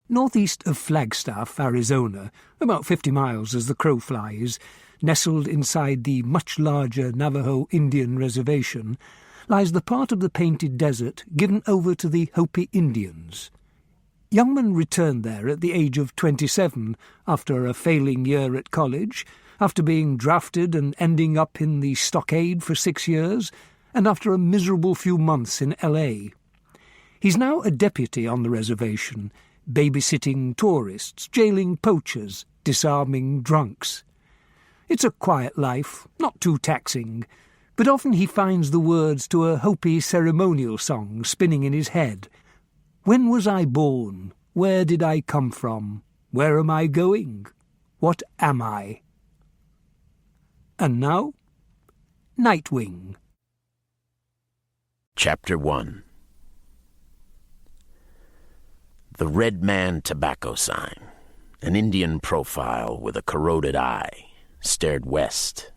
Northeast of Flagstaff, Arizona, about 50 miles as the crow flies, nestled inside the much larger Navajo Indian Reservation, lies the part of the Painted Desert given over to the Hopi Indians. Youngman returned there at the age of 27 after a failing year at college, after being drafted and ending up in the stockade for 6 years, and after a miserable few months in L.A. He's now a deputy on the reservation, babysitting tourists, jailing poachers, disarming drunks. It's a quiet life, not too taxing, but often he finds the words to a Hopi ceremonial song spinning in his head. When was I born? Where did I come from? Where am I going? What am I? And now, Nightwing. Chapter 1. The Red Man tobacco sign, an Indian profile with a corroded eye, stared west.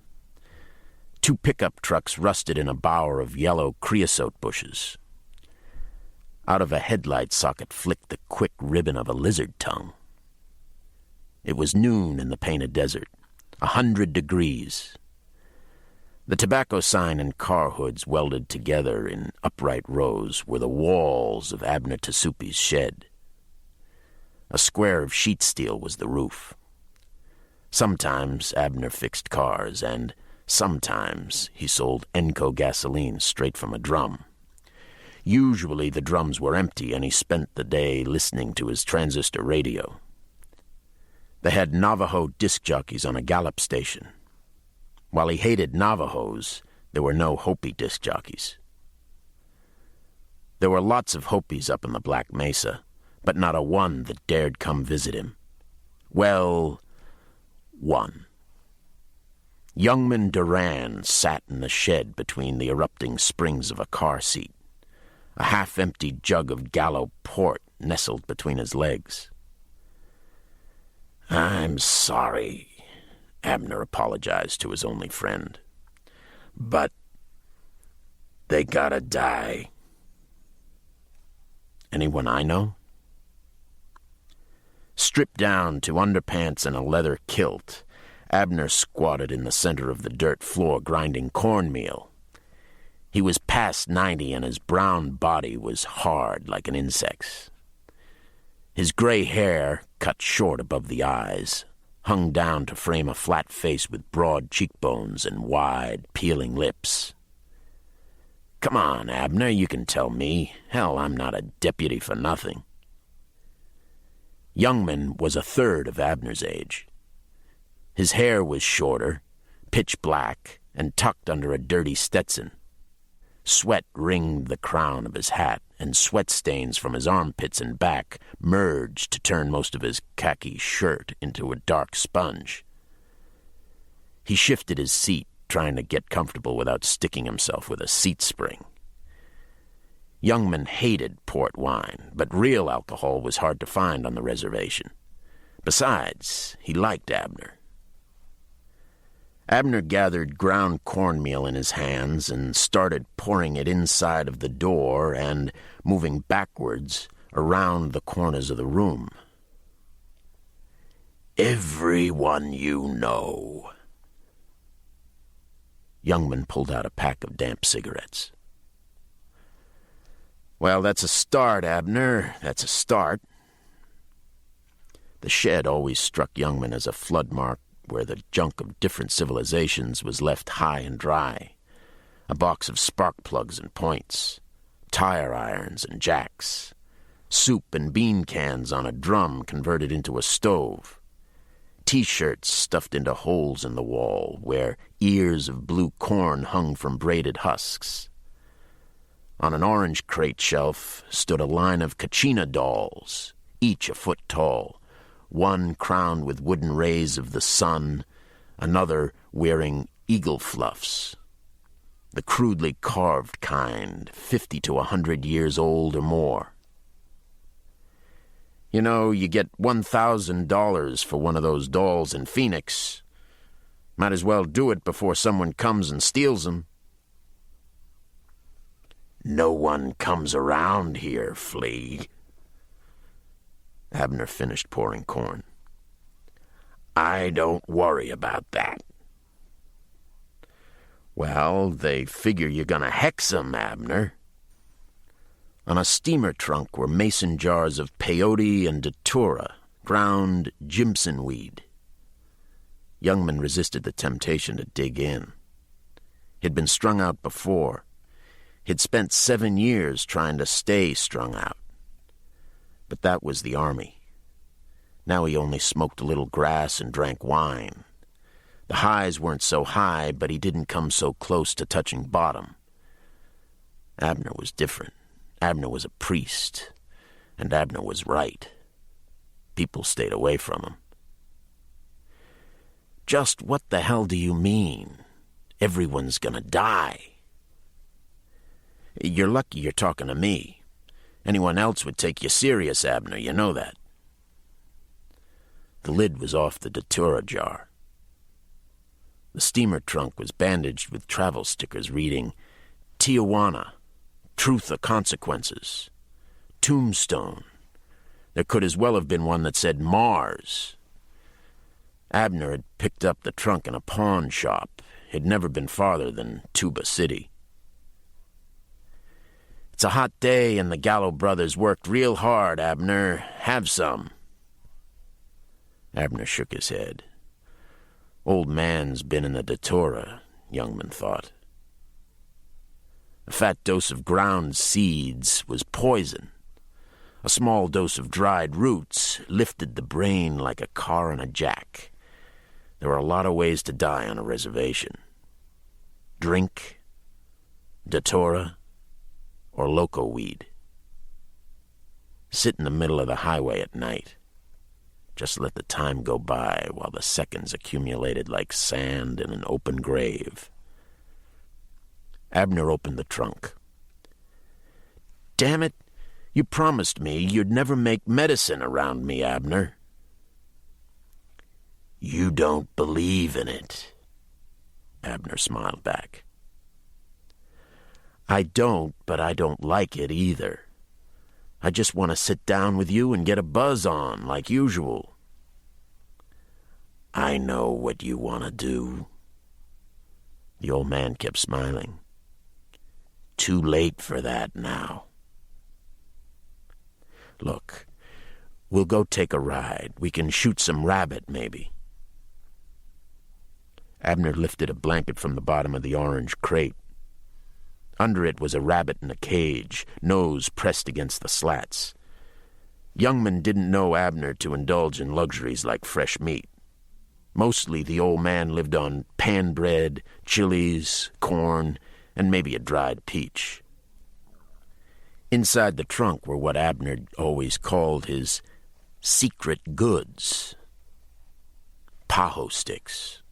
2 pickup trucks rusted in a bower of yellow creosote bushes. Out of a headlight socket flicked the quick ribbon of a lizard tongue. It was noon in the Painted Desert, 100 degrees. The tobacco sign and car hoods welded together in upright rows were the walls of Abner Tasupi's shed. A square of sheet steel was the roof. Sometimes Abner fixed cars, and sometimes he sold Enco gasoline straight from a drum. Usually the drums were empty, and he spent the day listening to his transistor radio. They had Navajo disc jockeys on a Gallup station. While he hated Navajos, there were no Hopi disc jockeys. There were lots of Hopis up in the Black Mesa, but not a one that dared come visit him. Well, one. Youngman Duran sat in the shed between the erupting springs of a car seat, a half-empty jug of Gallo port nestled between his legs. "I'm sorry," Abner apologized to his only friend, "but they gotta die." "Anyone I know?" Stripped down to underpants and a leather kilt, Abner squatted in the center of the dirt floor grinding cornmeal. He was past 90 and his brown body was hard like an insect's. His gray hair, cut short above the eyes, hung down to frame a flat face with broad cheekbones and wide, peeling lips. "Come on, Abner, you can tell me. Hell, I'm not a deputy for nothing." Youngman was a third of Abner's age. His hair was shorter, pitch black, and tucked under a dirty Stetson. Sweat ringed the crown of his hat, and sweat stains from his armpits and back merged to turn most of his khaki shirt into a dark sponge. He shifted his seat, trying to get comfortable without sticking himself with a seat spring. Youngman hated port wine, but real alcohol was hard to find on the reservation. Besides, he liked Abner. Abner gathered ground cornmeal in his hands and started pouring it inside of the door and moving backwards around the corners of the room. "Everyone you know." Youngman pulled out a pack of damp cigarettes. "Well, that's a start, Abner. That's a start." The shed always struck Youngman as a flood mark where the junk of different civilizations was left high and dry. A box of spark plugs and points, tire irons and jacks, soup and bean cans on a drum converted into a stove, T-shirts stuffed into holes in the wall where ears of blue corn hung from braided husks. On an orange crate shelf stood a line of Kachina dolls, each a foot tall, one crowned with wooden rays of the sun, another wearing eagle fluffs, the crudely carved kind, 50 to 100 years old or more. You know, you get $1,000 for one of those dolls in Phoenix. Might as well do it before someone comes and steals them. "No one comes around here, Flea." Abner finished pouring corn. I don't worry about that. Well, they figure you're gonna hex 'em, Abner. On a steamer trunk were mason jars of peyote and datura, ground Jimson weed. Youngman resisted the temptation to dig in. He'd been strung out before. He'd spent 7 years trying to stay strung out. But that was the army. Now he only smoked a little grass and drank wine. The highs weren't so high, but he didn't come so close to touching bottom. Abner was different. Abner was a priest, and Abner was right. People stayed away from him. Just what the hell do you mean? Everyone's gonna die. You're lucky you're talking to me. Anyone else would take you serious, Abner, you know that. The lid was off the datura jar. The steamer trunk was bandaged with travel stickers reading, Tijuana, Truth or Consequences, Tombstone. There could as well have been one that said Mars. Abner had picked up the trunk in a pawn shop. He'd never been farther than Tuba City. It's a hot day and the Gallo brothers worked real hard, Abner. Have some. Abner shook his head. Old man's been in the datura, Youngman thought. A fat dose of ground seeds was poison. A small dose of dried roots lifted the brain like a car on a jack. There were a lot of ways to die on a reservation. Drink, datura, or loco weed. Sit in the middle of the highway at night. Just let the time go by while the seconds accumulated like sand in an open grave. Abner opened the trunk. Damn it, you promised me you'd never make medicine around me, Abner. You don't believe in it, Abner smiled back. I don't, but I don't like it either. I just want to sit down with you and get a buzz on, like usual. I know what you want to do. The old man kept smiling. Too late for that now. Look, we'll go take a ride. We can shoot some rabbit, maybe. Abner lifted a blanket from the bottom of the orange crate. Under it was a rabbit in a cage, nose pressed against the slats. Youngman didn't know Abner to indulge in luxuries like fresh meat. Mostly the old man lived on pan bread, chilies, corn, and maybe a dried peach. Inside the trunk were what Abner always called his secret goods. Paho sticks,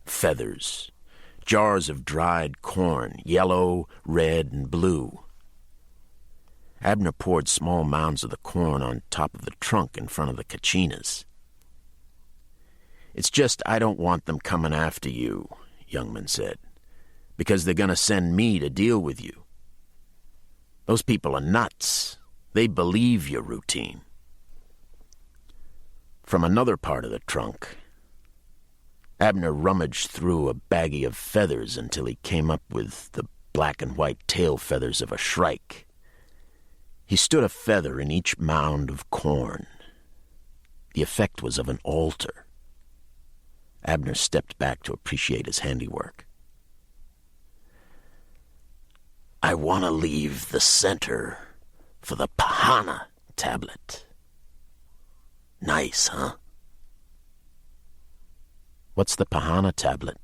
feathers, jars of dried corn, yellow, red, and blue. Abner poured small mounds of the corn on top of the trunk in front of the kachinas. It's just I don't want them coming after you, Youngman said, because they're going to send me to deal with you. Those people are nuts. They believe your routine. From another part of the trunk, Abner rummaged through a baggie of feathers until he came up with the black and white tail feathers of a shrike. He stood a feather in each mound of corn. The effect was of an altar. Abner stepped back to appreciate his handiwork. I want to leave the center for the Pahana tablet. Nice, huh? What's the Pahana tablet?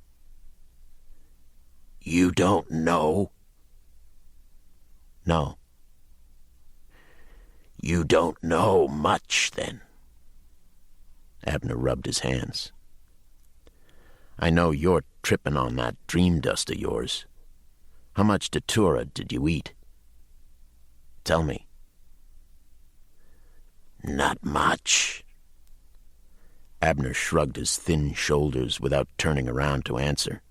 You don't know? No. You don't know much, then. Abner rubbed his hands. I know you're tripping on that dream dust of yours. How much datura did you eat? Tell me. Not much. Abner shrugged his thin shoulders without turning around to answer.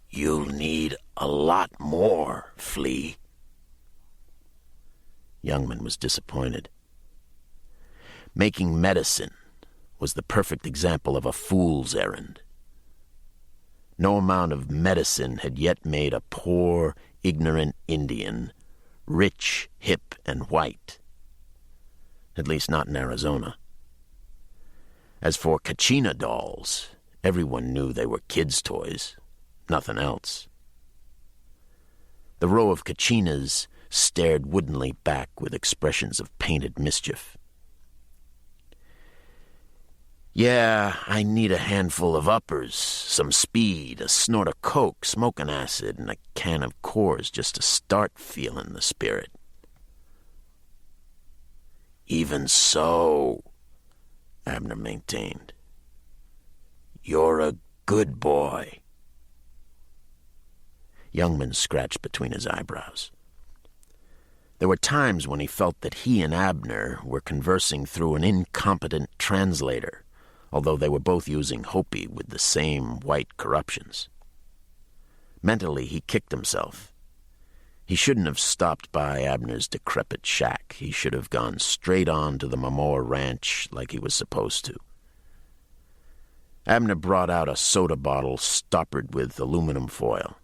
You'll need a lot more, Flea. Youngman was disappointed. Making medicine was the perfect example of a fool's errand. No amount of medicine had yet made a poor, ignorant Indian rich, hip, and white. At least not in Arizona. As for Kachina dolls, everyone knew they were kids' toys, nothing else. The row of Kachinas stared woodenly back with expressions of painted mischief. Yeah, I need a handful of uppers, some speed, a snort of coke, smoking acid, and a can of Coors just to start feeling the spirit. Even so, Abner maintained, you're a good boy. Youngman scratched between his eyebrows. There were times when he felt that he and Abner were conversing through an incompetent translator, although they were both using Hopi with the same white corruptions. Mentally, he kicked himself. He shouldn't have stopped by Abner's decrepit shack. He should have gone straight on to the Momoa Ranch like he was supposed to. Abner brought out a soda bottle stoppered with aluminum foil.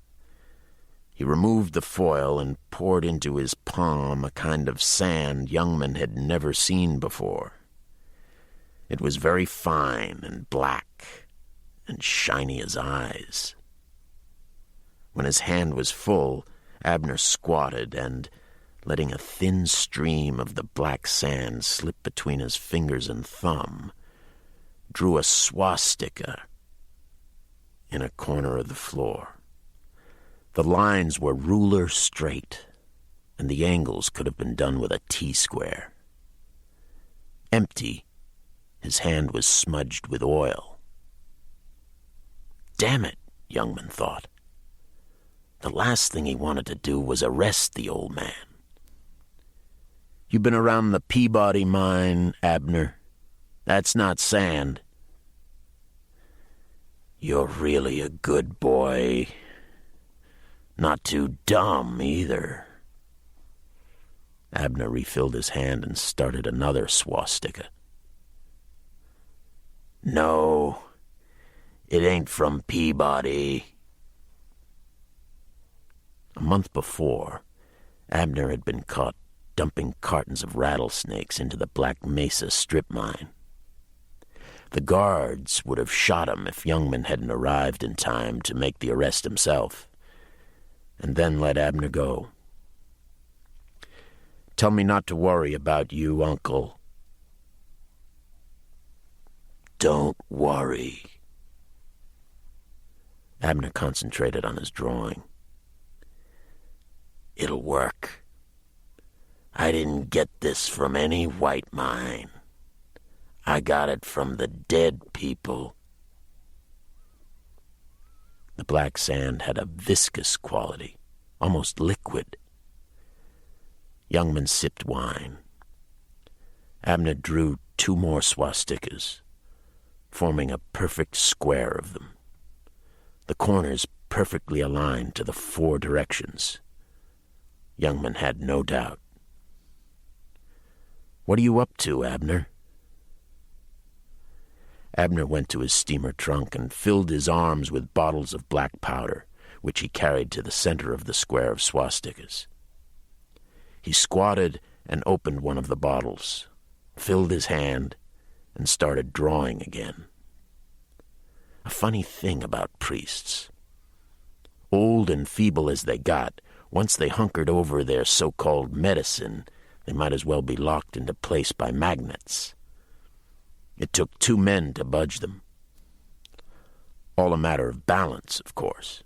He removed the foil and poured into his palm a kind of sand Youngman had never seen before. It was very fine and black and shiny as eyes. When his hand was full, Abner squatted and, letting a thin stream of the black sand slip between his fingers and thumb, drew a swastika in a corner of the floor. The lines were ruler straight, and the angles could have been done with a T-square. Empty, his hand was smudged with oil. Damn it, Youngman thought. The last thing he wanted to do was arrest the old man. You been around the Peabody mine, Abner? That's not sand. You're really a good boy. Not too dumb, either. Abner refilled his hand and started another swastika. No, it ain't from Peabody. A month before, Abner had been caught dumping cartons of rattlesnakes into the Black Mesa strip mine. The guards would have shot him if Youngman hadn't arrived in time to make the arrest himself, and then let Abner go. Tell me not to worry about you, Uncle. Don't worry. Abner concentrated on his drawing. It'll work. I didn't get this from any white mine. I got it from the dead people. The black sand had a viscous quality, almost liquid. Youngman sipped wine. Abner drew 2 more swastikas, forming a perfect square of them, the corners perfectly aligned to the 4 directions. Youngman had no doubt. What are you up to, Abner? Abner went to his steamer trunk and filled his arms with bottles of black powder, which he carried to the center of the square of swastikas. He squatted and opened one of the bottles, filled his hand, and started drawing again. A funny thing about priests. Old and feeble as they got, once they hunkered over their so-called medicine, they might as well be locked into place by magnets. It took 2 men to budge them. All a matter of balance, of course.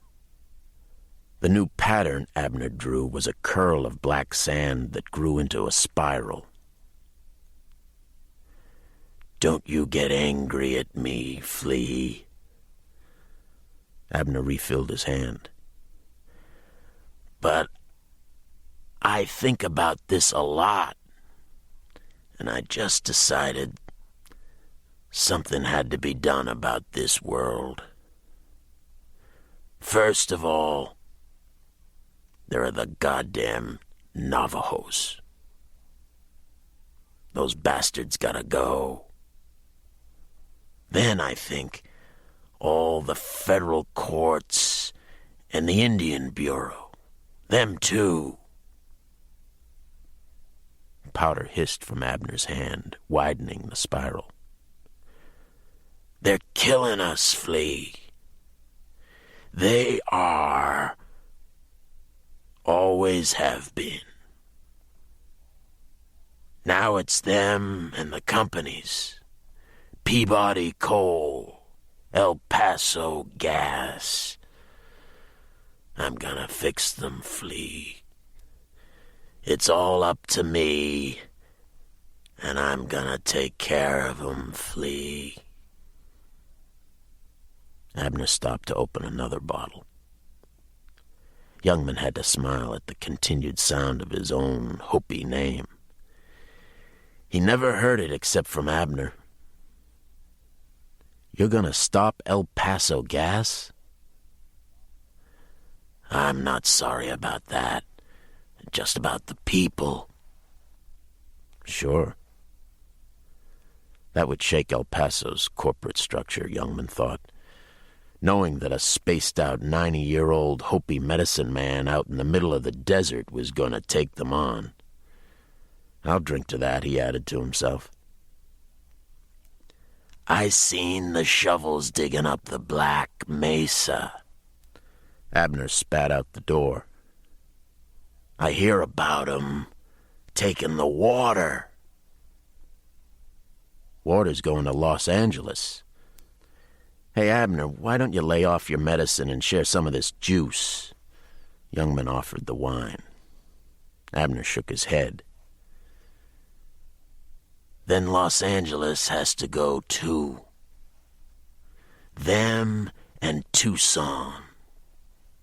The new pattern Abner drew was a curl of black sand that grew into a spiral. Don't you get angry at me, Flea. Abner refilled his hand. But I think about this a lot, and I just decided something had to be done about this world. First of all, there are the goddamn Navajos. Those bastards gotta go. Then I think all the federal courts and the Indian Bureau, them too. Powder hissed from Abner's hand, widening the spiral. They're killing us, Flea. They are. Always have been. Now it's them and the companies. Peabody Coal, El Paso Gas. I'm gonna fix them, Flea. It's all up to me, and I'm gonna take care of them, Flea. Abner stopped to open another bottle. Youngman had to smile at the continued sound of his own Hopi name. He never heard it except from Abner. You're gonna stop El Paso Gas? I'm not sorry about that. Just about the people. Sure. That would shake El Paso's corporate structure, Youngman thought. Knowing that a spaced-out 90-year-old Hopi medicine man out in the middle of the desert was going to take them on. I'll drink to that, he added to himself. I seen the shovels digging up the Black Mesa. Abner spat out the door. I hear about 'em taking the water. Water's going to Los Angeles. Hey, Abner, why don't you lay off your medicine and share some of this juice? Youngman offered the wine. Abner shook his head. Then Los Angeles has to go too. Them and Tucson,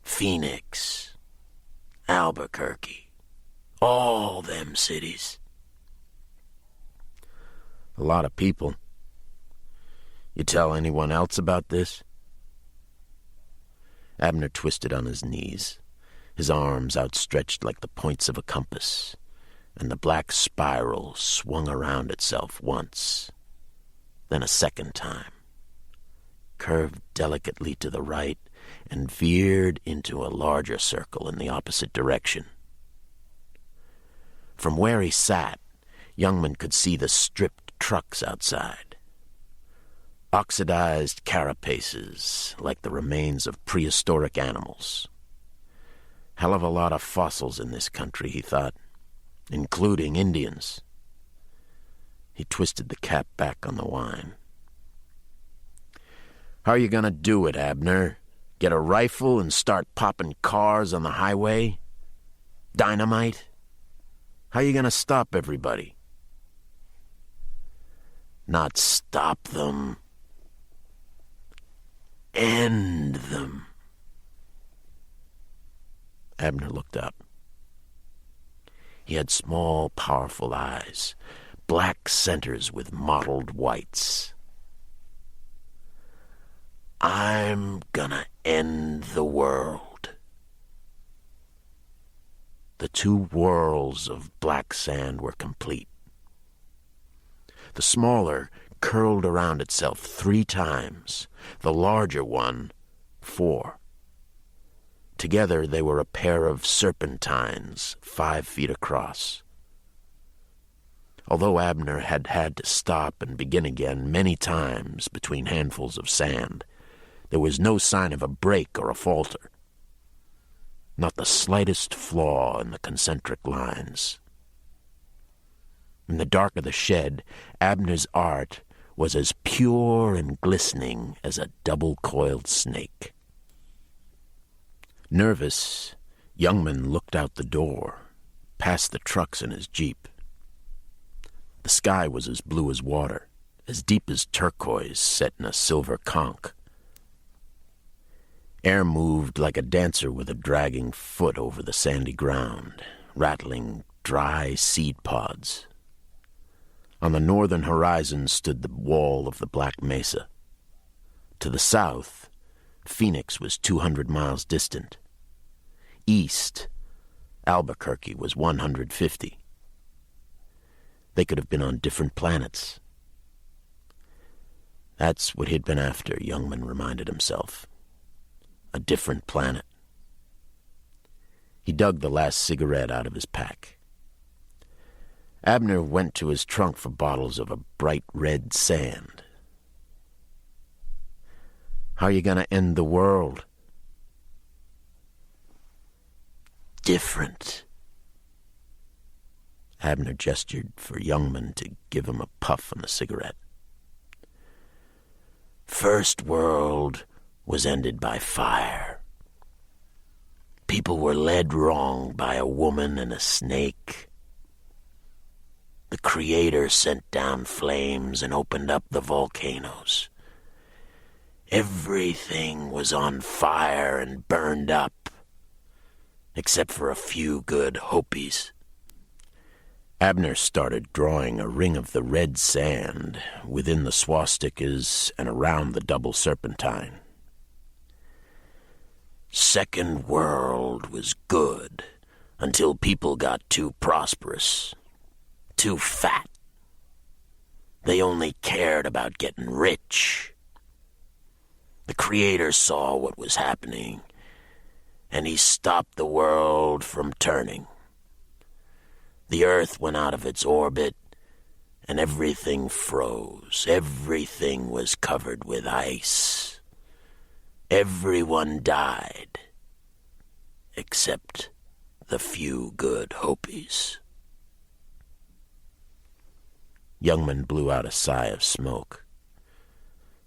Phoenix, Albuquerque, all them cities. A lot of people. You tell anyone else about this? Abner twisted on his knees, his arms outstretched like the points of a compass, and the black spiral swung around itself once, then a second time, curved delicately to the right, and veered into a larger circle in the opposite direction. From where he sat, Youngman could see the stripped trucks outside. Oxidized carapaces, like the remains of prehistoric animals. Hell of a lot of fossils in this country, he thought, including Indians. He twisted the cap back on the wine. How are you gonna do it, Abner? Get a rifle and start popping cars on the highway? Dynamite? How are you gonna stop everybody? Not stop them. End them. Abner looked up. He had small, powerful eyes, black centers with mottled whites. I'm gonna end the world. The two whirls of black sand were complete. The smaller curled around itself 3 times, the larger one 4. Together they were a pair of serpentines 5 feet across. Although Abner had had to stop and begin again many times between handfuls of sand, there was no sign of a break or a falter. Not the slightest flaw in the concentric lines. In the dark of the shed, Abner's art was as pure and glistening as a double-coiled snake. Nervous, Youngman looked out the door, past the trucks in his Jeep. The sky was as blue as water, as deep as turquoise set in a silver conch. Air moved like a dancer with a dragging foot over the sandy ground, rattling dry seed pods. On the northern horizon stood the wall of the Black Mesa. To the south, Phoenix was 200 miles distant. East, Albuquerque was 150. They could have been on different planets. That's what he'd been after, Youngman reminded himself. A different planet. He dug the last cigarette out of his pack. Abner went to his trunk for bottles of a bright red sand. How are you going to end the world? Different. Abner gestured for Youngman to give him a puff on the cigarette. First world was ended by fire. People were led wrong by a woman and a snake. The Creator sent down flames and opened up the volcanoes. Everything was on fire and burned up, except for a few good Hopis. Abner started drawing a ring of the red sand within the swastikas and around the double serpentine. Second world was good until people got too prosperous, too fat. They only cared about getting rich. The Creator saw what was happening, and he stopped the world from turning. The Earth went out of its orbit, and everything froze. Everything was covered with ice. Everyone died, except the few good Hopis. Youngman blew out a sigh of smoke.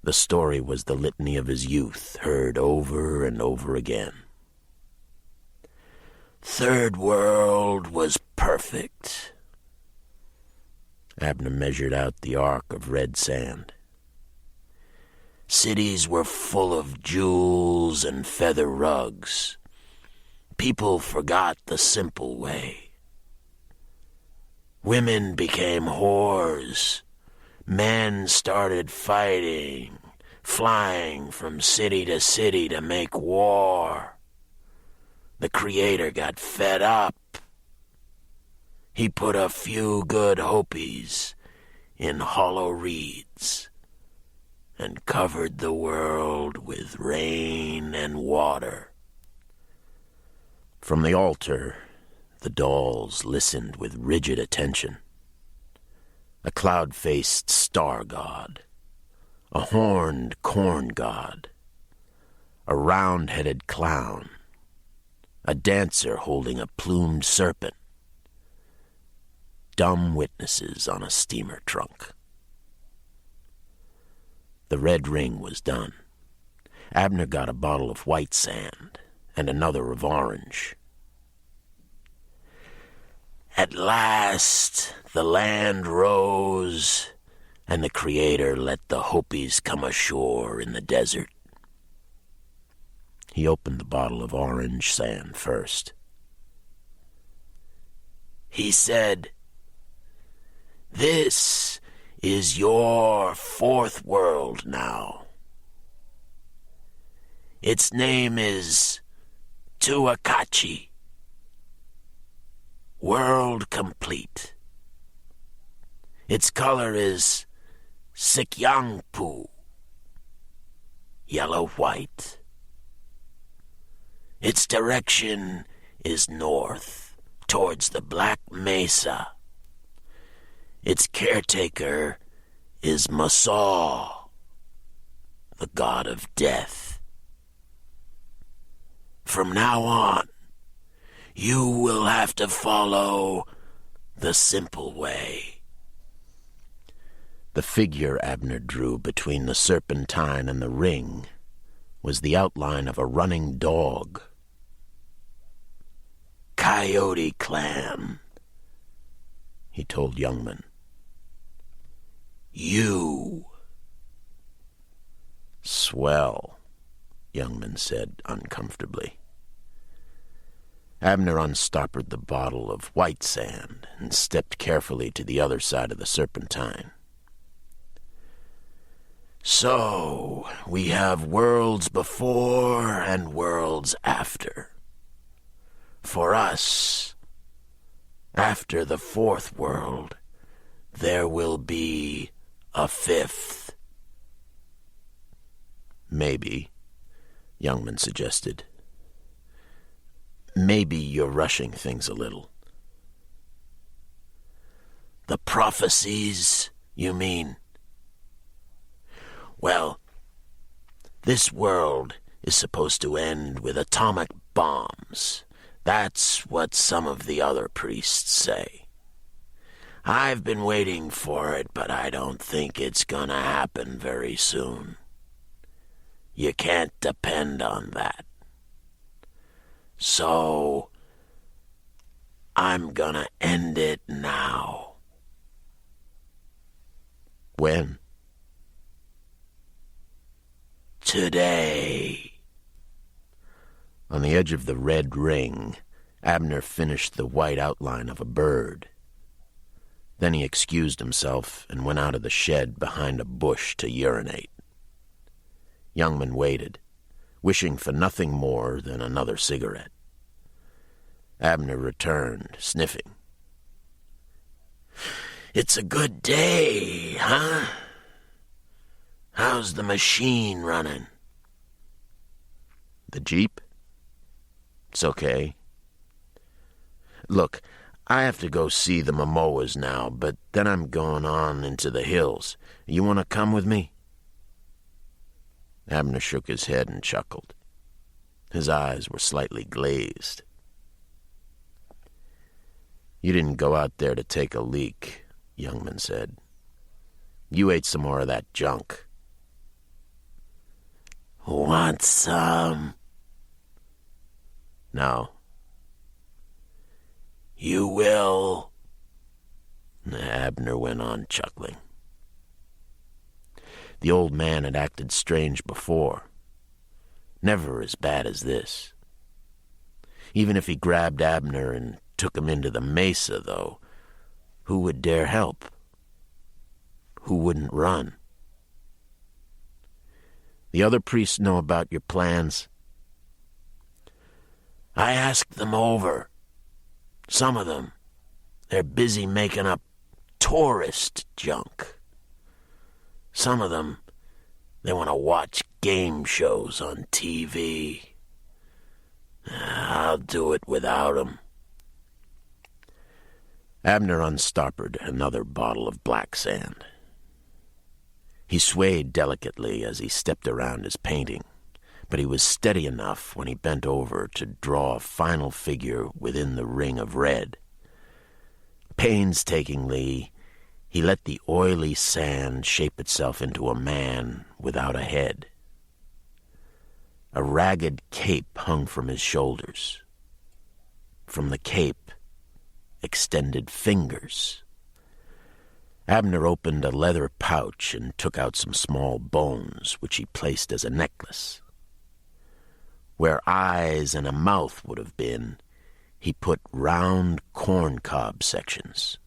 The story was the litany of his youth, heard over and over again. Third world was perfect. Abner measured out the arc of red sand. Cities were full of jewels and feather rugs. People forgot the simple way. Women became whores. Men started fighting, flying from city to city to make war. The Creator got fed up. He put a few good Hopis in hollow reeds and covered the world with rain and water. From the altar, the dolls listened with rigid attention. A cloud-faced star god, a horned corn god, a round-headed clown, a dancer holding a plumed serpent, dumb witnesses on a steamer trunk. The red ring was done. Abner got a bottle of white sand and another of orange. At last, the land rose, and the Creator let the Hopis come ashore in the desert. He opened the bottle of orange sand first. He said, "This is your fourth world now. Its name is Tuakachi. World complete. Its color is Sikyangpu, yellow-white. Its direction is north, towards the Black Mesa. Its caretaker is Masaw, the god of death. From now on, you will have to follow the simple way." The figure Abner drew between the serpentine and the ring was the outline of a running dog. "Coyote Clan," he told Youngman. "You." "Swell," Youngman said uncomfortably. Abner unstoppered the bottle of white sand and stepped carefully to the other side of the serpentine. "So, we have worlds before and worlds after. For us, after the fourth world, there will be a fifth. Maybe, Youngman suggested. Maybe you're rushing things a little. The prophecies, you mean? Well, this world is supposed to end with atomic bombs. That's what some of the other priests say. I've been waiting for it, but I don't think it's gonna happen very soon. You can't depend on that. So, I'm gonna end it now. When? Today. On the edge of the red ring, Abner finished the white outline of a bird. Then he excused himself and went out of the shed behind a bush to urinate. Youngman waited, wishing for nothing more than another cigarette. Abner returned, sniffing. It's a good day, huh? How's the machine running? The Jeep? It's okay. Look, I have to go see the Momoas now, but then I'm going on into the hills. You want to come with me? Abner shook his head and chuckled. His eyes were slightly glazed. You didn't go out there to take a leak, Youngman said. You ate some more of that junk. Want some? No. You will, Abner went on chuckling. The old man had acted strange before. Never as bad as this. Even if he grabbed Abner and took him into the mesa, though, who would dare help? Who wouldn't run? The other priests know about your plans? I asked them over. Some of them, they're busy making up tourist junk. Some of them, they want to watch game shows on TV. I'll do it without them. Abner unstoppered another bottle of black sand. He swayed delicately as he stepped around his painting, but he was steady enough when he bent over to draw a final figure within the ring of red. Painstakingly, he let the oily sand shape itself into a man without a head. A ragged cape hung from his shoulders. From the cape extended fingers. Abner opened a leather pouch and took out some small bones, which he placed as a necklace. Where eyes and a mouth would have been, he put round corncob sections.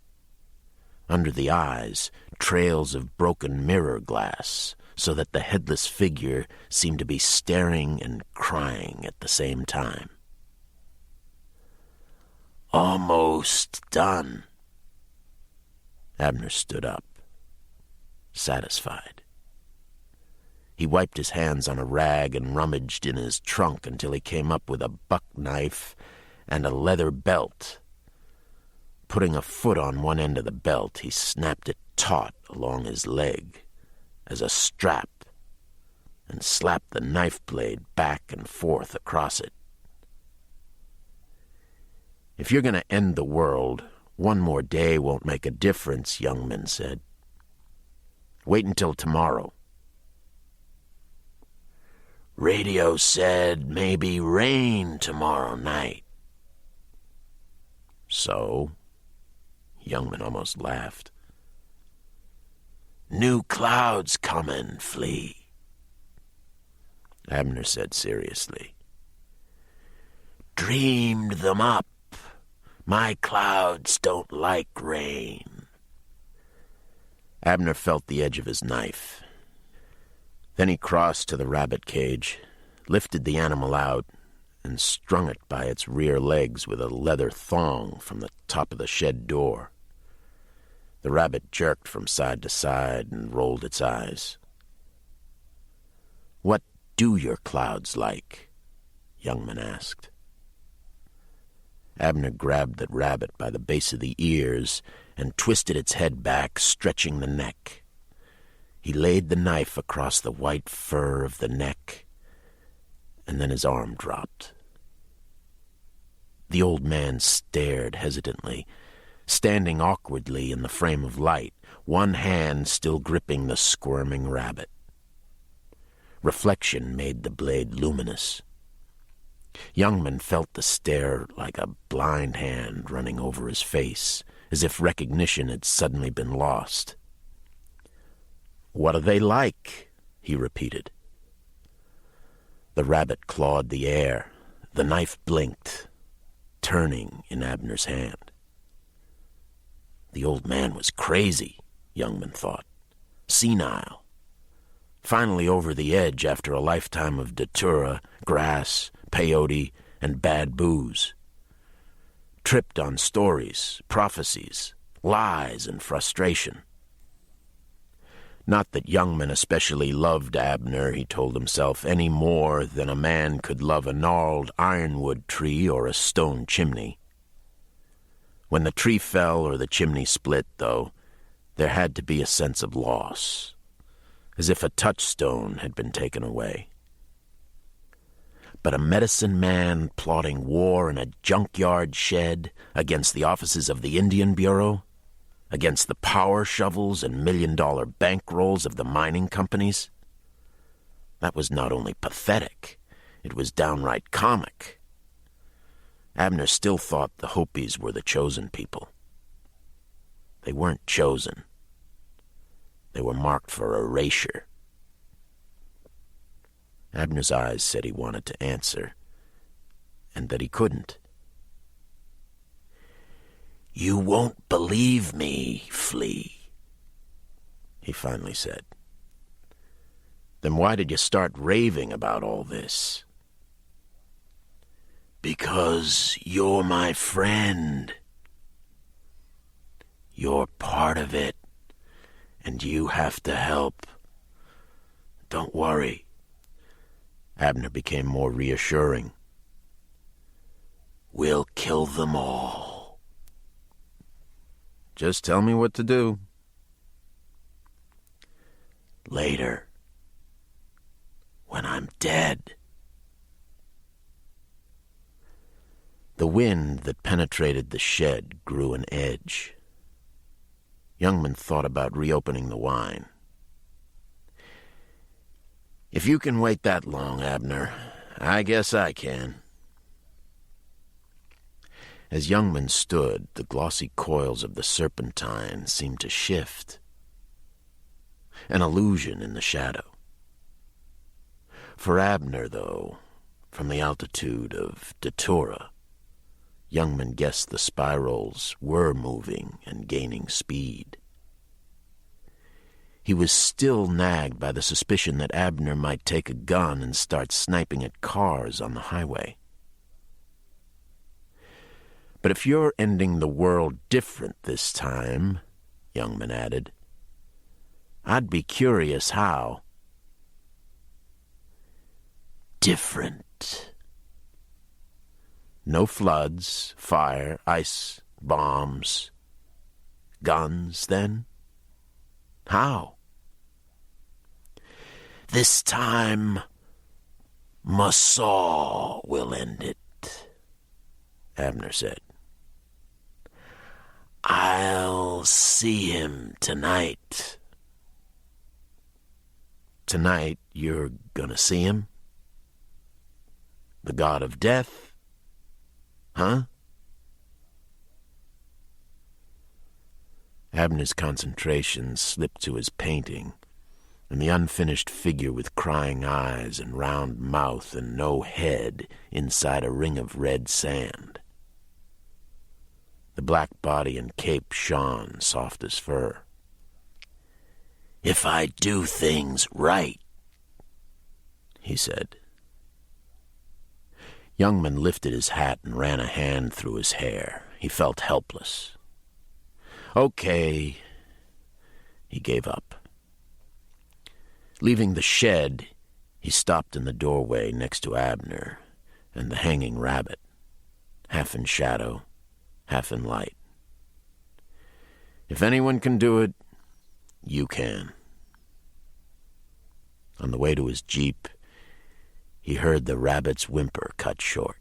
Under the eyes, trails of broken mirror glass, so that the headless figure seemed to be staring and crying at the same time. Almost done. Abner stood up, satisfied. He wiped his hands on a rag and rummaged in his trunk until he came up with a buck knife and a leather belt. Putting a foot on one end of the belt, he snapped it taut along his leg as a strap and slapped the knife blade back and forth across it. If you're going to end the world, one more day won't make a difference, Youngman said. Wait until tomorrow. Radio said maybe rain tomorrow night. So? Youngman almost laughed. New clouds coming, Flea. Abner said seriously. Dreamed them up. My clouds don't like rain. Abner felt the edge of his knife. Then he crossed to the rabbit cage, lifted the animal out, and strung it by its rear legs with a leather thong from the top of the shed door. The rabbit jerked from side to side and rolled its eyes. "What do your clouds like?" Youngman asked. Abner grabbed the rabbit by the base of the ears and twisted its head back, stretching the neck. He laid the knife across the white fur of the neck, and then his arm dropped. The old man stared hesitantly, standing awkwardly in the frame of light, one hand still gripping the squirming rabbit. Reflection made the blade luminous. Youngman felt the stare like a blind hand running over his face, as if recognition had suddenly been lost. "What are they like?" he repeated. The rabbit clawed the air. The knife blinked, turning in Abner's hand. The old man was crazy, Youngman thought. Senile. Finally over the edge after a lifetime of datura, grass, peyote, and bad booze. Tripped on stories, prophecies, lies, and frustration. Not that Youngman especially loved Abner, he told himself, any more than a man could love a gnarled ironwood tree or a stone chimney. When the tree fell or the chimney split, though, there had to be a sense of loss, as if a touchstone had been taken away. But a medicine man plotting war in a junkyard shed against the offices of the Indian Bureau, against the power shovels and million-dollar bankrolls of the mining companies, that was not only pathetic, it was downright comic. Abner still thought the Hopis were the chosen people. They weren't chosen. They were marked for erasure. Abner's eyes said he wanted to answer, and that he couldn't. "You won't believe me, Flea," he finally said. "Then why did you start raving about all this?" "Because you're my friend. You're part of it, and you have to help. Don't worry." Abner became more reassuring. "We'll kill them all." "Just tell me what to do." "Later. When I'm dead." The wind that penetrated the shed grew an edge. Youngman thought about reopening the wine. "If you can wait that long, Abner, I guess I can." As Youngman stood, the glossy coils of the serpentine seemed to shift. An illusion in the shadow. For Abner, though, from the altitude of Datura, Youngman guessed the spirals were moving and gaining speed. He was still nagged by the suspicion that Abner might take a gun and start sniping at cars on the highway. "But if you're ending the world different this time," Youngman added, "I'd be curious how." "Different." "No floods, fire, ice, bombs, guns, then? How?" "This time, Masaw will end it," Abner said. "I'll see him tonight." "Tonight you're gonna see him? The god of death? Huh?" Abner's concentration slipped to his painting, and the unfinished figure with crying eyes and round mouth and no head inside a ring of red sand. The black body and cape shone, soft as fur. "If I do things right," he said. Youngman lifted his hat and ran a hand through his hair. He felt helpless. "Okay, he gave up. Leaving the shed, he stopped in the doorway next to Abner and the hanging rabbit, half in shadow, half in light. If anyone can do it, you can. On the way to his jeep, he heard the rabbit's whimper cut short.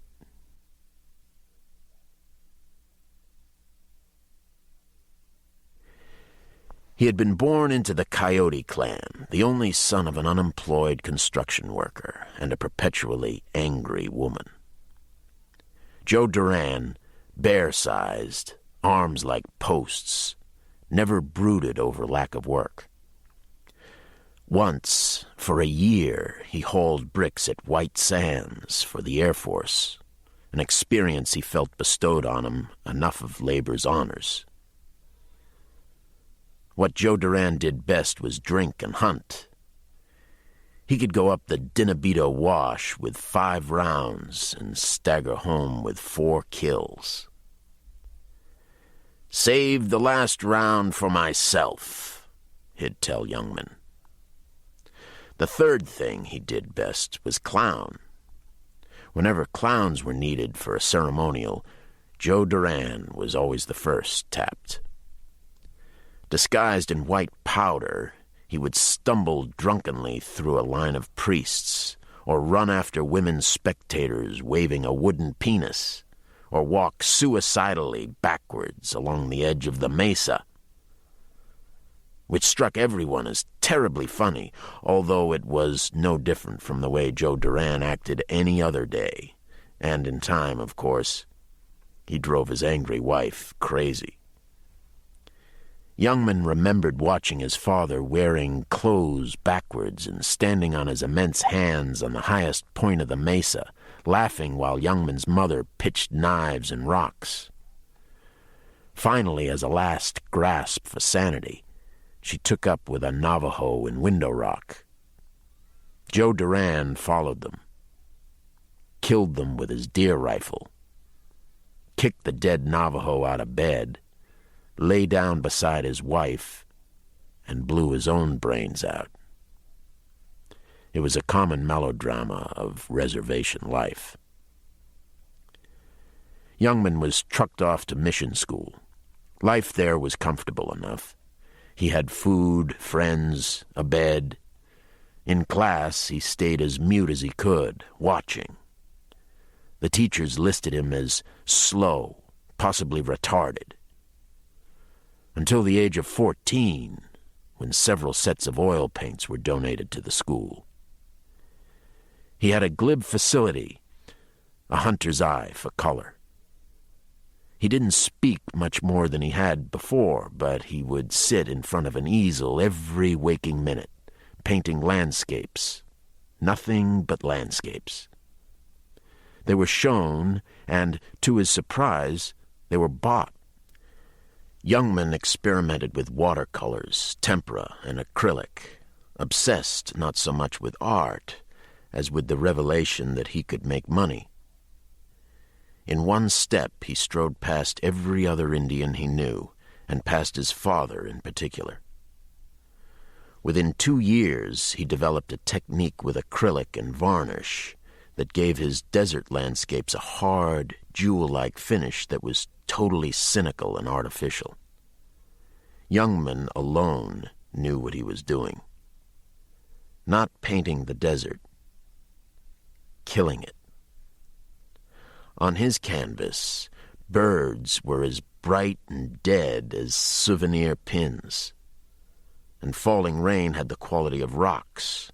He had been born into the Coyote clan, the only son of an unemployed construction worker and a perpetually angry woman. Joe Duran, bear-sized, arms like posts, never brooded over lack of work. Once, for a year, he hauled bricks at White Sands for the Air Force, an experience he felt bestowed on him enough of labor's honors. What Joe Duran did best was drink and hunt. He could go up the Dinabito Wash with 5 rounds and stagger home with 4 kills. "Save the last round for myself," he'd tell Youngman. The third thing he did best was clown. Whenever clowns were needed for a ceremonial, Joe Duran was always the first tapped. Disguised in white powder, he would stumble drunkenly through a line of priests, or run after women spectators waving a wooden penis, or walk suicidally backwards along the edge of the mesa, which struck everyone as terribly funny, although it was no different from the way Joe Duran acted any other day, and in time, of course, he drove his angry wife crazy. Youngman remembered watching his father wearing clothes backwards and standing on his immense hands on the highest point of the mesa, laughing while Youngman's mother pitched knives and rocks. Finally, as a last grasp for sanity, she took up with a Navajo in Window Rock. Joe Duran followed them, killed them with his deer rifle, kicked the dead Navajo out of bed, lay down beside his wife, and blew his own brains out. It was a common melodrama of reservation life. Youngman was trucked off to mission school. Life there was comfortable enough. He had food, friends, a bed. In class, he stayed as mute as he could, watching. The teachers listed him as slow, possibly retarded. Until the age of 14, when several sets of oil paints were donated to the school. He had a glib facility, a hunter's eye for color. He didn't speak much more than he had before, but he would sit in front of an easel every waking minute, painting landscapes, nothing but landscapes. They were shown, and, to his surprise, they were bought. Youngman experimented with watercolors, tempera, and acrylic, obsessed not so much with art as with the revelation that he could make money. In one step, he strode past every other Indian he knew, and past his father in particular. Within 2 years, he developed a technique with acrylic and varnish that gave his desert landscapes a hard, jewel-like finish that was totally cynical and artificial. Youngman alone knew what he was doing. Not painting the desert, killing it. On his canvas, birds were as bright and dead as souvenir pins, and falling rain had the quality of rocks.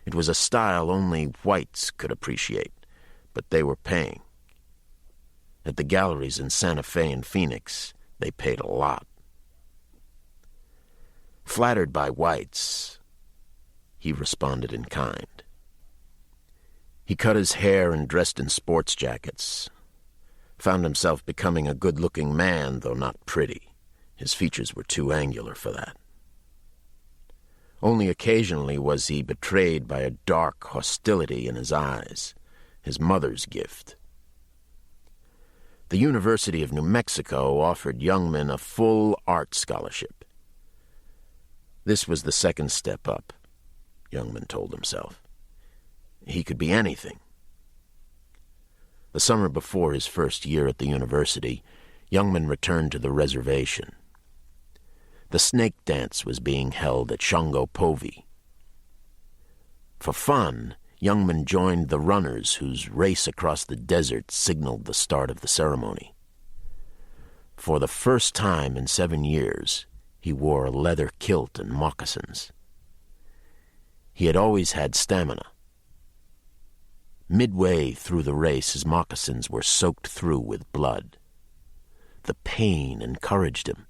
It was a style only whites could appreciate, but they were paying. At the galleries in Santa Fe and Phoenix, they paid a lot. Flattered by whites, he responded in kind. He cut his hair and dressed in sports jackets, found himself becoming a good-looking man, though not pretty. His features were too angular for that. Only occasionally was he betrayed by a dark hostility in his eyes, his mother's gift. The University of New Mexico offered Youngman a full art scholarship. This was the second step up, Youngman told himself. He could be anything. The summer before his first year at the university, Youngman returned to the reservation. The snake dance was being held at Shongopovi. For fun, Youngman joined the runners whose race across the desert signaled the start of the ceremony. For the first time in 7 years, he wore a leather kilt and moccasins. He had always had stamina. Midway through the race, his moccasins were soaked through with blood. The pain encouraged him.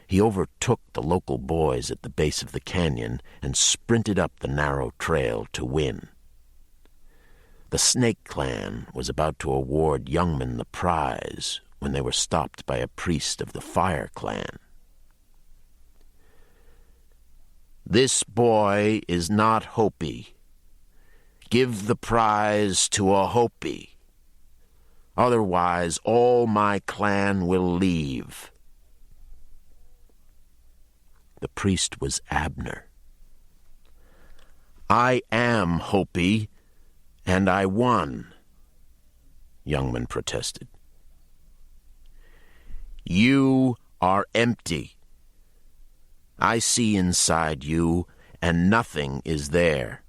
He overtook the local boys at the base of the canyon and sprinted up the narrow trail to win. The Snake Clan was about to award Youngman the prize when they were stopped by a priest of the Fire Clan. "This boy is not Hopi. Give the prize to a Hopi. Otherwise, all my clan will leave." The priest was Abner. "I am Hopi, and I won," Youngman protested. "You are empty. I see inside you, and nothing is there.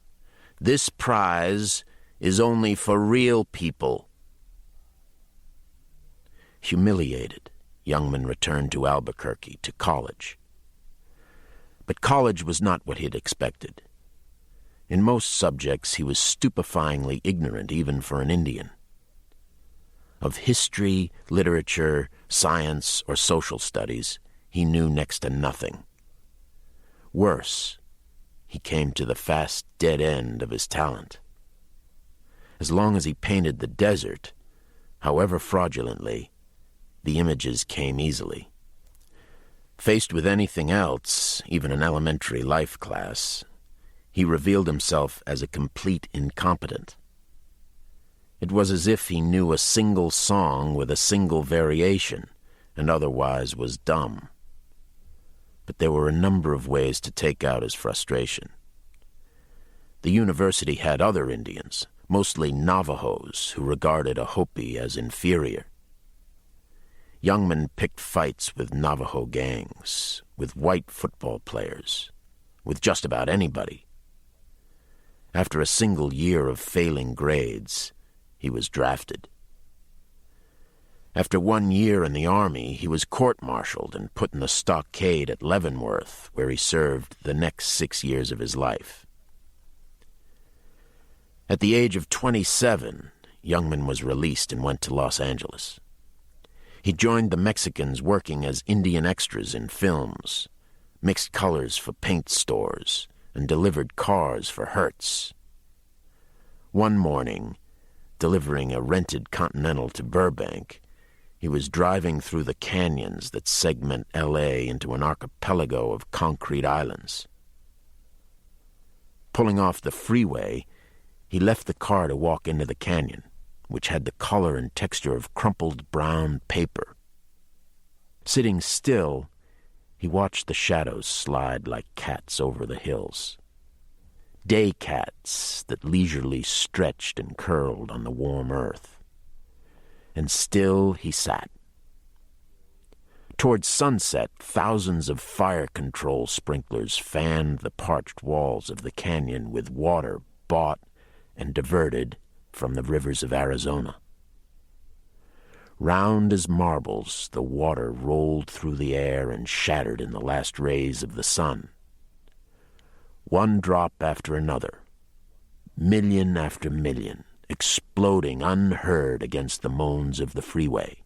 This prize is only for real people." Humiliated, Youngman returned to Albuquerque, to college. But college was not what he had expected. In most subjects, he was stupefyingly ignorant, even for an Indian. Of history, literature, science, or social studies, he knew next to nothing. Worse, he came to the fast dead end of his talent. As long as he painted the desert, however fraudulently, the images came easily. Faced with anything else, even an elementary life class, he revealed himself as a complete incompetent. It was as if he knew a single song with a single variation, and otherwise was dumb. But there were a number of ways to take out his frustration. The university had other Indians, mostly Navajos, who regarded a Hopi as inferior. Youngman picked fights with Navajo gangs, with white football players, with just about anybody. After a single year of failing grades, he was drafted. After 1 year in the Army, he was court-martialed and put in the stockade at Leavenworth, where he served the next 6 years of his life. At the age of 27, Youngman was released and went to Los Angeles. He joined the Mexicans working as Indian extras in films, mixed colors for paint stores, and delivered cars for Hertz. One morning, delivering a rented Continental to Burbank, he was driving through the canyons that segment L.A. into an archipelago of concrete islands. Pulling off the freeway, he left the car to walk into the canyon, which had the color and texture of crumpled brown paper. Sitting still, he watched the shadows slide like cats over the hills. Day cats that leisurely stretched and curled on the warm earth. And still he sat. Toward sunset, thousands of fire control sprinklers fanned the parched walls of the canyon with water bought and diverted from the rivers of Arizona. Round as marbles, the water rolled through the air and shattered in the last rays of the sun. One drop after another, million after million, exploding unheard against the moans of the freeway.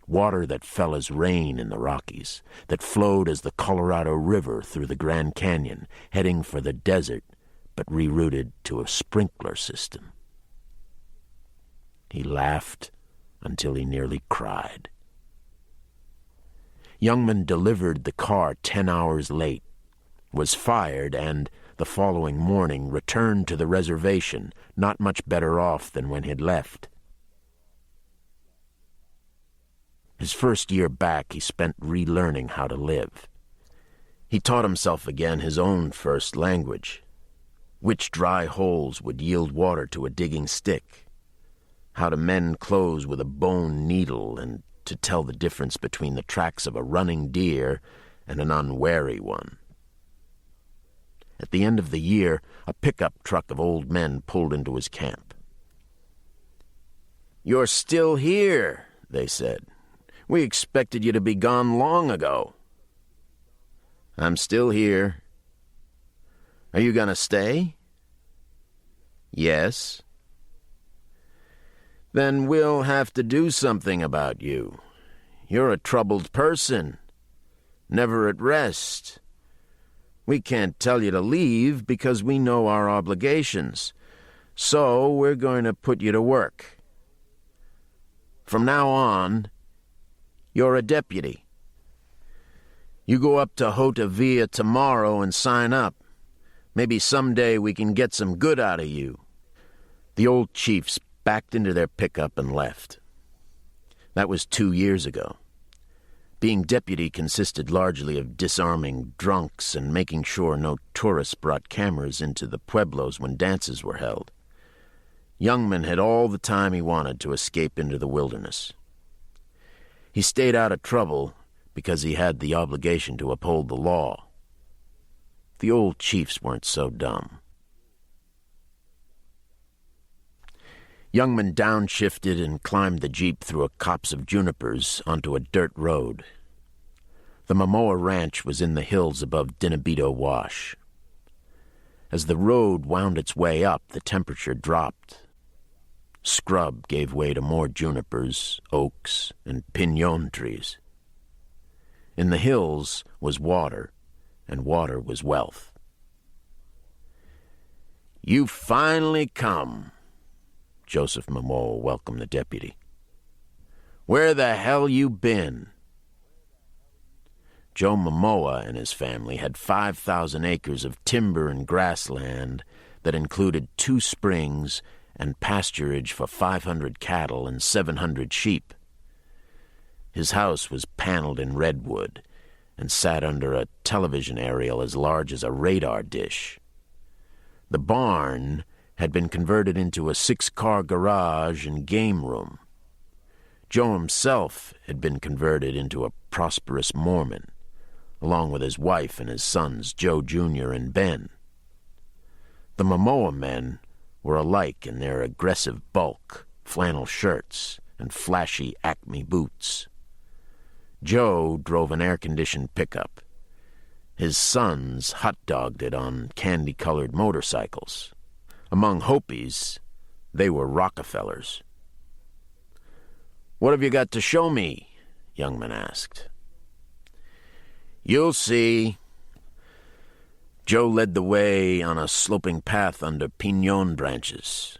Water that fell as rain in the Rockies, that flowed as the Colorado River through the Grand Canyon, heading for the desert, but rerouted to a sprinkler system. He laughed until he nearly cried. Youngman delivered the car 10 hours late, was fired, and, the following morning, returned to the reservation, not much better off than when he'd left. His first year back, he spent relearning how to live. He taught himself again his own first language, which dry holes would yield water to a digging stick, how to mend clothes with a bone needle, and to tell the difference between the tracks of a running deer and an unwary one. At the end of the year, a pickup truck of old men pulled into his camp. "You're still here," they said. "We expected you to be gone long ago." "I'm still here." "Are you going to stay?" "Yes." "Then we'll have to do something about you. You're a troubled person, never at rest. We can't tell you to leave because we know our obligations, so we're going to put you to work. From now on, you're a deputy. You go up to Hotavia tomorrow and sign up. Maybe someday we can get some good out of you." The old chiefs backed into their pickup and left. That was 2 years ago. Being deputy consisted largely of disarming drunks and making sure no tourists brought cameras into the pueblos when dances were held. Youngman had all the time he wanted to escape into the wilderness. He stayed out of trouble because he had the obligation to uphold the law. The old chiefs weren't so dumb. Youngman downshifted and climbed the jeep through a copse of junipers onto a dirt road. The Momoa Ranch was in the hills above Dinabito Wash. As the road wound its way up, the temperature dropped. Scrub gave way to more junipers, oaks, and piñón trees. In the hills was water, and water was wealth. "You finally come," Joseph Momoa welcomed the deputy. "Where the hell you been?" Joe Momoa and his family had 5,000 acres of timber and grassland that included 2 springs and pasturage for 500 cattle and 700 sheep. His house was paneled in redwood and sat under a television aerial as large as a radar dish. The barn had been converted into a 6-car garage and game room. Joe himself had been converted into a prosperous Mormon, along with his wife and his sons, Joe Jr. and Ben. The Momoa men were alike in their aggressive bulk, flannel shirts, and flashy Acme boots. Joe drove an air-conditioned pickup. His sons hot-dogged it on candy-colored motorcycles. Among Hopis, they were Rockefellers. "What have you got to show me?" Youngman asked. "You'll see." Joe led the way on a sloping path under piñón branches.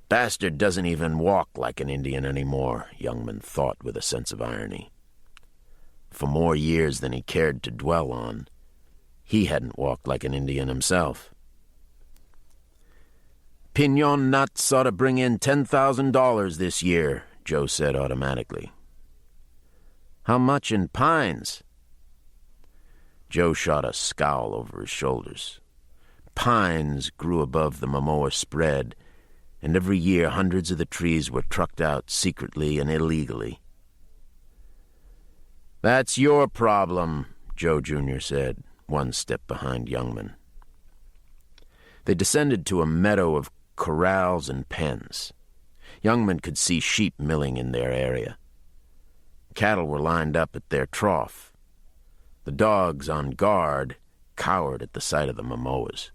"Bastard doesn't even walk like an Indian anymore," Youngman thought with a sense of irony. For more years than he cared to dwell on, he hadn't walked like an Indian himself. "Piñón nuts ought to bring in $10,000 this year," Joe said automatically. "How much in pines?" Joe shot a scowl over his shoulders. Pines grew above the Momoa spread, and every year hundreds of the trees were trucked out secretly and illegally. "That's your problem," Joe Jr. said, one step behind Youngman. They descended to a meadow of corrals and pens. Youngman could see sheep milling in their area. Cattle were lined up at their trough. The dogs on guard cowered at the sight of the Momoas.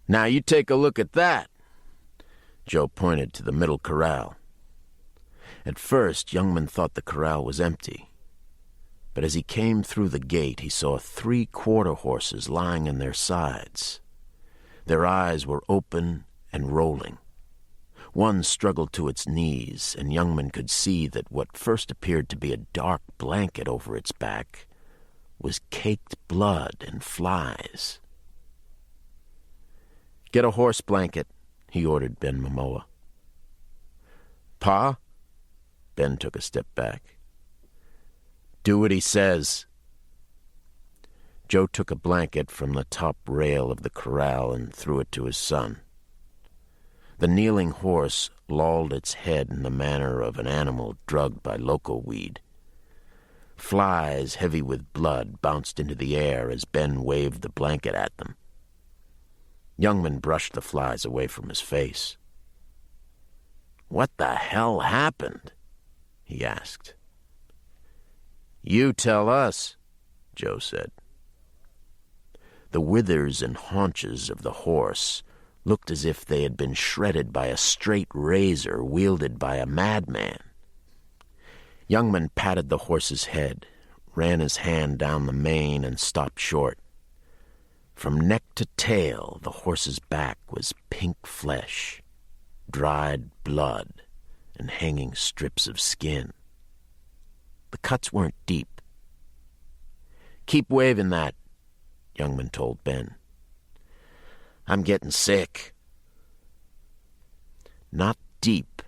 "Now you take a look at that." Joe pointed to the middle corral. At first, Youngman thought the corral was empty. But as he came through the gate, he saw 3 quarter horses lying on their sides. Their eyes were open and rolling. One struggled to its knees, and Youngman could see that what first appeared to be a dark blanket over its back was caked blood and flies. "Get a horse blanket," he ordered Ben Momoa. "Pa?" Ben took a step back. "Do what he says." Joe took a blanket from the top rail of the corral and threw it to his son. The kneeling horse lolled its head in the manner of an animal drugged by loco weed. Flies heavy with blood bounced into the air as Ben waved the blanket at them. Youngman brushed the flies away from his face. "What the hell happened?" he asked. "You tell us," Joe said. The withers and haunches of the horse looked as if they had been shredded by a straight razor wielded by a madman. Youngman patted the horse's head, ran his hand down the mane, and stopped short. From neck to tail, the horse's back was pink flesh, dried blood, and hanging strips of skin. The cuts weren't deep. "Keep waving that," Youngman told Ben. "I'm getting sick." Not deep,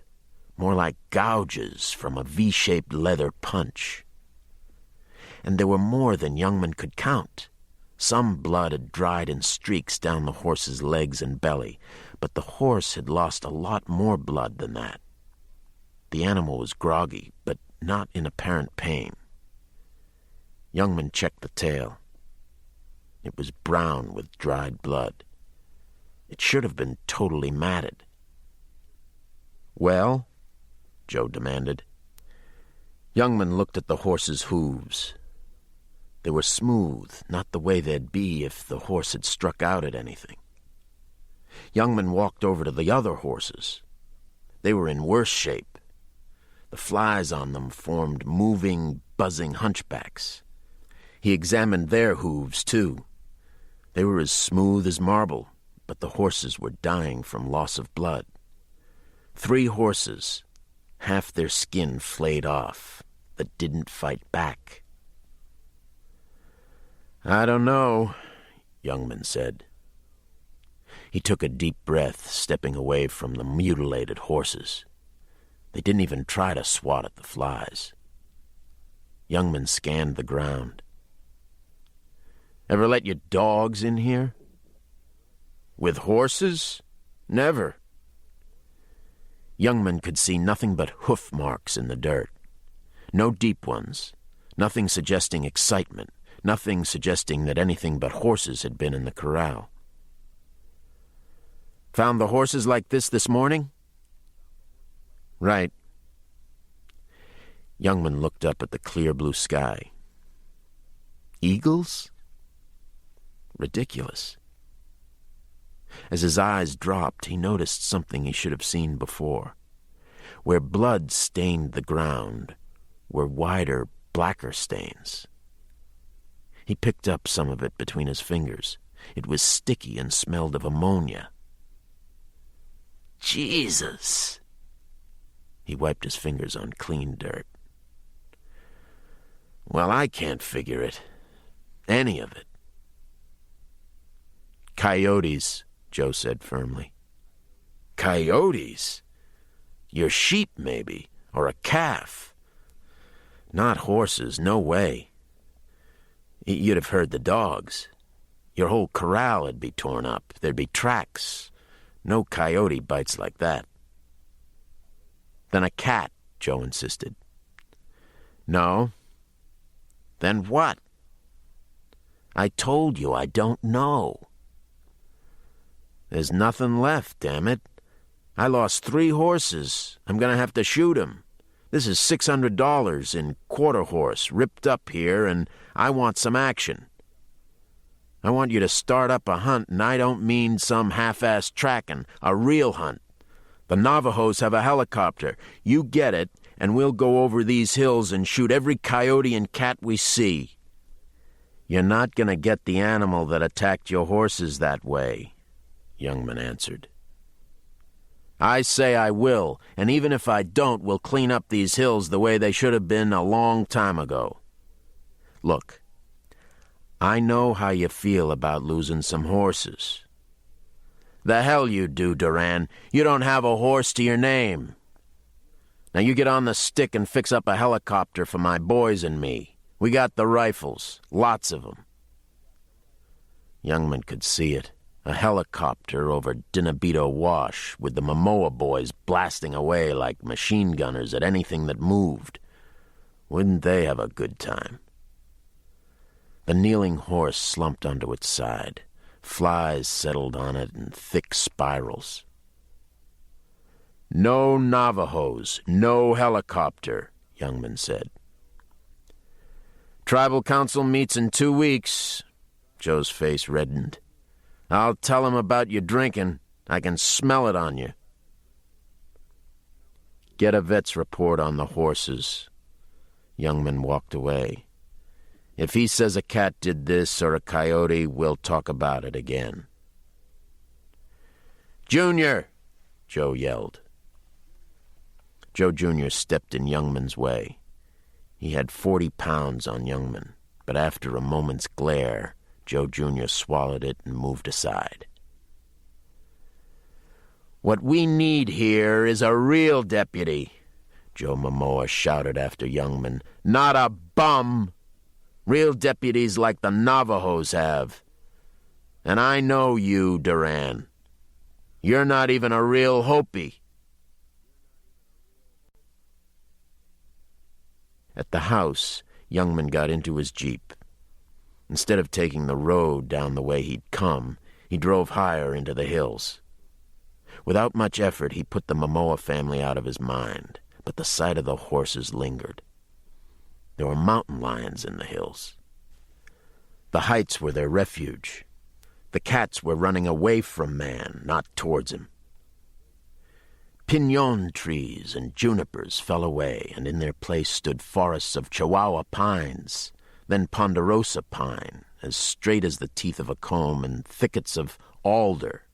more like gouges from a V-shaped leather punch. And there were more than Youngman could count. Some blood had dried in streaks down the horse's legs and belly, but the horse had lost a lot more blood than that. The animal was groggy, but not in apparent pain. Youngman checked the tail. It was brown with dried blood. It should have been totally matted. "Well?" Joe demanded. Youngman looked at the horse's hooves. They were smooth, not the way they'd be if the horse had struck out at anything. Youngman walked over to the other horses. They were in worse shape. The flies on them formed moving, buzzing hunchbacks. He examined their hooves, too. They were as smooth as marble, but the horses were dying from loss of blood. 3 horses, half their skin flayed off, that didn't fight back. "I don't know," Youngman said. He took a deep breath, stepping away from the mutilated horses. They didn't even try to swat at the flies. Youngman scanned the ground. "Ever let your dogs in here?" "With horses? Never." Youngman could see nothing but hoof marks in the dirt. No deep ones, nothing suggesting excitement, nothing suggesting that anything but horses had been in the corral. "Found the horses like this morning?" "Right." Youngman looked up at the clear blue sky. Eagles? Ridiculous. As his eyes dropped, he noticed something he should have seen before. Where blood stained the ground were wider, blacker stains. He picked up some of it between his fingers. It was sticky and smelled of ammonia. "Jesus!" He wiped his fingers on clean dirt. "Well, I can't figure it. Any of it." "Coyotes," Joe said firmly. "Coyotes? Your sheep, maybe, or a calf. Not horses, no way. You'd have heard the dogs. Your whole corral would be torn up. There'd be tracks. No coyote bites like that." "Then a cat," Joe insisted. "No." "Then what?" "I told you I don't know." "There's nothing left, damn it. I lost 3 horses. I'm going to have to shoot 'em. This is $600 in quarter horse, ripped up here, and I want some action. I want you to start up a hunt, and I don't mean some half-assed tracking, a real hunt. The Navajos have a helicopter. You get it, and we'll go over these hills and shoot every coyote and cat we see. You're not going to get the animal that attacked your horses that way," Youngman answered. "I say I will, and even if I don't, we'll clean up these hills the way they should have been a long time ago. Look, I know how you feel about losing some horses." "The hell you do, Duran. You don't have a horse to your name. Now you get on the stick and fix up a helicopter for my boys and me. We got the rifles, lots of them." Youngman could see it. A helicopter over Dinabito Wash, with the Momoa boys blasting away like machine gunners at anything that moved. Wouldn't they have a good time? The kneeling horse slumped onto its side. Flies settled on it in thick spirals. "No Navajos, no helicopter," Youngman said. "Tribal Council meets in 2 weeks." Joe's face reddened. "I'll tell 'em about you drinking. I can smell it on you." "Get a vet's report on the horses." Youngman walked away. "If he says a cat did this or a coyote, we'll talk about it again." "Junior!" Joe yelled. Joe Jr. stepped in Youngman's way. He had 40 pounds on Youngman, but after a moment's glare, Joe Jr. swallowed it and moved aside. "What we need here is a real deputy," Joe Momoa shouted after Youngman. "Not a bum! Real deputies like the Navajos have. And I know you, Duran. You're not even a real Hopi." At the house, Youngman got into his Jeep. Instead of taking the road down the way he'd come, he drove higher into the hills. Without much effort, he put the Momoa family out of his mind, but the sight of the horses lingered. There were mountain lions in the hills. The heights were their refuge. The cats were running away from man, not towards him. Pinon trees and junipers fell away, and in their place stood forests of Chihuahua pines, then ponderosa pine, as straight as the teeth of a comb, and thickets of alder.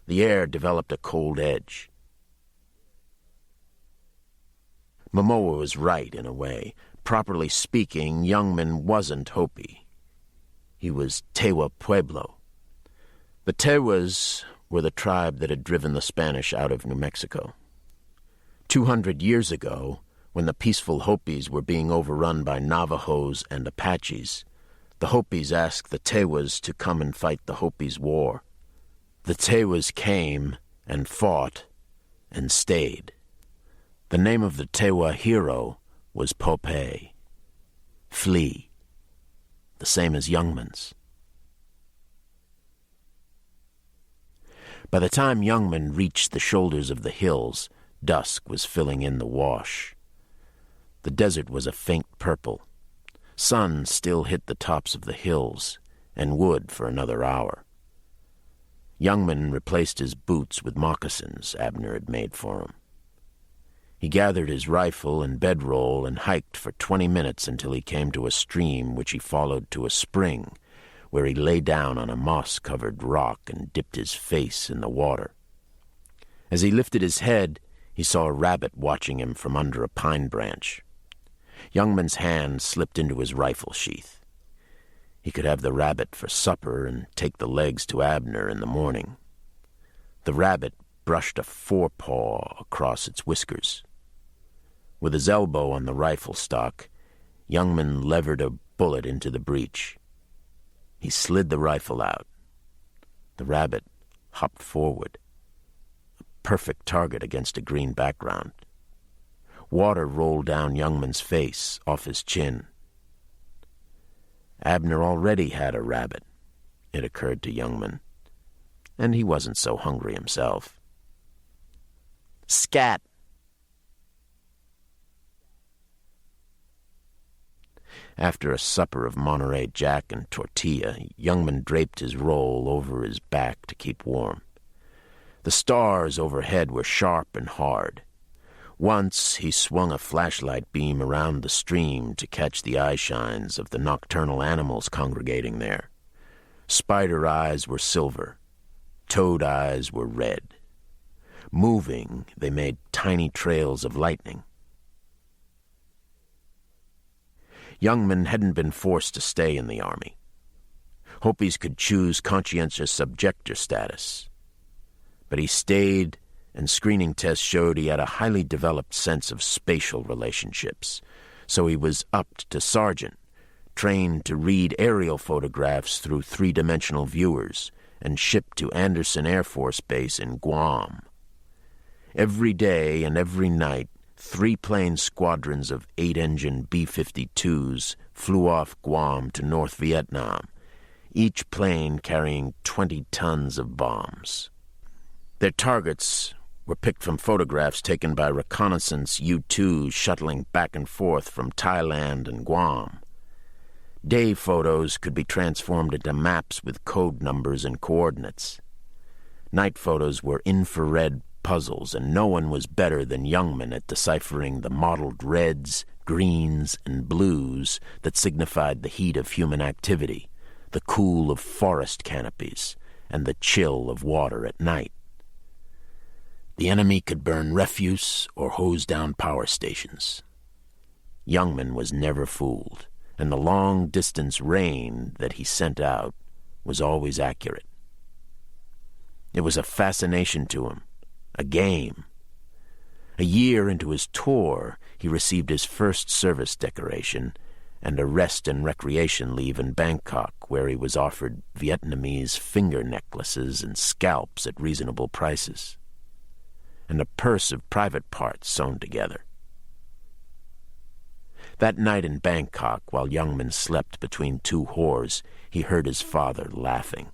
The air developed a cold edge. Momoa was right, in a way. Properly speaking, Youngman wasn't Hopi. He was Tewa Pueblo. The Tewas were the tribe that had driven the Spanish out of New Mexico. 200 years ago, when the peaceful Hopis were being overrun by Navajos and Apaches, the Hopis asked the Tewas to come and fight the Hopis' war. The Tewas came and fought and stayed. The name of the Tewa hero was Popeye, Flea, the same as Youngman's. By the time Youngman reached the shoulders of the hills, dusk was filling in the wash. The desert was a faint purple. Sun still hit the tops of the hills, and would for another hour. Youngman replaced his boots with moccasins Abner had made for him. He gathered his rifle and bedroll and hiked for 20 minutes until he came to a stream which he followed to a spring, where he lay down on a moss-covered rock and dipped his face in the water. As he lifted his head, he saw a rabbit watching him from under a pine branch. Youngman's hand slipped into his rifle sheath. He could have the rabbit for supper and take the legs to Abner in the morning. The rabbit brushed a forepaw across its whiskers. With his elbow on the rifle stock, Youngman levered a bullet into the breech. He slid the rifle out. The rabbit hopped forward. A perfect target against a green background. Water rolled down Youngman's face, off his chin. Abner already had a rabbit, it occurred to Youngman, and he wasn't so hungry himself. Scat! After a supper of Monterey Jack and tortilla, Youngman draped his roll over his back to keep warm. The stars overhead were sharp and hard. Once he swung a flashlight beam around the stream to catch the eye shines of the nocturnal animals congregating there. Spider eyes were silver. Toad eyes were red. Moving, they made tiny trails of lightning. Youngman hadn't been forced to stay in the Army. Hopis could choose conscientious objector status. But he stayed, and screening tests showed he had a highly developed sense of spatial relationships, so he was upped to sergeant, trained to read aerial photographs through three-dimensional viewers, and shipped to Andersen Air Force Base in Guam. Every day and every night, 3-plane squadrons of 8-engine B-52s flew off Guam to North Vietnam, each plane carrying 20 tons of bombs. Their targets were picked from photographs taken by reconnaissance U-2s shuttling back and forth from Thailand and Guam. Day photos could be transformed into maps with code numbers and coordinates. Night photos were infrared puzzles, and no one was better than Youngman at deciphering the mottled reds, greens, and blues that signified the heat of human activity, the cool of forest canopies, and the chill of water at night. The enemy could burn refuse or hose down power stations. Youngman was never fooled, and the long-distance rain that he sent out was always accurate. It was a fascination to him, a game. A year into his tour, he received his first service decoration and a rest and recreation leave in Bangkok, where he was offered Vietnamese finger necklaces and scalps at reasonable prices, and a purse of private parts sewn together. That night in Bangkok, while Youngman slept between two whores, he heard his father laughing.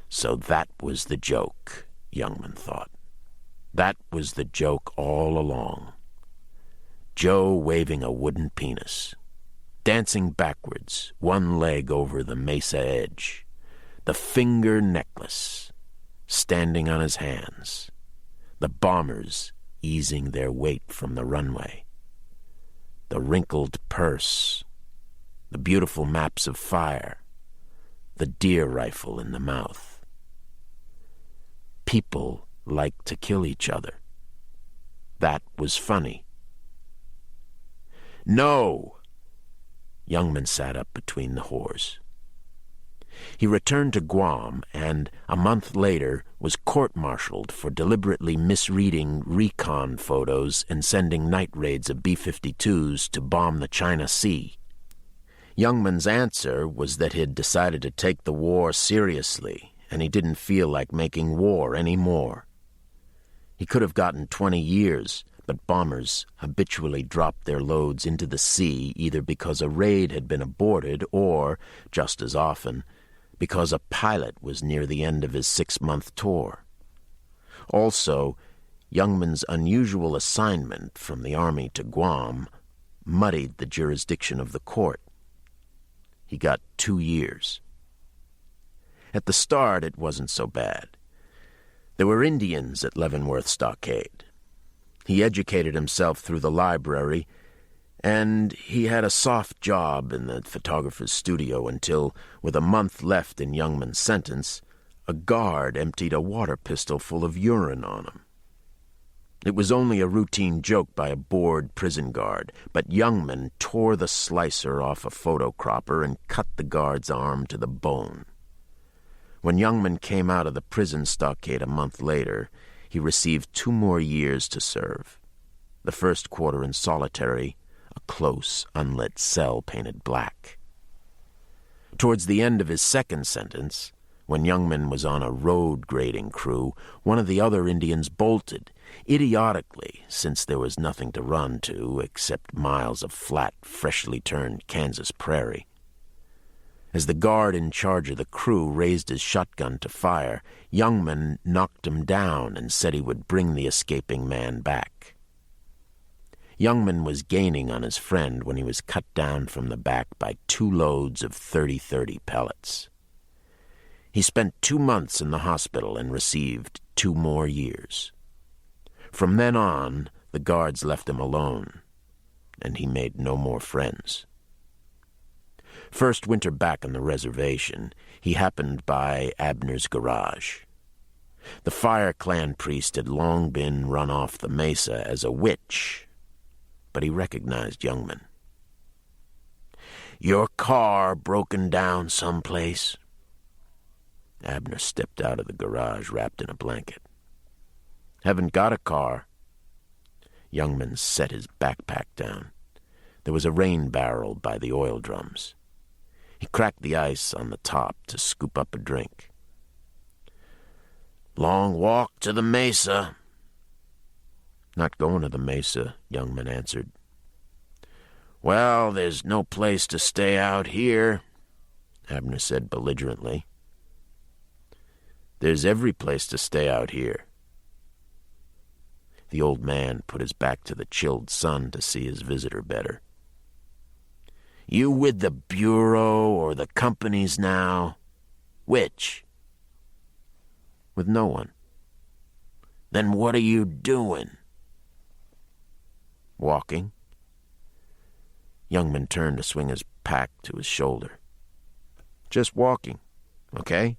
So that was the joke, Youngman thought. That was the joke all along. Joe waving a wooden penis, dancing backwards, one leg over the mesa edge, the finger necklace standing on his hands, the bombers easing their weight from the runway, the wrinkled purse, the beautiful maps of fire, the deer rifle in the mouth. People like to kill each other. That was funny. No! Youngman sat up between the whores. He returned to Guam and, a month later, was court-martialed for deliberately misreading recon photos and sending night raids of B-52s to bomb the China Sea. Youngman's answer was that he'd decided to take the war seriously, and he didn't feel like making war anymore. He could have gotten 20 years, but bombers habitually dropped their loads into the sea either because a raid had been aborted or, just as often, because a pilot was near the end of his 6-month tour. Also, Youngman's unusual assignment from the Army to Guam muddied the jurisdiction of the court. He got 2 years. At the start, it wasn't so bad. There were Indians at Leavenworth Stockade. He educated himself through the library, and he had a soft job in the photographer's studio until, with a month left in Youngman's sentence, a guard emptied a water pistol full of urine on him. It was only a routine joke by a bored prison guard, but Youngman tore the slicer off a photocropper and cut the guard's arm to the bone. When Youngman came out of the prison stockade a month later, he received 2 more years to serve. The first quarter in solitary, a close, unlit cell painted black. Towards the end of his second sentence, when Youngman was on a road grading crew, one of the other Indians bolted, idiotically, since there was nothing to run to except miles of flat, freshly turned Kansas prairie. As the guard in charge of the crew raised his shotgun to fire, Youngman knocked him down and said he would bring the escaping man back. Youngman was gaining on his friend when he was cut down from the back by 2 loads of 30-30 pellets. He spent 2 months in the hospital and received 2 more years. From then on, the guards left him alone, and he made no more friends. First winter back on the reservation, he happened by Abner's garage. The Fire Clan priest had long been run off the mesa as a witch, but he recognized Youngman. "Your car broken down someplace?" Abner stepped out of the garage wrapped in a blanket. "Haven't got a car." Youngman set his backpack down. There was a rain barrel by the oil drums. He cracked the ice on the top to scoop up a drink. "Long walk to the mesa." "Not going to the mesa," Youngman answered. "Well, there's no place to stay out here," Abner said belligerently. "There's every place to stay out here." The old man put his back to the chilled sun to see his visitor better. "You with the Bureau or the companies now? Which?" "With no one." "Then what are you doing?" "Walking." Youngman turned to swing his pack to his shoulder. "Just walking, okay?"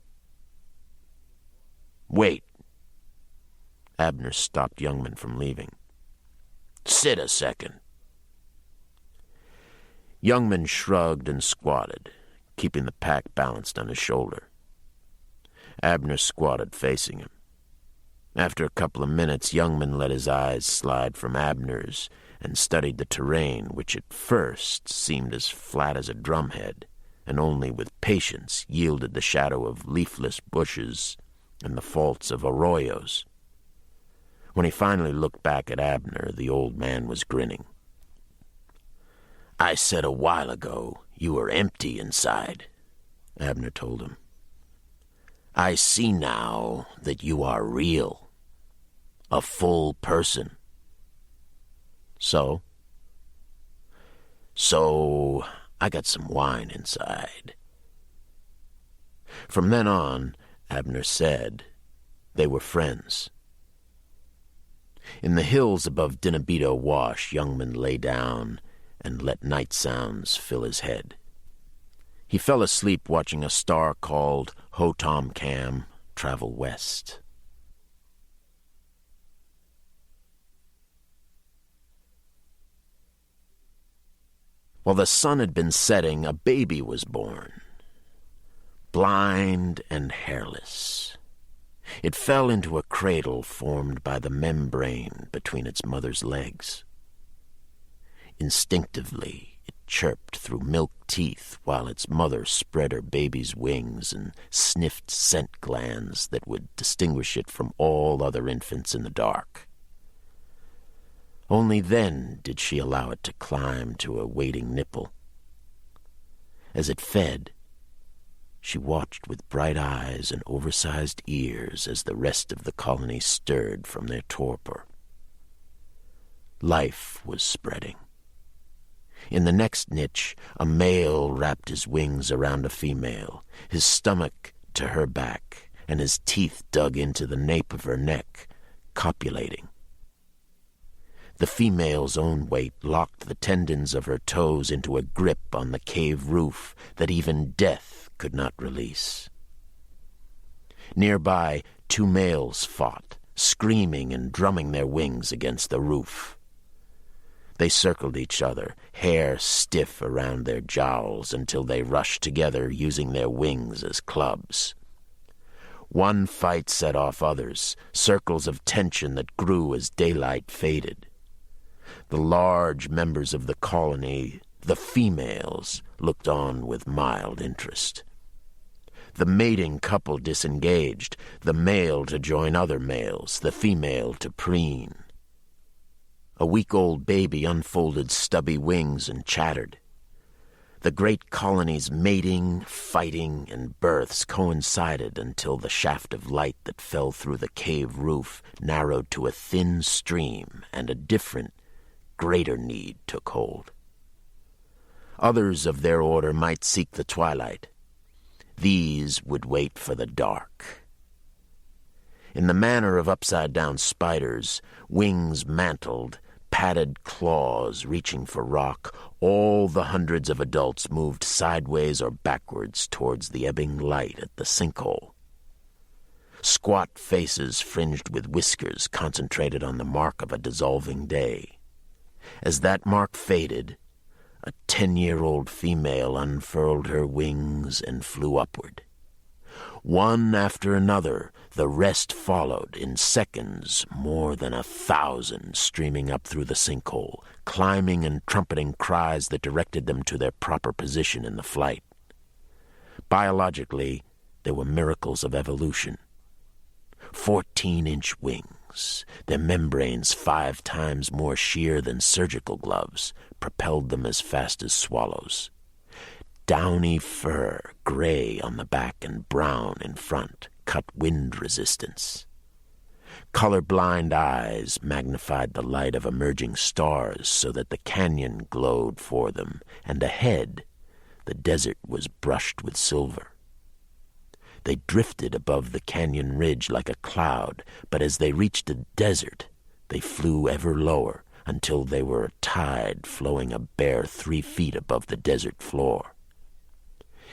"Wait." Abner stopped Youngman from leaving. "Sit a second." Youngman shrugged and squatted, keeping the pack balanced on his shoulder. Abner squatted facing him. After a couple of minutes, Youngman let his eyes slide from Abner's and studied the terrain, which at first seemed as flat as a drumhead, and only with patience yielded the shadow of leafless bushes and the faults of arroyos. When he finally looked back at Abner, the old man was grinning. "I said a while ago you were empty inside," Abner told him. "I see now that you are real, a full person." "So?" "So, I got some wine inside." From then on, Abner said, they were friends. In the hills above Dinabito Wash, Youngman lay down and let night sounds fill his head. He fell asleep watching a star called Hotom Cam travel west. While the sun had been setting, a baby was born, blind and hairless. It fell into a cradle formed by the membrane between its mother's legs. Instinctively, it chirped through milk teeth while its mother spread her baby's wings and sniffed scent glands that would distinguish it from all other infants in the dark. Only then did she allow it to climb to a waiting nipple. As it fed, she watched with bright eyes and oversized ears as the rest of the colony stirred from their torpor. Life was spreading. In the next niche, a male wrapped his wings around a female, his stomach to her back, and his teeth dug into the nape of her neck, copulating. The female's own weight locked the tendons of her toes into a grip on the cave roof that even death could not release. Nearby, two males fought, screaming and drumming their wings against the roof. They circled each other, hair stiff around their jowls, until they rushed together, using their wings as clubs. One fight set off others, circles of tension that grew as daylight faded. The large members of the colony, the females, looked on with mild interest. The mating couple disengaged, the male to join other males, the female to preen. A week-old baby unfolded stubby wings and chattered. The great colony's mating, fighting, and births coincided until the shaft of light that fell through the cave roof narrowed to a thin stream, and a different, greater need took hold. Others of their order might seek the twilight. These would wait for the dark. In the manner of upside-down spiders, wings mantled, padded claws reaching for rock, all the hundreds of adults moved sideways or backwards towards the ebbing light at the sinkhole. Squat faces fringed with whiskers concentrated on the mark of a dissolving day. As that mark faded, a 10-year-old female unfurled her wings and flew upward. One after another, the rest followed, in seconds, more than 1,000 streaming up through the sinkhole, climbing and trumpeting cries that directed them to their proper position in the flight. Biologically, they were miracles of evolution. 14-inch wings, their membranes 5 times more sheer than surgical gloves, propelled them as fast as swallows. Downy fur, gray on the back and brown in front, cut wind resistance. Color-blind eyes magnified the light of emerging stars so that the canyon glowed for them, and ahead, the desert was brushed with silver. They drifted above the canyon ridge like a cloud, but as they reached the desert, they flew ever lower until they were a tide flowing a bare 3 feet above the desert floor.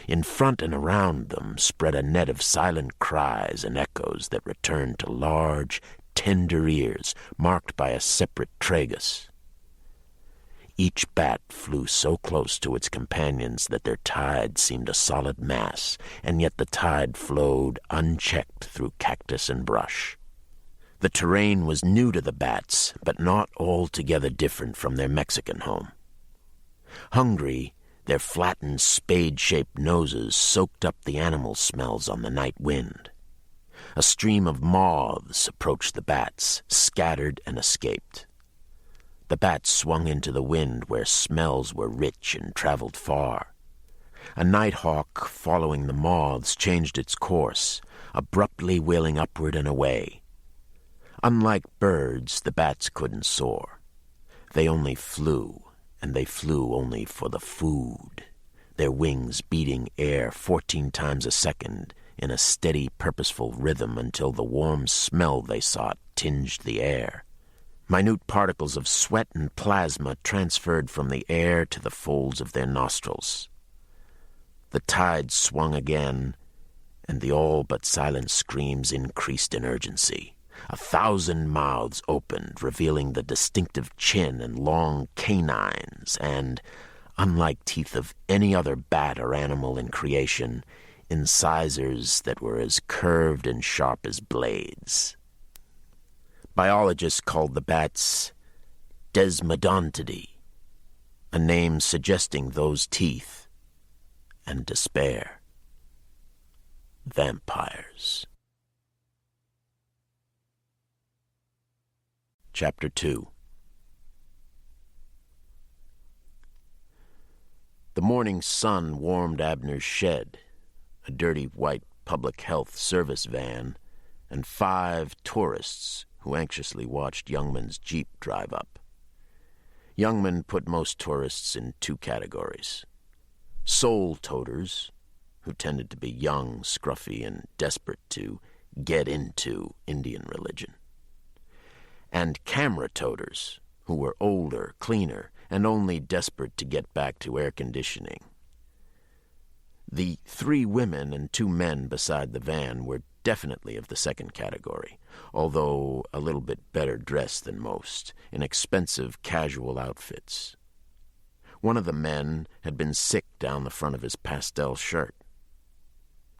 In front and around them spread a net of silent cries and echoes that returned to large, tender ears marked by a separate tragus. Each bat flew so close to its companions that their tide seemed a solid mass, and yet the tide flowed unchecked through cactus and brush. The terrain was new to the bats, but not altogether different from their Mexican home. Hungry, their flattened, spade-shaped noses soaked up the animal smells on the night wind. A stream of moths approached the bats, scattered and escaped. The bats swung into the wind where smells were rich and traveled far. A nighthawk following the moths changed its course, abruptly wheeling upward and away. Unlike birds, the bats couldn't soar. They only flew, and they flew only for the food, their wings beating air 14 times a second in a steady, purposeful rhythm until the warm smell they sought tinged the air. Minute particles of sweat and plasma transferred from the air to the folds of their nostrils. The tide swung again, and the all but silent screams increased in urgency. 1,000 mouths opened, revealing the distinctive chin and long canines, and, unlike teeth of any other bat or animal in creation, incisors that were as curved and sharp as blades. Biologists called the bats Desmodontidae, a name suggesting those teeth and despair. Vampires. Chapter 2. The morning sun warmed Abner's shed, a dirty white public health service van, and 5 tourists who anxiously watched Youngman's Jeep drive up. Youngman put most tourists in 2 categories. Soul-toters, who tended to be young, scruffy, and desperate to get into Indian religion. And camera-toters, who were older, cleaner, and only desperate to get back to air conditioning. The 3 women and 2 men beside the van were definitely of the second category, although a little bit better dressed than most, in expensive casual outfits. One of the men had been sick down the front of his pastel shirt.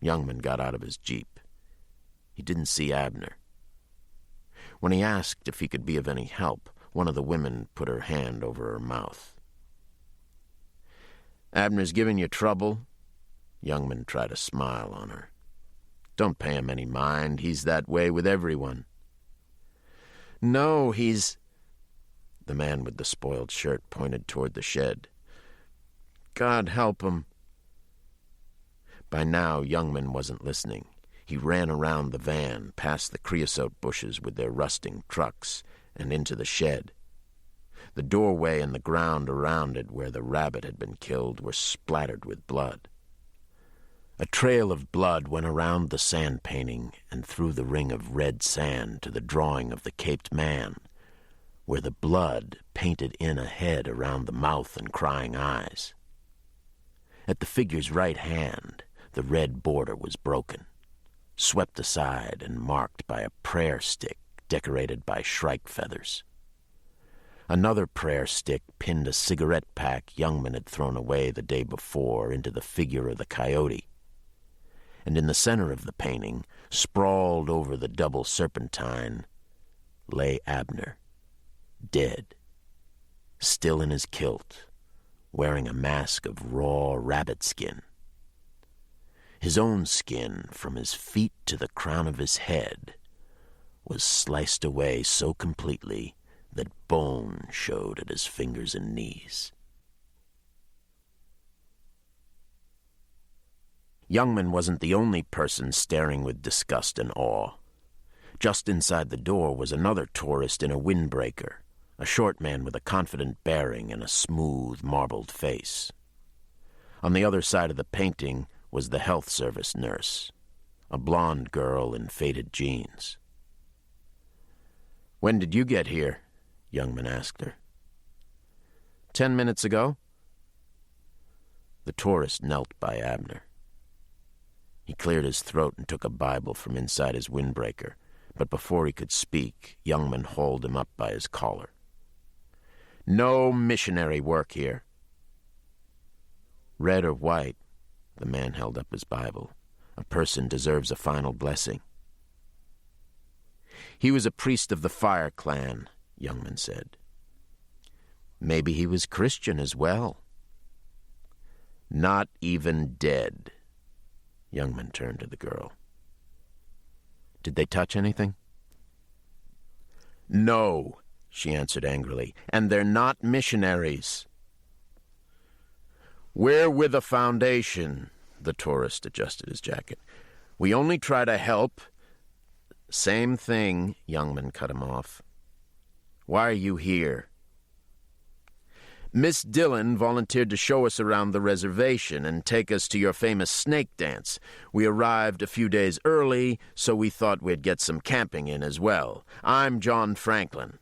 Youngman got out of his Jeep. He didn't see Abner. When he asked if he could be of any help, one of the women put her hand over her mouth. "Abner's giving you trouble?" Youngman tried a smile on her. "Don't pay him any mind. He's that way with everyone." "No, he's—" The man with the spoiled shirt pointed toward the shed. "God help him." By now, Youngman wasn't listening. He ran around the van, past the creosote bushes with their rusting trucks, and into the shed. The doorway and the ground around it where the rabbit had been killed were splattered with blood. A trail of blood went around the sand painting and through the ring of red sand to the drawing of the caped man, where the blood painted in a head around the mouth and crying eyes. At the figure's right hand, the red border was broken, swept aside and marked by a prayer stick decorated by shrike feathers. Another prayer stick pinned a cigarette pack Youngman had thrown away the day before into the figure of the coyote. and in the center of the painting, sprawled over the double serpentine, lay Abner, dead, still in his kilt, wearing a mask of raw rabbit skin. His own skin, from his feet to the crown of his head, was sliced away so completely that bone showed at his fingers and knees. Youngman wasn't the only person staring with disgust and awe. Just inside the door was another tourist in a windbreaker, a short man with a confident bearing and a smooth, marbled face. On the other side of the painting was the health service nurse, a blonde girl in faded jeans. "When did you get here?" Youngman asked her. 10 minutes ago." The tourist knelt by Abner. He cleared his throat and took a Bible from inside his windbreaker, but before he could speak, Youngman hauled him up by his collar. "No missionary work here." "Red or white?" The man held up his Bible. "A person deserves a final blessing." "He was a priest of the Fire Clan," Youngman said. "Maybe he was Christian as well." "Not even dead." Youngman turned to the girl. "Did they touch anything?" "No," she answered angrily, "and they're not missionaries." "We're with a foundation," the tourist adjusted his jacket. "We only try to help." "Same thing," Youngman cut him off. "Why are you here?" "Miss Dillon volunteered to show us around the reservation and take us to your famous snake dance. We arrived a few days early, so we thought we'd get some camping in as well. I'm John Franklin."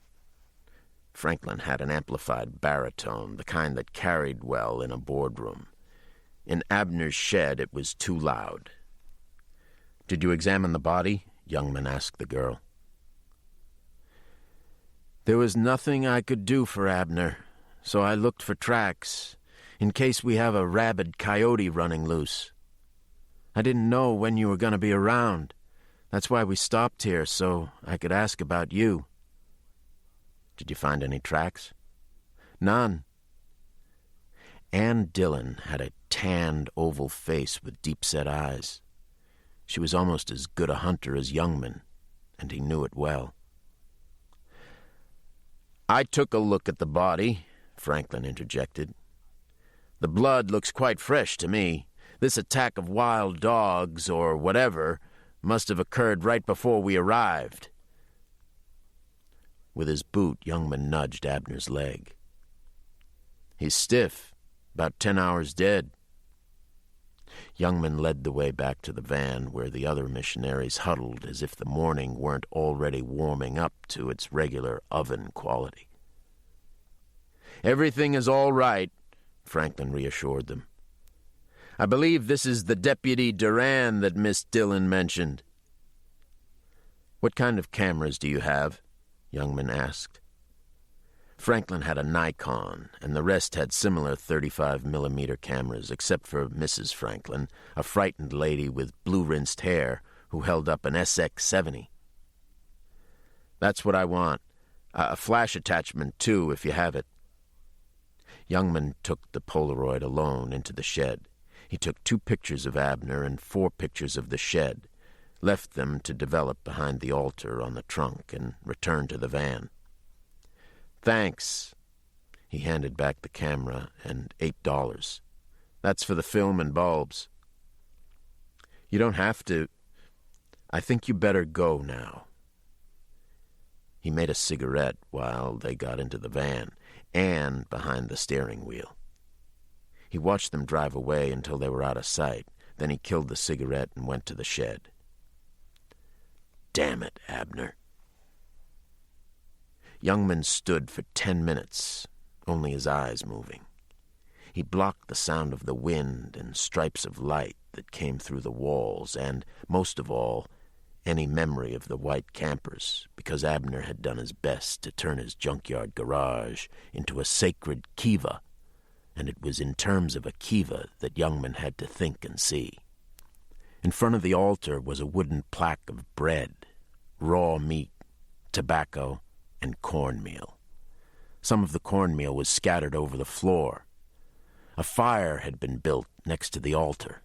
Franklin had an amplified baritone, the kind that carried well in a boardroom. In Abner's shed, it was too loud. "Did you examine the body?" Youngman asked the girl. "There was nothing I could do for Abner, so I looked for tracks, in case we have a rabid coyote running loose. I didn't know when you were going to be around. That's why we stopped here, so I could ask about you." "Did you find any tracks?" "None." Ann Dillon had a tanned, oval face with deep-set eyes. She was almost as good a hunter as Youngman, and he knew it well. "I took a look at the body," Franklin interjected. "The blood looks quite fresh to me. This attack of wild dogs, or whatever, must have occurred right before we arrived." With his boot, Youngman nudged Abner's leg. "He's stiff, about 10 hours dead." Youngman led the way back to the van, where the other missionaries huddled as if the morning weren't already warming up to its regular oven quality. "Everything is all right," Franklin reassured them. "I believe this is the Deputy Duran that Miss Dillon mentioned." "What kind of cameras do you have?" Youngman asked. Franklin had a Nikon, and the rest had similar 35mm cameras, except for Mrs. Franklin, a frightened lady with blue-rinsed hair who held up an SX-70. "That's what I want. A flash attachment, too, if you have it." Youngman took the Polaroid alone into the shed. He took 2 pictures of Abner and 4 pictures of the shed, left them to develop behind the altar on the trunk, and returned to the van. "Thanks." He handed back the camera and $8. "That's for the film and bulbs." "You don't have to. I think you better go now." He made a cigarette while they got into the van, Anne behind the steering wheel. He watched them drive away until they were out of sight. Then he killed the cigarette and went to the shed. "Damn it, Abner." Youngman stood for 10 minutes, only his eyes moving. He blocked the sound of the wind and stripes of light that came through the walls, and, most of all, any memory of the white campers, because Abner had done his best to turn his junkyard garage into a sacred kiva, and it was in terms of a kiva that Youngman had to think and see. In front of the altar was a wooden plaque of bread, raw meat, tobacco, and cornmeal. Some of the cornmeal was scattered over the floor. A fire had been built next to the altar.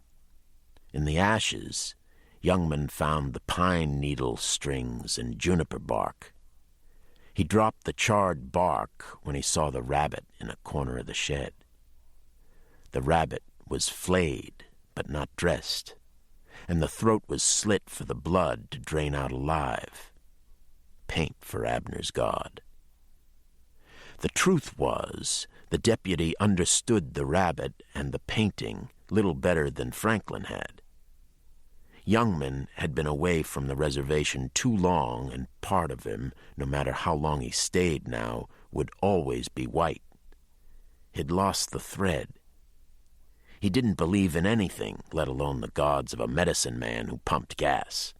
In the ashes, Youngman found the pine needle strings and juniper bark. He dropped the charred bark when he saw the rabbit in a corner of the shed. The rabbit was flayed, but not dressed, and the throat was slit for the blood to drain out alive. Paint for Abner's God. The truth was, the deputy understood the rabbit and the painting little better than Franklin had. Youngman had been away from the reservation too long, and part of him, no matter how long he stayed now, would always be white. He'd lost the thread. He didn't believe in anything, let alone the gods of a medicine man who pumped gas.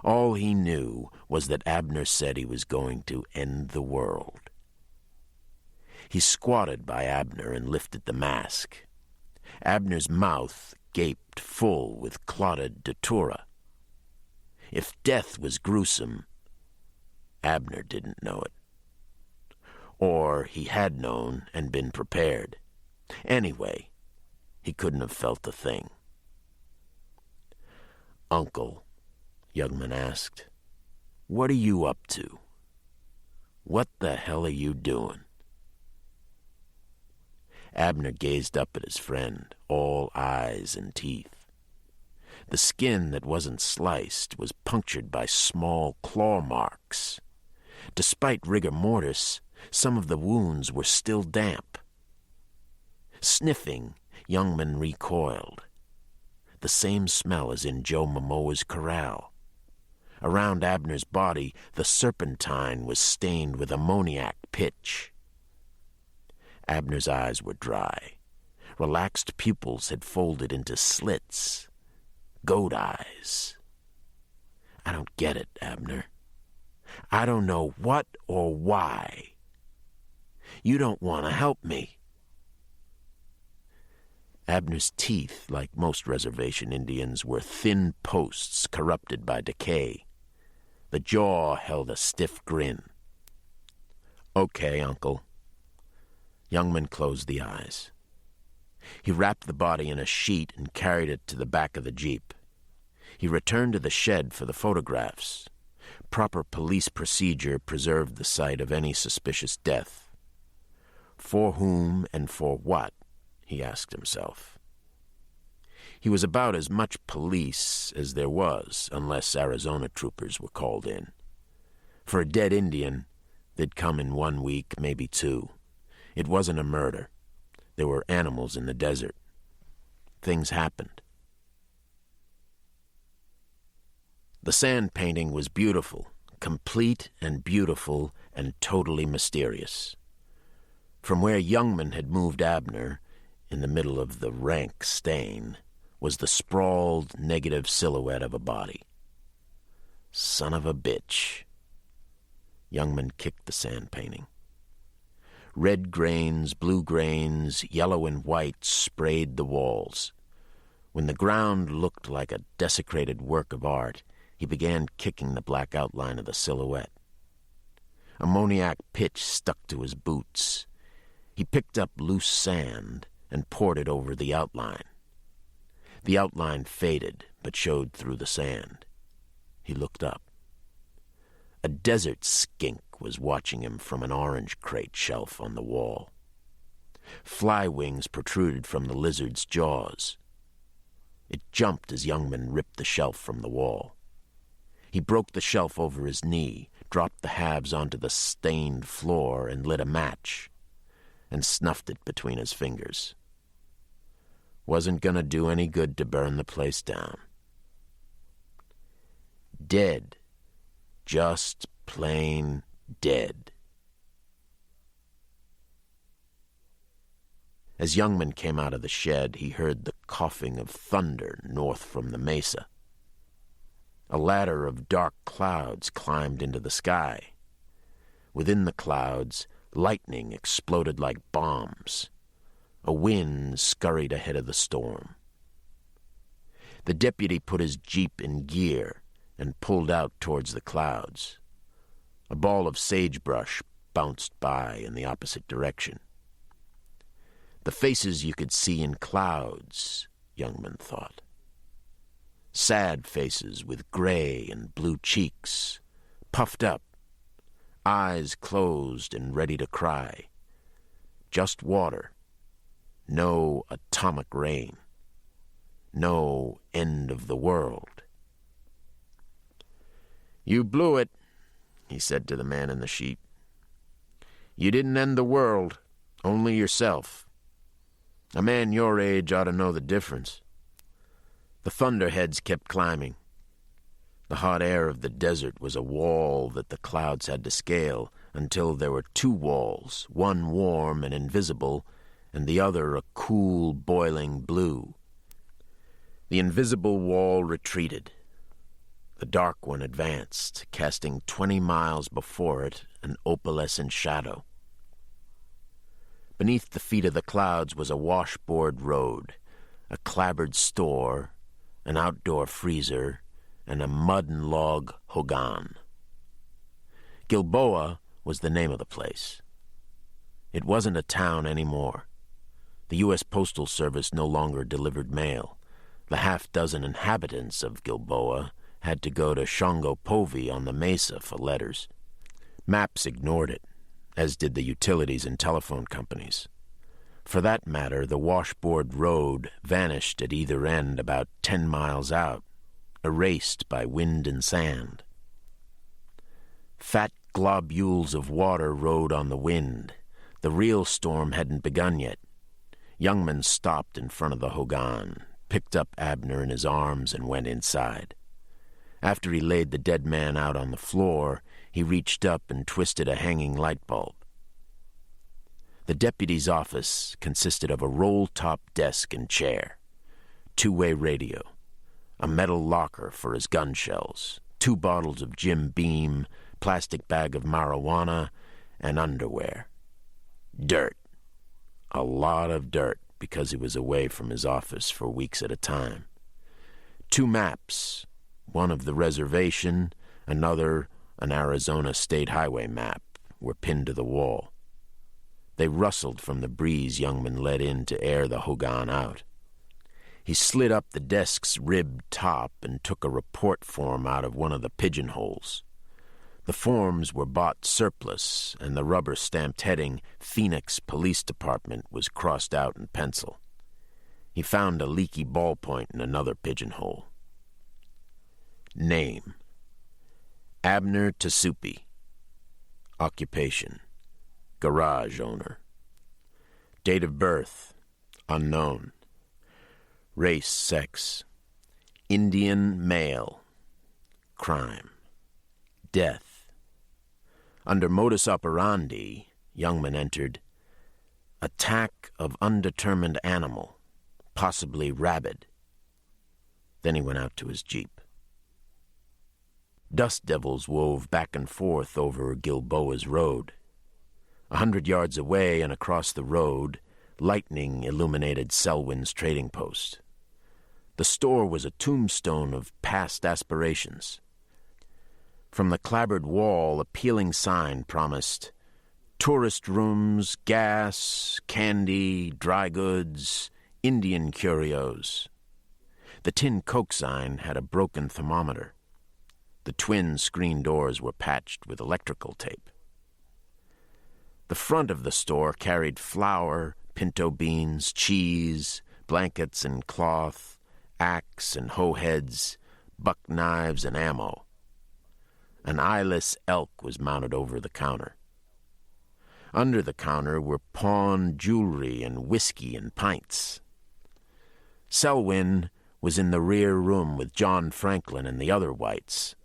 All he knew was that Abner said he was going to end the world. He squatted by Abner and lifted the mask. Abner's mouth gaped full with clotted datura. If death was gruesome, Abner didn't know it. Or he had known and been prepared. Anyway, he couldn't have felt a thing. "Uncle," Youngman asked, "what are you up to? What the hell are you doing?" Abner gazed up at his friend, all eyes and teeth. The skin that wasn't sliced was punctured by small claw marks. Despite rigor mortis, some of the wounds were still damp. Sniffing, Youngman recoiled. The same smell as in Joe Momoa's corral. Around Abner's body, the serpentine was stained with ammoniac pitch. Abner's eyes were dry. Relaxed pupils had folded into slits. Goat eyes. "I don't get it, Abner. I don't know what or why. You don't want to help me." Abner's teeth, like most reservation Indians, were thin posts corrupted by decay. The jaw held a stiff grin. "Okay, Uncle." Youngman closed the eyes. He wrapped the body in a sheet and carried it to the back of the jeep. He returned to the shed for the photographs. Proper police procedure preserved the site of any suspicious death. For whom and for what, he asked himself. He was about as much police as there was, unless Arizona troopers were called in. For a dead Indian, they'd come in 1 week, maybe 2. It wasn't a murder. There were animals in the desert. Things happened. The sand painting was beautiful, complete and beautiful and totally mysterious. From where Youngman had moved Abner, in the middle of the rank stain, was the sprawled negative silhouette of a body. Son of a bitch. Youngman kicked the sand painting. Red grains, blue grains, yellow and white sprayed the walls. When the ground looked like a desecrated work of art, he began kicking the black outline of the silhouette. Ammoniac pitch stuck to his boots. He picked up loose sand and poured it over the outline. The outline faded, but showed through the sand. He looked up. A desert skink was watching him from an orange crate shelf on the wall. Fly wings protruded from the lizard's jaws. It jumped as Youngman ripped the shelf from the wall. He broke the shelf over his knee, dropped the halves onto the stained floor, and lit a match, and snuffed it between his fingers. Wasn't gonna do any good to burn the place down. Dead. Just plain dead. As Youngman came out of the shed, he heard the coughing of thunder north from the mesa. A ladder of dark clouds climbed into the sky. Within the clouds, lightning exploded like bombs. A wind scurried ahead of the storm. The deputy put his jeep in gear and pulled out towards the clouds. A ball of sagebrush bounced by in the opposite direction. The faces you could see in clouds, Youngman thought. Sad faces with gray and blue cheeks, puffed up, eyes closed and ready to cry. Just water, no atomic rain, no end of the world. "You blew it," he said to the man in the sheet. "You didn't end the world, only yourself. A man your age ought to know the difference." The thunderheads kept climbing. The hot air of the desert was a wall that the clouds had to scale until there were two walls, one warm and invisible, and the other a cool, boiling blue. The invisible wall retreated. The dark one advanced, casting 20 miles before it an opalescent shadow. Beneath the feet of the clouds was a washboard road, a clapboard store, an outdoor freezer, and a mud and log hogan. Gilboa was the name of the place. It wasn't a town anymore. The U.S. Postal Service no longer delivered mail. The half-dozen inhabitants of Gilboa had to go to Shongopovi on the mesa for letters. Maps ignored it, as did the utilities and telephone companies. For that matter, the washboard road vanished at either end about 10 miles out, erased by wind and sand. Fat globules of water rode on the wind. The real storm hadn't begun yet. Youngman stopped in front of the hogan, picked up Abner in his arms, and went inside. After he laid the dead man out on the floor, he reached up and twisted a hanging light bulb. The deputy's office consisted of a roll-top desk and chair, two-way radio, a metal locker for his gun shells, 2 bottles of Jim Beam, plastic bag of marijuana, and underwear. Dirt. A lot of dirt, because he was away from his office for weeks at a time. 2 maps, one of the reservation, another an Arizona state highway map, were pinned to the wall. They rustled from the breeze Youngman let in to air the hogan out. He slid up the desk's ribbed top and took a report form out of one of the pigeonholes. The forms were bought surplus, and the rubber-stamped heading Phoenix Police Department was crossed out in pencil. He found a leaky ballpoint in another pigeonhole. Name: Abner Tasupi. Occupation: garage owner. Date of birth: unknown. Race, sex: Indian, male. Crime: death. Under modus operandi, Youngman entered attack of undetermined animal, possibly rabid. Then he went out to his jeep. Dust devils wove back and forth over Gilboa's road. 100 yards away and across the road, lightning illuminated Selwyn's trading post. The store was a tombstone of past aspirations. From the clapboard wall, a peeling sign promised tourist rooms, gas, candy, dry goods, Indian curios. The tin Coke sign had a broken thermometer. The twin screen doors were patched with electrical tape. The front of the store carried flour, pinto beans, cheese, blankets and cloth, axe and hoe heads, buck knives and ammo. An eyeless elk was mounted over the counter. Under the counter were pawn jewelry and whiskey and pints. Selwyn was in the rear room with John Franklin and the other whites.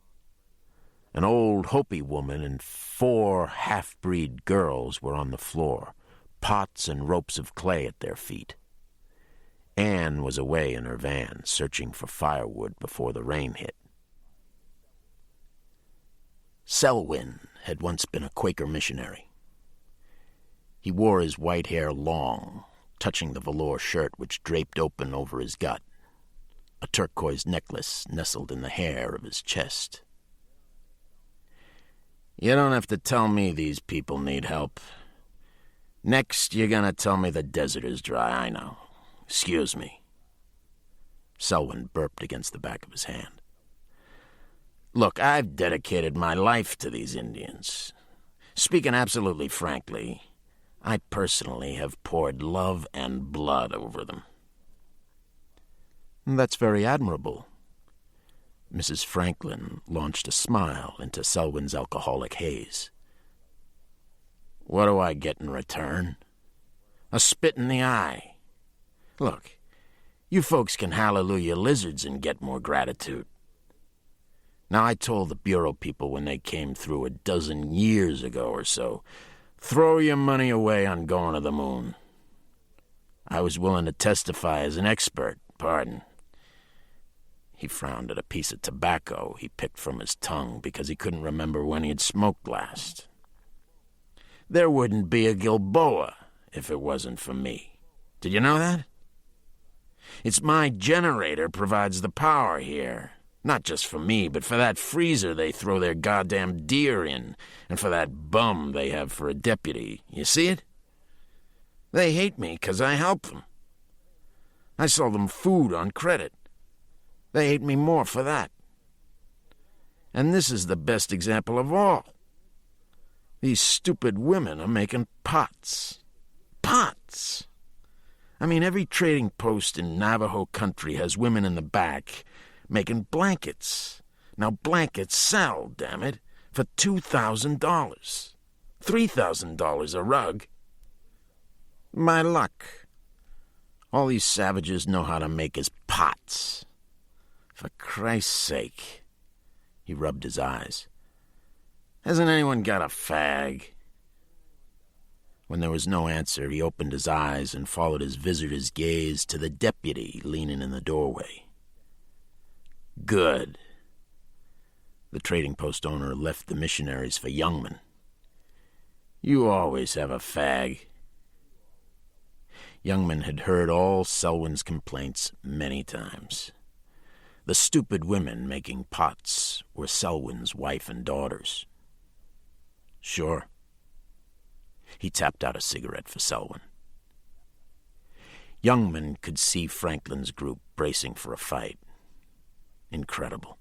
An old Hopi woman and 4 half-breed girls were on the floor, pots and ropes of clay at their feet. Anne was away in her van, searching for firewood before the rain hit. Selwyn had once been a Quaker missionary. He wore his white hair long, touching the velour shirt which draped open over his gut. a turquoise necklace nestled in the hair of his chest. You don't have to tell me these people need help. Next, you're gonna tell me the desert is dry, I know. Excuse me. Selwyn burped against the back of his hand. Look, I've dedicated my life to these Indians. Speaking absolutely frankly, I personally have poured love and blood over them. That's very admirable. Mrs. Franklin launched a smile into Selwyn's alcoholic haze. What do I get in return? A spit in the eye. Look, you folks can hallelujah lizards and get more gratitude. Now, I told the Bureau people when they came through 12 years ago or so, throw your money away on going to the moon. I was willing to testify as an expert, pardon. He frowned at a piece of tobacco he picked from his tongue because he couldn't remember when he had smoked last. There wouldn't be a Gilboa if it wasn't for me. Did you know that? It's my generator provides the power here. Not just for me, but for that freezer they throw their goddamn deer in, and for that bum they have for a deputy. You see it? They hate me 'cause I help them. I sell them food on credit. They hate me more for that. And this is the best example of all. These stupid women are making pots. Pots! I mean, every trading post in Navajo country has women in the back making blankets. Now, blankets sell, damn it, for $2,000. $3,000 a rug. My luck. All these savages know how to make is pots. For Christ's sake. He rubbed his eyes. Hasn't anyone got a fag? When there was no answer, he opened his eyes and followed his visitor's gaze to the deputy leaning in the doorway. Good. The trading post owner left the missionaries for Youngman. You always have a fag. Youngman had heard all Selwyn's complaints many times. The stupid women making pots were Selwyn's wife and daughters. Sure. He tapped out a cigarette for Selwyn. Youngman could see Franklin's group bracing for a fight. Incredible.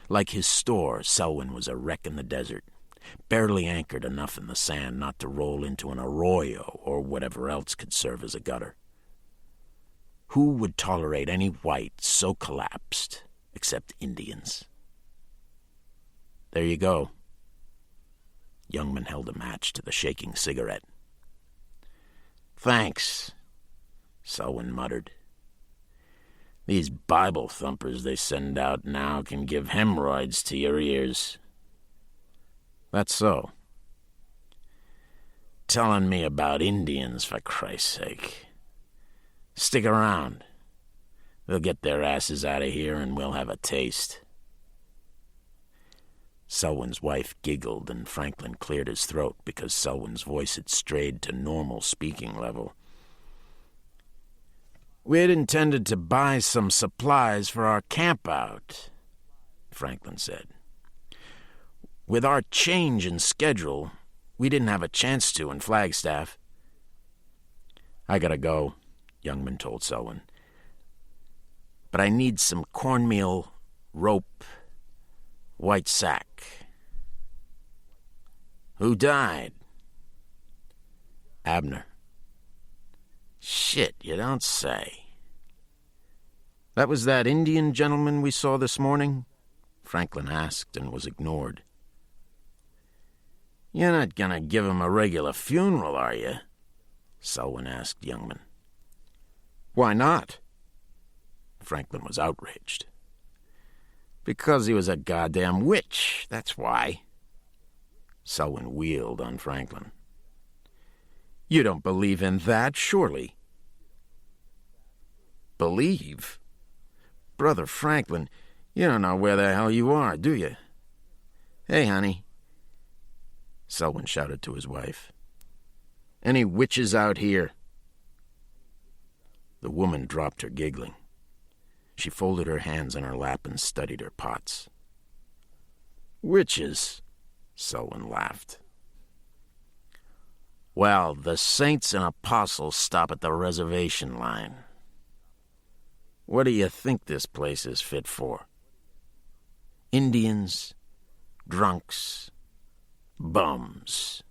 Like his store, Selwyn was a wreck in the desert, barely anchored enough in the sand not to roll into an arroyo or whatever else could serve as a gutter. Who would tolerate any white so collapsed except Indians? There you go. Youngman held a match to the shaking cigarette. Thanks, Selwyn muttered. These Bible thumpers they send out now can give hemorrhoids to your ears. That's so. Telling me about Indians, for Christ's sake. Stick around. They'll get their asses out of here and we'll have a taste. Selwyn's wife giggled and Franklin cleared his throat because Selwyn's voice had strayed to normal speaking level. We'd intended to buy some supplies for our camp-out, Franklin said. With our change in schedule, we didn't have a chance to in Flagstaff. I gotta go, Youngman told Selwyn. But I need some cornmeal, rope, white sack. Who died? Abner. Shit, you don't say. That was that Indian gentleman we saw this morning? Franklin asked and was ignored. You're not gonna give him a regular funeral, are you? Selwyn asked Youngman. Why not? Franklin was outraged. Because he was a goddamn witch, that's why. Selwyn wheeled on Franklin. You don't believe in that, surely? Believe? Brother Franklin, you don't know where the hell you are, do you? Hey, honey. Selwyn shouted to his wife. Any witches out here? The woman dropped her giggling. She folded her hands in her lap and studied her pots. "Witches," Selwyn laughed. "Well, the saints and apostles stop at the reservation line. What do you think this place is fit for? Indians, drunks, bums.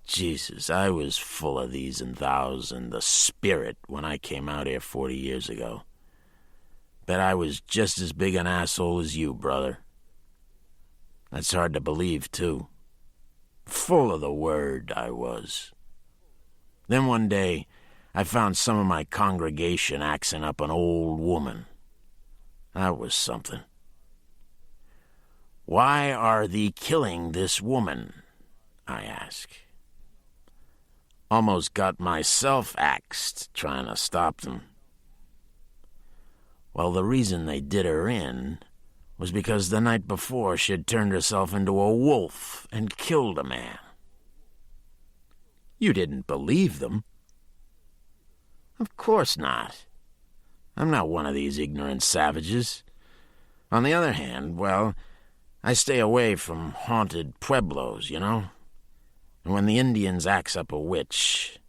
Jesus, I was full of these and thous and the spirit when I came out here 40 years ago. Bet I was just as big an asshole as you, brother. That's hard to believe, too. Full of the word, I was. Then one day, I found some of my congregation axing up an old woman. That was something. Why are thee killing this woman? I ask. Almost got myself axed trying to stop them. Well, the reason they did her in was because the night before she'd turned herself into a wolf and killed a man. You didn't believe them? Of course not. I'm not one of these ignorant savages. On the other hand, well, I stay away from haunted pueblos, you know? And when the Indians axe up a witch,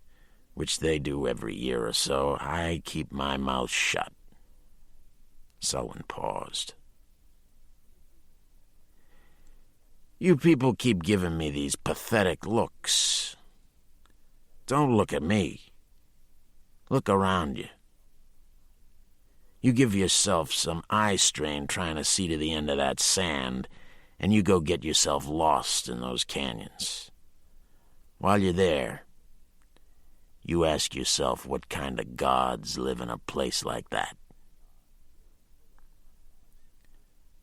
which they do every year or so, I keep my mouth shut. Selwyn paused. You people keep giving me these pathetic looks. Don't look at me. Look around you. You give yourself some eye strain trying to see to the end of that sand, and you go get yourself lost in those canyons. While you're there, you ask yourself what kind of gods live in a place like that.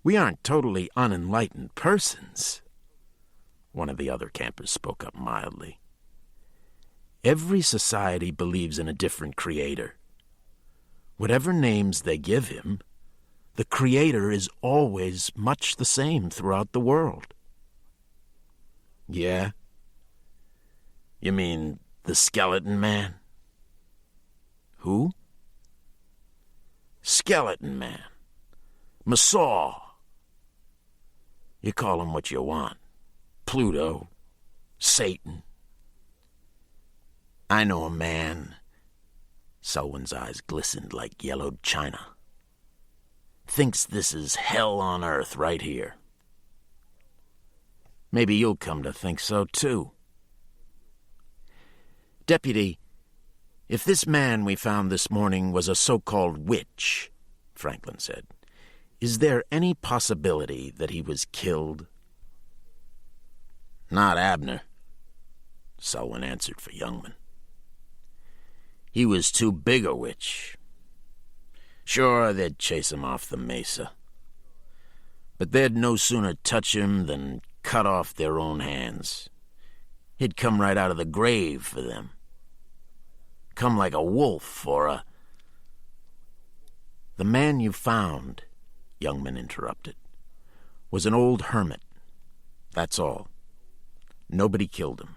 We aren't totally unenlightened persons, one of the other campers spoke up mildly. Every society believes in a different creator. Whatever names they give him, the creator is always much the same throughout the world. Yeah? You mean the Skeleton Man? Who? Skeleton Man. Masaw. You call him what you want. Pluto. Satan. I know a man. Selwyn's eyes glistened like yellowed china. Thinks this is hell on earth right here. Maybe you'll come to think so, too. Deputy, if this man we found this morning was a so-called witch, Franklin said, is there any possibility that he was killed? Not Abner, Selwyn answered for Youngman. He was too big a witch. Sure, they'd chase him off the mesa. But they'd no sooner touch him than cut off their own hands. He'd come right out of the grave for them. Come like a wolf or a... The man you found, Youngman interrupted, was an old hermit. That's all. Nobody killed him.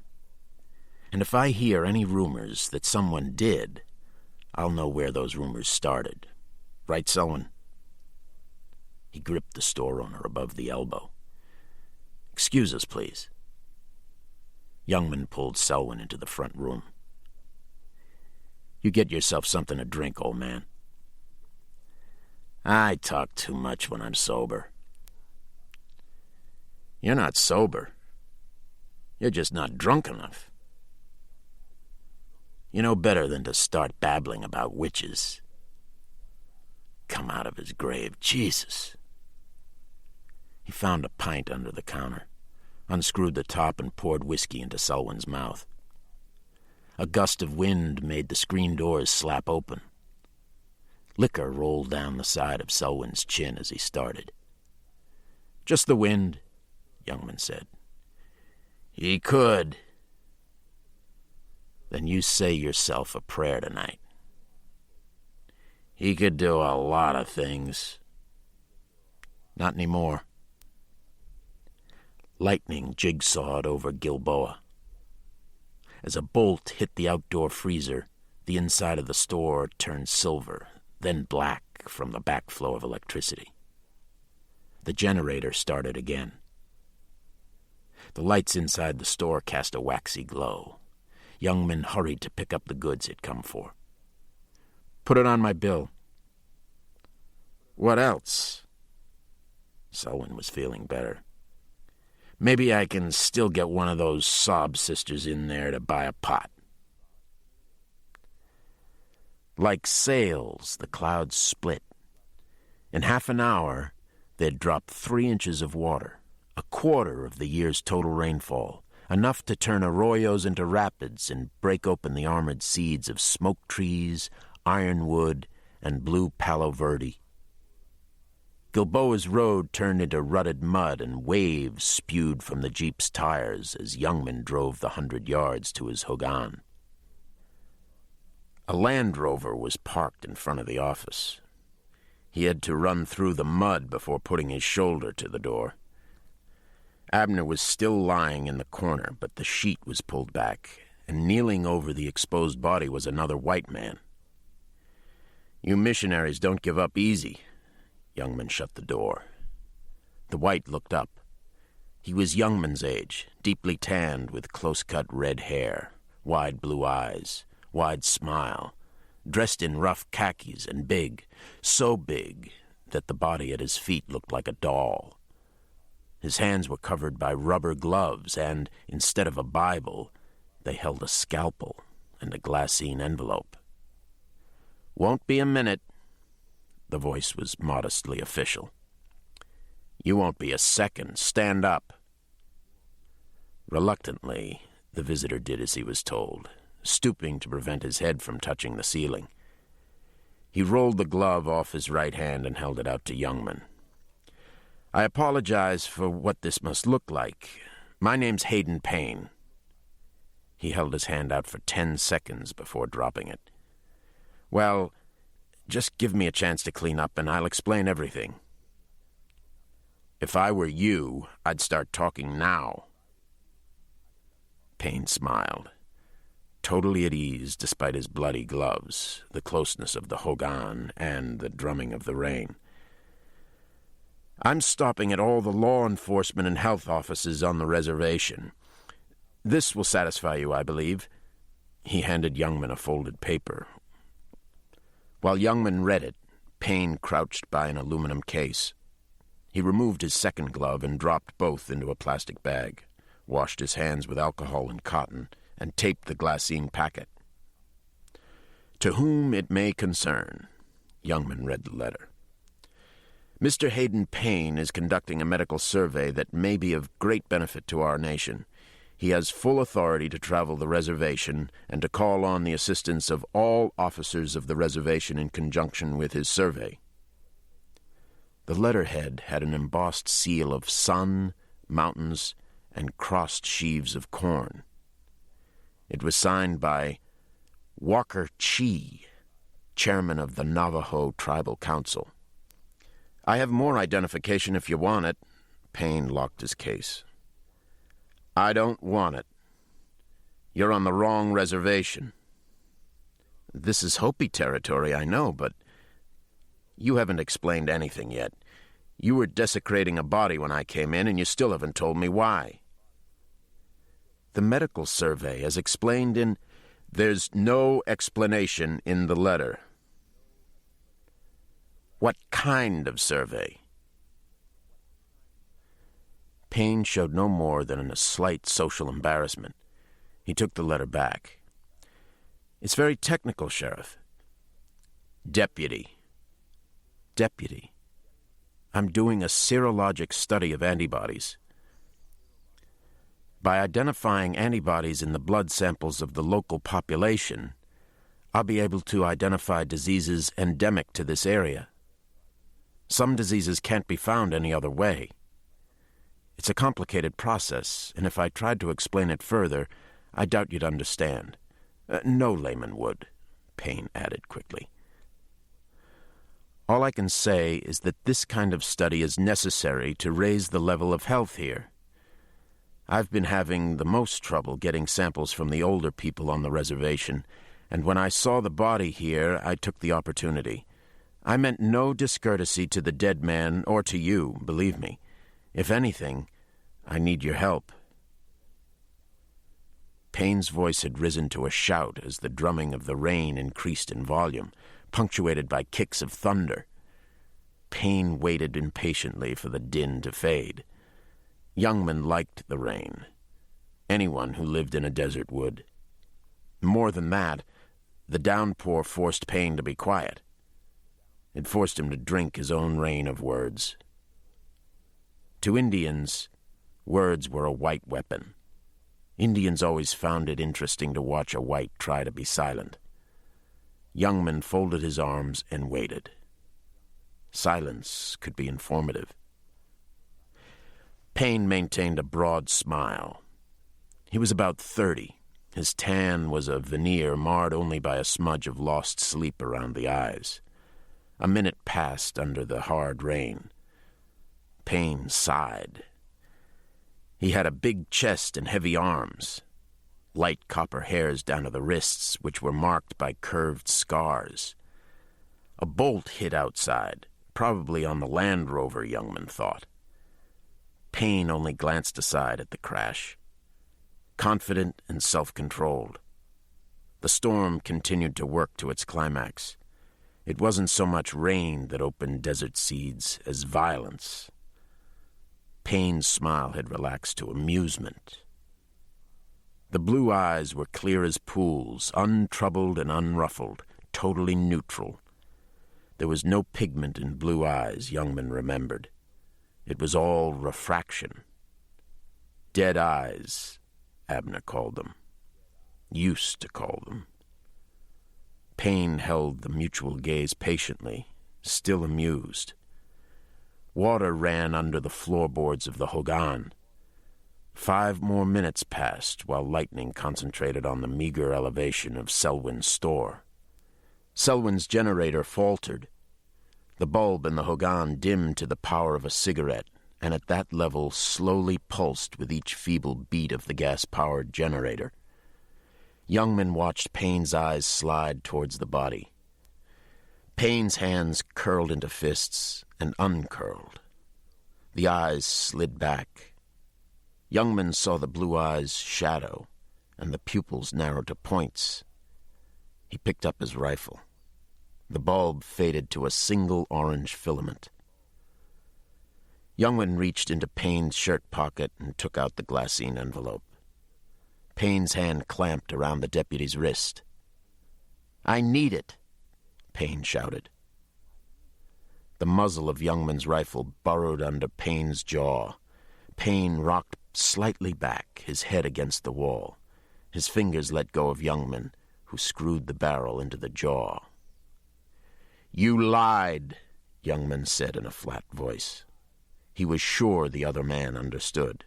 And if I hear any rumors that someone did, I'll know where those rumors started. Right, Selwyn? He gripped the store owner above the elbow. Excuse us, please. Youngman pulled Selwyn into the front room. You get yourself something to drink, old man. I talk too much when I'm sober. You're not sober. You're just not drunk enough. You know better than to start babbling about witches. Come out of his grave, Jesus. He found a pint under the counter, unscrewed the top and poured whiskey into Selwyn's mouth. A gust of wind made the screen doors slap open. Liquor rolled down the side of Selwyn's chin as he started. Just the wind, Youngman said. He could. Then you say yourself a prayer tonight. He could do a lot of things. Not anymore. Lightning jigsawed over Gilboa. As a bolt hit the outdoor freezer, the inside of the store turned silver, then black, from the backflow of electricity. The generator started again. The lights inside the store cast a waxy glow. Youngman hurried to pick up the goods he'd come for. "Put it on my bill." "What else?" Selwyn was feeling better. "Maybe I can still get one of those sob sisters in there to buy a pot." Like sails, the clouds split. In half an hour, they'd dropped 3 inches of water, a quarter of the year's total rainfall, enough to turn arroyos into rapids and break open the armored seeds of smoke trees, ironwood, and blue palo verde. Gilboa's road turned into rutted mud, and waves spewed from the Jeep's tires as Youngman drove the 100 yards to his hogan. A Land Rover was parked in front of the office. He had to run through the mud before putting his shoulder to the door. Abner was still lying in the corner, but the sheet was pulled back, and kneeling over the exposed body was another white man. "You missionaries don't give up easy." Youngman shut the door. The white looked up. He was Youngman's age, deeply tanned with close-cut red hair, wide blue eyes, wide smile, dressed in rough khakis and big, so big that the body at his feet looked like a doll. His hands were covered by rubber gloves, and, instead of a Bible, they held a scalpel and a glassine envelope. "Won't be a minute." The voice was modestly official. "You won't be a second. Stand up." Reluctantly, the visitor did as he was told, stooping to prevent his head from touching the ceiling. He rolled the glove off his right hand and held it out to Youngman. "I apologize for what this must look like. My name's Hayden Payne." He held his hand out for 10 seconds before dropping it. "Well, just give me a chance to clean up and I'll explain everything." "If I were you, I'd start talking now." Payne smiled, totally at ease despite his bloody gloves, the closeness of the hogan, and the drumming of the rain. "I'm stopping at all the law enforcement and health offices on the reservation. This will satisfy you, I believe." He handed Youngman a folded paper. While Youngman read it, Payne crouched by an aluminum case. He removed his second glove and dropped both into a plastic bag, washed his hands with alcohol and cotton, and taped the glassine packet. "To whom it may concern," Youngman read the letter. "Mr. Hayden Payne is conducting a medical survey that may be of great benefit to our nation. He has full authority to travel the reservation and to call on the assistance of all officers of the reservation in conjunction with his survey." The letterhead had an embossed seal of sun, mountains, and crossed sheaves of corn. It was signed by Walker Chee, chairman of the Navajo Tribal Council. "I have more identification if you want it." Payne locked his case. "I don't want it. You're on the wrong reservation." "This is Hopi territory, I know, but you haven't explained anything yet. You were desecrating a body when I came in, and you still haven't told me why." "The medical survey, as explained in—" "There's no explanation in the letter." "What kind of survey?" Payne showed no more than a slight social embarrassment. He took the letter back. "It's very technical, Sheriff." "Deputy." "Deputy. I'm doing a serologic study of antibodies. By identifying antibodies in the blood samples of the local population, I'll be able to identify diseases endemic to this area. Some diseases can't be found any other way. It's a complicated process, and if I tried to explain it further, I doubt you'd understand. No layman would," Payne added quickly. "All I can say is that this kind of study is necessary to raise the level of health here. I've been having the most trouble getting samples from the older people on the reservation, and when I saw the body here, I took the opportunity. I meant no discourtesy to the dead man or to you, believe me. If anything, I need your help." Payne's voice had risen to a shout as the drumming of the rain increased in volume, punctuated by kicks of thunder. Payne waited impatiently for the din to fade. Youngman liked the rain. Anyone who lived in a desert would. More than that, the downpour forced Payne to be quiet. It forced him to drink his own rain of words. To Indians, words were a white weapon. Indians always found it interesting to watch a white try to be silent. Youngman folded his arms and waited. Silence could be informative. Payne maintained a broad smile. He was about 30. His tan was a veneer marred only by a smudge of lost sleep around the eyes. A minute passed under the hard rain. Payne sighed. He had a big chest and heavy arms, light copper hairs down to the wrists, which were marked by curved scars. A bolt hit outside, probably on the Land Rover, Youngman thought. Payne only glanced aside at the crash, confident and self-controlled. The storm continued to work to its climax. It wasn't so much rain that opened desert seeds as violence. Payne's smile had relaxed to amusement. The blue eyes were clear as pools, untroubled and unruffled, totally neutral. There was no pigment in blue eyes, Youngman remembered. It was all refraction. Dead eyes, Abner called them. Used to call them. Payne held the mutual gaze patiently, still amused. Water ran under the floorboards of the hogan. 5 more minutes passed while lightning concentrated on the meager elevation of Selwyn's store. Selwyn's generator faltered. The bulb in the hogan dimmed to the power of a cigarette, and at that level slowly pulsed with each feeble beat of the gas-powered generator. Youngman watched Payne's eyes slide towards the body. Payne's hands curled into fists and uncurled. The eyes slid back. Youngman saw the blue eyes shadow and the pupils narrow to points. He picked up his rifle. The bulb faded to a single orange filament. Youngman reached into Payne's shirt pocket and took out the glassine envelope. Payne's hand clamped around the deputy's wrist. "I need it," Payne shouted. The muzzle of Youngman's rifle burrowed under Payne's jaw. Payne rocked slightly back, his head against the wall. His fingers let go of Youngman, who screwed the barrel into the jaw. "You lied," Youngman said in a flat voice. He was sure the other man understood.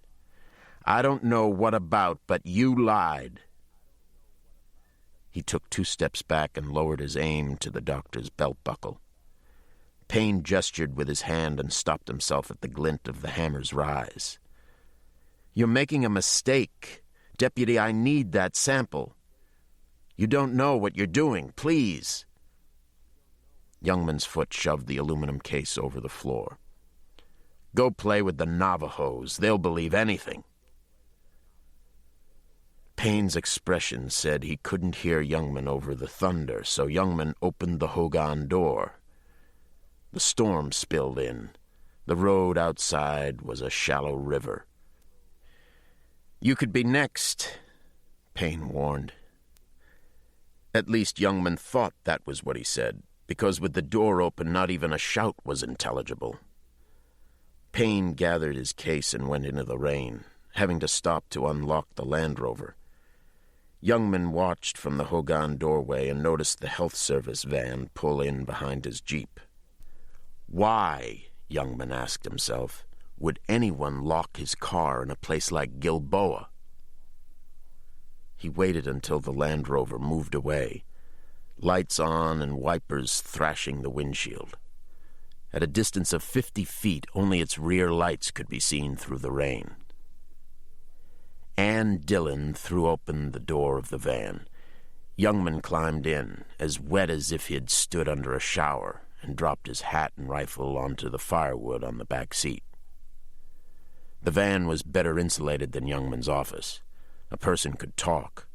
"I don't know what about, but you lied." He took 2 steps back and lowered his aim to the doctor's belt buckle. Payne gestured with his hand and stopped himself at the glint of the hammer's rise. "You're making a mistake. Deputy, I need that sample. You don't know what you're doing. Please." Youngman's foot shoved the aluminum case over the floor. "Go play with the Navajos. They'll believe anything." Payne's expression said he couldn't hear Youngman over the thunder, so Youngman opened the hogan door. The storm spilled in. The road outside was a shallow river. "You could be next," Payne warned. At least Youngman thought that was what he said, because with the door open, not even a shout was intelligible. Payne gathered his case and went into the rain, having to stop to unlock the Land Rover. Youngman watched from the hogan doorway and noticed the health service van pull in behind his jeep. Why, Youngman asked himself, would anyone lock his car in a place like Gilboa? He waited until the Land Rover moved away, lights on and wipers thrashing the windshield. At a distance of 50 feet, only its rear lights could be seen through the rain. Ann Dillon threw open the door of the van. Youngman climbed in, as wet as if he had stood under a shower, and dropped his hat and rifle onto the firewood on the back seat. The van was better insulated than Youngman's office. A person could talk.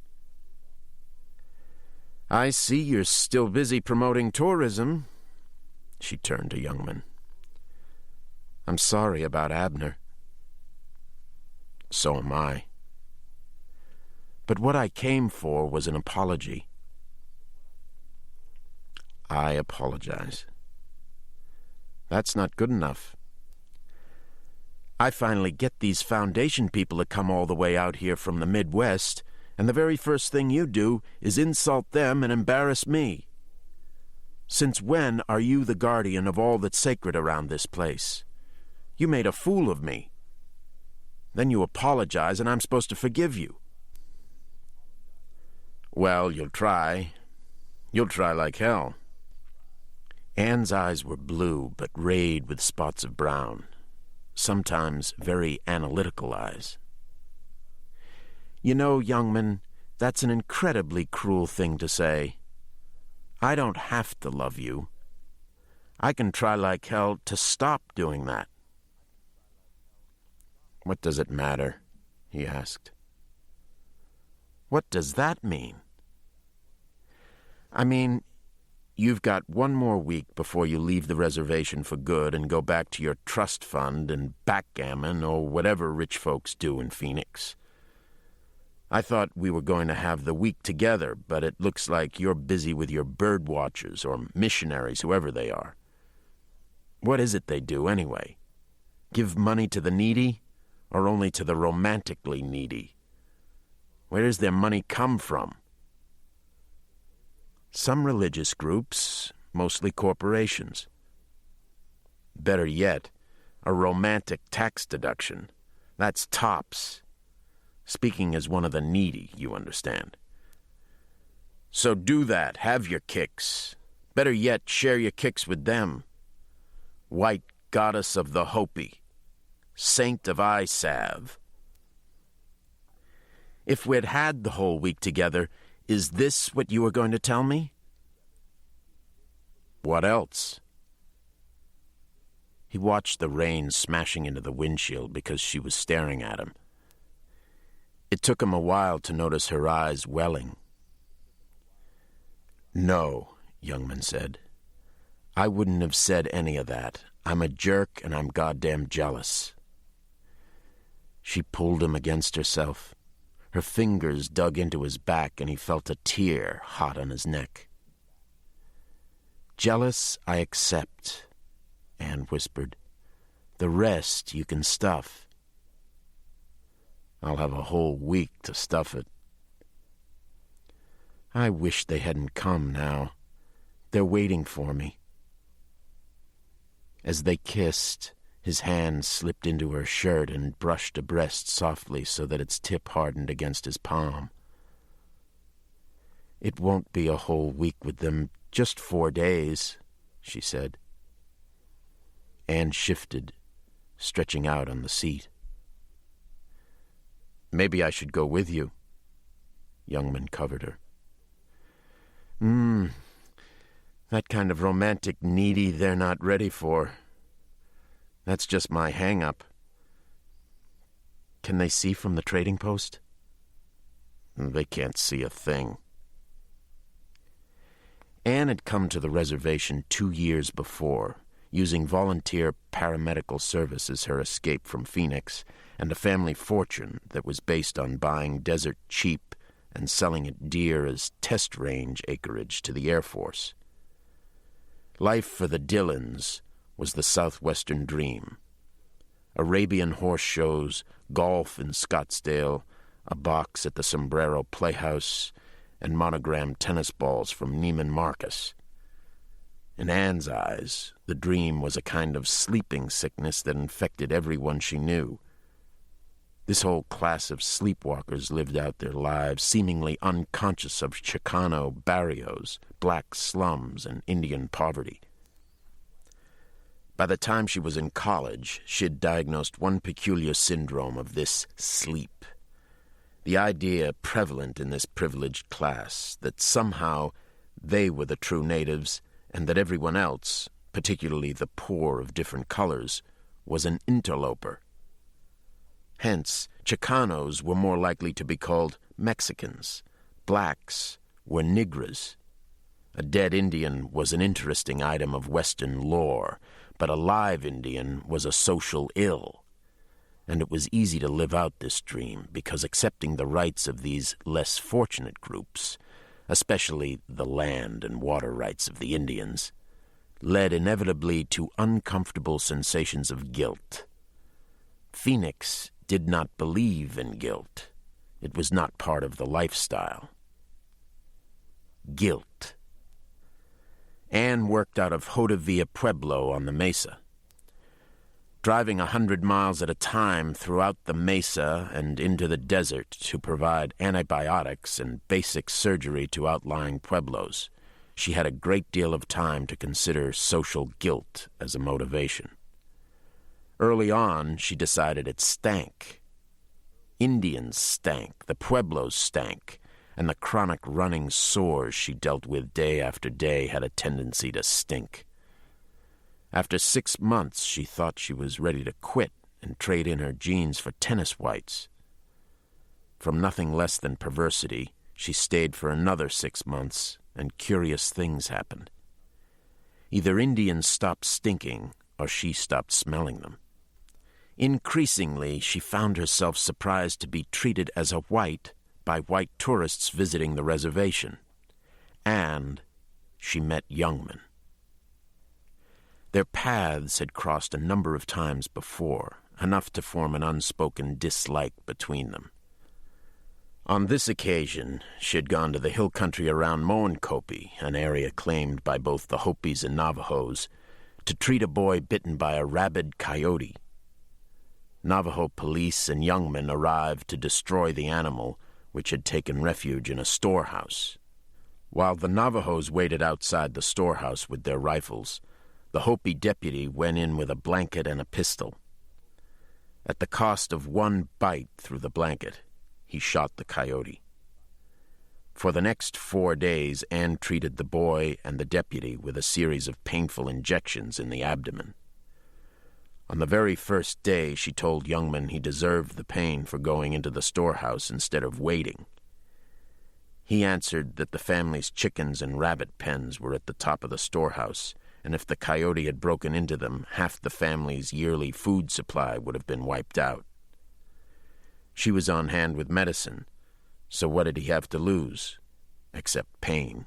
"I see you're still busy promoting tourism." She turned to Youngman. "I'm sorry about Abner." "So am I. But what I came for was an apology." "I apologize." "That's not good enough. I finally get these Foundation people to come all the way out here from the Midwest, and the very first thing you do is insult them and embarrass me. Since when are you the guardian of all that's sacred around this place? You made a fool of me. Then you apologize, and I'm supposed to forgive you." "Well, you'll try. You'll try like hell." Anne's eyes were blue, but rayed with spots of brown. Sometimes very analytical eyes. "You know, Youngman, that's an incredibly cruel thing to say. I don't have to love you. I can try like hell to stop doing that." "What does it matter?" he asked. "What does that mean?" "I mean, you've got one more week before you leave the reservation for good and go back to your trust fund and backgammon or whatever rich folks do in Phoenix. I thought we were going to have the week together, but it looks like you're busy with your bird watchers or missionaries, whoever they are. What is it they do, anyway? Give money to the needy, or only to the romantically needy? Where does their money come from?" "Some religious groups, mostly corporations." "Better yet, a romantic tax deduction. That's tops. Speaking as one of the needy, you understand. So do that. Have your kicks. Better yet, share your kicks with them. White goddess of the Hopi, saint of eye salve. If we'd had the whole week together, is this what you were going to tell me?" "What else?" He watched the rain smashing into the windshield because she was staring at him. It took him a while to notice her eyes welling. "No," Youngman said. "I wouldn't have said any of that. I'm a jerk and I'm goddamn jealous." She pulled him against herself. Her fingers dug into his back and he felt a tear hot on his neck. "Jealous, I accept," Anne whispered. "The rest you can stuff." "I'll have a whole week to stuff it." "I wish they hadn't come now. They're waiting for me." As they kissed, his hand slipped into her shirt and brushed a breast softly so that its tip hardened against his palm. "It won't be a whole week with them, just 4 days," she said. Anne shifted, stretching out on the seat. "Maybe I should go with you." Youngman covered her. That kind of romantic needy they're not ready for. That's just my hang-up." "Can they see from the trading post?" "They can't see a thing." Anne had come to the reservation 2 years before, using volunteer paramedical service as her escape from Phoenix and a family fortune that was based on buying desert cheap and selling it dear as test range acreage to the Air Force. Life for the Dillons was the southwestern dream. Arabian horse shows, golf in Scottsdale, a box at the Sombrero Playhouse, and monogrammed tennis balls from Neiman Marcus. In Anne's eyes, the dream was a kind of sleeping sickness that infected everyone she knew. This whole class of sleepwalkers lived out their lives seemingly unconscious of Chicano barrios, black slums, and Indian poverty. By the time she was in college, she'd diagnosed one peculiar syndrome of this sleep. The idea prevalent in this privileged class that somehow they were the true natives and that everyone else, particularly the poor of different colors, was an interloper. Hence, Chicanos were more likely to be called Mexicans. Blacks were Negras. A dead Indian was an interesting item of Western lore, but a live Indian was a social ill. And it was easy to live out this dream because accepting the rights of these less fortunate groups, especially the land and water rights of the Indians, led inevitably to uncomfortable sensations of guilt. Phoenix did not believe in guilt. It was not part of the lifestyle. Guilt. Anne worked out of Jodevilla Pueblo on the mesa. Driving 100 miles at a time throughout the mesa and into the desert to provide antibiotics and basic surgery to outlying pueblos, she had a great deal of time to consider social guilt as a motivation. Early on, she decided it stank. Indians stank, the pueblos stank, and the chronic running sores she dealt with day after day had a tendency to stink. After 6 months, she thought she was ready to quit and trade in her jeans for tennis whites. From nothing less than perversity, she stayed for another 6 months, and curious things happened. Either Indians stopped stinking, or she stopped smelling them. Increasingly, she found herself surprised to be treated as a white by white tourists visiting the reservation. And she met Youngman. Their paths had crossed a number of times before, enough to form an unspoken dislike between them. On this occasion, she had gone to the hill country around Moenkopi, an area claimed by both the Hopis and Navajos, to treat a boy bitten by a rabid coyote. Navajo police and Youngman arrived to destroy the animal, which had taken refuge in a storehouse. While the Navajos waited outside the storehouse with their rifles, the Hopi deputy went in with a blanket and a pistol. At the cost of one bite through the blanket, he shot the coyote. For the next 4 days, Anne treated the boy and the deputy with a series of painful injections in the abdomen. On the very first day, she told Youngman he deserved the pain for going into the storehouse instead of waiting. He answered that the family's chickens and rabbit pens were at the top of the storehouse, and if the coyote had broken into them, half the family's yearly food supply would have been wiped out. She was on hand with medicine, so what did he have to lose, except pain?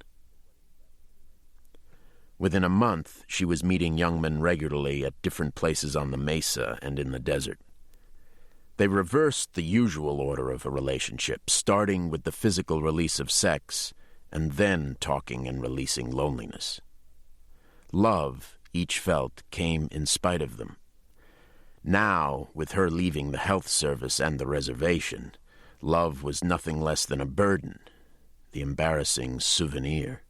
Within a month, she was meeting Youngman regularly at different places on the mesa and in the desert. They reversed the usual order of a relationship, starting with the physical release of sex, and then talking and releasing loneliness. Love, each felt, came in spite of them. Now, with her leaving the health service and the reservation, love was nothing less than a burden, the embarrassing souvenir.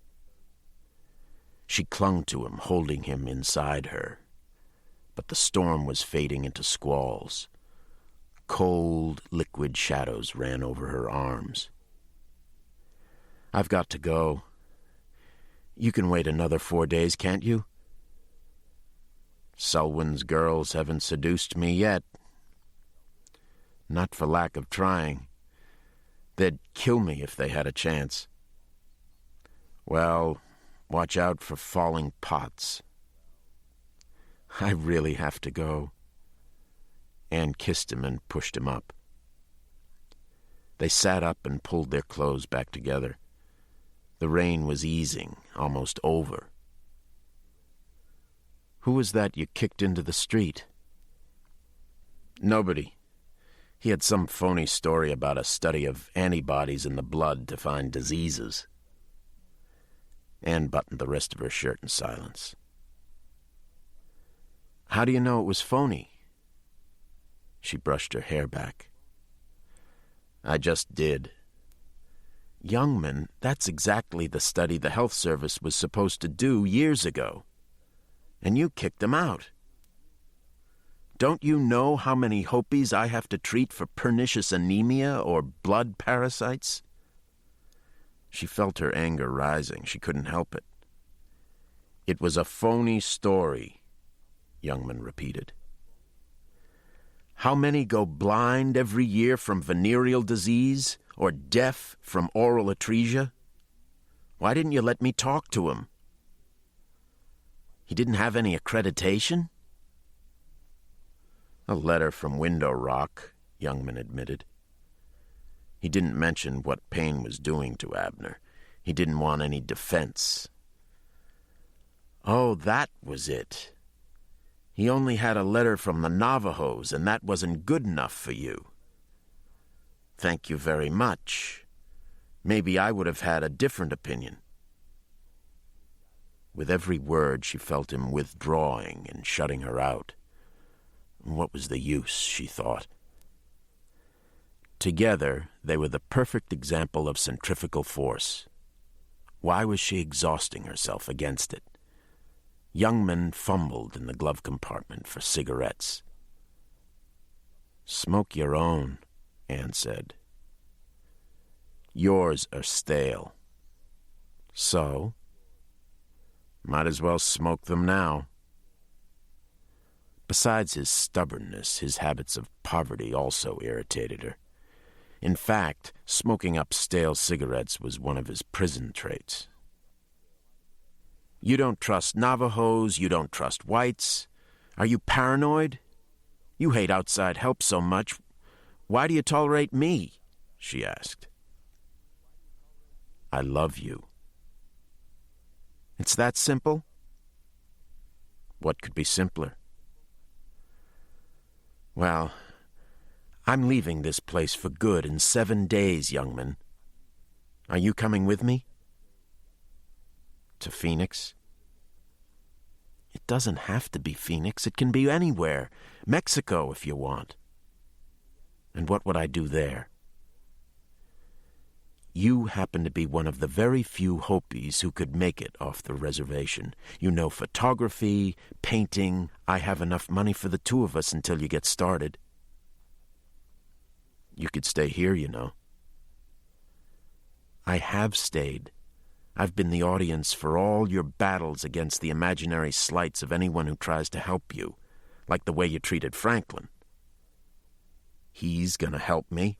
She clung to him, holding him inside her. But the storm was fading into squalls. Cold, liquid shadows ran over her arms. "I've got to go. You can wait another 4 days, can't you?" "Selwyn's girls haven't seduced me yet." "Not for lack of trying. They'd kill me if they had a chance." "Well, watch out for falling pots." "I really have to go." Anne kissed him and pushed him up. They sat up and pulled their clothes back together. The rain was easing, almost over. "Who was that you kicked into the street?" "Nobody. He had some phony story about a study of antibodies in the blood to find diseases." Anne buttoned the rest of her shirt in silence. "How do you know it was phony?" She brushed her hair back. "I just did." "Youngman, that's exactly the study the health service was supposed to do years ago. And you kicked them out. Don't you know how many Hopis I have to treat for pernicious anemia or blood parasites?" She felt her anger rising. She couldn't help it. It was a phony story, Youngman repeated. How many go blind every year from venereal disease or deaf from oral atresia? Why didn't you let me talk to him? He didn't have any accreditation? A letter from Window Rock, Youngman admitted. He didn't mention what pain was doing to Abner. He didn't want any defense. Oh, that was it. He only had a letter from the Navajos, and that wasn't good enough for you. Thank you very much. Maybe I would have had a different opinion. With every word, she felt him withdrawing and shutting her out. What was the use, she thought. Together, they were the perfect example of centrifugal force. Why was she exhausting herself against it? Youngman fumbled in the glove compartment for cigarettes. Smoke your own, Anne said. Yours are stale. So? Might as well smoke them now. Besides his stubbornness, his habits of poverty also irritated her. In fact, smoking up stale cigarettes was one of his prison traits. You don't trust Navajos, you don't trust whites. Are you paranoid? You hate outside help so much. Why do you tolerate me? She asked. I love you. It's that simple? What could be simpler? Well, I'm leaving this place for good in 7 days, Youngman. Are you coming with me? To Phoenix? It doesn't have to be Phoenix. It can be anywhere. Mexico, if you want. And what would I do there? You happen to be one of the very few Hopis who could make it off the reservation. You know photography, painting. I have enough money for the two of us until you get started. You could stay here, you know. I have stayed. I've been the audience for all your battles against the imaginary slights of anyone who tries to help you, like the way you treated Franklin. He's gonna help me?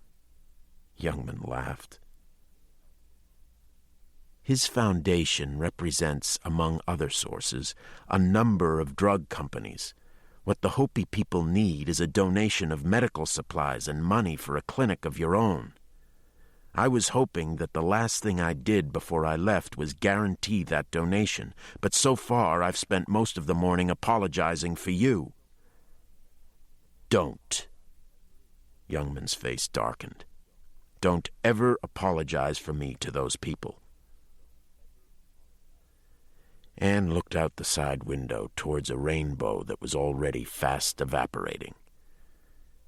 Youngman laughed. His foundation represents, among other sources, a number of drug companies. What the Hopi people need is a donation of medical supplies and money for a clinic of your own. I was hoping that the last thing I did before I left was guarantee that donation, but so far I've spent most of the morning apologizing for you. Don't. Youngman's face darkened. Don't ever apologize for me to those people. Anne looked out the side window towards a rainbow that was already fast evaporating.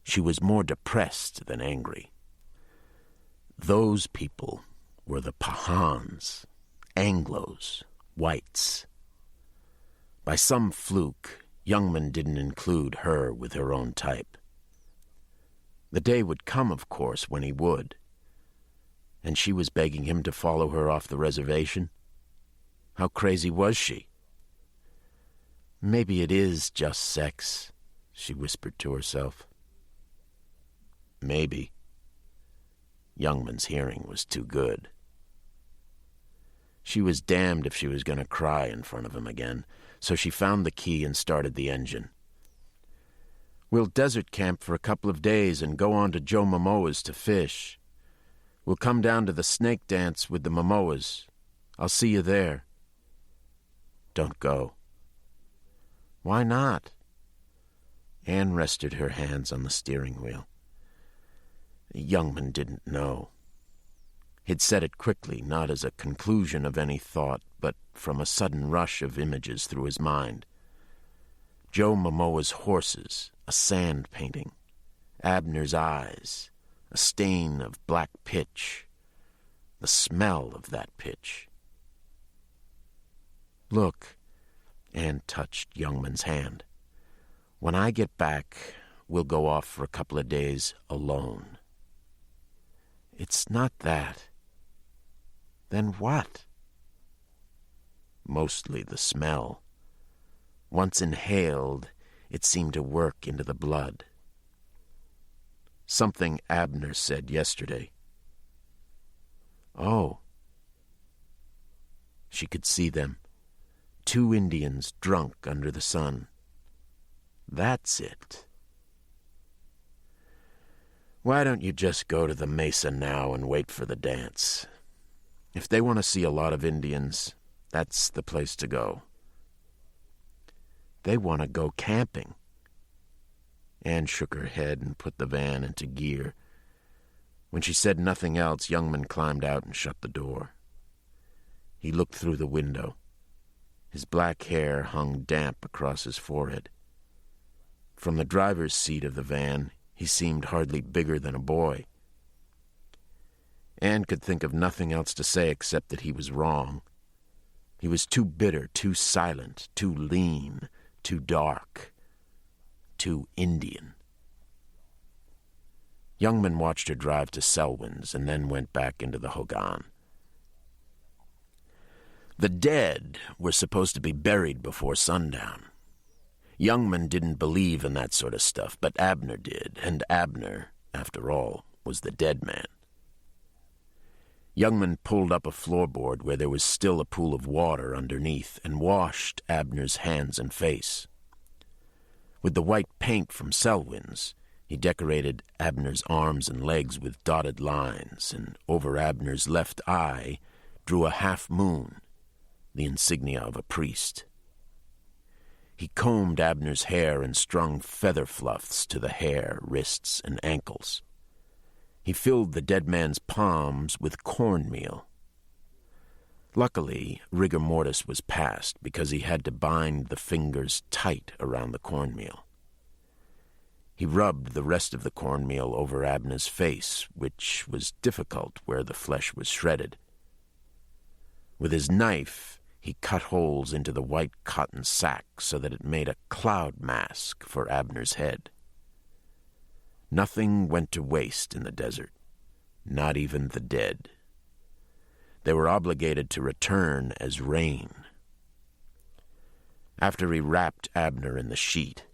She was more depressed than angry. Those people were the Pahans, Anglos, whites. By some fluke, Youngman didn't include her with her own type. The day would come, of course, when he would. And she was begging him to follow her off the reservation? How crazy was she? Maybe it is just sex, she whispered to herself. Maybe. Youngman's hearing was too good. She was damned if she was going to cry in front of him again, so she found the key and started the engine. We'll desert camp for a couple of days and go on to Joe Momoa's to fish. We'll come down to the snake dance with the Momoas. I'll see you there. Don't go. Why not? Anne rested her hands on the steering wheel. Youngman didn't know. He'd said it quickly, not as a conclusion of any thought, but from a sudden rush of images through his mind. Joe Momoa's horses, a sand painting, Abner's eyes, a stain of black pitch, the smell of that pitch. Look, Anne touched Youngman's hand. When I get back, we'll go off for a couple of days alone. It's not that. Then what? mostly the smell. Once inhaled, it seemed to work into the blood. Something Abner said yesterday. Oh. She could see them. 2 Indians drunk under the sun. That's it. Why don't you just go to the mesa now and wait for the dance? If they want to see a lot of Indians, that's the place to go. They want to go camping. Anne shook her head and put the van into gear. When she said nothing else, Youngman climbed out and shut the door. He looked through the window. His black hair hung damp across his forehead. From the driver's seat of the van, he seemed hardly bigger than a boy. Anne could think of nothing else to say except that he was wrong. He was too bitter, too silent, too lean, too dark, too Indian. Youngman watched her drive to Selwyn's and then went back into the hogan. The dead were supposed to be buried before sundown. Youngman didn't believe in that sort of stuff, but Abner did, and Abner, after all, was the dead man. Youngman pulled up a floorboard where there was still a pool of water underneath and washed Abner's hands and face. With the white paint from Selwyn's, he decorated Abner's arms and legs with dotted lines, and over Abner's left eye drew a half-moon, the insignia of a priest. He combed Abner's hair and strung feather fluffs to the hair, wrists, and ankles. He filled the dead man's palms with cornmeal. Luckily, rigor mortis was past because he had to bind the fingers tight around the cornmeal. He rubbed the rest of the cornmeal over Abner's face, which was difficult where the flesh was shredded. With his knife, he cut holes into the white cotton sack so that it made a cloud mask for Abner's head. Nothing went to waste in the desert, not even the dead. They were obligated to return as rain. After he wrapped Abner in the sheet,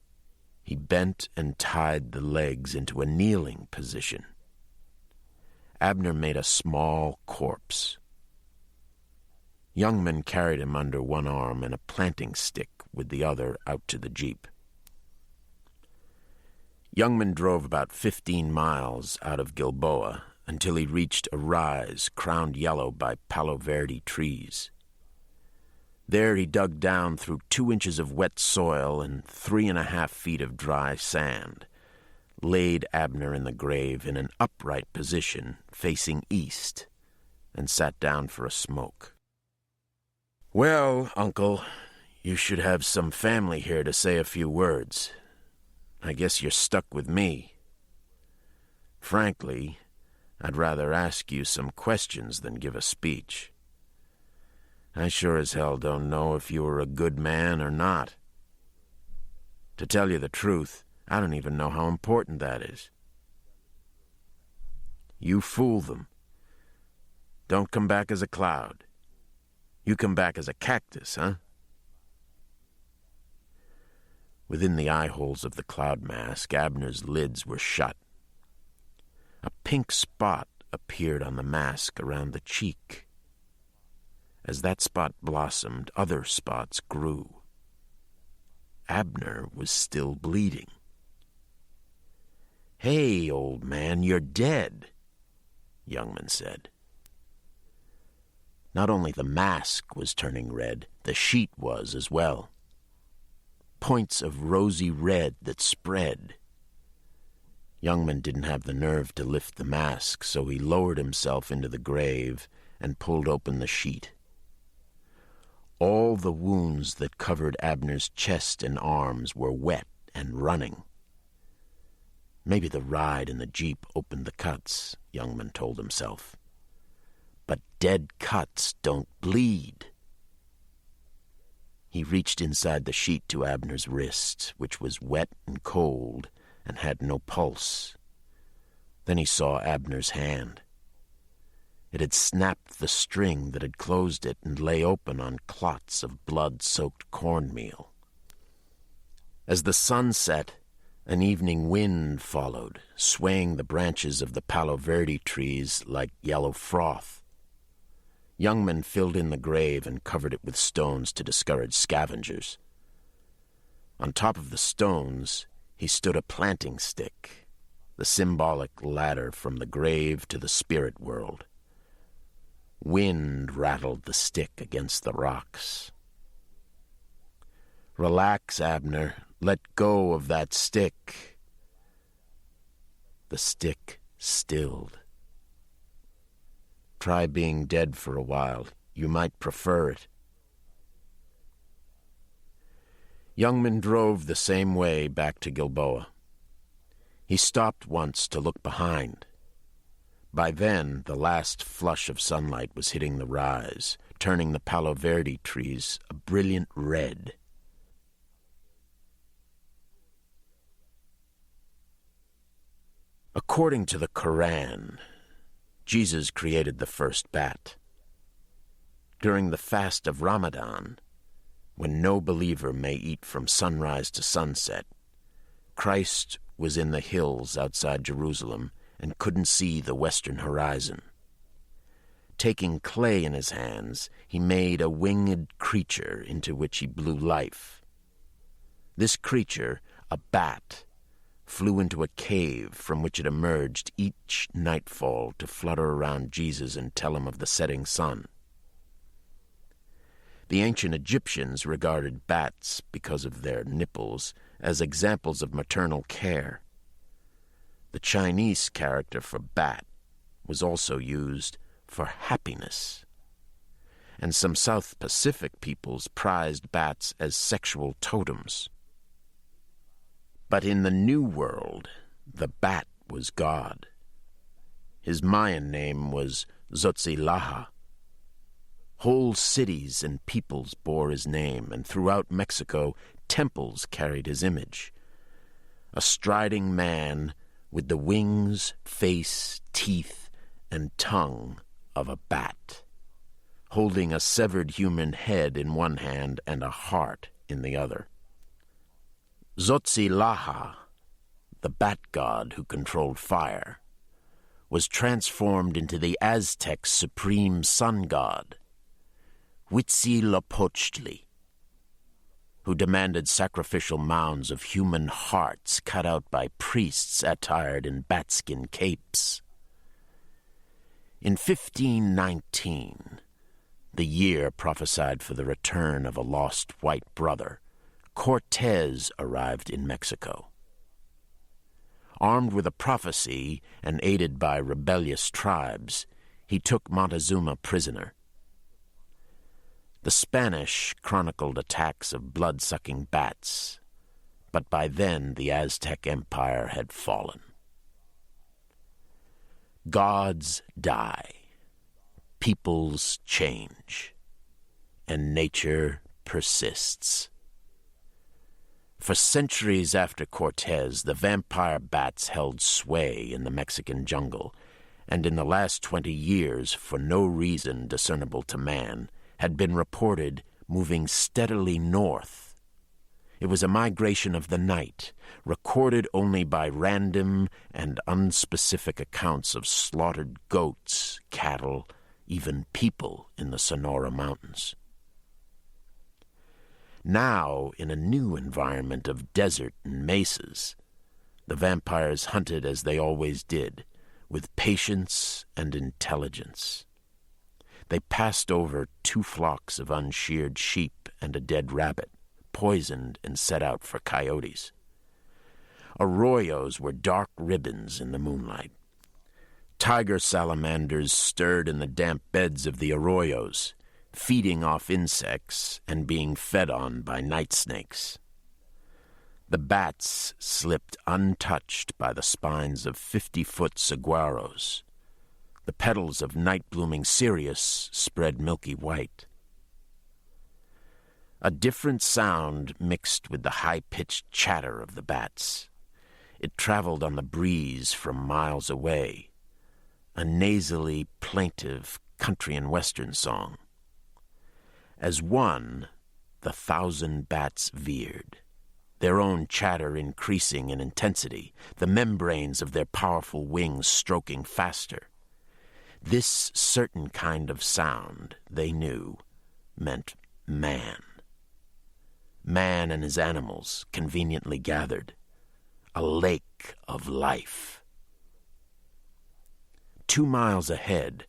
he bent and tied the legs into a kneeling position. Abner made a small corpse. Youngman carried him under one arm and a planting stick with the other out to the jeep. Youngman drove about 15 miles out of Gilboa until he reached a rise crowned yellow by Palo Verde trees. There he dug down through 2 inches of wet soil and 3.5 feet of dry sand, laid Abner in the grave in an upright position facing east, and sat down for a smoke. "Well, Uncle, you should have some family here to say a few words. I guess you're stuck with me. Frankly, I'd rather ask you some questions than give a speech. I sure as hell don't know if you were a good man or not. To tell you the truth, I don't even know how important that is. You fool them. Don't come back as a cloud. You come back as a cactus, huh?" Within the eye holes of the cloud mask, Abner's lids were shut. A pink spot appeared on the mask around the cheek. As that spot blossomed, other spots grew. Abner was still bleeding. "Hey, old man, you're dead," Youngman said. Not only the mask was turning red, the sheet was as well. Points of rosy red that spread. Youngman didn't have the nerve to lift the mask, so he lowered himself into the grave and pulled open the sheet. All the wounds that covered Abner's chest and arms were wet and running. Maybe the ride in the jeep opened the cuts, Youngman told himself. But dead cuts don't bleed. He reached inside the sheet to Abner's wrist, which was wet and cold and had no pulse. Then he saw Abner's hand. It had snapped the string that had closed it and lay open on clots of blood-soaked cornmeal. As the sun set, an evening wind followed, swaying the branches of the Palo Verde trees like yellow froth. Young men filled in the grave and covered it with stones to discourage scavengers. On top of the stones, he stood a planting stick, the symbolic ladder from the grave to the spirit world. Wind rattled the stick against the rocks. "Relax, Abner. Let go of that stick." The stick stilled. "Try being dead for a while. You might prefer it." Youngman drove the same way back to Gilboa. He stopped once to look behind. By then, the last flush of sunlight was hitting the rise, turning the Palo Verde trees a brilliant red. According to the Quran, Jesus created the first bat. During the fast of Ramadan, when no believer may eat from sunrise to sunset, Christ was in the hills outside Jerusalem and couldn't see the western horizon. Taking clay in his hands, he made a winged creature into which he blew life. This creature, a bat, flew into a cave from which it emerged each nightfall to flutter around Jesus and tell him of the setting sun. The ancient Egyptians regarded bats, because of their nipples, as examples of maternal care. The Chinese character for bat was also used for happiness, and some South Pacific peoples prized bats as sexual totems. But in the New World, the bat was God. His Mayan name was Zotzilaha. Whole cities and peoples bore his name, and throughout Mexico, temples carried his image. A striding man with the wings, face, teeth, and tongue of a bat, holding a severed human head in one hand and a heart in the other. Zotzilaha, the bat god who controlled fire, was transformed into the Aztec supreme sun god, Huitzilopochtli, who demanded sacrificial mounds of human hearts cut out by priests attired in batskin capes. In 1519, the year prophesied for the return of a lost white brother, Cortez arrived in Mexico. Armed with a prophecy and aided by rebellious tribes, he took Montezuma prisoner. The Spanish chronicled attacks of blood-sucking bats, but by then the Aztec Empire had fallen. Gods die, peoples change, and nature persists. For centuries after Cortez, the vampire bats held sway in the Mexican jungle, and in the last 20 years, for no reason discernible to man, had been reported moving steadily north. It was a migration of the night, recorded only by random and unspecific accounts of slaughtered goats, cattle, even people in the Sonora Mountains. Now, in a new environment of desert and mesas, the vampires hunted as they always did, with patience and intelligence. They passed over 2 flocks of unsheared sheep and a dead rabbit, poisoned and set out for coyotes. Arroyos were dark ribbons in the moonlight. Tiger salamanders stirred in the damp beds of the arroyos, feeding off insects and being fed on by night snakes. The bats slipped untouched by the spines of 50-foot saguaros. The petals of night-blooming cereus spread milky white. A different sound mixed with the high-pitched chatter of the bats. It traveled on the breeze from miles away. a nasally, plaintive country and western song. As one, the 1,000 bats veered, their own chatter increasing in intensity, the membranes of their powerful wings stroking faster. This certain kind of sound, they knew, meant man. Man and his animals conveniently gathered. A lake of life. 2 miles ahead,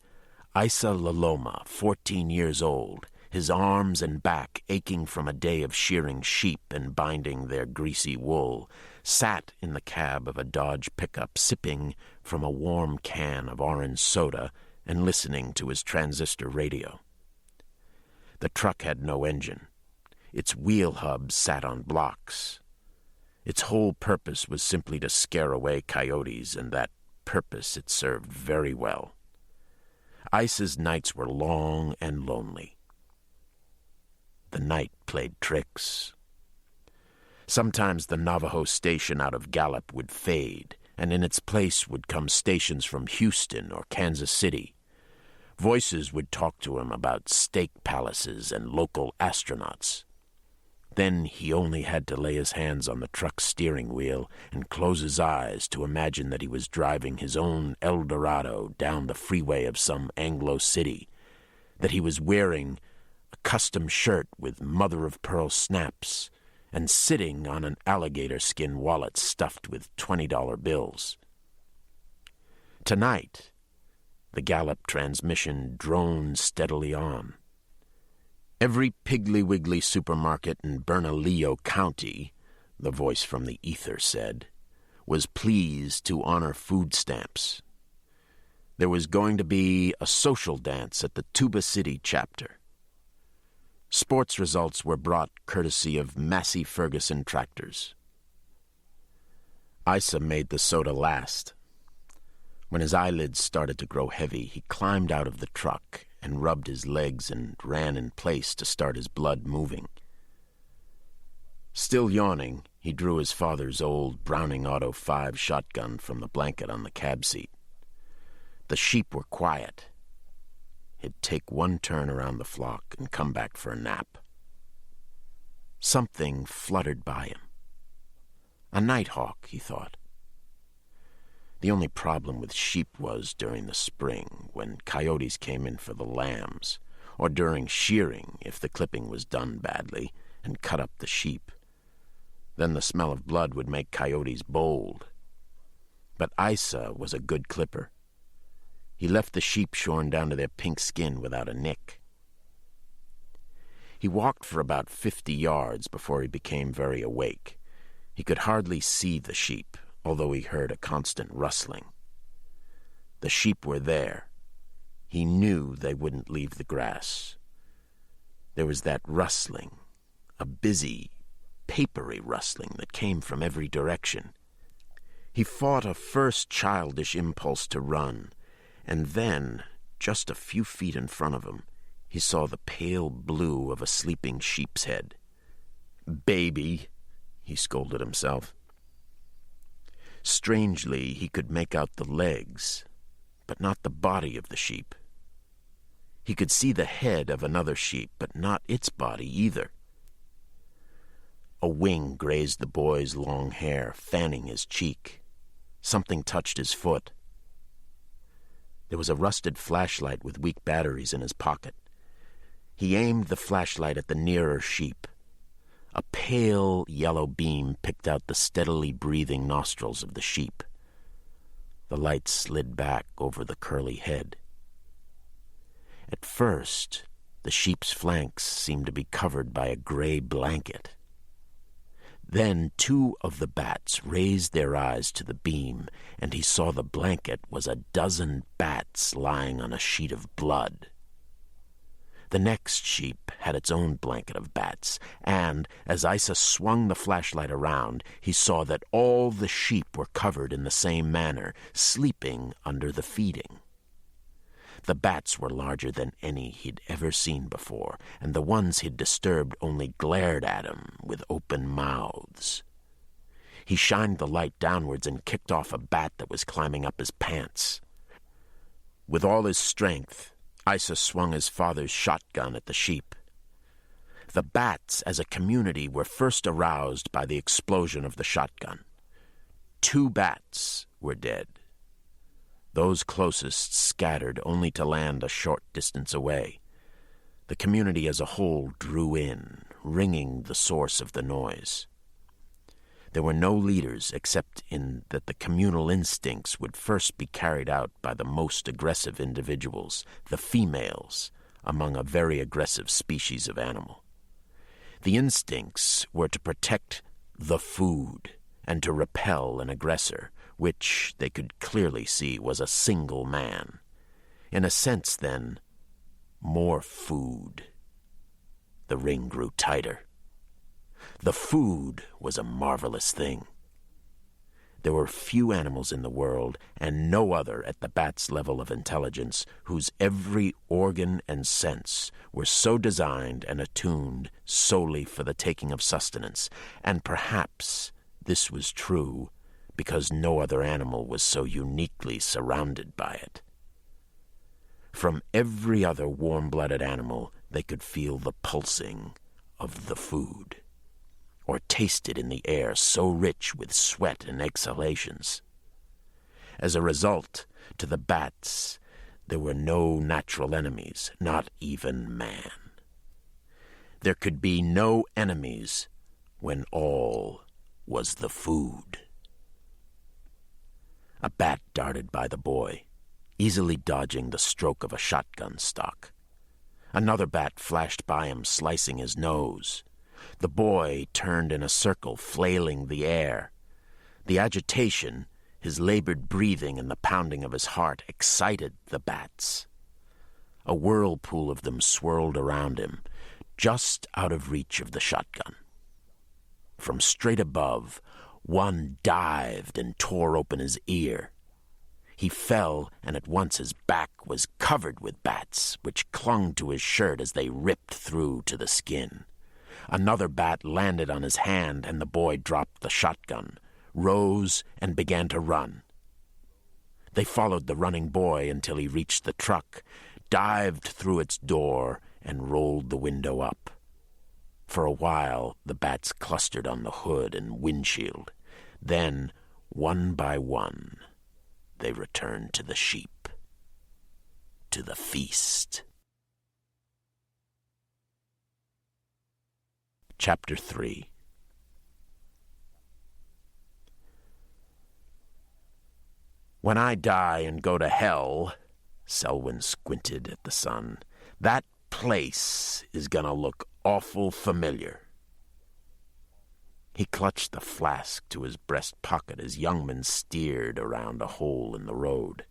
Isa Laloma, 14 years old, his arms and back aching from a day of shearing sheep and binding their greasy wool, sat in the cab of a Dodge pickup sipping from a warm can of orange soda and listening to his transistor radio. The truck had no engine. Its wheel hubs sat on blocks. Its whole purpose was simply to scare away coyotes, and that purpose it served very well. Isa's nights were long and lonely. The night played tricks. Sometimes the Navajo station out of Gallup would fade, and in its place would come stations from Houston or Kansas City. Voices would talk to him about steak palaces and local astronauts. Then he only had to lay his hands on the truck's steering wheel and close his eyes to imagine that he was driving his own El Dorado down the freeway of some Anglo city, that he was wearing a custom shirt with mother-of-pearl snaps and sitting on an alligator skin wallet stuffed with $20 bills. Tonight, the Gallup transmission droned steadily on. Every Piggly Wiggly supermarket in Bernalillo County, the voice from the ether said, was pleased to honor food stamps. There was going to be a social dance at the Tuba City chapter. Sports results were brought courtesy of Massey Ferguson tractors. Isa made the soda last. When his eyelids started to grow heavy, he climbed out of the truck and rubbed his legs and ran in place to start his blood moving. Still yawning, he drew his father's old Browning Auto 5 shotgun from the blanket on the cab seat. The sheep were quiet. He'd take one turn around the flock and come back for a nap. Something fluttered by him. A nighthawk, he thought. The only problem with sheep was during the spring, when coyotes came in for the lambs, or during shearing, if the clipping was done badly, and cut up the sheep. Then the smell of blood would make coyotes bold. But Isa was a good clipper. He left the sheep shorn down to their pink skin without a nick. He walked for about 50 yards before he became very awake. He could hardly see the sheep, although he heard a constant rustling. The sheep were there. He knew they wouldn't leave the grass. There was that rustling, a busy, papery rustling that came from every direction. He fought a first childish impulse to run, and then, just a few feet in front of him, he saw the pale blue of a sleeping sheep's head. "Baby," he scolded himself. Strangely, he could make out the legs, but not the body of the sheep. He could see the head of another sheep, but not its body either. A wing grazed the boy's long hair, fanning his cheek. Something touched his foot. There was a rusted flashlight with weak batteries in his pocket. He aimed the flashlight at the nearer sheep. A pale yellow beam picked out the steadily breathing nostrils of the sheep. The light slid back over the curly head. At first, the sheep's flanks seemed to be covered by a gray blanket. Then 2 of the bats raised their eyes to the beam, and he saw the blanket was a dozen bats lying on a sheet of blood. The next sheep had its own blanket of bats, and as Isa swung the flashlight around, he saw that all the sheep were covered in the same manner, sleeping under the feeding. The bats were larger than any he'd ever seen before, and the ones he'd disturbed only glared at him with open mouths. He shined the light downwards and kicked off a bat that was climbing up his pants. With all his strength, Isa swung his father's shotgun at the sheep. The bats, as a community, were first aroused by the explosion of the shotgun. 2 bats were dead. Those closest scattered only to land a short distance away. The community as a whole drew in, ringing the source of the noise. There were no leaders except in that the communal instincts would first be carried out by the most aggressive individuals, the females, among a very aggressive species of animal. The instincts were to protect the food and to repel an aggressor, which they could clearly see was a single man. In a sense, then, more food. The ring grew tighter. The food was a marvelous thing. There were few animals in the world, and no other at the bat's level of intelligence, whose every organ and sense were so designed and attuned solely for the taking of sustenance, and perhaps this was true because no other animal was so uniquely surrounded by it. From every other warm-blooded animal, they could feel the pulsing of the food, or taste it in the air so rich with sweat and exhalations. As a result, to the bats, there were no natural enemies, not even man. There could be no enemies when all was the food. A bat darted by the boy, easily dodging the stroke of a shotgun stock. Another bat flashed by him, slicing his nose. The boy turned in a circle, flailing the air. The agitation, his labored breathing, and the pounding of his heart excited the bats. A whirlpool of them swirled around him, just out of reach of the shotgun. From straight above, one dived and tore open his ear. He fell, and at once his back was covered with bats, which clung to his shirt as they ripped through to the skin. Another bat landed on his hand, and the boy dropped the shotgun, rose, and began to run. They followed the running boy until he reached the truck, dived through its door, and rolled the window up. For a while, the bats clustered on the hood and windshield. Then, one by one, they returned to the sheep, to the feast. Chapter 3. When I die and go to hell, Selwyn squinted at the sun, that place is gonna look awful familiar. He clutched the flask to his breast pocket as Youngman steered around a hole in the road.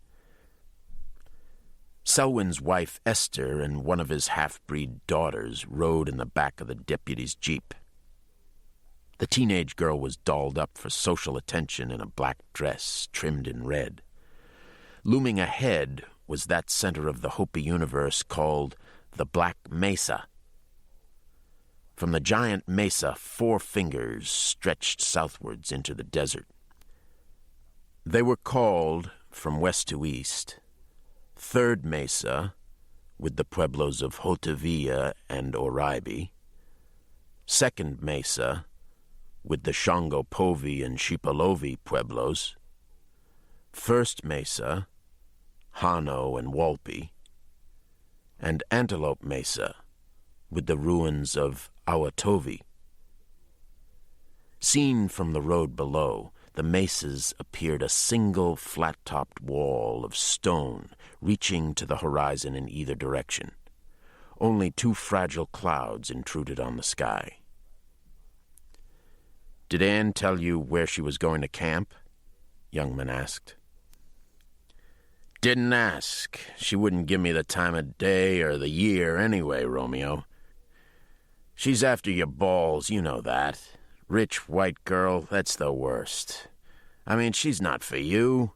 Selwyn's wife, Esther, and one of his half-breed daughters rode in the back of the deputy's jeep. The teenage girl was dolled up for social attention in a black dress trimmed in red. Looming ahead was that center of the Hopi universe called the Black Mesa. From the giant mesa, 4 fingers stretched southwards into the desert. They were called, from west to east, Third Mesa, with the pueblos of Hotavilla and Oraibi; Second Mesa, with the Shongopovi and Shipalovi pueblos; First Mesa, Hano and Walpi; and Antelope Mesa, with the ruins of Awatovi. Seen from the road below, the mesas appeared a single flat-topped wall of stone reaching to the horizon in either direction. Only 2 fragile clouds intruded on the sky. "Did Anne tell you where she was going to camp?" Youngman asked. "Didn't ask. She wouldn't give me the time of day or the year anyway, Romeo. She's after your balls, you know that. Rich white girl, that's the worst. I mean, she's not for you.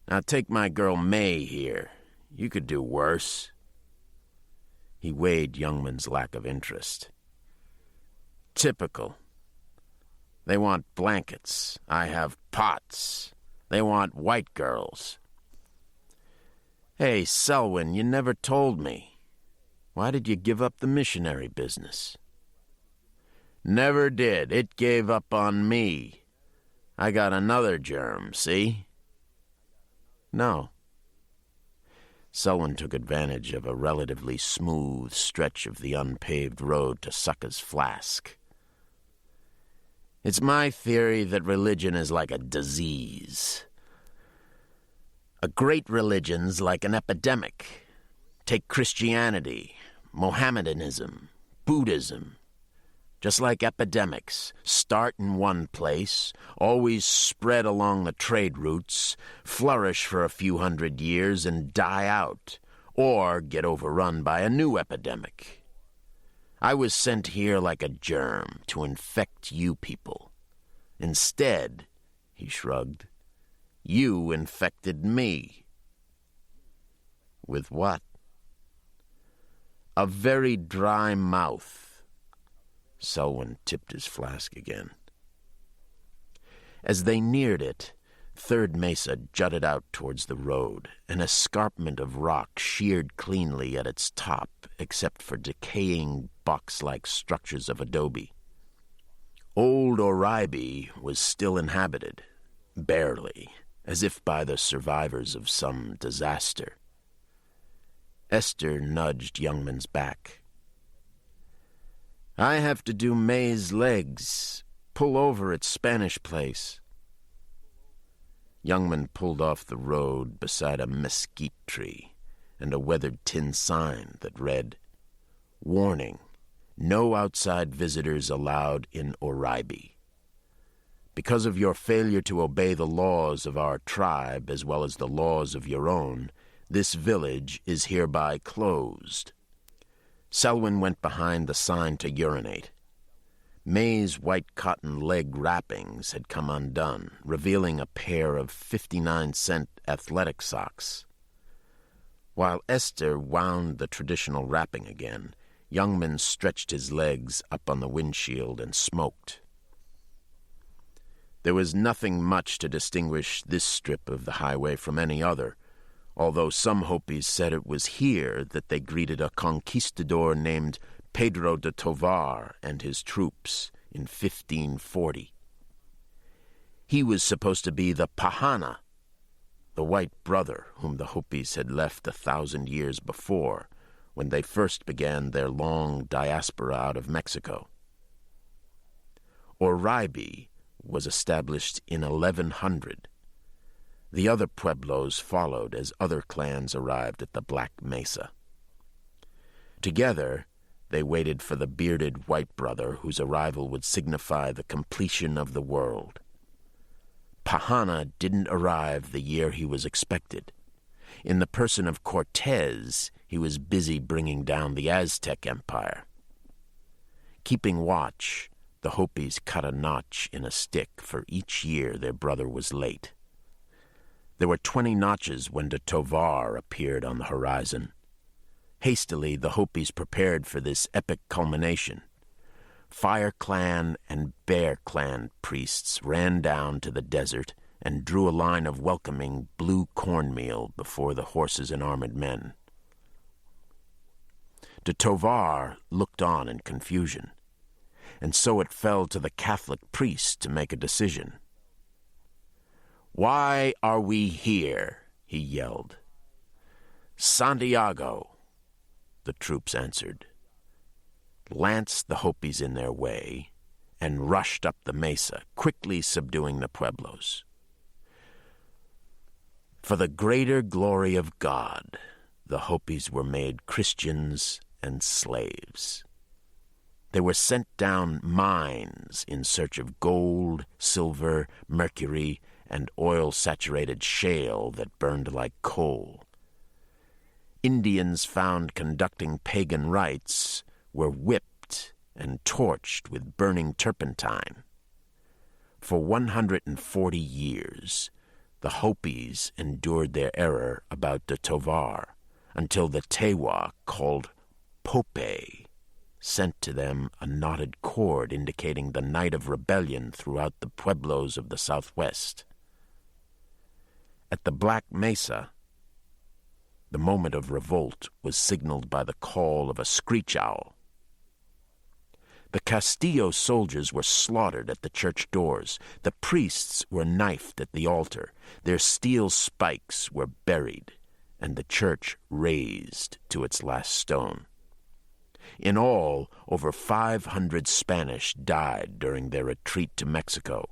Now take my girl May here. You could do worse." He weighed Youngman's lack of interest. "Typical. They want blankets. I have pots. They want white girls." Hey, Selwyn, you never told me. Why did you give up the missionary business? Never did. It gave up on me. I got another germ, see? No. Selwyn took advantage of a relatively smooth stretch of the unpaved road to suck his flask. It's my theory that religion is like a disease. A great religion's like an epidemic. Take Christianity, Mohammedanism, Buddhism. Just like epidemics, start in one place, always spread along the trade routes, flourish for a few hundred years and die out, or get overrun by a new epidemic. I was sent here like a germ to infect you people. Instead, he shrugged, you infected me. With what? A very dry mouth. Selwyn tipped his flask again. As they neared it, Third Mesa jutted out towards the road, an escarpment of rock sheared cleanly at its top, except for decaying box-like structures of adobe. Old Oribe was still inhabited, barely, as if by the survivors of some disaster. Esther nudged Youngman's back. I have to do May's legs. Pull over at Spanish Place. Youngman pulled off the road beside a mesquite tree and a weathered tin sign that read, Warning, no outside visitors allowed in Oribe. Because of your failure to obey the laws of our tribe as well as the laws of your own, this village is hereby closed. Selwyn went behind the sign to urinate. May's white cotton leg wrappings had come undone, revealing a pair of 59-cent athletic socks. While Esther wound the traditional wrapping again, Youngman stretched his legs up on the windshield and smoked. There was nothing much to distinguish this strip of the highway from any other, although some Hopis said it was here that they greeted a conquistador named Pedro de Tovar and his troops in 1540. He was supposed to be the Pahana, the white brother whom the Hopis had left 1,000 years before, when they first began their long diaspora out of Mexico. Oribe was established in 1100. The other pueblos followed as other clans arrived at the Black Mesa. Together, they waited for the bearded white brother whose arrival would signify the completion of the world. Pahana didn't arrive the year he was expected. In the person of Cortez, he was busy bringing down the Aztec Empire. Keeping watch, the Hopis cut a notch in a stick for each year their brother was late. There were 20 notches when de Tovar appeared on the horizon. Hastily, the Hopis prepared for this epic culmination. Fire Clan and Bear Clan priests ran down to the desert and drew a line of welcoming blue cornmeal before the horses and armored men. De Tovar looked on in confusion, and so it fell to the Catholic priest to make a decision. "Why are we here?" he yelled. "Santiago," the troops answered, lanced the Hopis in their way, and rushed up the mesa, quickly subduing the pueblos. For the greater glory of God, the Hopis were made Christians and slaves. They were sent down mines in search of gold, silver, mercury, and oil-saturated shale that burned like coal. Indians found conducting pagan rites were whipped and torched with burning turpentine. For 140 years, the Hopis endured their error about de Tovar until the Tewa, called Pope, sent to them a knotted cord indicating the night of rebellion throughout the pueblos of the Southwest. At the Black Mesa, The moment of revolt was signaled by the call of a screech owl. The Castillo soldiers were slaughtered at the church doors. The priests were knifed at the altar. Their steel spikes were buried, and the church razed to its last stone. In all, over 500 Spanish died during their retreat to Mexico,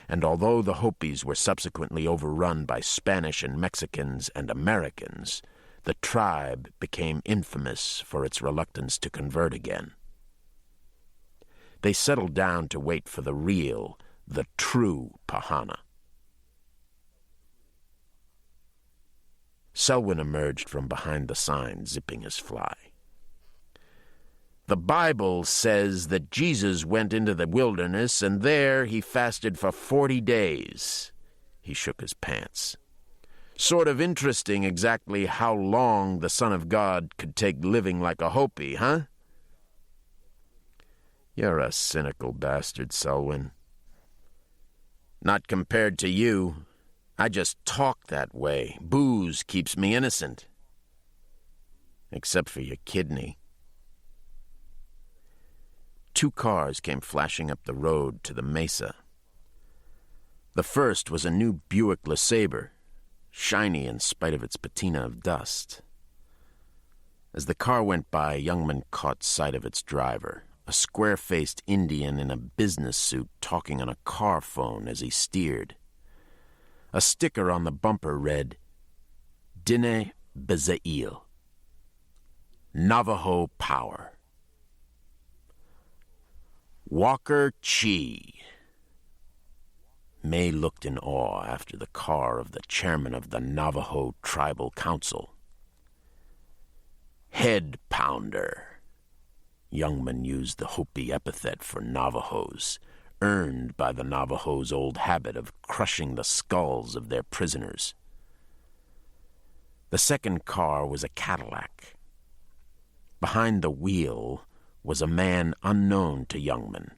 and although the Hopis were subsequently overrun by Spanish and Mexicans and Americans, the tribe became infamous for its reluctance to convert again. They settled down to wait for the true Pahana. Selwyn emerged from behind the sign, zipping his fly. The Bible says that Jesus went into the wilderness, and there he fasted for 40 days. He shook his pants. Sort of interesting exactly how long the Son of God could take living like a Hopi, huh? You're a cynical bastard, Selwyn. Not compared to you. I just talk that way. Booze keeps me innocent. Except for your kidney. 2 cars came flashing up the road to the mesa. The first was a new Buick LeSabre, shiny in spite of its patina of dust. As the car went by, Youngman caught sight of its driver, a square-faced Indian in a business suit talking on a car phone as he steered. A sticker on the bumper read, Dine Bezail, Navajo Power. Walker Chi. May looked in awe after the car of the chairman of the Navajo Tribal Council. Head pounder. Youngman used the Hopi epithet for Navajos, earned by the Navajos' old habit of crushing the skulls of their prisoners. The second car was a Cadillac. Behind the wheel was a man unknown to Youngman,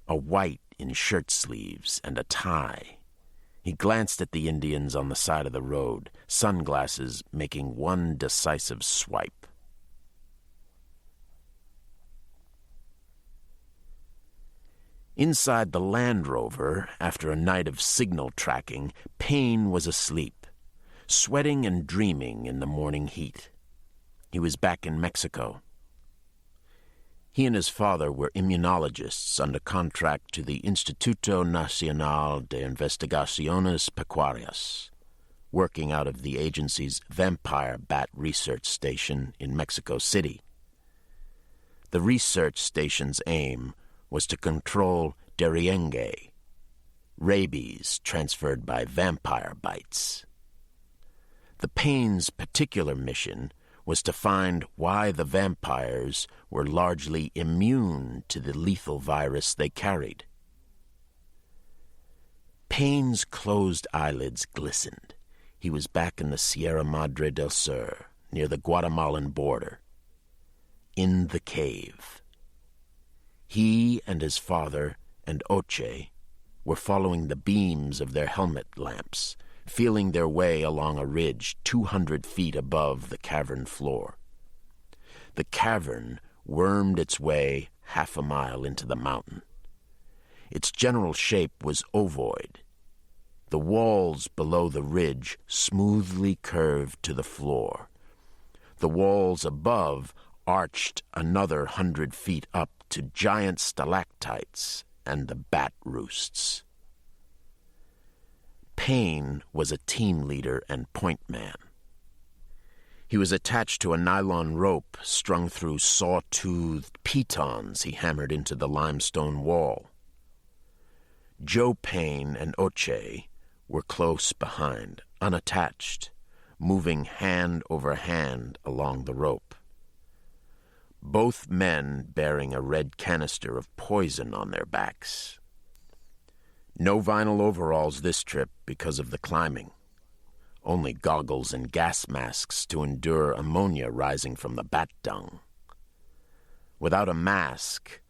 a white in shirt sleeves and a tie. He glanced at the Indians on the side of the road, sunglasses making one decisive swipe. Inside the Land Rover, after a night of signal tracking, Payne was asleep, sweating and dreaming in the morning heat. He was back in Mexico. He and his father were immunologists under contract to the Instituto Nacional de Investigaciones Pecuarias, working out of the agency's vampire bat research station in Mexico City. The research station's aim was to control dengue, rabies transferred by vampire bites. The Payne's particular mission was to find why the vampires were largely immune to the lethal virus they carried. Payne's closed eyelids glistened. He was back in the Sierra Madre del Sur, near the Guatemalan border, in the cave. He and his father and Oche were following the beams of their helmet lamps, feeling their way along a ridge 200 feet above the cavern floor. The cavern wormed its way 1/2 mile into the mountain. Its general shape was ovoid. The walls below the ridge smoothly curved to the floor. The walls above arched another 100 feet up to giant stalactites and the bat roosts. Payne was a team leader and point man. He was attached to a nylon rope strung through saw-toothed pitons he hammered into the limestone wall. Joe Payne and Oche were close behind, unattached, moving hand over hand along the rope. Both men bearing a red canister of poison on their backs. No vinyl overalls this trip because of the climbing. Only goggles and gas masks to endure ammonia rising from the bat dung. Without a mask,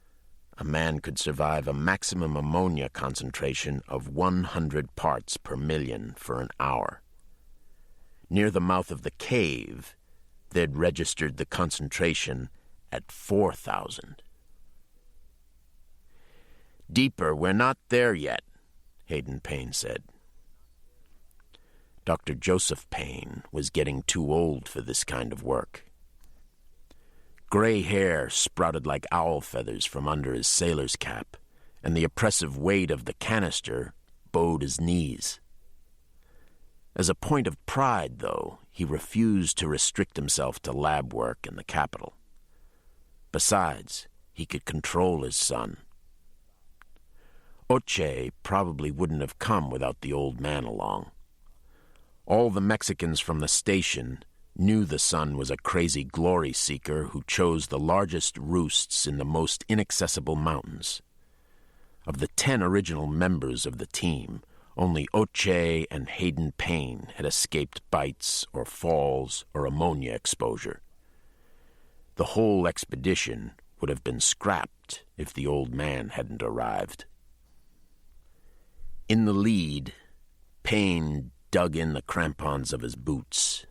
a man could survive a maximum ammonia concentration of 100 parts per million for an hour. Near the mouth of the cave, they'd registered the concentration at 4,000. "Deeper, we're not there yet," Hayden Payne said. Dr. Joseph Payne was getting too old for this kind of work. Gray hair sprouted like owl feathers from under his sailor's cap, and the oppressive weight of the canister bowed his knees. As a point of pride, though, he refused to restrict himself to lab work in the capital. Besides, he could control his son. Oche probably wouldn't have come without the old man along. All the Mexicans from the station knew the son was a crazy glory seeker who chose the largest roosts in the most inaccessible mountains. Of the 10 original members of the team, only Oche and Hayden Payne had escaped bites or falls or ammonia exposure. The whole expedition would have been scrapped if the old man hadn't arrived. In the lead, Payne dug in the crampons of his boots.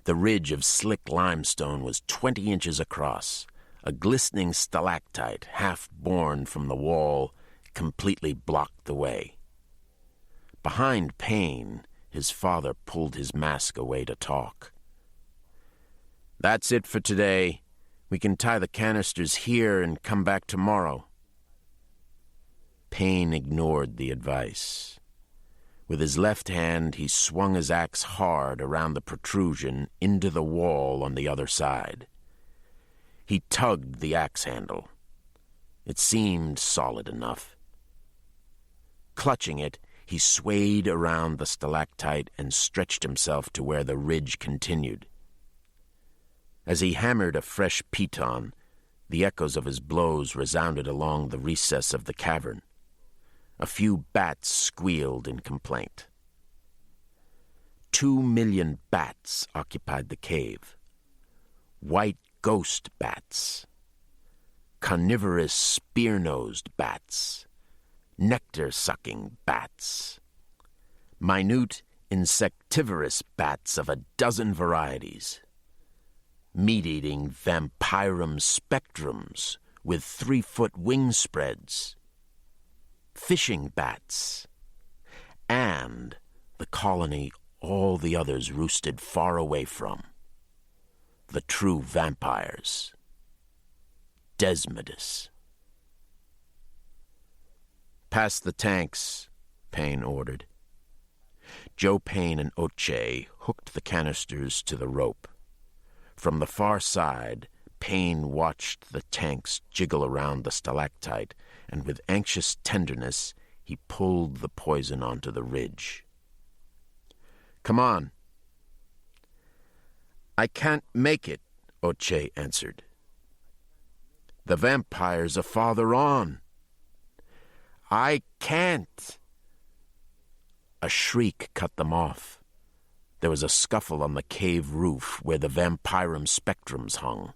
The ridge of slick limestone was 20 inches across. A glistening stalactite, half born from the wall, completely blocked the way. Behind Payne, his father pulled his mask away to talk. "That's it for today. We can tie the canisters here and come back tomorrow." Payne ignored the advice. With his left hand, he swung his axe hard around the protrusion into the wall on the other side. He tugged the axe handle. It seemed solid enough. Clutching it, he swayed around the stalactite and stretched himself to where the ridge continued. As he hammered a fresh piton, the echoes of his blows resounded along the recess of the cavern. A few bats squealed in complaint. 2 million bats occupied the cave. White ghost bats, carnivorous spear-nosed bats, nectar-sucking bats, minute insectivorous bats of a dozen varieties, meat-eating vampirum spectrums with 3-foot wing spreads, fishing bats, and the colony all the others roosted far away from, the true vampires, Desmodus. "Pass the tanks," Payne ordered. Joe Payne and Oche hooked the canisters to the rope. From the far side, Payne watched the tanks jiggle around the stalactite, and with anxious tenderness, he pulled the poison onto the ridge. "Come on." "I can't make it," Oche answered. "The vampires are farther on." "I can't." A shriek cut them off. There was a scuffle on the cave roof where the vampirum spectrums hung.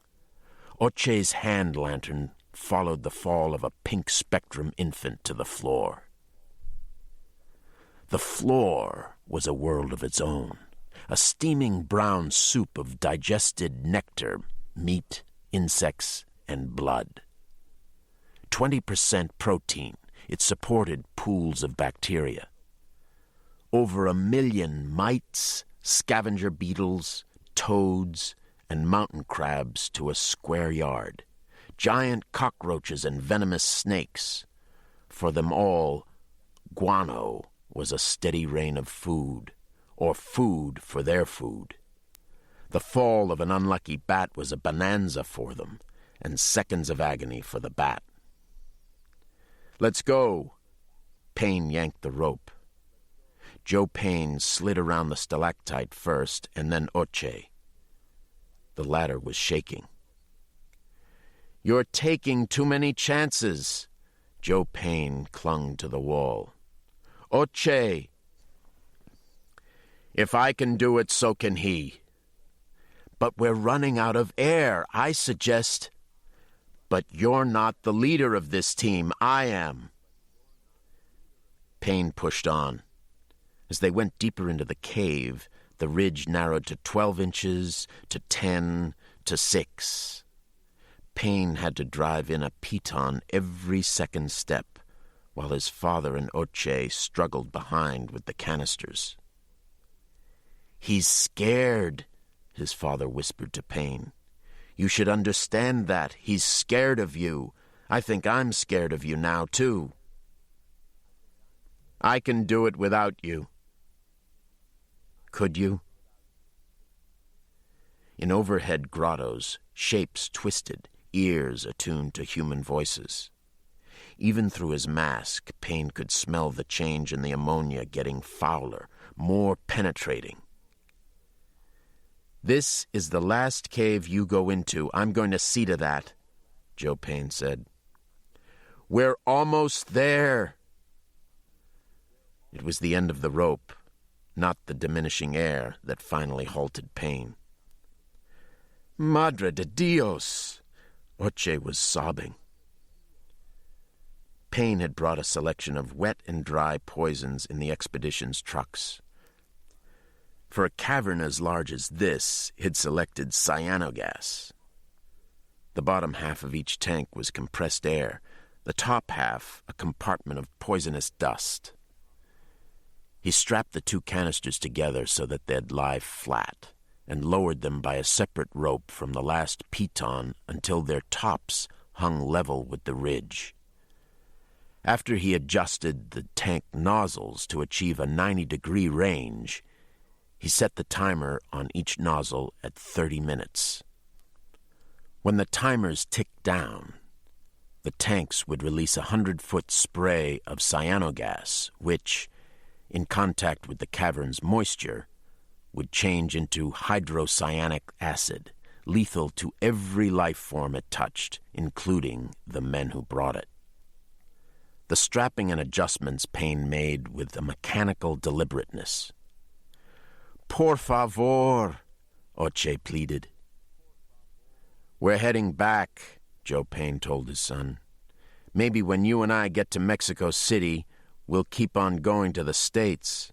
Oche's hand lantern followed the fall of a pink spectrum infant to the floor. The floor was a world of its own, a steaming brown soup of digested nectar, meat, insects, and blood. 20% protein, it supported pools of bacteria. Over 1 million mites, scavenger beetles, toads, and mountain crabs to a square yard. Giant cockroaches and venomous snakes. For them all, guano was a steady rain of food, or food for their food. The fall of an unlucky bat was a bonanza for them, and seconds of agony for the bat. "Let's go." Payne yanked the rope. Joe Payne slid around the stalactite first, and then Oche. The latter was shaking. "You're taking too many chances." Joe Payne clung to the wall. "Oche." "If I can do it, so can he." "But we're running out of air. I suggest—" "But you're not the leader of this team. I am." Payne pushed on. As they went deeper into the cave, The ridge narrowed to 12 inches, to 10, to 6. Payne had to drive in a piton every second step, while his father and Oche struggled behind with the canisters. "He's scared," his father whispered to Payne. "You should understand that. He's scared of you. I think I'm scared of you now, too." "I can do it without you." "Could you?" In overhead grottos, shapes twisted, ears attuned to human voices. Even through his mask, Payne could smell the change in the ammonia getting fouler, more penetrating. "This is the last cave you go into. I'm going to see to that," Joe Payne said. "We're almost there." It was the end of the rope, not the diminishing air, that finally halted Payne. "Madre de Dios!" Oche was sobbing. Payne had brought a selection of wet and dry poisons in the expedition's trucks. For a cavern as large as this, he'd selected cyanogas. The bottom half of each tank was compressed air, the top half a compartment of poisonous dust. He strapped the two canisters together so that they'd lie flat, and lowered them by a separate rope from the last piton until their tops hung level with the ridge. After he adjusted the tank nozzles to achieve a 90-degree range, he set the timer on each nozzle at 30 minutes. When the timers ticked down, the tanks would release a 100-foot spray of cyanogas, which, in contact with the cavern's moisture, would change into hydrocyanic acid, lethal to every life form it touched, including the men who brought it. The strapping and adjustments Payne made with a mechanical deliberateness. "Por favor," Oche pleaded. "We're heading back," Joe Payne told his son. "Maybe when you and I get to Mexico City, we'll keep on going to the States."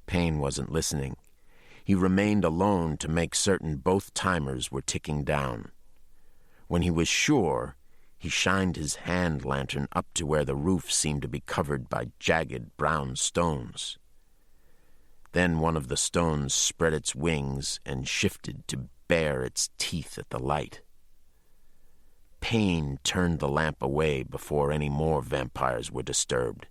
Payne wasn't listening. He remained alone to make certain both timers were ticking down. When he was sure, he shined his hand lantern up to where the roof seemed to be covered by jagged brown stones. Then one of the stones spread its wings and shifted to bare its teeth at the light. Payne turned the lamp away before any more vampires were disturbed.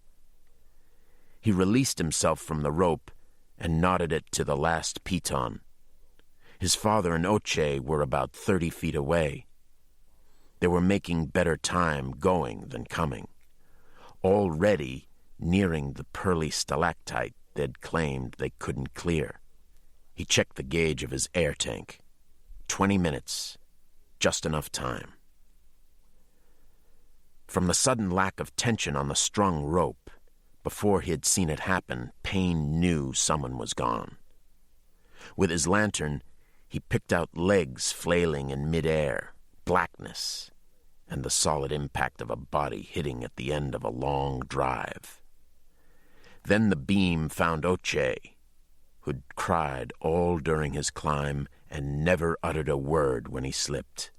He released himself from the rope and knotted it to the last piton. His father and Oche were about 30 feet away. They were making better time going than coming, already nearing the pearly stalactite they'd claimed they couldn't clear. He checked the gauge of his air tank. 20 minutes, just enough time. From the sudden lack of tension on the strung rope, before he had seen it happen, Payne knew someone was gone. With his lantern, he picked out legs flailing in midair, blackness, and the solid impact of a body hitting at the end of a long drive. Then the beam found Oche, who'd cried all during his climb and never uttered a word when he slipped.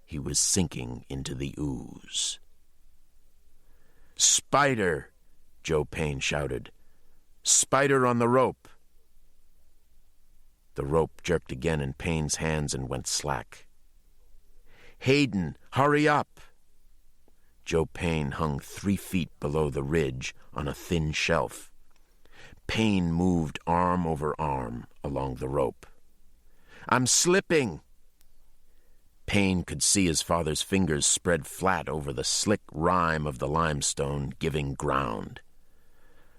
He was sinking into the ooze. "Spider!" Joe Payne shouted. "Spider on the rope!" The rope jerked again in Payne's hands and went slack. "Hayden, hurry up!" Joe Payne hung 3 feet below the ridge on a thin shelf. Payne moved arm over arm along the rope. "I'm slipping!" Payne could see his father's fingers spread flat over the slick rime of the limestone, giving ground.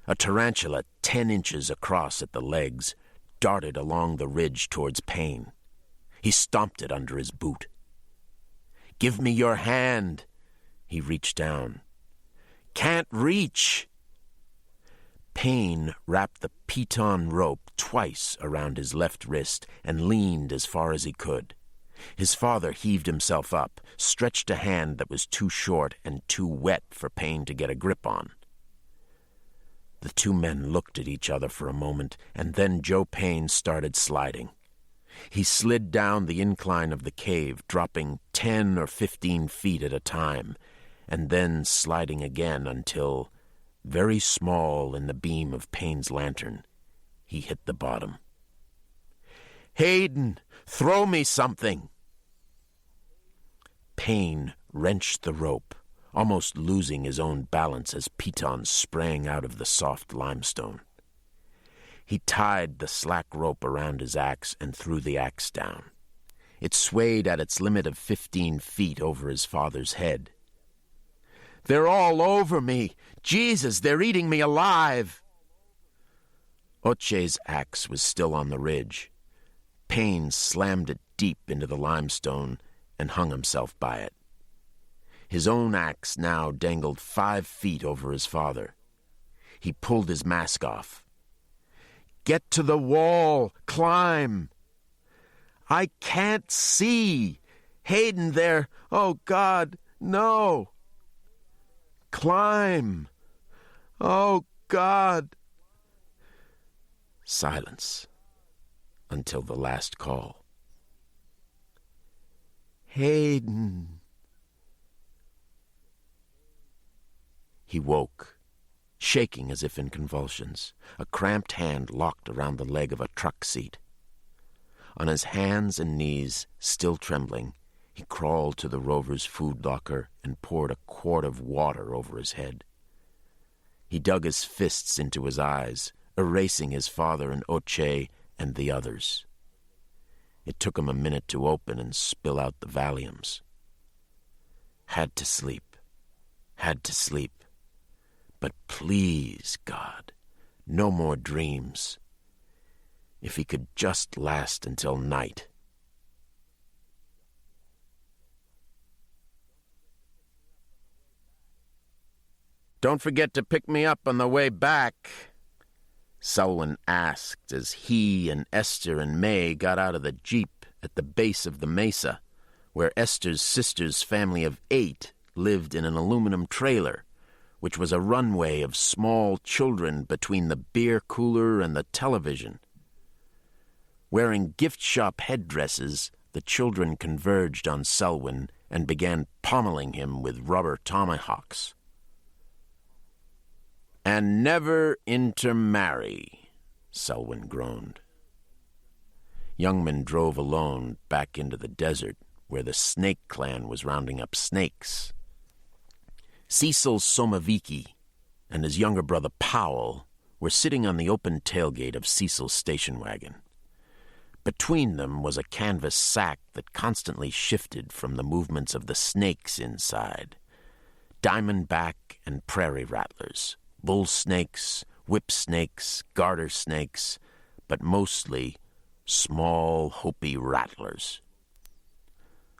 A tarantula 10 inches across at the legs darted along the ridge towards Payne. He stomped it under his boot. "Give me your hand!" He reached down. "Can't reach!" Payne wrapped the piton rope twice around his left wrist and leaned as far as he could. His father heaved himself up, stretched a hand that was too short and too wet for Payne to get a grip on. The two men looked at each other for a moment, and then Joe Payne started sliding. He slid down the incline of the cave, dropping 10 or 15 feet at a time, and then sliding again until, very small in the beam of Payne's lantern, he hit the bottom. "Hayden, throw me something!" Payne wrenched the rope, almost losing his own balance as pitons sprang out of the soft limestone. He tied the slack rope around his axe and threw the axe down. It swayed at its limit of 15 feet over his father's head. "They're all over me! Jesus, they're eating me alive!" Oche's axe was still on the ridge. Payne slammed it deep into the limestone and hung himself by it. His own axe now dangled 5 feet over his father. He pulled his mask off. "Get to the wall! Climb!" "I can't see! Hayden, there! Oh, God, no!" "Climb! Oh, God!" Silence until the last call. "Hayden!" He woke, shaking as if in convulsions, a cramped hand locked around the leg of a truck seat. On his hands and knees, still trembling, he crawled to the rover's food locker and poured a quart of water over his head. He dug his fists into his eyes, erasing his father and Oche and the others. It took him a minute to open and spill out the Valiums. Had to sleep. But please, God, no more dreams. If he could just last until night. "Don't forget to pick me up on the way back," Selwyn asked as he and Esther and May got out of the Jeep at the base of the mesa, where Esther's sister's family of 8 lived in an aluminum trailer, which was a runway of small children between the beer cooler and the television. Wearing gift shop headdresses, the children converged on Selwyn and began pommeling him with rubber tomahawks. "And never intermarry," Selwyn groaned. Youngman drove alone back into the desert, where the Snake Clan was rounding up snakes. Cecil Somaviki and his younger brother Powell were sitting on the open tailgate of Cecil's station wagon. Between them was a canvas sack that constantly shifted from the movements of the snakes inside. Diamondback and prairie rattlers, bull snakes, whip snakes, garter snakes, but mostly small, Hopi rattlers.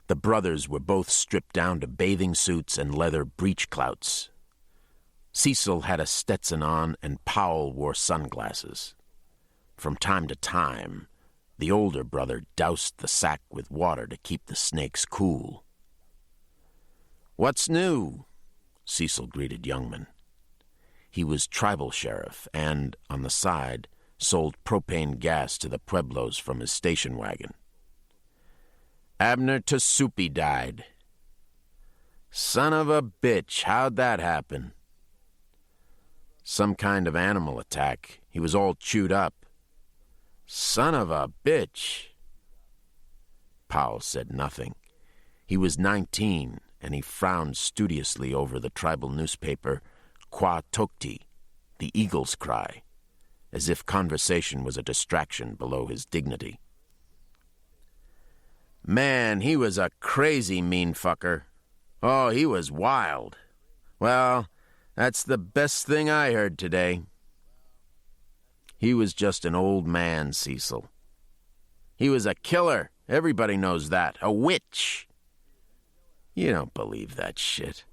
The brothers were both stripped down to bathing suits and leather breechclouts. Cecil had a Stetson on, and Powell wore sunglasses. From time to time, the older brother doused the sack with water to keep the snakes cool. "What's new?" Cecil greeted Youngman. He was tribal sheriff and, on the side, sold propane gas to the Pueblos from his station wagon. "Abner Tasupi died." "Son of a bitch, how'd that happen?" "Some kind of animal attack. He was all chewed up." "Son of a bitch." Powell said nothing. He was 19, and he frowned studiously over the tribal newspaper Kwa Tokti, the Eagle's Cry, as if conversation was a distraction below his dignity. "Man, he was a crazy mean fucker. Oh, he was wild. Well, that's the best thing I heard today." "He was just an old man, Cecil." "He was a killer. Everybody knows that. A witch." "You don't believe that shit."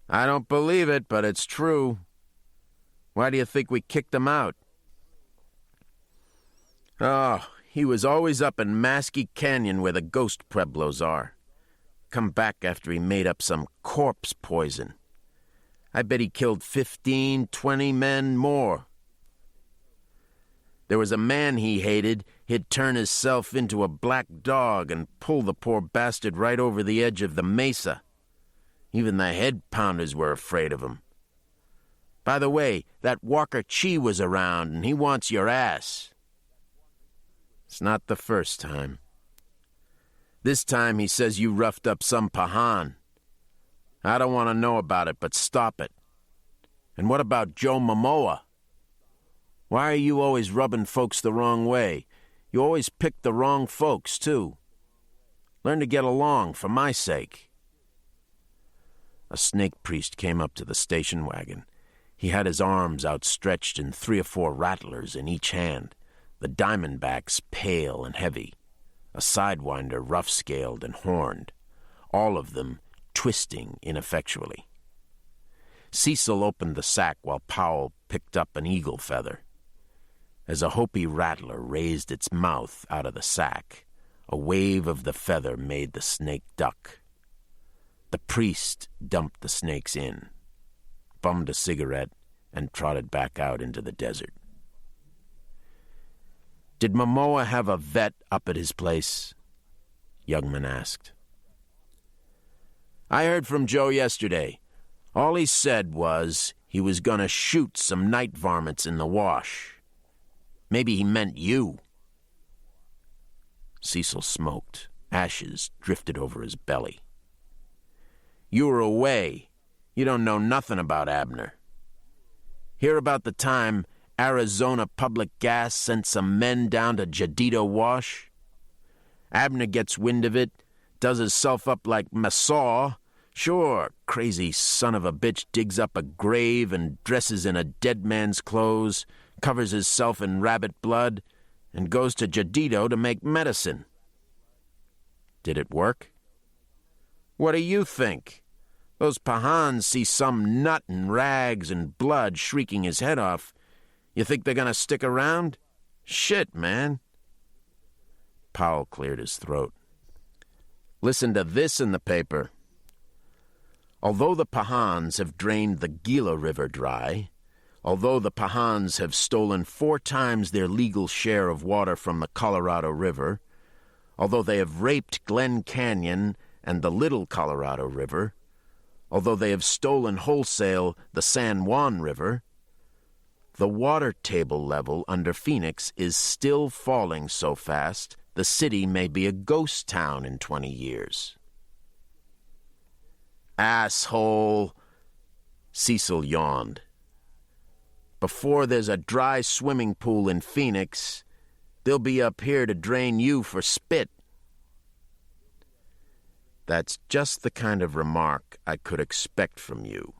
"I don't believe it, but it's true. Why do you think we kicked him out?" "Oh, he was always up in Maskey Canyon where the ghost Pueblos are. Come back after he made up some corpse poison. I bet he killed 15, 20 men more. There was a man he hated. He'd turn himself into a black dog and pull the poor bastard right over the edge of the mesa. Even the head-pounders were afraid of him. By the way, that Walker Chi was around, and he wants your ass. It's not the first time. This time he says you roughed up some Pahan. I don't want to know about it, but stop it. And what about Joe Momoa? Why are you always rubbing folks the wrong way? You always pick the wrong folks, too. Learn to get along, for my sake. A snake priest came up to the station wagon. He had his arms outstretched and 3 or 4 rattlers in each hand, the diamondbacks pale and heavy, a sidewinder rough-scaled and horned, all of them twisting ineffectually. Cecil opened the sack while Powell picked up an eagle feather. As a Hopi rattler raised its mouth out of the sack, a wave of the feather made the snake duck. The priest dumped the snakes in, bummed a cigarette, and trotted back out into the desert. Did Momoa have a vet up at his place? Youngman asked. I heard from Joe yesterday. All he said was he was going to shoot some night varmints in the wash. Maybe he meant you. Cecil smoked. Ashes drifted over his belly. You were away. You don't know nothing about Abner. Hear about the time Arizona Public Gas sent some men down to Jadito Wash? Abner gets wind of it, does himself up like Massaw. Sure, crazy son of a bitch digs up a grave and dresses in a dead man's clothes, covers himself in rabbit blood, and goes to Jadito to make medicine. Did it work? What do you think? Those Pahans see some nut in rags and blood shrieking his head off. You think they're going to stick around? Shit, man. Powell cleared his throat. Listen to this in the paper. Although the Pahans have drained the Gila River dry, although the Pahans have stolen 4 times their legal share of water from the Colorado River, although they have raped Glen Canyon and the Little Colorado River, although they have stolen wholesale the San Juan River, the water table level under Phoenix is still falling so fast the city may be a ghost town in 20 years. Asshole! Cecil yawned. Before there's a dry swimming pool in Phoenix, they'll be up here to drain you for spit. That's just the kind of remark I could expect from you.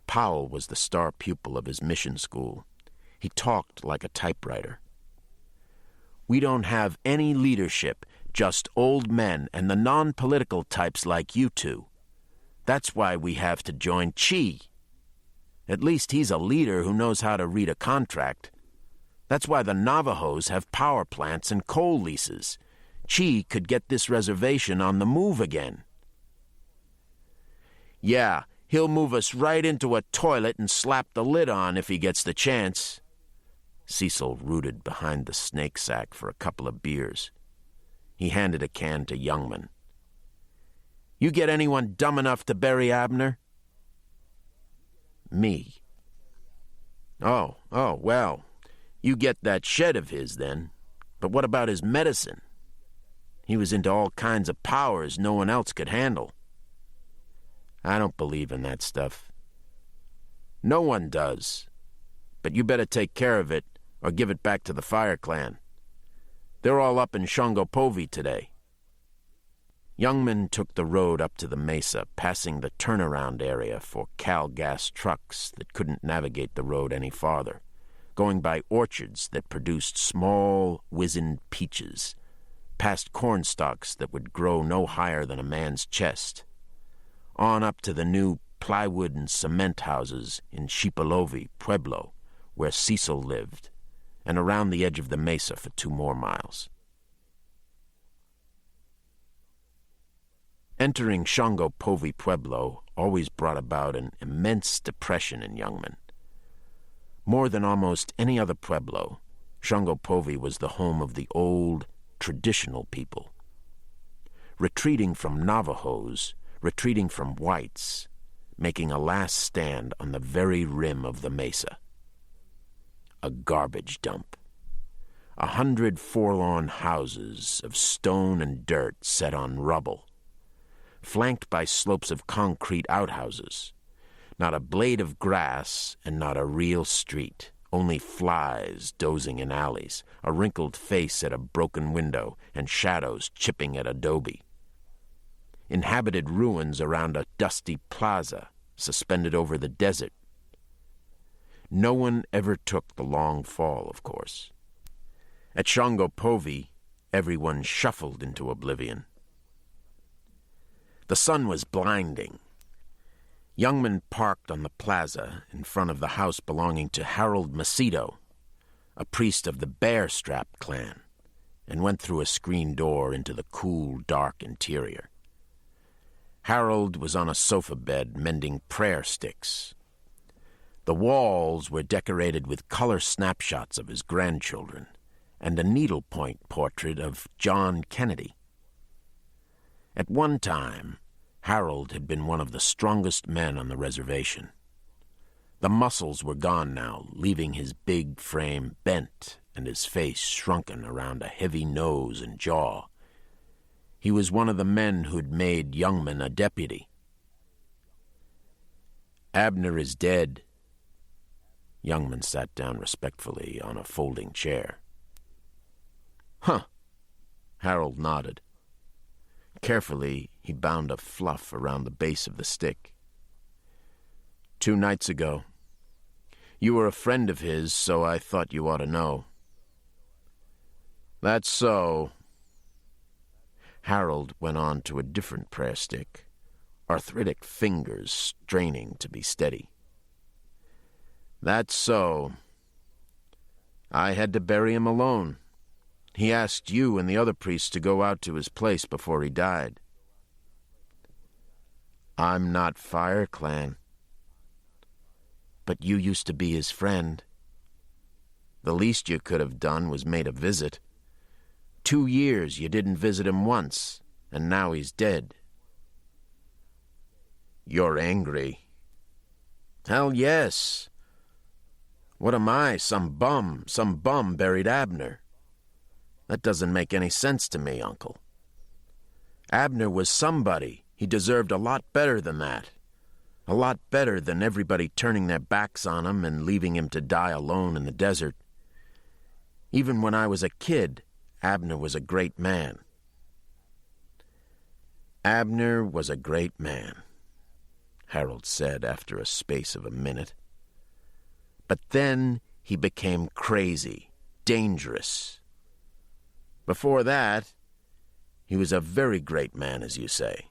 Powell was the star pupil of his mission school. He talked like a typewriter. We don't have any leadership, just old men and the non-political types like you two. That's why we have to join Chi. At least he's a leader who knows how to read a contract. That's why the Navajos have power plants and coal leases. Chi could get this reservation on the move again. Yeah, he'll move us right into a toilet and slap the lid on if he gets the chance. Cecil rooted behind the snake sack for a couple of beers. He handed a can to Youngman. You get anyone dumb enough to bury Abner? Me. Oh, well, you get that shed of his then. But what about his medicine? He was into all kinds of powers no one else could handle. I don't believe in that stuff. No one does. But you better take care of it or give it back to the Fire Clan. They're all up in Shongopovi today. Youngman took the road up to the mesa, passing the turnaround area for Cal Gas trucks that couldn't navigate the road any farther, going by orchards that produced small, wizened peaches, past corn stalks that would grow no higher than a man's chest, on up to the new plywood and cement houses in Shipolovi, Pueblo, where Cecil lived, and around the edge of the mesa for 2 more miles. Entering Shongopovi Pueblo always brought about an immense depression in young men. More than almost any other pueblo, Shongopovi was the home of the old, traditional people. Retreating from Navajos, retreating from whites, making a last stand on the very rim of the mesa. A garbage dump. 100 forlorn houses of stone and dirt set on rubble, flanked by slopes of concrete outhouses. Not a blade of grass and not a real street, only flies dozing in alleys, a wrinkled face at a broken window, and shadows chipping at adobe. Inhabited ruins around a dusty plaza suspended over the desert. No one ever took the long fall, of course. At Shongopovi, everyone shuffled into oblivion. The sun was blinding. Young men parked on the plaza in front of the house belonging to Harold Macedo, a priest of the Bear Strap clan, and went through a screen door into the cool, dark interior. Harold was on a sofa bed mending prayer sticks. The walls were decorated with color snapshots of his grandchildren and a needlepoint portrait of John Kennedy. At one time, Harold had been one of the strongest men on the reservation. The muscles were gone now, leaving his big frame bent and his face shrunken around a heavy nose and jaw. He was one of the men who'd made Youngman a deputy. "Abner is dead." Youngman sat down respectfully on a folding chair. "Huh." Harold nodded. Carefully, he bound a fluff around the base of the stick. 2 nights ago. You were a friend of his, so I thought you ought to know." "That's so." Harold went on to a different prayer stick, arthritic fingers straining to be steady. "That's so. I had to bury him alone. He asked you and the other priests to go out to his place before he died." "I'm not Fire Clan." "But you used to be his friend. The least you could have done was made a visit. 2 years you didn't visit him once, and now he's dead." "You're angry." "Hell yes. What am I, some bum buried Abner? That doesn't make any sense to me, Uncle. Abner was somebody. He deserved a lot better than that. A lot better than everybody turning their backs on him and leaving him to die alone in the desert. Even when I was a kid, Abner was a great man." "Abner was a great man," Harold said after a space of a minute. "But then he became crazy, dangerous. Before that, he was a very great man, as you say.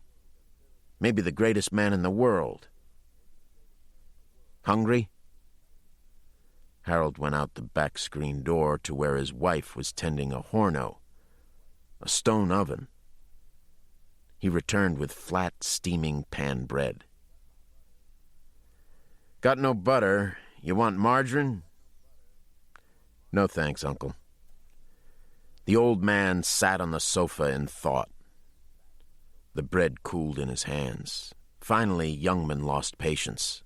Maybe the greatest man in the world. Hungry?" Harold went out the back screen door to where his wife was tending a horno, a stone oven. He returned with flat, steaming pan bread. "Got no butter. You want margarine?" "No thanks, Uncle." The old man sat on the sofa in thought. The bread cooled in his hands. Finally, Youngman lost patience.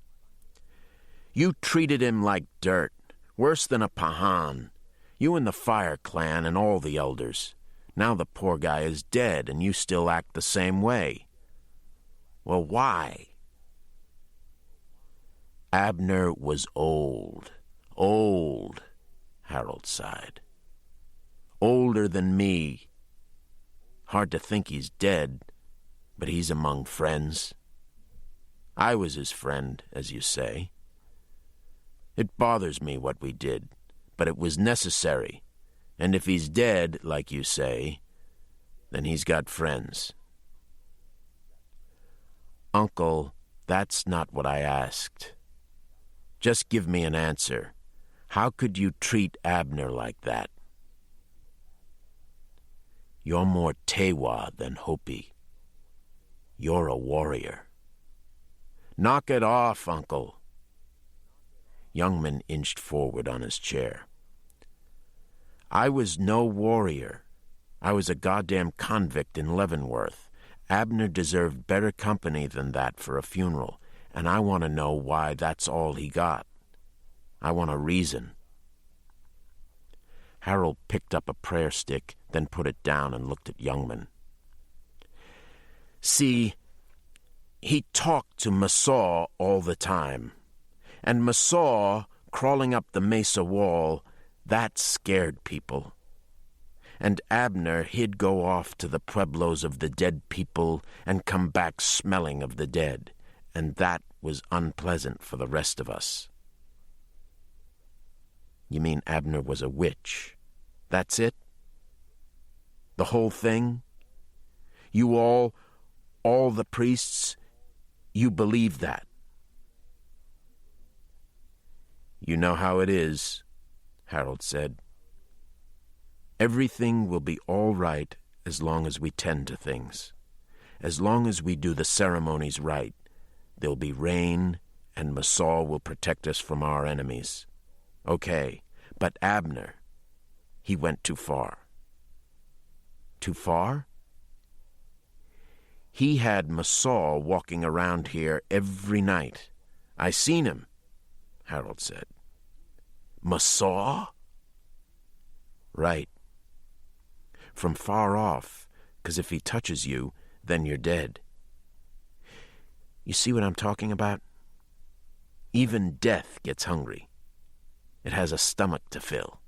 "You treated him like dirt, worse than a pahan. You and the Fire Clan and all the elders. Now the poor guy is dead, and you still act the same way. Well, why?" "Abner was old, Harold sighed. "Older than me. Hard to think he's dead, but he's among friends. I was his friend, as you say. It bothers me what we did, but it was necessary, and if he's dead, like you say, then he's got friends." "Uncle, that's not what I asked. Just give me an answer. How could you treat Abner like that?" "You're more Tewa than Hopi." You're a warrior. Knock it off, Uncle. Youngman inched forward on his chair. I was no warrior. I was a goddamn convict in Leavenworth. Abner deserved better company than that for a funeral, and I want to know why that's all he got. I want a reason. Harold picked up a prayer stick, then put it down and looked at Youngman. See, he talked to Masaw all the time. And Masaw, crawling up the mesa wall, that scared people. And Abner, he'd go off to the pueblos of the dead people and come back smelling of the dead. And that was unpleasant for the rest of us. You mean Abner was a witch? That's it? The whole thing? You all the priests, you believe that? You know how it is, Harold said. Everything will be all right as long as we tend to things. As long as we do the ceremonies right, there'll be rain, and Masaw will protect us from our enemies. Okay, but Abner, he went too far. Too far? He had Masaw walking around here every night. I seen him, Harold said. Masaw? Right. From far off, 'cause if he touches you, then you're dead. You see what I'm talking about? Even death gets hungry. It has a stomach to fill.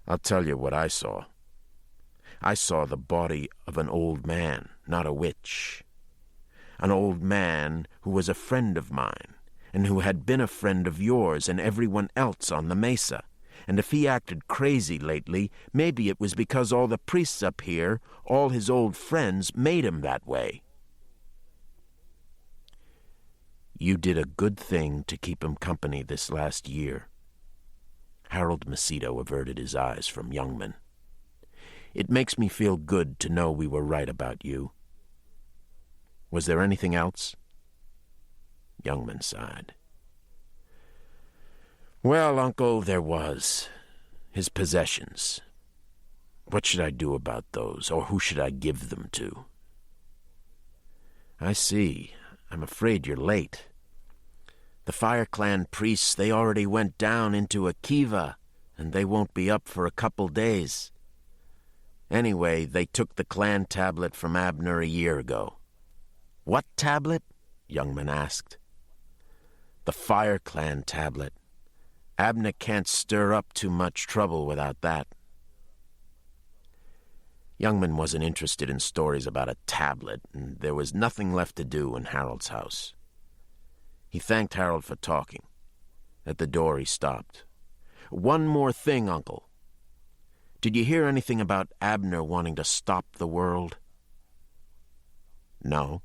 I'll tell you what I saw. I saw the body of an old man, not a witch. An old man who was a friend of mine, and who had been a friend of yours and everyone else on the mesa. And if he acted crazy lately, maybe it was because all the priests up here, all his old friends, made him that way. You did a good thing to keep him company this last year. Harold Macedo averted his eyes from Youngman. It makes me feel good to know we were right about you. Was there anything else? Youngman sighed. Well, Uncle, there was. His possessions. What should I do about those, or who should I give them to? I see. I'm afraid you're late. The Fire Clan priests, they already went down into a kiva, and they won't be up for a couple days. Anyway, they took the clan tablet from Abner a year ago. What tablet? Youngman asked. The Fire Clan tablet. Abner can't stir up too much trouble without that. Youngman wasn't interested in stories about a tablet, and there was nothing left to do in Harold's house. He thanked Harold for talking. At the door he stopped. One more thing, Uncle. Did you hear anything about Abner wanting to stop the world? No,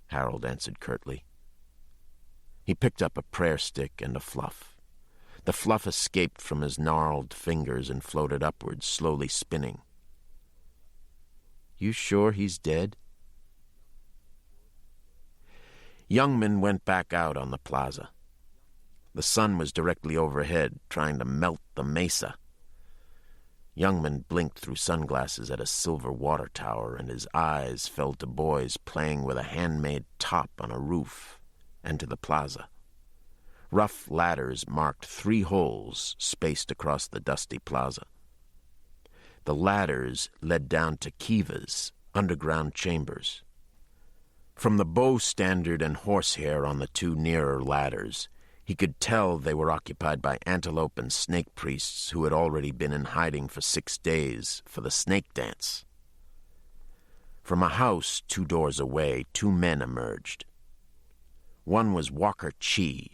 Harold answered curtly. He picked up a prayer stick and a fluff. The fluff escaped from his gnarled fingers and floated upwards, slowly spinning. You sure he's dead? Youngman went back out on the plaza. The sun was directly overhead, trying to melt the mesa. Youngman blinked through sunglasses at a silver water tower, and his eyes fell to boys playing with a handmade top on a roof, and to the plaza. Rough ladders marked 3 holes spaced across the dusty plaza. The ladders led down to kivas, underground chambers. From the bow standard and horsehair on the 2 nearer ladders, he could tell they were occupied by antelope and snake priests who had already been in hiding for 6 days for the snake dance. From a house 2 doors away, 2 men emerged. One was Walker Chi,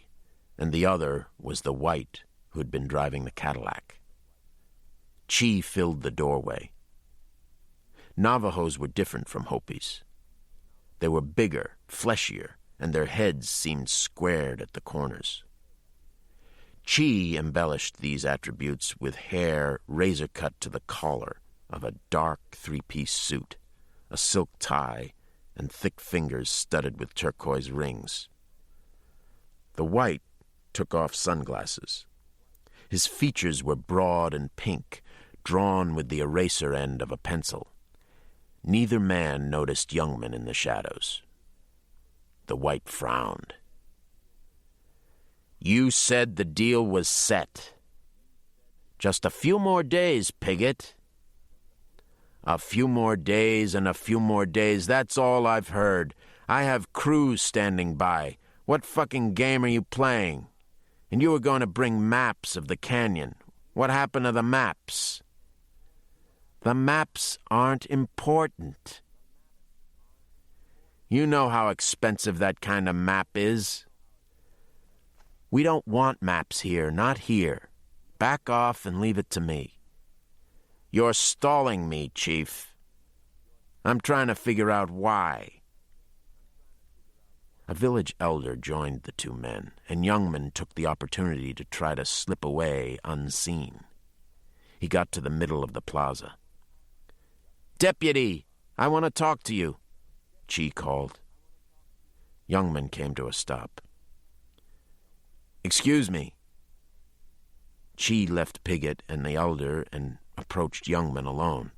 and the other was the white who had been driving the Cadillac. Chi filled the doorway. Navajos were different from Hopis. They were bigger, fleshier, and their heads seemed squared at the corners. Chi embellished these attributes with hair razor-cut to the collar of a dark 3-piece suit, a silk tie, and thick fingers studded with turquoise rings. The white took off sunglasses. His features were broad and pink, drawn with the eraser end of a pencil. Neither man noticed Youngman in the shadows. The white frowned. "You said the deal was set. Just a few more days, Piggott." "A few more days and a few more days, that's all I've heard. I have Cruz standing by. What fucking game are you playing? And you were going to bring maps of the canyon. What happened to the maps?" "The maps aren't important." "You know how expensive that kind of map is." "We don't want maps here, not here. Back off and leave it to me." "You're stalling me, Chief. I'm trying to figure out why." A village elder joined the two men, and Youngman took the opportunity to try to slip away unseen. He got to the middle of the plaza. "Deputy, I want to talk to you," Chi called. Youngman came to a stop. "Excuse me." Chi left Piggott and the elder and approached Youngman alone.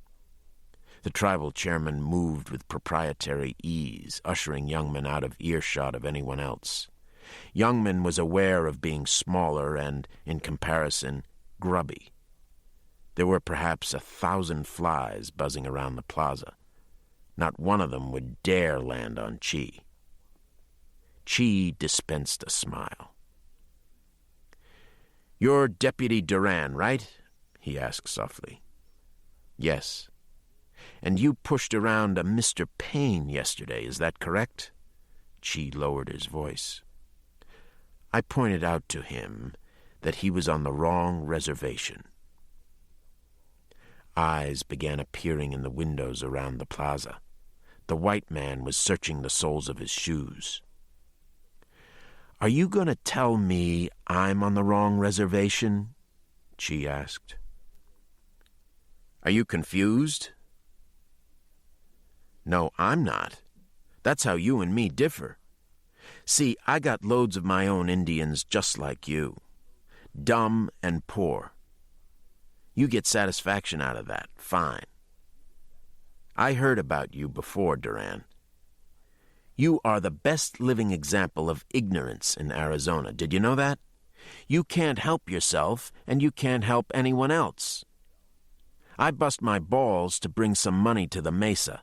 The tribal chairman moved with proprietary ease, ushering Youngman out of earshot of anyone else. Youngman was aware of being smaller and, in comparison, grubby. There were perhaps 1,000 flies buzzing around the plaza. Not one of them would dare land on Chi. Chi dispensed a smile. "You're Deputy Duran, right?" he asked softly. "Yes." "And you pushed around a Mr. Payne yesterday, is that correct?" Chi lowered his voice. "I pointed out to him that he was on the wrong reservation." Eyes began appearing in the windows around the plaza. The white man was searching the soles of his shoes. "Are you going to tell me I'm on the wrong reservation?" Chi asked. "Are you confused?" "No, I'm not. That's how you and me differ. See, I got loads of my own Indians just like you. Dumb and poor. You get satisfaction out of that, fine. I heard about you before, Duran. You are the best living example of ignorance in Arizona. Did you know that? You can't help yourself, and you can't help anyone else. I bust my balls to bring some money to the Mesa.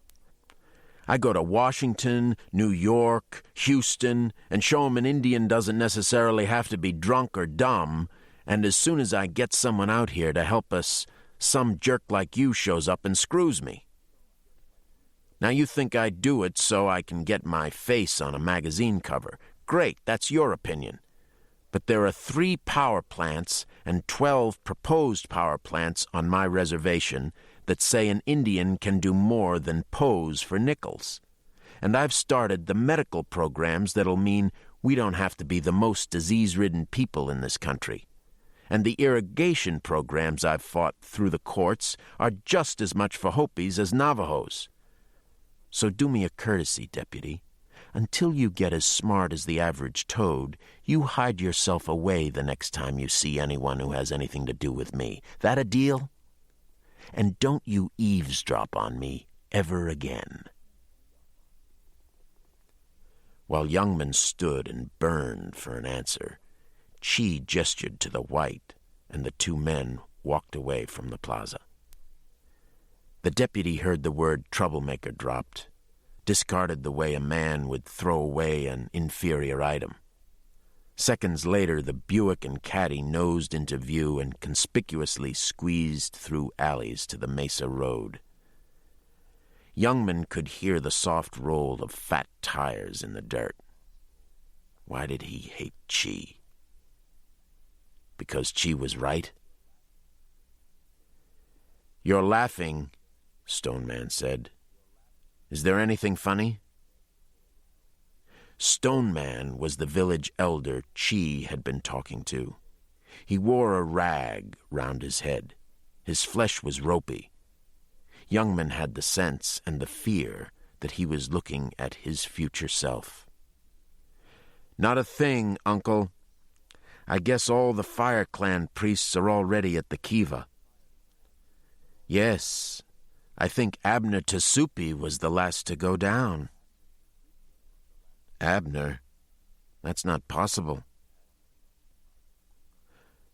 I go to Washington, New York, Houston, and show 'em an Indian doesn't necessarily have to be drunk or dumb, and as soon as I get someone out here to help us, some jerk like you shows up and screws me. Now you think I do it so I can get my face on a magazine cover. Great, that's your opinion. But there are 3 power plants and 12 proposed power plants on my reservation that say an Indian can do more than pose for nickels. And I've started the medical programs that'll mean we don't have to be the most disease-ridden people in this country. And the irrigation programs I've fought through the courts are just as much for Hopis as Navajos. So do me a courtesy, Deputy. Until you get as smart as the average toad, you hide yourself away the next time you see anyone who has anything to do with me. That a deal? And don't you eavesdrop on me ever again." While Youngman stood and burned for an answer, Chi gestured to the white, and the 2 men walked away from the plaza. The deputy heard the word troublemaker dropped, discarded the way a man would throw away an inferior item. Seconds later, the Buick and Caddy nosed into view and conspicuously squeezed through alleys to the Mesa Road. Youngman could hear the soft roll of fat tires in the dirt. Why did he hate Chi? Because Chi was right? "You're laughing," Stoneman said. "Is there anything funny?" Stoneman was the village elder Chi had been talking to. He wore a rag round his head. His flesh was ropey. Youngman had the sense and the fear that he was looking at his future self. "Not a thing, Uncle. I guess all the Fire Clan priests are already at the Kiva." "Yes, I think Abner Tasupi was the last to go down." "Abner? That's not possible."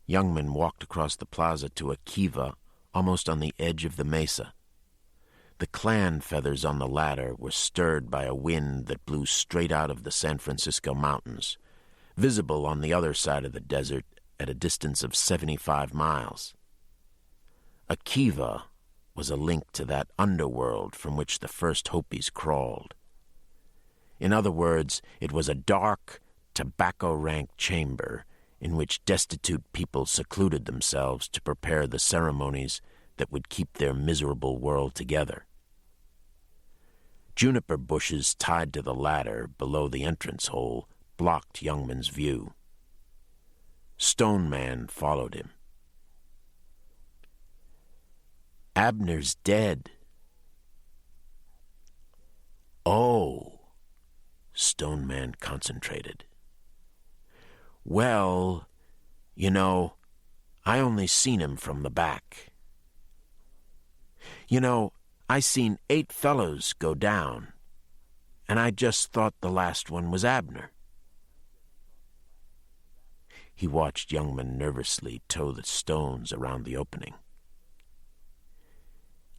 Youngman walked across the plaza to a kiva almost on the edge of the mesa. The clan feathers on the ladder were stirred by a wind that blew straight out of the San Francisco mountains, visible on the other side of the desert at a distance of 75 miles. A kiva was a link to that underworld from which the first Hopis crawled. In other words, it was a dark, tobacco-rank chamber in which destitute people secluded themselves to prepare the ceremonies that would keep their miserable world together. Juniper bushes tied to the ladder below the entrance hole blocked Youngman's view. Stone Man followed him. "Abner's dead." "Oh," Stone Man concentrated. "Well, I only seen him from the back. I seen 8 fellows go down, and I just thought the last one was Abner." He watched Youngman nervously toe the stones around the opening.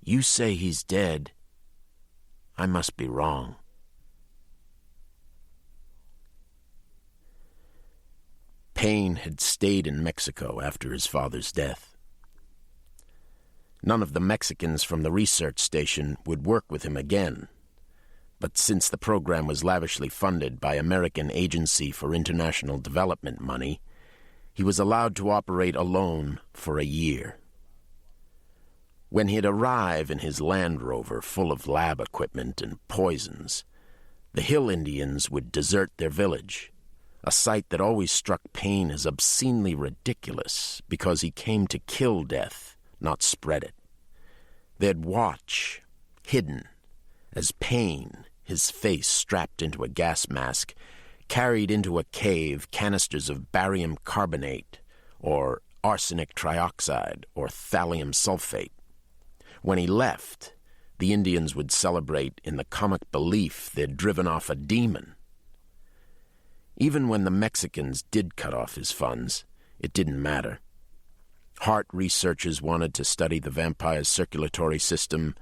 "You say he's dead. I must be wrong." Payne had stayed in Mexico after his father's death. None of the Mexicans from the research station would work with him again, but since the program was lavishly funded by American Agency for International Development money, he was allowed to operate alone for a year. When he'd arrive in his Land Rover full of lab equipment and poisons, the Hill Indians would desert their village, a sight that always struck Payne as obscenely ridiculous because he came to kill death, not spread it. They'd watch, hidden, as Payne, his face strapped into a gas mask, carried into a cave canisters of barium carbonate or arsenic trioxide or thallium sulfate. When he left, the Indians would celebrate in the comic belief they'd driven off a demon. Even when the Mexicans did cut off his funds, it didn't matter. Heart researchers wanted to study the vampire's circulatory system,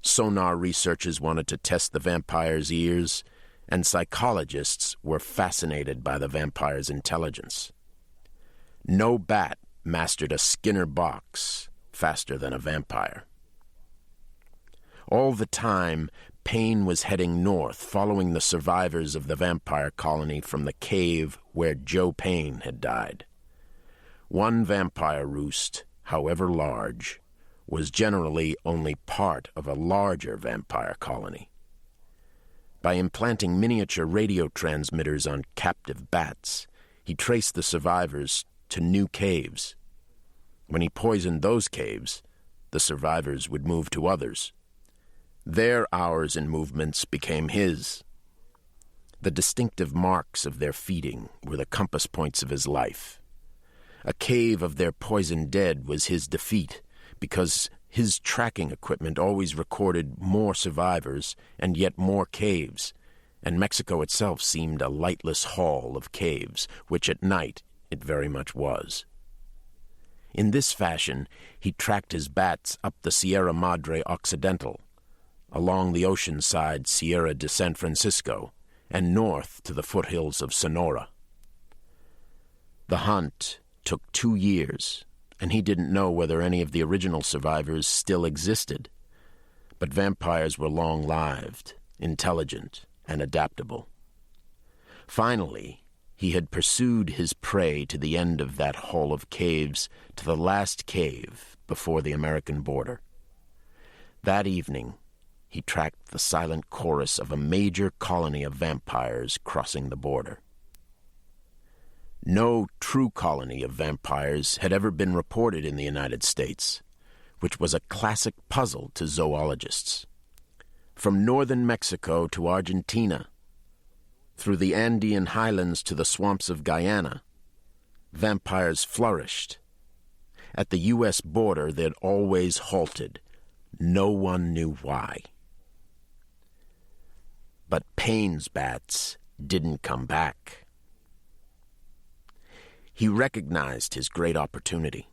sonar researchers wanted to test the vampire's ears, and psychologists were fascinated by the vampire's intelligence. No bat mastered a Skinner box faster than a vampire. All the time, Payne was heading north, following the survivors of the vampire colony from the cave where Joe Payne had died. One vampire roost, however large, was generally only part of a larger vampire colony. By implanting miniature radio transmitters on captive bats, he traced the survivors to new caves. When he poisoned those caves, the survivors would move to others. Their hours and movements became his. The distinctive marks of their feeding were the compass points of his life. A cave of their poisoned dead was his defeat, because his tracking equipment always recorded more survivors and yet more caves, and Mexico itself seemed a lightless hall of caves, which at night it very much was. In this fashion, he tracked his bats up the Sierra Madre Occidental, along the ocean-side Sierra de San Francisco, and north to the foothills of Sonora. The hunt took 2 years, and he didn't know whether any of the original survivors still existed. But vampires were long-lived, intelligent, and adaptable. Finally, he had pursued his prey to the end of that hall of caves, to the last cave before the American border. That evening, he tracked the silent chorus of a major colony of vampires crossing the border. No true colony of vampires had ever been reported in the United States, which was a classic puzzle to zoologists. From northern Mexico to Argentina, through the Andean highlands to the swamps of Guyana, vampires flourished. At the U.S. border, they'd always halted. No one knew why. But Payne's bats didn't come back. He recognized his great opportunity.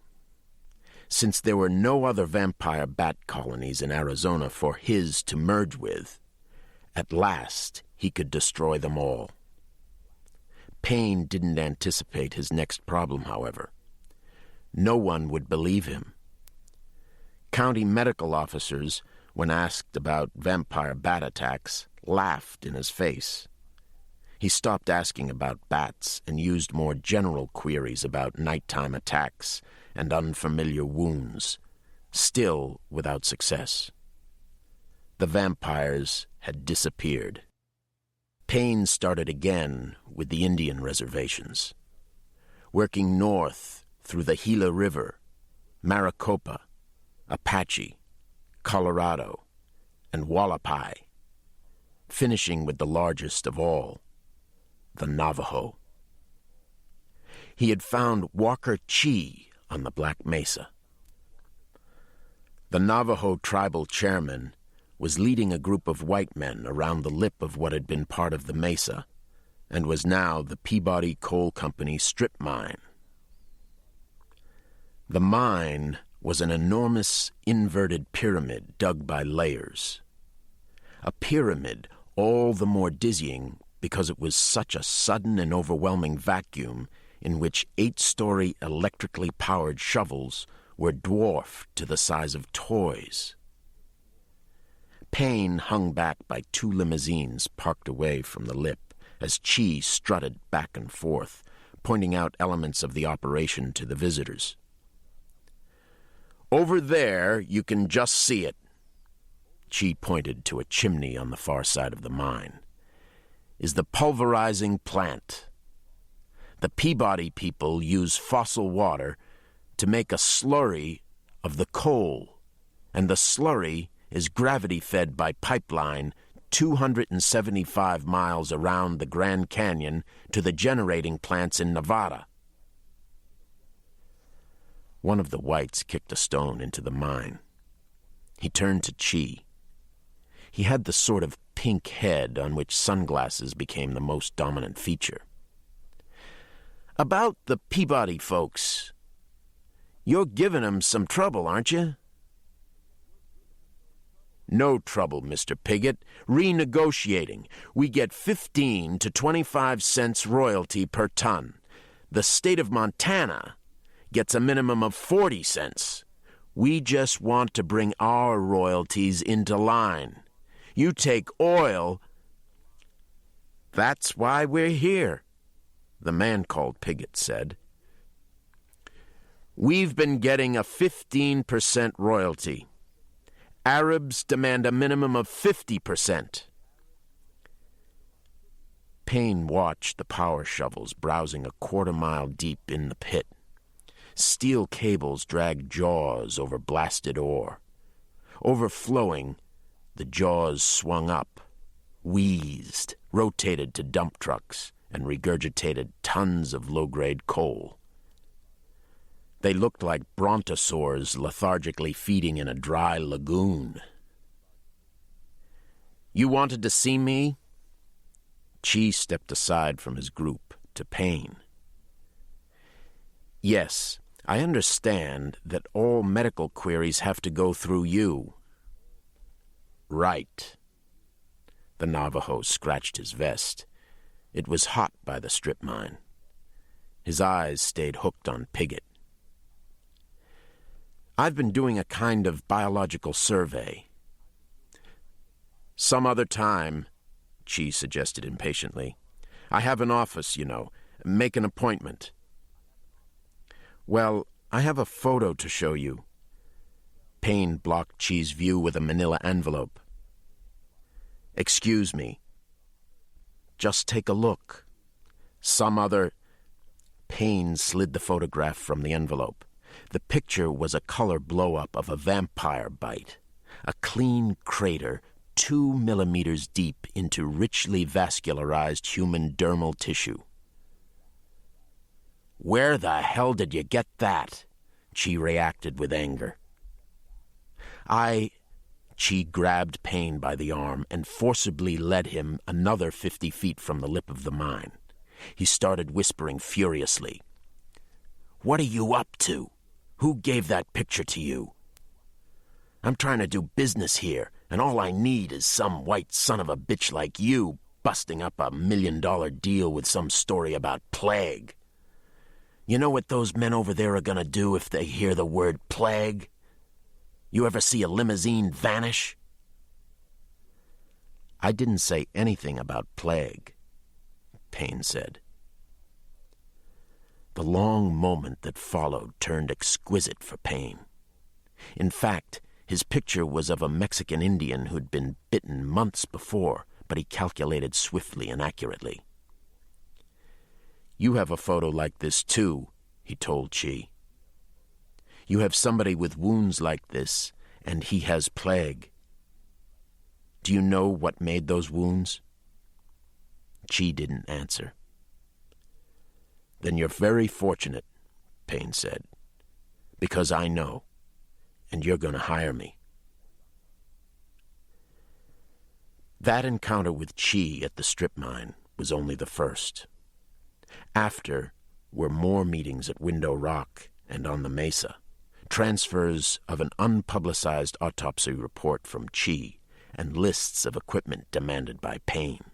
Since there were no other vampire bat colonies in Arizona for his to merge with, at last he could destroy them all. Payne didn't anticipate his next problem, however. No one would believe him. County medical officers, when asked about vampire bat attacks, laughed in his face. He stopped asking about bats and used more general queries about nighttime attacks and unfamiliar wounds, still without success. The vampires had disappeared. Payne started again with the Indian reservations, working north through the Gila River, Maricopa, Apache, Colorado, and Hualapai, finishing with the largest of all, the Navajo. He had found Walker Chee on the Black Mesa. The Navajo tribal chairman was leading a group of white men around the lip of what had been part of the mesa and was now the Peabody Coal Company strip mine. The mine was an enormous inverted pyramid dug by layers. A pyramid all the more dizzying because it was such a sudden and overwhelming vacuum in which 8-story electrically powered shovels were dwarfed to the size of toys. Payne hung back by 2 limousines parked away from the lip as Chee strutted back and forth, pointing out elements of the operation to the visitors. "Over there, you can just see it." Chee pointed to a chimney on the far side of the mine. "Is the pulverizing plant. The Peabody people use fossil water to make a slurry of the coal, and the slurry is gravity-fed by pipeline 275 miles around the Grand Canyon to the generating plants in Nevada." One of the whites kicked a stone into the mine. He turned to Chee. He had the sort of pink head on which sunglasses became the most dominant feature. "About the Peabody folks. You're giving 'em some trouble, aren't you?" "No trouble, Mr. Piggott. Renegotiating. We get 15 to 25 cents royalty per ton. The state of Montana gets a minimum of 40 cents. We just want to bring our royalties into line. You take oil." "That's why we're here," the man called Piggott said. "We've been getting a 15% royalty. Arabs demand a minimum of 50%. Payne watched the power shovels browsing a quarter-mile deep in the pit. Steel cables dragged jaws over blasted ore. Overflowing, the jaws swung up, wheezed, rotated to dump trucks, and regurgitated tons of low-grade coal. They looked like brontosaurs lethargically feeding in a dry lagoon. "You wanted to see me?" Chee stepped aside from his group to Payne. "Yes, I understand that all medical queries have to go through you." "Right." The Navajo scratched his vest. It was hot by the strip mine. His eyes stayed hooked on Piggott. "I've been doing a kind of biological survey." "Some other time," Chee suggested impatiently. "I have an office, you know. Make an appointment." "Well, I have a photo to show you." Payne blocked Chee's view with a manila envelope. "Excuse me." "Just take a look." "Some other—" Payne slid the photograph from the envelope. The picture was a color blow-up of a vampire bite, a clean crater 2 millimeters deep into richly vascularized human dermal tissue. "Where the hell did you get that?" Chi reacted with anger. Chi grabbed Payne by the arm and forcibly led him another 50 feet from the lip of the mine. He started whispering furiously. "What are you up to? Who gave that picture to you? I'm trying to do business here, and all I need is some white son of a bitch like you busting up $1 million deal with some story about plague. You know what those men over there are gonna do if they hear the word plague? You ever see a limousine vanish?" "I didn't say anything about plague," Payne said. The long moment that followed turned exquisite for Payne. In fact, his picture was of a Mexican Indian who'd been bitten months before, but he calculated swiftly and accurately. "You have a photo like this too," he told Chi. "You have somebody with wounds like this, and he has plague. Do you know what made those wounds?" Chi didn't answer. "Then you're very fortunate," Payne said, "because I know, and you're going to hire me." That encounter with Chi at the strip mine was only the first. After were more meetings at Window Rock and on the Mesa, transfers of an unpublicized autopsy report from Chi, and lists of equipment demanded by Payne.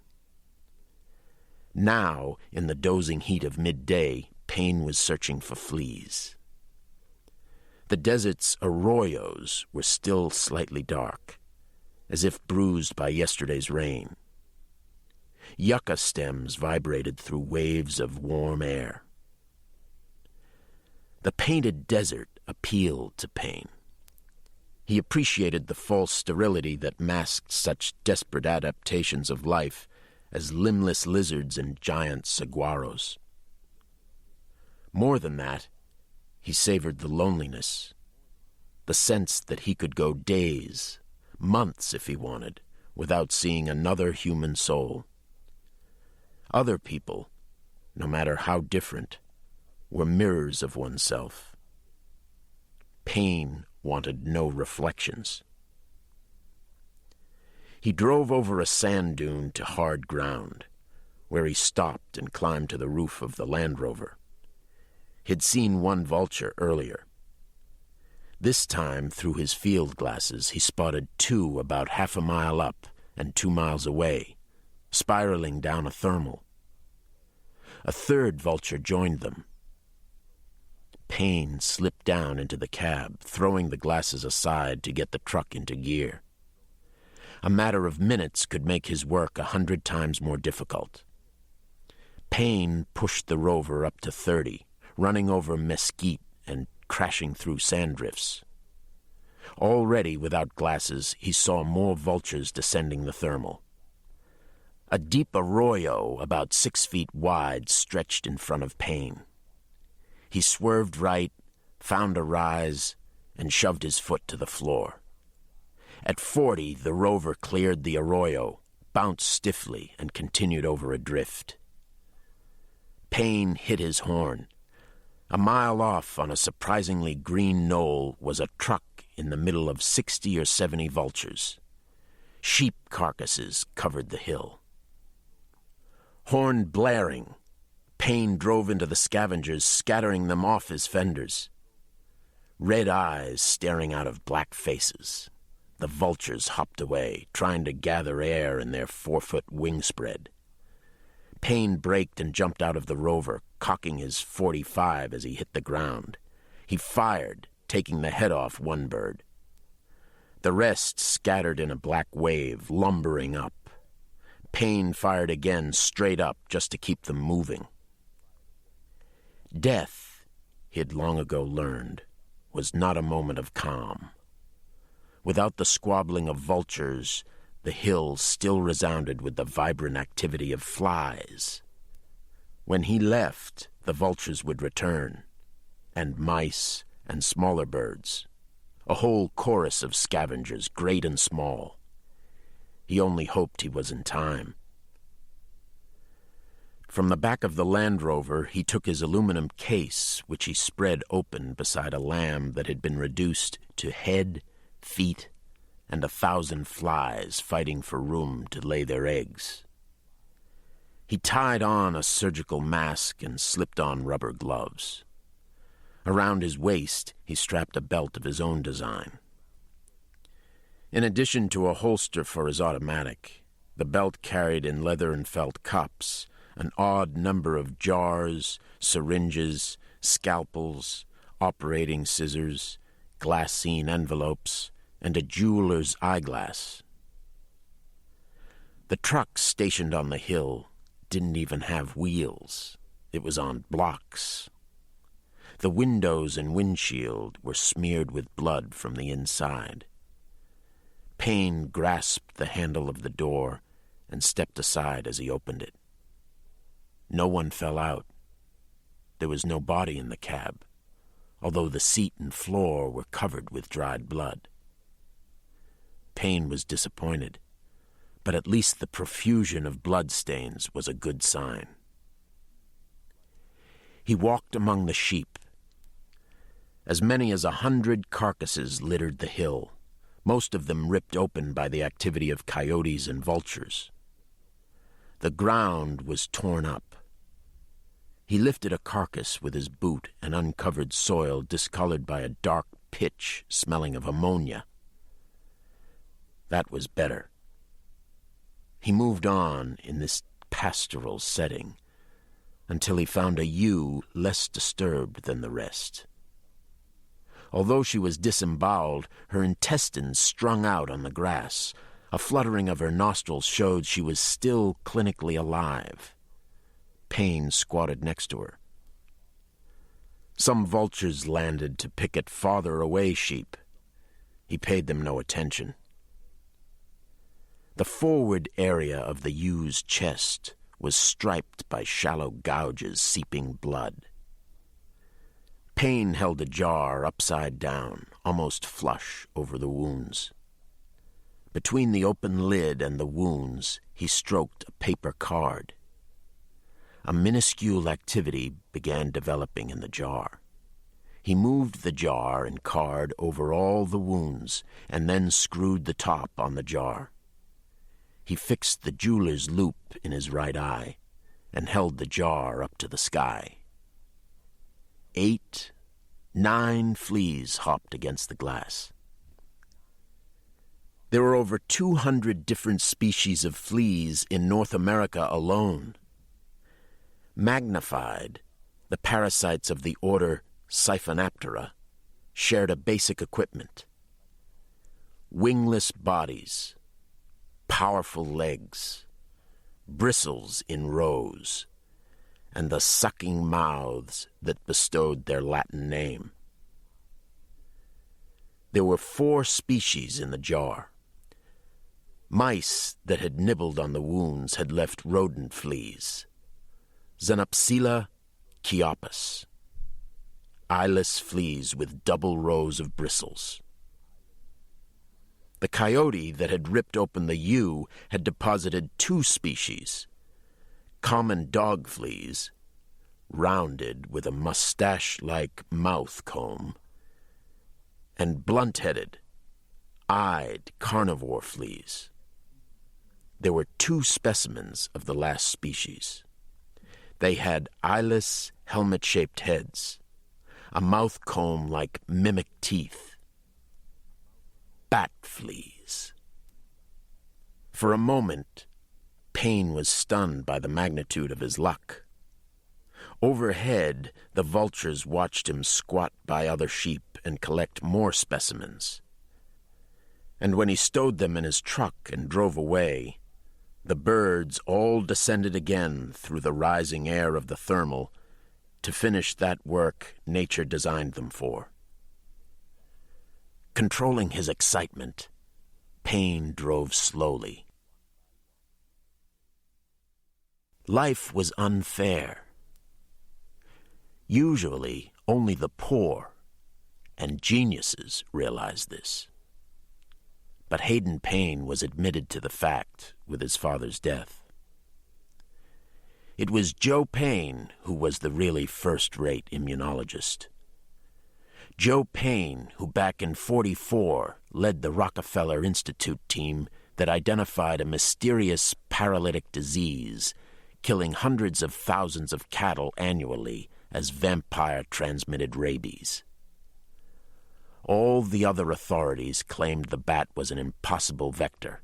Now, in the dozing heat of midday, Payne was searching for fleas. The desert's arroyos were still slightly dark, as if bruised by yesterday's rain. Yucca stems vibrated through waves of warm air. The painted desert appealed to Payne. He appreciated the false sterility that masked such desperate adaptations of life as limbless lizards and giant saguaros. More than that, he savored the loneliness, the sense that he could go days, months if he wanted, without seeing another human soul. Other people, no matter how different, were mirrors of oneself. Payne wanted no reflections. He drove over a sand dune to hard ground, where he stopped and climbed to the roof of the Land Rover. He'd seen one vulture earlier. This time, through his field glasses, he spotted two about half a mile up and 2 miles away, spiraling down a thermal. A third vulture joined them. Payne slipped down into the cab, throwing the glasses aside to get the truck into gear. A matter of minutes could make his work 100 times more difficult. Payne pushed the Rover up to 30, running over mesquite and crashing through sand drifts. Already, without glasses, he saw more vultures descending the thermal. A deep arroyo about 6 feet wide stretched in front of Payne. He swerved right, found a rise, and shoved his foot to the floor. At 40, the Rover cleared the arroyo, bounced stiffly, and continued over a drift. Payne hit his horn. A mile off on a surprisingly green knoll was a truck in the middle of 60 or 70 vultures. Sheep carcasses covered the hill. Horn blaring, Payne drove into the scavengers, scattering them off his fenders. Red eyes staring out of black faces. The vultures hopped away, trying to gather air in their 4-foot wingspread. Payne braked and jumped out of the Rover, cocking his .45 as he hit the ground. He fired, taking the head off one bird. The rest scattered in a black wave, lumbering up. Payne fired again, straight up, just to keep them moving. Death, he'd long ago learned, was not a moment of calm. Without the squabbling of vultures, the hill still resounded with the vibrant activity of flies. When he left, the vultures would return, and mice and smaller birds, a whole chorus of scavengers, great and small. He only hoped he was in time. From the back of the Land Rover, he took his aluminum case, which he spread open beside a lamb that had been reduced to head, feet, and 1,000 flies fighting for room to lay their eggs. He tied on a surgical mask and slipped on rubber gloves. Around his waist, he strapped a belt of his own design. In addition to a holster for his automatic, the belt carried in leather and felt cups an odd number of jars, syringes, scalpels, operating scissors, glassine envelopes, and a jeweler's eyeglass. The truck stationed on the hill didn't even have wheels. It was on blocks. The windows and windshield were smeared with blood from the inside. Payne grasped the handle of the door and stepped aside as he opened it. No one fell out. There was no body in the cab, although the seat and floor were covered with dried blood. Payne was disappointed, but at least the profusion of bloodstains was a good sign. He walked among the sheep. As many as 100 carcasses littered the hill, most of them ripped open by the activity of coyotes and vultures. The ground was torn up. He lifted a carcass with his boot and uncovered soil discolored by a dark pitch smelling of ammonia. That was better. He moved on in this pastoral setting until he found a ewe less disturbed than the rest. Although she was disemboweled, her intestines strung out on the grass. A fluttering of her nostrils showed she was still clinically alive. Payne squatted next to her. Some vultures landed to pick at farther away sheep. He paid them no attention. The forward area of the ew's chest was striped by shallow gouges seeping blood. Payne held a jar upside down, almost flush over the wounds. Between the open lid and the wounds, he stroked a paper card. A minuscule activity began developing in the jar. He moved the jar and card over all the wounds and then screwed the top on the jar. He fixed the jeweler's loop in his right eye and held the jar up to the sky. 8, 9 fleas hopped against the glass. There were over 200 different species of fleas in North America alone. Magnified, the parasites of the order Siphonaptera shared a basic equipment. Wingless bodies, powerful legs, bristles in rows, and the sucking mouths that bestowed their Latin name. There were 4 species in the jar. Mice that had nibbled on the wounds had left rodent fleas. Xenopsila chiopus, eyeless fleas with double rows of bristles. The coyote that had ripped open the ewe had deposited 2 species, common dog fleas, rounded with a mustache-like mouth comb, and blunt-headed, eyed carnivore fleas. There were 2 specimens of the last species. They had eyeless, helmet-shaped heads, a mouth comb like mimic teeth. Bat fleas. For a moment, Payne was stunned by the magnitude of his luck. Overhead, the vultures watched him squat by other sheep and collect more specimens. And when he stowed them in his truck and drove away, the birds all descended again through the rising air of the thermal to finish that work nature designed them for. Controlling his excitement, Payne drove slowly. Life was unfair. Usually, only the poor, and geniuses realized this. But Hayden Payne was admitted to the fact with his father's death. It was Joe Payne who was the really first-rate immunologist. Joe Payne, who back in '44 led the Rockefeller Institute team that identified a mysterious paralytic disease killing hundreds of thousands of cattle annually as vampire-transmitted rabies. All the other authorities claimed the bat was an impossible vector.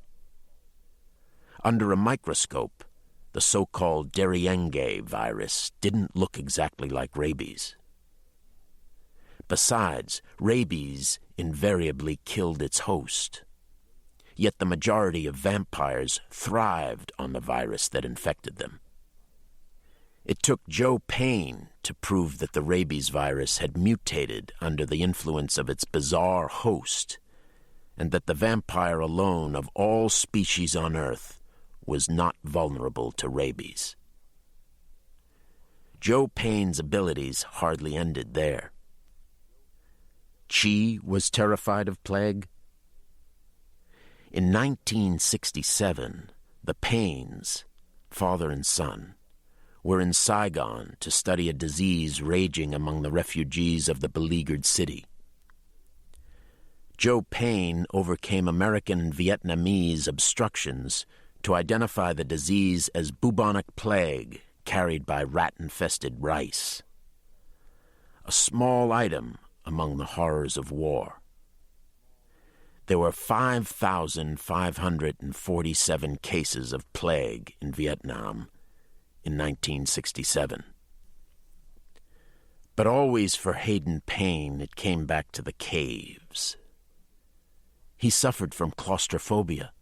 Under a microscope, the so-called Dengue virus didn't look exactly like rabies. Besides, rabies invariably killed its host. Yet the majority of vampires thrived on the virus that infected them. It took Joe Payne to prove that the rabies virus had mutated under the influence of its bizarre host, and that the vampire alone of all species on Earth was not vulnerable to rabies. Joe Payne's abilities hardly ended there. Chi was terrified of plague. In 1967, the Paynes, father and son, were in Saigon to study a disease raging among the refugees of the beleaguered city. Joe Payne overcame American and Vietnamese obstructions to identify the disease as bubonic plague carried by rat-infested rice, a small item among the horrors of war. There were 5,547 cases of plague in Vietnam in 1967. But always for Hayden Payne, it came back to the caves. He suffered from claustrophobia.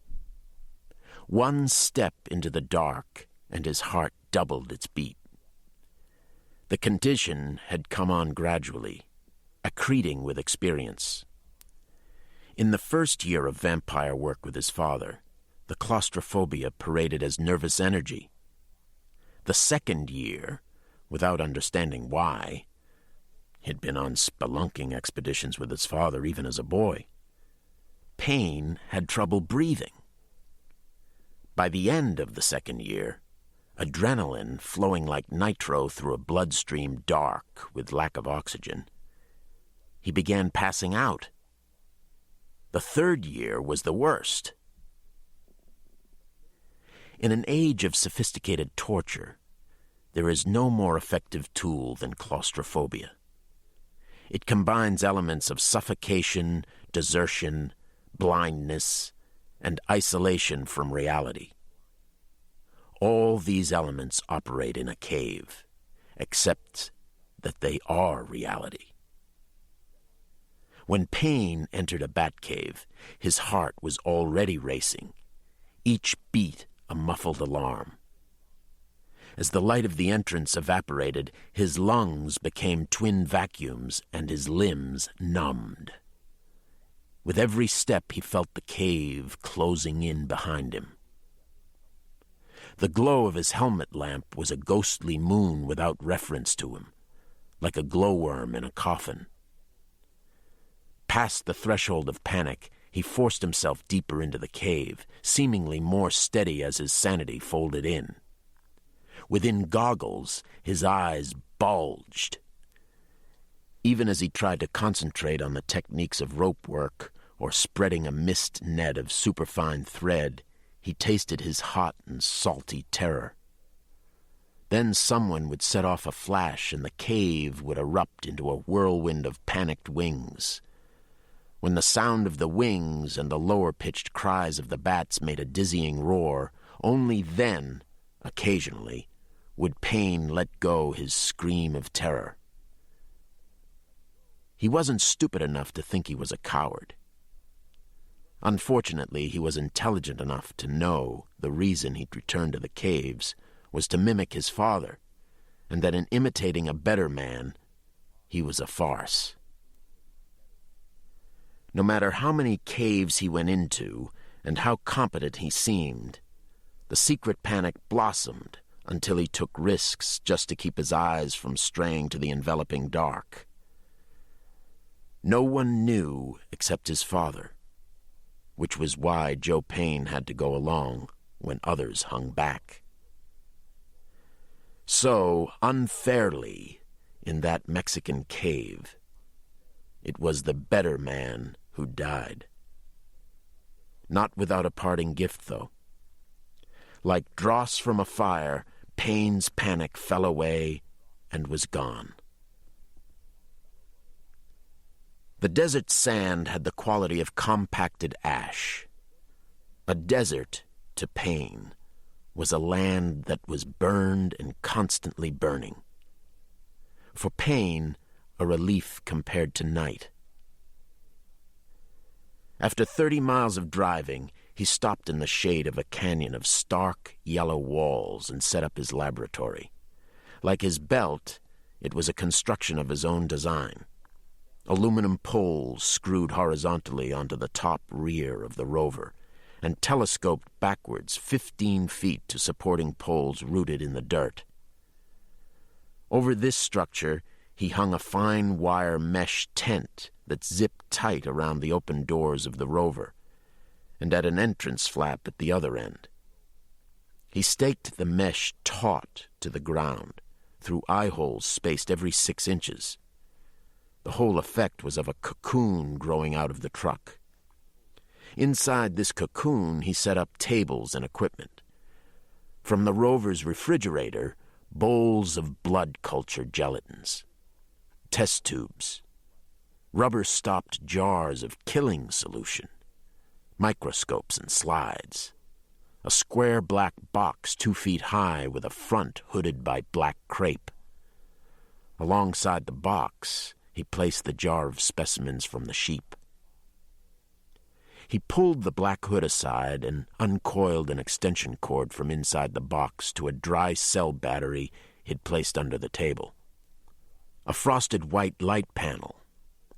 One step into the dark, and his heart doubled its beat. The condition had come on gradually, accreting with experience. In the first year of vampire work with his father, the claustrophobia paraded as nervous energy. The second year, without understanding why, he'd been on spelunking expeditions with his father even as a boy, Payne had trouble breathing. By the end of the second year, adrenaline flowing like nitro through a bloodstream dark with lack of oxygen, he began passing out. The third year was the worst. In an age of sophisticated torture, there is no more effective tool than claustrophobia. It combines elements of suffocation, desertion, blindness, and isolation from reality. All these elements operate in a cave, except that they are reality. When Payne entered a bat cave, his heart was already racing, each beat a muffled alarm. As the light of the entrance evaporated, his lungs became twin vacuums and his limbs numbed. With every step, he felt the cave closing in behind him. The glow of his helmet lamp was a ghostly moon without reference to him, like a glowworm in a coffin. Past the threshold of panic, he forced himself deeper into the cave, seemingly more steady as his sanity folded in. Within goggles, his eyes bulged. Even as he tried to concentrate on the techniques of rope work or spreading a mist net of superfine thread, he tasted his hot and salty terror. Then someone would set off a flash and the cave would erupt into a whirlwind of panicked wings. When the sound of the wings and the lower-pitched cries of the bats made a dizzying roar, only then, occasionally, would Payne let go his scream of terror. He wasn't stupid enough to think he was a coward. Unfortunately, he was intelligent enough to know the reason he'd returned to the caves was to mimic his father, and that in imitating a better man, he was a farce. No matter how many caves he went into and how competent he seemed, the secret panic blossomed until he took risks just to keep his eyes from straying to the enveloping dark. No one knew except his father, which was why Joe Payne had to go along when others hung back. So, unfairly, in that Mexican cave, it was the better man who died. Not without a parting gift, though. Like dross from a fire, Payne's panic fell away and was gone. The desert sand had the quality of compacted ash. A desert, to Payne, was a land that was burned and constantly burning. For Payne, a relief compared to night. After 30 miles of driving, he stopped in the shade of a canyon of stark yellow walls and set up his laboratory. Like his belt, it was a construction of his own design. Aluminum poles screwed horizontally onto the top rear of the rover and telescoped backwards 15 feet to supporting poles rooted in the dirt. Over this structure, he hung a fine wire mesh tent that zipped tight around the open doors of the rover, and at an entrance flap at the other end. He staked the mesh taut to the ground, through eye holes spaced every 6 inches. The whole effect was of a cocoon growing out of the truck. Inside this cocoon, he set up tables and equipment. From the rover's refrigerator, bowls of blood culture gelatins, test tubes, rubber-stopped jars of killing solution, microscopes and slides, a square black box 2 feet high with a front hooded by black crepe. Alongside the box, he placed the jar of specimens from the sheep. He pulled the black hood aside and uncoiled an extension cord from inside the box to a dry cell battery he'd placed under the table. A frosted white light panel,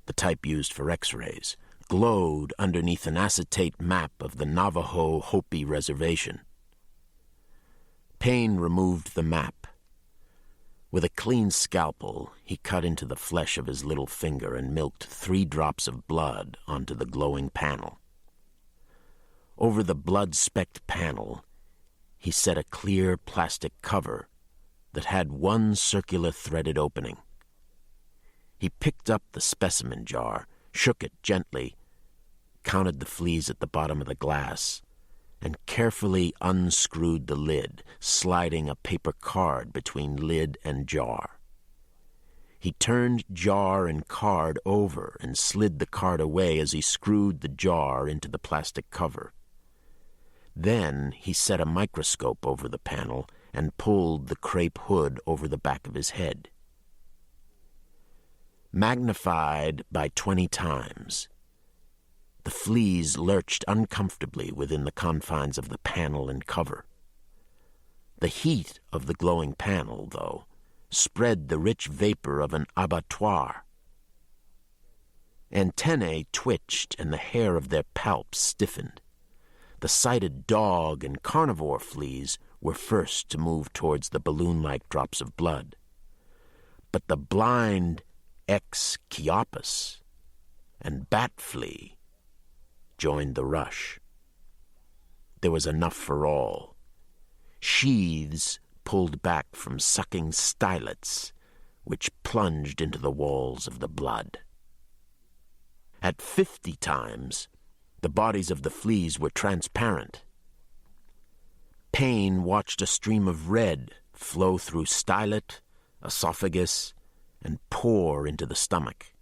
the type used for X-rays, glowed underneath an acetate map of the Navajo Hopi Reservation. Payne removed the map. With a clean scalpel, he cut into the flesh of his little finger and milked 3 drops of blood onto the glowing panel. Over the blood-specked panel, he set a clear plastic cover that had 1 circular threaded opening. He picked up the specimen jar, shook it gently, counted the fleas at the bottom of the glass, and carefully unscrewed the lid, sliding a paper card between lid and jar. He turned jar and card over and slid the card away as he screwed the jar into the plastic cover. Then he set a microscope over the panel and pulled the crepe hood over the back of his head. Magnified by 20 times, the fleas lurched uncomfortably within the confines of the panel and cover. The heat of the glowing panel, though, spread the rich vapor of an abattoir. Antennae twitched and the hair of their palps stiffened. The sighted dog and carnivore fleas were first to move towards the balloon-like drops of blood. But the blind X. Chiapus and bat flea joined the rush. There was enough for all. Sheaths pulled back from sucking stylets, which plunged into the walls of the blood. At 50 times, the bodies of the fleas were transparent. Payne watched a stream of red flow through stylet, esophagus, and pour into the stomach.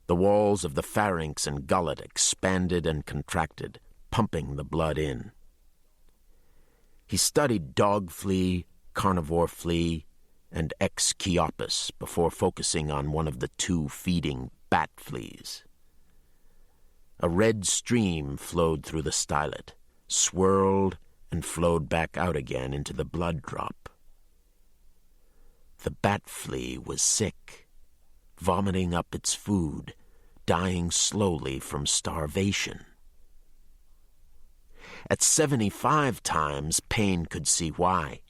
The walls of the pharynx and gullet expanded and contracted, pumping the blood in. He studied dog flea, carnivore flea, and X. Chiapus before focusing on one of the 2 feeding bat fleas. A red stream flowed through the stylet, swirled, and flowed back out again into the blood drop. The bat flea was sick, vomiting up its food, dying slowly from starvation. At 75 times, Payne could see why.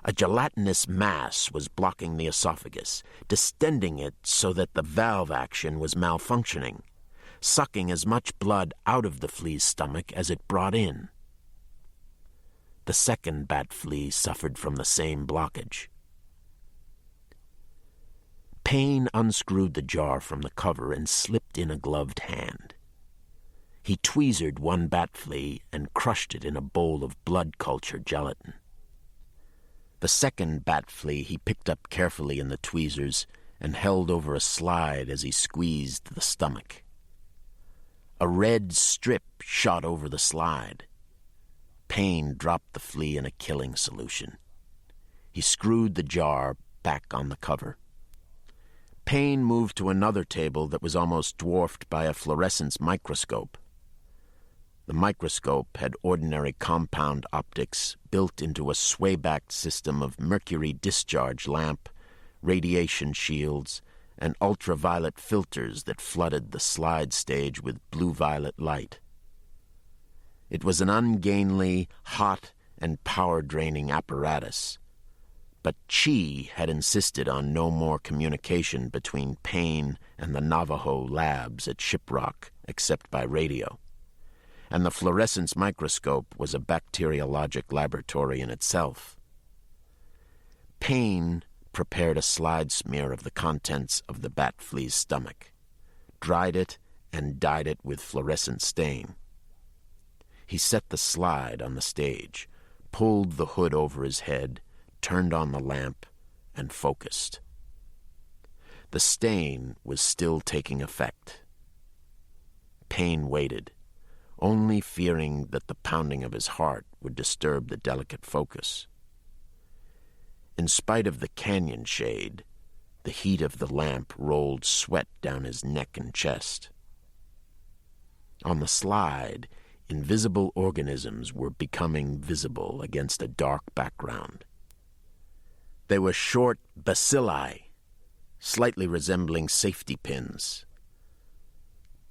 A gelatinous mass was blocking the esophagus, distending it so that the valve action was malfunctioning, sucking as much blood out of the flea's stomach as it brought in. The second bat flea suffered from the same blockage. Payne unscrewed the jar from the cover and slipped in a gloved hand. He tweezered one bat flea and crushed it in a bowl of blood culture gelatin. The second bat flea he picked up carefully in the tweezers and held over a slide as he squeezed the stomach. A red strip shot over the slide. Payne dropped the flea in a killing solution. He screwed the jar back on the cover. Payne moved to another table that was almost dwarfed by a fluorescence microscope. The microscope had ordinary compound optics built into a sway-backed system of mercury discharge lamp, radiation shields, and ultraviolet filters that flooded the slide stage with blue-violet light. It was an ungainly, hot, and power-draining apparatus, but Chi had insisted on no more communication between Payne and the Navajo labs at Shiprock except by radio, and the fluorescence microscope was a bacteriologic laboratory in itself. Payne prepared a slide smear of the contents of the bat flea's stomach, dried it, and dyed it with fluorescent stain. He set the slide on the stage, pulled the hood over his head, turned on the lamp, and focused. The stain was still taking effect. Payne waited, only fearing that the pounding of his heart would disturb the delicate focus. In spite of the canyon shade, the heat of the lamp rolled sweat down his neck and chest. On the slide, invisible organisms were becoming visible against a dark background. They were short bacilli, slightly resembling safety pins.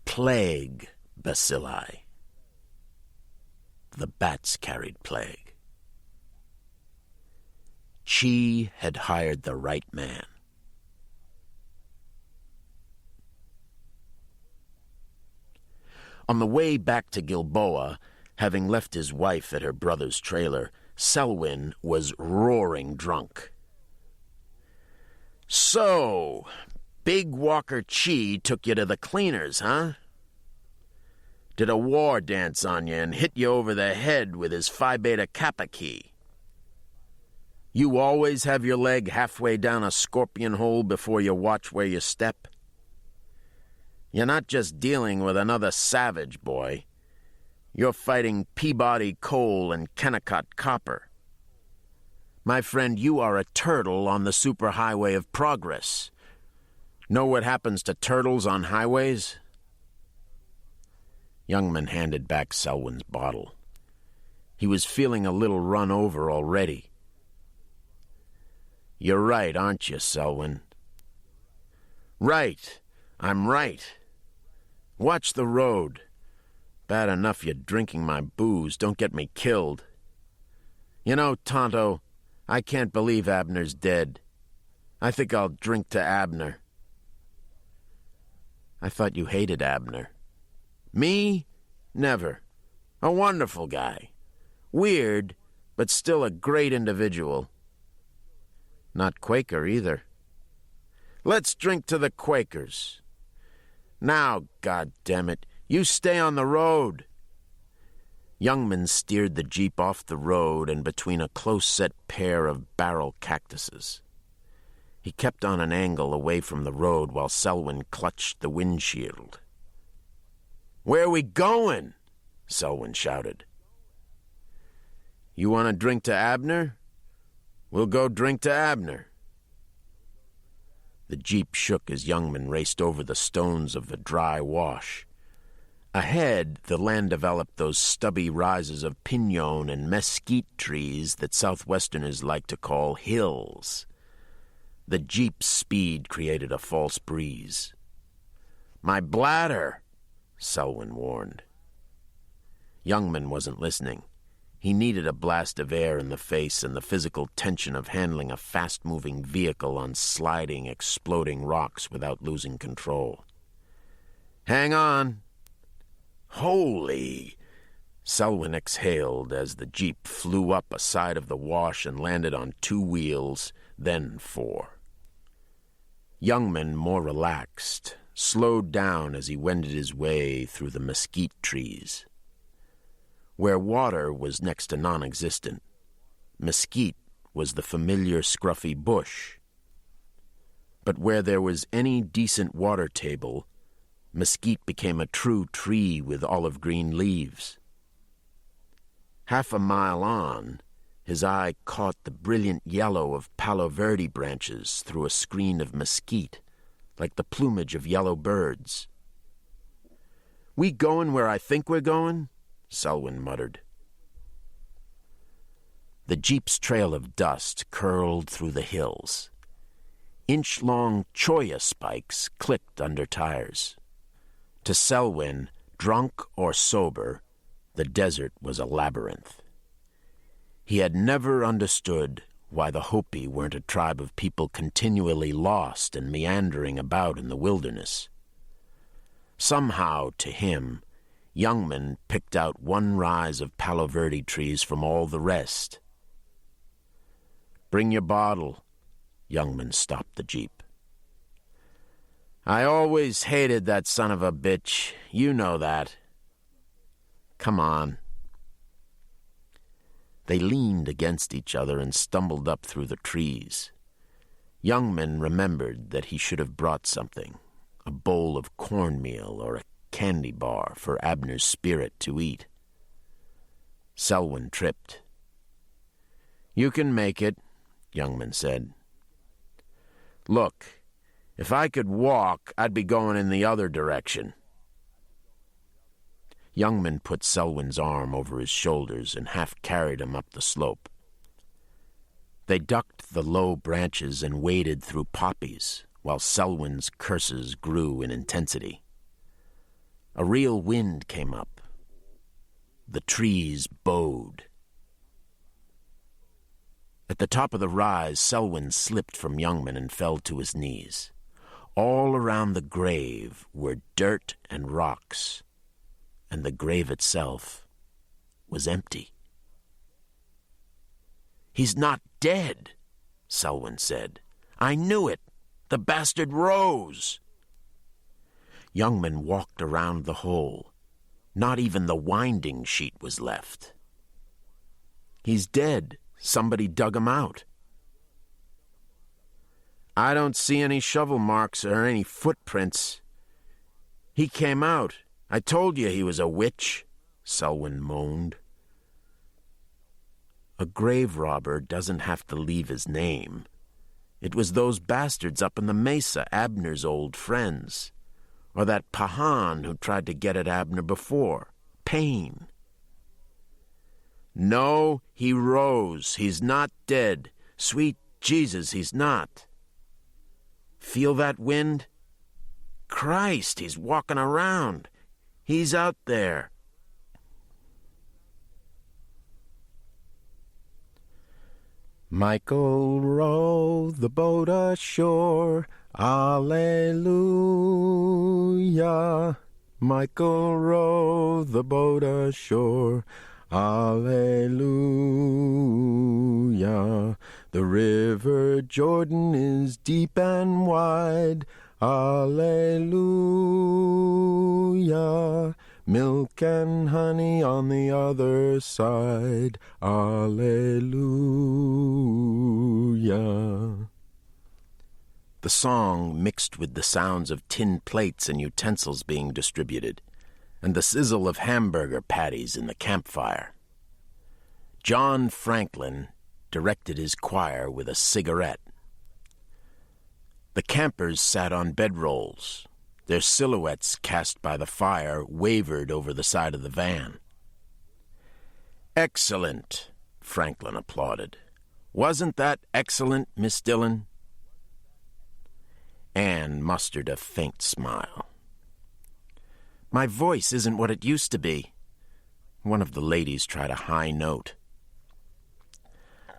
Plague bacilli. The bats carried plague. Chi had hired the right man. On the way back to Gilboa, having left his wife at her brother's trailer, Selwyn was roaring drunk. "So, Big Walker Chi took you to the cleaners, huh? Did a war dance on you and hit you over the head with his Phi Beta Kappa key? You always have your leg halfway down a scorpion hole before you watch where you step? You're not just dealing with another savage, boy. You're fighting Peabody coal and Kennecott copper. My friend, you are a turtle on the superhighway of progress. Know what happens to turtles on highways?" Youngman handed back Selwyn's bottle. He was feeling a little run over already. "You're right, aren't you, Selwyn?" "Right. I'm right. Watch the road. Bad enough you're drinking my booze. Don't get me killed. You know, Tonto, I can't believe Abner's dead. I think I'll drink to Abner." "I thought you hated Abner." "Me? Never. A wonderful guy. Weird, but still a great individual. Not Quaker, either. Let's drink to the Quakers. Now, goddammit, you stay on the road." Youngman steered the Jeep off the road and between a close-set pair of barrel cactuses. He kept on an angle away from the road while Selwyn clutched the windshield. "Where are we going?" Selwyn shouted. "You want to drink to Abner? We'll go drink to Abner." The Jeep shook as Youngman raced over the stones of the dry wash. Ahead, the land developed those stubby rises of pinon and mesquite trees that Southwesterners like to call hills. The Jeep's speed created a false breeze. "My bladder," Selwyn warned. Youngman wasn't listening. He needed a blast of air in the face and the physical tension of handling a fast-moving vehicle on sliding, exploding rocks without losing control. "Hang on!" "Holy!" Selwyn exhaled as the Jeep flew up a side of the wash and landed on 2 wheels, then 4. Youngman, more relaxed, slowed down as he wended his way through the mesquite trees. Where water was next to non-existent, mesquite was the familiar scruffy bush. But where there was any decent water table, mesquite became a true tree with olive green leaves. Half a mile on, his eye caught the brilliant yellow of palo verde branches through a screen of mesquite, like the plumage of yellow birds. "We going where I think we're going?" Selwyn muttered. The Jeep's trail of dust curled through the hills. Inch-long cholla spikes clicked under tires. To Selwyn, drunk or sober, the desert was a labyrinth. He had never understood why the Hopi weren't a tribe of people continually lost and meandering about in the wilderness. Somehow, to him, Youngman picked out one rise of palo verde trees from all the rest. "Bring your bottle." Youngman stopped the Jeep. "I always hated that son of a bitch. You know that." "Come on." They leaned against each other and stumbled up through the trees. Youngman remembered that he should have brought something, a bowl of cornmeal or a candy bar for Abner's spirit to eat. Selwyn tripped. "You can make it," Youngman said. "Look, if I could walk, I'd be going in the other direction." Youngman put Selwyn's arm over his shoulders and half carried him up the slope. They ducked the low branches and waded through poppies, while Selwyn's curses grew in intensity. A real wind came up. The trees bowed. At the top of the rise, Selwyn slipped from Youngman and fell to his knees. All around the grave were dirt and rocks, and the grave itself was empty. "He's not dead," Selwyn said. "I knew it. The bastard rose." Youngman walked around the hole. Not even the winding sheet was left. "He's dead. Somebody dug him out." "I don't see any shovel marks or any footprints. He came out. I told you he was a witch," Selwyn moaned. "A grave robber doesn't have to leave his name. It was those bastards up in the mesa, Abner's old friends. Or that Pahan who tried to get at Abner before, Payne." "No, he rose. He's not dead. Sweet Jesus, he's not. Feel that wind? Christ, he's walking around. He's out there." "Michael, row the boat ashore. Alleluia. Michael, row the boat ashore. Alleluia. The river Jordan is deep and wide. Alleluia. Milk and honey on the other side. Alleluia. The song mixed with the sounds of tin plates and utensils being distributed, and the sizzle of hamburger patties in the campfire. John Franklin directed his choir with a cigarette. The campers sat on bedrolls. Their silhouettes cast by the fire wavered over the side of the van. "Excellent," Franklin applauded. "Wasn't that excellent, Miss Dillon?" Anne mustered a faint smile. "My voice isn't what it used to be." One of the ladies tried a high note.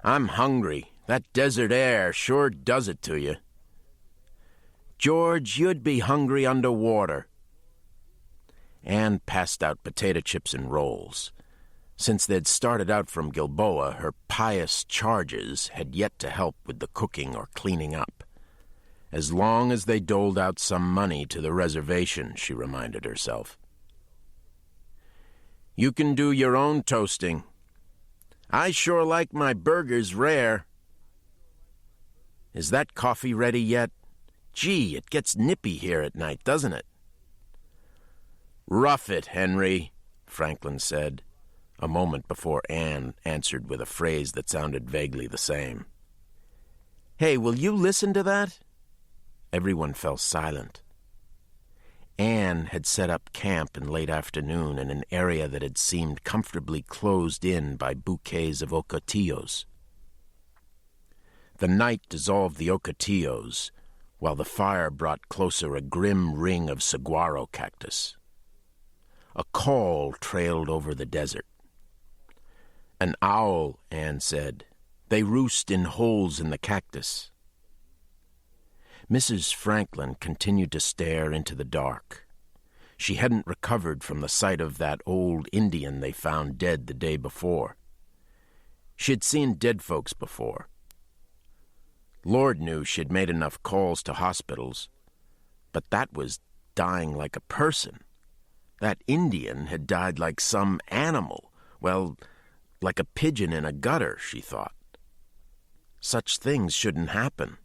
"I'm hungry. That desert air sure does it to you. George, you'd be hungry underwater." Anne passed out potato chips and rolls. Since they'd started out from Gilboa, her pious charges had yet to help with the cooking or cleaning up. As long as they doled out some money to the reservation, she reminded herself. "You can do your own toasting. I sure like my burgers rare. Is that coffee ready yet? Gee, it gets nippy here at night, doesn't it?" "Rough it, Henry," Franklin said, a moment before Anne answered with a phrase that sounded vaguely the same. "Hey, will you listen to that?" Everyone fell silent. Anne had set up camp in late afternoon in an area that had seemed comfortably closed in by bouquets of ocotillos. The night dissolved the ocotillos, while the fire brought closer a grim ring of saguaro cactus. A call trailed over the desert. "An owl," Anne said. "They roost in holes in the cactus." Mrs. Franklin continued to stare into the dark. She hadn't recovered from the sight of that old Indian they found dead the day before. She had seen dead folks before. Lord knew she'd made enough calls to hospitals, but that was dying like a person. That Indian had died like some animal, well, like a pigeon in a gutter, she thought. Such things shouldn't happen.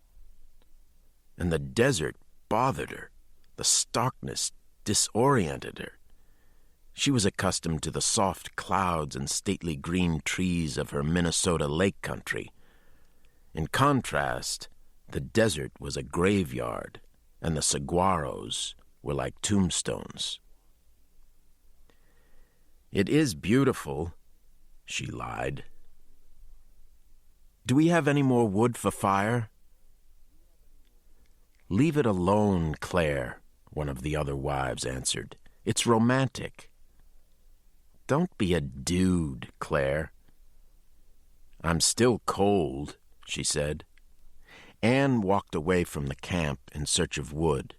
And the desert bothered her. The starkness disoriented her. She was accustomed to the soft clouds and stately green trees of her Minnesota lake country. In contrast, the desert was a graveyard, and the saguaros were like tombstones. "It is beautiful," she lied. "Do we have any more wood for fire?" "Leave it alone, Claire," one of the other wives answered. "It's romantic." "Don't be a dude, Claire." "I'm still cold," she said. Anne walked away from the camp in search of wood.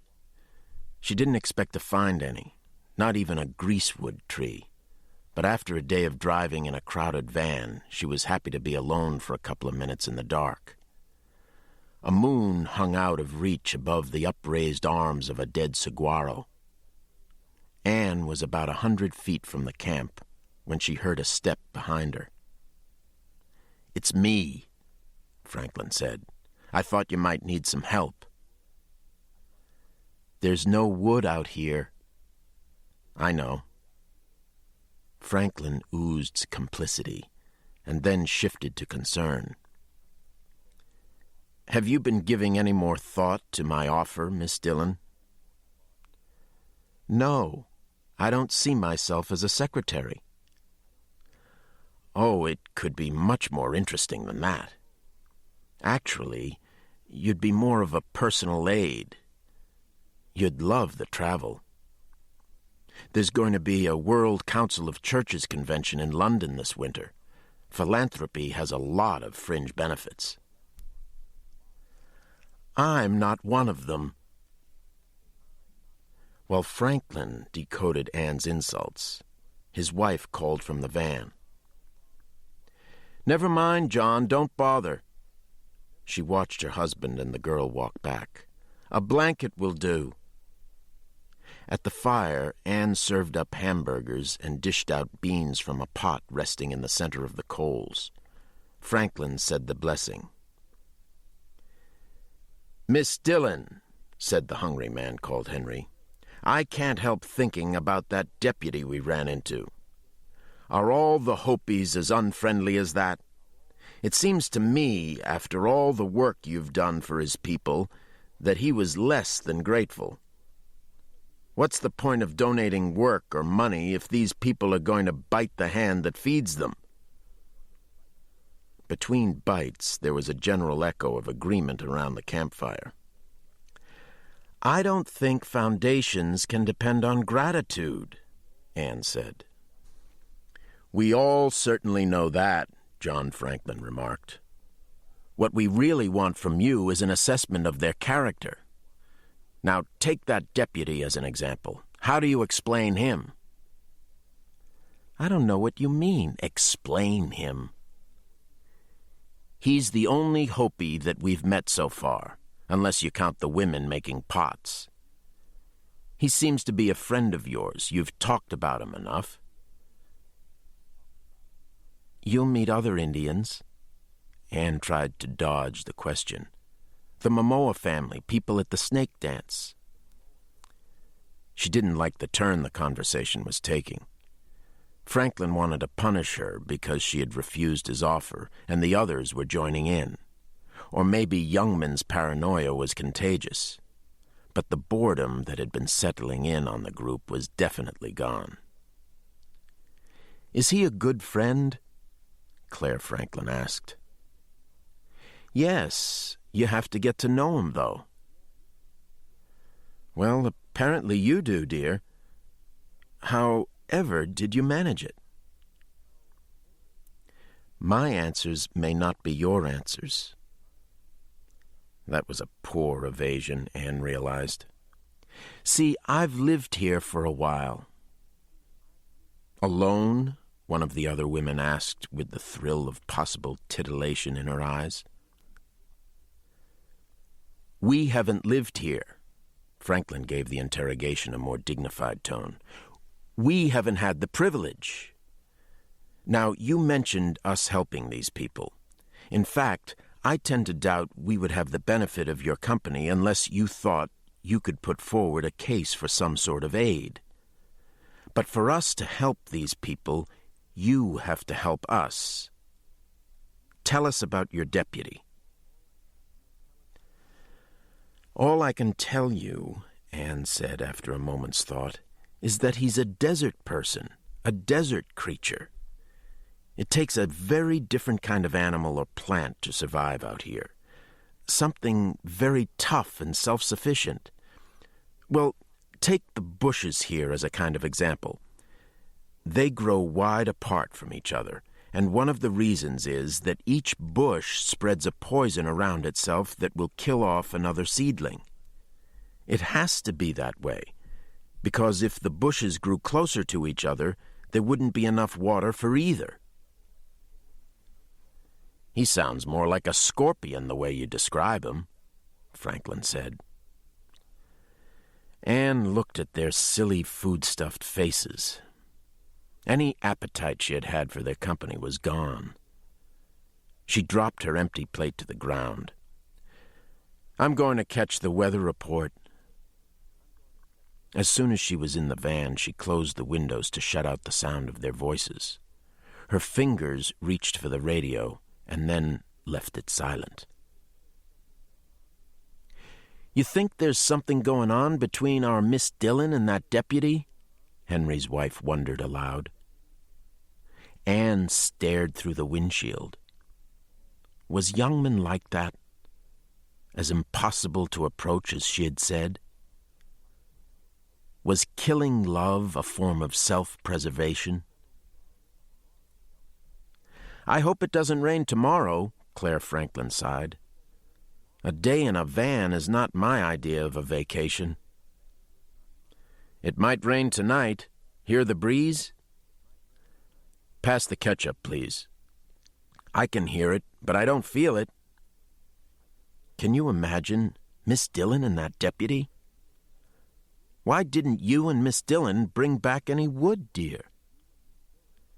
She didn't expect to find any, not even a greasewood tree. But after a day of driving in a crowded van, she was happy to be alone for a couple of minutes in the dark. A moon hung out of reach above the upraised arms of a dead saguaro. Anne was about 100 feet from the camp when she heard a step behind her. "It's me," Franklin said. "I thought you might need some help." "There's no wood out here." "I know." Franklin oozed complicity, and then shifted to concern. "Have you been giving any more thought to my offer, Miss Dillon?" "No, I don't see myself as a secretary." "Oh, it could be much more interesting than that. Actually, you'd be more of a personal aide. You'd love the travel. There's going to be a World Council of Churches convention in London this winter. Philanthropy has a lot of fringe benefits." "I'm not one of them." While Franklin decoded Anne's insults, his wife called from the van. "Never mind, John, don't bother." She watched her husband and the girl walk back. "A blanket will do." At the fire, Anne served up hamburgers and dished out beans from a pot resting in the center of the coals. Franklin said the blessing. "Miss Dillon," said the hungry man called Henry, "I can't help thinking about that deputy we ran into. Are all the Hopis as unfriendly as that? It seems to me, after all the work you've done for his people, that he was less than grateful. What's the point of donating work or money if these people are going to bite the hand that feeds them?" Between bites, there was a general echo of agreement around the campfire. "I don't think foundations can depend on gratitude," Anne said. "We all certainly know that," John Franklin remarked. "What we really want from you is an assessment of their character. Now, take that deputy as an example. How do you explain him?" "I don't know what you mean, explain him." "He's the only Hopi that we've met so far, unless you count the women making pots. He seems to be a friend of yours. You've talked about him enough." "You'll meet other Indians." Anne tried to dodge the question. "The Momoa family, people at the snake dance." She didn't like the turn the conversation was taking. Franklin wanted to punish her because she had refused his offer, and the others were joining in. Or maybe Youngman's paranoia was contagious. But the boredom that had been settling in on the group was definitely gone. "Is he a good friend?" Claire Franklin asked. "Yes, you have to get to know him, though." "Well, apparently you do, dear. However did you manage it?" "My answers may not be your answers." That was a poor evasion, Anne realized. "See, I've lived here for a while." "Alone?" one of the other women asked, with the thrill of possible titillation in her eyes. "We haven't lived here." Franklin gave the interrogation a more dignified tone. "We haven't had the privilege. Now, you mentioned us helping these people. In fact, I tend to doubt we would have the benefit of your company unless you thought you could put forward a case for some sort of aid. But for us to help these people, you have to help us. Tell us about your deputy." "All I can tell you," Anne said after a moment's thought, "is that he's a desert person, a desert creature. It takes a very different kind of animal or plant to survive out here. Something very tough and self-sufficient. Well, take the bushes here as a kind of example. They grow wide apart from each other, and one of the reasons is that each bush spreads a poison around itself that will kill off another seedling. It has to be that way, because if the bushes grew closer to each other, there wouldn't be enough water for either." "He sounds more like a scorpion the way you describe him," Franklin said. Anne looked at their silly food-stuffed faces. Any appetite she had had for their company was gone. She dropped her empty plate to the ground. "I'm going to catch the weather report." As soon as she was in the van, she closed the windows to shut out the sound of their voices. Her fingers reached for the radio and then left it silent. "You think there's something going on between our Miss Dillon and that deputy?" Henry's wife wondered aloud. Anne stared through the windshield. Was Youngman like that? As impossible to approach as she had said? Was killing love a form of self-preservation? "I hope it doesn't rain tomorrow," Claire Franklin sighed. "A day in a van is not my idea of a vacation." "It might rain tonight. Hear the breeze?" "Pass the ketchup, please." "I can hear it, but I don't feel it." Can you imagine Miss Dillon and that deputy? Why didn't you and Miss Dillon bring back any wood, dear?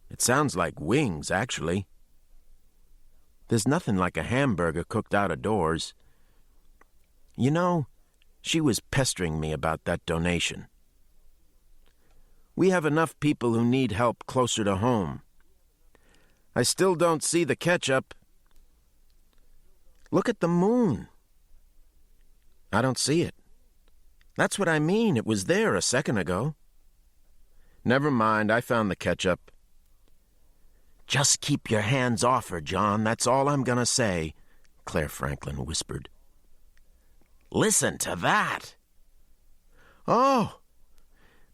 It sounds like wings, actually. There's nothing like a hamburger cooked out of doors. You know, she was pestering me about that donation. We have enough people who need help closer to home. I still don't see the ketchup. Look at the moon. I don't see it. That's what I mean. It was there a second ago. Never mind, I found the ketchup. Just keep your hands off her, John. That's all I'm going to say, Claire Franklin whispered. Listen to that! Oh!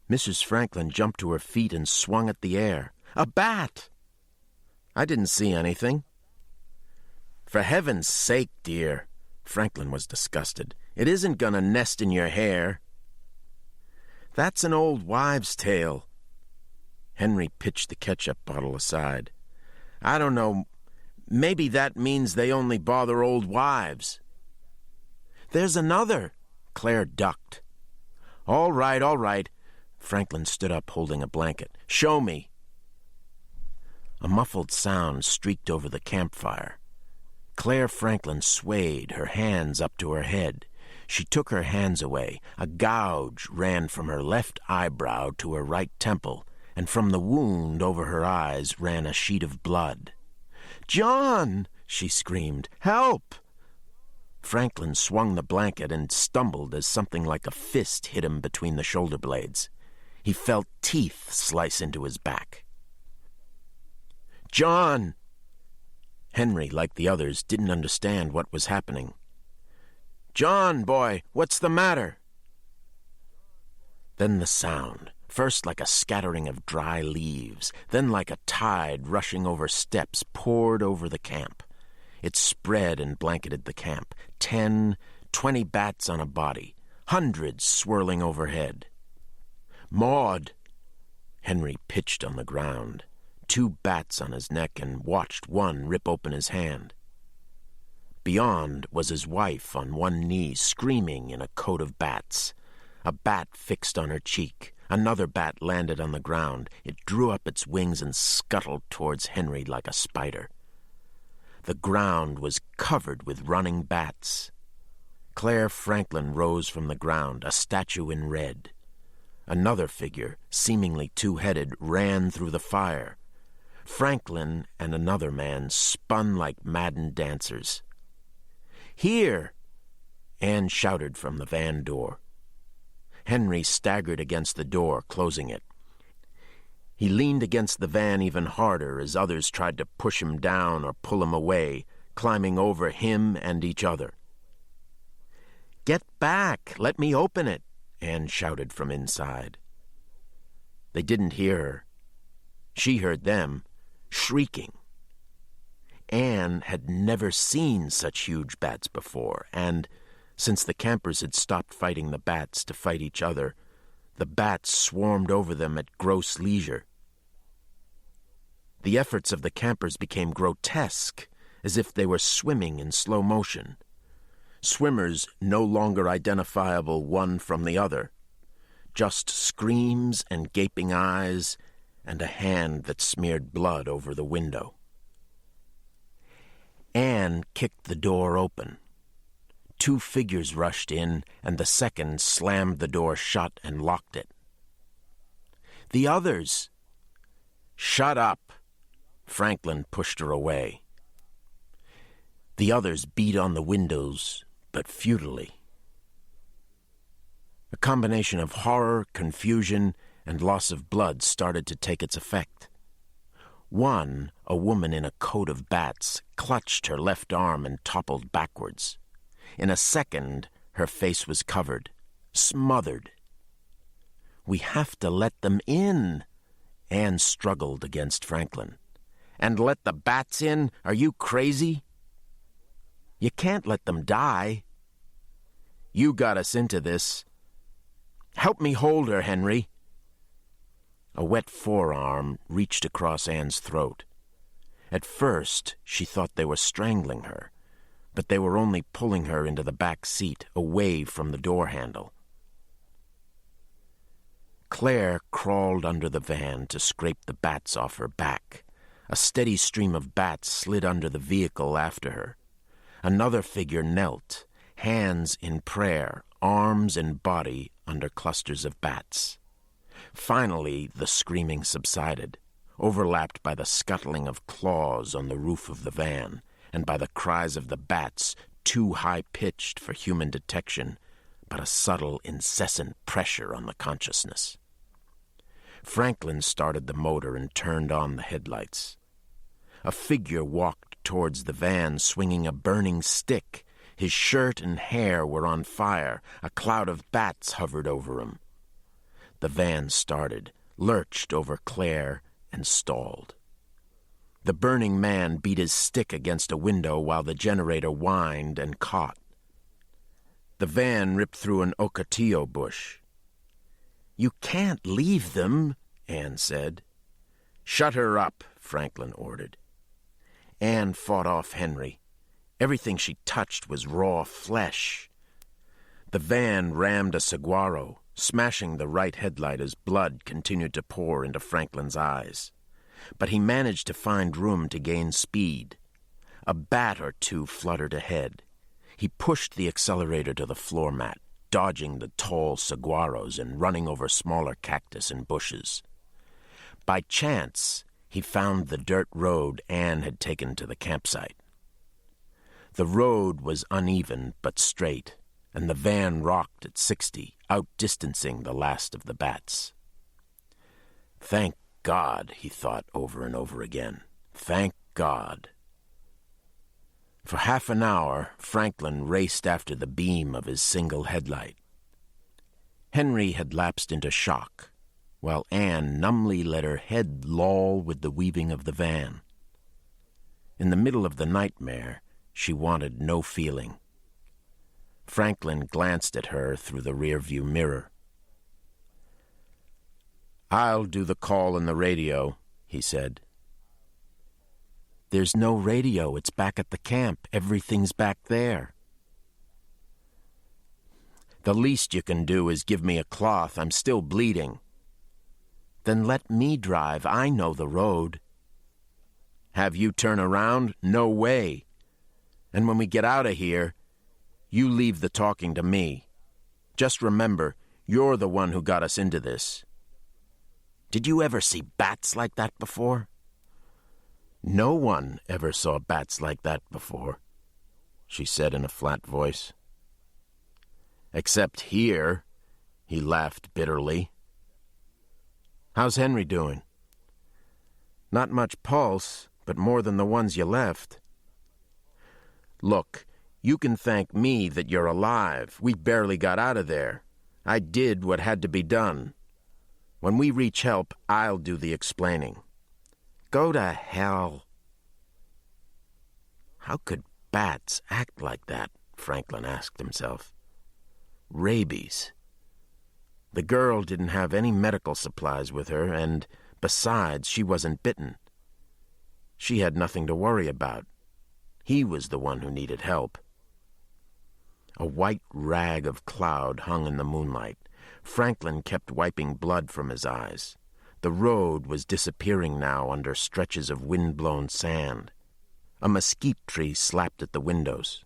Mrs. Franklin jumped to her feet and swung at the air. A bat! I didn't see anything. For heaven's sake, dear, Franklin was disgusted. It isn't gonna nest in your hair. That's an old wives' tale. Henry pitched the ketchup bottle aside. I don't know. Maybe that means they only bother old wives. There's another. Claire ducked. All right. Franklin stood up holding a blanket. Show me. A muffled sound streaked over the campfire. Claire Franklin swayed, her hands up to her head. She took her hands away. A gouge ran from her left eyebrow to her right temple, and from the wound over her eyes ran a sheet of blood. "John!" she screamed. "Help!" Franklin swung the blanket and stumbled as something like a fist hit him between the shoulder blades. He felt teeth slice into his back. "John!" Henry, like the others, didn't understand what was happening. "John, boy, what's the matter?" Then the sound, first like a scattering of dry leaves, then like a tide rushing over steps, poured over the camp. It spread and blanketed the camp. 10, 20 bats on a body, hundreds swirling overhead. "Maud!" Henry pitched on the ground, 2 bats on his neck, and watched one rip open his hand. Beyond was his wife on one knee, screaming in a coat of bats. A bat fixed on her cheek. Another bat landed on the ground. It drew up its wings and scuttled towards Henry like a spider. The ground was covered with running bats. Claire Franklin rose from the ground, a statue in red. Another figure, seemingly 2-headed, ran through the fire. Franklin and another man spun like maddened dancers. "Here!" Anne shouted from the van door. Henry staggered against the door, closing it. He leaned against the van even harder as others tried to push him down or pull him away, climbing over him and each other. "Get back! Let me open it!" Anne shouted from inside. They didn't hear her. She heard them, shrieking. Anne had never seen such huge bats before, and, since the campers had stopped fighting the bats to fight each other, the bats swarmed over them at gross leisure. The efforts of the campers became grotesque, as if they were swimming in slow motion. Swimmers no longer identifiable one from the other, just screams and gaping eyes and a hand that smeared blood over the window. Anne kicked the door open. 2 figures rushed in, and the second slammed the door shut and locked it. "The others!" "Shut up!" Franklin pushed her away. The others beat on the windows, but futilely. A combination of horror, confusion, and loss of blood started to take its effect. One, a woman in a coat of bats, clutched her left arm and toppled backwards. In a second, her face was covered, smothered. "We have to let them in," Anne struggled against Franklin. "And let the bats in? Are you crazy?" "You can't let them die." "You got us into this. Help me hold her, Henry." A wet forearm reached across Anne's throat. At first, she thought they were strangling her, but they were only pulling her into the back seat, away from the door handle. Claire crawled under the van to scrape the bats off her back. A steady stream of bats slid under the vehicle after her. Another figure knelt, hands in prayer, arms and body under clusters of bats. Finally, the screaming subsided, overlapped by the scuttling of claws on the roof of the van, and by the cries of the bats, too high-pitched for human detection, but a subtle, incessant pressure on the consciousness. Franklin started the motor and turned on the headlights. A figure walked towards the van, swinging a burning stick. His shirt and hair were on fire. A cloud of bats hovered over him. The van started, lurched over Claire, and stalled. The burning man beat his stick against a window while the generator whined and caught. The van ripped through an ocotillo bush. "You can't leave them," Anne said. "Shut her up," Franklin ordered. Anne fought off Henry. Everything she touched was raw flesh. The van rammed a saguaro, smashing the right headlight as blood continued to pour into Franklin's eyes. But he managed to find room to gain speed. A bat or two fluttered ahead. He pushed the accelerator to the floor mat, dodging the tall saguaros and running over smaller cactus and bushes. By chance, he found the dirt road Anne had taken to the campsite. The road was uneven but straight, and the van rocked at 60, outdistancing the last of the bats. "Thank God," he thought over and over again. "Thank God." For half an hour, Franklin raced after the beam of his single headlight. Henry had lapsed into shock, while Anne numbly let her head loll with the weaving of the van. In the middle of the nightmare, she wanted no feeling. Franklin glanced at her through the rearview mirror. "I'll do the call on the radio," he said. "There's no radio. It's back at the camp. Everything's back there." "The least you can do is give me a cloth. I'm still bleeding." "Then let me drive. I know the road." "Have you turn around? No way. And when we get out of here, you leave the talking to me. Just remember, you're the one who got us into this." "Did you ever see bats like that before?" "No one ever saw bats like that before," she said in a flat voice. "Except here," he laughed bitterly. "How's Henry doing?" "Not much pulse, but more than the ones you left." "Look, you can thank me that you're alive. We barely got out of there. I did what had to be done. When we reach help, I'll do the explaining." "Go to hell." How could bats act like that? Franklin asked himself. Rabies. The girl didn't have any medical supplies with her, and, besides, she wasn't bitten. She had nothing to worry about. He was the one who needed help. A white rag of cloud hung in the moonlight. Franklin kept wiping blood from his eyes. The road was disappearing now under stretches of wind-blown sand. A mesquite tree slapped at the windows.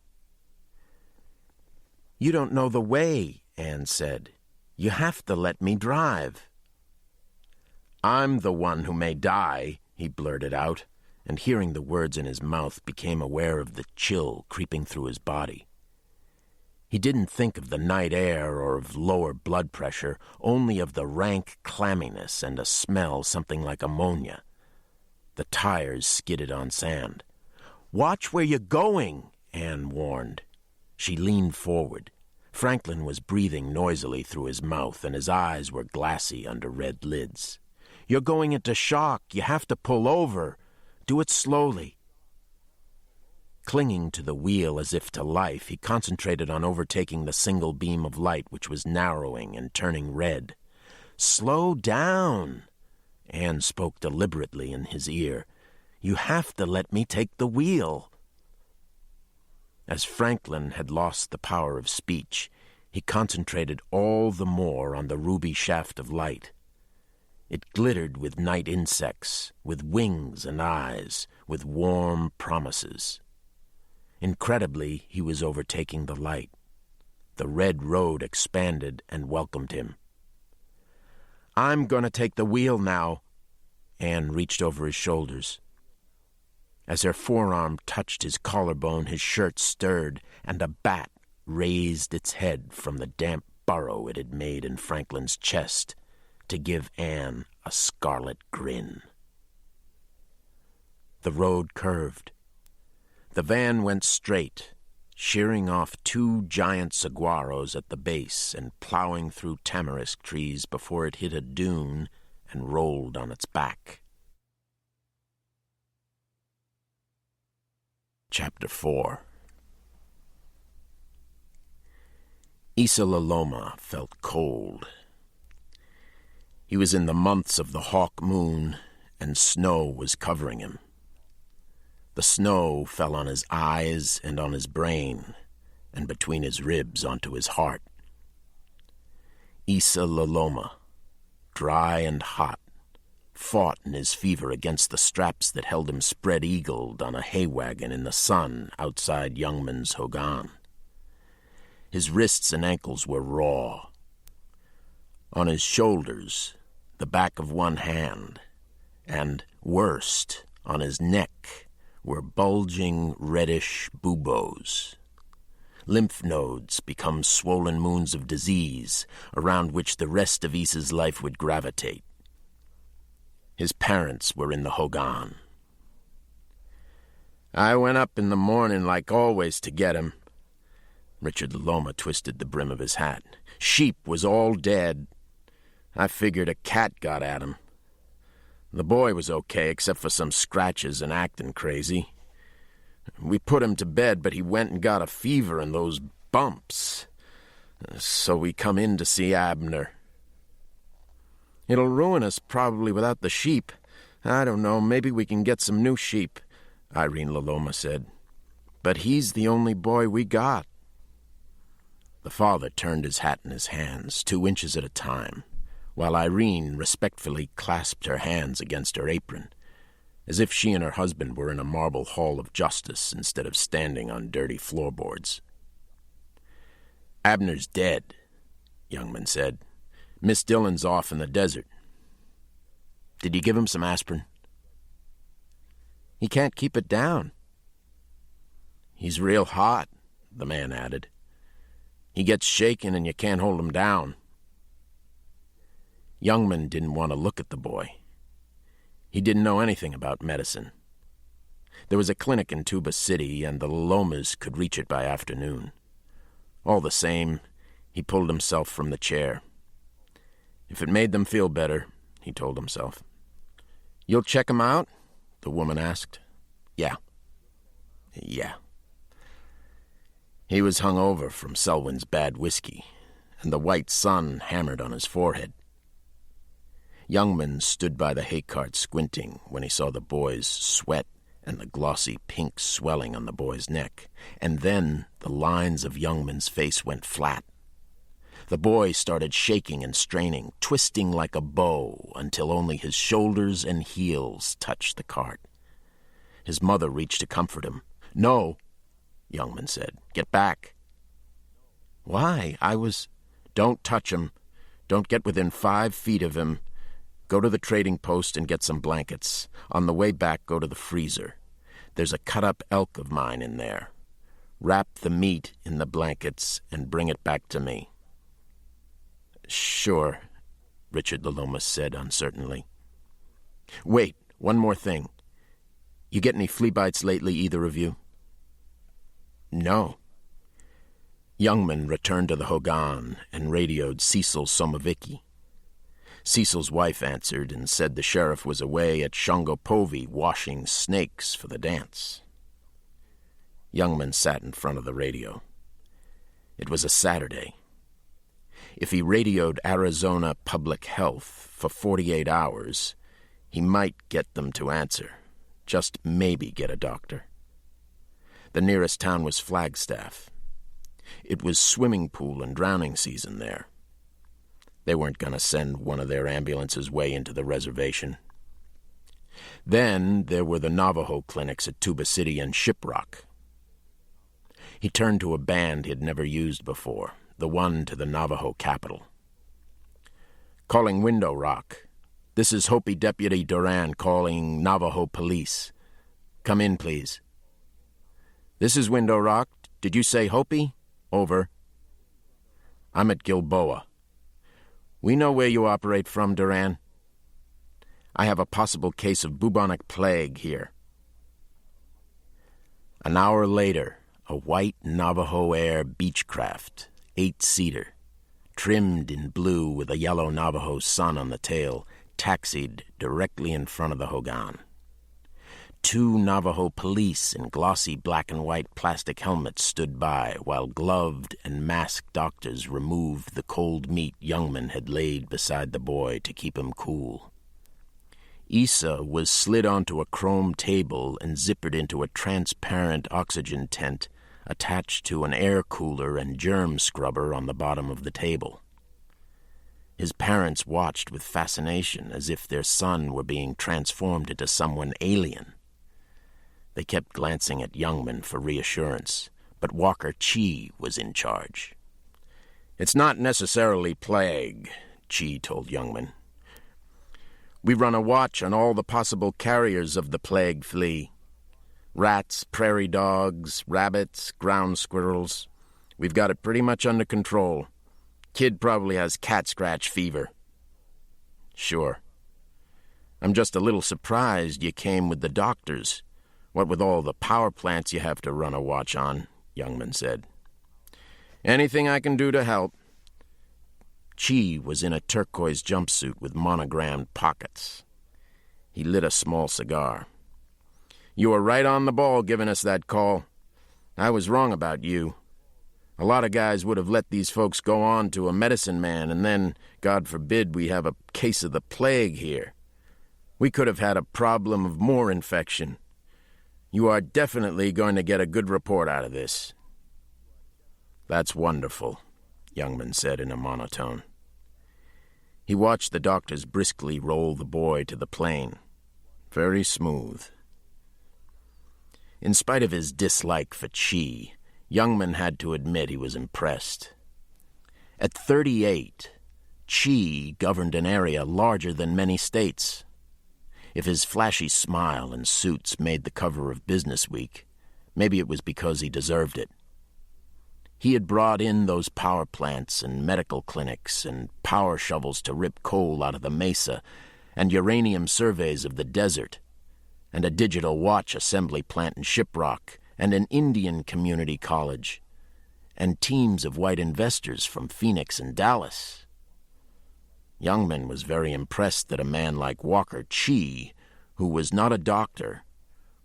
"You don't know the way," Anne said. "You have to let me drive." "I'm the one who may die," he blurted out, and hearing the words in his mouth became aware of the chill creeping through his body. He didn't think of the night air or of lower blood pressure, only of the rank clamminess and a smell something like ammonia. The tires skidded on sand. "Watch where you're going," Anne warned. She leaned forward. Franklin was breathing noisily through his mouth, and his eyes were glassy under red lids. "You're going into shock. You have to pull over. Do it slowly." Clinging to the wheel as if to life, he concentrated on overtaking the single beam of light which was narrowing and turning red. "Slow down," Anne spoke deliberately in his ear. "You have to let me take the wheel." As Franklin had lost the power of speech, he concentrated all the more on the ruby shaft of light. It glittered with night insects, with wings and eyes, with warm promises. Incredibly, he was overtaking the light. The red road expanded and welcomed him. "I'm going to take the wheel now." Anne reached over his shoulders. As her forearm touched his collarbone, his shirt stirred, and a bat raised its head from the damp burrow it had made in Franklin's chest to give Anne a scarlet grin. The road curved. The van went straight, shearing off 2 giant saguaros at the base and plowing through tamarisk trees before it hit a dune and rolled on its back. Chapter 4. Isa Loloma felt cold. He was in the months of the hawk moon, and snow was covering him. The snow fell on his eyes and on his brain, and between his ribs onto his heart. Isa Loloma, dry and hot, fought in his fever against the straps that held him spread-eagled on a hay wagon in the sun outside Youngman's hogan. His wrists and ankles were raw. On his shoulders, the back of one hand, and, worst, on his neck, were bulging reddish buboes. Lymph nodes become swollen moons of disease around which the rest of Isa's life would gravitate. His parents were in the hogan. "I went up in the morning like always to get him." Richard Loloma twisted the brim of his hat. "Sheep was all dead. I figured a cat got at him. The boy was okay except for some scratches and acting crazy. We put him to bed, but he went and got a fever and those bumps. So we come in to see Abner. It'll ruin us probably without the sheep. I don't know, maybe we can get some new sheep," Irene Loloma said. "But he's the only boy we got." The father turned his hat in his hands, 2 inches at a time, while Irene respectfully clasped her hands against her apron, as if she and her husband were in a marble hall of justice instead of standing on dirty floorboards. "Abner's dead," Youngman said. "Miss Dillon's off in the desert. Did you give him some aspirin?" "He can't keep it down." "He's real hot," the man added. "He gets shaken and you can't hold him down." Youngman didn't want to look at the boy. He didn't know anything about medicine. There was a clinic in Tuba City, and the Lolomas could reach it by afternoon. All the same, he pulled himself from the chair. If it made them feel better, he told himself. "You'll check him out?" the woman asked. Yeah. He was hungover from Selwyn's bad whiskey, and the white sun hammered on his forehead. Youngman stood by the hay cart squinting when he saw the boy's sweat and the glossy pink swelling on the boy's neck, and then the lines of Youngman's face went flat. The boy started shaking and straining, twisting like a bow until only his shoulders and heels touched the cart. His mother reached to comfort him. "No," Youngman said. "Get back." "Why? Don't touch him. Don't get within 5 feet of him. Go to the trading post and get some blankets. On the way back, go to the freezer. There's a cut-up elk of mine in there. Wrap the meat in the blankets and bring it back to me." "Sure," Richard Loloma said uncertainly. "Wait, one more thing. You get any flea bites lately, either of you?" "No." Youngman returned to the hogan and radioed Cecil Somavicki. Cecil's wife answered and said the sheriff was away at Shongopovi washing snakes for the dance. Youngman sat in front of the radio. It was a Saturday. If he radioed Arizona Public Health for 48 hours, he might get them to answer, just maybe get a doctor. The nearest town was Flagstaff. It was swimming pool and drowning season there. They weren't going to send one of their ambulances way into the reservation. Then there were the Navajo clinics at Tuba City and Shiprock. He turned to a band he'd never used before, the one to the Navajo capital. "Calling Window Rock. This is Hopi Deputy Duran calling Navajo Police. Come in, please." "This is Window Rock. Did you say Hopi? Over." "I'm at Gilboa. We know where you operate from, Duran. I have a possible case of bubonic plague here." An hour later, a white Navajo Air Beechcraft, 8-seater, trimmed in blue with a yellow Navajo sun on the tail, taxied directly in front of the hogan. 2 Navajo police in glossy black and white plastic helmets stood by while gloved and masked doctors removed the cold meat Youngman had laid beside the boy to keep him cool. Issa was slid onto a chrome table and zippered into a transparent oxygen tent attached to an air cooler and germ scrubber on the bottom of the table. His parents watched with fascination as if their son were being transformed into someone alien. They kept glancing at Youngman for reassurance, but Walker Chi was in charge. "It's not necessarily plague," Chi told Youngman. "We run a watch on all the possible carriers of the plague flea. Rats, prairie dogs, rabbits, ground squirrels. We've got it pretty much under control. Kid probably has cat scratch fever." "Sure. I'm just a little surprised you came with the doctors. What with all the power plants you have to run a watch on," Youngman said. "Anything I can do to help." Chi was in a turquoise jumpsuit with monogrammed pockets. He lit a small cigar. "You were right on the ball giving us that call. I was wrong about you. A lot of guys would have let these folks go on to a medicine man, and then, God forbid, we have a case of the plague here. We could have had a problem of more infection. You are definitely going to get a good report out of this." "That's wonderful," Youngman said in a monotone. He watched the doctors briskly roll the boy to the plane. Very smooth. In spite of his dislike for Chi, Youngman had to admit he was impressed. At 38, Chi governed an area larger than many states. If his flashy smile and suits made the cover of Business Week, maybe it was because he deserved it. He had brought in those power plants and medical clinics and power shovels to rip coal out of the mesa and uranium surveys of the desert and a digital watch assembly plant in Shiprock and an Indian community college and teams of white investors from Phoenix and Dallas. Youngman was very impressed that a man like Walker Chi, who was not a doctor,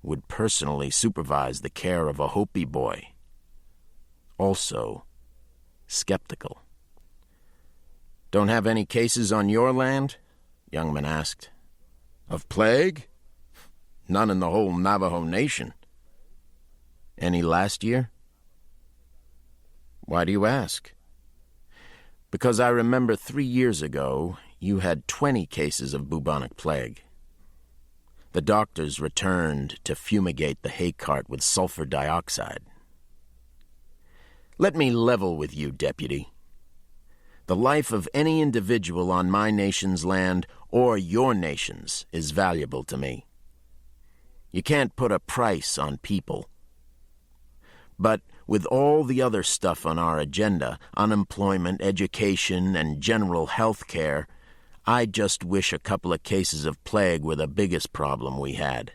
would personally supervise the care of a Hopi boy. Also, skeptical. "Don't have any cases on your land?" Youngman asked. "Of plague? None in the whole Navajo Nation." "Any last year?" "Why do you ask?" "Because I remember 3 years ago you had 20 cases of bubonic plague. The doctors returned to fumigate the hay cart with sulfur dioxide." "Let me level with you, Deputy. The life of any individual on my nation's land or your nation's is valuable to me. You can't put a price on people. But with all the other stuff on our agenda, unemployment, education, and general health care, I just wish a couple of cases of plague were the biggest problem we had."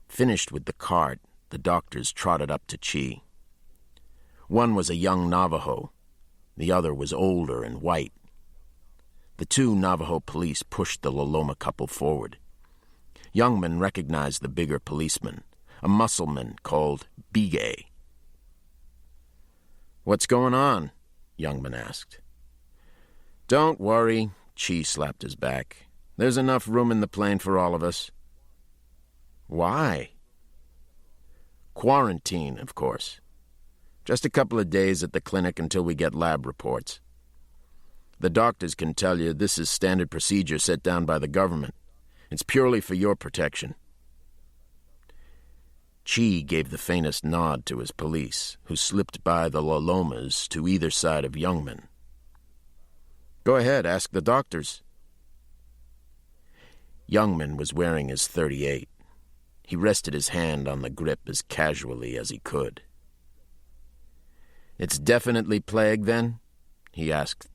Finished with the cart, the doctors trotted up to Chi. One was a young Navajo. The other was older and white. The 2 Navajo police pushed the Loloma couple forward. Youngman recognized the bigger policeman, a muscleman called Bigay. "What's going on?" Youngman asked. "Don't worry," Chi slapped his back. "There's enough room in the plane for all of us." "Why?" "Quarantine, of course. Just a couple of days at the clinic until we get lab reports. The doctors can tell you this is standard procedure set down by the government. It's purely for your protection." Chi gave the faintest nod to his police, who slipped by the Lolomas to either side of Youngman. "Go ahead, ask the doctors." Youngman was wearing his .38. He rested his hand on the grip as casually as he could. "It's definitely plague, then?" he asked.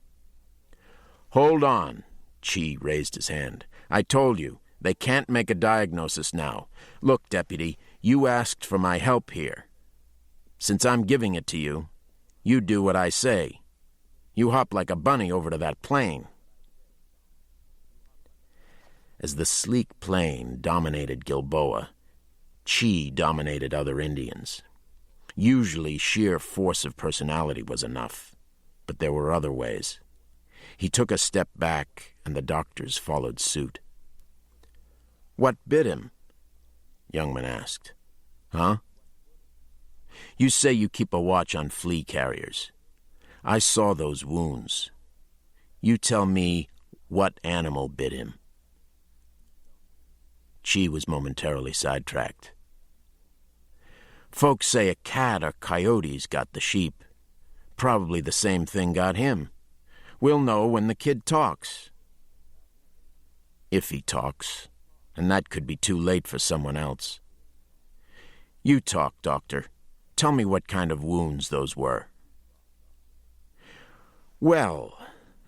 "Hold on," Chi raised his hand. "I told you, they can't make a diagnosis now. Look, Deputy, you asked for my help here. Since I'm giving it to you, you do what I say. You hop like a bunny over to that plane." As the sleek plain dominated Gilboa, Chi dominated other Indians. Usually sheer force of personality was enough, but there were other ways. He took a step back, and the doctors followed suit. "What bit him?" Youngman asked. "Huh? You say you keep a watch on flea carriers. I saw those wounds. You tell me what animal bit him." Chi was momentarily sidetracked. "Folks say a cat or coyotes got the sheep. Probably the same thing got him. We'll know when the kid talks." "If he talks, and that could be too late for someone else." "You talk, Doctor. Tell me what kind of wounds those were." "Well,"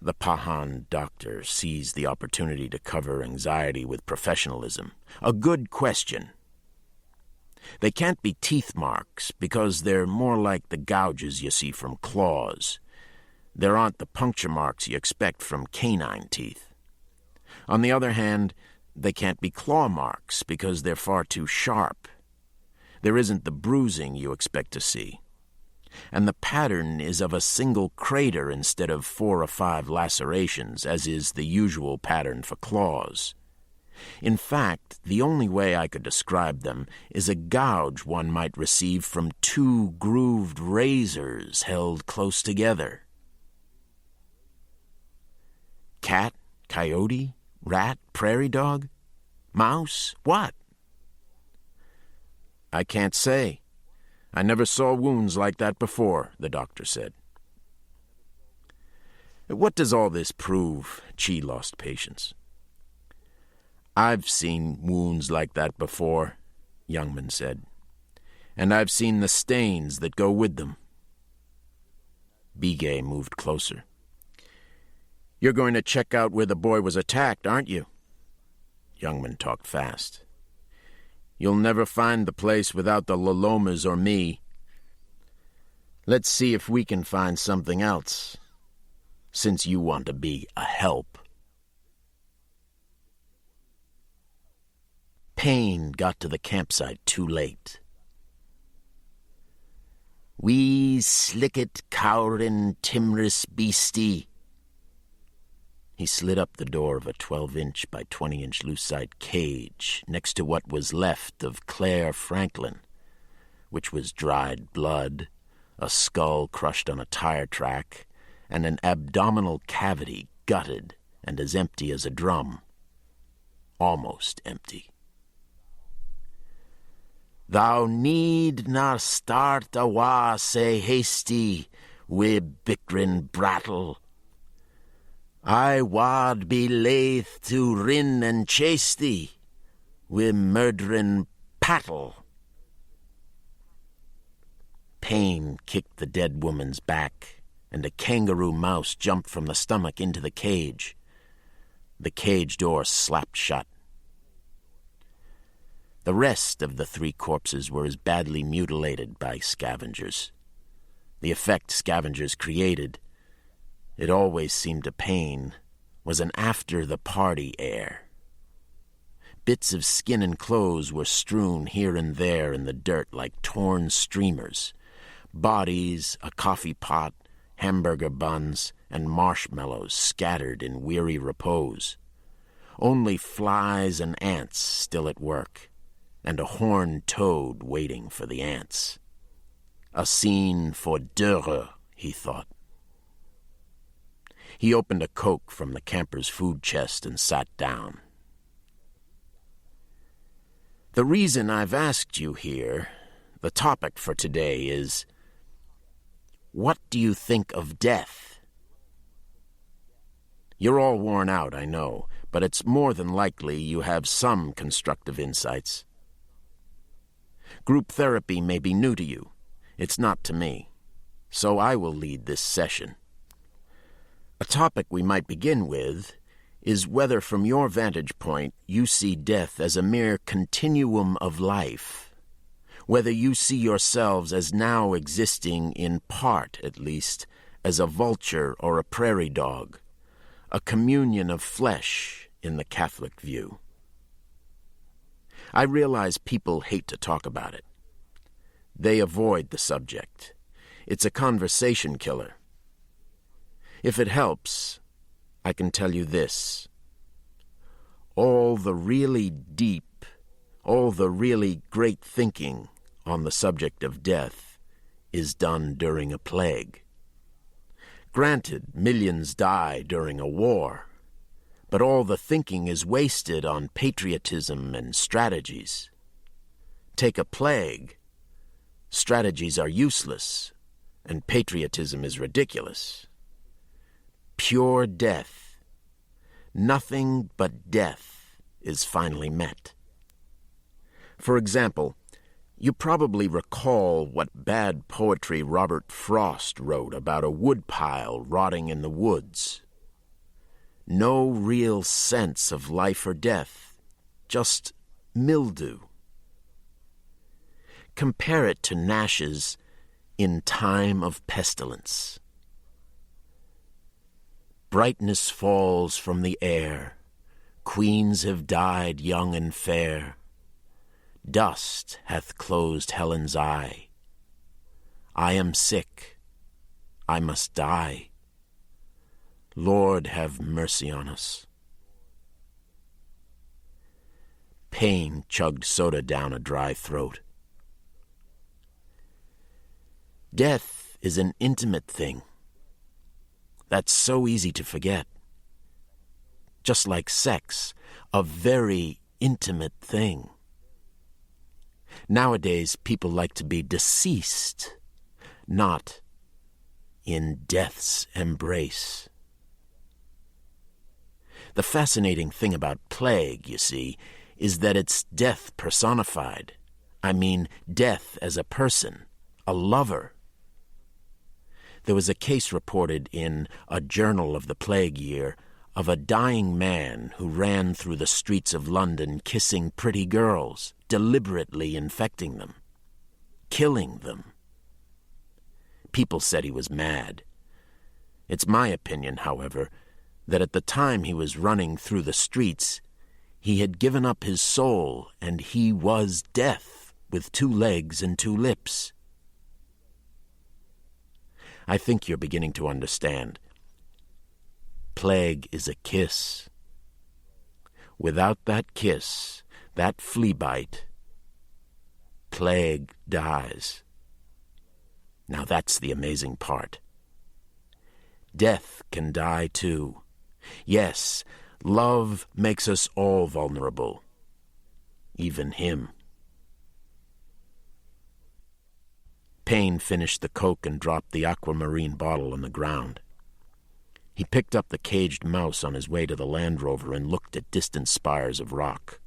the Pahan doctor seized the opportunity to cover anxiety with professionalism. "A good question. They can't be teeth marks because they're more like the gouges you see from claws. There aren't the puncture marks you expect from canine teeth. On the other hand, they can't be claw marks because they're far too sharp. There isn't the bruising you expect to see. And the pattern is of a single crater instead of 4 or 5 lacerations, as is the usual pattern for claws. In fact, the only way I could describe them is a gouge one might receive from 2 grooved razors held close together." "Cat, coyote, rat, prairie dog, mouse, what?" "I can't say. I never saw wounds like that before," the doctor said. "What does all this prove?" Chi lost patience. "I've seen wounds like that before," Youngman said. "And I've seen the stains that go with them." Bigay moved closer. "You're going to check out where the boy was attacked, aren't you?" Youngman talked fast. "You'll never find the place without the Lolomas or me. Let's see if we can find something else, since you want to be a help." Payne got to the campsite too late. "Wee slicket cowrin timorous beastie." He slid up the door of a 12-inch by 20-inch lucite cage next to what was left of Claire Franklin, which was dried blood, a skull crushed on a tire track, and an abdominal cavity gutted and as empty as a drum. Almost empty. "Thou need na start awa sae hasty, wi' bickrin brattle. I wad be laith to rin and chase thee, wi' murderin' pattle." Payne kicked the dead woman's back, and a kangaroo mouse jumped from the stomach into the cage. The cage door slapped shut. The rest of the 3 corpses were as badly mutilated by scavengers. The effect scavengers created, it always seemed to Payne, was an after-the-party air. Bits of skin and clothes were strewn here and there in the dirt like torn streamers. Bodies, a coffee pot, hamburger buns, and marshmallows scattered in weary repose. Only flies and ants still at work, and a horned toad waiting for the ants. A scene for Dürer, he thought. He opened a Coke from the camper's food chest and sat down. "The reason I've asked you here, the topic for today is, what do you think of death? You're all worn out, I know, but it's more than likely you have some constructive insights. Group therapy may be new to you. It's not to me. So I will lead this session. A topic we might begin with is whether from your vantage point you see death as a mere continuum of life, whether you see yourselves as now existing in part, at least, as a vulture or a prairie dog, a communion of flesh in the Catholic view. I realize people hate to talk about it. They avoid the subject. It's a conversation killer. If it helps, I can tell you this. All the really deep, all the really great thinking on the subject of death is done during a plague. Granted, millions die during a war, but all the thinking is wasted on patriotism and strategies. Take a plague. Strategies are useless, and patriotism is ridiculous. Pure death, nothing but death, is finally met. For example, you probably recall what bad poetry Robert Frost wrote about a woodpile rotting in the woods. No real sense of life or death, just mildew. Compare it to Nash's In Time of Pestilence. Brightness falls from the air, queens have died young and fair, dust hath closed Helen's eye. I am sick, I must die. Lord, have mercy on us. Pain chugged soda down a dry throat. Death is an intimate thing. That's so easy to forget. Just like sex, a very intimate thing. Nowadays, people like to be deceased, not in death's embrace. The fascinating thing about plague, you see, is that it's death personified. I mean, death as a person, a lover. There was a case reported in a journal of the plague year of a dying man who ran through the streets of London kissing pretty girls, deliberately infecting them, killing them. People said he was mad. It's my opinion, however, that at the time he was running through the streets, he had given up his soul, and he was death with 2 legs and 2 lips. I think you're beginning to understand. Plague is a kiss. Without that kiss, that flea bite, plague dies. Now that's the amazing part. Death can die too. Yes, love makes us all vulnerable. Even him. Payne finished the Coke and dropped the aquamarine bottle on the ground. He picked up the caged mouse on his way to the Land Rover and looked at distant spires of rock.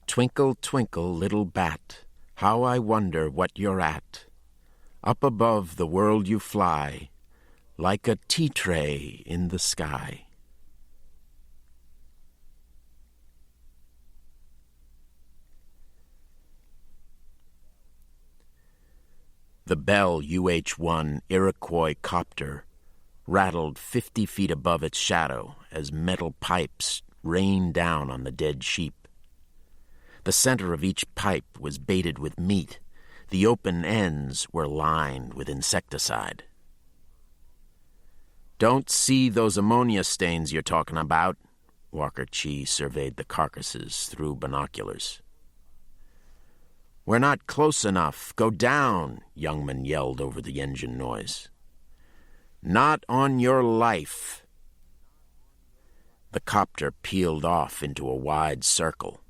Twinkle, twinkle, little bat, how I wonder what you're at. Up above the world you fly, like a tea tray in the sky. The Bell UH-1 Iroquois copter rattled 50 feet above its shadow as metal pipes rained down on the dead sheep. The center of each pipe was baited with meat. The open ends were lined with insecticide. "Don't see those ammonia stains you're talking about?" Walker Chee surveyed the carcasses through binoculars. "We're not close enough. Go down," Youngman yelled over the engine noise. "Not on your life." The copter peeled off into a wide circle.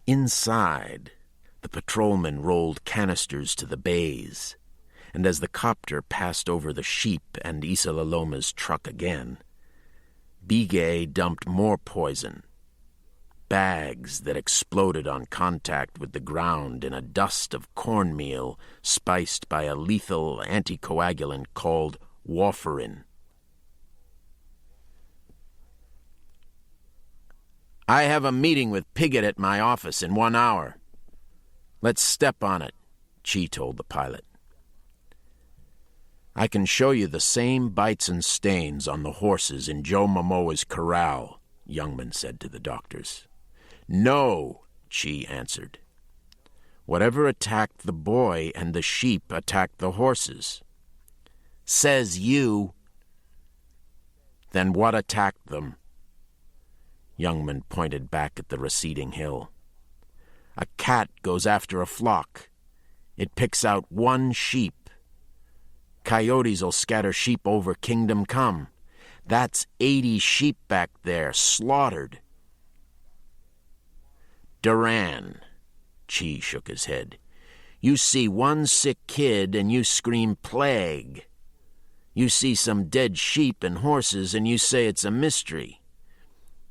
Inside, the patrolman rolled canisters to the bays, and as the copter passed over the sheep and Issa Laloma's truck again, Bigay dumped more poison, bags that exploded on contact with the ground in a dust of cornmeal spiced by a lethal anticoagulant called warfarin. "I have a meeting with Piggott at my office in 1 hour. Let's step on it," Chee told the pilot. "I can show you the same bites and stains on the horses in Joe Momoa's corral," Youngman said to the doctors. "No," Chi answered. "Whatever attacked the boy and the sheep attacked the horses." "Says you." "Then what attacked them?" Youngman pointed back at the receding hill. "A cat goes after a flock. It picks out one sheep. Coyotes'll scatter sheep over Kingdom Come. That's 80 sheep back there, slaughtered." "Duran," Chi shook his head, "you see one sick kid and you scream plague. You see some dead sheep and horses and you say it's a mystery.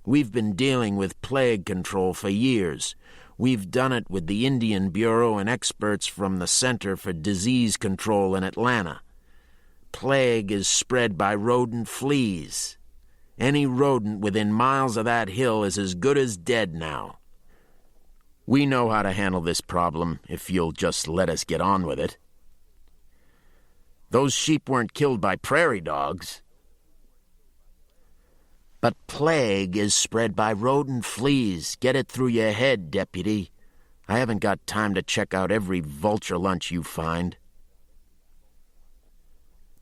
We've been dealing with plague control for years. We've done it with the Indian Bureau and experts from the Center for Disease Control in Atlanta. Plague is spread by rodent fleas. Any rodent within miles of that hill is as good as dead now. We know how to handle this problem if you'll just let us get on with it. Those sheep weren't killed by prairie dogs." "But plague is spread by rodent fleas. Get it through your head, Deputy. I haven't got time to check out every vulture lunch you find."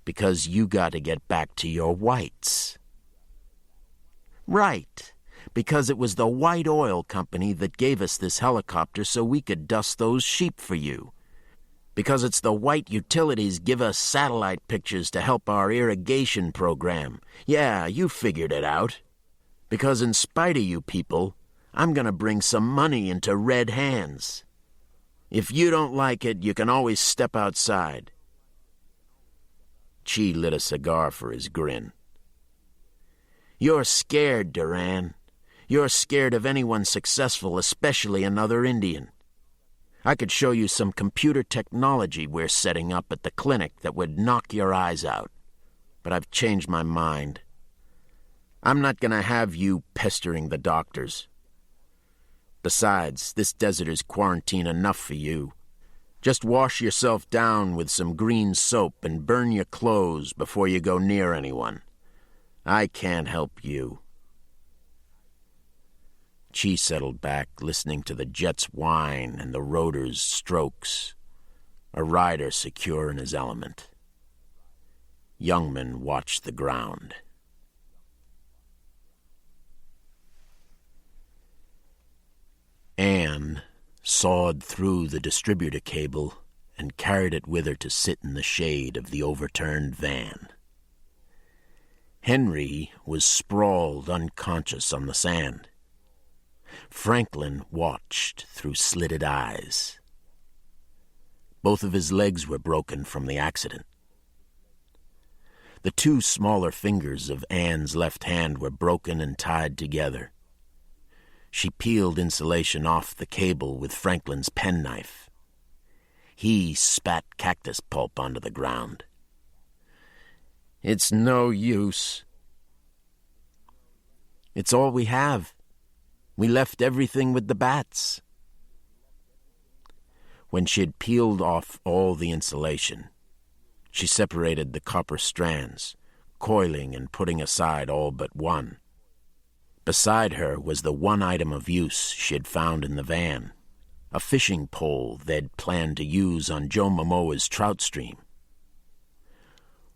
"Because you got to get back to your whites." "Right. Because it was the White Oil Company that gave us this helicopter so we could dust those sheep for you. Because it's the white utilities give us satellite pictures to help our irrigation program. Yeah, you figured it out. Because in spite of you people, I'm going to bring some money into red hands. If you don't like it, you can always step outside." Chi lit a cigar for his grin. "You're scared, Duran. You're scared of anyone successful, especially another Indian. I could show you some computer technology we're setting up at the clinic that would knock your eyes out. But I've changed my mind. I'm not going to have you pestering the doctors. Besides, this desert is quarantine enough for you. Just wash yourself down with some green soap and burn your clothes before you go near anyone. I can't help you." Chi settled back, listening to the jet's whine and the rotor's strokes, a rider secure in his element. Youngman watched the ground. Anne sawed through the distributor cable and carried it with her to sit in the shade of the overturned van. Henry was sprawled unconscious on the sand. Franklin watched through slitted eyes. Both of his legs were broken from the accident. The two smaller fingers of Anne's left hand were broken and tied together. She peeled insulation off the cable with Franklin's penknife. He spat cactus pulp onto the ground. "It's no use. It's all we have. We left everything with the bats." When she had peeled off all the insulation, she separated the copper strands, coiling and putting aside all but one. Beside her was the one item of use she had found in the van, a fishing pole they'd planned to use on Joe Momoa's trout stream.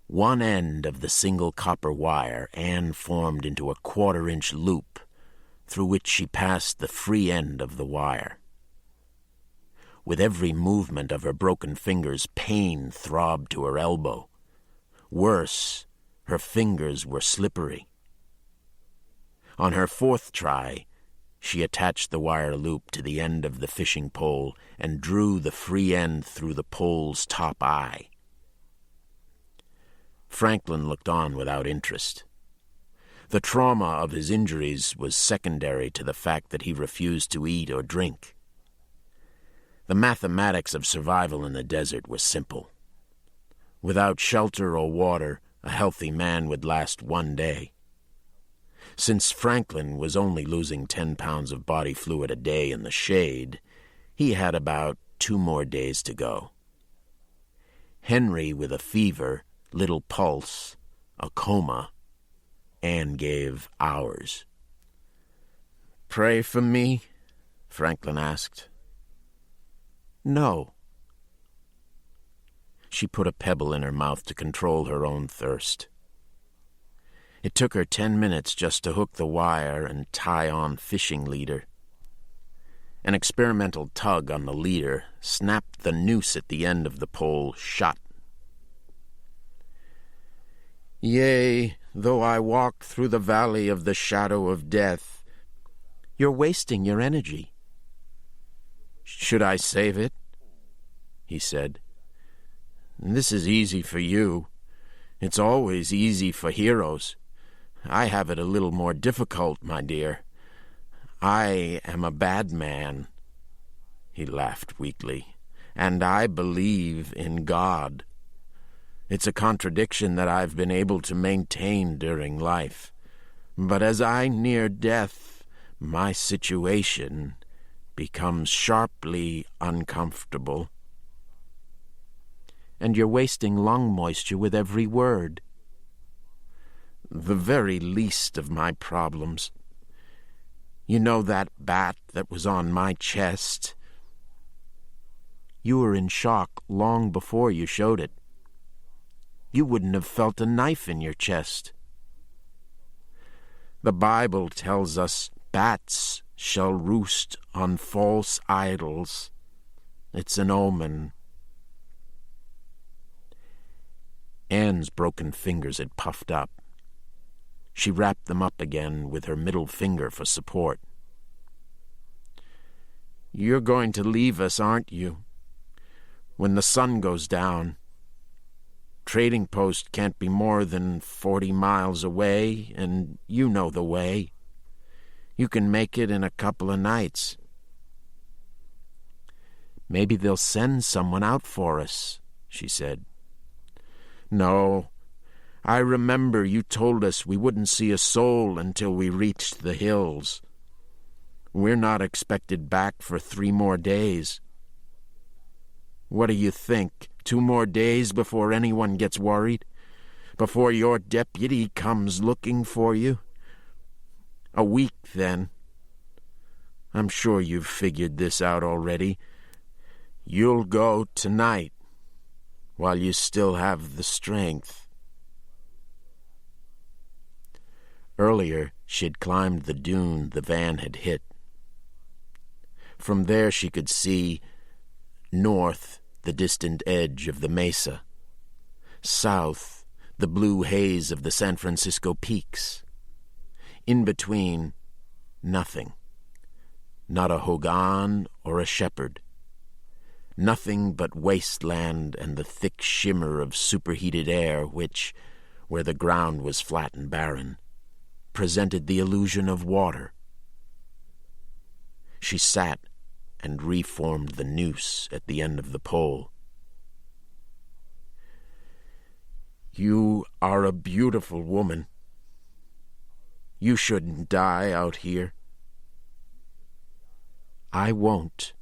One end of the single copper wire Anne formed into a 1/4-inch loop, through which she passed the free end of the wire. With every movement of her broken fingers, pain throbbed to her elbow. Worse, her fingers were slippery. On her 4th try, she attached the wire loop to the end of the fishing pole and drew the free end through the pole's top eye. Franklin looked on without interest. The trauma of his injuries was secondary to the fact that he refused to eat or drink. The mathematics of survival in the desert were simple. Without shelter or water, a healthy man would last 1 day. Since Franklin was only losing 10 pounds of body fluid a day in the shade, he had about 2 more days to go. Henry with a fever, little pulse, a coma, Anne gave hours. "Pray for me," Franklin asked. No. She put a pebble in her mouth to control her own thirst. It took her 10 minutes just to hook the wire and tie on fishing leader. An experimental tug on the leader snapped the noose at the end of the pole shut. Yea, though I walk through the valley of the shadow of death. You're wasting your energy. Should I save it? He said. This is easy for you. It's always easy for heroes. I have it a little more difficult, my dear. I am a bad man. He laughed weakly. And I believe in God. It's a contradiction that I've been able to maintain during life. But as I near death, my situation becomes sharply uncomfortable. And you're wasting lung moisture with every word. The very least of my problems. You know that bat that was on my chest? You were in shock long before you showed it. You wouldn't have felt a knife in your chest. The Bible tells us bats shall roost on false idols. It's an omen. Anne's broken fingers had puffed up. She wrapped them up again with her middle finger for support. You're going to leave us, aren't you? When the sun goes down. Trading post can't be more than 40 miles away, and you know the way. You can make it in a couple of nights. Maybe they'll send someone out for us, she said. No, I remember you told us we wouldn't see a soul until we reached the hills. We're not expected back for 3 more days. What do you think? 2 more days before anyone gets worried? Before your deputy comes looking for you? A week, then. I'm sure you've figured this out already. You'll go tonight, while you still have the strength. Earlier, she'd climbed the dune the van had hit. From there she could see north the distant edge of the mesa, south the blue haze of the San Francisco peaks. In between, nothing. Not a hogan or a shepherd. Nothing but wasteland and the thick shimmer of superheated air which, where the ground was flat and barren, presented the illusion of water. She sat and reformed the noose at the end of the pole. You are a beautiful woman. You shouldn't die out here. I won't.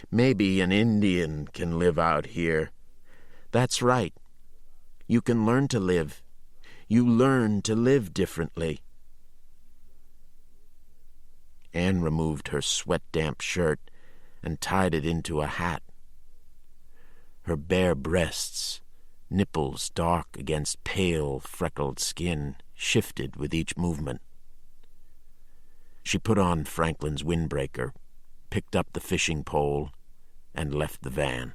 Maybe an Indian can live out here. That's right. You can learn to live. You learn to live differently. Anne removed her sweat-damp shirt and tied it into a hat. Her bare breasts, nipples dark against pale, freckled skin, shifted with each movement. She put on Franklin's windbreaker, picked up the fishing pole, and left the van.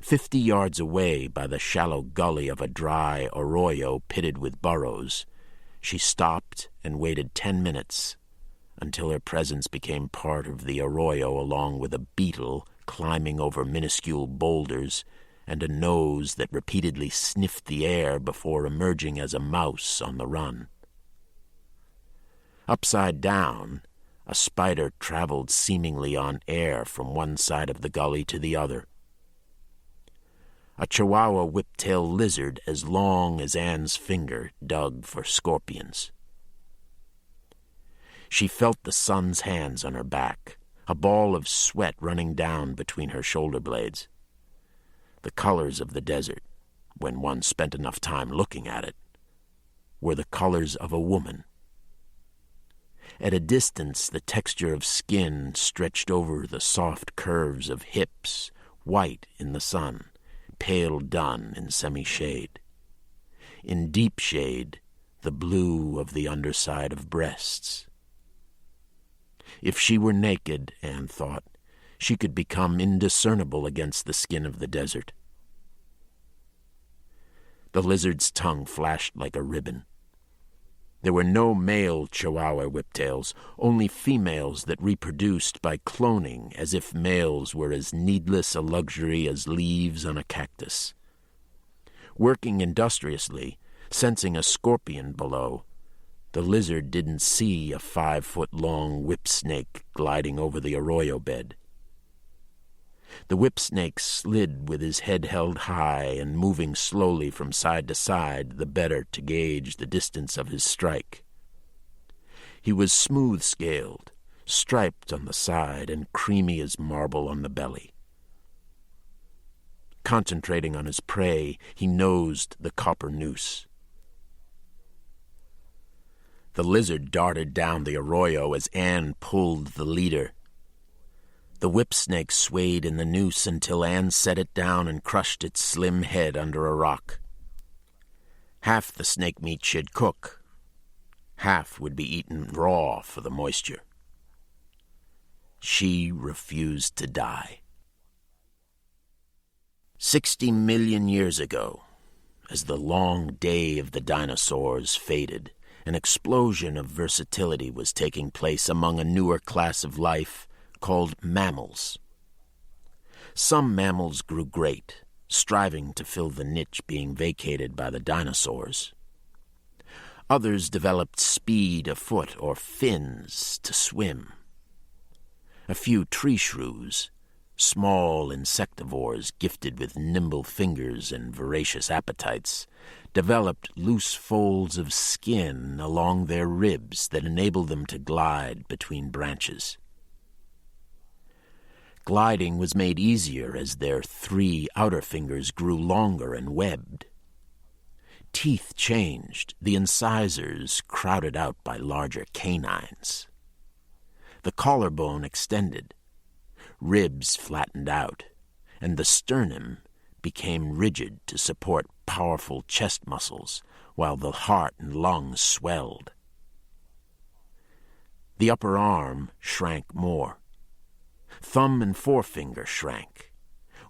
50 yards away by the shallow gully of a dry arroyo pitted with burrows, she stopped and waited 10 minutes until her presence became part of the arroyo along with a beetle climbing over minuscule boulders and a nose that repeatedly sniffed the air before emerging as a mouse on the run. Upside down, a spider traveled seemingly on air from one side of the gully to the other. A Chihuahua whiptail lizard as long as Anne's finger dug for scorpions. She felt the sun's hands on her back, a ball of sweat running down between her shoulder blades. The colors of the desert, when one spent enough time looking at it, were the colors of a woman. At a distance, the texture of skin stretched over the soft curves of hips, white in the sun, pale dun in semi-shade. In deep shade, the blue of the underside of breasts. If she were naked, Anne thought, she could become indiscernible against the skin of the desert. The lizard's tongue flashed like a ribbon. There were no male Chihuahua whiptails, only females that reproduced by cloning as if males were as needless a luxury as leaves on a cactus. Working industriously, sensing a scorpion below, the lizard didn't see a 5-foot-long whipsnake gliding over the arroyo bed. The whipsnake slid with his head held high and moving slowly from side to side, the better to gauge the distance of his strike. He was smooth-scaled, striped on the side and creamy as marble on the belly. Concentrating on his prey, he nosed the copper noose. The lizard darted down the arroyo as Anne pulled the leader. The whipsnake swayed in the noose until Anne set it down and crushed its slim head under a rock. Half the snake meat she'd cook. Half would be eaten raw for the moisture. She refused to die. 60 million years ago, as the long day of the dinosaurs faded, an explosion of versatility was taking place among a newer class of life called mammals. Some mammals grew great, striving to fill the niche being vacated by the dinosaurs. Others developed speed afoot or fins to swim. A few tree shrews, small insectivores gifted with nimble fingers and voracious appetites, developed loose folds of skin along their ribs that enabled them to glide between branches. Gliding was made easier as their 3 outer fingers grew longer and webbed. Teeth changed, the incisors crowded out by larger canines. The collarbone extended, ribs flattened out, and the sternum became rigid to support powerful chest muscles, while the heart and lungs swelled. The upper arm shrank more. Thumb and forefinger shrank.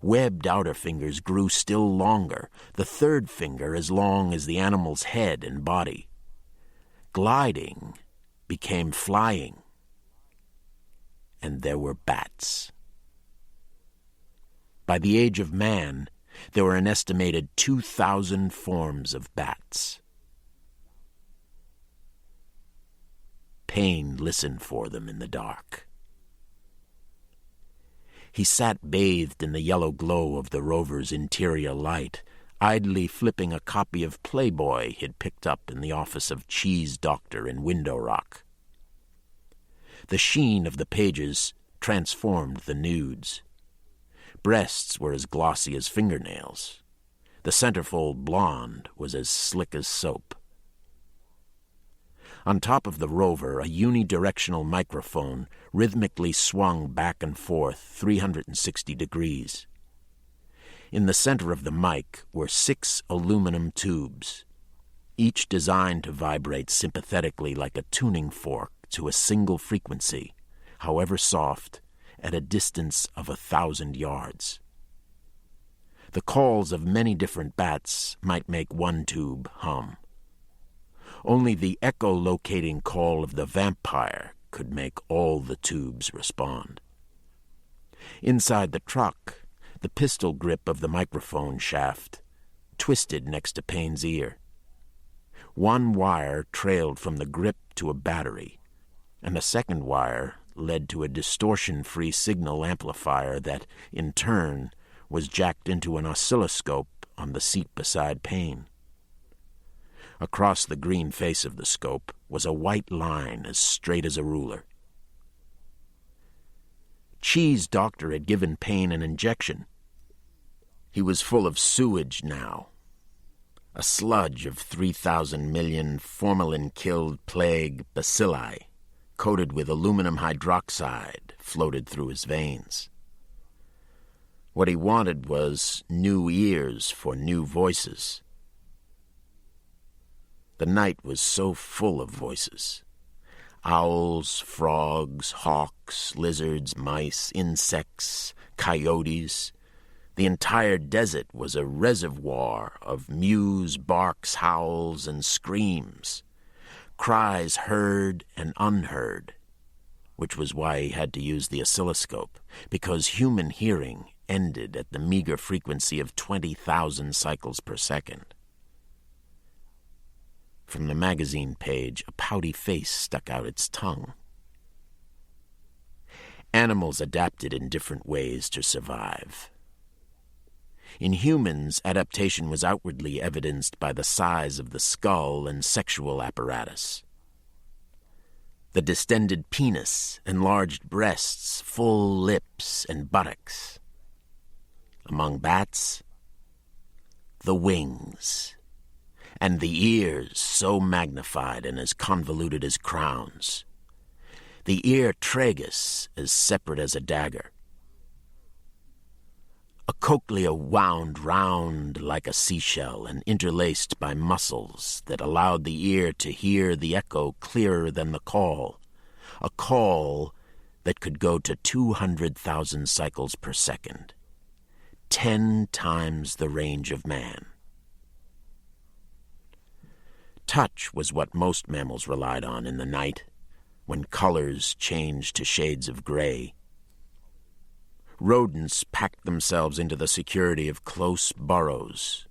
Webbed outer fingers grew still longer, the 3rd finger as long as the animal's head and body. Gliding became flying. And there were bats. By the age of man, there were an estimated 2,000 forms of bats. Pain listened for them in the dark. He sat bathed in the yellow glow of the rover's interior light, idly flipping a copy of Playboy he'd picked up in the office of Cheese Doctor in Window Rock. The sheen of the pages transformed the nudes. Breasts were as glossy as fingernails. The centerfold blonde was as slick as soap. On top of the rover, a unidirectional microphone rhythmically swung back and forth 360 degrees. In the center of the mic were 6 aluminum tubes, each designed to vibrate sympathetically like a tuning fork to a single frequency, however soft, at a distance of 1,000 yards. The calls of many different bats might make one tube hum. Only the echolocating call of the vampire could make all the tubes respond. Inside the truck, the pistol grip of the microphone shaft twisted next to Payne's ear. One wire trailed from the grip to a battery, and a second wire led to a distortion-free signal amplifier that, in turn, was jacked into an oscilloscope on the seat beside Payne. Across the green face of the scope was a white line as straight as a ruler. Cheese Doctor had given Payne an injection. He was full of sewage now, a sludge of 3,000 million formalin-killed plague bacilli, coated with aluminum hydroxide floated through his veins. What he wanted was new ears for new voices. The night was so full of voices. Owls, frogs, hawks, lizards, mice, insects, coyotes. The entire desert was a reservoir of mews, barks, howls, and screams, cries heard and unheard, which was why he had to use the oscilloscope, because human hearing ended at the meager frequency of 20,000 cycles per second. From the magazine page, a pouty face stuck out its tongue. Animals adapted in different ways to survive. In humans, adaptation was outwardly evidenced by the size of the skull and sexual apparatus. The distended penis, enlarged breasts, full lips, and buttocks. Among bats, the wings, and the ears so magnified and as convoluted as crowns. The ear tragus as separate as a dagger. A cochlea wound round like a seashell and interlaced by muscles that allowed the ear to hear the echo clearer than the call, a call that could go to 200,000 cycles per second, 10 times the range of man. Touch was what most mammals relied on in the night, when colors changed to shades of gray. Rodents packed themselves into the security of close burrows.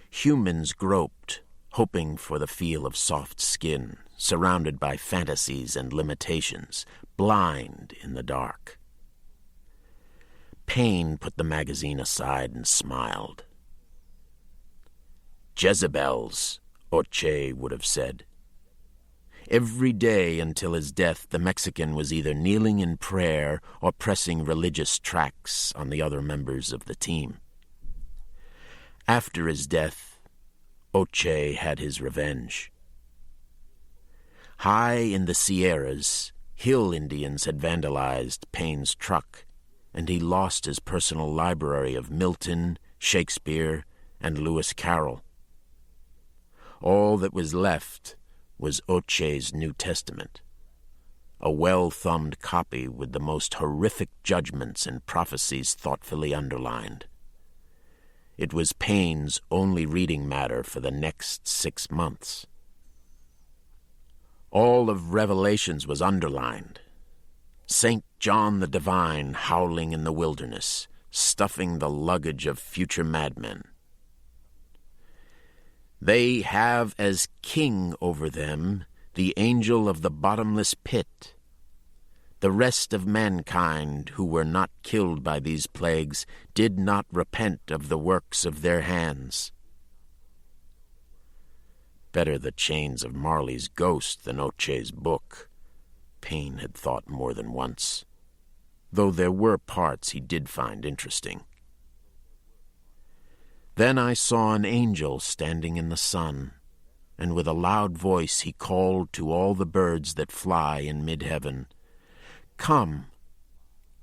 Humans groped, hoping for the feel of soft skin, surrounded by fantasies and limitations, blind in the dark. Payne put the magazine aside and smiled. Jezebels, Oche would have said. Every day until his death, the Mexican was either kneeling in prayer or pressing religious tracts on the other members of the team. After his death, Oche had his revenge. High in the Sierras, hill Indians had vandalized Payne's truck, and he lost his personal library of Milton, Shakespeare, and Lewis Carroll. All that was left was Oche's New Testament, a well-thumbed copy with the most horrific judgments and prophecies thoughtfully underlined. It was Payne's only reading matter for the next 6 months. All of Revelations was underlined. St. John the Divine howling in the wilderness, stuffing the luggage of future madmen. They have as king over them the angel of the bottomless pit. The rest of mankind who were not killed by these plagues did not repent of the works of their hands. Better the chains of Marley's ghost than Oche's book, Payne had thought more than once, though there were parts he did find interesting. Then I saw an angel standing in the sun, and with a loud voice he called to all the birds that fly in mid-heaven, "Come,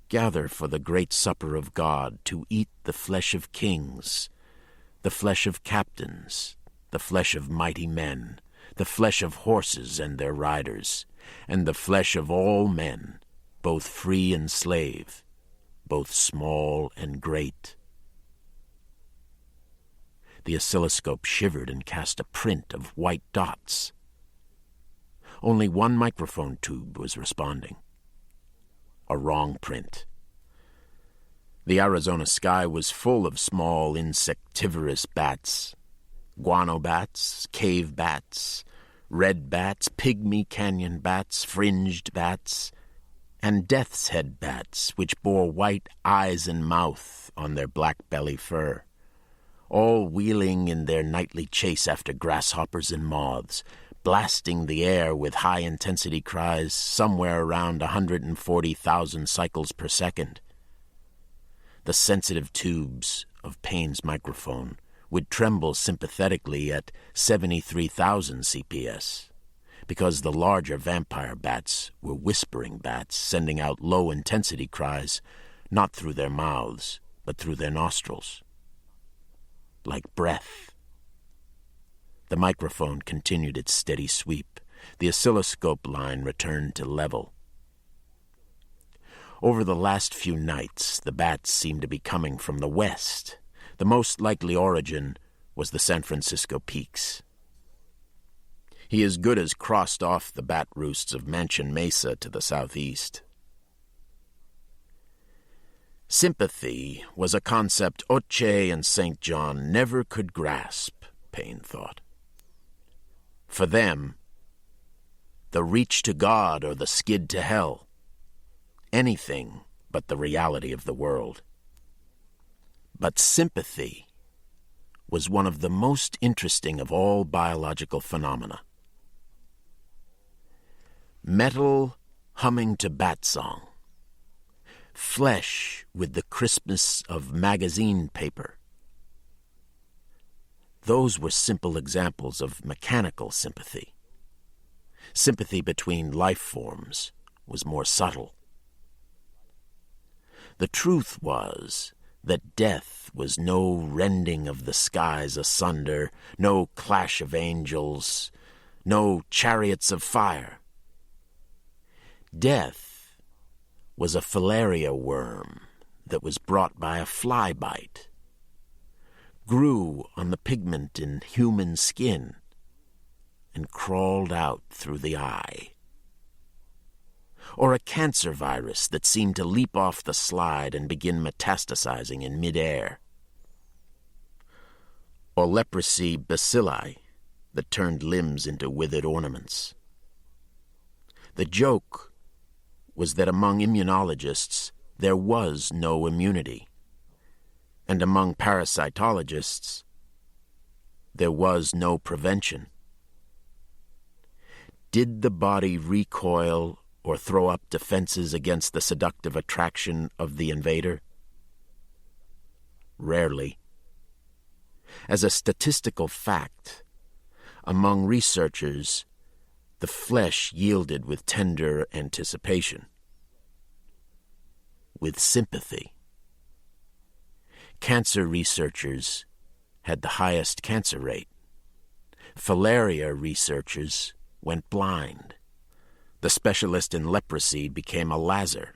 gather for the great supper of God, to eat the flesh of kings, the flesh of captains, the flesh of mighty men, the flesh of horses and their riders, and the flesh of all men, both free and slave, both small and great." The oscilloscope shivered and cast a print of white dots. Only one microphone tube was responding. A wrong print. The Arizona sky was full of small insectivorous bats. Guano bats, cave bats, red bats, pygmy canyon bats, fringed bats, and death's head bats, which bore white eyes and mouth on their black belly fur, all wheeling in their nightly chase after grasshoppers and moths, blasting the air with high-intensity cries somewhere around 140,000 cycles per second. The sensitive tubes of Payne's microphone would tremble sympathetically at 73,000 CPS, because the larger vampire bats were whispering bats, sending out low-intensity cries, not through their mouths, but through their nostrils, like breath. The microphone continued its steady sweep. The oscilloscope line returned to level. Over the last few nights, the bats seemed to be coming from the west. The most likely origin was the San Francisco Peaks. He as good as crossed off the bat roosts of Mansion Mesa to the southeast. Sympathy was a concept Oche and St. John never could grasp, Payne thought. For them, the reach to God or the skid to hell, anything but the reality of the world. But sympathy was one of the most interesting of all biological phenomena. Metal humming to bat song, flesh with the crispness of magazine paper. Those were simple examples of mechanical sympathy. Sympathy between life forms was more subtle. The truth was that death was no rending of the skies asunder, no clash of angels, no chariots of fire. Death was a filaria worm that was brought by a fly bite, grew on the pigment in human skin, and crawled out through the eye. Or a cancer virus that seemed to leap off the slide and begin metastasizing in midair. Or leprosy bacilli that turned limbs into withered ornaments. The joke was that among immunologists there was no immunity, and among parasitologists there was no prevention. Did the body recoil or throw up defenses against the seductive attraction of the invader? Rarely. As a statistical fact, among researchers, the flesh yielded with tender anticipation, with sympathy. Cancer researchers had the highest cancer rate. Filaria researchers went blind. The specialist in leprosy became a Lazar.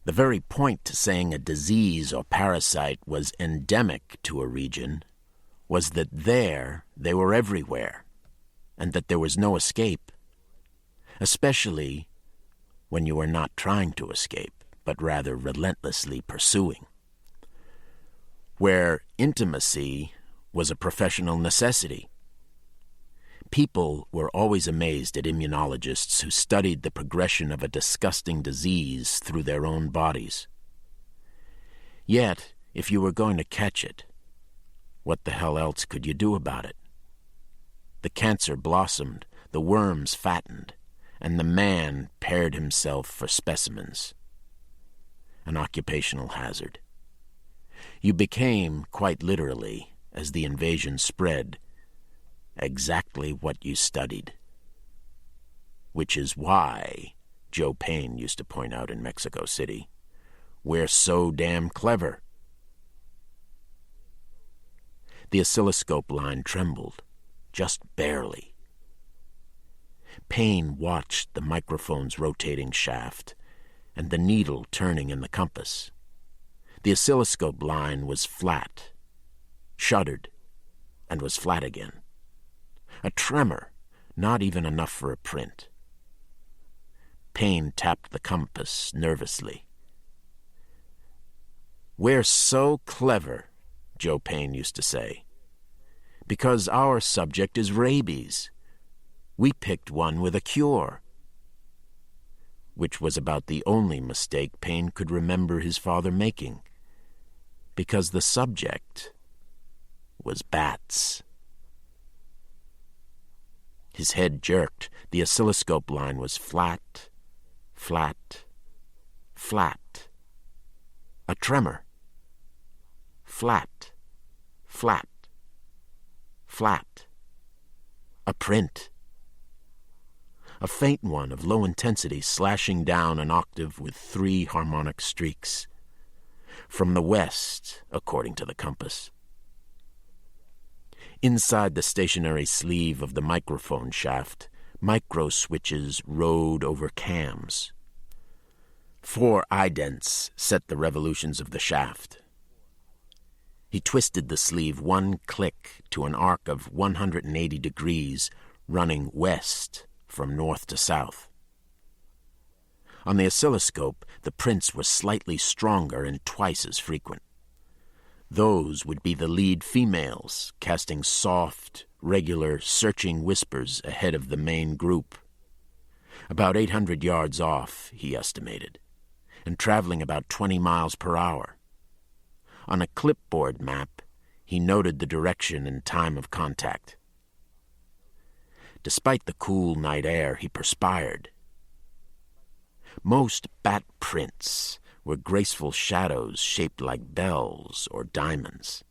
The very point to saying a disease or parasite was endemic to a region was that there they were everywhere, and that there was no escape, especially when you were not trying to escape, but rather relentlessly pursuing. Where intimacy was a professional necessity. People were always amazed at immunologists who studied the progression of a disgusting disease through their own bodies. Yet, if you were going to catch it, what the hell else could you do about it? The cancer blossomed, the worms fattened, and the man paired himself for specimens. An occupational hazard. You became, quite literally, as the invasion spread, exactly what you studied. Which is why, Joe Payne used to point out in Mexico City, we're so damn clever. The oscilloscope line trembled, just barely. Payne watched the microphone's rotating shaft and the needle turning in the compass. The oscilloscope line was flat, shuddered, and was flat again. A tremor, not even enough for a print. Payne tapped the compass nervously. We're so clever, Joe Payne used to say, because our subject is rabies. We picked one with a cure. Which was about the only mistake Payne could remember his father making, because the subject was bats. His head jerked. The oscilloscope line was flat, flat, flat. A tremor. Flat, flat, flat. A print. a faint one of low intensity slashing down an octave with 3 harmonic streaks. From the west, according to the compass. Inside the stationary sleeve of the microphone shaft, micro switches rode over cams. 4 idents set the revolutions of the shaft. He twisted the sleeve 1 click to an arc of 180 degrees, running west from north to south. On the oscilloscope, the prints were slightly stronger and twice as frequent. Those would be the lead females, casting soft, regular, searching whispers ahead of the main group. About 800 yards off, he estimated, and traveling about 20 miles per hour. On a clipboard map, he noted the direction and time of contact. Despite the cool night air, he perspired. Most bat prints were graceful shadows shaped like bells or diamonds.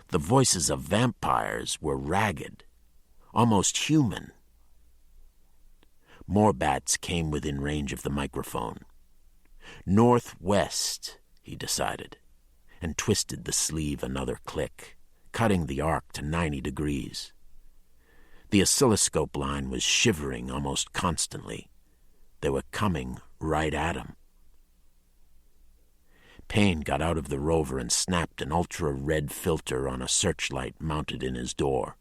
The voices of vampires were ragged, almost human. More bats came within range of the microphone. Northwest, he decided, and twisted the sleeve another click, cutting the arc to 90 degrees. The oscilloscope line was shivering almost constantly. They were coming right at him. Payne got out of the rover and snapped an ultra-red filter on a searchlight mounted in his door.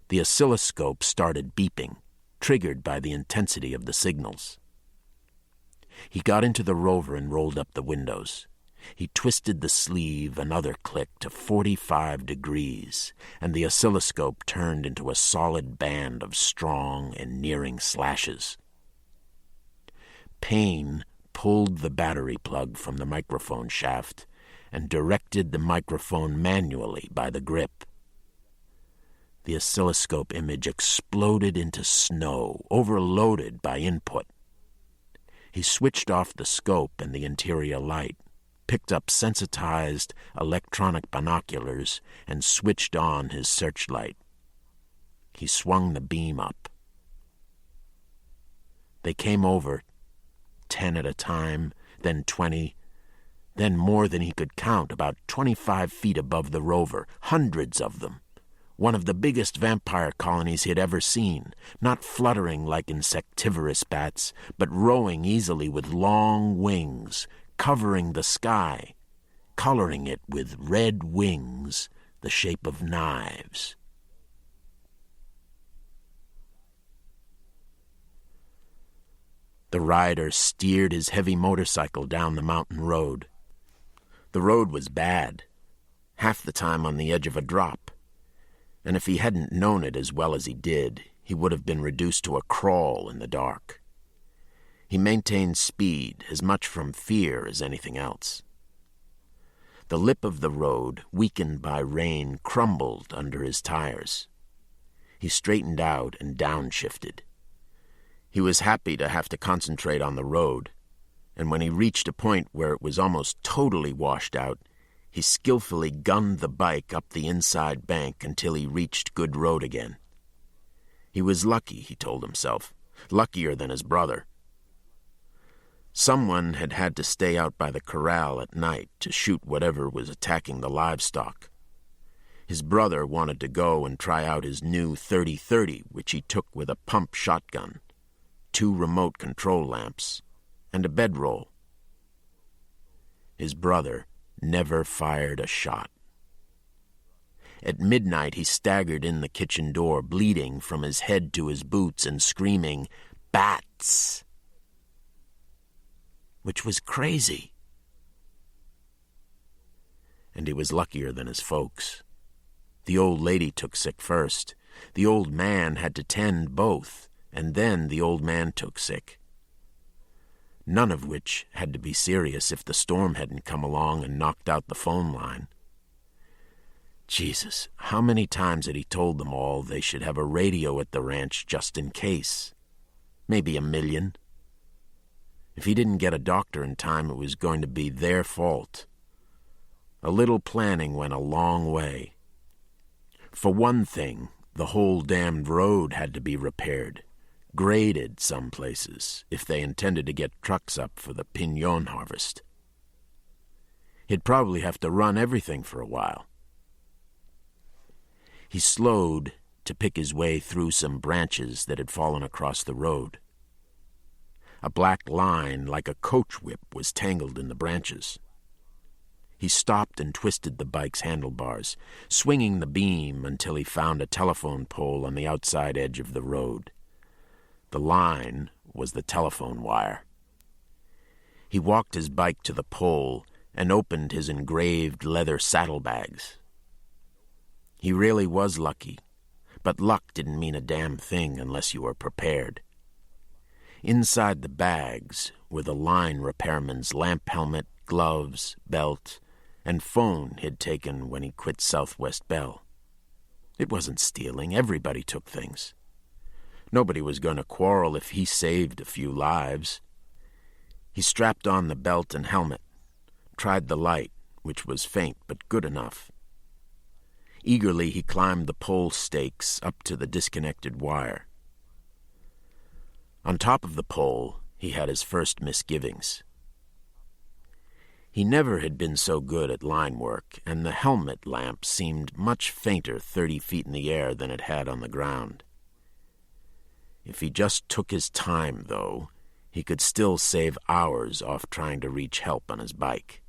The oscilloscope started beeping, triggered by the intensity of the signals. He got into the rover and rolled up the windows. He twisted the sleeve another click to 45 degrees, and the oscilloscope turned into a solid band of strong and nearing slashes. Payne pulled the battery plug from the microphone shaft and directed the microphone manually by the grip. The oscilloscope image exploded into snow, overloaded by input. He switched off the scope and the interior light, picked up sensitized electronic binoculars, and switched on his searchlight. He swung the beam up. They came over, 10 at a time, then 20, then more than he could count, about 25 feet above the rover, hundreds of them. One of the biggest vampire colonies he had ever seen, not fluttering like insectivorous bats, but rowing easily with long wings, covering the sky, coloring it with red wings the shape of knives. The rider steered his heavy motorcycle down the mountain road. The road was bad, half the time on the edge of a drop, and if he hadn't known it as well as he did, he would have been reduced to a crawl in the dark. He maintained speed as much from fear as anything else. The lip of the road, weakened by rain, crumbled under his tires. He straightened out and downshifted. He was happy to have to concentrate on the road, and when he reached a point where it was almost totally washed out, he skillfully gunned the bike up the inside bank until he reached good road again. He was lucky, he told himself, luckier than his brother. Someone had had to stay out by the corral at night to shoot whatever was attacking the livestock. His brother wanted to go and try out his new .30-30, which he took with a pump shotgun, 2 remote control lamps, and a bedroll. His brother never fired a shot. At midnight he staggered in the kitchen door, bleeding from his head to his boots and screaming, "Bats!" which was crazy. And he was luckier than his folks. The old lady took sick first. The old man had to tend both, and then the old man took sick. None of which had to be serious if the storm hadn't come along and knocked out the phone line. Jesus, how many times had he told them all they should have a radio at the ranch just in case? Maybe 1,000,000. If he didn't get a doctor in time, it was going to be their fault. A little planning went a long way. For one thing, the whole damned road had to be repaired. graded some places if they intended to get trucks up for the piñon harvest. He'd probably have to run everything for a while. He slowed to pick his way through some branches that had fallen across the road. A black line like a coach whip was tangled in the branches. He stopped and twisted the bike's handlebars, swinging the beam until he found a telephone pole on the outside edge of the road. The line was the telephone wire. He walked his bike to the pole and opened his engraved leather saddlebags. He really was lucky, but luck didn't mean a damn thing unless you were prepared. Inside the bags were the line repairman's lamp helmet, gloves, belt, and phone he'd taken when he quit Southwest Bell. It wasn't stealing. Everybody took things. Nobody was going to quarrel if he saved a few lives. He strapped on the belt and helmet, tried the light, which was faint but good enough. Eagerly he climbed the pole stakes up to the disconnected wire. On top of the pole, he had his first misgivings. He never had been so good at line work, and the helmet lamp seemed much fainter 30 feet in the air than it had on the ground. If he just took his time, though, he could still save hours off trying to reach help on his bike.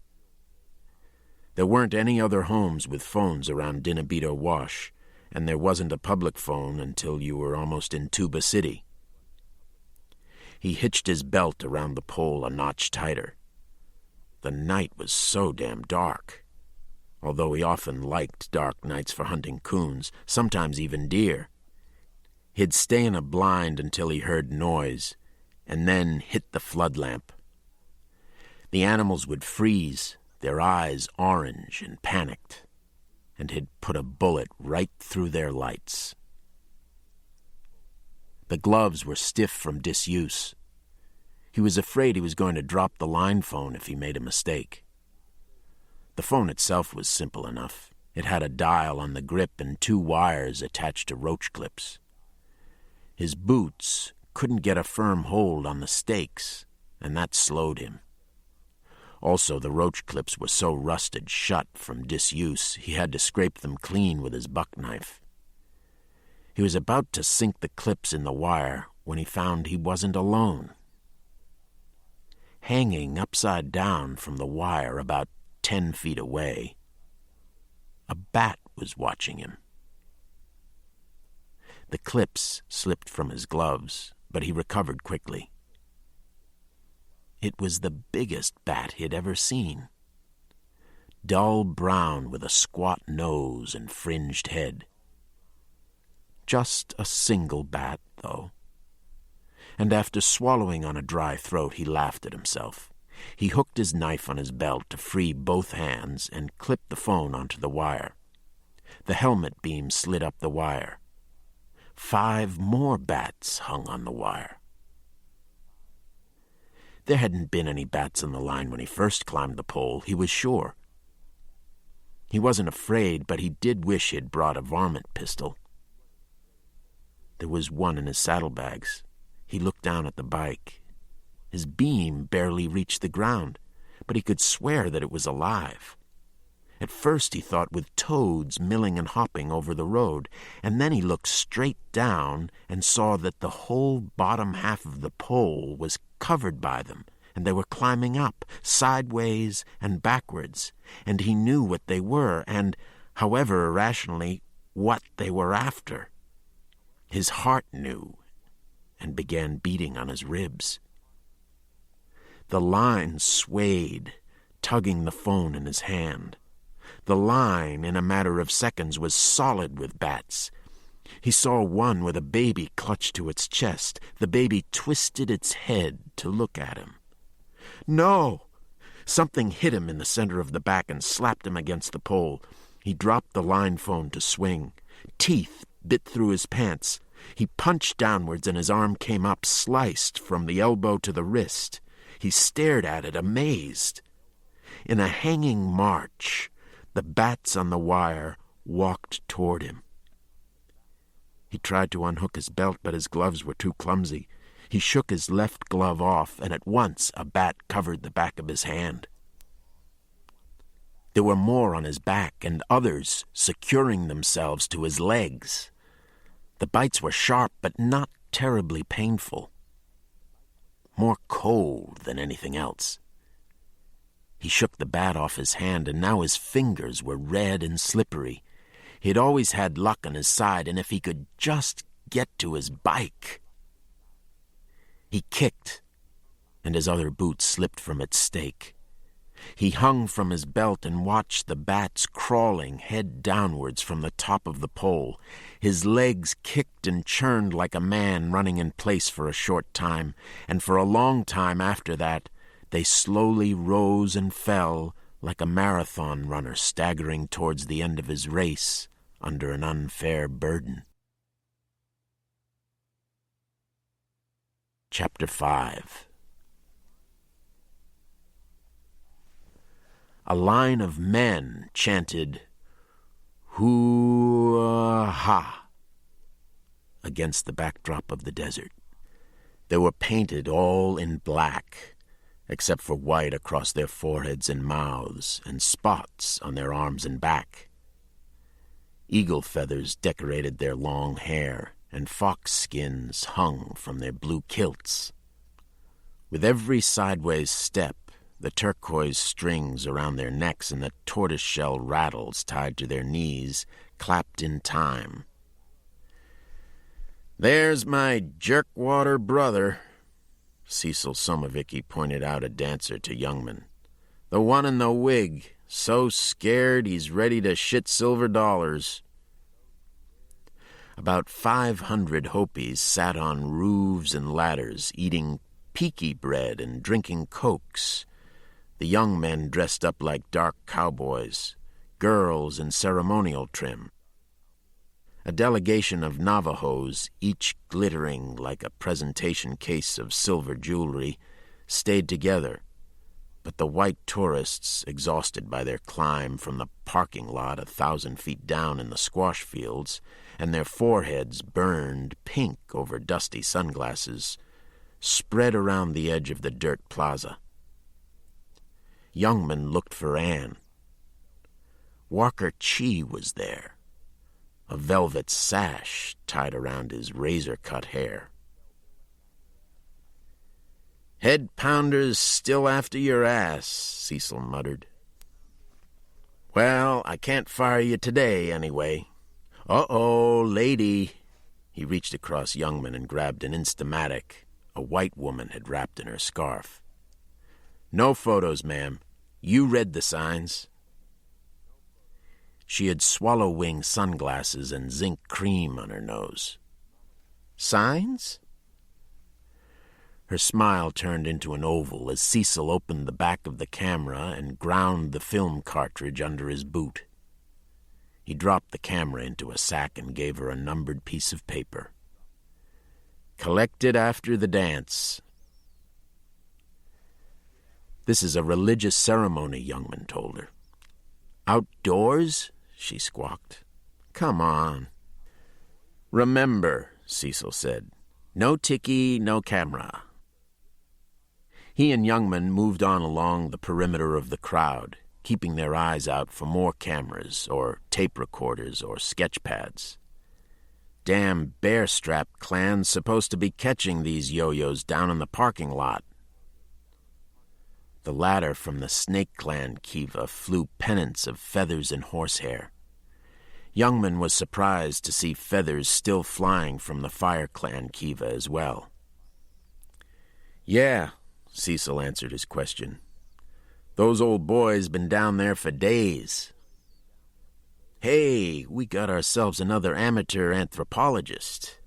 There weren't any other homes with phones around Dinabito Wash, and there wasn't a public phone until you were almost in Tuba City. He hitched his belt around the pole a notch tighter. The night was so damn dark. Although he often liked dark nights for hunting coons, sometimes even deer. He'd stay in a blind until he heard noise, and then hit the flood lamp. The animals would freeze, their eyes orange and panicked, and he'd put a bullet right through their lights. The gloves were stiff from disuse. He was afraid he was going to drop the line phone if he made a mistake. The phone itself was simple enough. It had a dial on the grip and 2 wires attached to roach clips. His boots couldn't get a firm hold on the stakes, and that slowed him. Also, the roach clips were so rusted shut from disuse, he had to scrape them clean with his buck knife. He was about to sink the clips in the wire when he found he wasn't alone. Hanging upside down from the wire about 10 feet away, a bat was watching him. The clips slipped from his gloves, but he recovered quickly. It was the biggest bat he'd ever seen. Dull brown with a squat nose and fringed head. Just a single bat, though. And after swallowing on a dry throat, he laughed at himself. He hooked his knife on his belt to free both hands and clipped the phone onto the wire. The helmet beam slid up the wire. 5 more bats hung on the wire. There hadn't been any bats on the line when he first climbed the pole, he was sure. He wasn't afraid, but he did wish he'd brought a varmint pistol. There was one in his saddlebags. He looked down at the bike. His beam barely reached the ground, but he could swear that it was alive. At first he thought with toads milling and hopping over the road, and then he looked straight down and saw that the whole bottom half of the pole was covered by them, and they were climbing up, sideways and backwards, and he knew what they were, and, however irrationally, what they were after. His heart knew, and began beating on his ribs. The line swayed, tugging the phone in his hand. The line, in a matter of seconds, was solid with bats. He saw one with a baby clutched to its chest. The baby twisted its head to look at him. No! Something hit him in the center of the back and slapped him against the pole. He dropped the line phone to swing. Teeth bit through his pants. He punched downwards and his arm came up, sliced from the elbow to the wrist. He stared at it, amazed. In a hanging march, the bats on the wire walked toward him. He tried to unhook his belt, but his gloves were too clumsy. He shook his left glove off, and at once a bat covered the back of his hand. There were more on his back, and others securing themselves to his legs. The bites were sharp, but not terribly painful. More cold than anything else. He shook the bat off his hand, and now his fingers were red and slippery. He had always had luck on his side, and if he could just get to his bike... He kicked, and his other boot slipped from its stake. He hung from his belt and watched the bats crawling head downwards from the top of the pole. His legs kicked and churned like a man running in place for a short time, and for a long time after that, they slowly rose and fell like a marathon runner staggering towards the end of his race under an unfair burden. Chapter 5. A line of men chanted, "Hoo-ha!" against the backdrop of the desert. They were painted all in black, except for white across their foreheads and mouths, and spots on their arms and back. Eagle feathers decorated their long hair, and fox skins hung from their blue kilts. With every sideways step, the turquoise strings around their necks and the tortoise-shell rattles tied to their knees clapped in time. "There's my jerkwater brother," Cecil Somavicki pointed out a dancer to Youngman. "The one in the wig, so scared he's ready to shit silver dollars." About 500 Hopis sat on roofs and ladders, eating peaky bread and drinking cokes. The young men dressed up like dark cowboys, girls in ceremonial trim. A delegation of Navajos, each glittering like a presentation case of silver jewelry, stayed together, but the white tourists, exhausted by their climb from the parking lot 1,000 feet down in the squash fields, and their foreheads burned pink over dusty sunglasses, spread around the edge of the dirt plaza. Youngman looked for Anne. Walker Chi was there, a velvet sash tied around his razor-cut hair. "Head pounders still after your ass," Cecil muttered. "Well, I can't fire you today, anyway. Uh-oh, lady." He reached across Youngman and grabbed an Instamatic a white woman had wrapped in her scarf. "No photos, ma'am. You read the signs." She had swallow-wing sunglasses and zinc cream on her nose. "Signs?" Her smile turned into an oval as Cecil opened the back of the camera and ground the film cartridge under his boot. He dropped the camera into a sack and gave her a numbered piece of paper. "Collected after the dance." "This is a religious ceremony," Youngman told her. "Outdoors?" she squawked. "Come on." "Remember," Cecil said, "no ticky, no camera." He and Youngman moved on along the perimeter of the crowd, keeping their eyes out for more cameras or tape recorders or sketch pads. Damn bear-strapped clan's supposed to be catching these yo-yos down in the parking lot. The ladder from the Snake Clan kiva flew pennants of feathers and horsehair. Youngman was surprised to see feathers still flying from the Fire Clan kiva as well. "Yeah," Cecil answered his question. "Those old boys been down there for days." "Hey, we got ourselves another amateur anthropologist."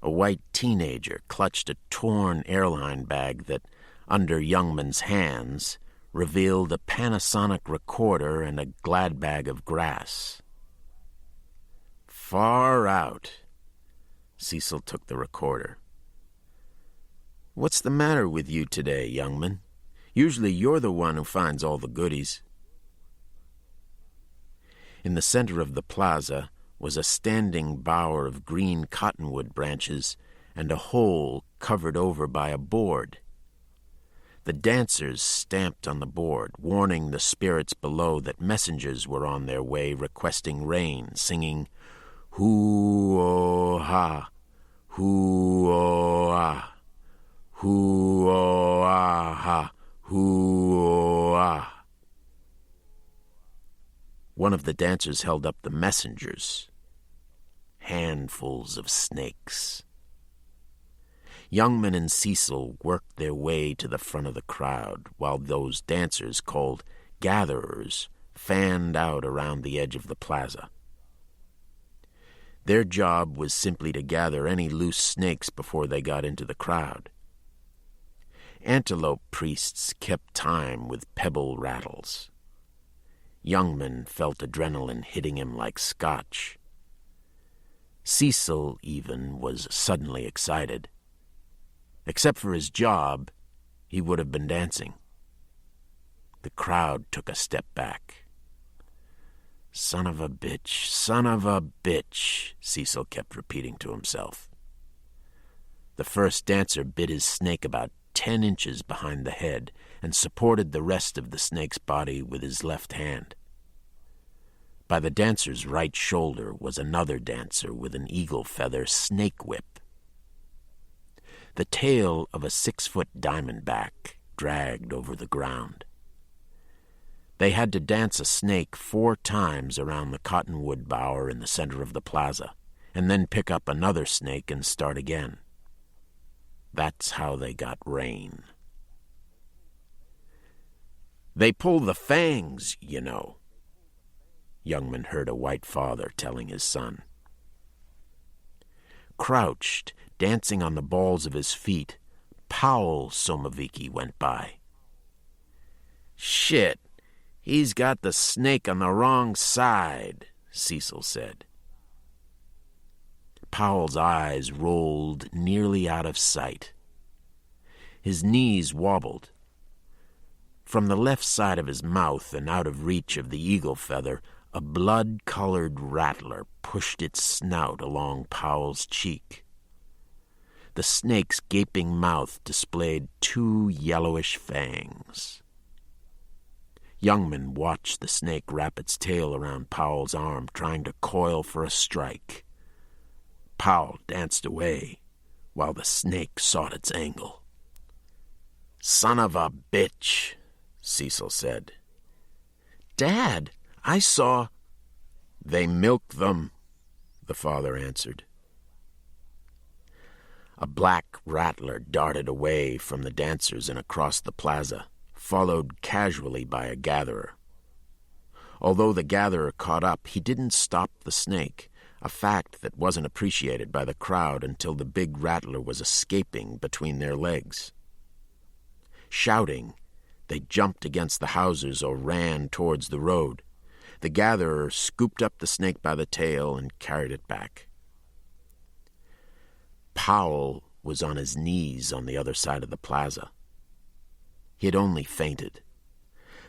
A white teenager clutched a torn airline bag that, under Youngman's hands, revealed a Panasonic recorder and a glad bag of grass. "Far out." Cecil took the recorder. "What's the matter with you today, Youngman? Usually you're the one who finds all the goodies." In the center of the plaza, was a standing bower of green cottonwood branches and a hole covered over by a board. The dancers stamped on the board, warning the spirits below that messengers were on their way requesting rain, singing, "Hoo-oh-ha, hoo-oh-ah, hoo-oh-ah-ha, hoo-oh-ah." One of the dancers held up the messengers, handfuls of snakes. Youngman and Cecil worked their way to the front of the crowd, while those dancers, called gatherers, fanned out around the edge of the plaza. Their job was simply to gather any loose snakes before they got into the crowd. Antelope priests kept time with pebble rattles. Youngman felt adrenaline hitting him like scotch. Cecil, even, was suddenly excited. Except for his job, he would have been dancing. The crowd took a step back. "Son of a bitch, son of a bitch," Cecil kept repeating to himself. The first dancer bit his snake about 10 inches behind the head and supported the rest of the snake's body with his left hand. By the dancer's right shoulder was another dancer with an eagle feather snake whip. The tail of a 6-foot diamondback dragged over the ground. They had to dance a snake 4 times around the cottonwood bower in the center of the plaza, and then pick up another snake and start again. That's how they got rain. "They pull the fangs, you know," Youngman heard a white father telling his son. Crouched, dancing on the balls of his feet, Powell Somaviki went by. "Shit, he's got the snake on the wrong side," Cecil said. Powell's eyes rolled nearly out of sight. His knees wobbled. From the left side of his mouth and out of reach of the eagle feather, a blood-colored rattler pushed its snout along Powell's cheek. The snake's gaping mouth displayed 2 yellowish fangs. Youngman watched the snake wrap its tail around Powell's arm, trying to coil for a strike. Powell danced away while the snake sought its angle. "Son of a bitch," Cecil said. "Dad, I saw—" "They milked them," the father answered. A black rattler darted away from the dancers and across the plaza, followed casually by a gatherer. Although the gatherer caught up, he didn't stop the snake, a fact that wasn't appreciated by the crowd until the big rattler was escaping between their legs. Shouting, they jumped against the houses or ran towards the road. The gatherer scooped up the snake by the tail and carried it back. Powell was on his knees on the other side of the plaza. He had only fainted.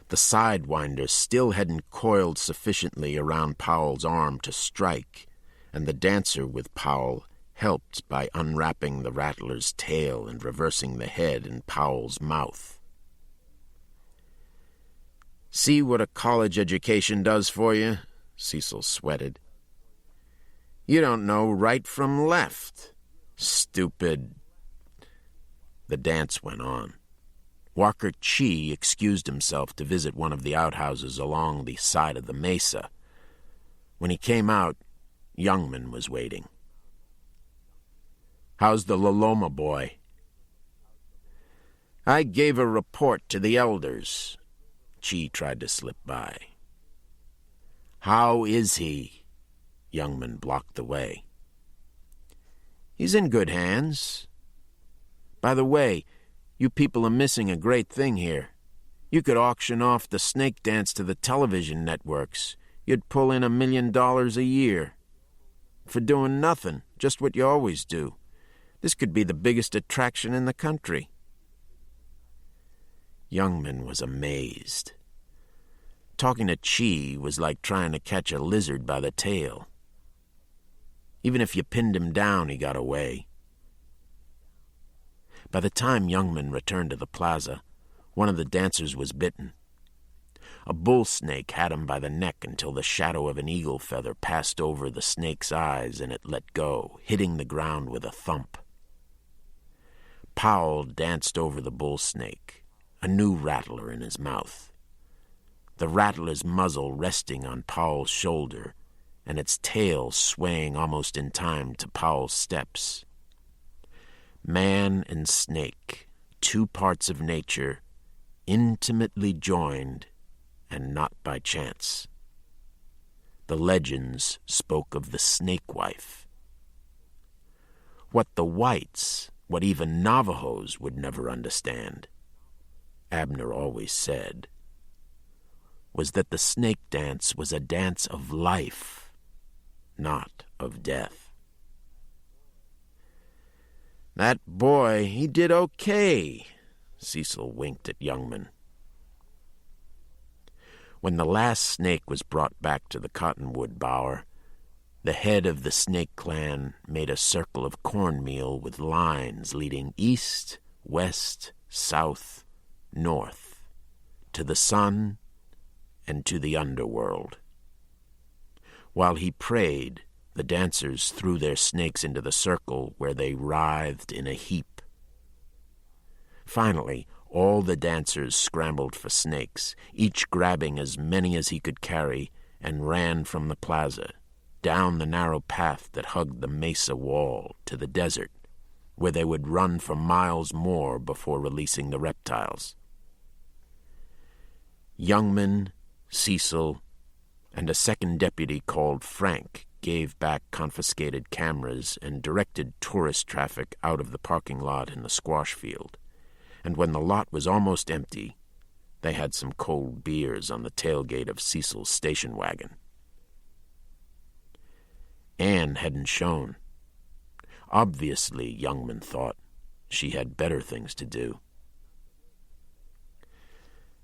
The sidewinder still hadn't coiled sufficiently around Powell's arm to strike, and the dancer with Powell helped by unwrapping the rattler's tail and reversing the head in Powell's mouth. "See what a college education does for you?" Cecil sweated. "You don't know right from left. Stupid." The dance went on. Walker Chi excused himself to visit one of the outhouses along the side of the mesa. When he came out, Youngman was waiting. "How's the Loloma boy?" "I gave a report to the elders." Chi tried to slip by. "How is he?" Youngman blocked the way. "He's in good hands. By the way, you people are missing a great thing here. You could auction off the snake dance to the television networks. You'd pull in $1 million a year. For doing nothing, just what you always do. This could be the biggest attraction in the country." Youngman was amazed. Talking to Chi was like trying to catch a lizard by the tail. Even if you pinned him down, he got away. By the time Youngman returned to the plaza, one of the dancers was bitten. A bull snake had him by the neck until the shadow of an eagle feather passed over the snake's eyes and it let go, hitting the ground with a thump. Powell danced over the bull snake, a new rattler in his mouth. The rattler's muzzle resting on Powell's shoulder, and its tail swaying almost in time to Powell's steps. Man and snake, two parts of nature, intimately joined, and not by chance. The legends spoke of the snake wife. What the whites, what even Navajos would never understand, Abner always said, was that the snake dance was a dance of life, not of death. "That boy, he did okay," Cecil winked at Youngman. When the last snake was brought back to the cottonwood bower, the head of the snake clan made a circle of cornmeal with lines leading east, west, south, north, to the sun and to the underworld. While he prayed, the dancers threw their snakes into the circle where they writhed in a heap. Finally, all the dancers scrambled for snakes, each grabbing as many as he could carry, and ran from the plaza, down the narrow path that hugged the mesa wall to the desert, where they would run for miles more before releasing the reptiles. Youngman, Cecil, and a second deputy called Frank gave back confiscated cameras and directed tourist traffic out of the parking lot in the squash field. And when the lot was almost empty, they had some cold beers on the tailgate of Cecil's station wagon. Anne hadn't shown. Obviously, Youngman thought, she had better things to do.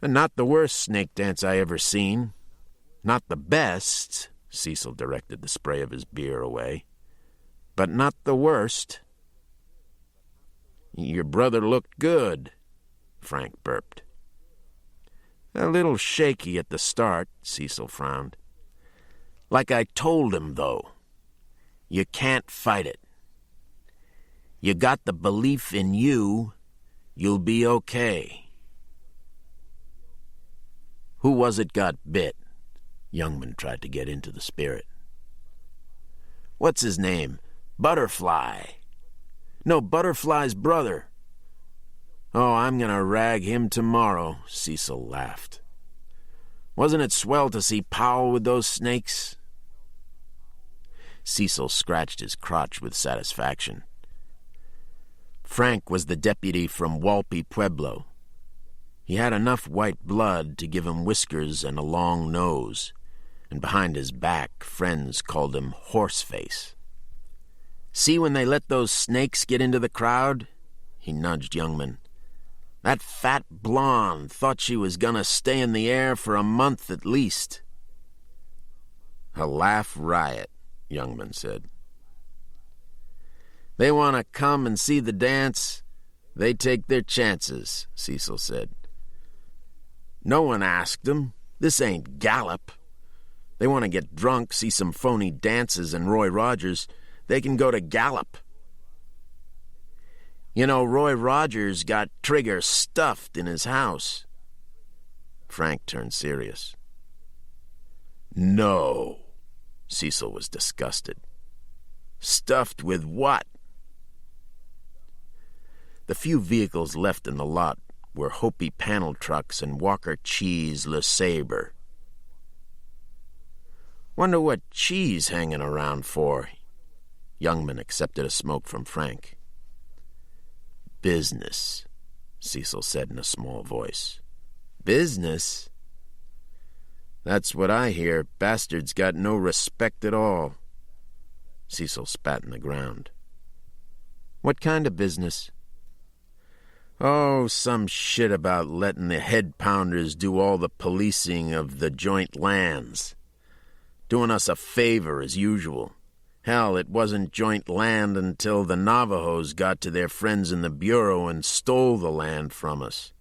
"And not the worst snake dance I ever seen. Not the best," Cecil directed the spray of his beer away, "but not the worst." "Your brother looked good," Frank burped. "A little shaky at the start," Cecil frowned. "Like I told him, though, you can't fight it. You got the belief in you, you'll be okay." "Who was it got bit?" Youngman tried to get into the spirit. "What's his name? Butterfly. No, Butterfly's brother." "Oh, I'm going to rag him tomorrow," Cecil laughed. "Wasn't it swell to see Powell with those snakes?" Cecil scratched his crotch with satisfaction. Frank was the deputy from Walpi Pueblo. He had enough white blood to give him whiskers and a long nose, and behind his back, friends called him Horseface. "See when they let those snakes get into the crowd?" He nudged Youngman. "That fat blonde thought she was gonna stay in the air for a month at least." "A laugh riot," Youngman said. "They want to come and see the dance. They take their chances," Cecil said. "No one asked them. This ain't Gallup. They want to get drunk, see some phony dances and Roy Rogers. They can go to Gallup. You know, Roy Rogers got Trigger stuffed in his house." Frank turned serious. "No." Cecil was disgusted. "Stuffed with what?" The few vehicles left in the lot were Hopi panel trucks and Walker Cheese Le Sabre. "Wonder what Cheese hanging around for?" Youngman accepted a smoke from Frank. "Business," Cecil said in a small voice. "Business? That's what I hear. Bastard's got no respect at all." Cecil spat in the ground. "What kind of business?" "Oh, some shit about letting the head pounders do all the policing of the joint lands. Doing us a favor as usual. Hell, it wasn't joint land until the Navajos got to their friends in the Bureau and stole the land from us.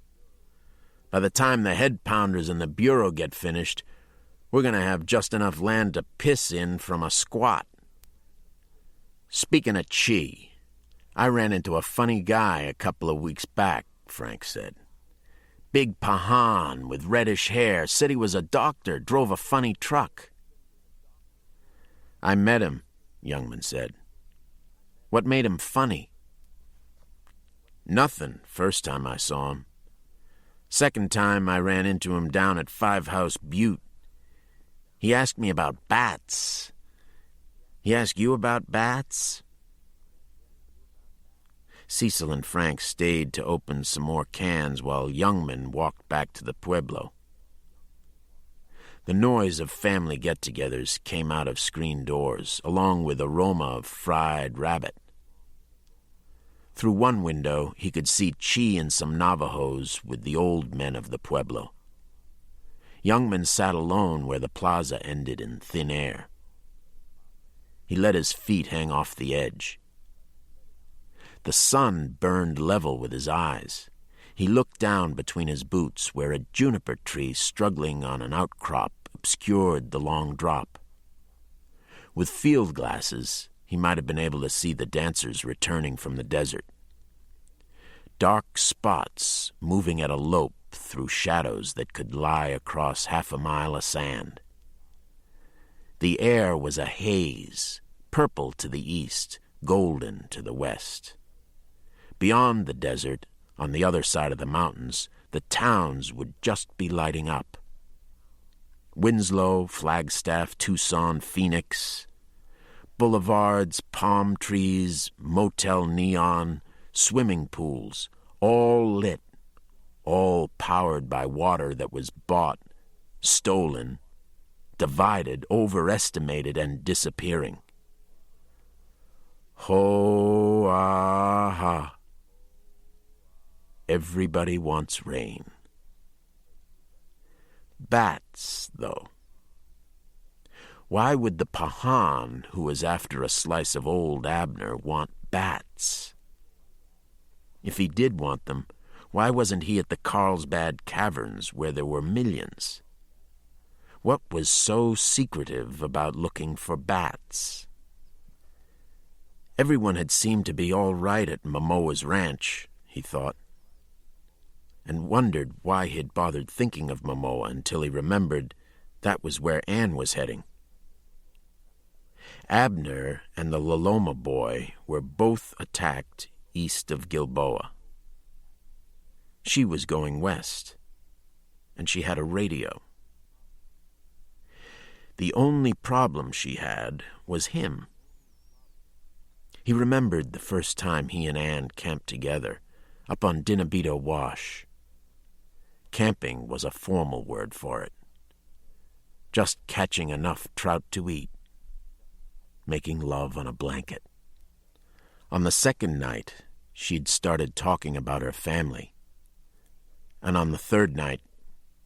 By the time the head-pounders in the Bureau get finished, we're going to have just enough land to piss in from a squat. Speaking of chi, I ran into a funny guy a couple of weeks back, Frank said. Big Pahan with reddish hair, said he was a doctor, drove a funny truck. I met him, Youngman said. What made him funny? Nothing, first time I saw him. Second time I ran into him down at Five House Butte. He asked me about bats. He asked you about bats? Cecil and Frank stayed to open some more cans while Youngman walked back to the Pueblo. The noise of family get-togethers came out of screen doors, along with aroma of fried rabbit. Through one window, he could see Chi and some Navajos with the old men of the Pueblo. Youngman sat alone where the plaza ended in thin air. He let his feet hang off the edge. The sun burned level with his eyes. He looked down between his boots where a juniper tree struggling on an outcrop obscured the long drop. With field glasses, he might have been able to see the dancers returning from the desert. Dark spots moving at a lope through shadows that could lie across 1/2 mile of sand. The air was a haze, purple to the east, golden to the west. Beyond the desert, on the other side of the mountains, the towns would just be lighting up. Winslow, Flagstaff, Tucson, Phoenix. Boulevards, palm trees, motel neon, swimming pools, all lit, all powered by water that was bought, stolen, divided, overestimated, and disappearing. Ho-ah-ha. Everybody wants rain. Bats, though. Why would the Pahan, who was after a slice of old Abner, want bats? If he did want them, why wasn't he at the Carlsbad Caverns where there were millions? What was so secretive about looking for bats? Everyone had seemed to be all right at Momoa's ranch, he thought, and wondered why he'd bothered thinking of Momoa until he remembered that was where Anne was heading. Abner and the Loloma boy were both attacked east of Gilboa. She was going west, and she had a radio. The only problem she had was him. He remembered the first time he and Anne camped together, up on Dinabito Wash. Camping was a formal word for it. Just catching enough trout to eat. Making love on a blanket. On the second night, she'd started talking about her family. And on the third night,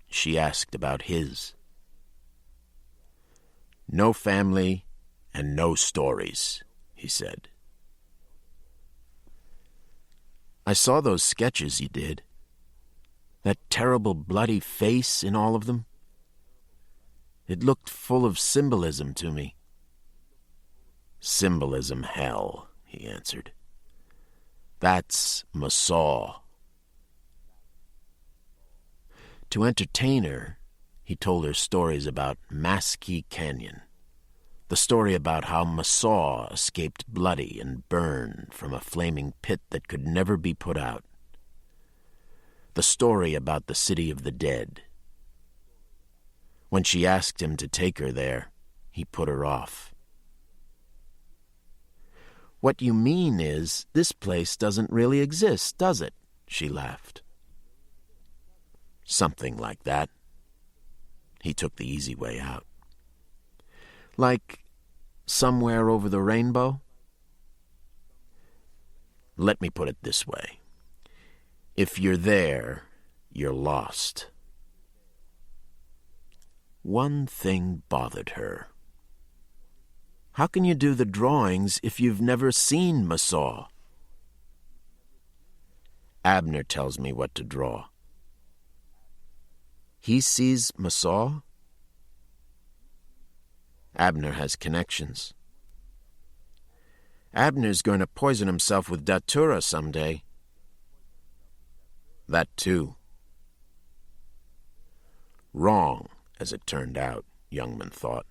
she asked about his. No family and no stories, he said. I saw those sketches you did. That terrible bloody face in all of them. It looked full of symbolism to me. Symbolism, hell, he answered. That's Masaw. To entertain her, he told her stories about Maskey Canyon, the story about how Masaw escaped bloody and burned from a flaming pit that could never be put out, the story about the city of the dead. When she asked him to take her there, he put her off. What you mean is, this place doesn't really exist, does it? She laughed. Something like that. He took the easy way out. Like somewhere over the rainbow? Let me put it this way. If you're there, you're lost. One thing bothered her. How can you do the drawings if you've never seen Masaw? Abner tells me what to draw. He sees Masaw? Abner has connections. Abner's going to poison himself with datura someday. That too. Wrong, as it turned out, Youngman thought.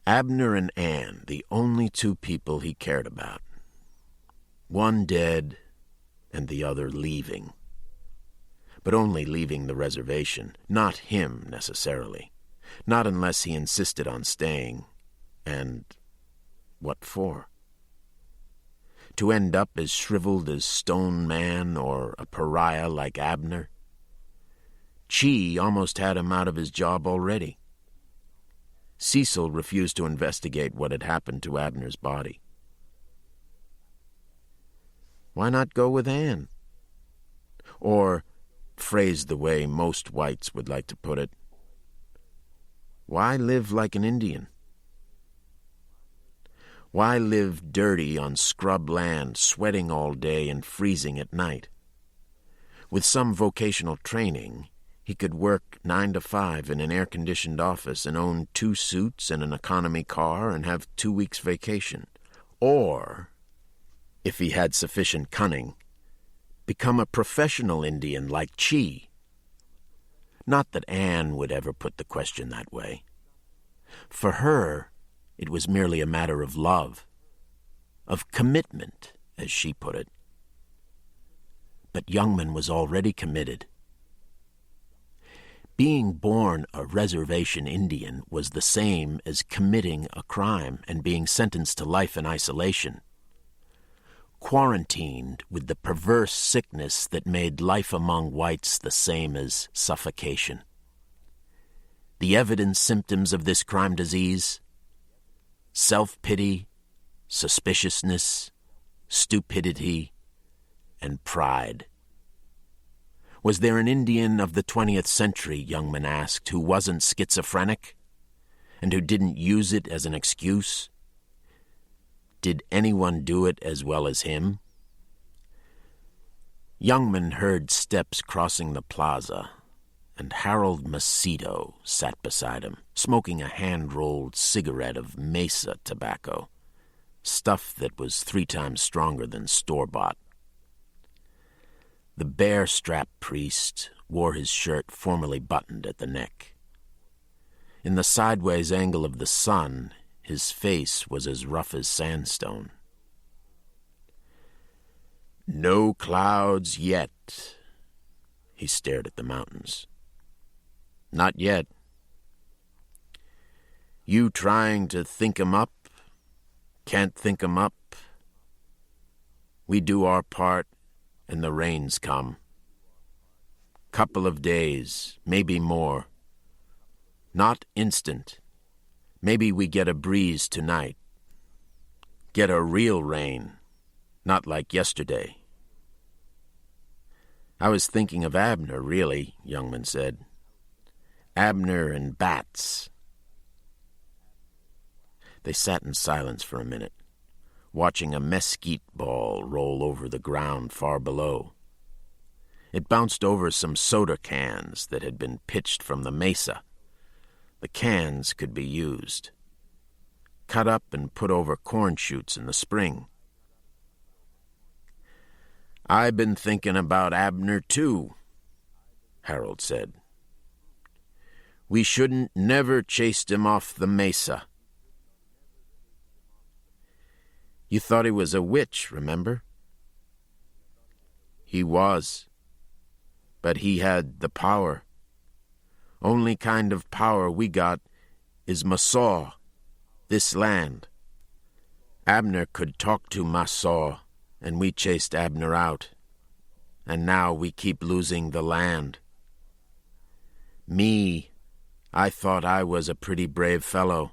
Abner and Anne, the only two people he cared about. One dead and the other leaving. But only leaving the reservation, not him necessarily. Not unless he insisted on staying. And what for? To end up as shriveled as Stone Man or a pariah like Abner? Chi almost had him out of his job already. Cecil refused to investigate what had happened to Abner's body. Why not go with Anne? Or, phrased the way most whites would like to put it, why live like an Indian? Why live dirty on scrub land, sweating all day and freezing at night? With some vocational training, he could work 9 to 5 in an air-conditioned office and own 2 suits and an economy car and have 2 weeks vacation. Or, if he had sufficient cunning, become a professional Indian like Chi. Not that Anne would ever put the question that way. For her, it was merely a matter of love, of commitment, as she put it. But Youngman was already committed. Being born a reservation Indian was the same as committing a crime and being sentenced to life in isolation. Quarantined with the perverse sickness that made life among whites the same as suffocation. The evident symptoms of this crime disease: self-pity, suspiciousness, stupidity, and pride. Was there an Indian of the 20th century, Youngman asked, who wasn't schizophrenic and who didn't use it as an excuse? Did anyone do it as well as him? Youngman heard steps crossing the plaza, and Harold Macedo sat beside him, smoking a hand-rolled cigarette of mesa tobacco, stuff that was 3 times stronger than store-bought. The bear-strapped priest wore his shirt formally buttoned at the neck. In the sideways angle of the sun, his face was as rough as sandstone. No clouds yet. He stared at the mountains. Not yet. You trying to think 'em up? Can't think 'em up? We do our part, and the rains come. Couple of days, maybe more. Not instant. Maybe we get a breeze tonight. Get a real rain, not like yesterday. I was thinking of Abner, really, Youngman said. Abner and bats. They sat in silence for a minute, watching a mesquite ball roll over the ground far below. It bounced over some soda cans that had been pitched from the mesa. The cans could be used. Cut up and put over corn shoots in the spring. I've been thinking about Abner, too, Harold said. We shouldn't never chased him off the mesa. You thought he was a witch, remember? He was. But he had the power. Only kind of power we got is Masaw, this land. Abner could talk to Masaw, and we chased Abner out. And now we keep losing the land. Me, I thought I was a pretty brave fellow.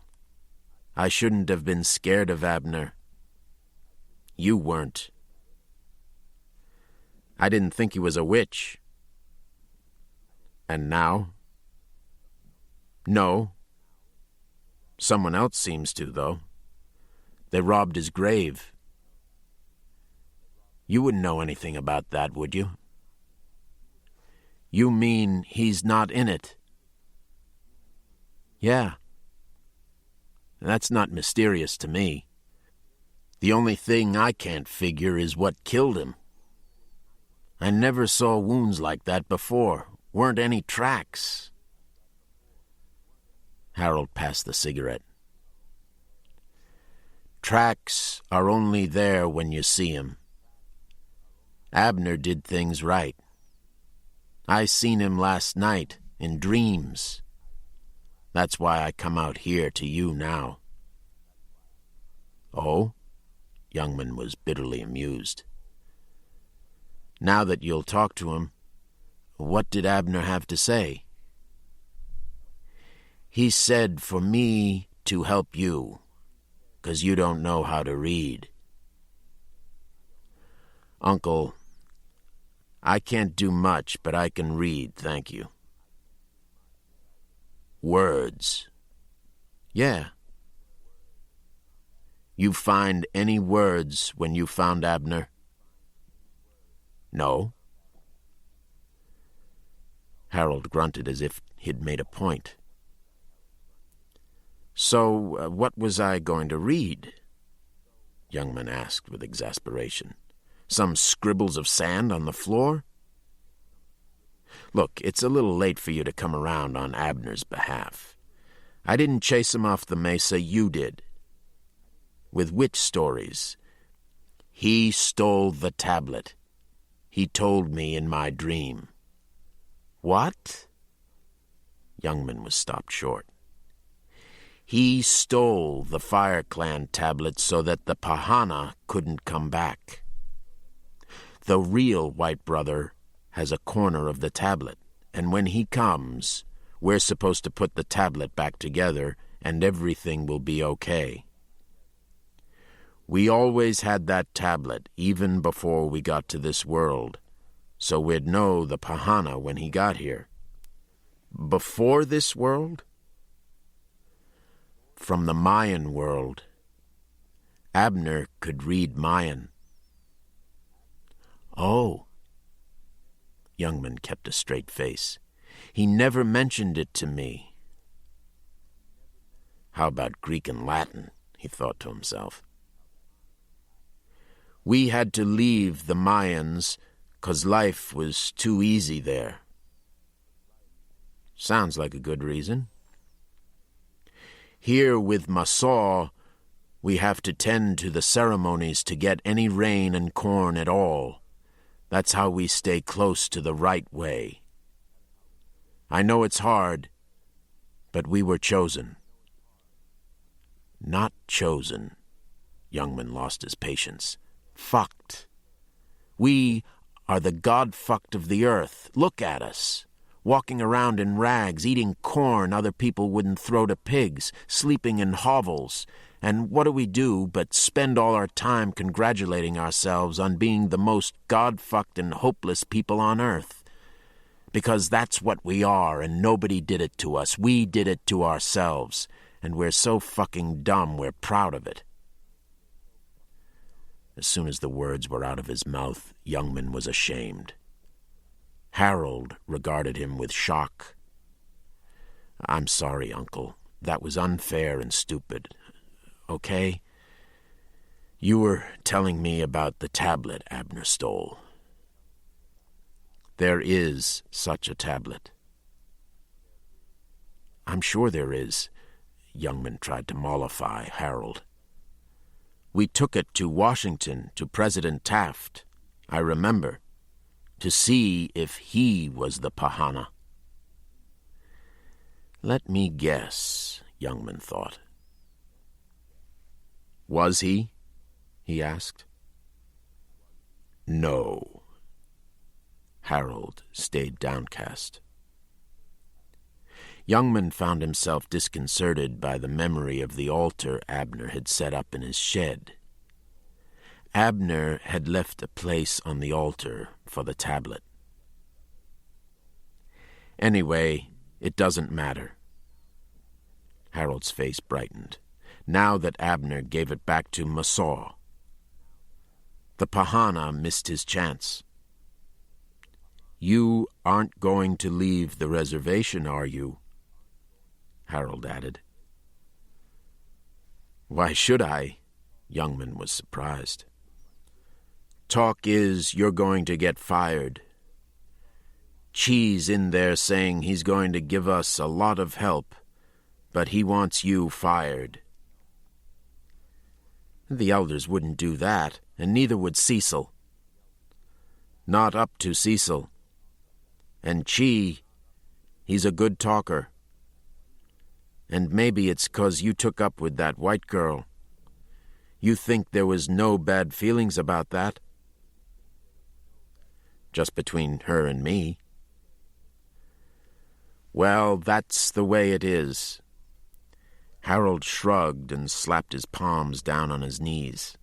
I shouldn't have been scared of Abner. You weren't. I didn't think he was a witch. And now? No. Someone else seems to, though. They robbed his grave. You wouldn't know anything about that, would you? You mean he's not in it? Yeah. That's not mysterious to me. The only thing I can't figure is what killed him. I never saw wounds like that before. Weren't any tracks. Harold passed the cigarette. Tracks are only there when you see 'em. Abner did things right. I seen him last night in dreams. That's why I come out here to you now. Oh? Youngman was bitterly amused. Now that you'll talk to him, what did Abner have to say? He said for me to help you, 'cause you don't know how to read. Uncle, I can't do much, but I can read, thank you. Words. Yeah. You find any words when you found Abner? No. Harold grunted as if he'd made a point. So, what was I going to read? Youngman asked with exasperation. Some scribbles of sand on the floor? Look, it's a little late for you to come around on Abner's behalf. I didn't chase him off the mesa, you did. With witch stories. He stole the tablet. He told me in my dream. What? Youngman was stopped short. He stole the Fire Clan tablet so that the Pahana couldn't come back. The real White Brother has a corner of the tablet, and when he comes, we're supposed to put the tablet back together, and everything will be okay. We always had that tablet, even before we got to this world, so we'd know the Pahana when he got here. Before this world? From the Mayan world. Abner could read Mayan. Oh. Youngman kept a straight face. He never mentioned it to me. How about Greek and Latin? He thought to himself. We had to leave the Mayans 'cause life was too easy there. Sounds like a good reason. Here with Masaw, we have to tend to the ceremonies to get any rain and corn at all. That's how we stay close to the right way. I know it's hard, but we were chosen. Not chosen. Youngman lost his patience. Fucked. We are the God-fucked of the earth. Look at us. Walking around in rags, eating corn other people wouldn't throw to pigs, sleeping in hovels. And what do we do but spend all our time congratulating ourselves on being the most God-fucked and hopeless people on earth? Because that's what we are, and nobody did it to us. We did it to ourselves, and we're so fucking dumb we're proud of it. As soon as the words were out of his mouth, Youngman was ashamed. Harold regarded him with shock. I'm sorry, Uncle. That was unfair and stupid. Okay? You were telling me about the tablet Abner stole. There is such a tablet. I'm sure there is. Youngman tried to mollify Harold. We took it to Washington, to President Taft, I remember, to see if he was the Pahana. Let me guess, Youngman thought. Was he? He asked. No. Harold stayed downcast. Youngman found himself disconcerted by the memory of the altar Abner had set up in his shed. Abner had left a place on the altar for the tablet. Anyway, it doesn't matter. Harold's face brightened, now that Abner gave it back to Masaw. The Pahana missed his chance. "You aren't going to leave the reservation, are you?" Harold added. "Why should I?" Youngman was surprised. "Talk is you're going to get fired. Chi's in there saying he's going to give us a lot of help, but he wants you fired." "The elders wouldn't do that, and neither would Cecil." "Not up to Cecil. And Chi, he's a good talker. And maybe it's 'cause you took up with that white girl. You think there was no bad feelings about that?" "Just between her and me." "Well, that's the way it is." Harold shrugged and slapped his palms down on his knees.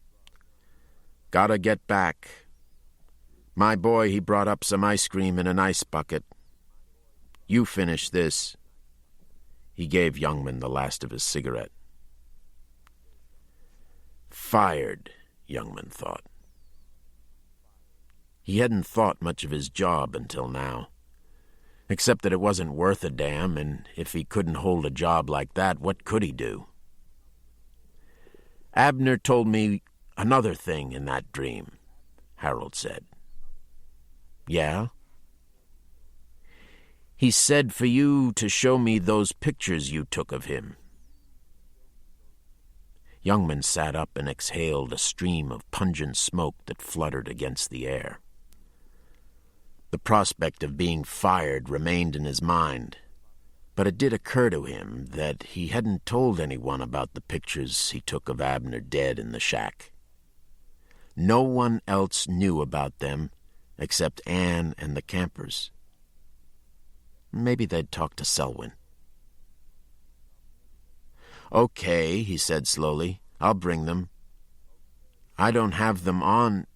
"Gotta get back. My boy, he brought up some ice cream in an ice bucket. You finish this." He gave Youngman the last of his cigarette. Fired, Youngman thought. He hadn't thought much of his job until now, except that it wasn't worth a damn, and if he couldn't hold a job like that, what could he do? "Abner told me another thing in that dream," Harold said. "Yeah?" "He said for you to show me those pictures you took of him." Youngman sat up and exhaled a stream of pungent smoke that fluttered against the air. The prospect of being fired remained in his mind, but it did occur to him that he hadn't told anyone about the pictures he took of Abner dead in the shack. No one else knew about them except Anne and the campers. Maybe they'd talk to Selwyn. "Okay," he said slowly. "I'll bring them. I don't have them on—"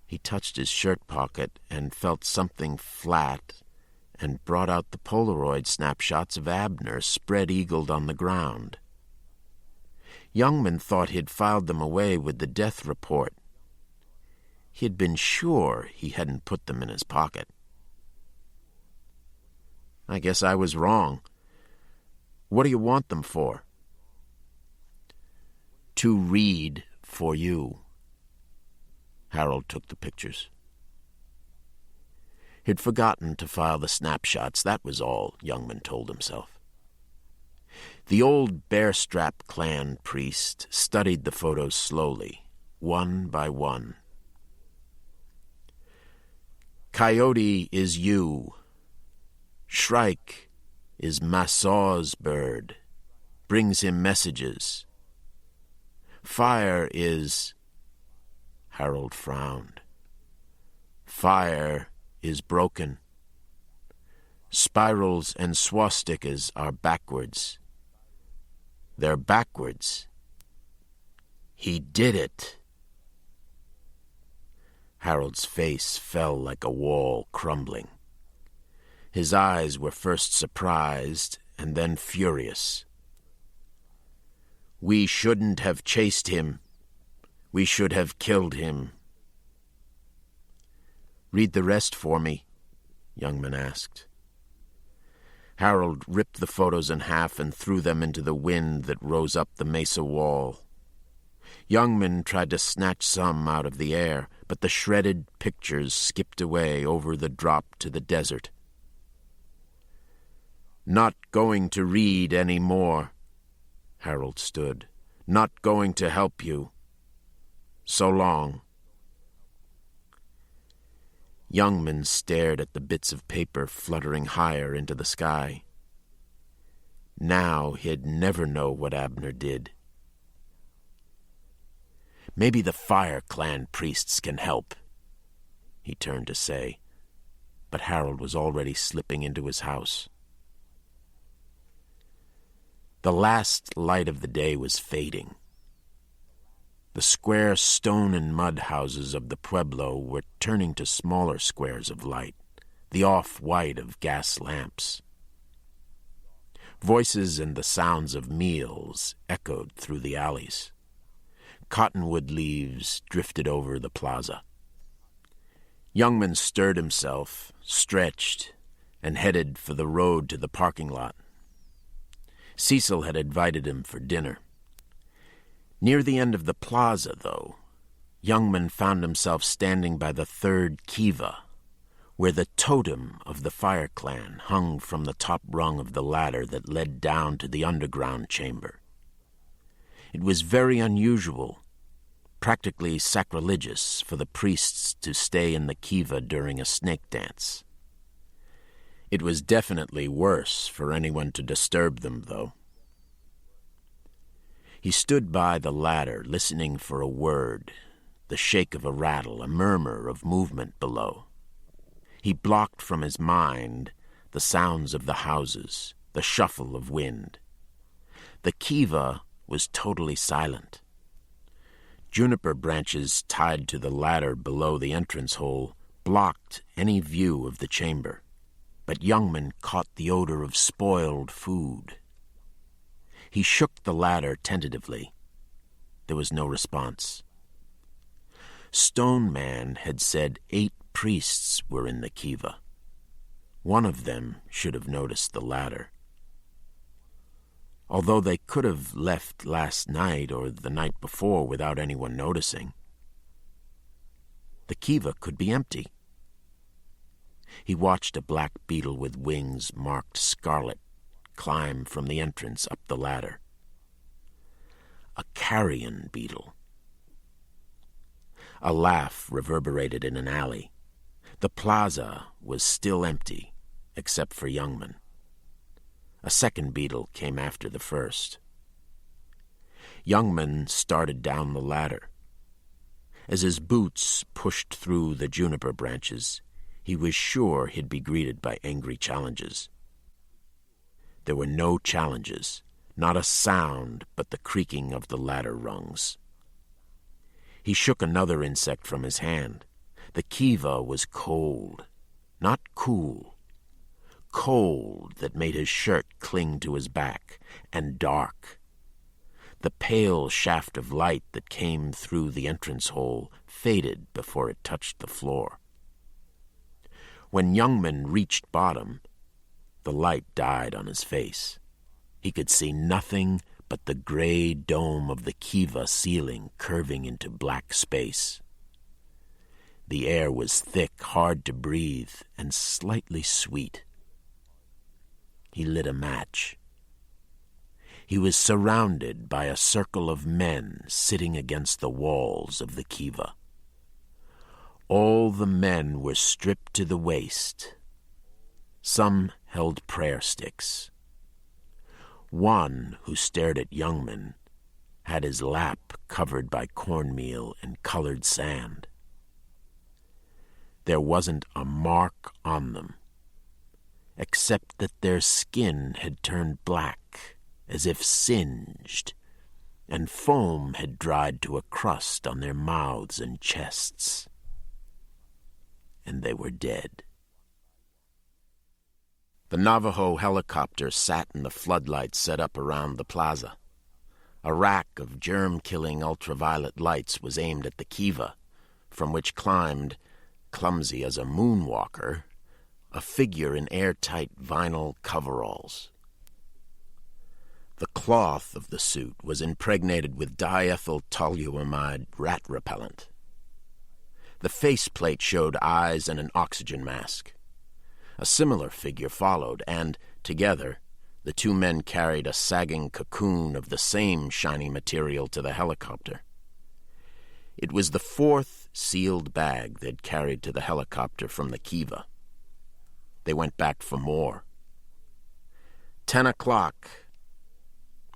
He touched his shirt pocket and felt something flat and brought out the Polaroid snapshots of Abner spread-eagled on the ground. Youngman thought he'd filed them away with the death report. He had been sure he hadn't put them in his pocket. "I guess I was wrong. What do you want them for?" "To read for you." Harold took the pictures. He'd forgotten to file the snapshots, that was all, Youngman told himself. The old Bearstrap clan priest studied the photos slowly, one by one. "Coyote is you. Shrike is Masaw's bird, brings him messages. Fire is—" Harold frowned. "Fire is broken. Spirals and swastikas are backwards. They're backwards. He did it." Harold's face fell like a wall crumbling. His eyes were first surprised and then furious. "We shouldn't have chased him. We should have killed him." "Read the rest for me," Youngman asked. Harold ripped the photos in half and threw them into the wind that rose up the mesa wall. Youngman tried to snatch some out of the air, but the shredded pictures skipped away over the drop to the desert. "Not going to read any more." Harold stood. "Not going to help you. So long." Youngman stared at the bits of paper fluttering higher into the sky. Now he'd never know what Abner did. "Maybe the Fire Clan priests can help," he turned to say, but Harold was already slipping into his house. The last light of the day was fading. The square stone and mud houses of the pueblo were turning to smaller squares of light, the off-white of gas lamps. Voices and the sounds of meals echoed through the alleys. Cottonwood leaves drifted over the plaza. Youngman stirred himself, stretched, and headed for the road to the parking lot. Cecil had invited him for dinner. Near the end of the plaza, though, Youngman found himself standing by the third kiva, where the totem of the Fire Clan hung from the top rung of the ladder that led down to the underground chamber. It was very unusual, practically sacrilegious, for the priests to stay in the kiva during a snake dance. It was definitely worse for anyone to disturb them, though. He stood by the ladder, listening for a word, the shake of a rattle, a murmur of movement below. He blocked from his mind the sounds of the houses, the shuffle of wind. The kiva was totally silent. Juniper branches tied to the ladder below the entrance hole blocked any view of the chamber, but Youngman caught the odor of spoiled food. He shook the ladder tentatively. There was no response. Stone Man had said 8 priests were in the kiva. One of them should have noticed the ladder. Although they could have left last night or the night before without anyone noticing, the kiva could be empty. He watched a black beetle with wings marked scarlet climb from the entrance up the ladder. A carrion beetle. A laugh reverberated in an alley. The plaza was still empty, except for Youngman. A second beetle came after the first. Youngman started down the ladder. As his boots pushed through the juniper branches, he was sure he'd be greeted by angry challenges. There were no challenges, not a sound but the creaking of the ladder rungs. He shook another insect from his hand. The kiva was cold, not cool. Cold that made his shirt cling to his back, and dark. The pale shaft of light that came through the entrance hole faded before it touched the floor. When Youngman reached bottom, the light died on his face. He could see nothing but the gray dome of the kiva ceiling curving into black space. The air was thick, hard to breathe, and slightly sweet. He lit a match. He was surrounded by a circle of men sitting against the walls of the kiva. All the men were stripped to the waist. Some held prayer sticks. One, who stared at Youngman, had his lap covered by cornmeal and colored sand. There wasn't a mark on them, except that their skin had turned black, as if singed, and foam had dried to a crust on their mouths and chests. And they were dead. The Navajo helicopter sat in the floodlights set up around the plaza. A rack of germ-killing ultraviolet lights was aimed at the kiva, from which climbed, clumsy as a moonwalker, a figure in airtight vinyl coveralls. The cloth of the suit was impregnated with diethyl toluamide rat repellent. The faceplate showed eyes and an oxygen mask. A similar figure followed, and, together, the two men carried a sagging cocoon of the same shiny material to the helicopter. It was the 4th sealed bag they'd carried to the helicopter from the kiva. They went back for more. 10 o'clock.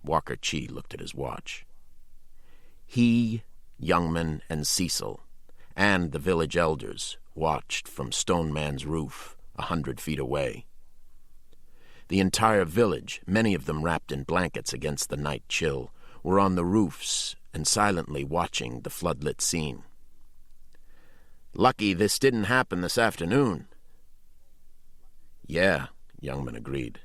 Walker Chi looked at his watch. He, Youngman, and Cecil, and the village elders, watched from Stone Man's roof, 100 feet away. The entire village, many of them wrapped in blankets against the night chill, were on the roofs and silently watching the floodlit scene. "Lucky this didn't happen this afternoon." "Yeah," Youngman agreed.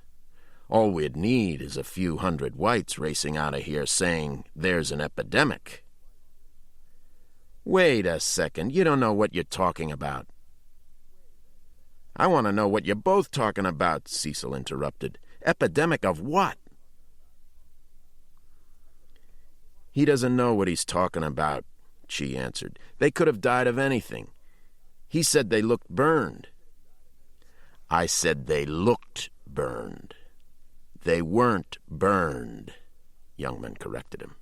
All we'd need is a few hundred whites racing out of here saying there's an epidemic. Wait a second, you don't know what you're talking about. I want to know what you're both talking about, Cecil interrupted. Epidemic of what? He doesn't know what he's talking about, Chi answered. They could have died of anything. He said they looked burned. I said they looked burned. They weren't burned, Youngman corrected him.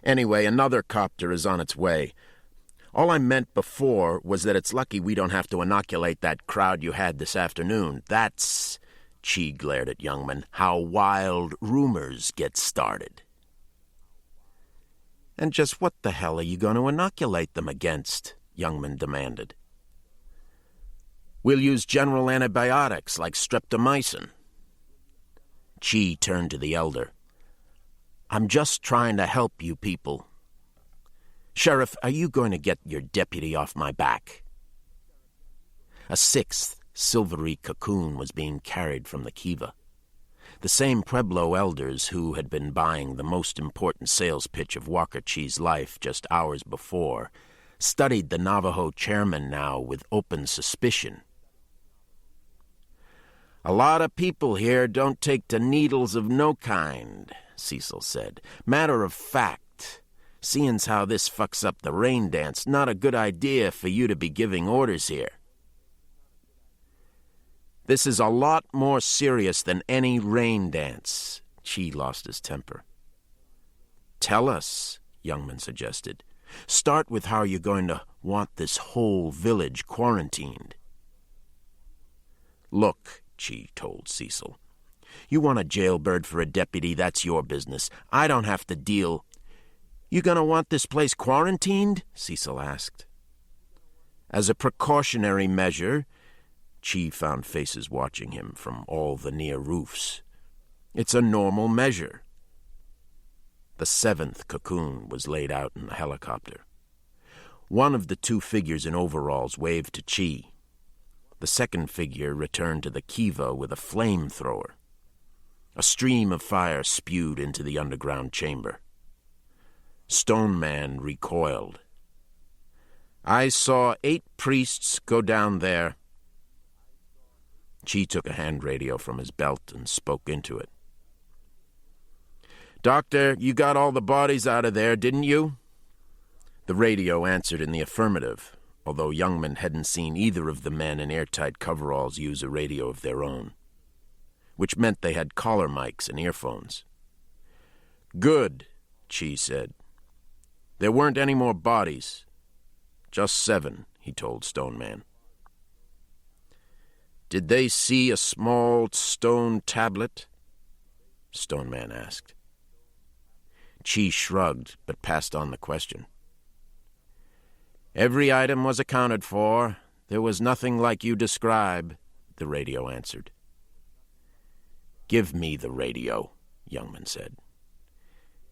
Anyway, another copter is on its way. All I meant before was that it's lucky we don't have to inoculate that crowd you had this afternoon. That's, Chi glared at Youngman, how wild rumors get started. And just what the hell are you going to inoculate them against? Youngman demanded. We'll use general antibiotics like streptomycin. Chi turned to the elder. I'm just trying to help you people. Sheriff, are you going to get your deputy off my back? A sixth silvery cocoon was being carried from the kiva. The same Pueblo elders who had been buying the most important sales pitch of Walker Chi's life just hours before studied the Navajo chairman now with open suspicion. A lot of people here don't take to needles of no kind, Cecil said. Matter of fact, seeing's how this fucks up the rain dance, not a good idea for you to be giving orders here. This is a lot more serious than any rain dance. Chi lost his temper. Tell us, Youngman suggested. Start with how you're going to want this whole village quarantined. Look, Chi told Cecil. You want a jailbird for a deputy, that's your business. I don't have to deal. You gonna want this place quarantined? Cecil asked. As a precautionary measure, Chi found faces watching him from all the near roofs. It's a normal measure. The seventh cocoon was laid out in the helicopter. One of the two figures in overalls waved to Chi. The second figure returned to the kiva with a flamethrower. A stream of fire spewed into the underground chamber. Stone Man recoiled. I saw 8 priests go down there. Chi took a hand radio from his belt and spoke into it. Doctor, you got all the bodies out of there, didn't you? The radio answered in the affirmative, although Youngman hadn't seen either of the men in airtight coveralls use a radio of their own, which meant they had collar mics and earphones. Good, Chi said. There weren't any more bodies. Just 7, he told Stone Man. Did they see a small stone tablet? Stone Man asked. Chi shrugged, but passed on the question. Every item was accounted for. There was nothing like you describe, the radio answered. Give me the radio, Youngman said.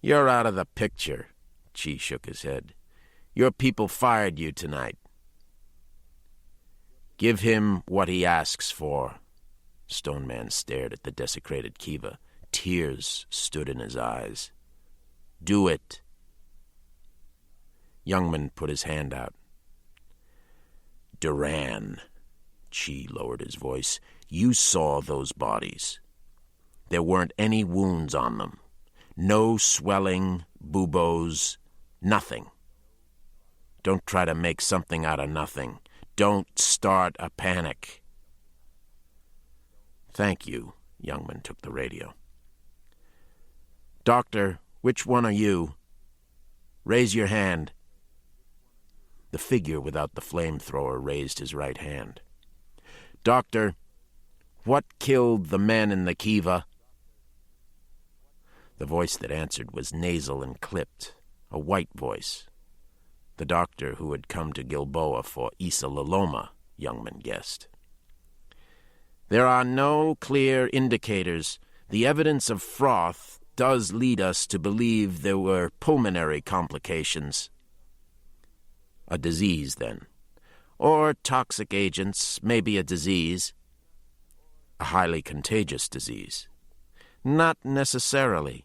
You're out of the picture, Chi shook his head. Your people fired you tonight. Give him what he asks for. Stone Man stared at the desecrated kiva. Tears stood in his eyes. Do it. Youngman put his hand out. Duran, Chi lowered his voice, you saw those bodies. There weren't any wounds on them. No swelling, buboes, nothing. Don't try to make something out of nothing. Don't start a panic. Thank you, Youngman took the radio. Doctor, which one are you? Raise your hand. The figure without the flamethrower raised his right hand. Doctor, what killed the men in the kiva? The voice that answered was nasal and clipped, a white voice. The doctor who had come to Gilboa for Isa Loloma, Youngman guessed. There are no clear indicators. The evidence of froth does lead us to believe there were pulmonary complications. A disease, then. Or toxic agents, maybe a disease. A highly contagious disease, Not necessarily.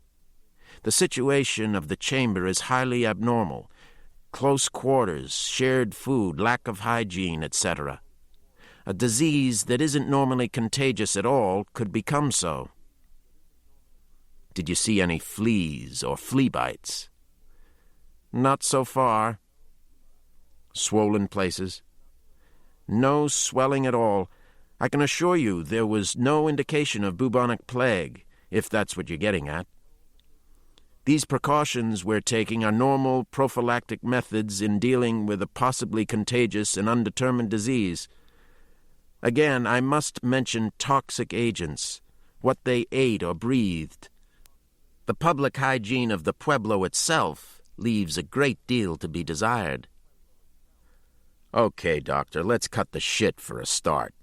The situation of the chamber is highly abnormal. Close quarters, shared food, lack of hygiene, etc. A disease that isn't normally contagious at all could become so. Did you see any fleas or flea bites? Not so far. Swollen places? No swelling at all. I can assure you there was no indication of bubonic plague, if that's what you're getting at. These precautions we're taking are normal prophylactic methods in dealing with a possibly contagious and undetermined disease. Again, I must mention toxic agents, what they ate or breathed. The public hygiene of the pueblo itself leaves a great deal to be desired. Okay, Doctor, let's cut the shit for a start.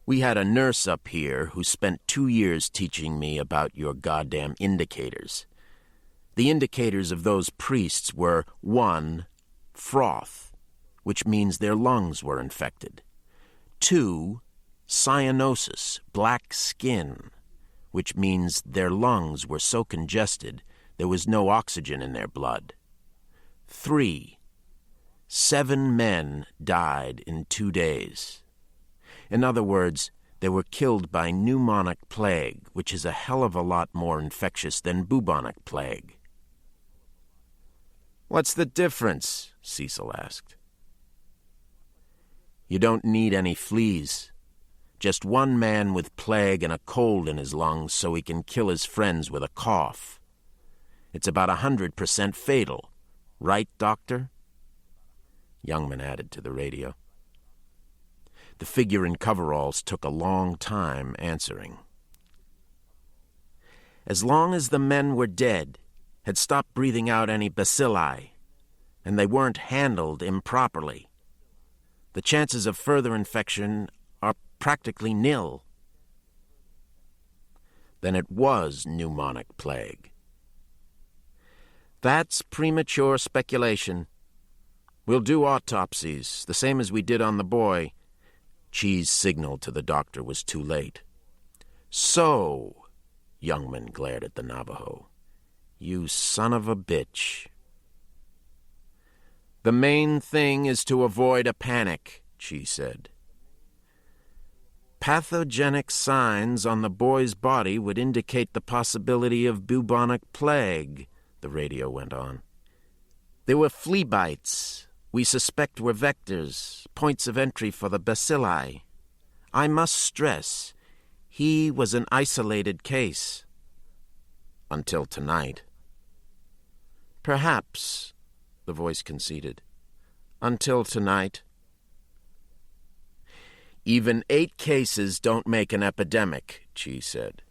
We had a nurse up here who spent 2 years teaching me about your goddamn indicators. The indicators of those priests were 1. Froth, which means their lungs were infected. 2. Cyanosis, black skin, which means their lungs were so congested there was no oxygen in their blood. 3. 7 men died in 2 days. In other words, they were killed by pneumonic plague, which is a hell of a lot more infectious than bubonic plague. What's the difference? Cecil asked. You don't need any fleas. Just one man with plague and a cold in his lungs so he can kill his friends with a cough. It's about 100% fatal. Right, Doctor? Youngman added to the radio. The figure in coveralls took a long time answering. As long as the men were dead, had stopped breathing out any bacilli, and they weren't handled improperly, the chances of further infection are practically nil. Then it was pneumonic plague. That's premature speculation. We'll do autopsies, the same as we did on the boy. Cheese signaled to the doctor was too late. So, Youngman glared at the Navajo, you son of a bitch. The main thing is to avoid a panic, Cheese said. Pathogenic signs on the boy's body would indicate the possibility of bubonic plague, the radio went on. There were flea bites. We suspect were vectors, points of entry for the bacilli. I must stress, he was an isolated case. Until tonight. Perhaps, the voice conceded. Until tonight. Even 8 cases don't make an epidemic, Chi said.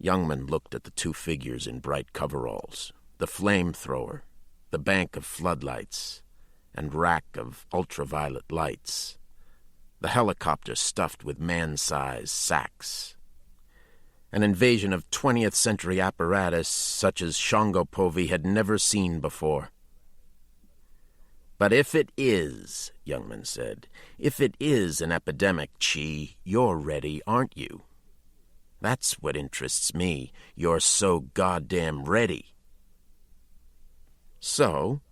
Youngman looked at the 2 figures in bright coveralls, the flamethrower, the bank of floodlights, and rack of ultraviolet lights, the helicopter stuffed with man-sized sacks. An invasion of 20th century apparatus such as Shongopovi had never seen before. But if it is, Youngman said, if it is an epidemic, Chi, you're ready, aren't you? That's what interests me. You're so goddamn ready. So,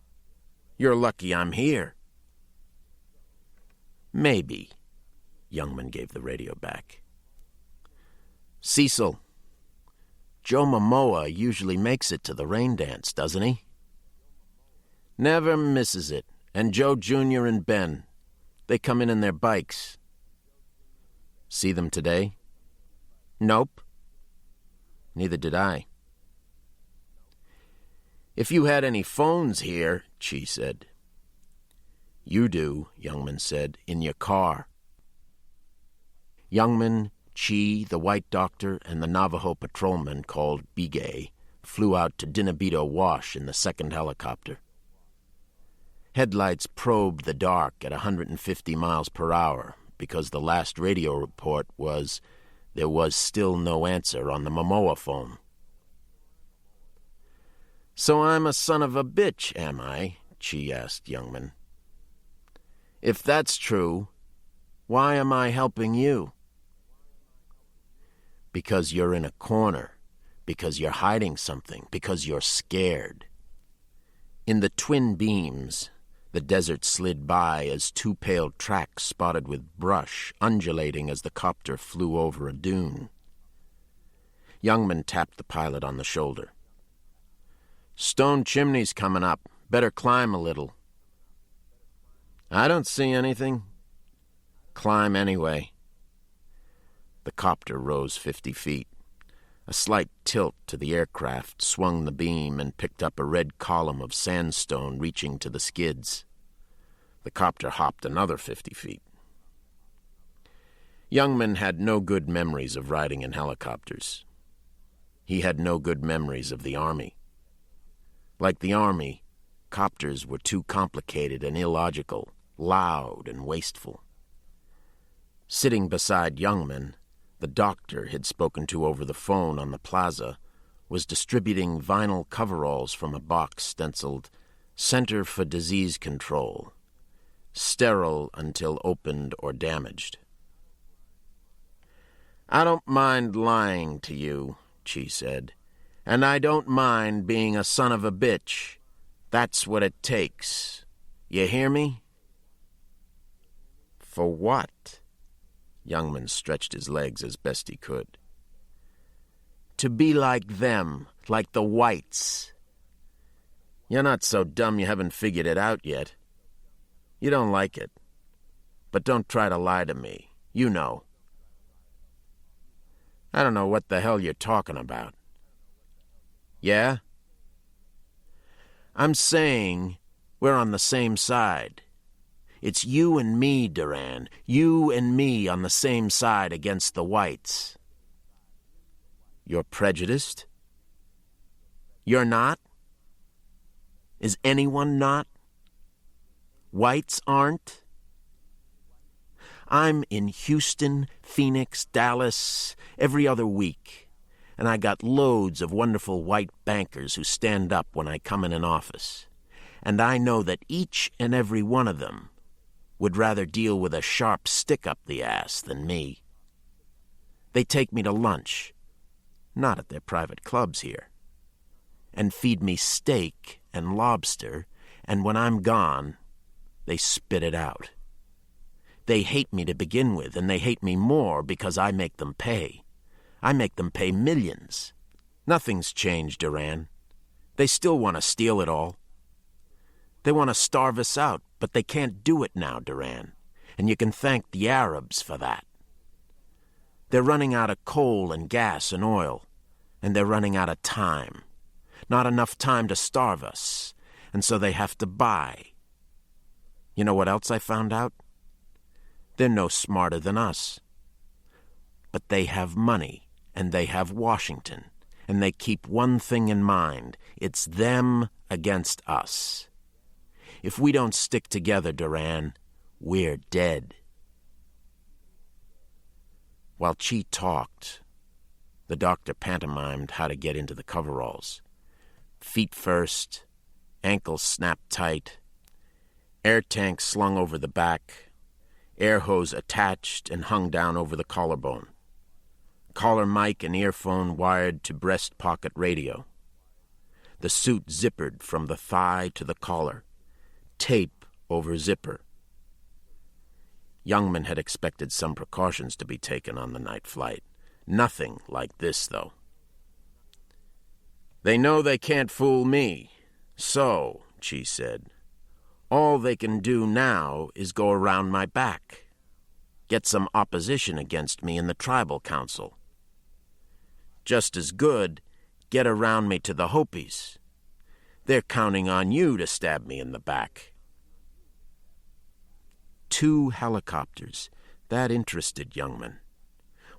you're lucky I'm here. Maybe, Youngman gave the radio back. Cecil, Joe Momoa usually makes it to the rain dance, doesn't he? Never misses it. And Joe Jr. and Ben, they come in their bikes. See them today? Nope. Neither did I. If you had any phones here, Chi said. You do, Youngman said, in your car. Youngman, Chi, the white doctor, and the Navajo patrolman called Bigay flew out to Dinabito Wash in the second helicopter. Headlights probed the dark at 150 miles per hour because the last radio report was there was still no answer on the Momoa phone. So I'm a son of a bitch, am I? Chi asked Youngman. If that's true, why am I helping you? Because you're in a corner. Because you're hiding something. Because you're scared. In the twin beams, the desert slid by as two pale tracks spotted with brush, undulating as the copter flew over a dune. Youngman tapped the pilot on the shoulder. "Stone chimney's coming up. Better climb a little." "I don't see anything." "Climb anyway." The copter rose 50 feet. A slight tilt to the aircraft swung the beam and picked up a red column of sandstone reaching to the skids. The copter hopped another 50 feet. Youngman had no good memories of riding in helicopters. He had no good memories of the Army. Like the Army, copters were too complicated and illogical, loud and wasteful. Sitting beside Youngman, the doctor he'd spoken to over the phone on the plaza was distributing vinyl coveralls from a box stenciled "Center for Disease Control, sterile until opened or damaged." "I don't mind lying to you," Chi said, "and I don't mind being a son of a bitch. That's what it takes. You hear me?" "For what?" Youngman stretched his legs as best he could. "To be like them, like the whites. You're not so dumb you haven't figured it out yet. You don't like it. But don't try to lie to me. You know." "I don't know what the hell you're talking about." "Yeah?" "I'm saying we're on the same side. It's you and me, Duran. You and me on the same side against the whites." "You're prejudiced?" "You're not? Is anyone not? Whites aren't? I'm in Houston, Phoenix, Dallas every other week, and I got loads of wonderful white bankers who stand up when I come in an office, and I know that each and every one of them would rather deal with a sharp stick up the ass than me. They take me to lunch, not at their private clubs here, and feed me steak and lobster, and when I'm gone, they spit it out. They hate me to begin with, and they hate me more because I make them pay. I make them pay millions. Nothing's changed, Duran. They still want to steal it all. They want to starve us out, but they can't do it now, Duran, and you can thank the Arabs for that. They're running out of coal and gas and oil, and they're running out of time. Not enough time to starve us, and so they have to buy. You know what else I found out? They're no smarter than us. But they have money, and they have Washington, and they keep one thing in mind. It's them against us. If we don't stick together, Duran, we're dead." While Chi talked, the doctor pantomimed how to get into the coveralls. Feet first, ankles snapped tight, air tank slung over the back, air hose attached and hung down over the collarbone, collar mic and earphone wired to breast pocket radio. The suit zippered from the thigh to the collar, tape over zipper. Youngman had expected some precautions to be taken on the night flight. Nothing like this, though. "They know they can't fool me. So," Chi said, "all they can do now is go around my back. Get some opposition against me in the tribal council. Just as good, get around me to the Hopis. They're counting on you to stab me in the back." 2 helicopters. That interested Youngman.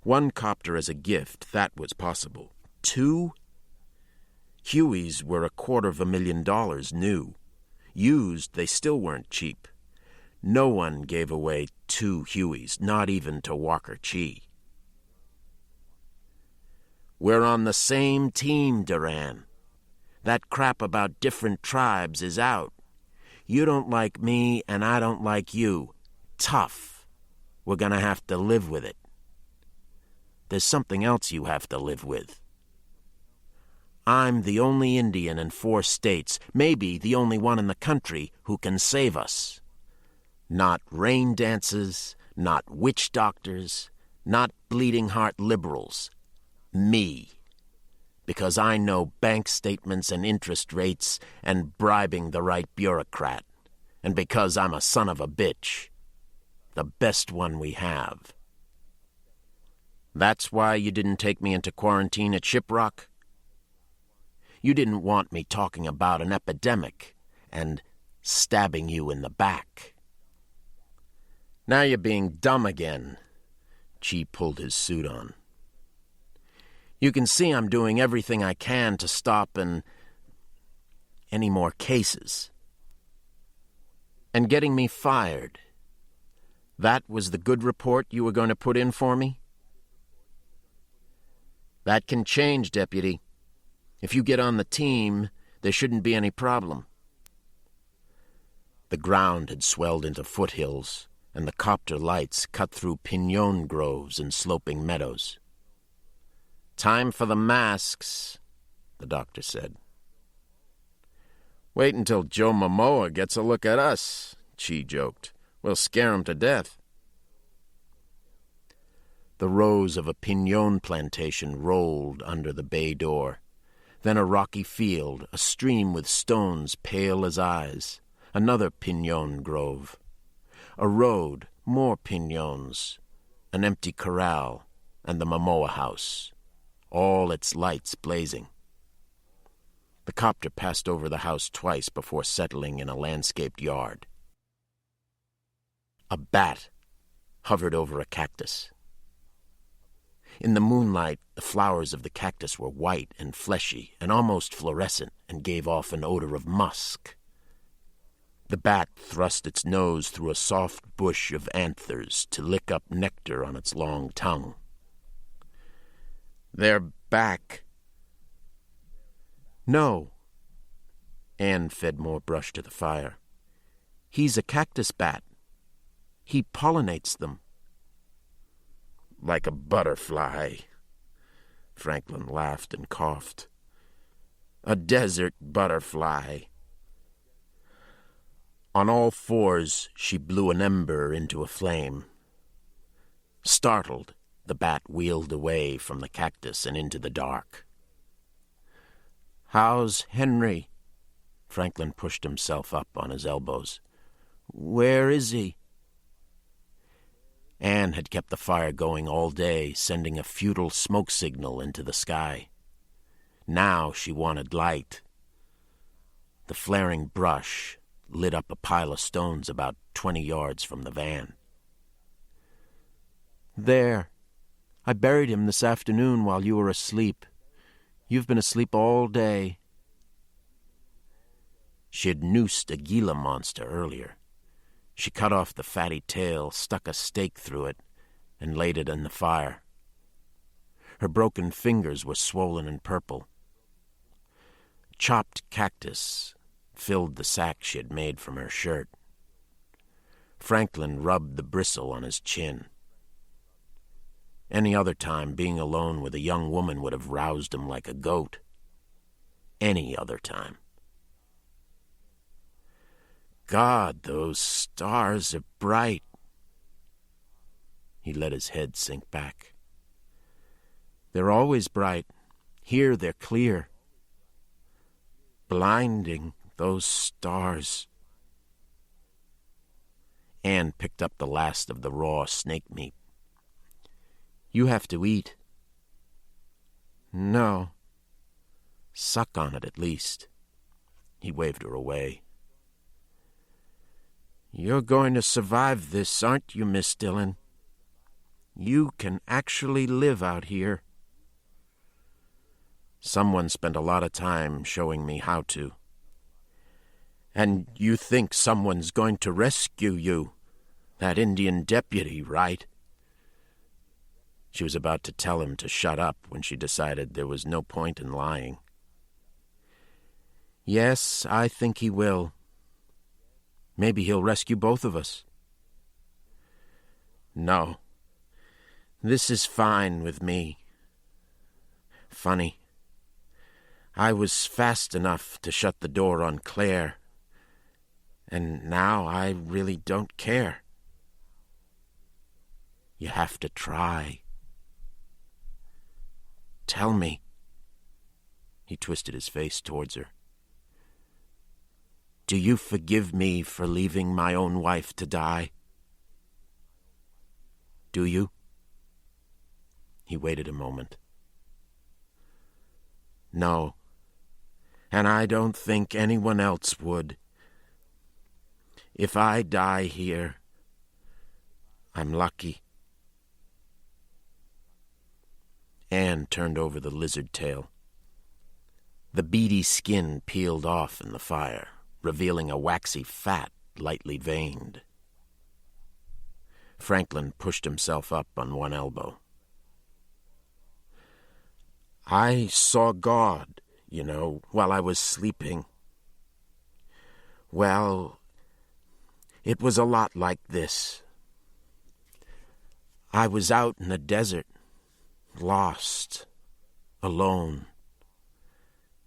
1 copter as a gift, that was possible. 2? Hueys were $250,000 new. Used, they still weren't cheap. No one gave away 2 Hueys, not even to Walker Chi. "We're on the same team, Duran. That crap about different tribes is out. You don't like me, and I don't like you. Tough. We're going to have to live with it." there's something else you have to live with. I'm the only Indian in 4 states, maybe the only one in the country, who can save us. Not rain dances, not witch doctors, not bleeding heart liberals. Me. Because I know bank statements and interest rates and bribing the right bureaucrat. And because I'm a son of a bitch. The best one we have. That's why you didn't take me into quarantine at Shiprock? You didn't want me talking about an epidemic and stabbing you in the back. Now you're being dumb again. Chi pulled his suit on. You can see I'm doing everything I can to stop any more cases. And getting me fired. That was the good report you were going to put in for me? That can change, Deputy. If you get on the team, there shouldn't be any problem. The ground had swelled into foothills, and the copter lights cut through piñon groves and sloping meadows. Time for the masks, the doctor said. Wait until Joe Momoa gets a look at us, Chi joked. We'll scare him to death. The rows of a piñon plantation rolled under the bay door. Then a rocky field, a stream with stones pale as eyes, another piñon grove. A road, more piñons, an empty corral, and the Momoa house, all its lights blazing. The copter passed over the house twice before settling in a landscaped yard. A bat hovered over a cactus. In the moonlight, the flowers of the cactus were white and fleshy and almost fluorescent and gave off an odor of musk. The bat thrust its nose through a soft bush of anthers to lick up nectar on its long tongue. They're back. No. Anne fed more brush to the fire. He's a cactus bat. He pollinates them. Like a butterfly. Franklin laughed and coughed. A desert butterfly. On all fours, she blew an ember into a flame. Startled, the bat wheeled away from the cactus and into the dark. How's Henry? Franklin pushed himself up on his elbows. Where is he? Anne had kept the fire going all day, sending a futile smoke signal into the sky. Now she wanted light. The flaring brush lit up a pile of stones about 20 yards from the van. There. I buried him this afternoon while you were asleep. You've been asleep all day. She had noosed a Gila monster earlier. She cut off the fatty tail, stuck a stake through it, and laid it in the fire. Her broken fingers were swollen and purple. Chopped cactus filled the sack she had made from her shirt. Franklin rubbed the bristle on his chin. Any other time, being alone with a young woman would have roused him like a goat. Any other time. God, those stars are bright. He let his head sink back. They're always bright. Here they're clear. Blinding, those stars. Anne picked up the last of the raw snake meat. You have to eat. No. Suck on it at least. He waved her away. You're going to survive this, aren't you, Miss Dillon? You can actually live out here. Someone spent a lot of time showing me how to. And you think someone's going to rescue you? That Indian deputy, right? She was about to tell him to shut up when she decided there was no point in lying. Yes, I think he will. Maybe he'll rescue both of us. No. This is fine with me. Funny. I was fast enough to shut the door on Claire, and now I really don't care. You have to try. Tell me. He twisted his face towards her. Do you forgive me for leaving my own wife to die? Do you? He waited a moment. No, and I don't think anyone else would. If I die here, I'm lucky. Anne turned over the lizard tail. The beady skin peeled off in the fire, revealing a waxy fat lightly veined. Franklin pushed himself up on one elbow. I saw God, while I was sleeping. Well, it was a lot like this. I was out in the desert, lost, alone,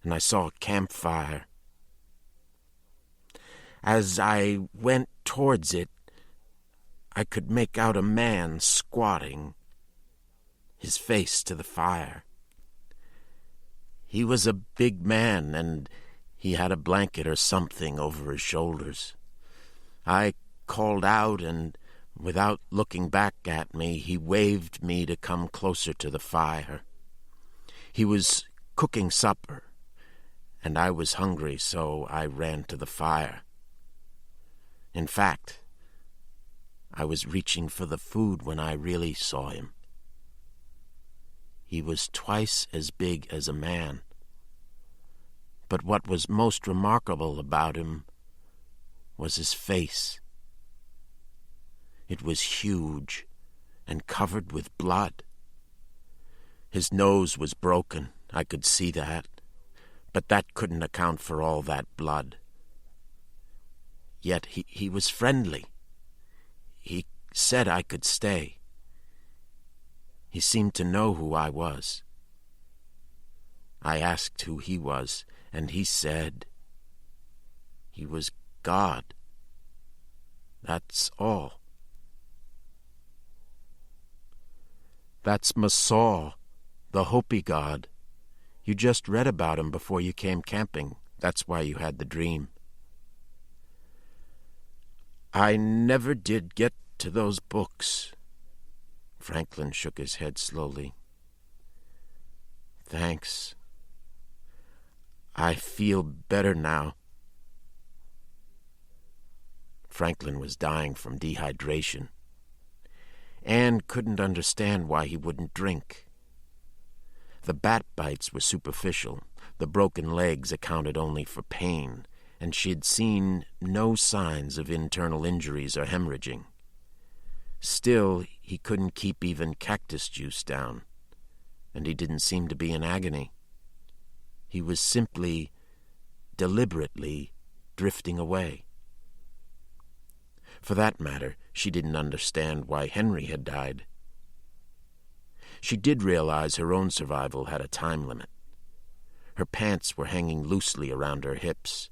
and I saw a campfire. As I went towards it, I could make out a man squatting, his face to the fire. He was a big man, and he had a blanket or something over his shoulders. I called out, and without looking back at me, he waved me to come closer to the fire. He was cooking supper, and I was hungry, so I ran to the fire. In fact, I was reaching for the food when I really saw him. He was twice as big as a man. But what was most remarkable about him was his face. It was huge and covered with blood. His nose was broken, I could see that, but that couldn't account for all that blood. Yet he was friendly. He said I could stay. He seemed to know who I was. I asked who he was, and he said he was God. That's all. That's Masaw, the Hopi god. You just read about him before you came camping. That's why you had the dream. I never did get to those books. Franklin shook his head slowly. Thanks. I feel better now. Franklin was dying from dehydration. Anne couldn't understand why he wouldn't drink. The bat bites were superficial. The broken legs accounted only for pain, and she had seen no signs of internal injuries or hemorrhaging. Still, he couldn't keep even cactus juice down, and he didn't seem to be in agony. He was simply, deliberately drifting away. For that matter, she didn't understand why Henry had died. She did realize her own survival had a time limit. Her pants were hanging loosely around her hips.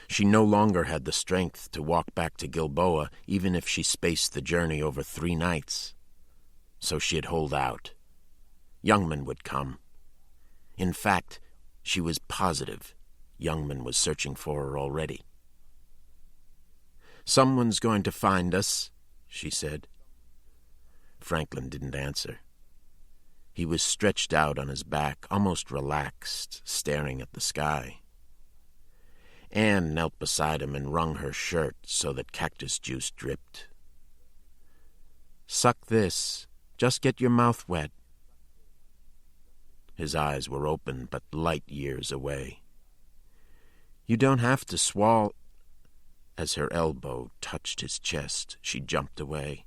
She no longer had the strength to walk back to Gilboa, even if she spaced the journey over 3 nights. So she'd hold out. Youngman would come. In fact, she was positive Youngman was searching for her already. Someone's going to find us, she said. Franklin didn't answer. He was stretched out on his back, almost relaxed, staring at the sky. Anne knelt beside him and wrung her shirt so that cactus juice dripped. Suck this. Just get your mouth wet. His eyes were open, but light years away. You don't have to swallow. As her elbow touched his chest, she jumped away.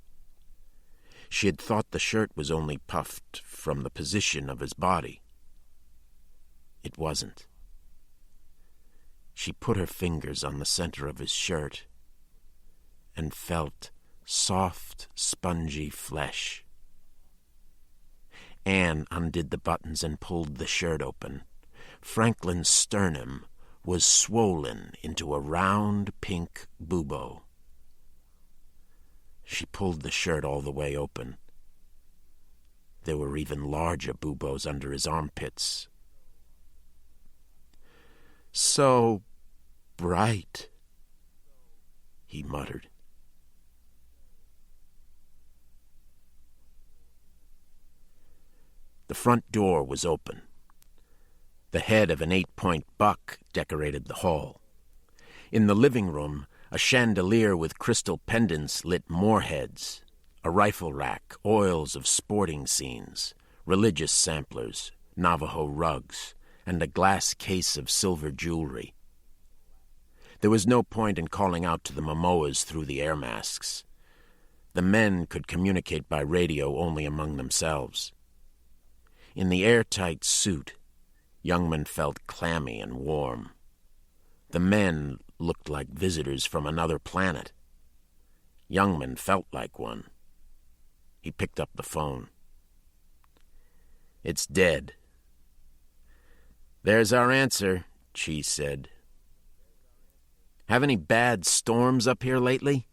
She had thought the shirt was only puffed from the position of his body. It wasn't. She put her fingers on the center of his shirt and felt soft, spongy flesh. Anne undid the buttons and pulled the shirt open. Franklin's sternum was swollen into a round pink bubo. She pulled the shirt all the way open. There were even larger buboes under his armpits. "So bright," he muttered. The front door was open. The head of an 8-point buck decorated the hall. In the living room, a chandelier with crystal pendants lit more heads, a rifle rack, oils of sporting scenes, religious samplers, Navajo rugs, and a glass case of silver jewelry. There was no point in calling out to the Momoas through the air masks. The men could communicate by radio only among themselves. In the airtight suit, Youngman felt clammy and warm. The men looked like visitors from another planet. Youngman felt like one. He picked up the phone. "It's dead." "There's our answer," Chi said. "Have any bad storms up here lately?"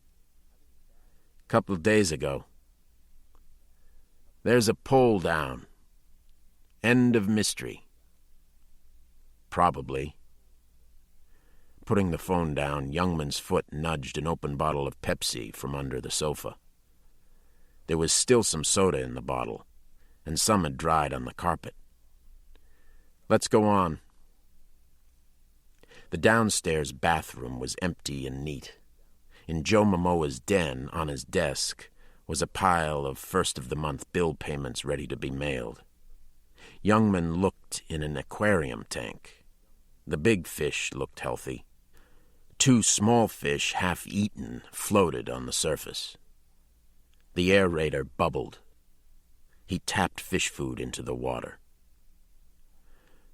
"Couple of days ago." "There's a pole down. End of mystery." "Probably." Putting the phone down, Youngman's foot nudged an open bottle of Pepsi from under the sofa. There was still some soda in the bottle, and some had dried on the carpet. "Let's go on." The downstairs bathroom was empty and neat. In Joe Momoa's den, on his desk, was a pile of first-of-the-month bill payments ready to be mailed. Youngman looked in an aquarium tank. The big fish looked healthy. 2 small fish, half-eaten, floated on the surface. The aerator bubbled. He tapped fish food into the water.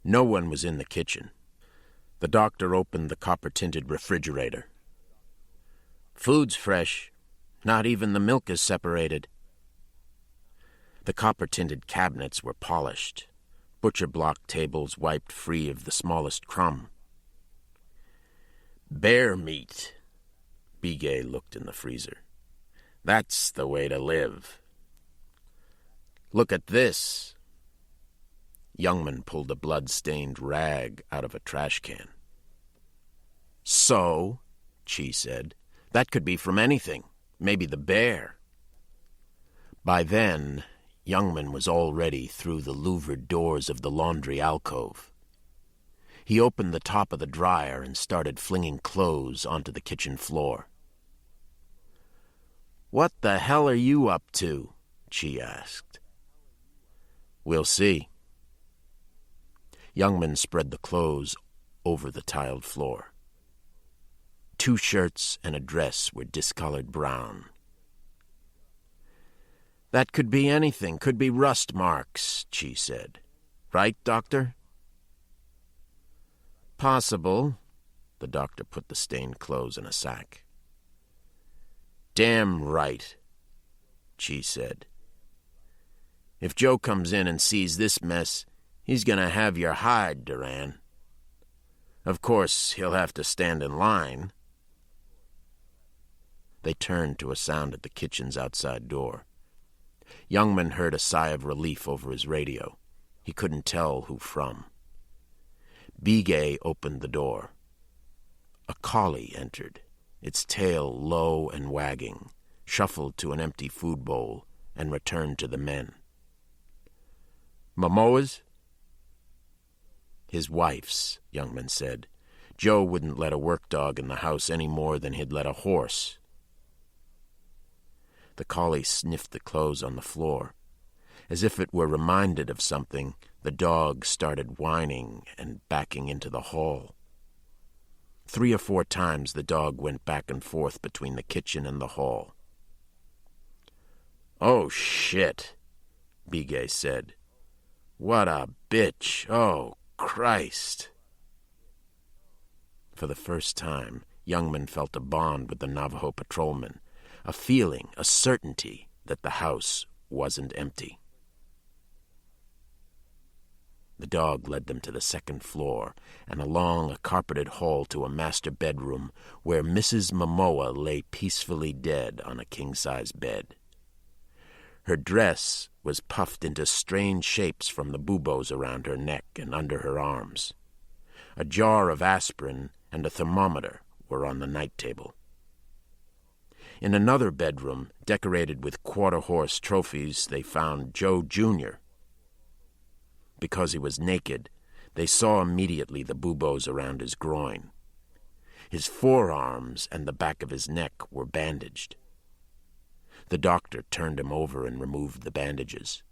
No one was in the kitchen. The doctor opened the copper-tinted refrigerator. "Food's fresh. Not even the milk is separated." The copper-tinted cabinets were polished. Butcher block tables wiped free of the smallest crumb. "Bear meat." Bigay looked in the freezer. "That's the way to live." "Look at this." Youngman pulled a blood-stained rag out of a trash can. "So," Chi said, "that could be from anything. Maybe the bear." By then, Youngman was already through the louvered doors of the laundry alcove. He opened the top of the dryer and started flinging clothes onto the kitchen floor. "What the hell are you up to?" Chi asked. "We'll see." Youngman spread the clothes over the tiled floor. 2 shirts and a dress were discolored brown. "That could be anything. Could be rust marks," Chi said. "Right, Doctor?" "Possible." The doctor put the stained clothes in a sack. "Damn right," Chi said. "If Joe comes in and sees this mess, he's going to have your hide, Duran. Of course, he'll have to stand in line." They turned to a sound at the kitchen's outside door. Youngman heard a sigh of relief over his radio. He couldn't tell who from. Bigay opened the door. A collie entered, its tail low and wagging, shuffled to an empty food bowl, and returned to the men. "Momoa's?" "His wife's," Youngman said. "Joe wouldn't let a work dog in the house any more than he'd let a horse." The collie sniffed the clothes on the floor. As if it were reminded of something, the dog started whining and backing into the hall. 3 or 4 times the dog went back and forth between the kitchen and the hall. "Oh, shit," Bigay said. "What a bitch. Oh, Christ." For the first time, Youngman felt a bond with the Navajo patrolman, a feeling, a certainty that the house wasn't empty. The dog led them to the second floor and along a carpeted hall to a master bedroom where Mrs. Momoa lay peacefully dead on a king-size bed. Her dress was puffed into strange shapes from the buboes around her neck and under her arms. A jar of aspirin and a thermometer were on the night table. In another bedroom, decorated with quarter-horse trophies, they found Joe Jr. Because he was naked, they saw immediately the buboes around his groin. His forearms and the back of his neck were bandaged. The doctor turned him over and removed the bandages.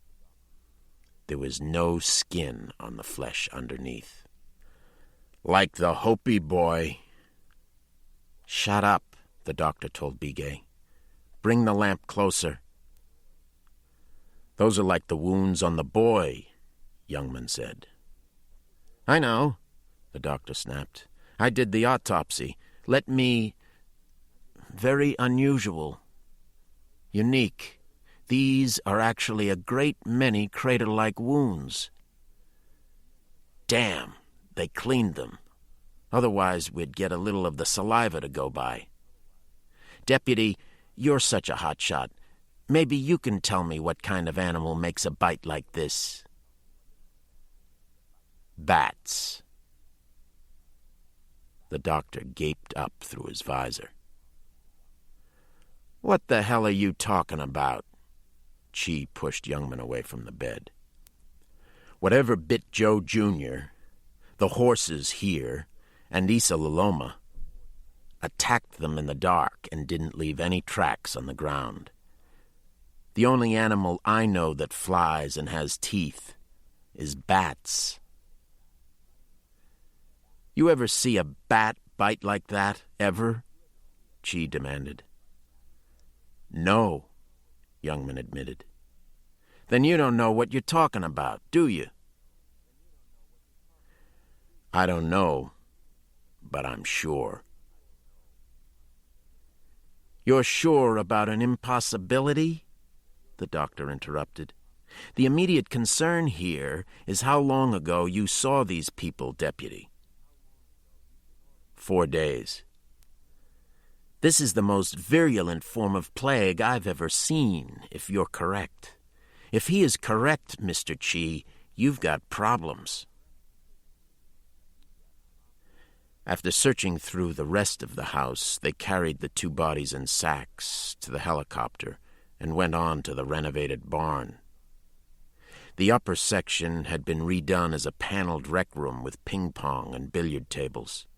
There was no skin on the flesh underneath. "Like the Hopi boy." "Shut up," the doctor told Bigay. "Bring the lamp closer." "Those are like the wounds on the boy," Youngman said. "I know," the doctor snapped. "I did the autopsy. Let me... Very unusual. Unique. These are actually a great many crater-like wounds. Damn, they cleaned them. Otherwise we'd get a little of the saliva to go by. Deputy, you're such a hotshot. Maybe you can tell me what kind of animal makes a bite like this." "Bats." The doctor gaped up through his visor. "What the hell are you talking about?" Chi pushed Youngman away from the bed. "Whatever bit Joe Jr., the horses here, and Issa Loloma, attacked them in the dark and didn't leave any tracks on the ground. The only animal I know that flies and has teeth is bats." "You ever see a bat bite like that, ever?" Chi demanded. "No," Youngman admitted. "Then you don't know what you're talking about, do you?" "I don't know, but I'm sure." "You're sure about an impossibility?" the doctor interrupted. "The immediate concern here is how long ago you saw these people, Deputy." 4 days. "This is the most virulent form of plague I've ever seen, if you're correct. If he is correct, Mr. Chi, you've got problems." After searching through the rest of the house, they carried the 2 bodies in sacks to the helicopter and went on to the renovated barn. The upper section had been redone as a paneled rec room with ping-pong and billiard tables.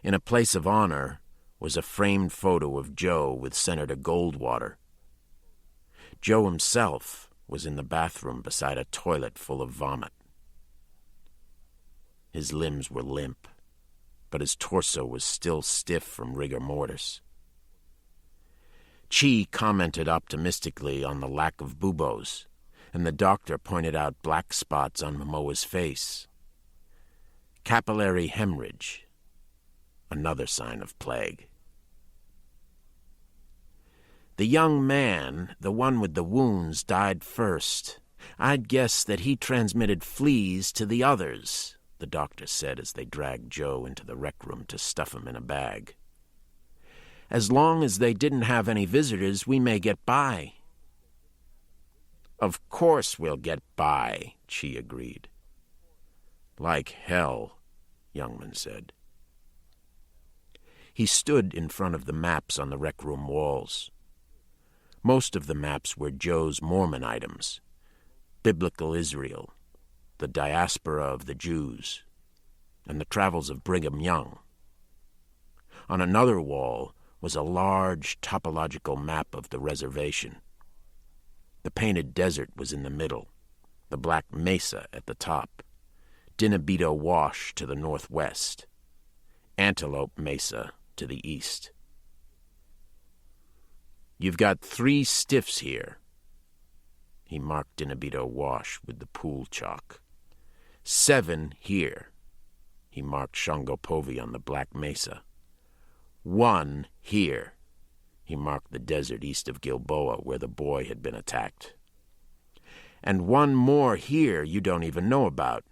In a place of honor was a framed photo of Joe with Senator Goldwater. Joe himself was in the bathroom beside a toilet full of vomit. His limbs were limp, but his torso was still stiff from rigor mortis. Chi commented optimistically on the lack of buboes, and the doctor pointed out black spots on Momoa's face. Capillary hemorrhage, another sign of plague. "The young man, the one with the wounds, died first. I'd guess that he transmitted fleas to the others," the doctor said as they dragged Joe into the rec room to stuff him in a bag. "As long as they didn't have any visitors, we may get by." "Of course we'll get by," Chi agreed. "Like hell," Youngman said. He stood in front of the maps on the rec room walls. Most of the maps were Joe's Mormon items: biblical Israel, the diaspora of the Jews, and the travels of Brigham Young. On another wall was a large topological map of the reservation. The painted desert was in the middle, the Black Mesa at the top, Dinabito Wash to the northwest, Antelope Mesa to the east. "You've got 3 stiffs here." He marked Dinabito Wash with the pool chalk. 7 here. He marked Shongopovi on the Black Mesa. 1 here. He marked the desert east of Gilboa where the boy had been attacked. And one more here you don't even know about.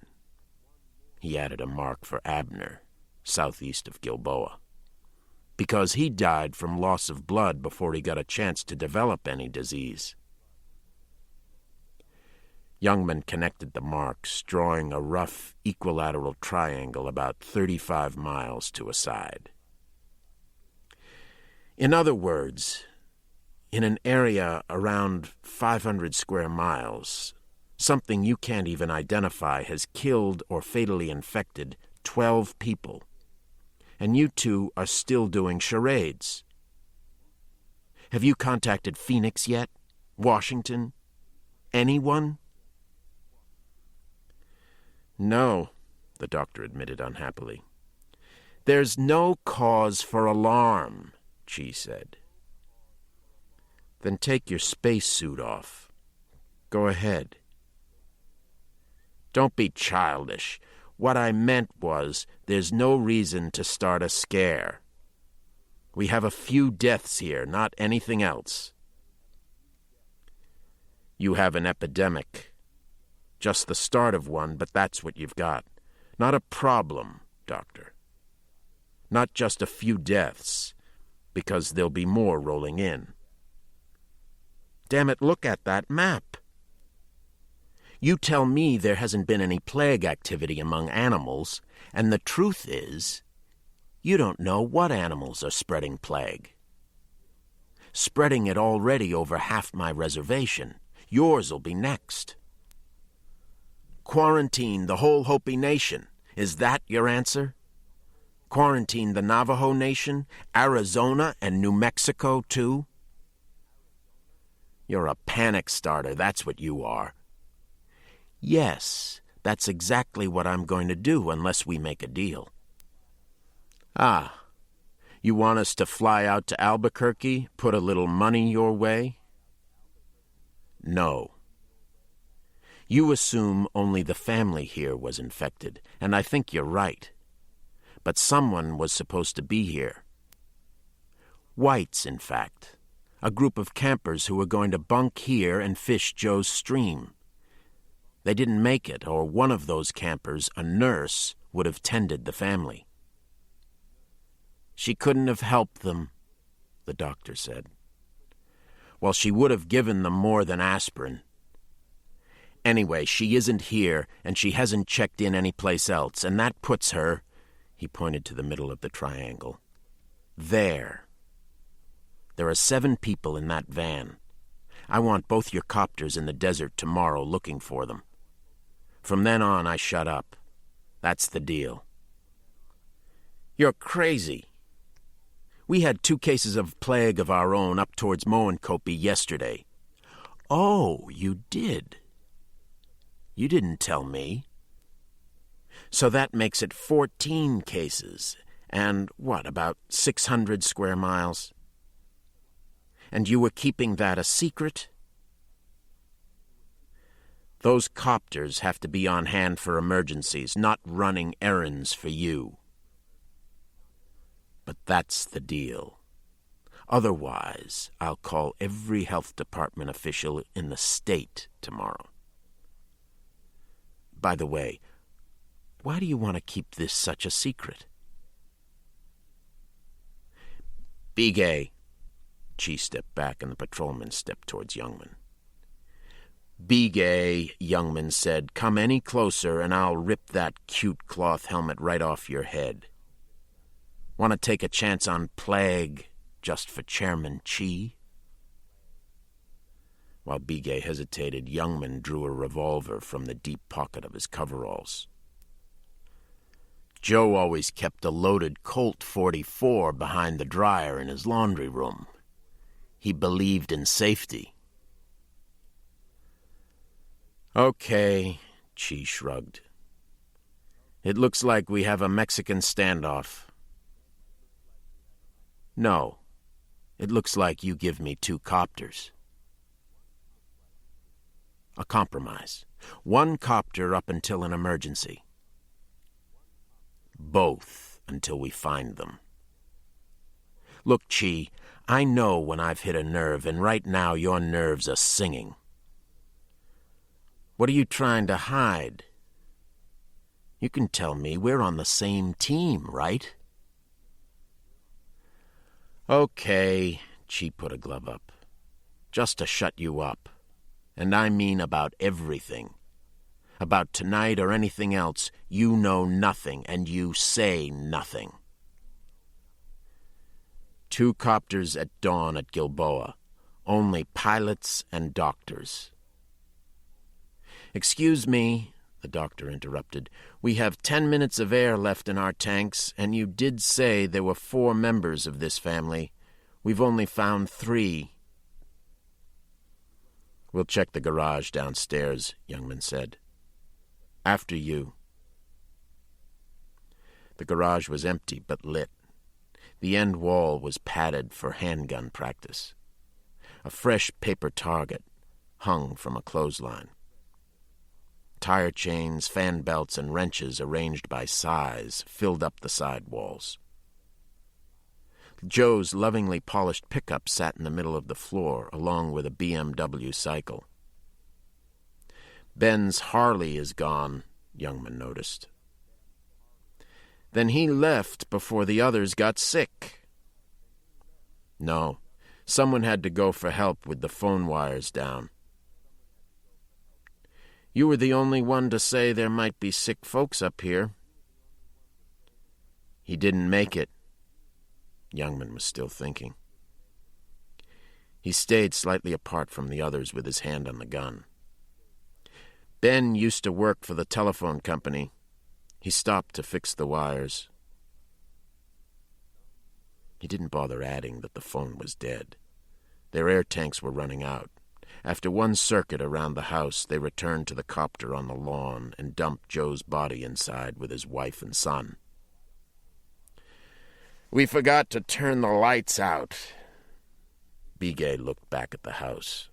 He added a mark for Abner, southeast of Gilboa, because he died from loss of blood before he got a chance to develop any disease. Youngman connected the marks, drawing a rough equilateral triangle about 35 miles to a side. In other words, in an area around 500 square miles, something you can't even identify has killed or fatally infected 12 people, and you two are still doing charades. Have you contacted Phoenix yet? Washington? Anyone? No, the doctor admitted unhappily. There's no cause for alarm, Chi said. Then take your spacesuit off. Go ahead. Don't be childish. What I meant was, there's no reason to start a scare. We have a few deaths here, not anything else. You have an epidemic. Just the start of one, but that's what you've got. Not a problem, Doctor. Not just a few deaths, because there'll be more rolling in. Damn it, look at that map. You tell me there hasn't been any plague activity among animals, and the truth is, you don't know what animals are spreading plague. Spreading it already over half my reservation. Yours'll be next. Quarantine the whole Hopi Nation. Is that your answer? Quarantine the Navajo Nation, Arizona, and New Mexico, too? You're a panic starter, that's what you are. Yes, that's exactly what I'm going to do unless we make a deal. Ah, you want us to fly out to Albuquerque, put a little money your way? No. You assume only the family here was infected, and I think you're right. But someone was supposed to be here. Whites, in fact. A group of campers who were going to bunk here and fish Joe's stream. They didn't make it, or one of those campers, a nurse, would have tended the family. She couldn't have helped them, the doctor said. Well, she would have given them more than aspirin. Anyway, she isn't here, and she hasn't checked in anyplace else, and that puts her, he pointed to the middle of the triangle, there. There are 7 people in that van. I want both your copters in the desert tomorrow looking for them. From then on, I shut up. That's the deal. You're crazy. We had 2 cases of plague of our own up towards Moenkopi yesterday. Oh, you did? You didn't tell me. So that makes it 14 cases, and what, about 600 square miles? And you were keeping that a secret? Those copters have to be on hand for emergencies, not running errands for you. But that's the deal. Otherwise, I'll call every health department official in the state tomorrow. By the way, why do you want to keep this such a secret? Bigay. Chi stepped back and the patrolman stepped towards Youngman. Bigay, Youngman said, come any closer and I'll rip that cute cloth helmet right off your head. Want to take a chance on plague just for Chairman Chi? While Bigay hesitated, Youngman drew a revolver from the deep pocket of his coveralls. Joe always kept a loaded Colt .44 behind the dryer in his laundry room. He believed in safety. Okay, Chi shrugged. It looks like we have a Mexican standoff. No, it looks like you give me 2 copters. A compromise. 1 copter up until an emergency. Both until we find them. Look, Chi, I know when I've hit a nerve, and right now your nerves are singing. What are you trying to hide? You can tell me we're on the same team, right? Okay, Chi put a glove up. Just to shut you up. And I mean about everything. About tonight or anything else, you know nothing, and you say nothing. 2 copters at dawn at Gilboa. Only pilots and doctors. Excuse me, the doctor interrupted. We have 10 minutes of air left in our tanks, and you did say there were 4 members of this family. We've only found 3. We'll check the garage downstairs, Youngman said. After you. The garage was empty but lit. The end wall was padded for handgun practice. A fresh paper target hung from a clothesline. Tire chains, fan belts, and wrenches arranged by size filled up the side walls. Joe's lovingly polished pickup sat in the middle of the floor, along with a BMW cycle. Ben's Harley is gone, Youngman noticed. Then he left before the others got sick. No, someone had to go for help with the phone wires down. You were the only one to say there might be sick folks up here. He didn't make it. Youngman was still thinking. He stayed slightly apart from the others with his hand on the gun. Ben used to work for the telephone company. He stopped to fix the wires. He didn't bother adding that the phone was dead. Their air tanks were running out. After one circuit around the house, they returned to the copter on the lawn and dumped Joe's body inside with his wife and son. We forgot to turn the lights out. Bigay looked back at the house.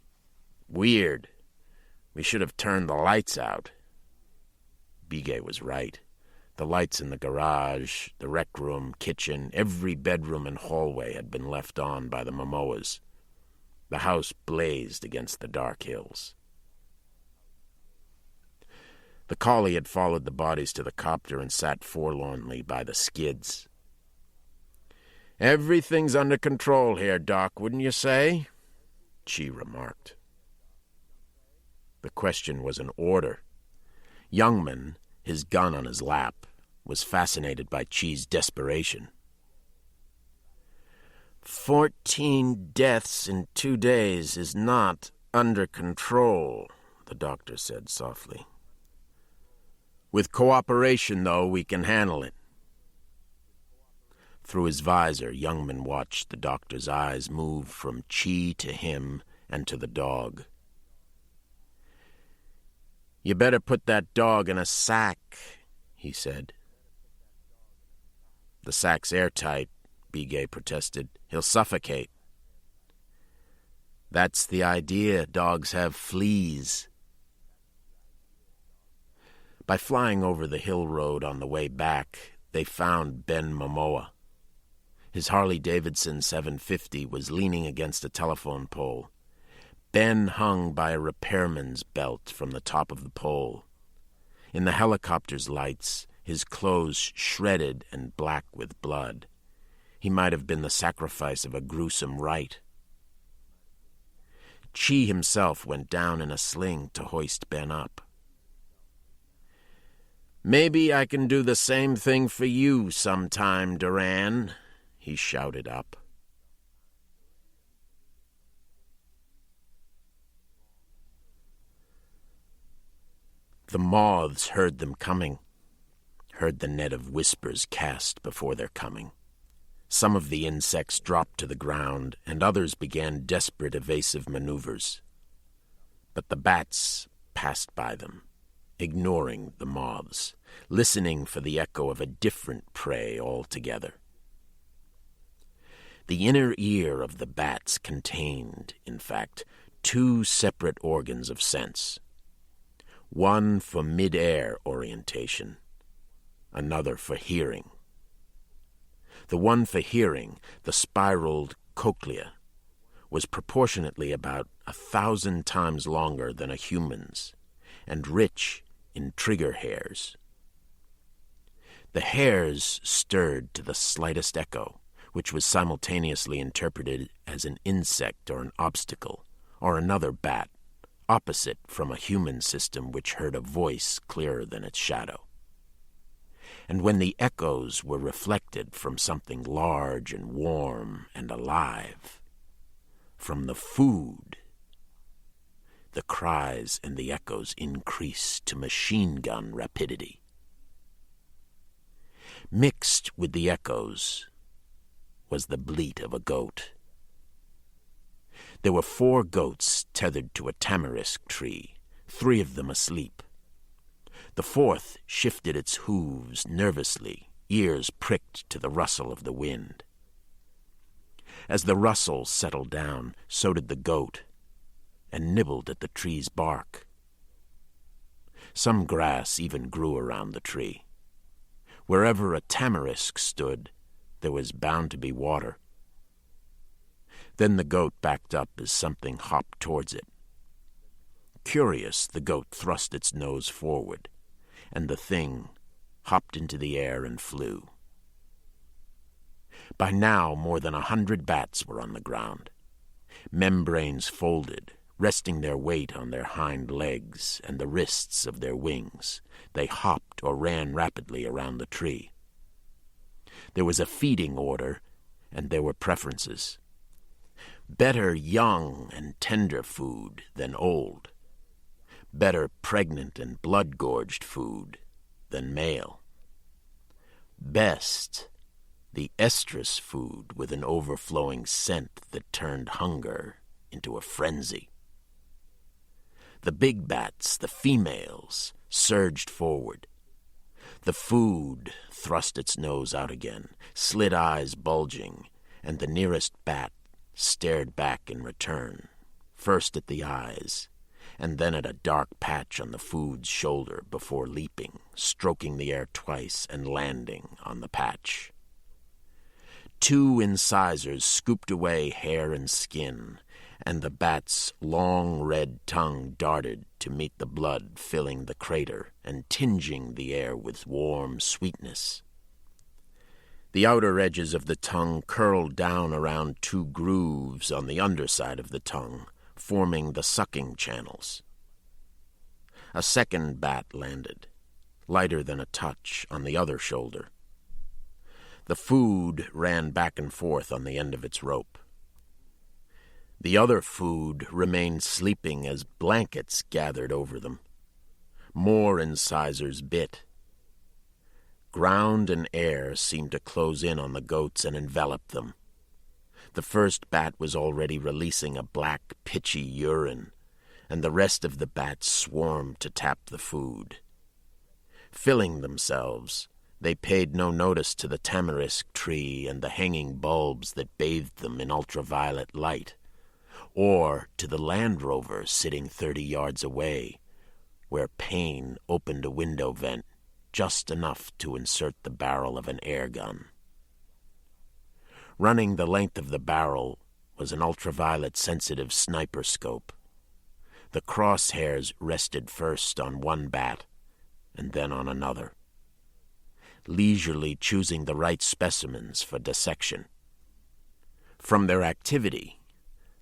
Weird. We should have turned the lights out. Bigay was right. The lights in the garage, the rec room, kitchen, every bedroom and hallway had been left on by the Momoas. The house blazed against the dark hills. The collie had followed the bodies to the copter and sat forlornly by the skids. Everything's under control here, Doc, wouldn't you say? Chi remarked. The question was an order. Youngman, his gun on his lap, was fascinated by Chi's desperation. 14 deaths in 2 days is not under control, the doctor said softly. With cooperation, though, we can handle it. Through his visor, Youngman watched the doctor's eyes move from Chi to him and to the dog. You better put that dog in a sack, he said. The sack's airtight, Bigay protested. He'll suffocate. That's the idea. Dogs have fleas. By flying over the hill road on the way back, they found Ben Momoa. His Harley-Davidson 750 was leaning against a telephone pole. Ben hung by a repairman's belt from the top of the pole. In the helicopter's lights, his clothes shredded and black with blood. He might have been the sacrifice of a gruesome rite. Chi himself went down in a sling to hoist Ben up. Maybe I can do the same thing for you sometime, Duran, he shouted up. The moths heard them coming, heard the net of whispers cast before their coming. Some of the insects dropped to the ground, and others began desperate evasive maneuvers. But the bats passed by them, ignoring the moths, listening for the echo of a different prey altogether. The inner ear of the bats contained, in fact, 2 separate organs of sense. One for mid-air orientation, another for hearing. The one for hearing, the spiraled cochlea, was proportionately about 1,000 times longer than a human's, and rich in trigger hairs. The hairs stirred to the slightest echo, which was simultaneously interpreted as an insect or an obstacle, or another bat, opposite from a human system which heard a voice clearer than its shadow. And when the echoes were reflected from something large and warm and alive, from the food, the cries and the echoes increased to machine gun rapidity. Mixed with the echoes was the bleat of a goat. There were 4 goats tethered to a tamarisk tree, 3 of them asleep. The 4th shifted its hooves nervously, ears pricked to the rustle of the wind. As the rustle settled down, so did the goat, and nibbled at the tree's bark. Some grass even grew around the tree. Wherever a tamarisk stood, there was bound to be water. Then the goat backed up as something hopped towards it. Curious, the goat thrust its nose forward, and the thing hopped into the air and flew. By now, more than 100 bats were on the ground, membranes folded, resting their weight on their hind legs and the wrists of their wings. They hopped or ran rapidly around the tree. There was a feeding order, and there were preferences. Better young and tender food than old. Better pregnant and blood-gorged food than male. Best, the estrus food with an overflowing scent that turned hunger into a frenzy. The big bats, the females, surged forward. The food thrust its nose out again, slit eyes bulging, and the nearest bat stared back in return, first at the eyes, and then at a dark patch on the food's shoulder before leaping, stroking the air twice and landing on the patch. 2 incisors scooped away hair and skin, and the bat's long red tongue darted to meet the blood filling the crater and tinging the air with warm sweetness. The outer edges of the tongue curled down around 2 grooves on the underside of the tongue, forming the sucking channels. A second bat landed, lighter than a touch, on the other shoulder. The food ran back and forth on the end of its rope. The other food remained sleeping as blankets gathered over them. More incisors bit. Ground and air seemed to close in on the goats and envelop them. The first bat was already releasing a black, pitchy urine, and the rest of the bats swarmed to tap the food. Filling themselves, they paid no notice to the tamarisk tree and the hanging bulbs that bathed them in ultraviolet light, or to the Land Rover sitting 30 yards away, where Payne opened a window vent just enough to insert the barrel of an air gun. Running the length of the barrel was an ultraviolet-sensitive sniper scope. The crosshairs rested first on one bat and then on another, leisurely choosing the right specimens for dissection. From their activity,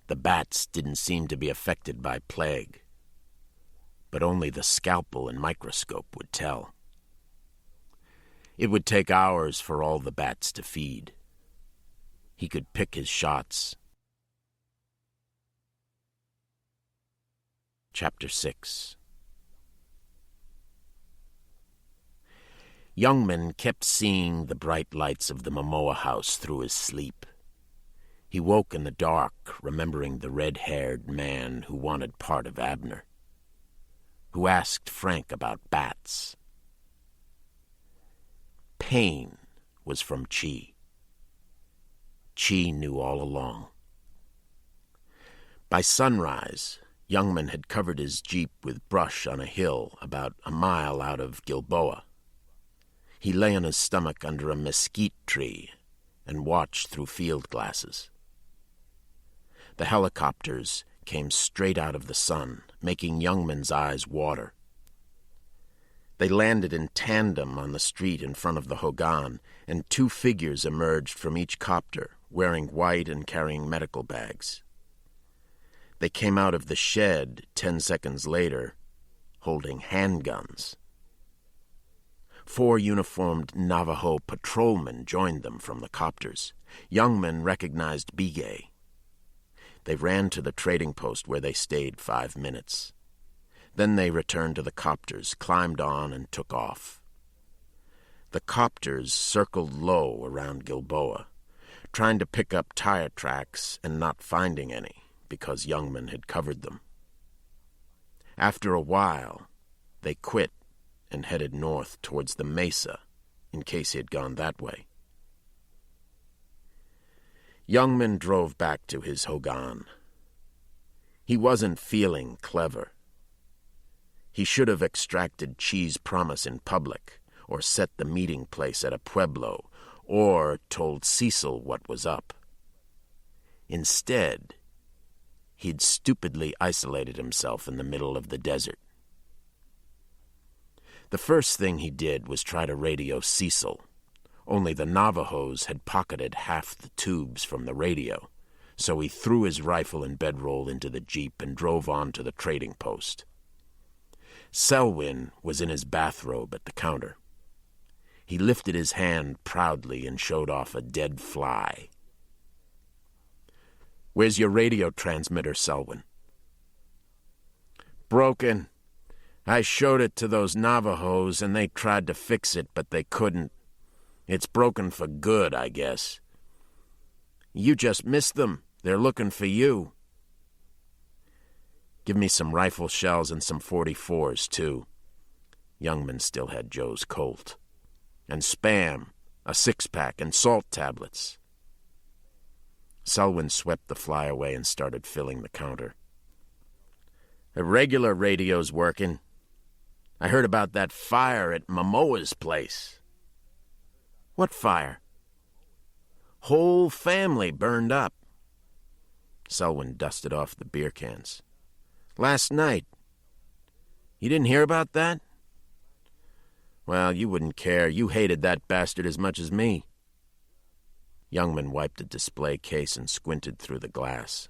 the bats didn't seem to be affected by plague, but only the scalpel and microscope would tell. It would take hours for all the bats to feed. He could pick his shots. Chapter 6. Youngman kept seeing the bright lights of the Momoa house through his sleep. He woke in the dark, remembering the red-haired man who wanted part of Abner, who asked Frank about bats. Pain was from Chi. Chi knew all along. By sunrise, Youngman had covered his jeep with brush on a hill about a mile out of Gilboa. He lay on his stomach under a mesquite tree and watched through field glasses. The helicopters came straight out of the sun, making Youngman's eyes water. They landed in tandem on the street in front of the Hogan, and 2 figures emerged from each copter, wearing white and carrying medical bags. They came out of the shed 10 seconds later, holding handguns. 4 uniformed Navajo patrolmen joined them from the copters. Young men recognized Bigay. They ran to the trading post where they stayed 5 minutes. Then they returned to the copters, climbed on, and took off. The copters circled low around Gilboa, trying to pick up tire tracks and not finding any, because Youngman had covered them. After a while, they quit and headed north towards the mesa, in case he had gone that way. Youngman drove back to his Hogan. He wasn't feeling clever. He should have extracted Chi's promise in public, or set the meeting place at a pueblo, or told Cecil what was up. Instead, he'd stupidly isolated himself in the middle of the desert. The first thing he did was try to radio Cecil, only the Navajos had pocketed half the tubes from the radio, so he threw his rifle and bedroll into the jeep and drove on to the trading post. Selwyn was in his bathrobe at the counter. He lifted his hand proudly and showed off a dead fly. "Where's your radio transmitter, Selwyn?" "Broken. I showed it to those Navajos, and they tried to fix it, but they couldn't. It's broken for good, I guess." "You just missed them. They're looking for you." "Give me some rifle shells and some 44s, too." Youngman still had Joe's Colt. "And Spam, a 6-pack, and salt tablets." Selwyn swept the fly away and started filling the counter. "The regular radio's working. I heard about that fire at Momoa's place." "What fire?" "Whole family burned up." Selwyn dusted off the beer cans. "Last night. You didn't hear about that?" "Well, you wouldn't care. You hated that bastard as much as me." Youngman wiped a display case and squinted through the glass.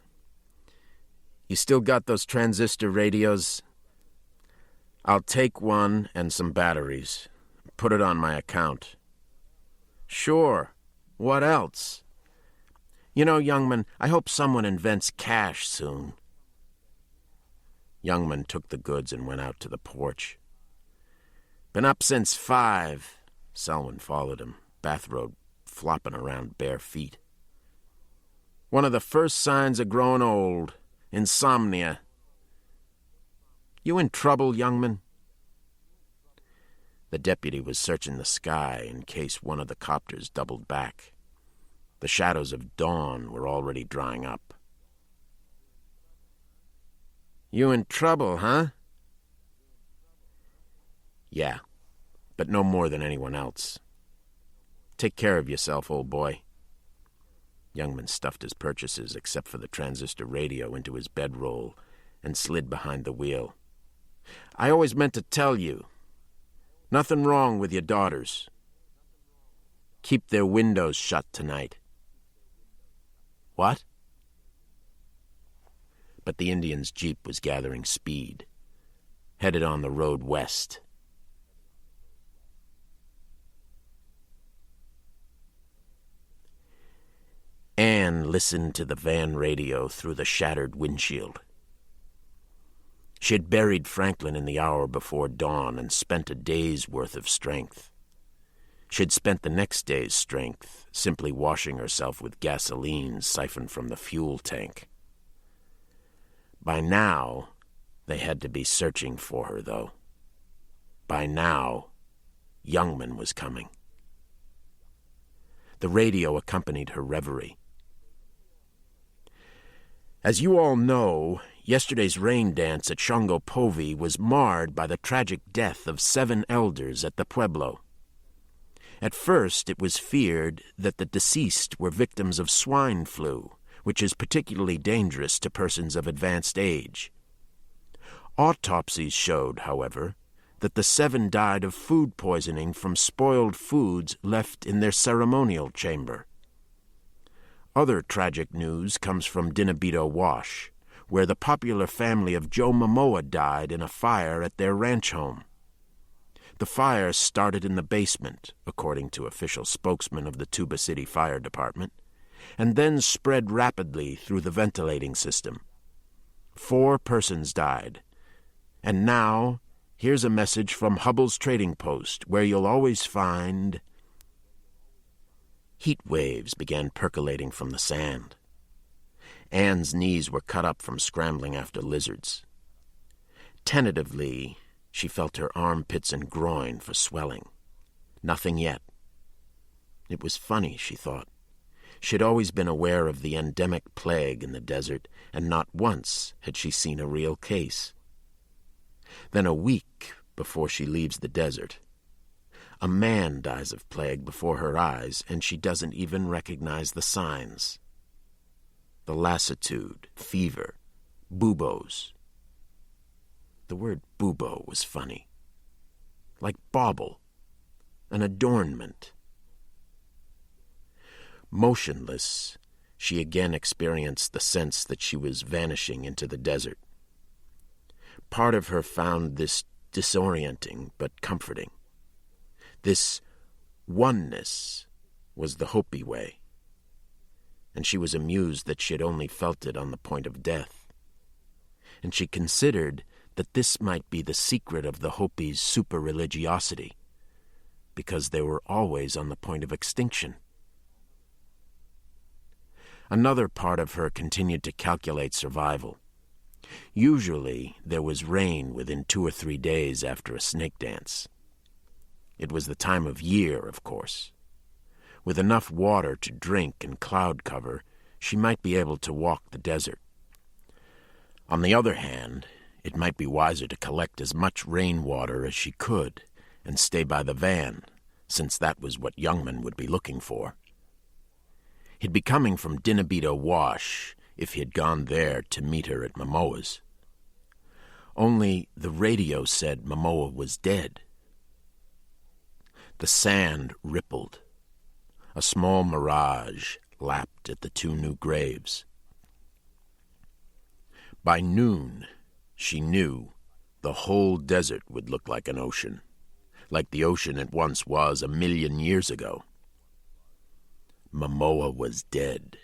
"You still got those transistor radios?" "I'll take one and some batteries. Put it on my account." "Sure. What else?" "You know, Youngman, I hope someone invents cash soon." Youngman took the goods and went out to the porch. "Been up since 5. Selwyn followed him, bathrobe flopping around bare feet. "One of the first signs of growing old. Insomnia." "You in trouble, Youngman?" The deputy was searching the sky in case one of the copters doubled back. The shadows of dawn were already drying up. "You in trouble, huh?" "Yeah, but no more than anyone else. Take care of yourself, old boy." Youngman stuffed his purchases, except for the transistor radio, into his bedroll and slid behind the wheel. "I always meant to tell you. Nothing wrong with your daughters. Keep their windows shut tonight." "What?" But the Indian's jeep was gathering speed, headed on the road west. Anne listened to the van radio through the shattered windshield. She had buried Franklin in the hour before dawn and spent a day's worth of strength. She had spent the next day's strength simply washing herself with gasoline siphoned from the fuel tank. By now, they had to be searching for her, though. By now, Youngman was coming. The radio accompanied her reverie. As you all know, yesterday's rain dance at Shongopovi was marred by the tragic death of 7 elders at the pueblo. At first, it was feared that the deceased were victims of swine flu, which is particularly dangerous to persons of advanced age. Autopsies showed, however, that the 7 died of food poisoning from spoiled foods left in their ceremonial chamber. Other tragic news comes from Dinabito Wash, where the popular family of Joe Momoa died in a fire at their ranch home. The fire started in the basement, according to official spokesman of the Tuba City Fire Department, and then spread rapidly through the ventilating system. 4 persons died. And now, here's a message from Hubble's Trading Post, where you'll always find... Heat waves began percolating from the sand. Anne's knees were cut up from scrambling after lizards. Tentatively, she felt her armpits and groin for swelling. Nothing yet. It was funny, she thought. She'd always been aware of the endemic plague in the desert, and not once had she seen a real case. Then a week before she leaves the desert, a man dies of plague before her eyes, and she doesn't even recognize the signs. The lassitude, fever, buboes. The word bubo was funny. Like bauble, an adornment. Motionless, she again experienced the sense that she was vanishing into the desert. Part of her found this disorienting but comforting. This oneness was the Hopi way, and she was amused that she had only felt it on the point of death. And she considered that this might be the secret of the Hopis' super-religiosity, because they were always on the point of extinction. Another part of her continued to calculate survival. Usually, there was rain within 2 or 3 days after a snake dance. It was the time of year, of course. With enough water to drink and cloud cover, she might be able to walk the desert. On the other hand, it might be wiser to collect as much rainwater as she could and stay by the van, since that was what Youngman would be looking for. He'd be coming from Dinabito Wash if he had gone there to meet her at Momoa's. Only the radio said Momoa was dead. The sand rippled. A small mirage lapped at the 2 new graves. By noon, she knew the whole desert would look like an ocean, like the ocean it once was 1,000,000 years ago. Momoa was dead,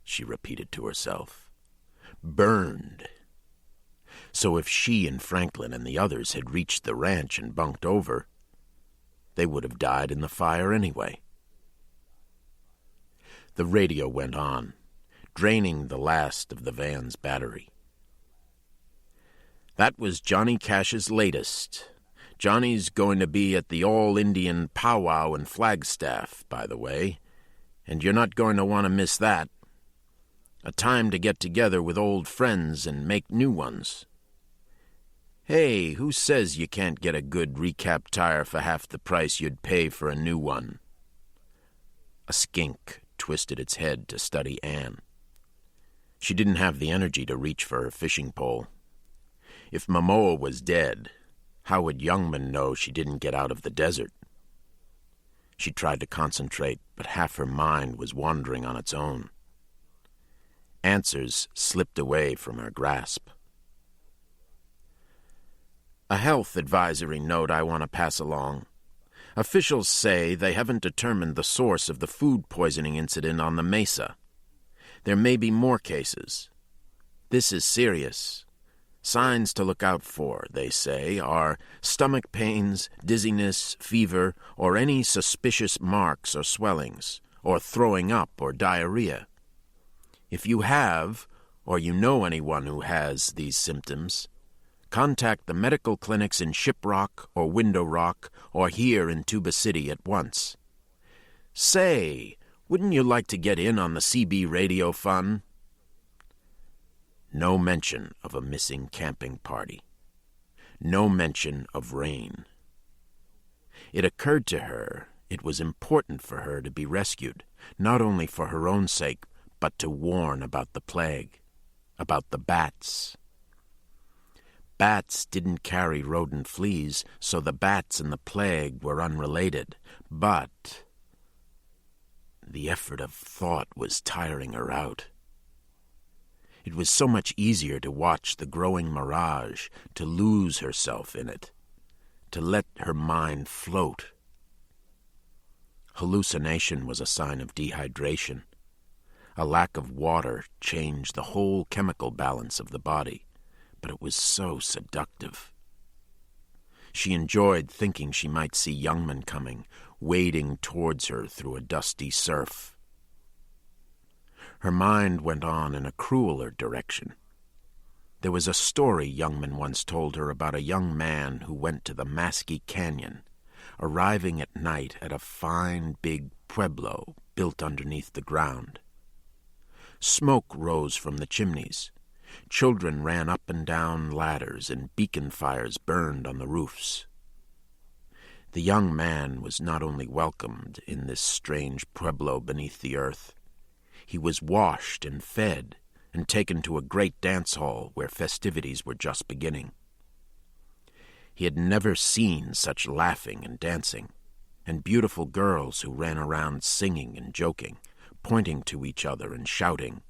she repeated to herself. Burned. So if she and Franklin and the others had reached the ranch and bunked over, they would have died in the fire anyway. The radio went on, draining the last of the van's battery. That was Johnny Cash's latest. Johnny's going to be at the All-Indian Powwow in Flagstaff, by the way, and you're not going to want to miss that. A time to get together with old friends and make new ones. Hey, who says you can't get a good recap tire for half the price you'd pay for a new one? A skink twisted its head to study Anne. She didn't have the energy to reach for her fishing pole. If Momoa was dead, how would Youngman know she didn't get out of the desert? She tried to concentrate, but half her mind was wandering on its own. Answers slipped away from her grasp. A health advisory note I want to pass along. Officials say they haven't determined the source of the food poisoning incident on the mesa. There may be more cases. This is serious. Signs to look out for, they say, are stomach pains, dizziness, fever, or any suspicious marks or swellings, or throwing up or diarrhea. If you have, or you know anyone who has these symptoms, contact the medical clinics in Shiprock or Window Rock or here in Tuba City at once. Say, wouldn't you like to get in on the CB radio fun? No mention of a missing camping party. No mention of rain. It occurred to her it was important for her to be rescued, not only for her own sake, but to warn about the plague, about the bats. Bats didn't carry rodent fleas, so the bats and the plague were unrelated. But the effort of thought was tiring her out. It was so much easier to watch the growing mirage, to lose herself in it, to let her mind float. Hallucination was a sign of dehydration. A lack of water changed the whole chemical balance of the body, but it was so seductive. She enjoyed thinking she might see Youngman coming, wading towards her through a dusty surf. Her mind went on in a crueler direction. There was a story Youngman once told her about a young man who went to the Maskey Canyon, arriving at night at a fine big pueblo built underneath the ground. Smoke rose from the chimneys. Children ran up and down ladders, and beacon fires burned on the roofs. The young man was not only welcomed in this strange pueblo beneath the earth, he was washed and fed and taken to a great dance hall where festivities were just beginning. He had never seen such laughing and dancing, and beautiful girls who ran around singing and joking, pointing to each other and shouting,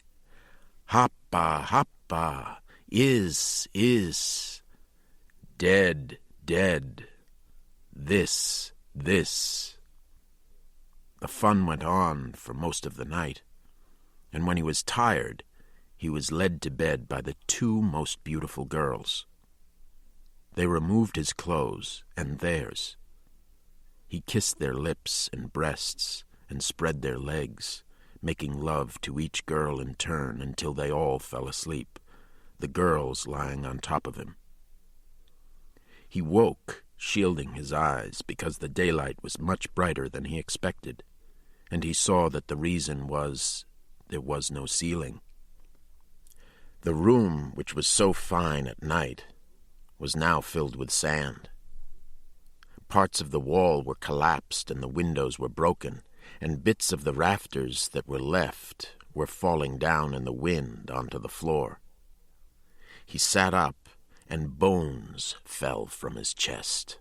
"Hoppa, hoppa, is, dead, dead, this. The fun went on for most of the night, and when he was tired, he was led to bed by the two most beautiful girls. They removed his clothes and theirs. He kissed their lips and breasts and spread their legs, making love to each girl in turn until they all fell asleep, the girls lying on top of him. He woke, shielding his eyes, because the daylight was much brighter than he expected, and he saw that the reason was there was no ceiling. The room, which was so fine at night, was now filled with sand. Parts of the wall were collapsed and the windows were broken, and bits of the rafters that were left were falling down in the wind onto the floor. He sat up, and bones fell from his chest.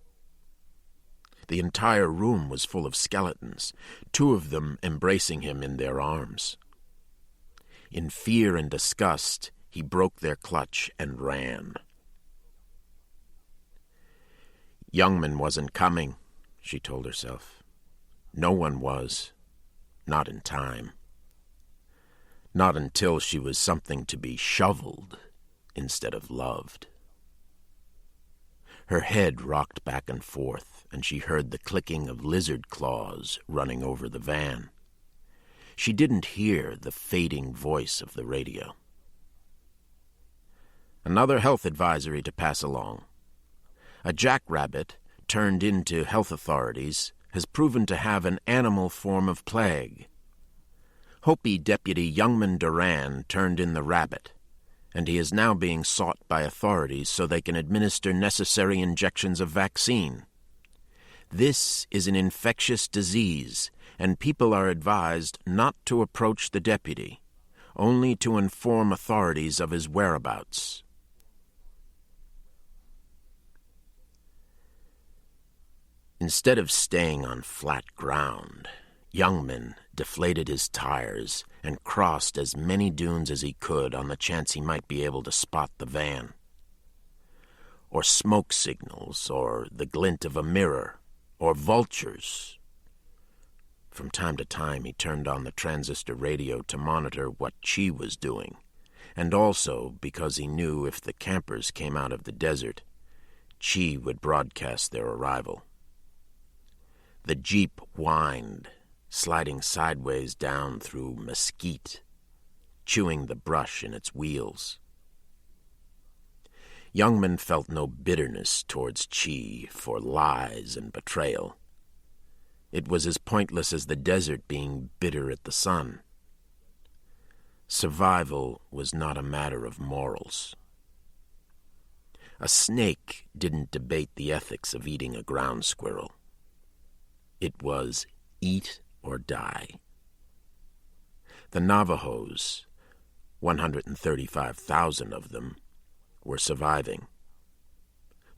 The entire room was full of skeletons, two of them embracing him in their arms. In fear and disgust, he broke their clutch and ran. Youngman wasn't coming, she told herself. No one was. Not in time. Not until she was something to be shoveled instead of loved. Her head rocked back and forth, and she heard the clicking of lizard claws running over the van. She didn't hear the fading voice of the radio. Another health advisory to pass along. A jackrabbit, turned into health authorities, has proven to have an animal form of plague. Hopi Deputy Youngman Duran turned in the rabbit, and he is now being sought by authorities so they can administer necessary injections of vaccine. This is an infectious disease, and people are advised not to approach the deputy, only to inform authorities of his whereabouts. Instead of staying on flat ground, Youngman deflated his tires and crossed as many dunes as he could on the chance he might be able to spot the van, or smoke signals, or the glint of a mirror, or vultures. From time to time he turned on the transistor radio to monitor what Chi was doing, and also because he knew if the campers came out of the desert, Chi would broadcast their arrival. The jeep whined, sliding sideways down through mesquite, chewing the brush in its wheels. Youngman felt no bitterness towards Chi for lies and betrayal. It was as pointless as the desert being bitter at the sun. Survival was not a matter of morals. A snake didn't debate the ethics of eating a ground squirrel. It was eat or die. The Navajos, 135,000 of them, were surviving,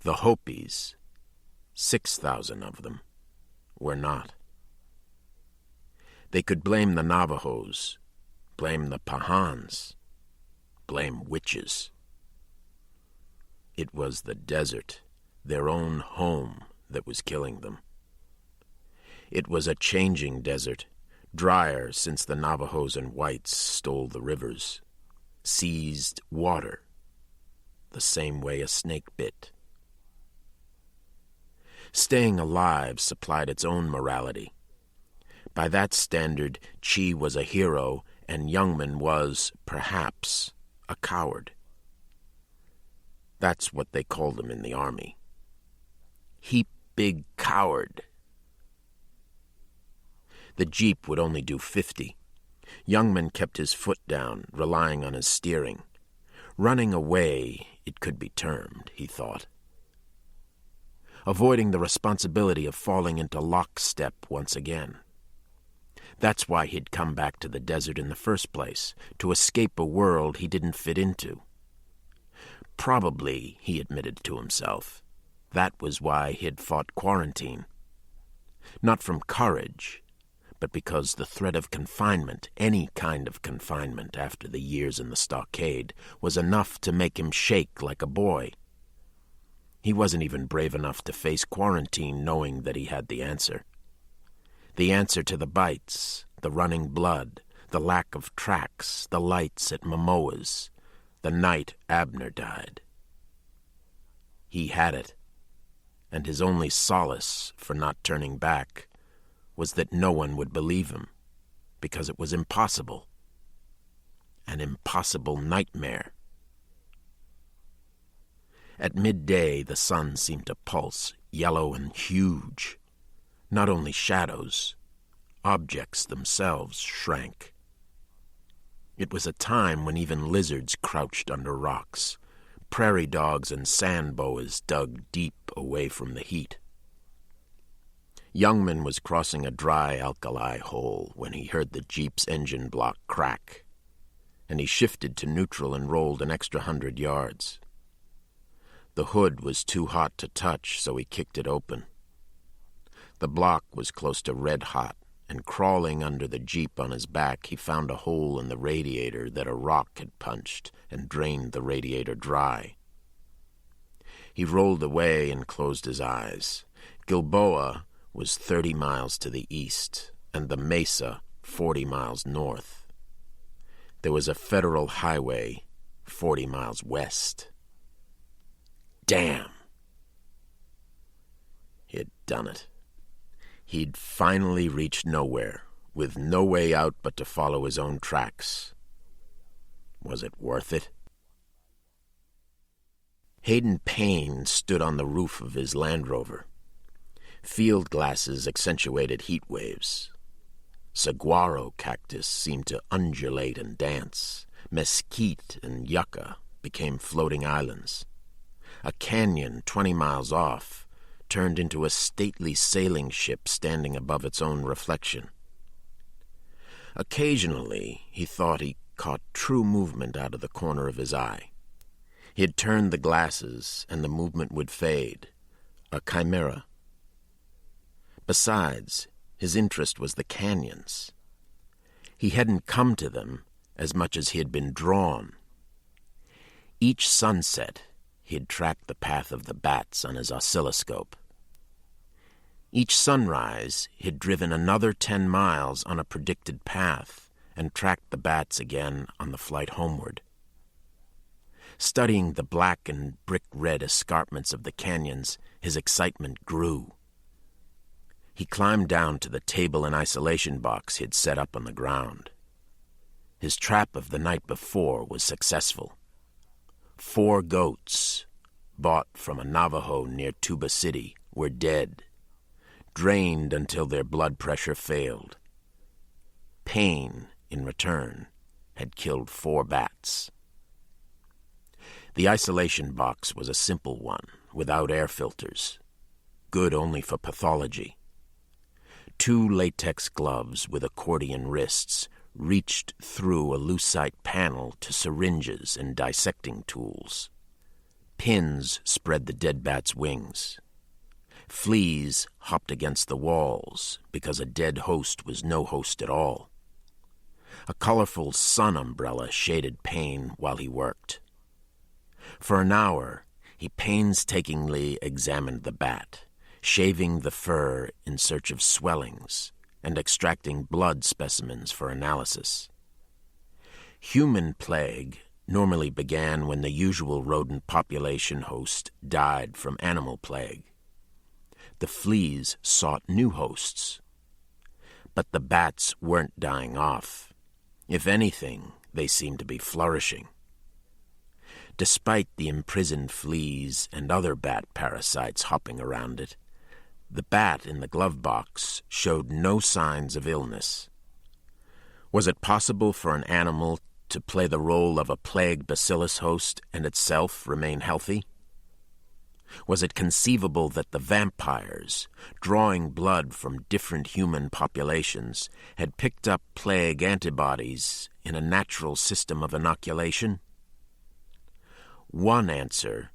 The Hopis, 6,000 of them, were not. They could blame the Navajos, blame the Pahans, blame witches. It was the desert, their own home, that was killing them. It was a changing desert, drier since the Navajos and whites stole the rivers, seized water, the same way a snake bit. Staying alive supplied its own morality. By that standard, Chi was a hero, and Youngman was, perhaps, a coward. That's what they called him in the army. Heap big coward. The jeep would only do 50. Youngman kept his foot down, relying on his steering. Running away, it could be termed, he thought. Avoiding the responsibility of falling into lockstep once again. That's why he'd come back to the desert in the first place, to escape a world he didn't fit into. Probably, he admitted to himself, that was why he'd fought quarantine. Not from courage, but because the threat of confinement, any kind of confinement after the years in the stockade, was enough to make him shake like a boy. He wasn't even brave enough to face quarantine knowing that he had the answer. The answer to the bites, the running blood, the lack of tracks, the lights at Momoa's, the night Abner died. He had it, and his only solace for not turning back was that no one would believe him, because it was impossible. An impossible nightmare. At midday, the sun seemed to pulse, yellow and huge. Not only shadows, objects themselves shrank. It was a time when even lizards crouched under rocks. Prairie dogs and sand boas dug deep away from the heat. Youngman was crossing a dry alkali hole when he heard the jeep's engine block crack, and he shifted to neutral and rolled an extra 100 yards. The hood was too hot to touch, so he kicked it open. The block was close to red hot, and crawling under the jeep on his back, he found a hole in the radiator that a rock had punched and drained the radiator dry. He rolled away and closed his eyes. Gilboa was 30 miles to the east, and the mesa 40 miles north. There was a federal highway 40 miles west. Damn! He'd done it. He'd finally reached nowhere, with no way out but to follow his own tracks. Was it worth it? Hayden Payne stood on the roof of his Land Rover. Field glasses accentuated heat waves. Saguaro cactus seemed to undulate and dance. Mesquite and yucca became floating islands. A canyon 20 miles off turned into a stately sailing ship standing above its own reflection. Occasionally, he thought he caught true movement out of the corner of his eye. He had turned the glasses, and the movement would fade. A chimera. Besides, his interest was the canyons. He hadn't come to them as much as he had been drawn. Each sunset, he'd tracked the path of the bats on his oscilloscope. Each sunrise, he'd driven another 10 miles on a predicted path and tracked the bats again on the flight homeward. Studying the black and brick-red escarpments of the canyons, his excitement grew. He climbed down to the table and isolation box he'd set up on the ground. His trap of the night before was successful. 4 goats, bought from a Navajo near Tuba City, were dead, drained until their blood pressure failed. Payne, in return, had killed 4 bats. The isolation box was a simple one, without air filters, good only for pathology. 2 latex gloves with accordion wrists reached through a lucite panel to syringes and dissecting tools. Pins spread the dead bat's wings. Fleas hopped against the walls because a dead host was no host at all. A colorful sun umbrella shaded Payne while he worked. For an hour, he painstakingly examined the bat, shaving the fur in search of swellings and extracting blood specimens for analysis. Human plague normally began when the usual rodent population host died from animal plague. The fleas sought new hosts. But the bats weren't dying off. If anything, they seemed to be flourishing. Despite the imprisoned fleas and other bat parasites hopping around it, the bat in the glove box showed no signs of illness. Was it possible for an animal to play the role of a plague bacillus host and itself remain healthy? Was it conceivable that the vampires, drawing blood from different human populations, had picked up plague antibodies in a natural system of inoculation? One answer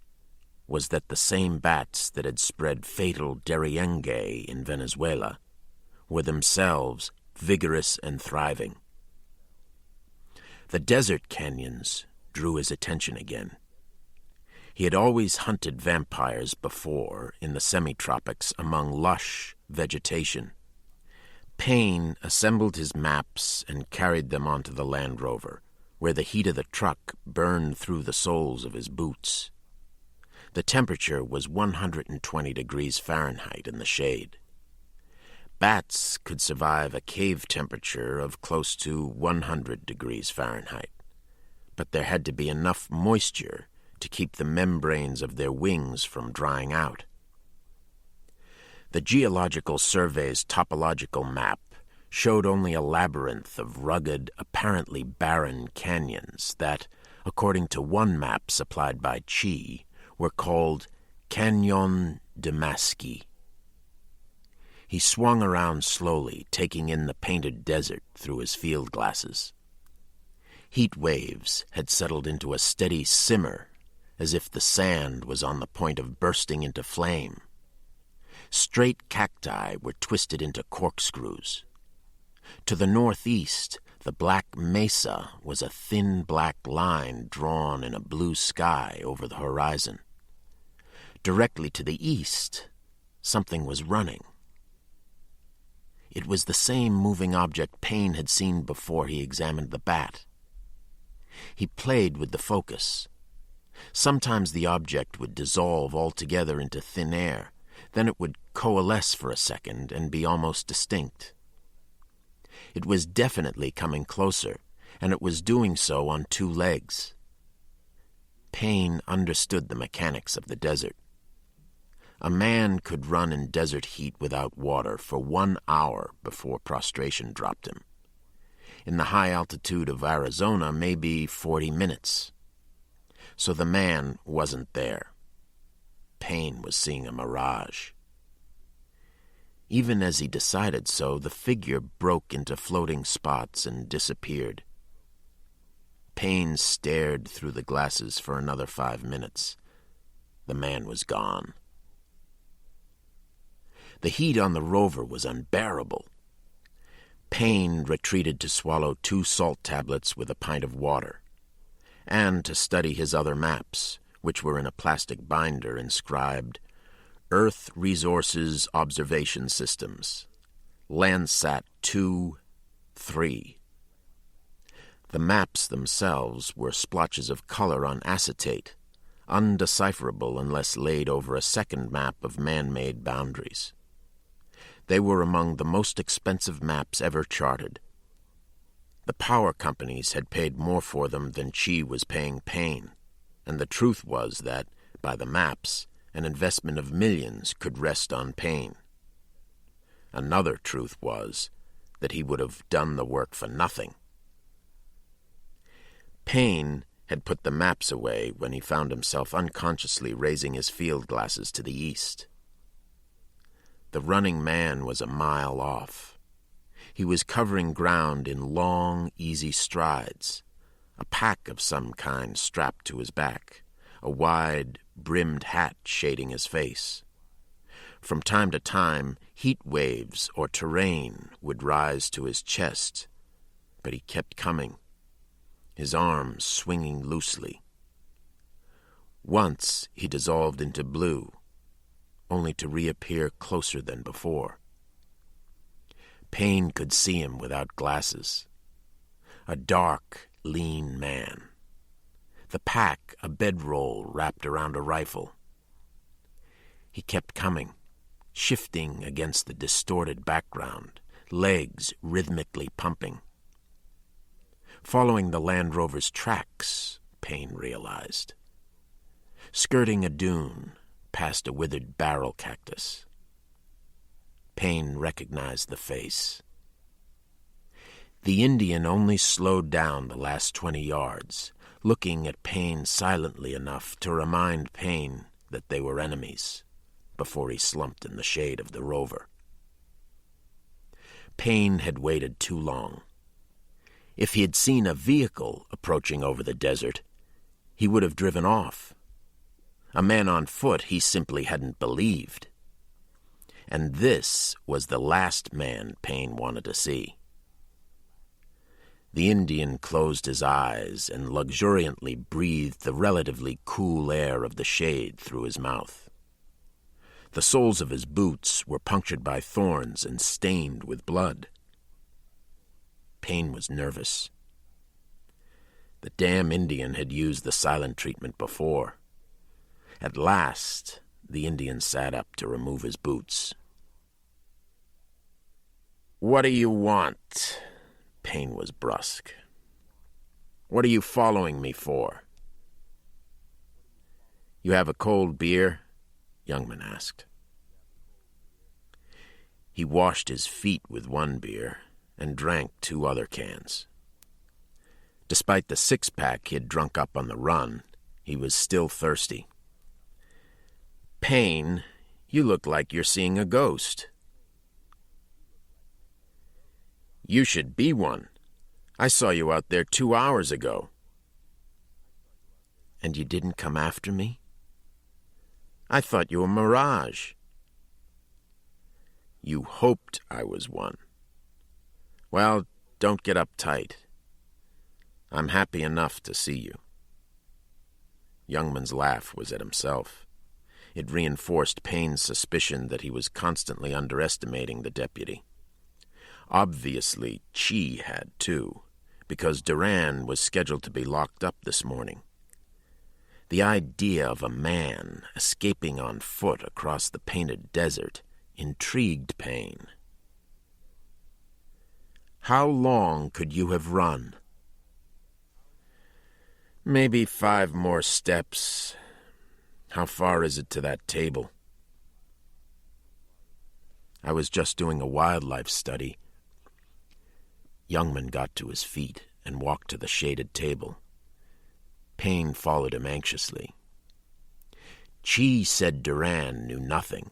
was that the same bats that had spread fatal dengue in Venezuela were themselves vigorous and thriving. The desert canyons drew his attention again. He had always hunted vampires before in the semi-tropics among lush vegetation. Payne assembled his maps and carried them onto the Land Rover, where the heat of the truck burned through the soles of his boots. The temperature was 120 degrees Fahrenheit in the shade. Bats could survive a cave temperature of close to 100 degrees Fahrenheit, but there had to be enough moisture to keep the membranes of their wings from drying out. The Geological Survey's topological map showed only a labyrinth of rugged, apparently barren canyons that, according to one map supplied by Chi, were called Canyon de Masqui. He swung around slowly, taking in the painted desert through his field glasses. Heat waves had settled into a steady simmer, as if the sand was on the point of bursting into flame. Straight cacti were twisted into corkscrews. To the northeast, the black mesa was a thin black line drawn in a blue sky over the horizon. Directly to the east, something was running. It was the same moving object Payne had seen before he examined the bat. He played with the focus. Sometimes the object would dissolve altogether into thin air, then it would coalesce for a second and be almost distinct. It was definitely coming closer, and it was doing so on two legs. Payne understood the mechanics of the desert. A man could run in desert heat without water for 1 hour before prostration dropped him. In the high altitude of Arizona, maybe 40 minutes. So the man wasn't there. Payne was seeing a mirage. Even as he decided so, the figure broke into floating spots and disappeared. Payne stared through the glasses for another 5 minutes. The man was gone. The heat on the rover was unbearable. Payne retreated to swallow 2 salt tablets with a pint of water, and to study his other maps, which were in a plastic binder inscribed Earth Resources Observation Systems, Landsat 2-3. The maps themselves were splotches of color on acetate, undecipherable unless laid over a second map of man-made boundaries. They were among the most expensive maps ever charted. The power companies had paid more for them than Chi was paying Payne, and the truth was that, by the maps, an investment of millions could rest on Payne. Another truth was that he would have done the work for nothing. Payne had put the maps away when he found himself unconsciously raising his field glasses to the east. The running man was a mile off. He was covering ground in long, easy strides, a pack of some kind strapped to his back, a wide, brimmed hat shading his face. From time to time, heat waves or terrain would rise to his chest, but he kept coming, his arms swinging loosely. Once he dissolved into blue, only to reappear closer than before. Payne could see him without glasses. A dark, lean man. The pack a bedroll wrapped around a rifle. He kept coming, shifting against the distorted background, legs rhythmically pumping. Following the Land Rover's tracks, Payne realized. Skirting a dune, past a withered barrel cactus. Payne recognized the face. The Indian only slowed down the last 20 yards, looking at Payne silently enough to remind Payne that they were enemies, before he slumped in the shade of the Rover. Payne had waited too long. If he had seen a vehicle approaching over the desert, he would have driven off. A man on foot he simply hadn't believed. And this was the last man Payne wanted to see. The Indian closed his eyes and luxuriantly breathed the relatively cool air of the shade through his mouth. The soles of his boots were punctured by thorns and stained with blood. Payne was nervous. The damn Indian had used the silent treatment before. At last, the Indian sat up to remove his boots. "What do you want?" Payne was brusque. "What are you following me for?" "You have a cold beer?" Youngman asked. He washed his feet with one beer and drank 2 other cans. Despite the 6-pack he had drunk up on the run, he was still thirsty. "Payne, you look like you're seeing a ghost." "You should be one. I saw you out there 2 hours ago." "And you didn't come after me?" "I thought you were a mirage." "You hoped I was one. Well, don't get uptight. I'm happy enough to see you." Youngman's laugh was at himself. It reinforced Payne's suspicion that he was constantly underestimating the deputy. Obviously, Chi had too, because Duran was scheduled to be locked up this morning. The idea of a man escaping on foot across the painted desert intrigued Payne. "How long could you have run?" "Maybe 5 more steps. How far is it to that table?" "I was just doing a wildlife study." Youngman got to his feet and walked to the shaded table. Payne followed him anxiously. Chi said Duran knew nothing,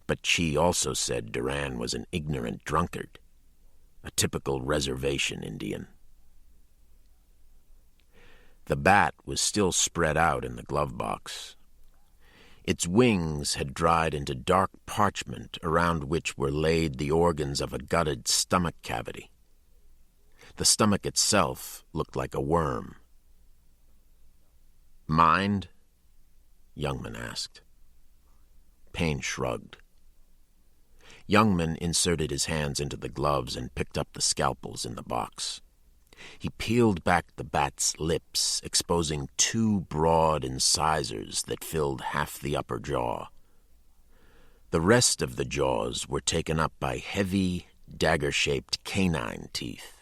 but Chi also said Duran was an ignorant drunkard, a typical reservation Indian. The bat was still spread out in the glove box. Its wings had dried into dark parchment around which were laid the organs of a gutted stomach cavity. The stomach itself looked like a worm. "Mind?" Youngman asked. Payne shrugged. Youngman inserted his hands into the gloves and picked up the scalpels in the box. He peeled back the bat's lips, exposing 2 broad incisors that filled half the upper jaw. The rest of the jaws were taken up by heavy, dagger-shaped canine teeth.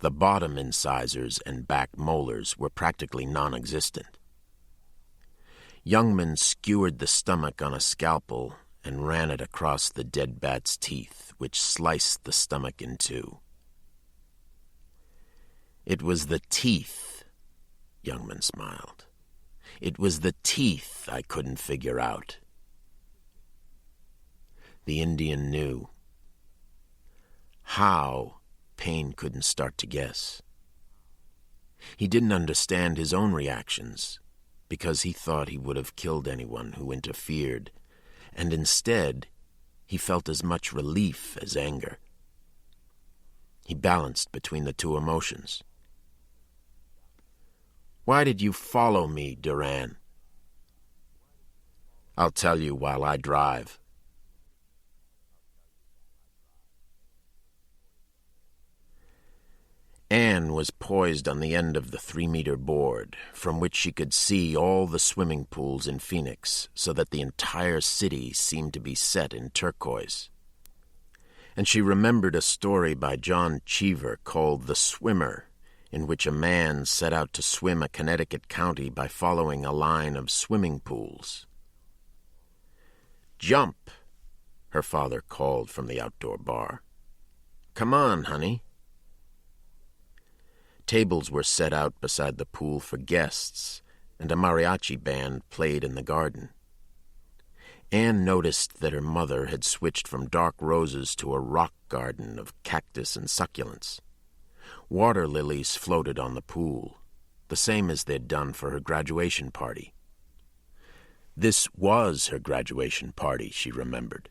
The bottom incisors and back molars were practically non-existent. Youngman skewered the stomach on a scalpel and ran it across the dead bat's teeth, which sliced the stomach in 2. "It was the teeth," Youngman smiled. "It was the teeth I couldn't figure out." The Indian knew. How, Payne couldn't start to guess. He didn't understand his own reactions, because he thought he would have killed anyone who interfered, and instead he felt as much relief as anger. He balanced between the two emotions. "Why did you follow me, Duran?" "I'll tell you while I drive." Anne was poised on the end of the 3-meter board, from which she could see all the swimming pools in Phoenix, so that the entire city seemed to be set in turquoise. And she remembered a story by John Cheever called The Swimmer, in which a man set out to swim a Connecticut county by following a line of swimming pools. "Jump," her father called from the outdoor bar. "Come on, honey." Tables were set out beside the pool for guests, and a mariachi band played in the garden. Anne noticed that her mother had switched from dark roses to a rock garden of cactus and succulents. Water lilies floated on the pool, the same as they'd done for her graduation party. This was her graduation party, she remembered.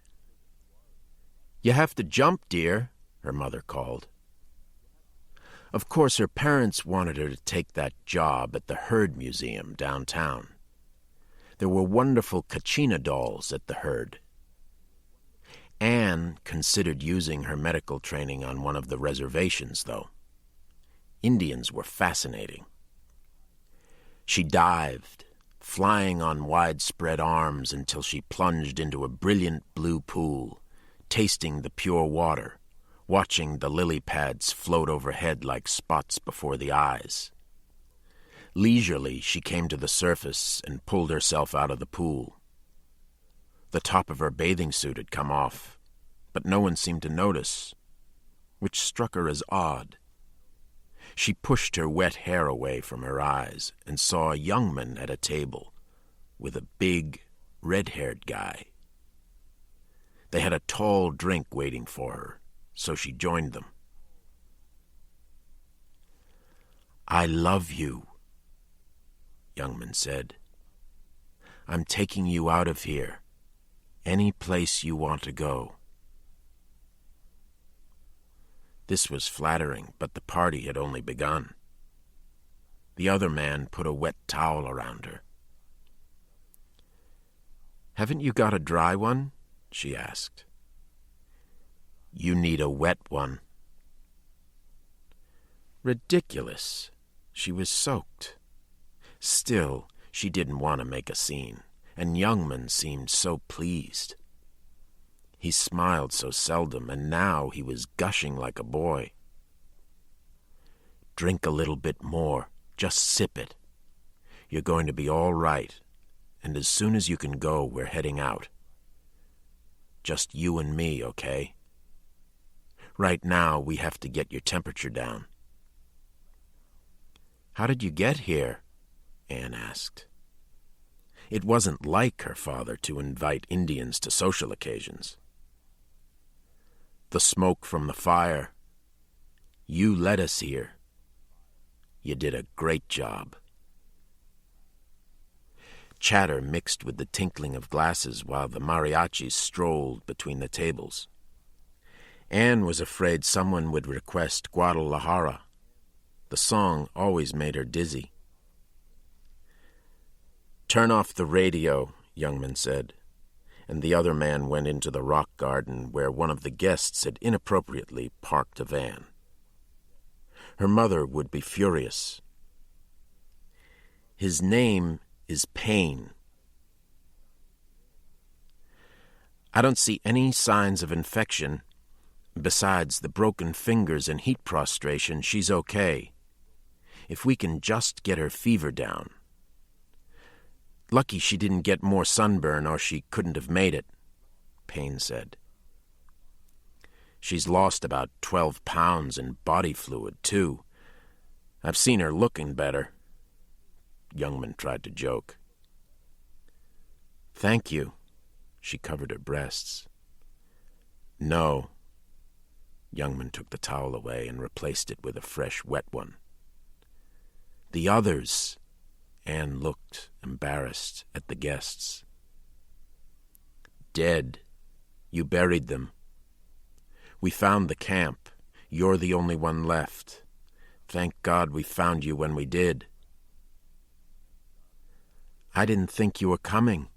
"You have to jump, dear," her mother called. Of course, her parents wanted her to take that job at the Herd Museum downtown. There were wonderful Kachina dolls at the Herd. Anne considered using her medical training on one of the reservations, though. Indians were fascinating. She dived, flying on widespread arms until she plunged into a brilliant blue pool, tasting the pure water, watching the lily pads float overhead like spots before the eyes. Leisurely, she came to the surface and pulled herself out of the pool. The top of her bathing suit had come off, but no one seemed to notice, which struck her as odd. She pushed her wet hair away from her eyes and saw a young man at a table with a big, red-haired guy. They had a tall drink waiting for her, so she joined them. "I love you," Youngman said. "I'm taking you out of here, any place you want to go." This was flattering, but the party had only begun. The other man put a wet towel around her. "Haven't you got a dry one?" she asked. "You need a wet one." Ridiculous. She was soaked. Still, she didn't want to make a scene, and Youngman seemed so pleased. He smiled so seldom, and now he was gushing like a boy. "Drink a little bit more. Just sip it. You're going to be all right, and as soon as you can go, we're heading out. Just you and me, okay? Right now, we have to get your temperature down." "How did you get here?" Anne asked. It wasn't like her father to invite Indians to social occasions. "The smoke from the fire. You led us here. You did a great job." Chatter mixed with the tinkling of glasses while the mariachis strolled between the tables. Anne was afraid someone would request Guadalajara. The song always made her dizzy. "Turn off the radio," Youngman said, and the other man went into the rock garden where one of the guests had inappropriately parked a van. Her mother would be furious. "His name is Payne." "I don't see any signs of infection. Besides the broken fingers and heat prostration, she's okay. If we can just get her fever down. Lucky she didn't get more sunburn or she couldn't have made it," Payne said. "She's lost about 12 pounds in body fluid, too. I've seen her looking better." Youngman tried to joke. "Thank you." She covered her breasts. "No." Youngman took the towel away and replaced it with a fresh, wet one. "The others," Anne looked, embarrassed, at the guests. "Dead. You buried them. We found the camp. You're the only one left. Thank God we found you when we did." "I didn't think you were coming."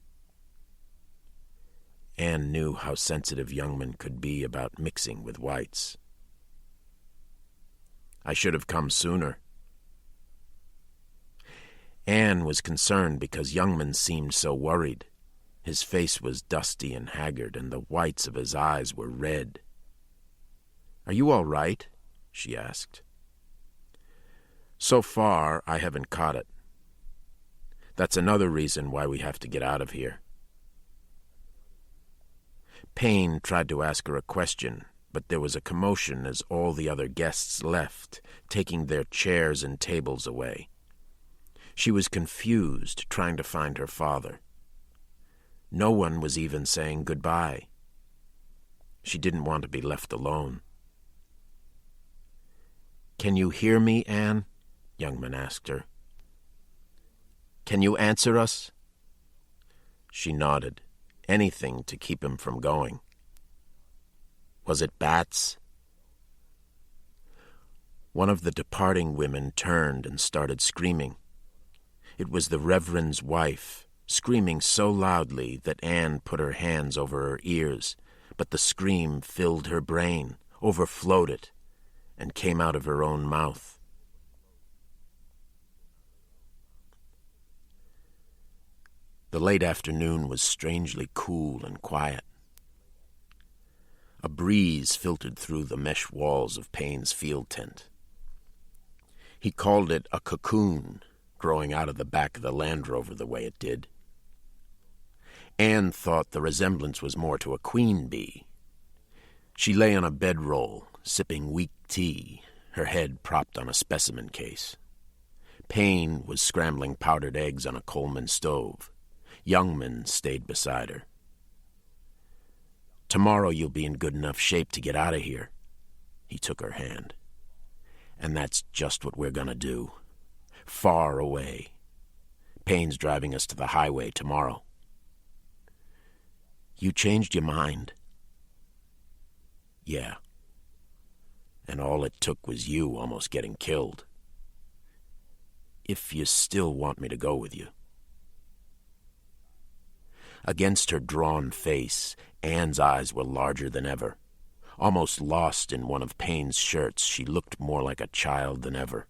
Anne knew how sensitive young men could be about mixing with whites. "I should have come sooner." Anne was concerned because Youngman seemed so worried. His face was dusty and haggard, and the whites of his eyes were red. "Are you all right?" she asked. "So far, I haven't caught it. That's another reason why we have to get out of here." Payne tried to ask her a question, but there was a commotion as all the other guests left, taking their chairs and tables away. She was confused, trying to find her father. No one was even saying goodbye. She didn't want to be left alone. "Can you hear me, Anne?" Youngman asked her. "Can you answer us?" She nodded. Anything to keep him from going. "Was it bats?" One of the departing women turned and started screaming. It was the Reverend's wife, screaming so loudly that Anne put her hands over her ears, but the scream filled her brain, overflowed it, and came out of her own mouth. The late afternoon was strangely cool and quiet. A breeze filtered through the mesh walls of Payne's field tent. He called it a cocoon, growing out of the back of the Land Rover the way it did. Anne thought the resemblance was more to a queen bee. She lay on a bedroll, sipping weak tea, her head propped on a specimen case. Payne was scrambling powdered eggs on a Coleman stove. Youngman stayed beside her. "Tomorrow you'll be in good enough shape to get out of here." He took her hand. "And that's just what we're going to do. Far away. Payne's driving us to the highway tomorrow." "You changed your mind?" "Yeah. And all it took was you almost getting killed. If you still want me to go with you." Against her drawn face, Anne's eyes were larger than ever. Almost lost in one of Payne's shirts, she looked more like a child than ever.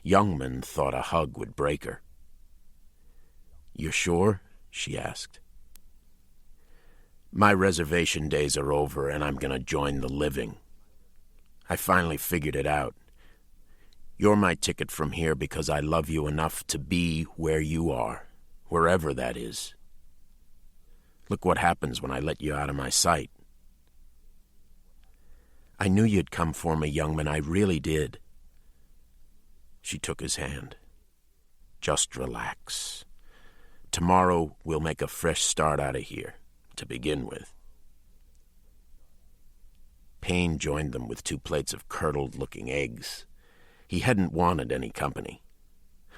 Youngman thought a hug would break her. "You're sure?" she asked. "My reservation days are over, and I'm going to join the living. I finally figured it out. You're my ticket from here because I love you enough to be where you are, wherever that is. Look what happens when I let you out of my sight." "I knew you'd come for me, Youngman, I really did." She took his hand. "Just relax. Tomorrow we'll make a fresh start out of here, to begin with." Payne joined them with 2 plates of curdled-looking eggs. He hadn't wanted any company.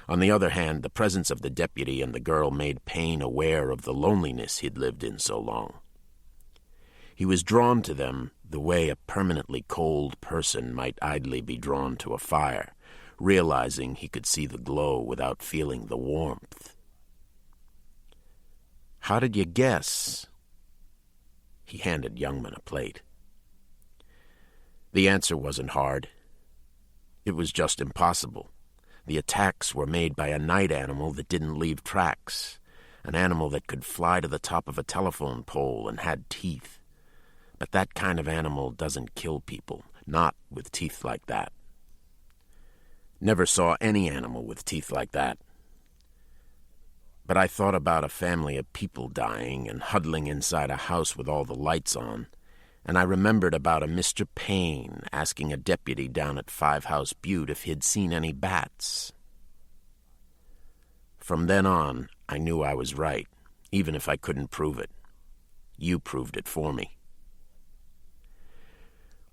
On the other hand, the presence of the deputy and the girl made Payne aware of the loneliness he'd lived in so long. He was drawn to them the way a permanently cold person might idly be drawn to a fire, realizing he could see the glow without feeling the warmth. "How did you guess?" He handed Youngman a plate. The answer wasn't hard. It was just impossible. The attacks were made by a night animal that didn't leave tracks, an animal that could fly to the top of a telephone pole and had teeth. But that kind of animal doesn't kill people, not with teeth like that. Never saw any animal with teeth like that. But I thought about a family of people dying and huddling inside a house with all the lights on, and I remembered about a Mr. Payne asking a deputy down at 5 House Butte if he'd seen any bats. From then on, I knew I was right, even if I couldn't prove it. You proved it for me.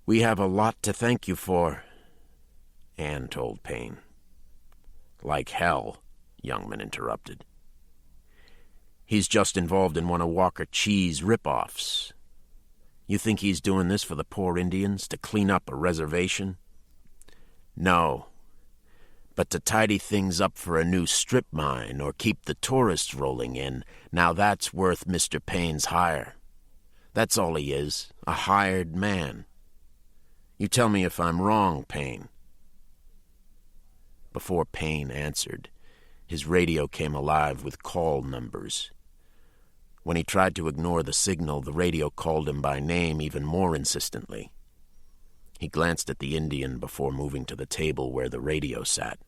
"We have a lot to thank you for," Anne told Payne. "Like hell," Youngman interrupted. He's just involved in one of Walker Chee's rip-offs. You think he's doing this for the poor Indians, to clean up a reservation? No, but to tidy things up for a new strip mine or keep the tourists rolling in, now that's worth Mr. Payne's hire. That's all he is, a hired man. You tell me if I'm wrong, Payne. Before Payne answered, his radio came alive with call numbers. When he tried to ignore the signal, the radio called him by name even more insistently. He glanced at the Indian before moving to the table where the radio sat.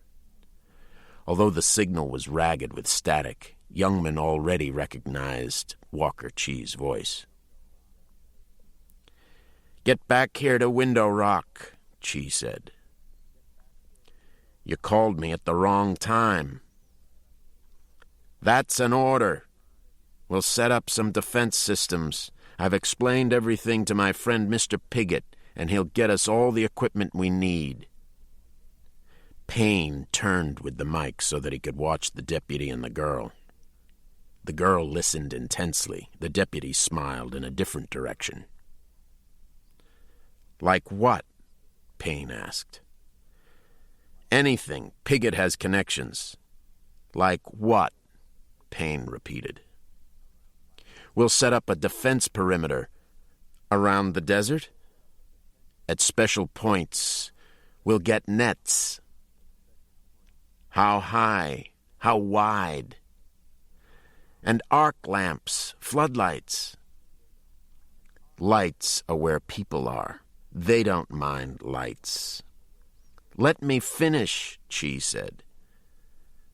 Although the signal was ragged with static, Youngman already recognized Walker Chee's voice. "Get back here to Window Rock," Chee said. "You called me at the wrong time." "That's an order. We'll set up some defense systems. I've explained everything to my friend Mr. Piggott, and he'll get us all the equipment we need." Payne turned with the mic so that he could watch the deputy and the girl. The girl listened intensely. The deputy smiled in a different direction. "Like what?" Payne asked. "Anything. Piggott has connections." "Like what?" Payne repeated. "We'll set up a defense perimeter around the desert. At special points, we'll get nets." "How high? How wide?" "And arc lamps, floodlights." "Lights are where people are. They don't mind lights." "Let me finish," Chee said.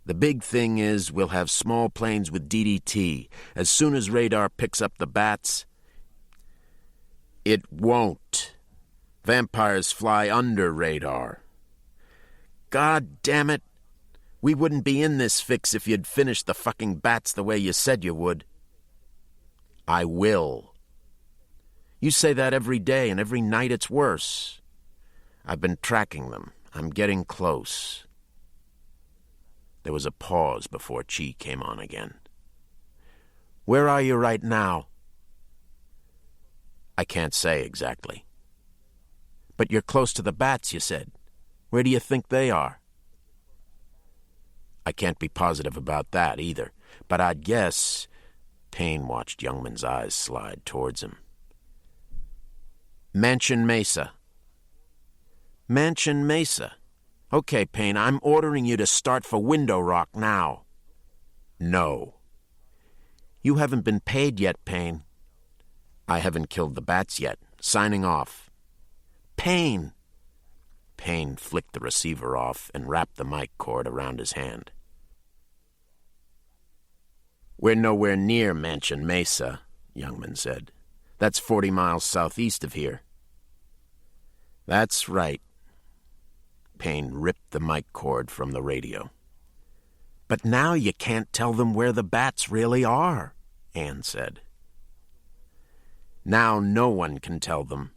"The big thing is we'll have small planes with DDT. As soon as radar picks up the bats..." "It won't. Vampires fly under radar." "God damn it! We wouldn't be in this fix if you'd finished the fucking bats the way you said you would." "I will." "You say that every day, and every night it's worse." "I've been tracking them. I'm getting close." There was a pause before Chee came on again. "Where are you right now?" "I can't say exactly." "But you're close to the bats, you said. Where do you think they are?" "I can't be positive about that either, but I'd guess..." Payne watched Youngman's eyes slide towards him. "Mansion Mesa." "Mansion Mesa. Okay, Payne, I'm ordering you to start for Window Rock now." "No." "You haven't been paid yet, Payne." "I haven't killed the bats yet. Signing off." "Payne!" Payne flicked the receiver off and wrapped the mic cord around his hand. "We're nowhere near Mansion Mesa," Youngman said. "That's 40 miles southeast of here." "That's right." Payne ripped the mic cord from the radio. "But now you can't tell them where the bats really are," Anne said. "Now no one can tell them."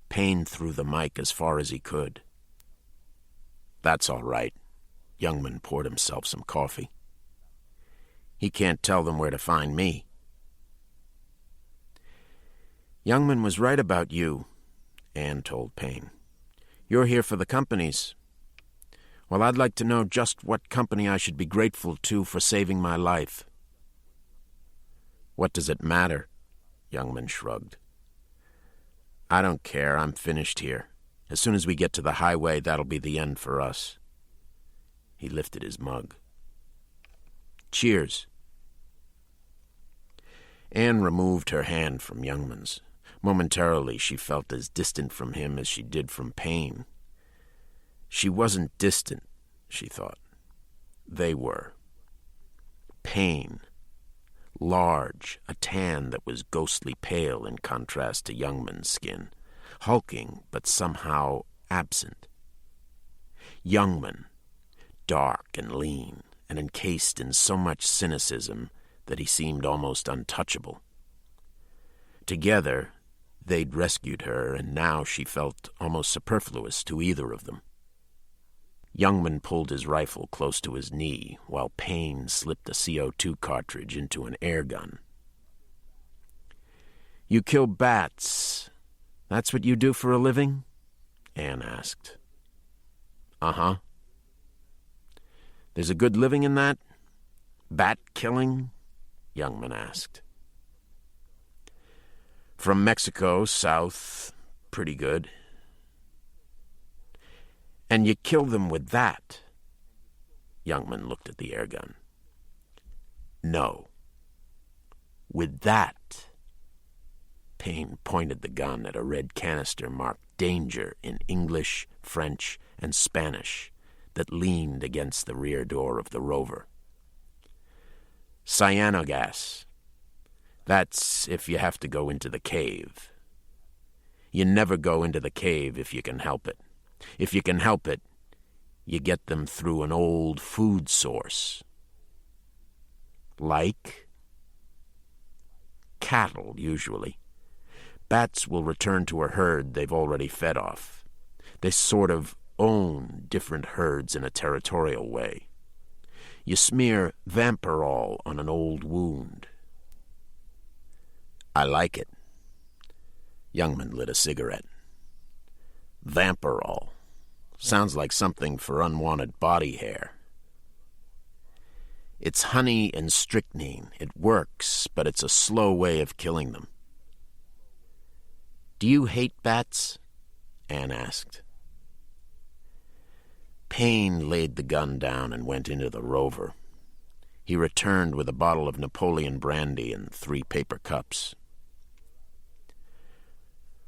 Payne threw the mic as far as he could. "That's all right." Youngman poured himself some coffee. "He can't tell them where to find me." "Youngman was right about you," Anne told Payne. "You're here for the companies. Well, I'd like to know just what company I should be grateful to for saving my life." "What does it matter?" Youngman shrugged. "I don't care. I'm finished here. As soon as we get to the highway, that'll be the end for us." He lifted his mug. "Cheers." Anne removed her hand from Youngman's. Momentarily, she felt as distant from him as she did from Payne. She wasn't distant, she thought. They were. Payne, large, a tan that was ghostly pale in contrast to Youngman's skin, hulking but somehow absent. Youngman, dark and lean, and encased in so much cynicism that he seemed almost untouchable. Together, they'd rescued her, and now she felt almost superfluous to either of them. Youngman pulled his rifle close to his knee while Payne slipped a CO2 cartridge into an air gun. "You kill bats. That's what you do for a living?" Anne asked. "Uh-huh." "There's a good living in that? Bat killing?" Youngman asked. "From Mexico, south, pretty good." "And you kill them with that?" Youngman looked at the airgun. "No. With that." Payne pointed the gun at a red canister marked "Danger" in English, French, and Spanish that leaned against the rear door of the Rover. "Cyanogas. That's if you have to go into the cave. You never go into the cave if you can help it. If you can help it, you get them through an old food source. Like? Cattle, usually. Bats will return to a herd they've already fed off. They sort of own different herds in a territorial way. You smear vampirol on an old wound." "I like it." Youngman lit a cigarette. "Vampirol. Sounds like something for unwanted body hair." "It's honey and strychnine. It works, but it's a slow way of killing them." "Do you hate bats?" Anne asked. Payne laid the gun down and went into the Rover. He returned with a bottle of Napoleon brandy and 3 paper cups.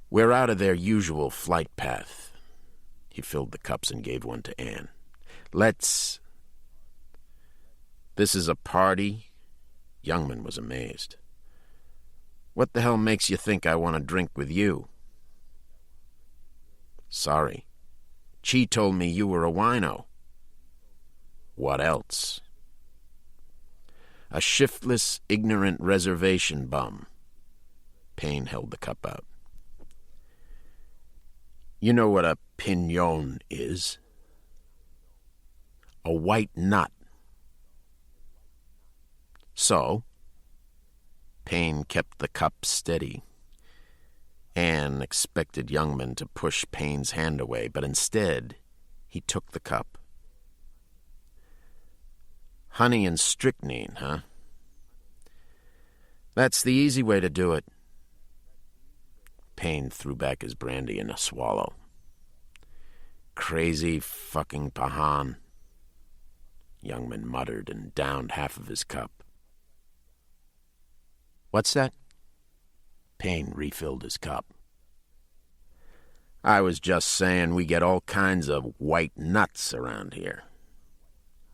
"We're out of their usual flight path." He filled the cups and gave one to Anne. "Let's—" "This is a party?" Youngman was amazed. "What the hell makes you think I want to drink with you?" "Sorry. Chi told me you were a wino." "What else?" "A shiftless, ignorant reservation bum." Payne held the cup out. "You know what a piñón is?" "A white nut." "So?" Payne kept the cup steady. Anne expected Youngman to push Payne's hand away, but instead he took the cup. "Honey and strychnine, huh? That's the easy way to do it." Payne threw back his brandy in a swallow. "Crazy fucking pahan," Youngman muttered and downed half of his cup. "What's that?" Payne refilled his cup. "I was just saying we get all kinds of white nuts around here.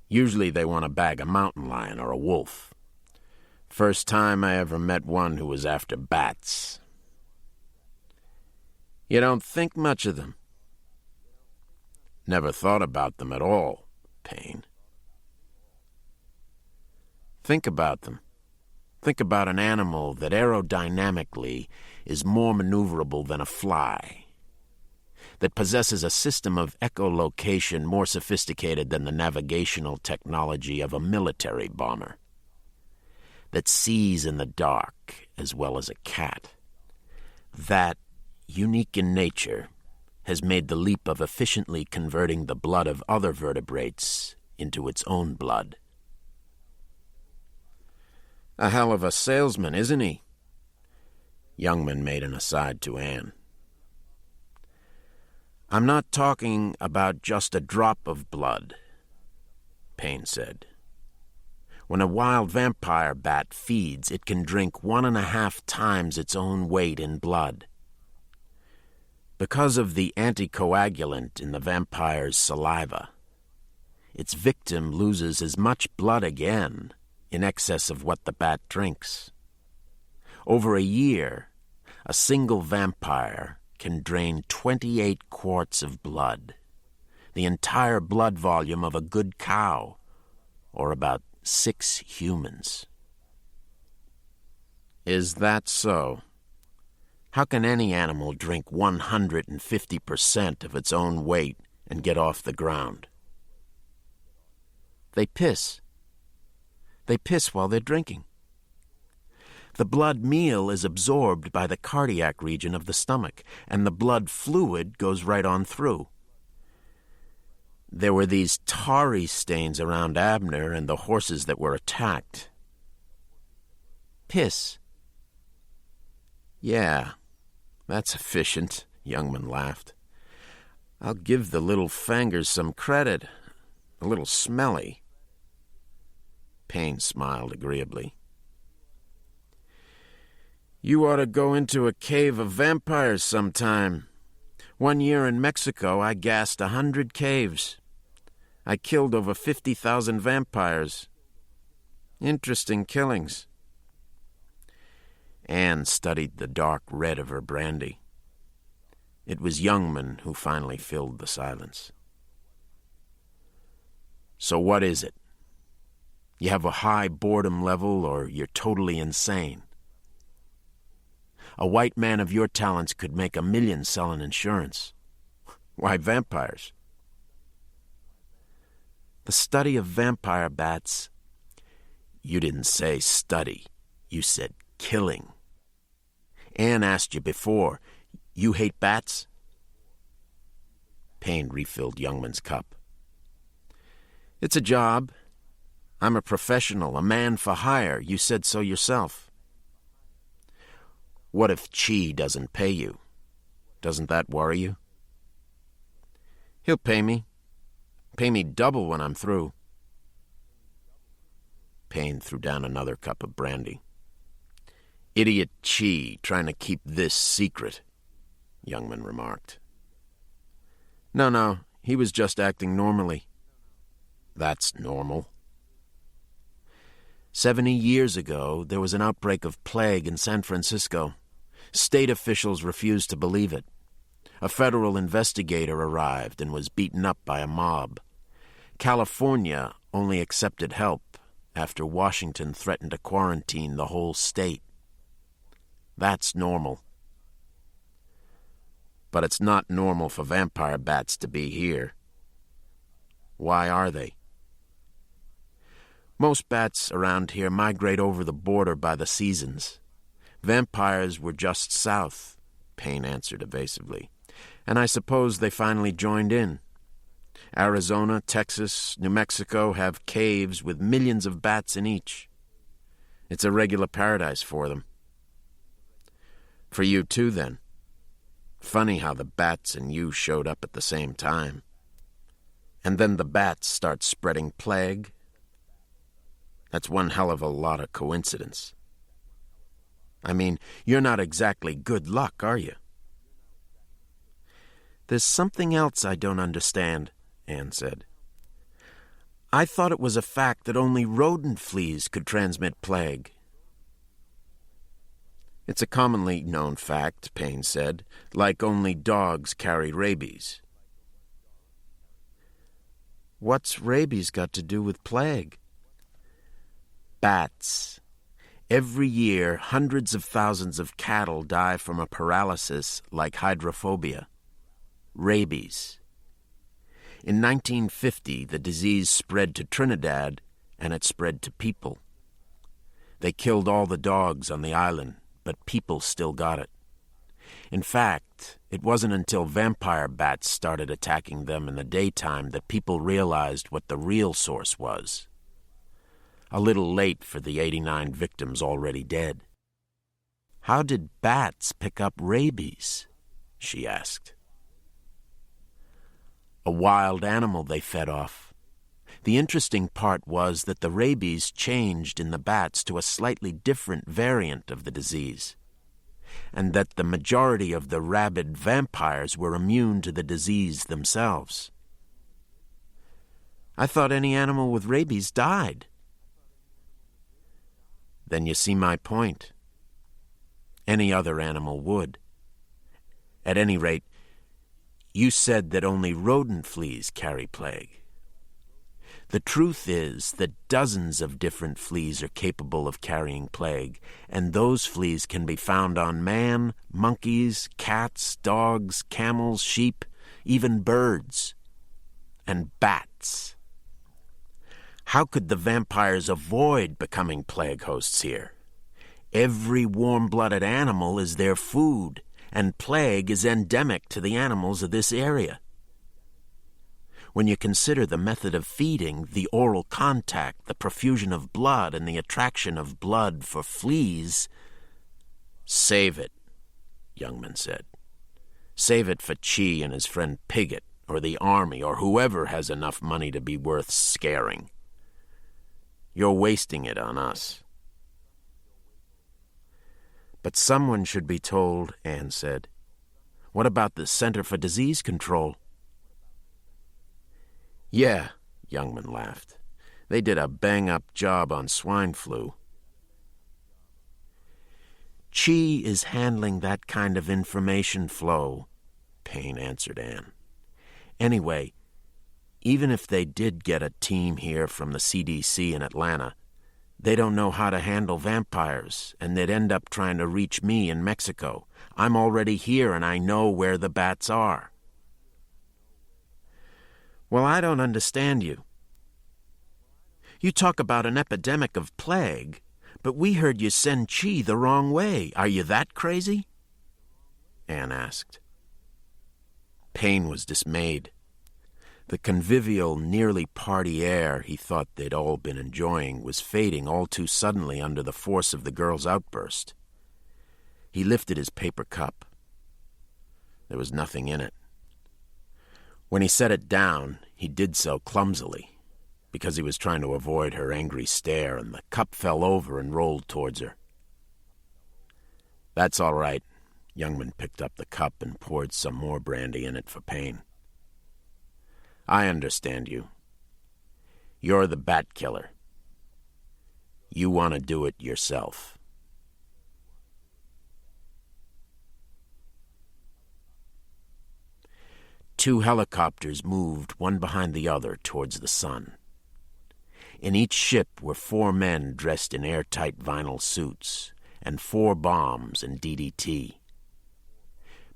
Usually they want to bag a mountain lion or a wolf. First time I ever met one who was after bats." "You don't think much of them?" "Never thought about them at all, Payne." "Think about them. Think about an animal that aerodynamically is more maneuverable than a fly, that possesses a system of echolocation more sophisticated than the navigational technology of a military bomber, that sees in the dark as well as a cat, that, unique in nature, has made the leap of efficiently converting the blood of other vertebrates into its own blood." "A hell of a salesman, isn't he?" Youngman made an aside to Anne. "I'm not talking about just a drop of blood," Payne said. "When a wild vampire bat feeds, it can drink 1.5 times its own weight in blood. Because of the anticoagulant in the vampire's saliva, its victim loses as much blood again in excess of what the bat drinks. Over a year, a single vampire can drain 28 quarts of blood, the entire blood volume of a good cow, or about 6 humans." "Is that so? How can any animal drink 150% of its own weight and get off the ground?" They piss. They piss while they're drinking. The blood meal is absorbed by the cardiac region of the stomach, and the blood fluid goes right on through. There were these tarry stains around Abner and the horses that were attacked. Piss. Yeah, that's efficient, Youngman laughed. I'll give the little fangers some credit. A little smelly. Payne smiled agreeably. You ought to go into a cave of vampires sometime. One year in Mexico, I gassed 100 caves. I killed over 50,000 vampires. Interesting killings. Anne studied the dark red of her brandy. It was Youngman who finally filled the silence. So what is it? You have a high boredom level, or you're totally insane? A white man of your talents could make $1 million selling insurance. Why vampires? The study of vampire bats. You didn't say study. You said killing. Anne asked you before. You hate bats? Payne refilled Youngman's cup. It's a job. I'm a professional, a man for hire. You said so yourself. What if Chi doesn't pay you? Doesn't that worry you? He'll pay me. Pay me double when I'm through. Payne threw down another cup of brandy. Idiot Chi trying to keep this secret, Youngman remarked. No, he was just acting normally. That's normal. 70 years ago, there was an outbreak of plague in San Francisco. State officials refused to believe it. A federal investigator arrived and was beaten up by a mob. California only accepted help after Washington threatened to quarantine the whole state. That's normal. But it's not normal for vampire bats to be here. Why are they? Most bats around here migrate over the border by the seasons. Vampires were just south, Payne answered evasively, and I suppose they finally joined in. Arizona, Texas, New Mexico have caves with millions of bats in each. It's a regular paradise for them. For you too, then. Funny how the bats and you showed up at the same time. And then the bats start spreading plague. That's one hell of a lot of coincidence. I mean, you're not exactly good luck, are you? There's something else I don't understand, Anne said. I thought it was a fact that only rodent fleas could transmit plague. It's a commonly known fact, Payne said, like only dogs carry rabies. What's rabies got to do with plague? Bats. Every year, hundreds of thousands of cattle die from a paralysis like hydrophobia. Rabies. In 1950, the disease spread to Trinidad, and it spread to people. They killed all the dogs on the island, but people still got it. In fact, it wasn't until vampire bats started attacking them in the daytime that people realized what the real source was. A little late for the 89 victims already dead. How did bats pick up rabies? She asked. A wild animal they fed off. The interesting part was that the rabies changed in the bats to a slightly different variant of the disease, and that the majority of the rabid vampires were immune to the disease themselves. I thought any animal with rabies died. Then you see my point. Any other animal would. At any rate, you said that only rodent fleas carry plague. The truth is that dozens of different fleas are capable of carrying plague, and those fleas can be found on man, monkeys, cats, dogs, camels, sheep, even birds, and bats. How could the vampires avoid becoming plague hosts here? Every warm-blooded animal is their food, and plague is endemic to the animals of this area. When you consider the method of feeding, the oral contact, the profusion of blood, and the attraction of blood for fleas... "Save it," Youngman said. "Save it for Chi and his friend Piggott, or the army, or whoever has enough money to be worth scaring. You're wasting it on us." "But someone should be told," Anne said. "What about the Center for Disease Control?" "Yeah," Youngman laughed. "They did a bang-up job on swine flu." "Chi is handling that kind of information flow," Payne answered Anne. "Anyway, even if they did get a team here from the CDC in Atlanta, they don't know how to handle vampires, and they'd end up trying to reach me in Mexico. I'm already here, and I know where the bats are." "Well, I don't understand you. You talk about an epidemic of plague, but we heard you send Chi the wrong way. Are you that crazy?" Anne asked. Payne was dismayed. The convivial, nearly party air he thought they'd all been enjoying was fading all too suddenly under the force of the girl's outburst. He lifted his paper cup. There was nothing in it. When he set it down, he did so clumsily, because he was trying to avoid her angry stare, and the cup fell over and rolled towards her. "That's all right." Youngman picked up the cup and poured some more brandy in it for Payne. "I understand you. You're the bat killer. You want to do it yourself." Two helicopters moved one behind the other towards the sun. In each ship were 4 men dressed in airtight vinyl suits, and 4 bombs and DDT.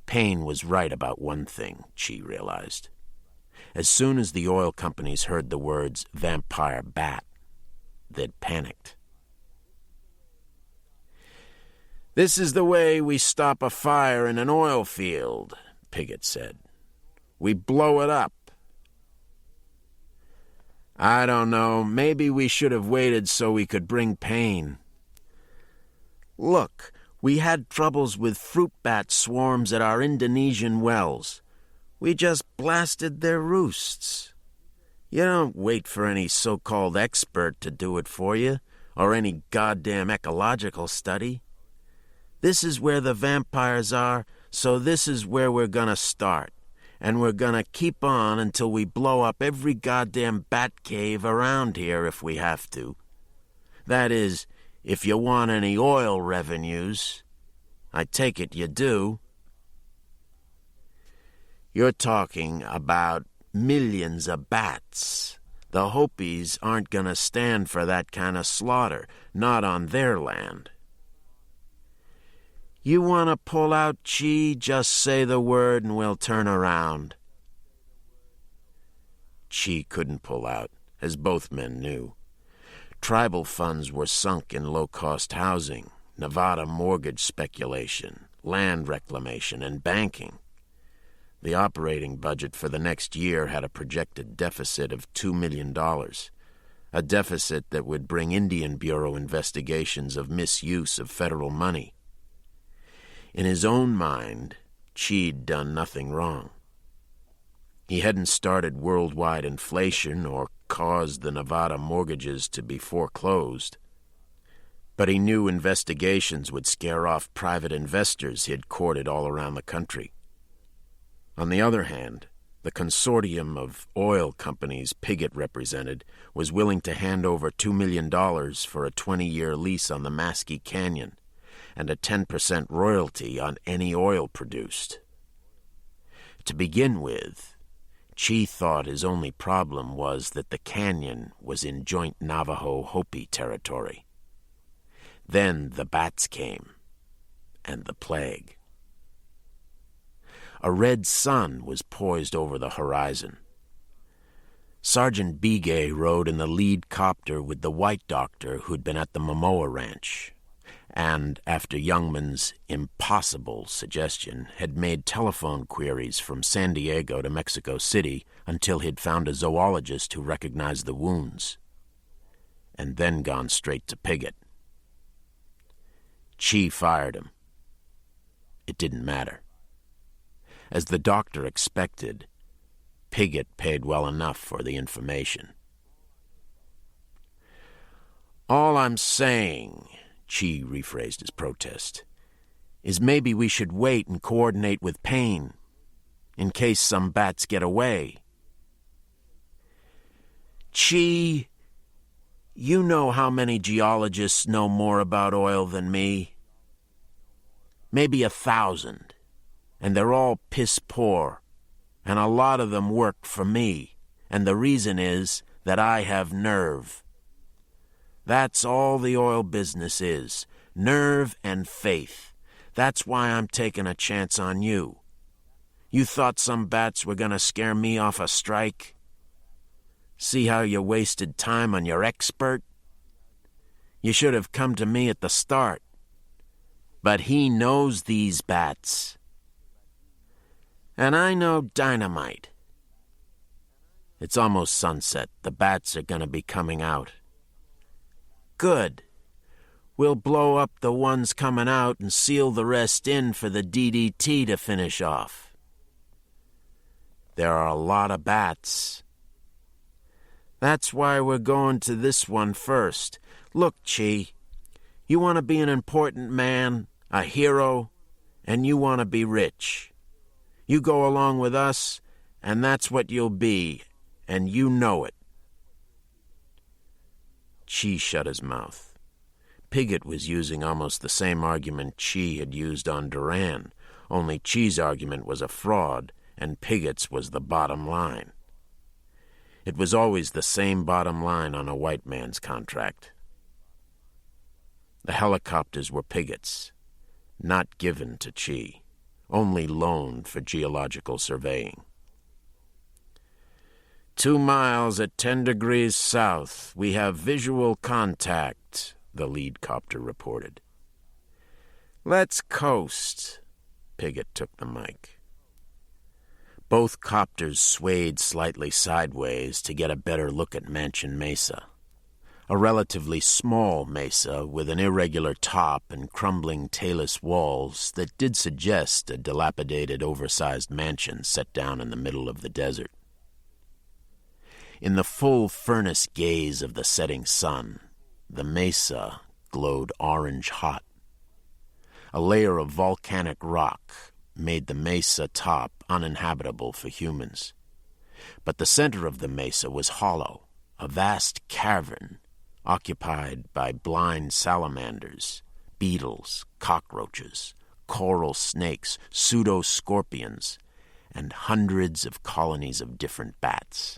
Payne was right about one thing, Chi realized. As soon as the oil companies heard the words vampire bat, they'd panicked. "This is the way we stop a fire in an oil field," Piggott said. "We blow it up." "I don't know. Maybe we should have waited so we could bring Payne." "Look, we had troubles with fruit bat swarms at our Indonesian wells. We just blasted their roosts. You don't wait for any so-called expert to do it for you, or any goddamn ecological study. This is where the vampires are, so this is where we're gonna start. And we're gonna keep on until we blow up every goddamn bat cave around here if we have to. That is, if you want any oil revenues. I take it you do." "You're talking about millions of bats. The Hopis aren't gonna stand for that kind of slaughter, not on their land." "You want to pull out, Chi? Just say the word and we'll turn around." Chi couldn't pull out, as both men knew. Tribal funds were sunk in low-cost housing, Nevada mortgage speculation, land reclamation, and banking. The operating budget for the next year had a projected deficit of $2 million, a deficit that would bring Indian Bureau investigations of misuse of federal money. In his own mind, Chi'd done nothing wrong. He hadn't started worldwide inflation or caused the Nevada mortgages to be foreclosed. But he knew investigations would scare off private investors he had courted all around the country. On the other hand, the consortium of oil companies Piggott represented was willing to hand over $2 million for a 20-year lease on the Maskey Canyon and a 10% royalty on any oil produced. To begin with, Chi thought his only problem was that the canyon was in joint Navajo-Hopi territory. Then the bats came, and the plague. A red sun was poised over the horizon. Sergeant Bigay rode in the lead copter with the white doctor who'd been at the Momoa Ranch, and, after Youngman's impossible suggestion, had made telephone queries from San Diego to Mexico City until he'd found a zoologist who recognized the wounds, and then gone straight to Piggott. Chi fired him. It didn't matter. As the doctor expected, Piggott paid well enough for the information. "All I'm saying," Chi rephrased his protest, "is maybe we should wait and coordinate with Payne, in case some bats get away." "Chi, you know how many geologists know more about oil than me? Maybe 1,000, and they're all piss poor, and a lot of them work for me, and the reason is that I have nerve. That's all the oil business is, nerve and faith. That's why I'm taking a chance on you. You thought some bats were going to scare me off a strike? See how you wasted time on your expert? You should have come to me at the start. But he knows these bats. And I know dynamite. It's almost sunset. The bats are going to be coming out. Good. We'll blow up the ones coming out and seal the rest in for the DDT to finish off. There are a lot of bats. That's why we're going to this one first. Look, Chi, you want to be an important man, a hero, and you want to be rich. You go along with us, and that's what you'll be, and you know it. Chi shut his mouth. Piggott was using almost the same argument Chi had used on Duran, only Chi's argument was a fraud, and Piggott's was the bottom line. It was always the same bottom line on a white man's contract. The helicopters were Piggott's, not given to Chi, only loaned for geological surveying. 2 miles at 10 degrees south. We have visual contact, the lead copter reported. Let's coast. Piggott took the mic. Both copters swayed slightly sideways to get a better look at Mansion Mesa, a relatively small mesa with an irregular top and crumbling talus walls that did suggest a dilapidated, oversized mansion set down in the middle of the desert. In the full furnace gaze of the setting sun, the mesa glowed orange hot. A layer of volcanic rock made the mesa top uninhabitable for humans. But the center of the mesa was hollow, a vast cavern occupied by blind salamanders, beetles, cockroaches, coral snakes, pseudo-scorpions, and hundreds of colonies of different bats.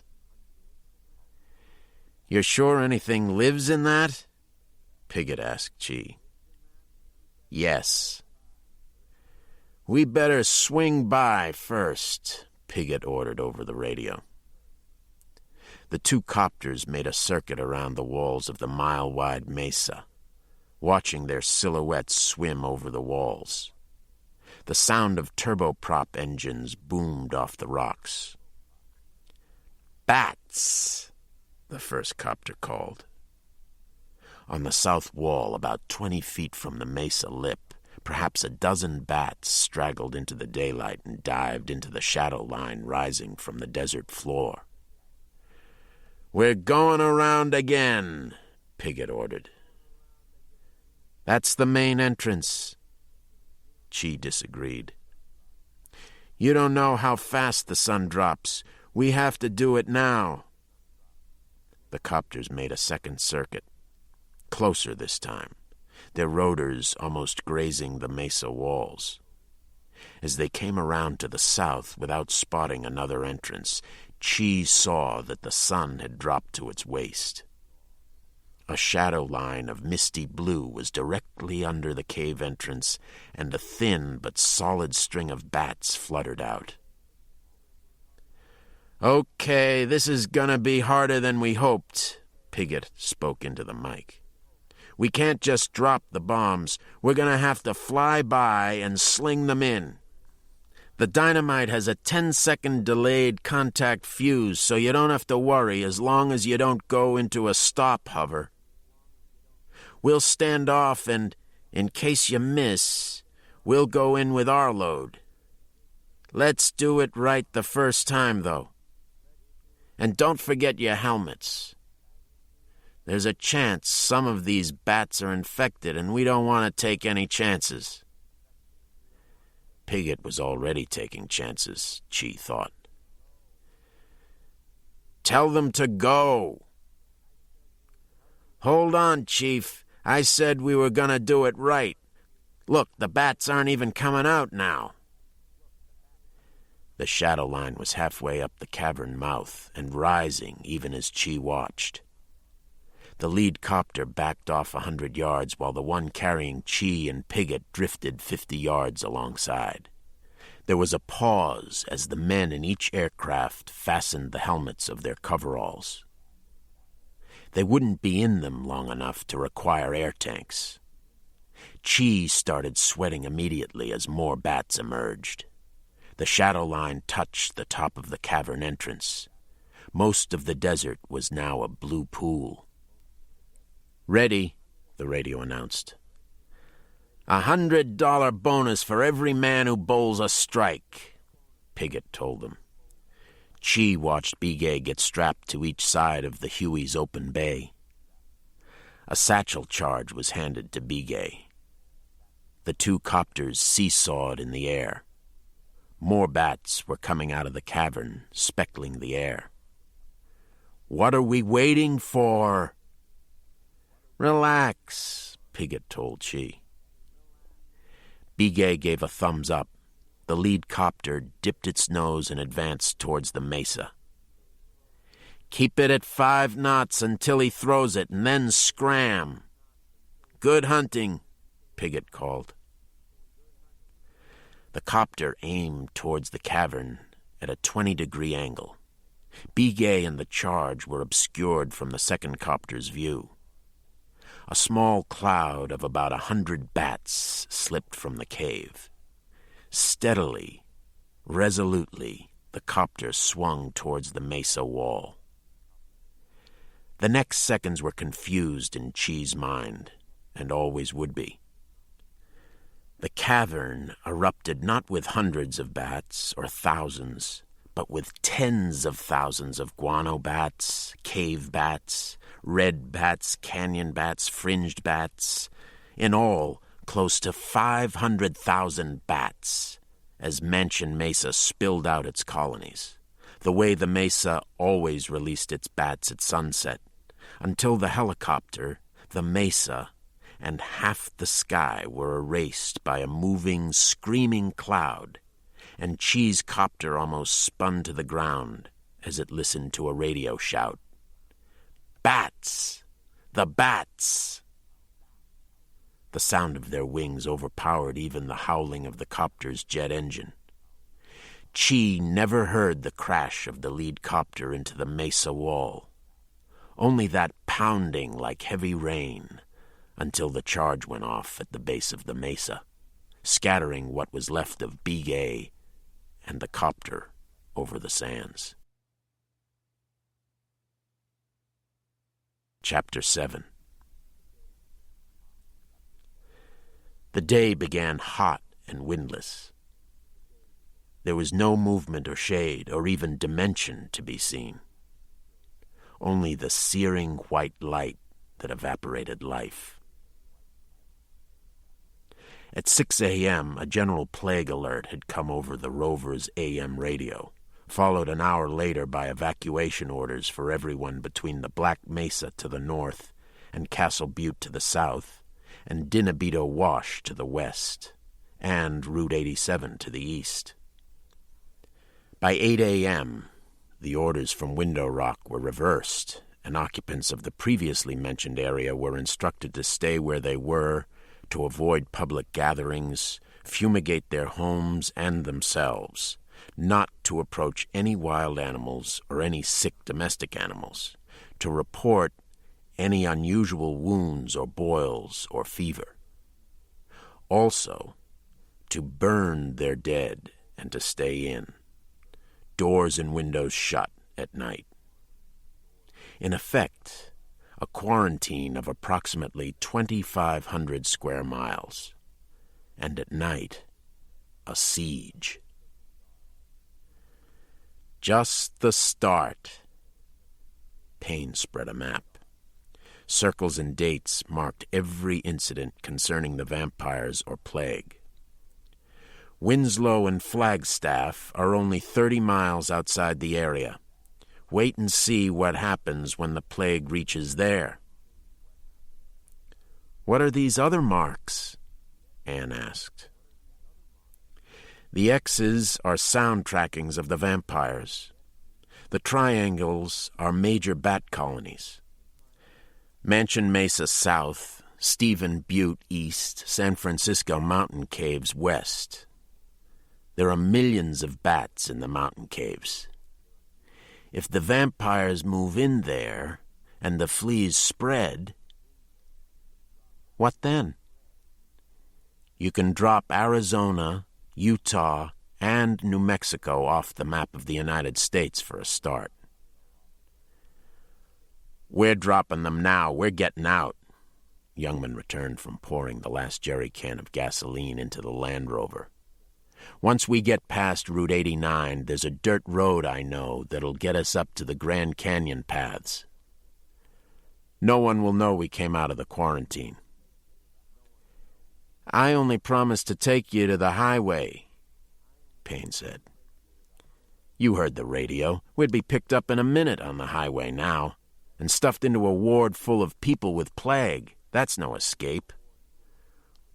"You're sure anything lives in that?" Piggott asked Chi. "Yes." "We better swing by first," Piggott ordered over the radio. The 2 copters made a circuit around the walls of the mile-wide mesa, watching their silhouettes swim over the walls. The sound of turboprop engines boomed off the rocks. "Bats!" the first copter called. On the south wall, about 20 feet from the mesa lip, perhaps a dozen bats straggled into the daylight and dived into the shadow line rising from the desert floor. "We're going around again," Piggott ordered. "That's the main entrance." Chi disagreed. "You don't know how fast the sun drops. We have to do it now." The copters made a second circuit, closer this time, their rotors almost grazing the mesa walls. As they came around to the south without spotting another entrance, Chi saw that the sun had dropped to its waist. A shadow line of misty blue was directly under the cave entrance, and a thin but solid string of bats fluttered out. "Okay, this is gonna be harder than we hoped," Piggott spoke into the mic. "We can't just drop the bombs. We're gonna have to fly by and sling them in. The dynamite has a 10-second delayed contact fuse, so you don't have to worry as long as you don't go into a stop hover. We'll stand off and, in case you miss, we'll go in with our load. Let's do it right the first time, though. And don't forget your helmets. There's a chance some of these bats are infected, and we don't want to take any chances." Piggott was already taking chances, Chi thought. "Tell them to go." "Hold on, Chief. I said we were gonna do it right. Look, the bats aren't even coming out now." The shadow line was halfway up the cavern mouth and rising even as Chi watched. The lead copter backed off 100 yards while the one carrying Chi and Piggott drifted 50 yards alongside. There was a pause as the men in each aircraft fastened the helmets of their coveralls. They wouldn't be in them long enough to require air tanks. Chi started sweating immediately as more bats emerged. The shadow line touched the top of the cavern entrance. Most of the desert was now a blue pool. "Ready," the radio announced. $100 bonus for every man who bowls a strike," Piggott told them. Chi watched Bigay get strapped to each side of the Huey's open bay. A satchel charge was handed to Bigay. The two copters seesawed in the air. More bats were coming out of the cavern, speckling the air. "What are we waiting for?" "Relax," Piggott told Chi. Bigay gave a thumbs up. The lead copter dipped its nose and advanced towards the mesa. "Keep it at 5 knots until he throws it, and then scram." "Good hunting," Piggott called. The copter aimed towards the cavern at a 20-degree angle. Bigay and the charge were obscured from the second copter's view. A small cloud of about 100 bats slipped from the cave. Steadily, resolutely, the copter swung towards the mesa wall. The next seconds were confused in Chi's mind, and always would be. The cavern erupted not with hundreds of bats or thousands, but with tens of thousands of guano bats, cave bats, red bats, canyon bats, fringed bats. In all, close to 500,000 bats, as Mansion Mesa spilled out its colonies, the way the mesa always released its bats at sunset, until the helicopter, the mesa, and half the sky were erased by a moving, screaming cloud, and Chi's copter almost spun to the ground as it listened to a radio shout. "Bats! The bats!" The sound of their wings overpowered even the howling of the copter's jet engine. Chi never heard the crash of the lead copter into the mesa wall, only that pounding like heavy rain, until the charge went off at the base of the mesa, scattering what was left of Bigay and the copter over the sands. Chapter 7. The day began hot and windless. There was no movement or shade or even dimension to be seen. Only the searing white light that evaporated life. At 6 a.m., a general plague alert had come over the rover's AM radio, followed an hour later by evacuation orders for everyone between the Black Mesa to the north and Castle Butte to the south, and Dinabito Wash to the west, and Route 87 to the east. By 8 a.m., the orders from Window Rock were reversed, and occupants of the previously mentioned area were instructed to stay where they were, to avoid public gatherings, fumigate their homes and themselves, not to approach any wild animals or any sick domestic animals, to report any unusual wounds or boils or fever. Also, to burn their dead and to stay in, doors and windows shut at night. In effect, a quarantine of approximately 2,500 square miles, and at night, a siege. Just the start. Payne spread a map. Circles and dates marked every incident concerning the vampires or plague. Winslow and Flagstaff are only 30 miles outside the area. Wait and see what happens when the plague reaches there. "What are these other marks?" Anne asked. "The X's are sound trackings of the vampires. The triangles are major bat colonies. Mansion Mesa south, Stephen Butte east, San Francisco mountain caves west. There are millions of bats in the mountain caves. If the vampires move in there and the fleas spread, what then? You can drop Arizona, Utah, and New Mexico off the map of the United States for a start. We're dropping them now. We're getting out." Youngman returned from pouring the last jerry can of gasoline into the Land Rover. "Once we get past Route 89, there's a dirt road I know that'll get us up to the Grand Canyon paths. No one will know we came out of the quarantine." "I only promised to take you to the highway," Payne said. "You heard the radio. We'd be picked up in a minute on the highway now, and stuffed into a ward full of people with plague. That's no escape.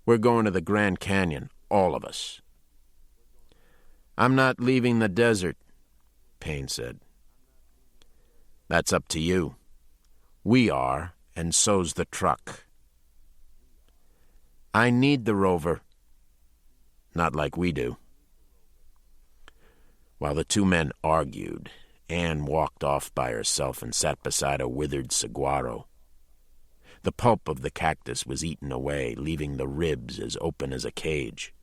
We're going to the Grand Canyon, all of us." "I'm not leaving the desert," Payne said. "That's up to you. We are, and so's the truck." "I need the Rover." "Not like we do." While the two men argued, Anne walked off by herself and sat beside a withered saguaro. The pulp of the cactus was eaten away, leaving the ribs as open as a cage.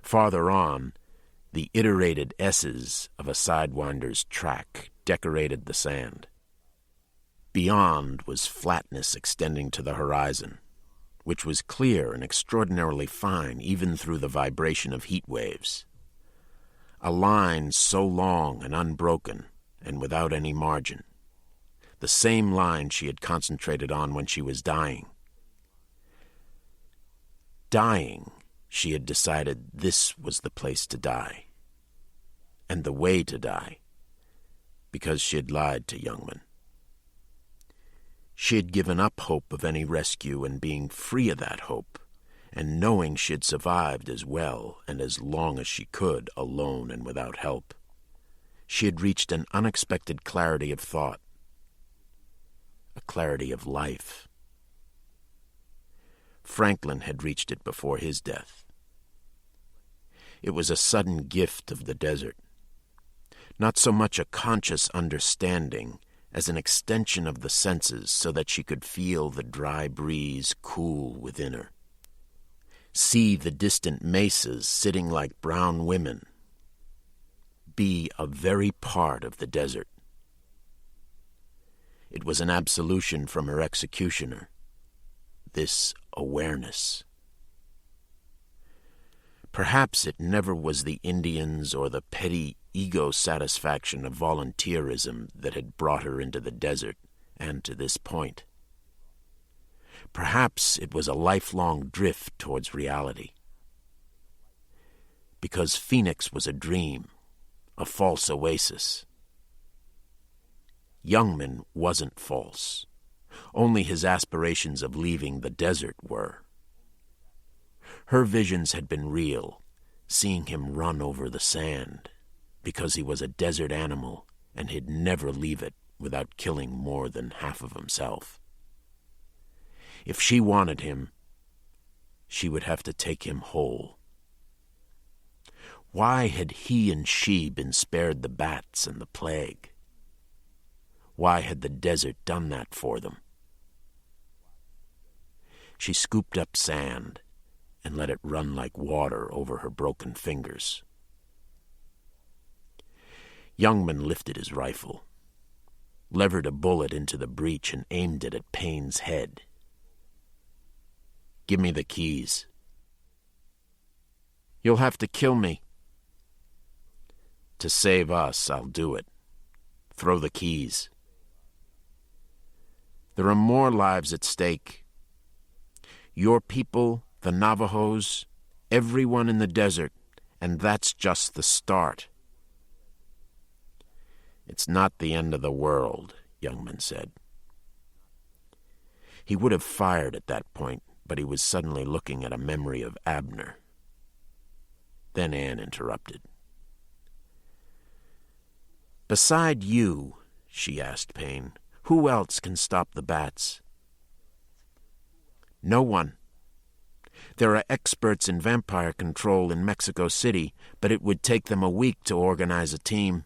Farther on, the iterated S's of a sidewinder's track decorated the sand. Beyond was flatness extending to the horizon, which was clear and extraordinarily fine even through the vibration of heat waves. A line so long and unbroken and without any margin. The same line she had concentrated on when she was dying. Dying, she had decided this was the place to die. And the way to die, because she had lied to Youngman. She had given up hope of any rescue and being free of that hope, and knowing she had survived as well and as long as she could, alone and without help. She had reached an unexpected clarity of thought, a clarity of life. Franklin had reached it before his death. It was a sudden gift of the desert, not so much a conscious understanding as an extension of the senses so that she could feel the dry breeze cool within her. See the distant mesas sitting like brown women. Be a very part of the desert. It was an absolution from her executioner, this awareness. Perhaps it never was the Indians or the petty ego satisfaction of volunteerism that had brought her into the desert and to this point. Perhaps it was a lifelong drift towards reality. Because Phoenix was a dream, a false oasis. Youngman wasn't false. Only his aspirations of leaving the desert were. Her visions had been real, seeing him run over the sand, because he was a desert animal and he'd never leave it without killing more than half of himself. If she wanted him, she would have to take him whole. Why had he and she been spared the bats and the plague? Why had the desert done that for them? She scooped up sand and let it run like water over her broken fingers. Youngman lifted his rifle, levered a bullet into the breech and aimed it at Payne's head. "Give me the keys." "You'll have to kill me." "To save us, I'll do it. Throw the keys." "There are more lives at stake. Your people, the Navajos, everyone in the desert, and that's just the start." "It's not the end of the world," Youngman said. He would have fired at that point, but he was suddenly looking at a memory of Abner. Then Anne interrupted. "Beside you," she asked Payne, "who else can stop the bats?" "No one. There are experts in vampire control in Mexico City, but it would take them a week to organize a team.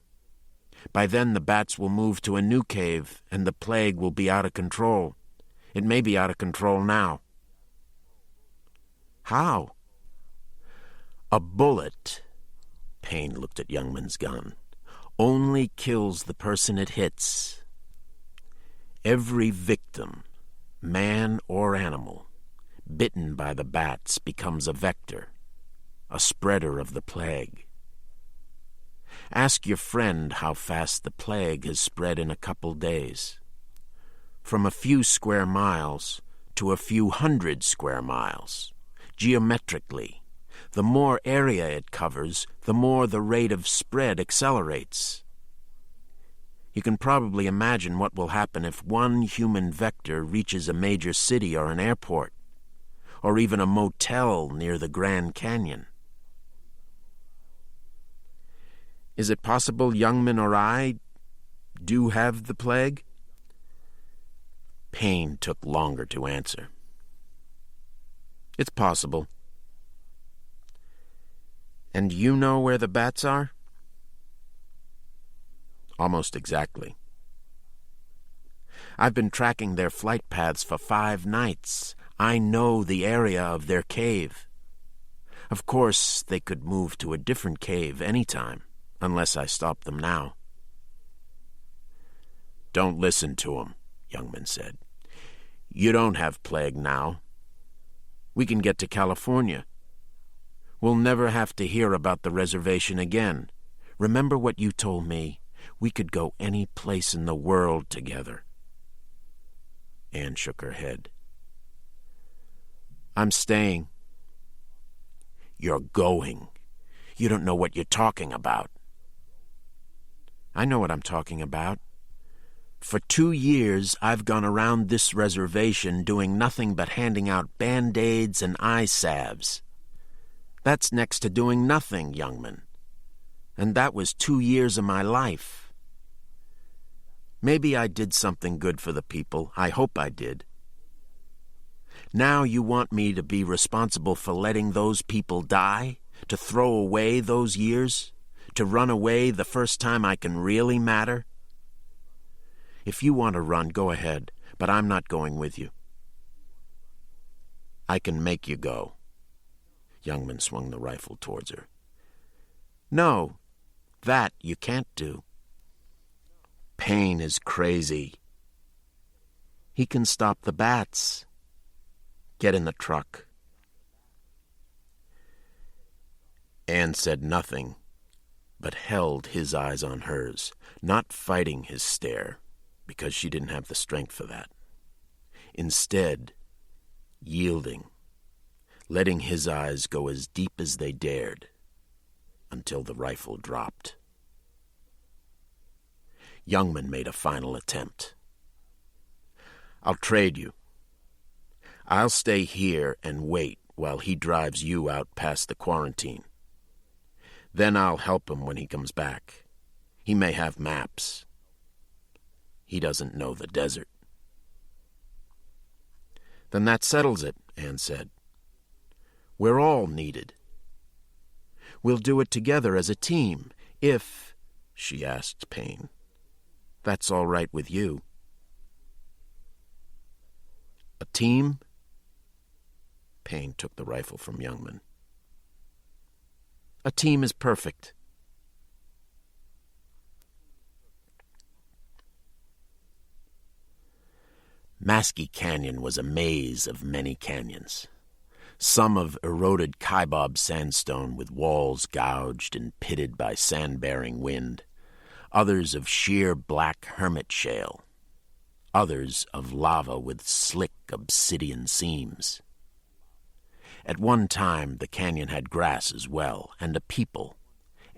By then the bats will move to a new cave, and the plague will be out of control. It may be out of control now." "How?" "A bullet," Payne looked at Youngman's gun, "only kills the person it hits. Every victim, man or animal, bitten by the bats becomes a vector, a spreader of the plague. Ask your friend how fast the plague has spread in a couple days. From a few square miles to a few hundred square miles. Geometrically, the more area it covers, the more the rate of spread accelerates. You can probably imagine what will happen if one human vector reaches a major city or an airport, or even a motel near the Grand Canyon. Is it possible Youngman or I do have the plague?" Payne took longer to answer. "It's possible." "And you know where the bats are?" "Almost exactly. I've been tracking their flight paths for 5 nights. I know the area of their cave. Of course, they could move to a different cave any time, unless I stop them now." "Don't listen to 'em," Youngman said. "You don't have plague now. We can get to California. We'll never have to hear about the reservation again. Remember what you told me? We could go any place in the world together." Anne shook her head. "I'm staying." "You're going. You don't know what you're talking about." "I know what I'm talking about. For 2 years, I've gone around this reservation doing nothing but handing out Band-Aids and eye salves. That's next to doing nothing, Youngman. And that was 2 years of my life. Maybe I did something good for the people. I hope I did. Now you want me to be responsible for letting those people die? To throw away those years? To run away the first time I can really matter? If you want to run, go ahead, but I'm not going with you." "I can make you go." Youngman swung the rifle towards her. "No, that you can't do." "Payne is crazy." "He can stop the bats. Get in the truck." Anne said nothing, but held his eyes on hers, not fighting his stare, because she didn't have the strength for that. Instead, yielding, letting his eyes go as deep as they dared, until the rifle dropped. Youngman made a final attempt. "I'll trade you. I'll stay here and wait while he drives you out past the quarantine. Then I'll help him when he comes back. He may have maps. He doesn't know the desert." "Then that settles it," Anne said. "We're all needed. We'll do it together as a team, if, she asked Payne, that's all right with you. A team? Payne took the rifle from Youngman. A team is perfect. Maskey Canyon was a maze of many canyons. Some of eroded Kaibab sandstone with walls gouged and pitted by sand-bearing wind, others of sheer black hermit shale, others of lava with slick obsidian seams. At one time, the canyon had grass as well, and a people,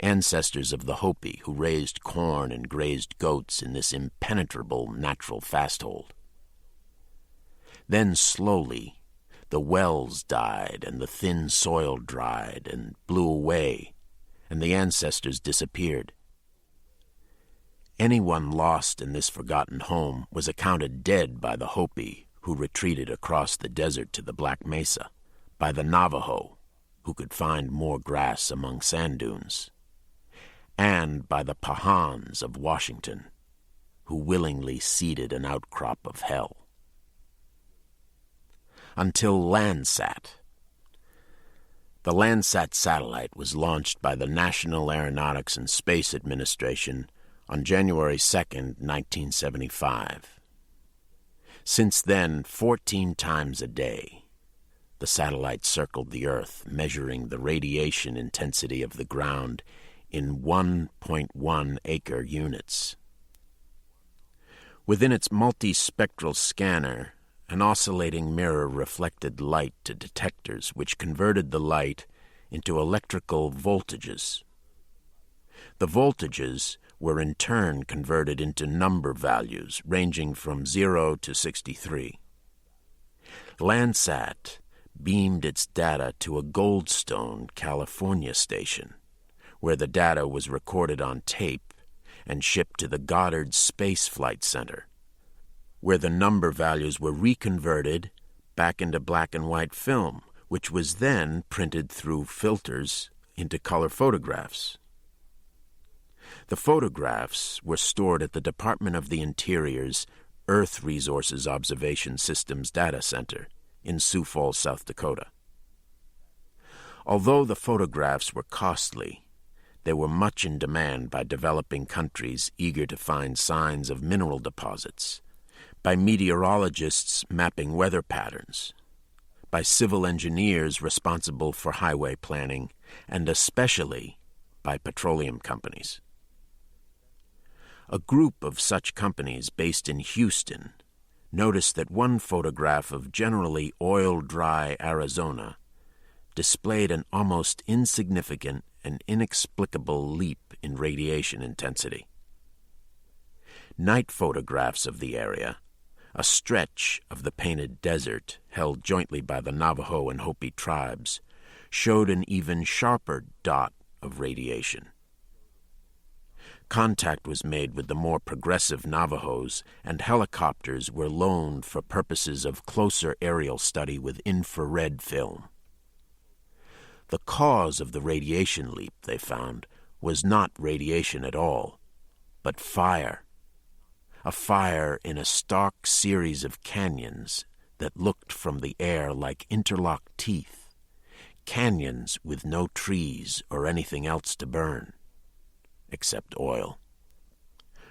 ancestors of the Hopi who raised corn and grazed goats in this impenetrable natural fasthold. Then slowly, the wells died, and the thin soil dried and blew away, and the ancestors disappeared. Anyone lost in this forgotten home was accounted dead by the Hopi, who retreated across the desert to the Black Mesa, by the Navajo, who could find more grass among sand dunes, and by the Pahans of Washington, who willingly ceded an outcrop of hell. Until Landsat. The Landsat satellite was launched by the National Aeronautics and Space Administration on January 2nd, 1975. Since then, 14 times a day, the satellite circled the Earth, measuring the radiation intensity of the ground in 1.1-acre units. Within its multispectral scanner, an oscillating mirror reflected light to detectors which converted the light into electrical voltages. The voltages were in turn converted into number values ranging from 0 to 63. Landsat beamed its data to a Goldstone, California station, where the data was recorded on tape and shipped to the Goddard Space Flight Center, where the number values were reconverted back into black and white film, which was then printed through filters into color photographs. The photographs were stored at the Department of the Interior's Earth Resources Observation Systems Data Center in Sioux Falls, South Dakota. Although the photographs were costly, they were much in demand by developing countries eager to find signs of mineral deposits, by meteorologists mapping weather patterns, by civil engineers responsible for highway planning, and especially by petroleum companies. A group of such companies based in Houston noticed that one photograph of generally oil-dry Arizona displayed an almost insignificant and inexplicable leap in radiation intensity. Night photographs of the area, a stretch of the Painted Desert held jointly by the Navajo and Hopi tribes, showed an even sharper dot of radiation. Contact was made with the more progressive Navajos, and helicopters were loaned for purposes of closer aerial study with infrared film. The cause of the radiation leap, they found, was not radiation at all, but fire. A fire in a stark series of canyons that looked from the air like interlocked teeth, canyons with no trees or anything else to burn, except oil.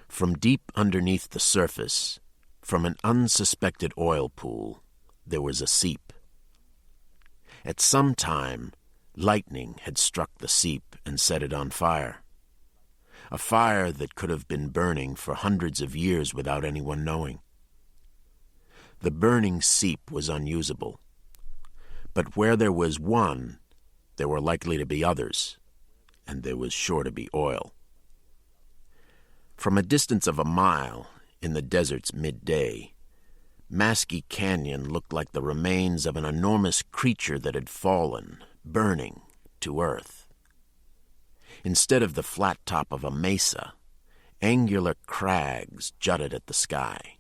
From deep underneath the surface, from an unsuspected oil pool, there was a seep. At some time, lightning had struck the seep and set it on fire. A fire that could have been burning for hundreds of years without anyone knowing. The burning seep was unusable, but where there was one, there were likely to be others, and there was sure to be oil. From a distance of a mile, in the desert's midday, Maskey Canyon looked like the remains of an enormous creature that had fallen, burning, to earth. Instead of the flat top of a mesa, angular crags jutted at the sky.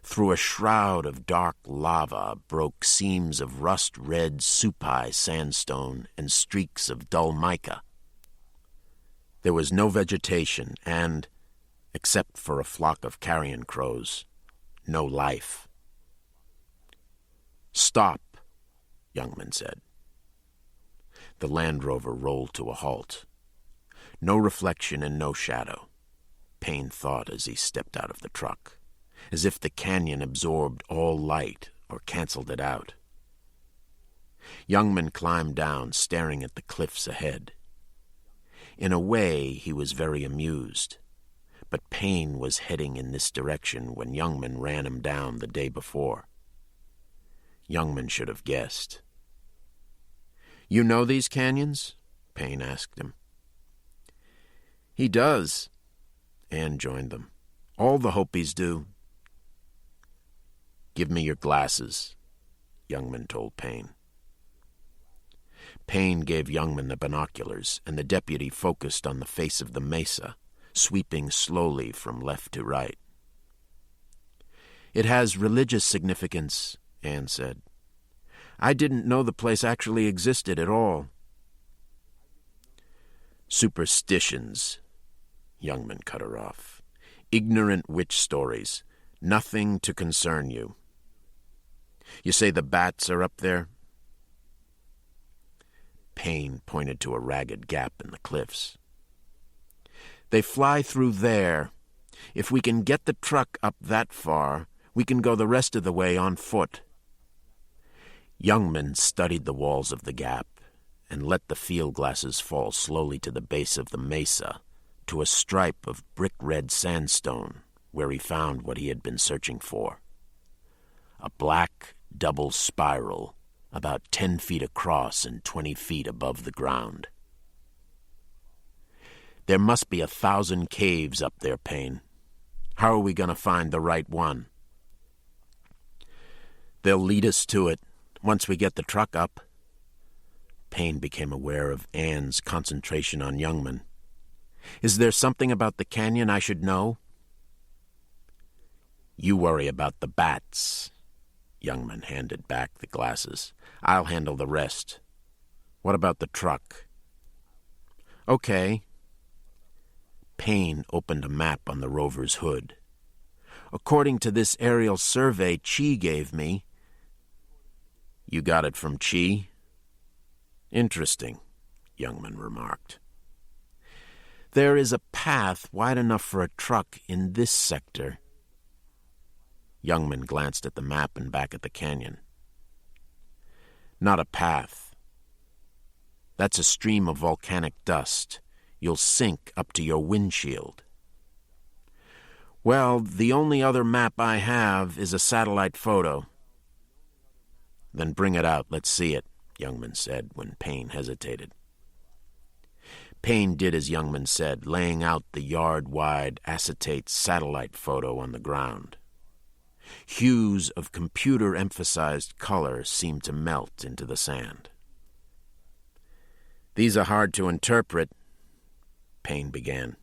Through a shroud of dark lava broke seams of rust-red supai sandstone and streaks of dull mica. There was no vegetation and, except for a flock of carrion crows, no life. "Stop," Youngman said. The Land Rover rolled to a halt. No reflection and no shadow, Payne thought as he stepped out of the truck, as if the canyon absorbed all light or canceled it out. Youngman climbed down, staring at the cliffs ahead. In a way, he was very amused, but Payne was heading in this direction when Youngman ran him down the day before. Youngman should have guessed. "You know these canyons?" Payne asked him. "He does," Anne joined them. "All the Hopis do." "Give me your glasses," Youngman told Payne. Payne gave Youngman the binoculars, and the deputy focused on the face of the mesa, sweeping slowly from left to right. "It has religious significance," Anne said. "I didn't know the place actually existed at all." "Superstitions," Youngman cut her off. "Ignorant witch stories. Nothing to concern you. You say the bats are up there?" Payne pointed to a ragged gap in the cliffs. "They fly through there. If we can get the truck up that far, we can go the rest of the way on foot." Youngman studied the walls of the gap and let the field glasses fall slowly to the base of the mesa, to a stripe of brick-red sandstone where he found what he had been searching for. A black double spiral about 10 feet across and 20 feet above the ground. "There must be 1,000 caves up there, Payne. How are we going to find the right one?" "They'll lead us to it once we get the truck up." Payne became aware of Anne's concentration on Youngman. "Is there something about the canyon I should know?" "You worry about the bats." Youngman handed back the glasses. "I'll handle the rest. What about the truck?" "Okay." Payne opened a map on the rover's hood. "According to this aerial survey Chi gave me—" "You got it from Chi?" "Interesting," Youngman remarked. "There is a path wide enough for a truck in this sector." Youngman glanced at the map and back at the canyon. "Not a path. That's a stream of volcanic dust. You'll sink up to your windshield." "Well, the only other map I have is a satellite photo." "Then bring it out. Let's see it," Youngman said when Payne hesitated. Payne did as Youngman said, laying out the yard-wide acetate satellite photo on the ground. Hues of computer-emphasized color seemed to melt into the sand. "These are hard to interpret," Payne began.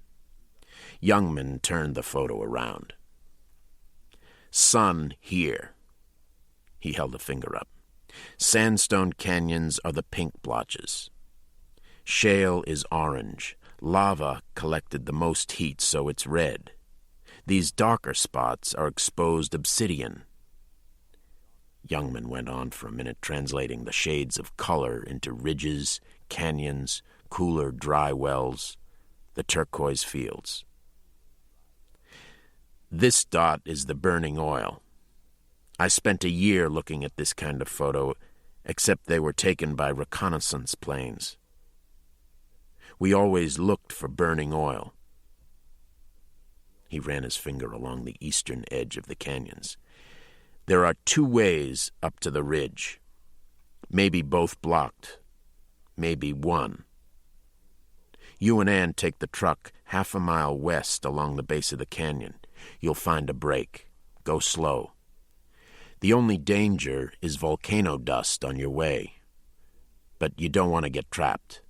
Youngman turned the photo around. "Sun here." He held a finger up. "Sandstone canyons are the pink blotches. Shale is orange. Lava collected the most heat, so it's red. These darker spots are exposed obsidian." Youngman went on for a minute, translating the shades of color into ridges, canyons, cooler dry wells, the turquoise fields. "This dot is the burning oil. I spent a year looking at this kind of photo, except they were taken by reconnaissance planes. We always looked for burning oil." He ran his finger along the eastern edge of the canyons. "There are 2 ways up to the ridge. Maybe both blocked. Maybe one. You and Ann take the truck 1/2 a mile west along the base of the canyon. You'll find a break. Go slow. The only danger is volcano dust on your way. But you don't want to get trapped.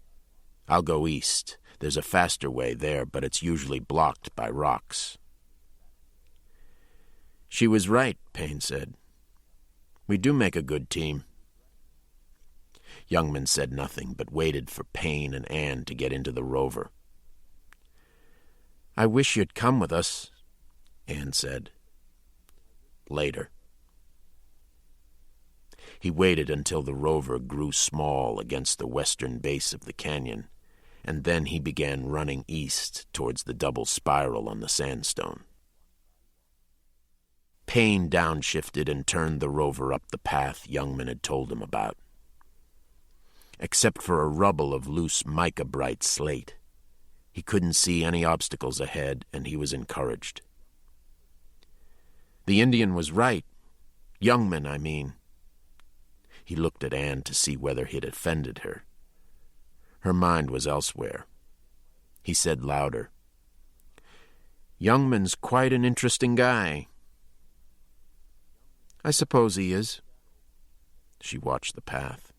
I'll go east. There's a faster way there, but it's usually blocked by rocks." She was right, Payne said. We do make a good team. Youngman said nothing, but waited for Payne and Anne to get into the rover. I wish you'd come with us, Anne said. Later. He waited until the rover grew small against the western base of the canyon, and then he began running east towards the double spiral on the sandstone. Payne downshifted and turned the rover up the path Youngman had told him about. Except for a rubble of loose mica-bright slate, he couldn't see any obstacles ahead, and he was encouraged. The Indian was right. Youngman, I mean. He looked at Anne to see whether he'd offended her. Her mind was elsewhere. He said louder, Youngman's quite an interesting guy. I suppose he is. She watched the path.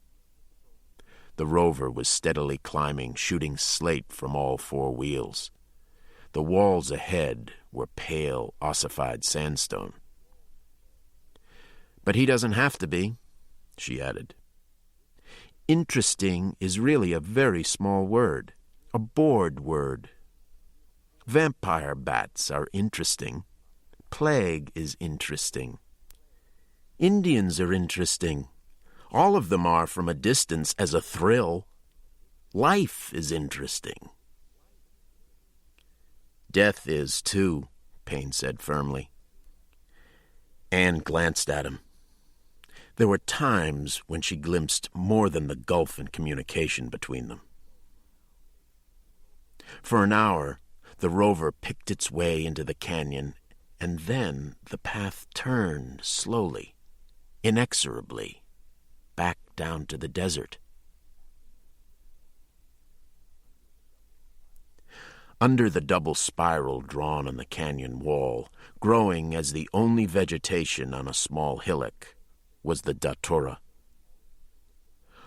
The rover was steadily climbing, shooting slate from all four wheels. The walls ahead were pale, ossified sandstone. But he doesn't have to be, she added. Interesting is really a very small word, a bored word. Vampire bats are interesting. Plague is interesting. Indians are interesting. All of them are from a distance as a thrill. Life is interesting. Death is, too, Payne said firmly. Anne glanced at him. There were times when she glimpsed more than the gulf in communication between them. For an hour, the rover picked its way into the canyon, and then the path turned slowly, inexorably, back down to the desert. Under the double spiral drawn on the canyon wall, growing as the only vegetation on a small hillock, was the datura.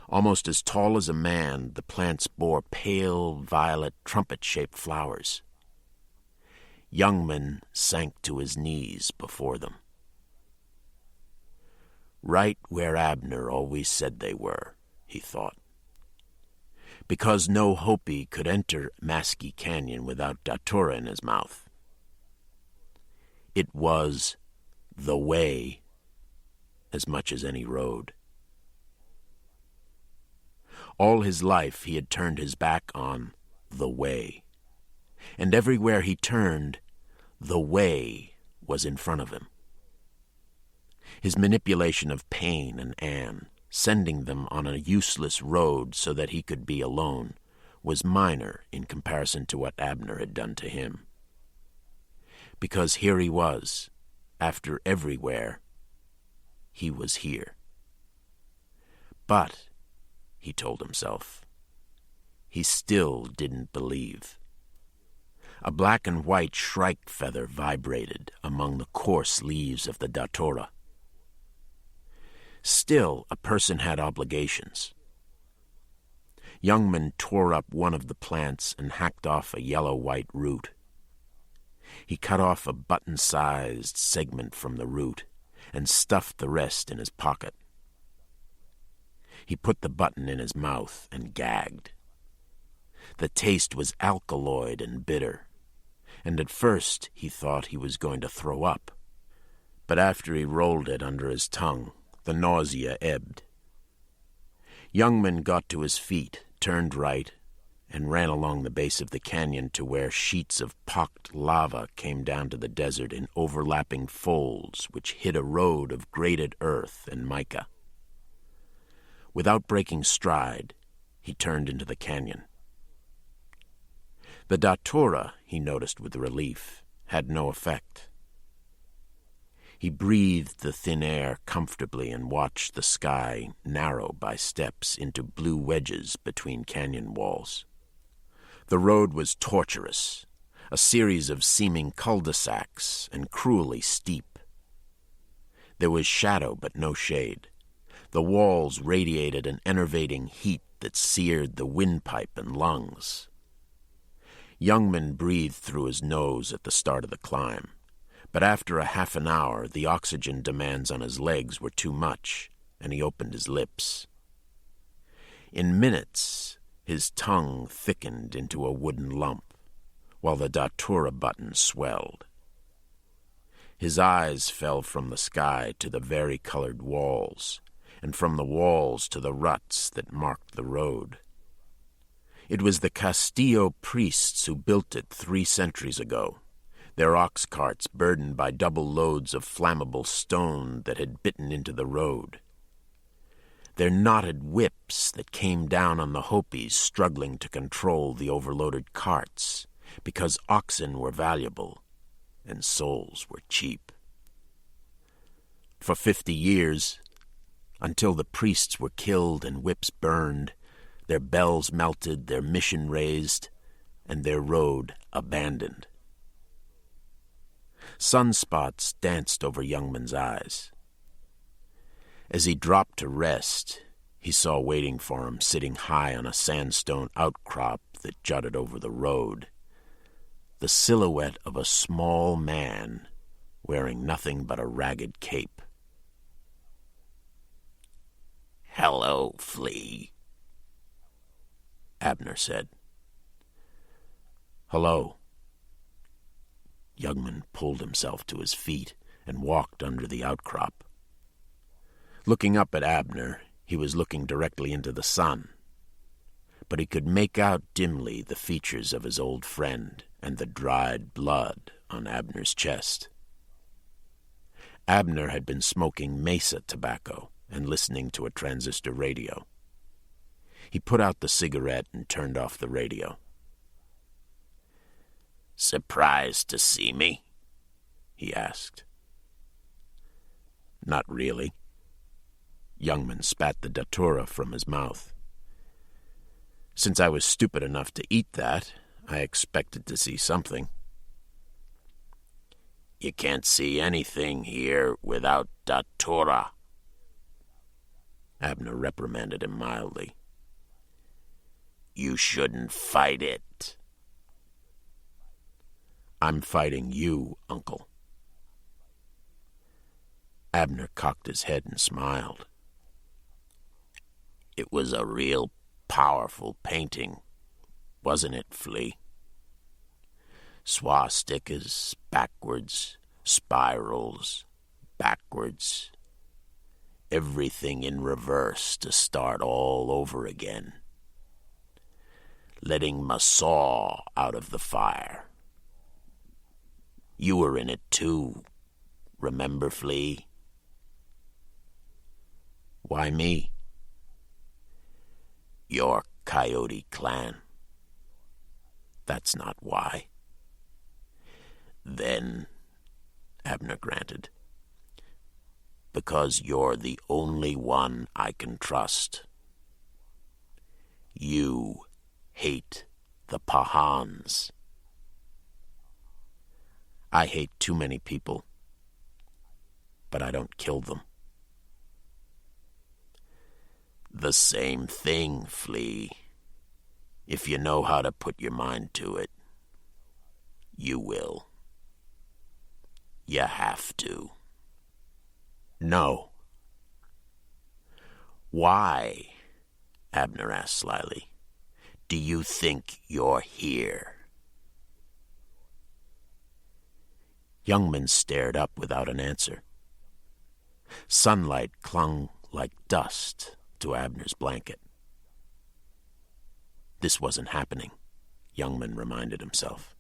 Almost as tall as a man, the plants bore pale, violet, trumpet-shaped flowers. Youngman sank to his knees before them. Right where Abner always said they were, he thought. Because no Hopi could enter Maskey Canyon without datura in his mouth. It was the way as much as any road. All his life he had turned his back on the way, and everywhere he turned, the way was in front of him. His manipulation of Payne and Anne, sending them on a useless road so that he could be alone, was minor in comparison to what Abner had done to him. Because here he was, after everywhere, he was here. But, he told himself, he still didn't believe. A black and white shrike feather vibrated among the coarse leaves of the datura. Still, a person had obligations. Youngman tore up one of the plants and hacked off a yellow-white root. He cut off a button-sized segment from the root and stuffed the rest in his pocket. He put the button in his mouth and gagged. The taste was alkaloid and bitter, and at first he thought he was going to throw up. But after he rolled it under his tongue, the nausea ebbed. Youngman got to his feet, turned right, and ran along the base of the canyon to where sheets of pocked lava came down to the desert in overlapping folds which hid a road of grated earth and mica. Without breaking stride, he turned into the canyon. The datura, he noticed with relief, had no effect. He breathed the thin air comfortably and watched the sky narrow by steps into blue wedges between canyon walls. The road was tortuous, a series of seeming cul-de-sacs and cruelly steep. There was shadow but no shade. The walls radiated an enervating heat that seared the windpipe and lungs. Youngman breathed through his nose at the start of the climb, But after a half an hour, the oxygen demands on his legs were too much, and he opened his lips. In minutes, his tongue thickened into a wooden lump, while the datura button swelled. His eyes fell from the sky to the vari-colored walls, and from the walls to the ruts that marked the road. It was the Castillo priests who built it 3 centuries ago, their ox carts burdened by double loads of flammable stone that had bitten into the road. Their knotted whips that came down on the Hopis struggling to control the overloaded carts, because oxen were valuable and souls were cheap. For 50 years, until the priests were killed and whips burned, their bells melted, their mission razed, and their road abandoned. Sunspots danced over Youngman's eyes. As he dropped to rest, he saw waiting for him, sitting high on a sandstone outcrop that jutted over the road, the silhouette of a small man wearing nothing but a ragged cape. "Hello, Flea," Abner said. "Hello." Youngman pulled himself to his feet and walked under the outcrop. Looking up at Abner, he was looking directly into the sun, but he could make out dimly the features of his old friend and the dried blood on Abner's chest. Abner had been smoking mesa tobacco and listening to a transistor radio. He put out the cigarette and turned off the radio. "Surprised to see me?" he asked. "Not really." Youngman spat the datura from his mouth. "Since I was stupid enough to eat that, I expected to see something." "You can't see anything here without datura," Abner reprimanded him mildly. "You shouldn't fight it." "I'm fighting you, Uncle." Abner cocked his head and smiled. "It was a real powerful painting, wasn't it, Flea? Swastikas, backwards, spirals, backwards. Everything in reverse to start all over again. Letting my saw out of the fire. You were in it too, remember, Flea?" "Why me?" "Your Coyote clan." "That's not why." "Then," Abner granted, "because you're the only one I can trust. You hate the Pahans." "I hate too many people, but I don't kill them." "The same thing, Flea. If you know how to put your mind to it, you will. You have to." "No." "Why," Abner asked slyly, "do you think you're here?" Youngman stared up without an answer. Sunlight clung like dust to Abner's blanket. This wasn't happening, Youngman reminded himself.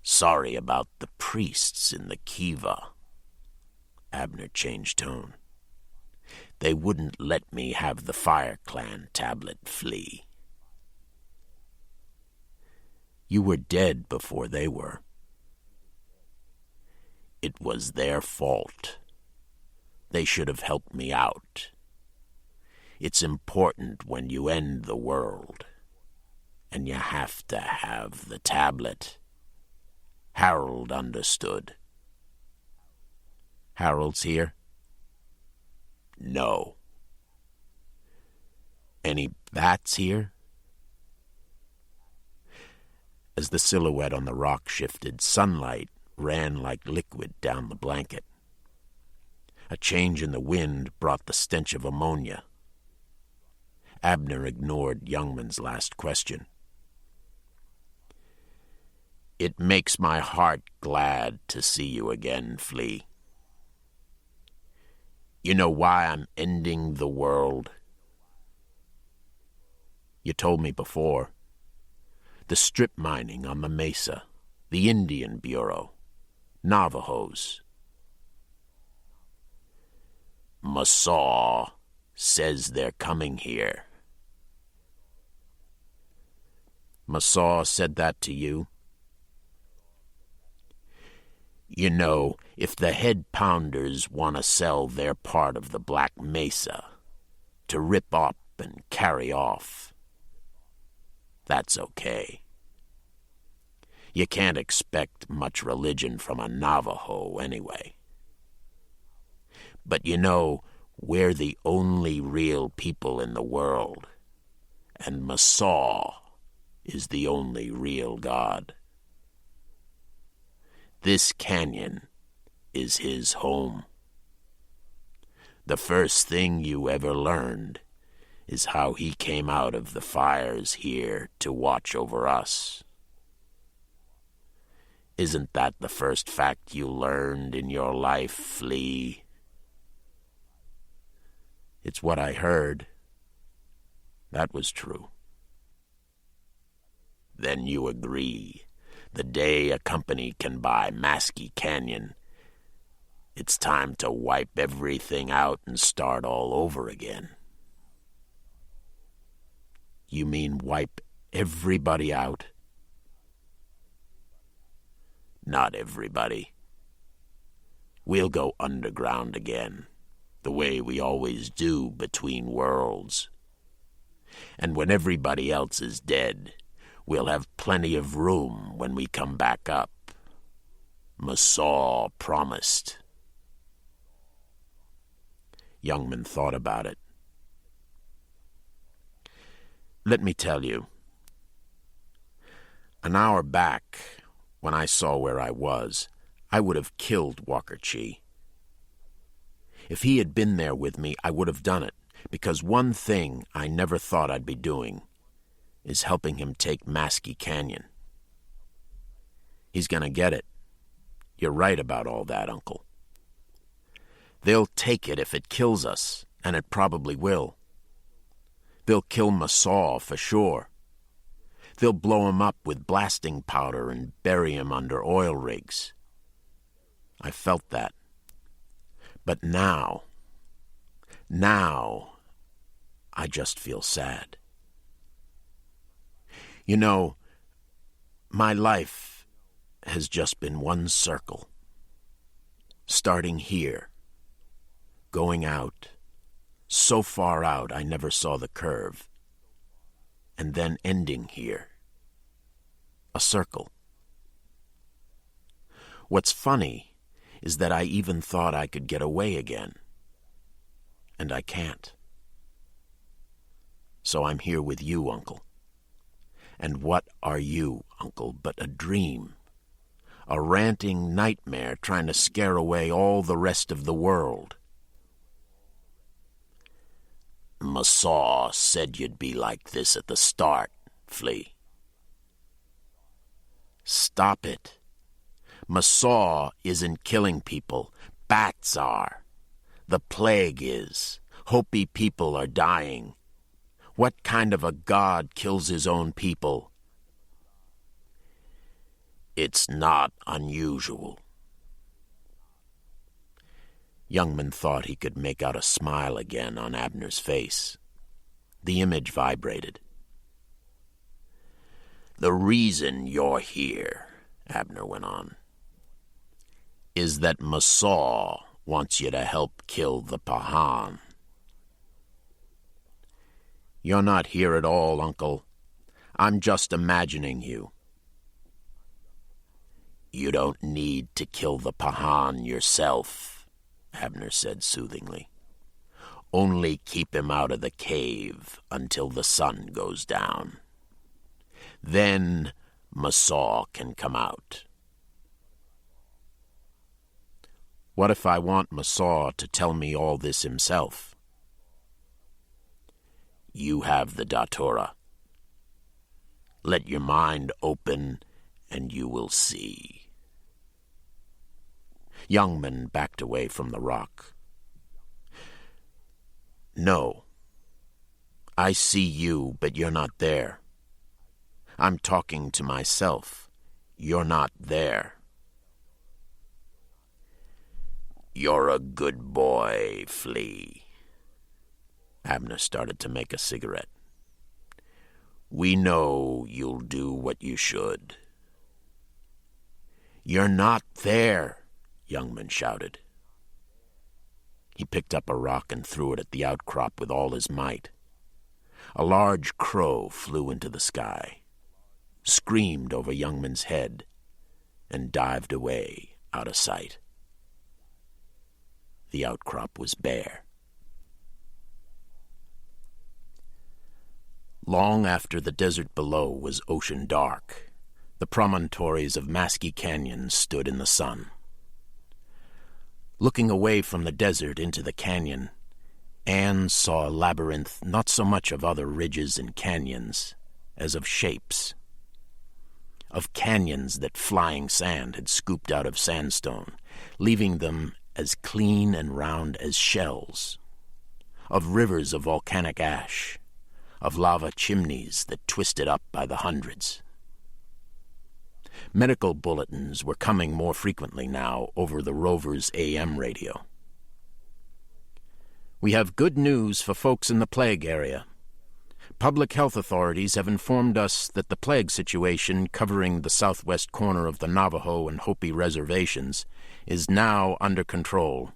"Sorry about the priests in the kiva." Abner changed tone. "They wouldn't let me have the Fire Clan tablet, Flea." "You were dead before they were." "It was their fault. They should have helped me out. It's important when you end the world, and you have to have the tablet." Harold understood. "Harold's here?" "No." "Any bats here?" As the silhouette on the rock shifted, sunlight ran like liquid down the blanket. A change in the wind brought the stench of ammonia. Abner ignored Youngman's last question. "It makes my heart glad to see you again, Flea. You know why I'm ending the world? You told me before. The strip mining on the mesa, the Indian Bureau, Navajos. Masaw says they're coming here." Masaw said that to you? You know, if the head pounders want to sell their part of the Black Mesa, to rip up and carry off, that's okay. You can't expect much religion from a Navajo anyway. But you know, we're the only real people in the world, and Masaw is the only real God. This canyon is his home. The first thing you ever learned is how he came out of the fires here to watch over us. Isn't that the first fact you learned in your life, Flea? It's what I heard. That was true. Then you agree, the day a company can buy Maskey Canyon, it's time to wipe everything out and start all over again. You mean wipe everybody out? Not everybody. We'll go underground again, the way we always do between worlds. And when everybody else is dead, we'll have plenty of room when we come back up. Masaw promised. Youngman thought about it. Let me tell you. An hour back, when I saw where I was, I would have killed Walker Chi. If he had been there with me, I would have done it, because one thing I never thought I'd be doing is helping him take Maskey Canyon. He's gonna get it. You're right about all that, Uncle. They'll take it if it kills us, and it probably will. They'll kill Masaw for sure. They'll blow him up with blasting powder and bury him under oil rigs. I felt that. But now, I just feel sad. You know, my life has just been one circle. Starting here, going out, so far out I never saw the curve, and then ending here. A circle. What's funny is that I even thought I could get away again, and I can't. So I'm here with you, Uncle. And what are you, Uncle, but a dream? A ranting nightmare trying to scare away all the rest of the world. Masaw said you'd be like this at the start, Flea. Stop it. Masaw isn't killing people. Bats are. The plague is. Hopi people are dying. What kind of a god kills his own people? It's not unusual. Youngman thought he could make out a smile again on Abner's face. The image vibrated. The reason you're here, Abner went on, is that Masaw wants you to help kill the Pahan. You're not here at all, Uncle. I'm just imagining you. You don't need to kill the Pahan yourself, Abner said soothingly. Only keep him out of the cave until the sun goes down. Then Masaw can come out. What if I want Masaw to tell me all this himself? You have the datura. Let your mind open, and you will see. Youngman backed away from the rock. No. I see you, but you're not there. I'm talking to myself. You're not there. You're a good boy, Flea. Abner started to make a cigarette. We know you'll do what you should. You're not there, Youngman shouted. He picked up a rock and threw it at the outcrop with all his might. A large crow flew into the sky, screamed over Youngman's head, and dived away out of sight. The outcrop was bare. Long after the desert below was ocean dark, the promontories of Maskey Canyon stood in the sun. Looking away from the desert into the canyon, Anne saw a labyrinth not so much of other ridges and canyons as of shapes. Of canyons that flying sand had scooped out of sandstone, leaving them as clean and round as shells. Of rivers of volcanic ash, of lava chimneys that twisted up by the hundreds. Medical bulletins were coming more frequently now over the rover's AM radio. We have good news for folks in the plague area. Public health authorities have informed us that the plague situation covering the southwest corner of the Navajo and Hopi reservations is now under control.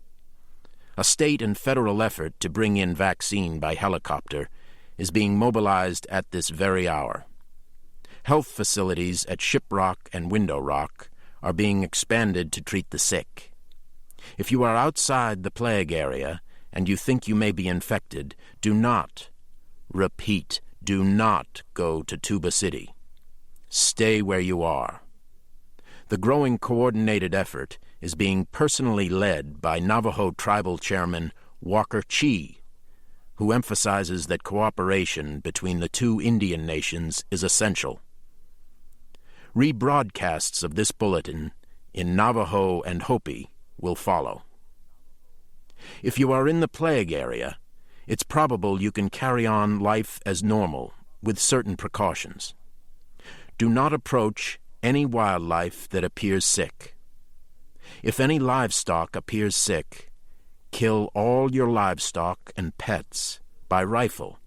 A state and federal effort to bring in vaccine by helicopter is being mobilized at this very hour. Health facilities at Shiprock and Window Rock are being expanded to treat the sick. If you are outside the plague area and you think you may be infected, do not, repeat, do not go to Tuba City. Stay where you are. The growing coordinated effort is being personally led by Navajo Tribal Chairman Walker Chee, who emphasizes that cooperation between the two Indian nations is essential. Rebroadcasts of this bulletin in Navajo and Hopi will follow. If you are in the plague area, it's probable you can carry on life as normal with certain precautions. Do not approach any wildlife that appears sick. If any livestock appears sick, kill all your livestock and pets by rifle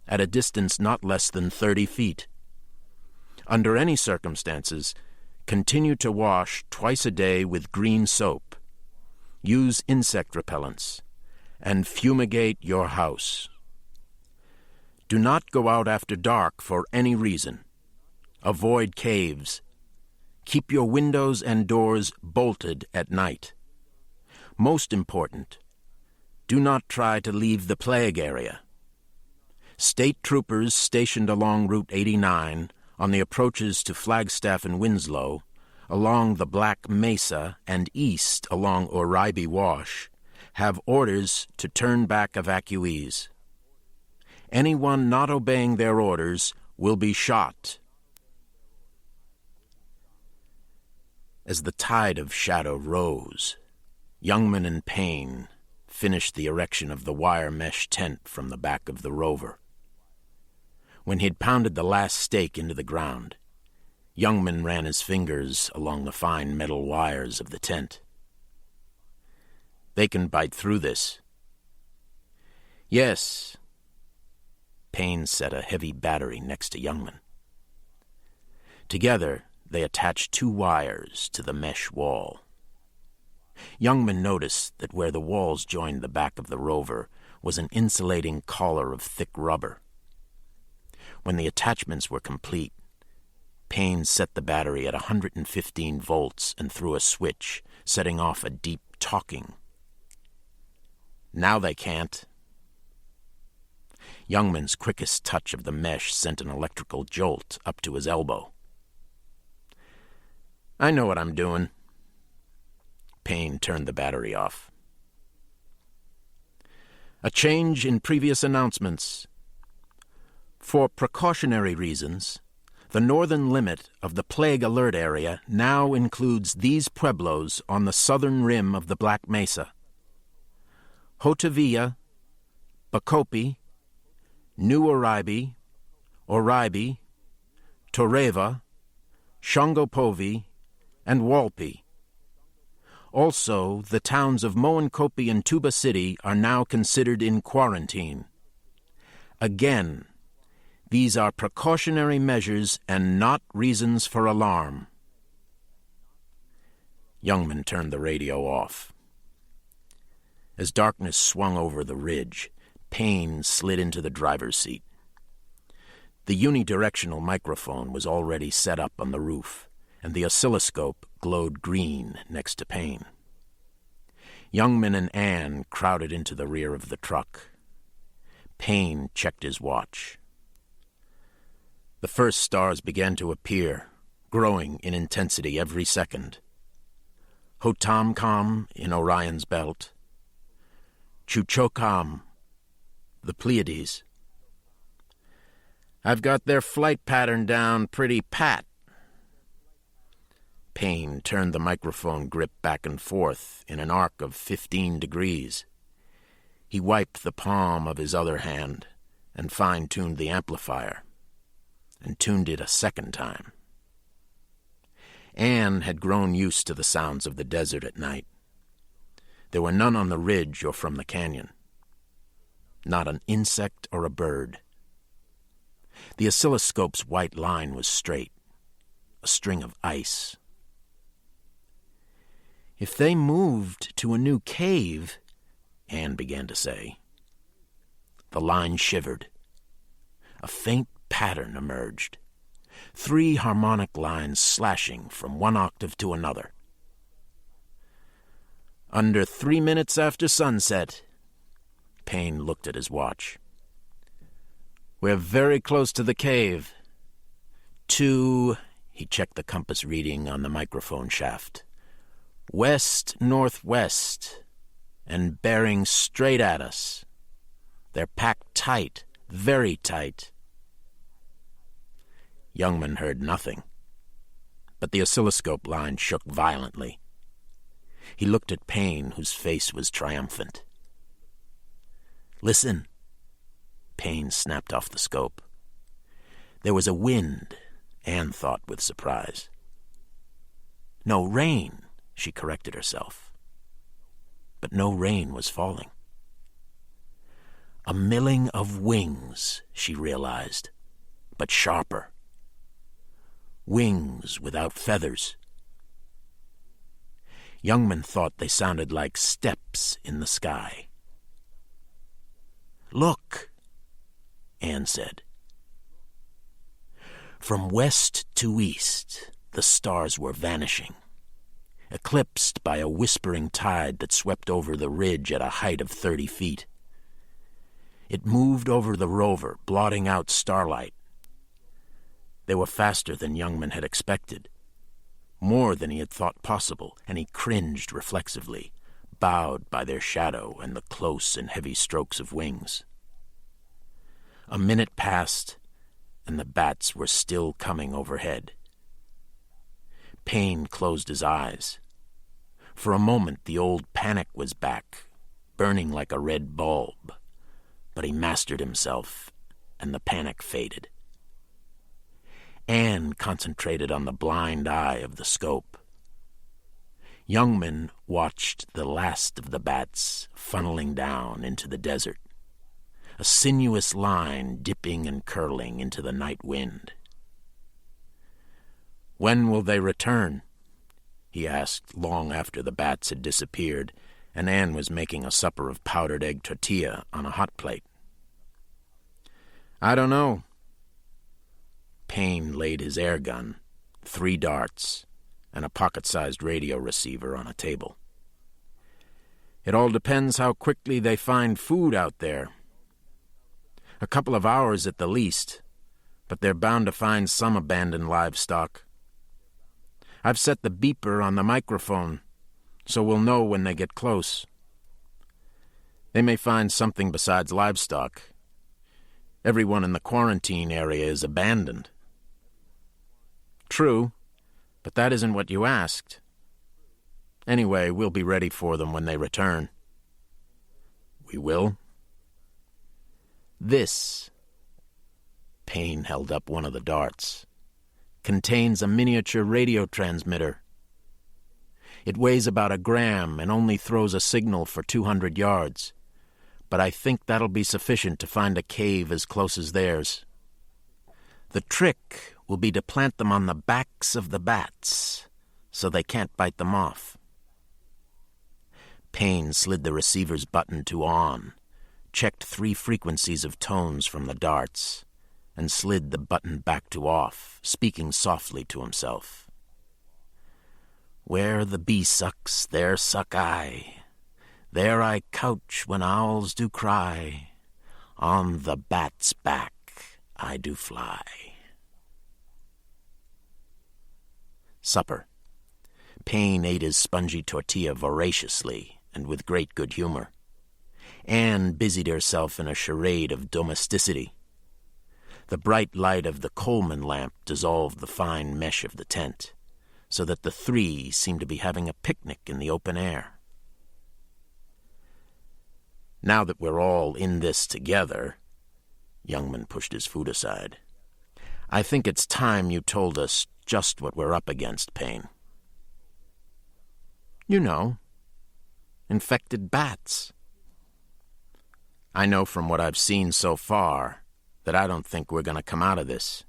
at a distance not less than 30 feet. Under any circumstances, continue to wash twice a day with green soap. Use insect repellents, and fumigate your house. Do not go out after dark for any reason. Avoid caves. Keep your windows and doors bolted at night. Most important, do not try to leave the plague area. State troopers stationed along Route 89 on the approaches to Flagstaff and Winslow, along the Black Mesa and east along Oribe Wash, have orders to turn back evacuees. Anyone not obeying their orders will be shot. As the tide of shadow rose, Youngman and Payne finished the erection of the wire mesh tent from the back of the rover. When he'd pounded the last stake into the ground, Youngman ran his fingers along the fine metal wires of the tent. They can bite through this. Yes. Payne set a heavy battery next to Youngman. Together, they attached 2 wires to the mesh wall. Youngman noticed that where the walls joined the back of the rover was an insulating collar of thick rubber. When the attachments were complete, Payne set the battery at 115 volts and threw a switch, setting off a deep talking. Now they can't. Youngman's quickest touch of the mesh sent an electrical jolt up to his elbow. I know what I'm doing. Payne turned the battery off. A change in previous announcements. For precautionary reasons, the northern limit of the plague alert area now includes these pueblos on the southern rim of the Black Mesa: Jotavilla, Bacopi, New Oribe, Torreva, Shongopovi, and Walpi. Also, the towns of Moenkopi and Tuba City are now considered in quarantine. Again, these are precautionary measures and not reasons for alarm. Youngman turned the radio off. As darkness swung over the ridge, Payne slid into the driver's seat. The unidirectional microphone was already set up on the roof, and the oscilloscope glowed green next to Payne. Youngman and Anne crowded into the rear of the truck. Payne checked his watch. The first stars began to appear, growing in intensity every second. Hotamkam in Orion's belt, Chuchokam, the Pleiades. I've got their flight pattern down pretty pat. Payne turned the microphone grip back and forth in an arc of 15 degrees. He wiped the palm of his other hand and fine-tuned the amplifier, and tuned it a second time. Anne had grown used to the sounds of the desert at night. There were none on the ridge or from the canyon. Not an insect or a bird. The oscilloscope's white line was straight, a string of ice. If they moved to a new cave, Anne began to say. The line shivered. A faint pattern emerged. 3 harmonic lines slashing from one octave to another. Under 3 minutes after sunset, Payne looked at his watch. We're very close to the cave. 2, he checked the compass reading on the microphone shaft. West-northwest, and bearing straight at us. They're packed tight, very tight. Youngman heard nothing, but the oscilloscope line shook violently. He looked at Payne, whose face was triumphant. Listen. Payne snapped off the scope. There was a wind, Anne thought with surprise. No rain, she corrected herself. But no rain was falling. A milling of wings, she realized, but sharper. Wings without feathers. Youngman thought they sounded like steps in the sky. Look, Anne said. From west to east, the stars were vanishing, eclipsed by a whispering tide that swept over the ridge at a height of 30 feet. It moved over the rover, blotting out starlight. They were faster than Youngman had expected, more than he had thought possible, and he cringed reflexively, bowed by their shadow and the close and heavy strokes of wings. A minute passed, and the bats were still coming overhead. Payne closed his eyes. For a moment the old panic was back, burning like a red bulb, but he mastered himself, and the panic faded. Anne concentrated on the blind eye of the scope. Youngman watched the last of the bats funneling down into the desert, a sinuous line dipping and curling into the night wind. When will they return? He asked long after the bats had disappeared, and Anne was making a supper of powdered egg tortilla on a hot plate. I don't know. Payne laid his air gun, 3 darts, and a pocket-sized radio receiver on a table. It all depends how quickly they find food out there. A couple of hours at the least, but they're bound to find some abandoned livestock. I've set the beeper on the microphone, so we'll know when they get close. They may find something besides livestock. Everyone in the quarantine area is abandoned. True, but that isn't what you asked. Anyway, we'll be ready for them when they return. We will? This, Payne held up one of the darts, contains a miniature radio transmitter. It weighs about 1 gram and only throws a signal for 200 yards, but I think that'll be sufficient to find a cave as close as theirs. The trick will be to plant them on the backs of the bats, so they can't bite them off. Payne slid the receiver's button to on, checked 3 frequencies of tones from the darts, and slid the button back to off, speaking softly to himself. Where the bee sucks, there suck I. There I couch when owls do cry. On the bat's back I do fly. Supper. Payne ate his spongy tortilla voraciously and with great good humor. Anne busied herself in a charade of domesticity. The bright light of the Coleman lamp dissolved the fine mesh of the tent, so that the 3 seemed to be having a picnic in the open air. Now that we're all in this together, Youngman pushed his food aside, I think it's time you told us just what we're up against, Payne. You know, infected bats. I know from what I've seen so far that I don't think we're going to come out of this.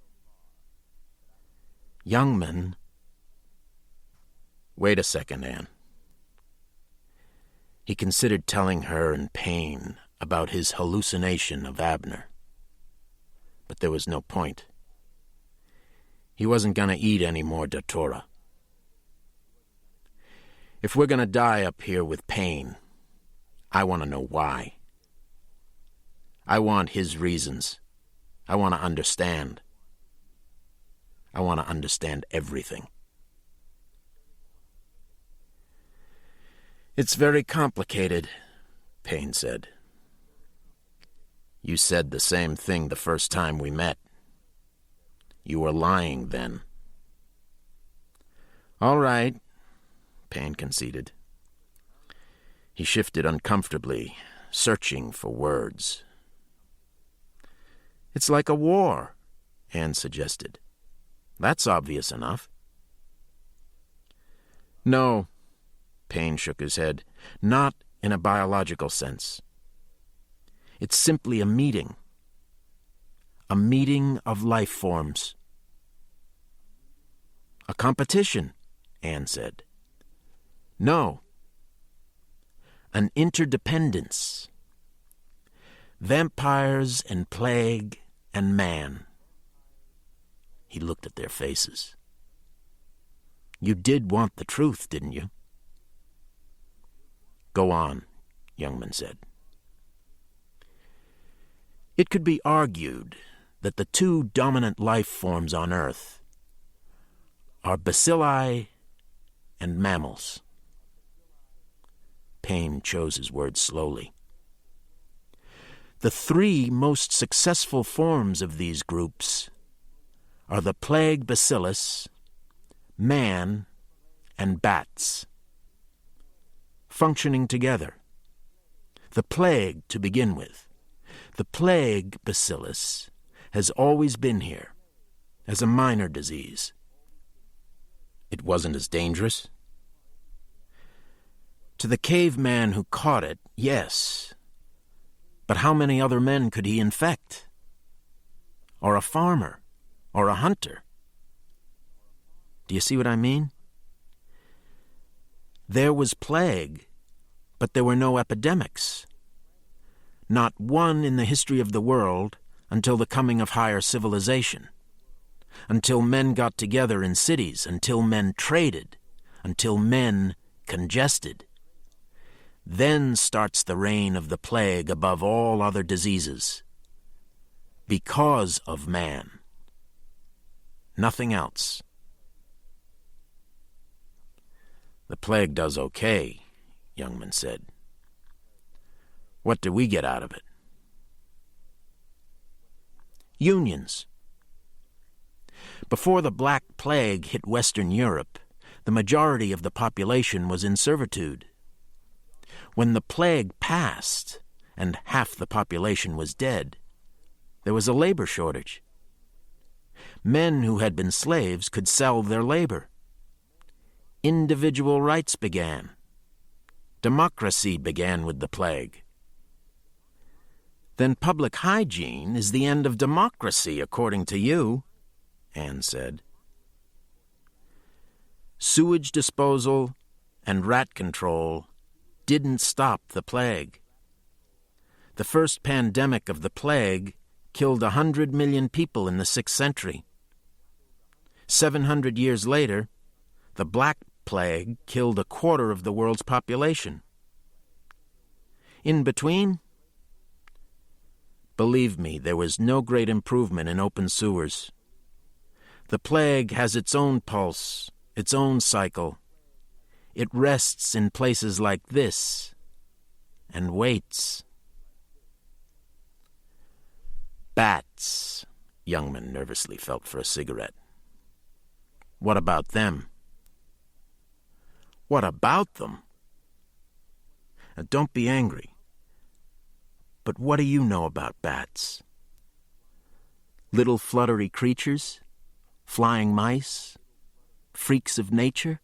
Youngman... Wait a second, Anne. He considered telling her in Payne about his hallucination of Abner. But there was no point. He wasn't going to eat any more datura. If we're going to die up here with Payne, I want to know why. I want his reasons. I want to understand. I want to understand everything. It's very complicated, Payne said. You said the same thing the first time we met. You were lying then. All right, Payne conceded. He shifted uncomfortably, searching for words. It's like a war, Anne suggested. That's obvious enough. No, Payne shook his head, not in a biological sense. It's simply a meeting of life forms. A competition, Anne said. No, an interdependence. Vampires and plague and man. He looked at their faces. You did want the truth, didn't you? Go on, Youngman said. It could be argued that the 2 dominant life forms on Earth are bacilli and mammals. Payne chose his words slowly. The 3 most successful forms of these groups are the plague bacillus, man, and bats. Functioning together. The plague, to begin with. The plague bacillus has always been here, as a minor disease. It wasn't as dangerous? To the caveman who caught it, yes. But how many other men could he infect? Or a farmer? Or a hunter? Do you see what I mean? There was plague, but there were no epidemics. Not one in the history of the world until the coming of higher civilization. Until men got together in cities, until men traded, until men congested. Then starts the reign of the plague above all other diseases. Because of man. Nothing else. The plague does okay, Youngman said. What do we get out of it? Unions. Before the Black Plague hit Western Europe, the majority of the population was in servitude. When the plague passed, and half the population was dead, there was a labor shortage. Men who had been slaves could sell their labor. Individual rights began. Democracy began with the plague. Then public hygiene is the end of democracy, according to you, Anne said. Sewage disposal and rat control didn't stop the plague. The first pandemic of the plague killed 100 million people in the 6th century. 700 years later, the Black Plague killed a quarter of the world's population. In between, believe me, there was no great improvement in open sewers. The plague has its own pulse, its own cycle. It rests in places like this and waits. Bats, Youngman nervously felt for a cigarette. What about them? What about them? Now, don't be angry. But what do you know about bats? Little fluttery creatures? Flying mice? Freaks of nature?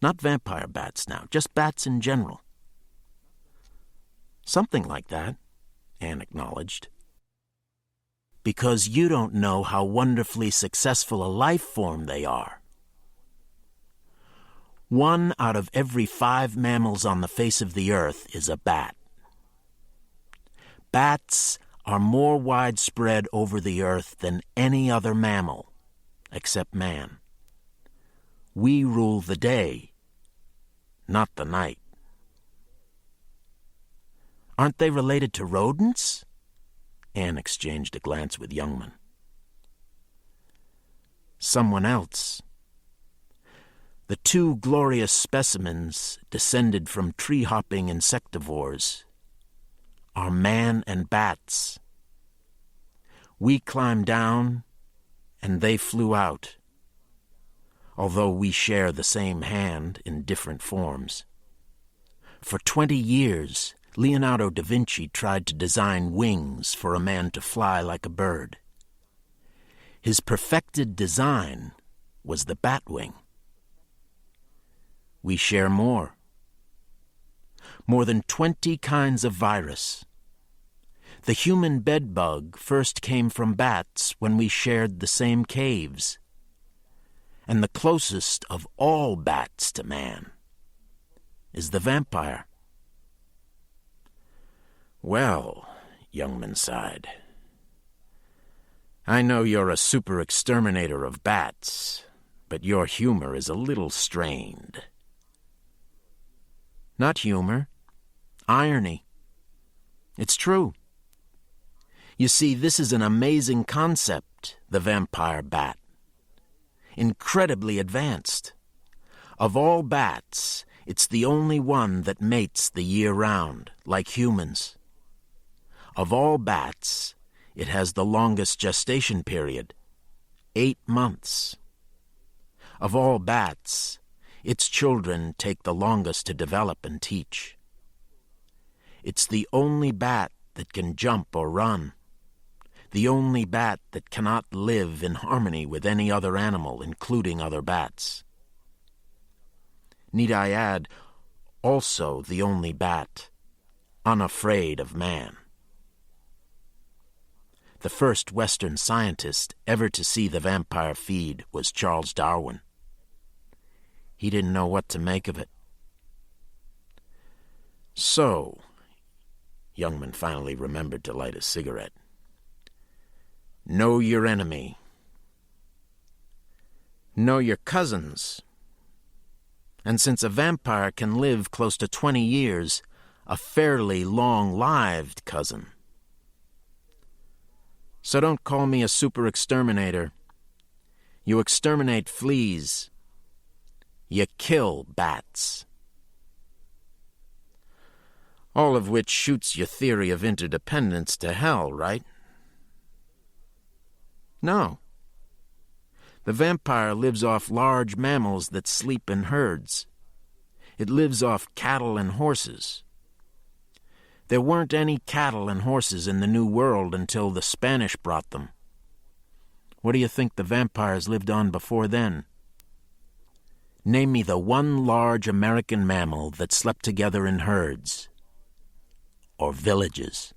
Not vampire bats now, just bats in general. Something like that, Anne acknowledged. Because you don't know how wonderfully successful a life form they are. 1 out of every 5 mammals on the face of the earth is a bat. Bats are more widespread over the earth than any other mammal, except man. We rule the day, not the night. Aren't they related to rodents? Anne exchanged a glance with Youngman. Someone else. The 2 glorious specimens descended from tree-hopping insectivores are man and bats. We climbed down, and they flew out, although we share the same hand in different forms. For 20 years, Leonardo da Vinci tried to design wings for a man to fly like a bird. His perfected design was the bat wing. We share more. More than 20 kinds of virus. The human bedbug first came from bats when we shared the same caves. And the closest of all bats to man is the vampire. Well, Youngman sighed, I know you're a super exterminator of bats, but your humor is a little strained. Not humor, irony. It's true. You see, this is an amazing concept, the vampire bat. Incredibly advanced. Of all bats, it's the only one that mates the year round, like humans. Of all bats, it has the longest gestation period, 8 months. Of all bats, its children take the longest to develop and teach. It's the only bat that can jump or run, the only bat that cannot live in harmony with any other animal, including other bats. Need I add, also the only bat unafraid of man. The first Western scientist ever to see the vampire feed was Charles Darwin. He didn't know what to make of it. So, Youngman finally remembered to light a cigarette. Know your enemy. Know your cousins. And since a vampire can live close to 20 years, a fairly long-lived cousin. So don't call me a super exterminator. You exterminate fleas. You kill bats. All of which shoots your theory of interdependence to hell, right? No. The vampire lives off large mammals that sleep in herds. It lives off cattle and horses. There weren't any cattle and horses in the New World until the Spanish brought them. What do you think the vampires lived on before then? Name me the one large American mammal that slept together in herds. Or villages.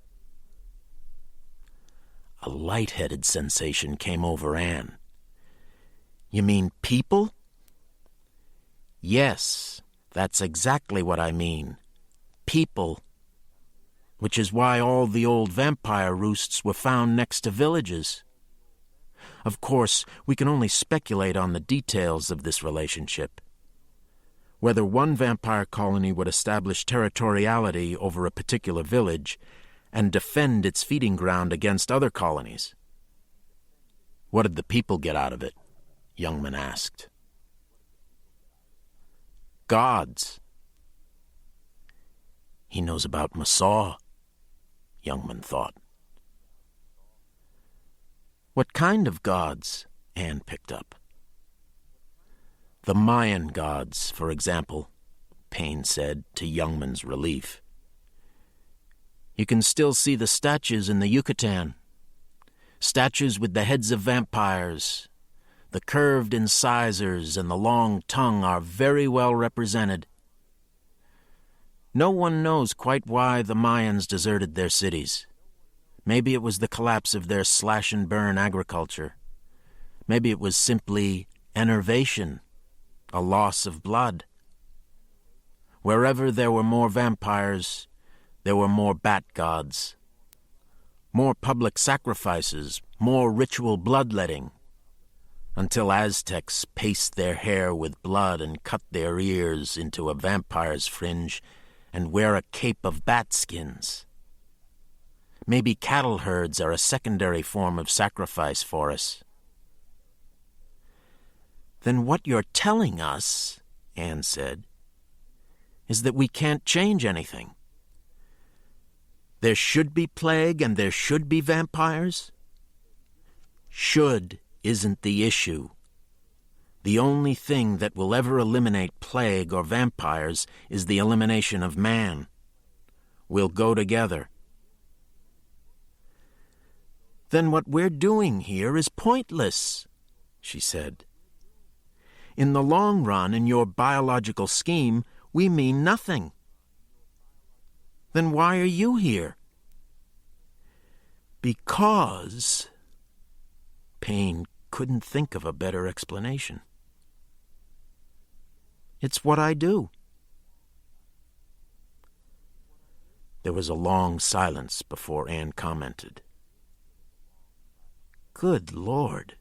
A light-headed sensation came over Anne. You mean people? Yes, that's exactly what I mean. People. Which is why all the old vampire roosts were found next to villages. Of course, we can only speculate on the details of this relationship. Whether one vampire colony would establish territoriality over a particular village and defend its feeding ground against other colonies. What did the people get out of it? Youngman asked. Gods. He knows about Masaw, Youngman thought. What kind of gods? Anne picked up. The Mayan gods, for example, Payne said, to Youngman's relief. You can still see the statues in the Yucatan. Statues with the heads of vampires. The curved incisors and the long tongue are very well represented. No one knows quite why the Mayans deserted their cities. Maybe it was the collapse of their slash-and-burn agriculture. Maybe it was simply enervation, a loss of blood. Wherever there were more vampires, there were more bat gods. More public sacrifices, more ritual bloodletting, until Aztecs paced their hair with blood and cut their ears into a vampire's fringe and wear a cape of bat skins. Maybe cattle herds are a secondary form of sacrifice for us. Then what you're telling us, Anne said, is that we can't change anything. There should be plague and there should be vampires? Should isn't the issue. The only thing that will ever eliminate plague or vampires is the elimination of man. We'll go together. Then what we're doing here is pointless, she said. In the long run, in your biological scheme, we mean nothing. Then why are you here? Because... Payne couldn't think of a better explanation. It's what I do. There was a long silence before Anne commented. Good Lord.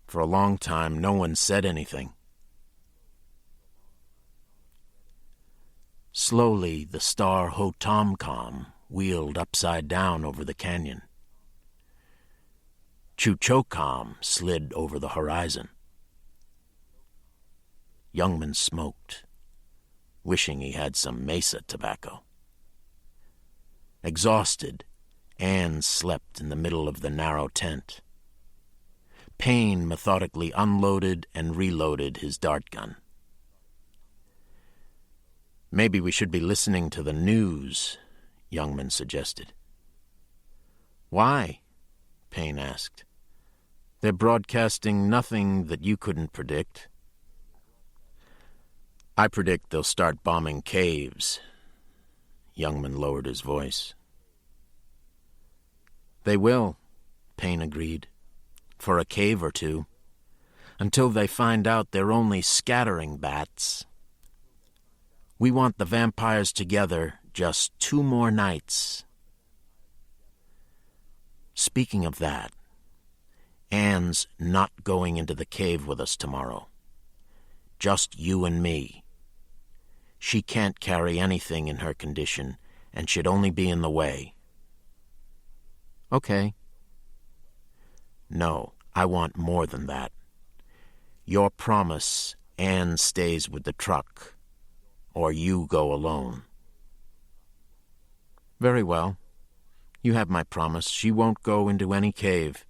For a long time, no one said anything. Slowly, the star Hotomcom wheeled upside down over the canyon. Chuchocom slid over the horizon. Youngman smoked, wishing he had some mesa tobacco. Exhausted, Anne slept in the middle of the narrow tent. Payne methodically unloaded and reloaded his dart gun. Maybe we should be listening to the news, Youngman suggested. Why? Payne asked. They're broadcasting nothing that you couldn't predict. I predict they'll start bombing caves. Youngman lowered his voice. They will, Payne agreed, for a cave or two, until they find out they're only scattering bats. We want the vampires together just 2 more nights. Speaking of that, Anne's not going into the cave with us tomorrow. Just you and me. She can't carry anything in her condition and should only be in the way. Okay. No, I want more than that. Your promise, Anne stays with the truck, or you go alone. Very well. You have my promise. She won't go into any cave.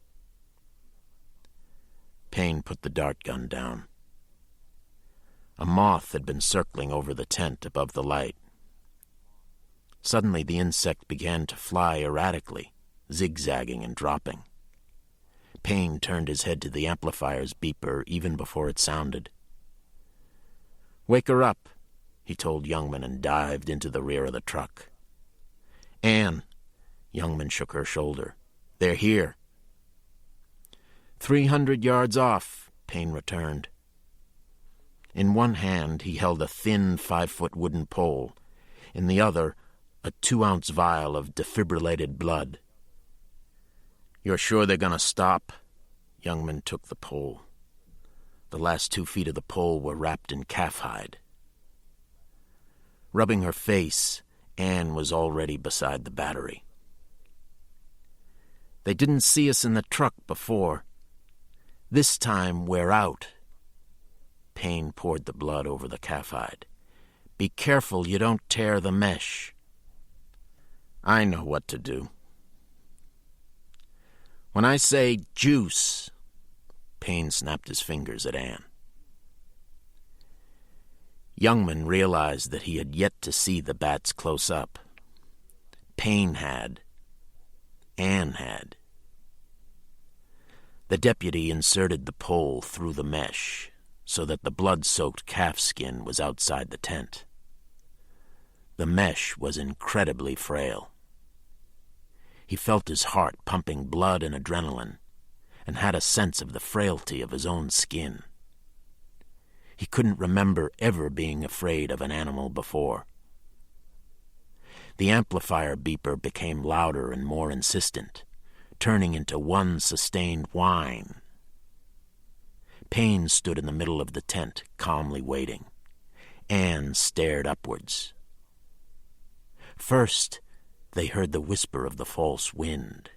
Payne put the dart gun down. A moth had been circling over the tent above the light. Suddenly the insect began to fly erratically, zigzagging and dropping. Payne turned his head to the amplifier's beeper even before it sounded. "Wake her up," he told Youngman and dived into the rear of the truck. "Anne," Youngman shook her shoulder. "They're here." 300 yards off, Payne returned. In one hand he held a thin 5-foot wooden pole, in the other a 2-ounce vial of defibrillated blood. "You're sure they're going to stop?" Youngman took the pole. The last 2 feet of the pole were wrapped in calf hide. Rubbing her face, Anne was already beside the battery. "They didn't see us in the truck before. This time we're out." Payne poured the blood over the calf hide. "Be careful you don't tear the mesh." "I know what to do." "When I say juice," Payne snapped his fingers at Anne. Youngman realized that he had yet to see the bats close up. Payne had. Anne had. The deputy inserted the pole through the mesh so that the blood-soaked calf skin was outside the tent. The mesh was incredibly frail. He felt his heart pumping blood and adrenaline, and had a sense of the frailty of his own skin. He couldn't remember ever being afraid of an animal before. The amplifier beeper became louder and more insistent, turning into one sustained whine. Payne stood in the middle of the tent, calmly waiting. Anne stared upwards. First, they heard the whisper of the false wind.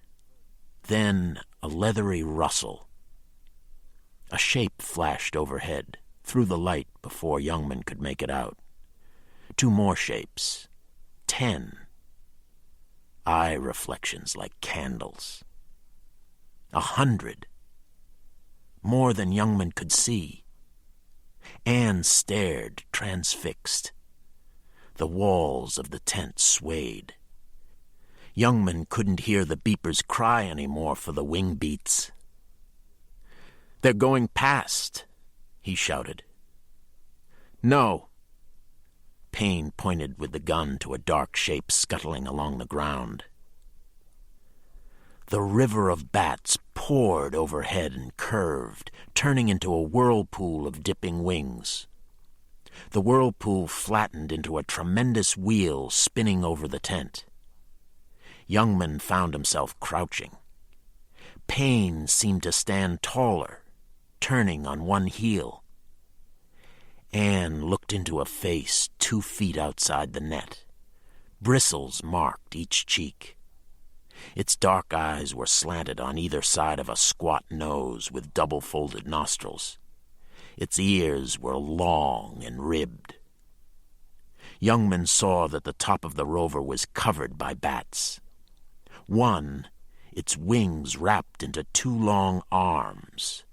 Then a leathery rustle. A shape flashed overhead, through the light before Youngman could make it out. 2 more shapes. 10. Eye reflections like candles. 100. More than Youngman could see. Anne stared, transfixed. The walls of the tent swayed. Youngman couldn't hear the beepers cry anymore for the wing beats. "They're going past," he shouted. "No." Payne pointed with the gun to a dark shape scuttling along the ground. The river of bats poured overhead and curved, turning into a whirlpool of dipping wings. The whirlpool flattened into a tremendous wheel spinning over the tent. Youngman found himself crouching. Payne seemed to stand taller, turning on one heel. Anne looked into a face 2 feet outside the net. Bristles marked each cheek. Its dark eyes were slanted on either side of a squat nose with double-folded nostrils. Its ears were long and ribbed. Youngman saw that the top of the rover was covered by bats. One, its wings wrapped into 2 long arms,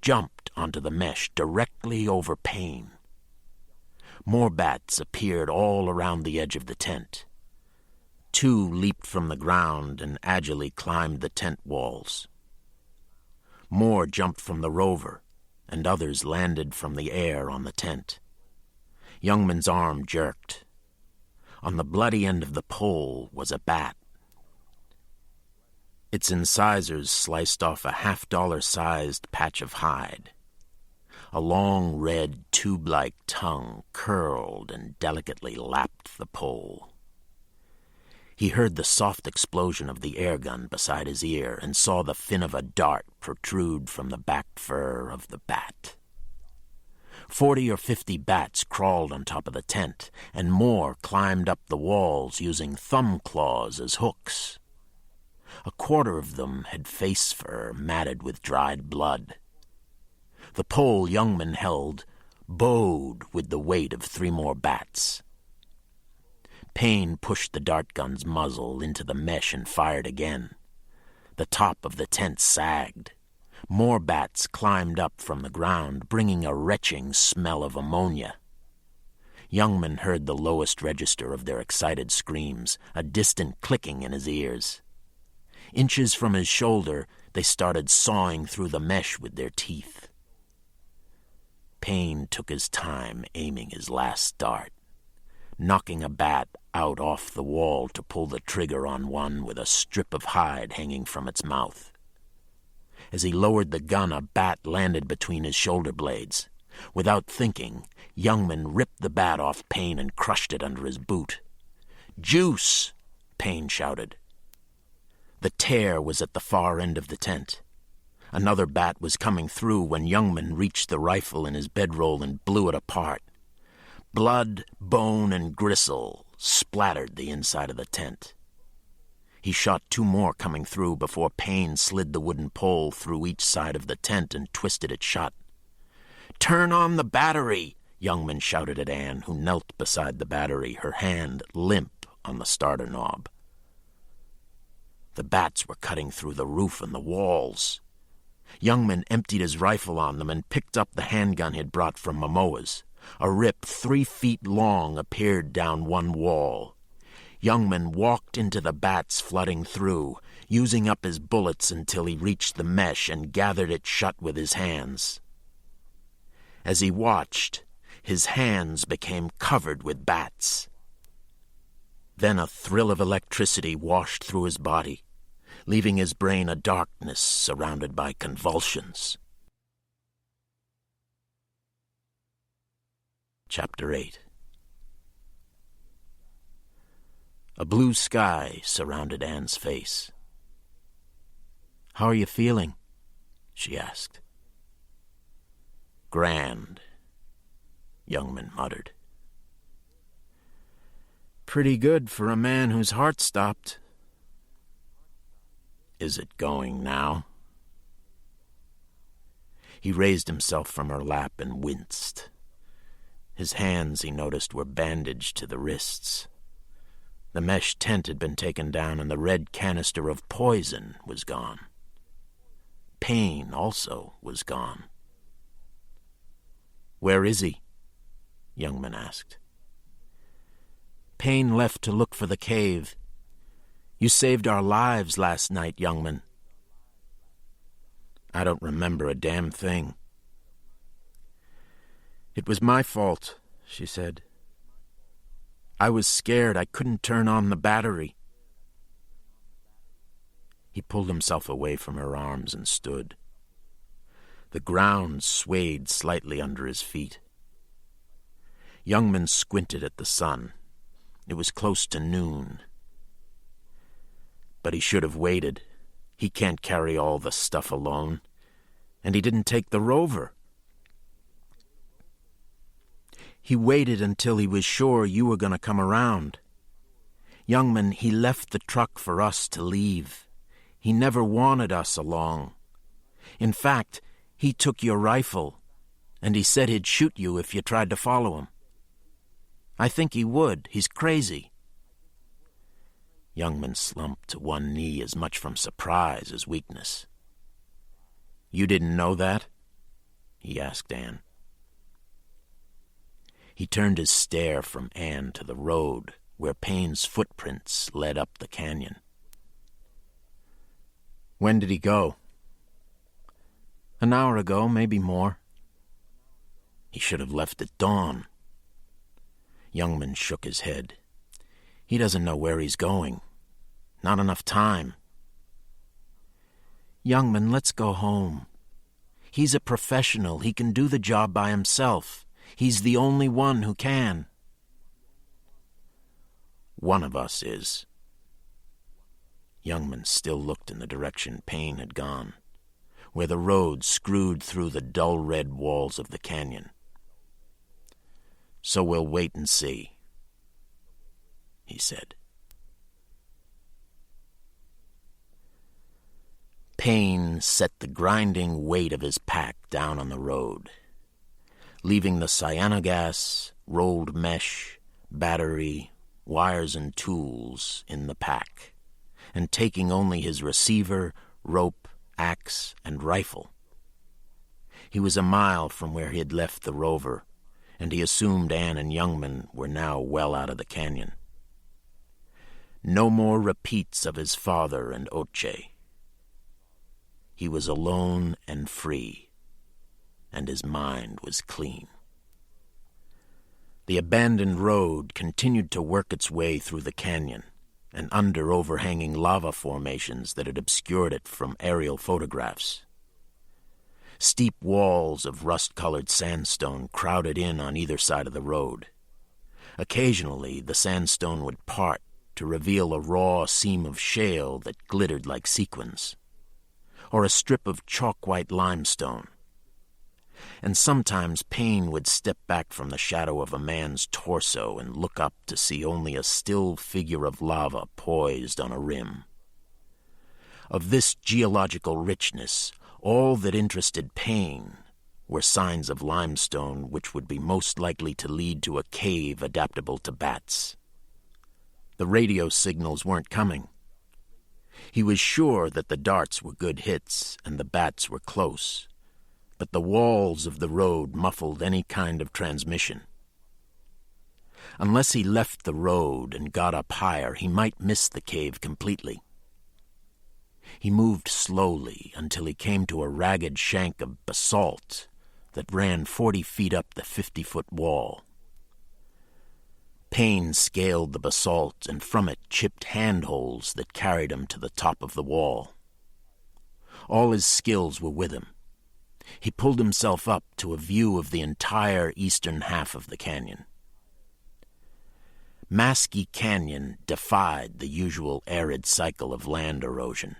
jumped onto the mesh directly over Payne. More bats appeared all around the edge of the tent. 2 leaped from the ground and agilely climbed the tent walls. More jumped from the rover, and others landed from the air on the tent. Youngman's arm jerked. On the bloody end of the pole was a bat. Its incisors sliced off a $50-sized patch of hide. A long red tube-like tongue curled and delicately lapped the pole. He heard the soft explosion of the air gun beside his ear and saw the fin of a dart protrude from the back fur of the bat. 40 or 50 bats crawled on top of the tent, and more climbed up the walls using thumb claws as hooks. A quarter of them had face fur matted with dried blood. The pole Youngman held bowed with the weight of 3 more bats. Payne pushed the dart gun's muzzle into the mesh and fired again. The top of the tent sagged. More bats climbed up from the ground, bringing a retching smell of ammonia. Youngman heard the lowest register of their excited screams, a distant clicking in his ears. Inches from his shoulder, they started sawing through the mesh with their teeth. Payne took his time aiming his last dart, knocking a bat out off the wall to pull the trigger on one with a strip of hide hanging from its mouth. As he lowered the gun, a bat landed between his shoulder blades. Without thinking, Youngman ripped the bat off Payne and crushed it under his boot. "Juice!" Payne shouted. The tear was at the far end of the tent. Another bat was coming through when Youngman reached the rifle in his bedroll and blew it apart. Blood, bone, and gristle splattered the inside of the tent. He shot 2 more coming through before Payne slid the wooden pole through each side of the tent and twisted it shut. "Turn on the battery!" Youngman shouted at Anne, who knelt beside the battery, her hand limp on the starter knob. The bats were cutting through the roof and the walls. Youngman emptied his rifle on them and picked up the handgun he'd brought from Momoa's. A rip 3 feet long appeared down one wall. Youngman walked into the bats flooding through, using up his bullets until he reached the mesh and gathered it shut with his hands. As he watched, his hands became covered with bats. Then a thrill of electricity washed through his body, leaving his brain a darkness surrounded by convulsions. Chapter 8. A blue sky surrounded Anne's face. "How are you feeling?" she asked. "Grand," Youngman muttered. "Pretty good for a man whose heart stopped." "Is it going now?" He raised himself from her lap and winced. His hands, he noticed, were bandaged to the wrists. The mesh tent had been taken down, and the red canister of poison was gone. Payne also was gone. "Where is he?" Youngman asked. "Payne left to look for the cave. You saved our lives last night, Youngman." "I don't remember a damn thing." "It was my fault," she said. "I was scared I couldn't turn on the battery." He pulled himself away from her arms and stood. The ground swayed slightly under his feet. Youngman squinted at the sun. It was close to noon. But he should have waited. He can't carry all the stuff alone. And he didn't take the rover. He waited until he was sure you were going to come around. Youngman, he left the truck for us to leave. He never wanted us along. In fact, he took your rifle, and he said he'd shoot you if you tried to follow him. I think he would. He's crazy." Youngman slumped to one knee as much from surprise as weakness. "You didn't know that?" he asked Anne. He turned his stare from Anne to the road, where Payne's footprints led up the canyon. "When did he go?" "An hour ago, maybe more." "He should have left at dawn." Youngman shook his head. "He doesn't know where he's going. Not enough time." "Youngman, let's go home. He's a professional. He can do the job by himself. He's the only one who can." "One of us is." Youngman still looked in the direction Payne had gone, where the road screwed through the dull red walls of the canyon. "So we'll wait and see," he said. Pain set the grinding weight of his pack down on the road, leaving the cyanogas, rolled mesh, battery, wires and tools in the pack, and taking only his receiver, rope, axe, and rifle. He was a mile from where he had left the rover, and he assumed Anne and Youngman were now well out of the canyon. No more repeats of his father and Oche. He was alone and free, and his mind was clean. The abandoned road continued to work its way through the canyon and under overhanging lava formations that had obscured it from aerial photographs. Steep walls of rust-colored sandstone crowded in on either side of the road. Occasionally, the sandstone would part to reveal a raw seam of shale that glittered like sequins, or a strip of chalk-white limestone. And sometimes Payne would step back from the shadow of a man's torso and look up to see only a still figure of lava poised on a rim. Of this geological richness, all that interested Payne were signs of limestone which would be most likely to lead to a cave adaptable to bats. The radio signals weren't coming. He was sure that the darts were good hits and the bats were close, but the walls of the road muffled any kind of transmission. Unless he left the road and got up higher, he might miss the cave completely. He moved slowly until he came to a ragged shank of basalt that ran 40 feet up the 50-foot wall. Payne scaled the basalt, and from it chipped handholds that carried him to the top of the wall. All his skills were with him. He pulled himself up to a view of the entire eastern half of the canyon. Maskey Canyon defied the usual arid cycle of land erosion.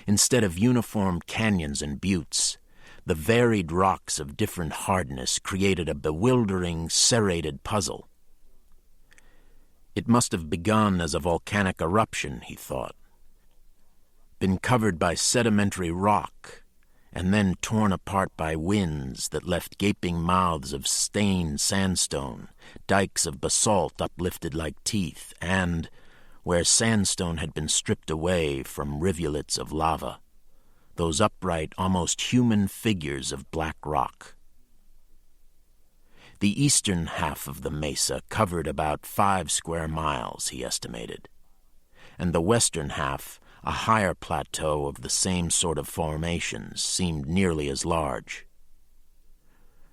Instead of uniform canyons and buttes, the varied rocks of different hardness created a bewildering, serrated puzzle. It must have begun as a volcanic eruption, he thought, been covered by sedimentary rock, and then torn apart by winds that left gaping mouths of stained sandstone, dikes of basalt uplifted like teeth, and, where sandstone had been stripped away from rivulets of lava, those upright, almost human figures of black rock. The eastern half of the mesa covered about 5 square miles, he estimated, and the western half, a higher plateau of the same sort of formations, seemed nearly as large.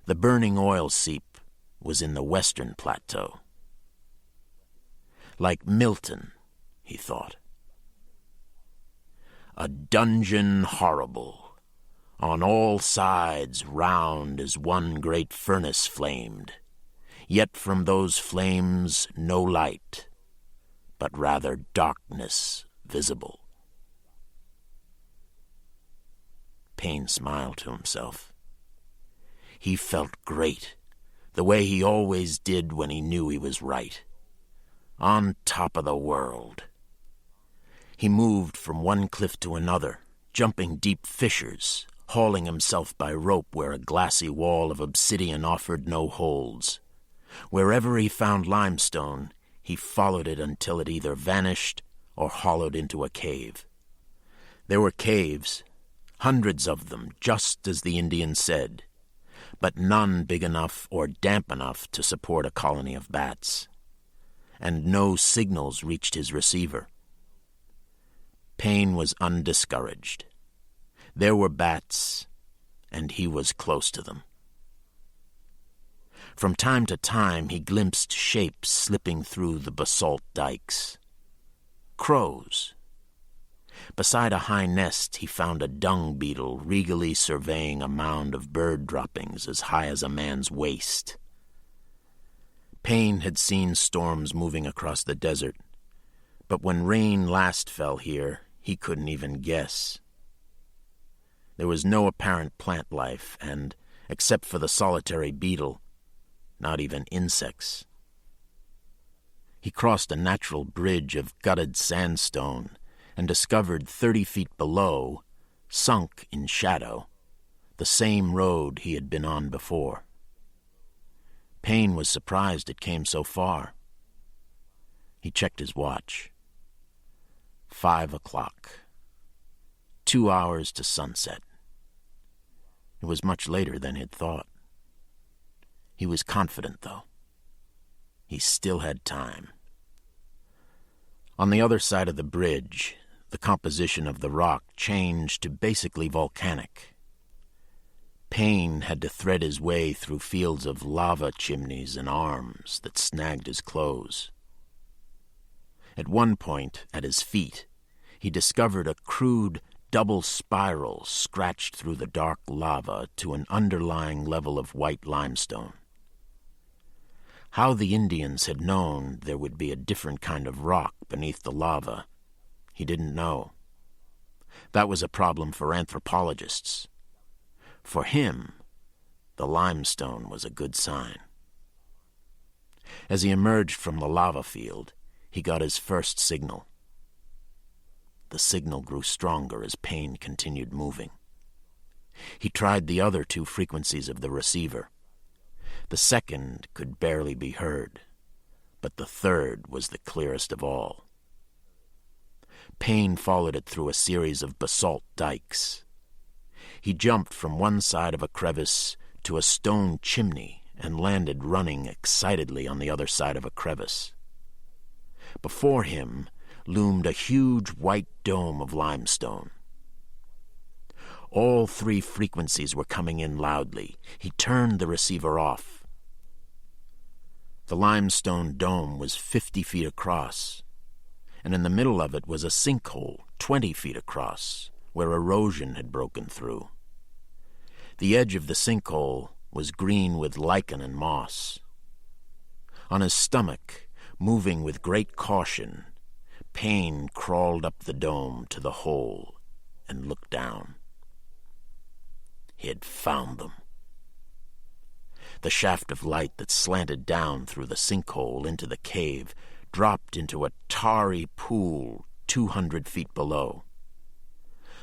The burning oil seep was in the western plateau. Like Milton, he thought. A dungeon horrible, on all sides round as one great furnace flamed, yet from those flames no light, but rather darkness visible. Payne smiled to himself. He felt great, the way he always did when he knew he was right. On top of the world. He moved from one cliff to another, jumping deep fissures, hauling himself by rope where a glassy wall of obsidian offered no holds. Wherever he found limestone, he followed it until it either vanished or hollowed into a cave. There were caves, hundreds of them, just as the Indian said, but none big enough or damp enough to support a colony of bats. And no signals reached his receiver. Payne was undiscouraged. There were bats, and he was close to them. From time to time he glimpsed shapes slipping through the basalt dikes. Crows. Beside a high nest he found a dung beetle regally surveying a mound of bird droppings as high as a man's waist. Payne had seen storms moving across the desert, but when rain last fell here, he couldn't even guess. There was no apparent plant life, and, except for the solitary beetle, not even insects. He crossed a natural bridge of gutted sandstone and discovered 30 feet below sunk in shadow, the same road he had been on before. Payne was surprised it came so far. He checked his watch. 5 o'clock. 2 hours to sunset. It was much later than he'd thought. He was confident, though. He still had time. On the other side of the bridge, the composition of the rock changed to basically volcanic. Payne had to thread his way through fields of lava chimneys and arms that snagged his clothes. At one point, at his feet, he discovered a crude double spiral scratched through the dark lava to an underlying level of white limestone. How the Indians had known there would be a different kind of rock beneath the lava, he didn't know. That was a problem for anthropologists. For him, the limestone was a good sign. As he emerged from the lava field, he got his first signal. The signal grew stronger as Payne continued moving. He tried the other 2 frequencies of the receiver. The second could barely be heard, but the third was the clearest of all. Payne followed it through a series of basalt dikes. He jumped from one side of a crevice to a stone chimney and landed running excitedly on the other side of a crevice. Before him loomed a huge white dome of limestone. All 3 frequencies were coming in loudly. He turned the receiver off. The limestone dome was 50 feet across, and in the middle of it was a sinkhole 20 feet across, where erosion had broken through. The edge of the sinkhole was green with lichen and moss. On his stomach, moving with great caution, Payne crawled up the dome to the hole and looked down. He had found them. The shaft of light that slanted down through the sinkhole into the cave dropped into a tarry pool 200 feet below.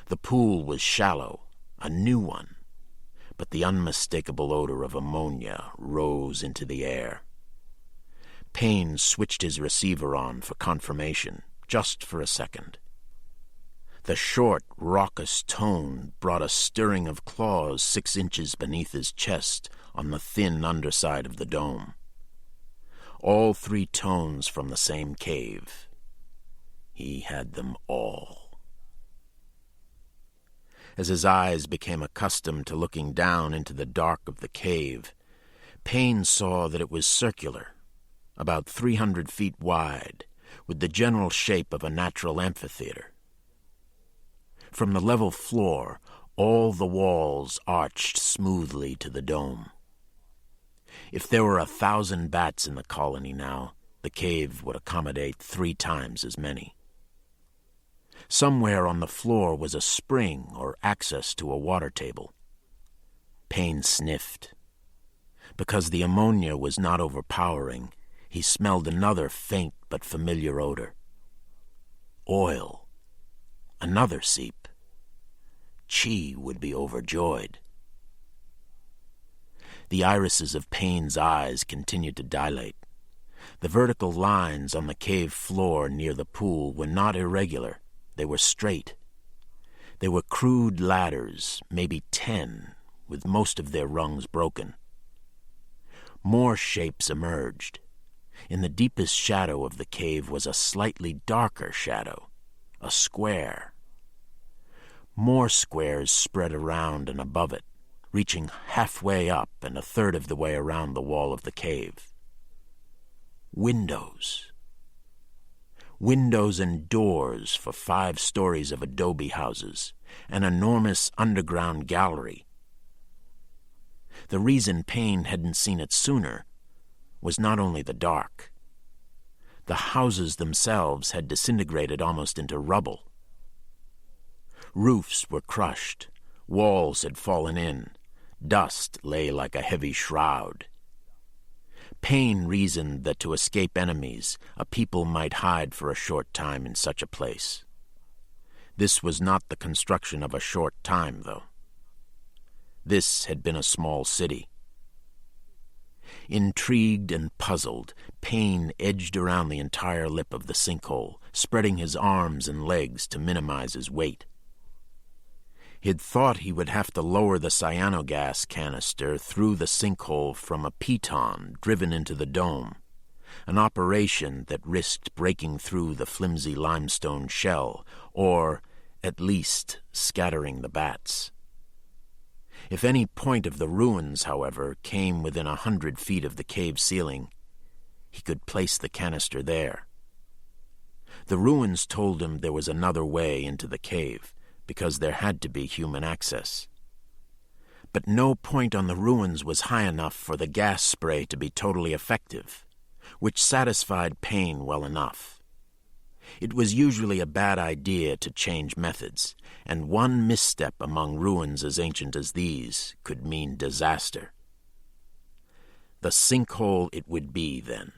The pool was shallow, a new one, but the unmistakable odor of ammonia rose into the air. Payne switched his receiver on for confirmation, just for a second. The short, raucous tone brought a stirring of claws 6 inches beneath his chest on the thin underside of the dome. All 3 tones from the same cave. He had them all. As his eyes became accustomed to looking down into the dark of the cave, Payne saw that it was circular, about 300 feet wide, with the general shape of a natural amphitheater. From the level floor, all the walls arched smoothly to the dome. If there were 1,000 bats in the colony now, the cave would accommodate 3 times as many. Somewhere on the floor was a spring or access to a water table. Payne sniffed. Because the ammonia was not overpowering, he smelled another faint but familiar odor. Oil. Another seep. Chi would be overjoyed. The irises of Payne's eyes continued to dilate. The vertical lines on the cave floor near the pool were not irregular. They were straight. They were crude ladders, maybe 10, with most of their rungs broken. More shapes emerged. In the deepest shadow of the cave was a slightly darker shadow, a square. More squares spread around and above it, reaching halfway up and a third of the way around the wall of the cave. Windows. Windows and doors for 5 stories of adobe houses, an enormous underground gallery. The reason Payne hadn't seen it sooner was not only the dark. The houses themselves had disintegrated almost into rubble. Roofs were crushed, walls had fallen in, dust lay like a heavy shroud. Payne reasoned that to escape enemies, a people might hide for a short time in such a place. This was not the construction of a short time, though. This had been a small city. Intrigued and puzzled, Payne edged around the entire lip of the sinkhole, spreading his arms and legs to minimize his weight. He'd thought he would have to lower the cyanogas canister through the sinkhole from a piton driven into the dome, an operation that risked breaking through the flimsy limestone shell, or, at least, scattering the bats. If any point of the ruins, however, came within 100 feet of the cave ceiling, he could place the canister there. The ruins told him there was another way into the cave, because there had to be human access. But no point on the ruins was high enough for the gas spray to be totally effective, which satisfied Payne well enough. It was usually a bad idea to change methods, and one misstep among ruins as ancient as these could mean disaster. The sinkhole it would be, then,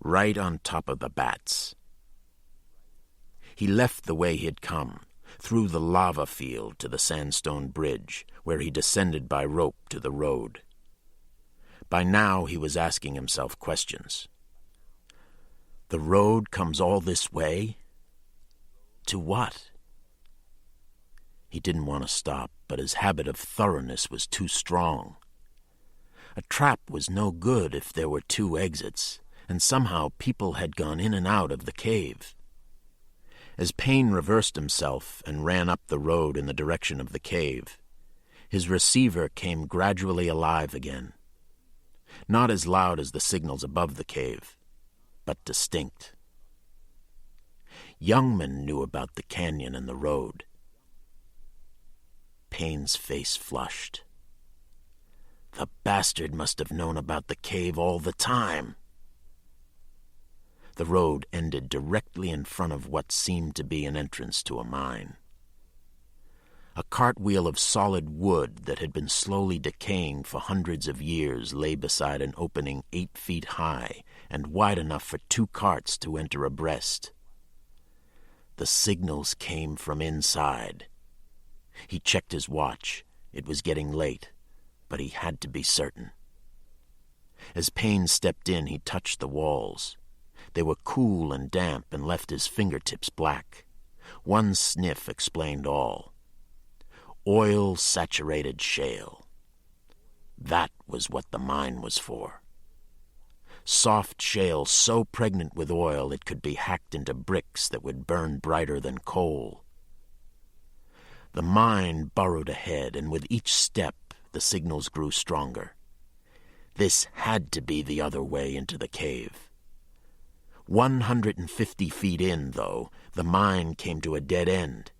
right on top of the bats. He left the way he had come, through the lava field to the sandstone bridge, where he descended by rope to the road. By now he was asking himself questions. The road comes all this way? To what? He didn't want to stop, but his habit of thoroughness was too strong. A trap was no good if there were 2 exits, and somehow people had gone in and out of the cave. As Payne reversed himself and ran up the road in the direction of the cave, his receiver came gradually alive again. Not as loud as the signals above the cave, but distinct. Youngman knew about the canyon and the road. Payne's face flushed. The bastard must have known about the cave all the time. The road ended directly in front of what seemed to be an entrance to a mine. A cartwheel of solid wood that had been slowly decaying for hundreds of years lay beside an opening 8 feet high and wide enough for 2 carts to enter abreast. The signals came from inside. He checked his watch. It was getting late, but he had to be certain. As Payne stepped in, he touched the walls. They were cool and damp and left his fingertips black. One sniff explained all. Oil-saturated shale. That was what the mine was for. Soft shale so pregnant with oil it could be hacked into bricks that would burn brighter than coal. The mine burrowed ahead, and with each step the signals grew stronger. This had to be the other way into the cave. 150 feet in, though, the mine came to a dead end.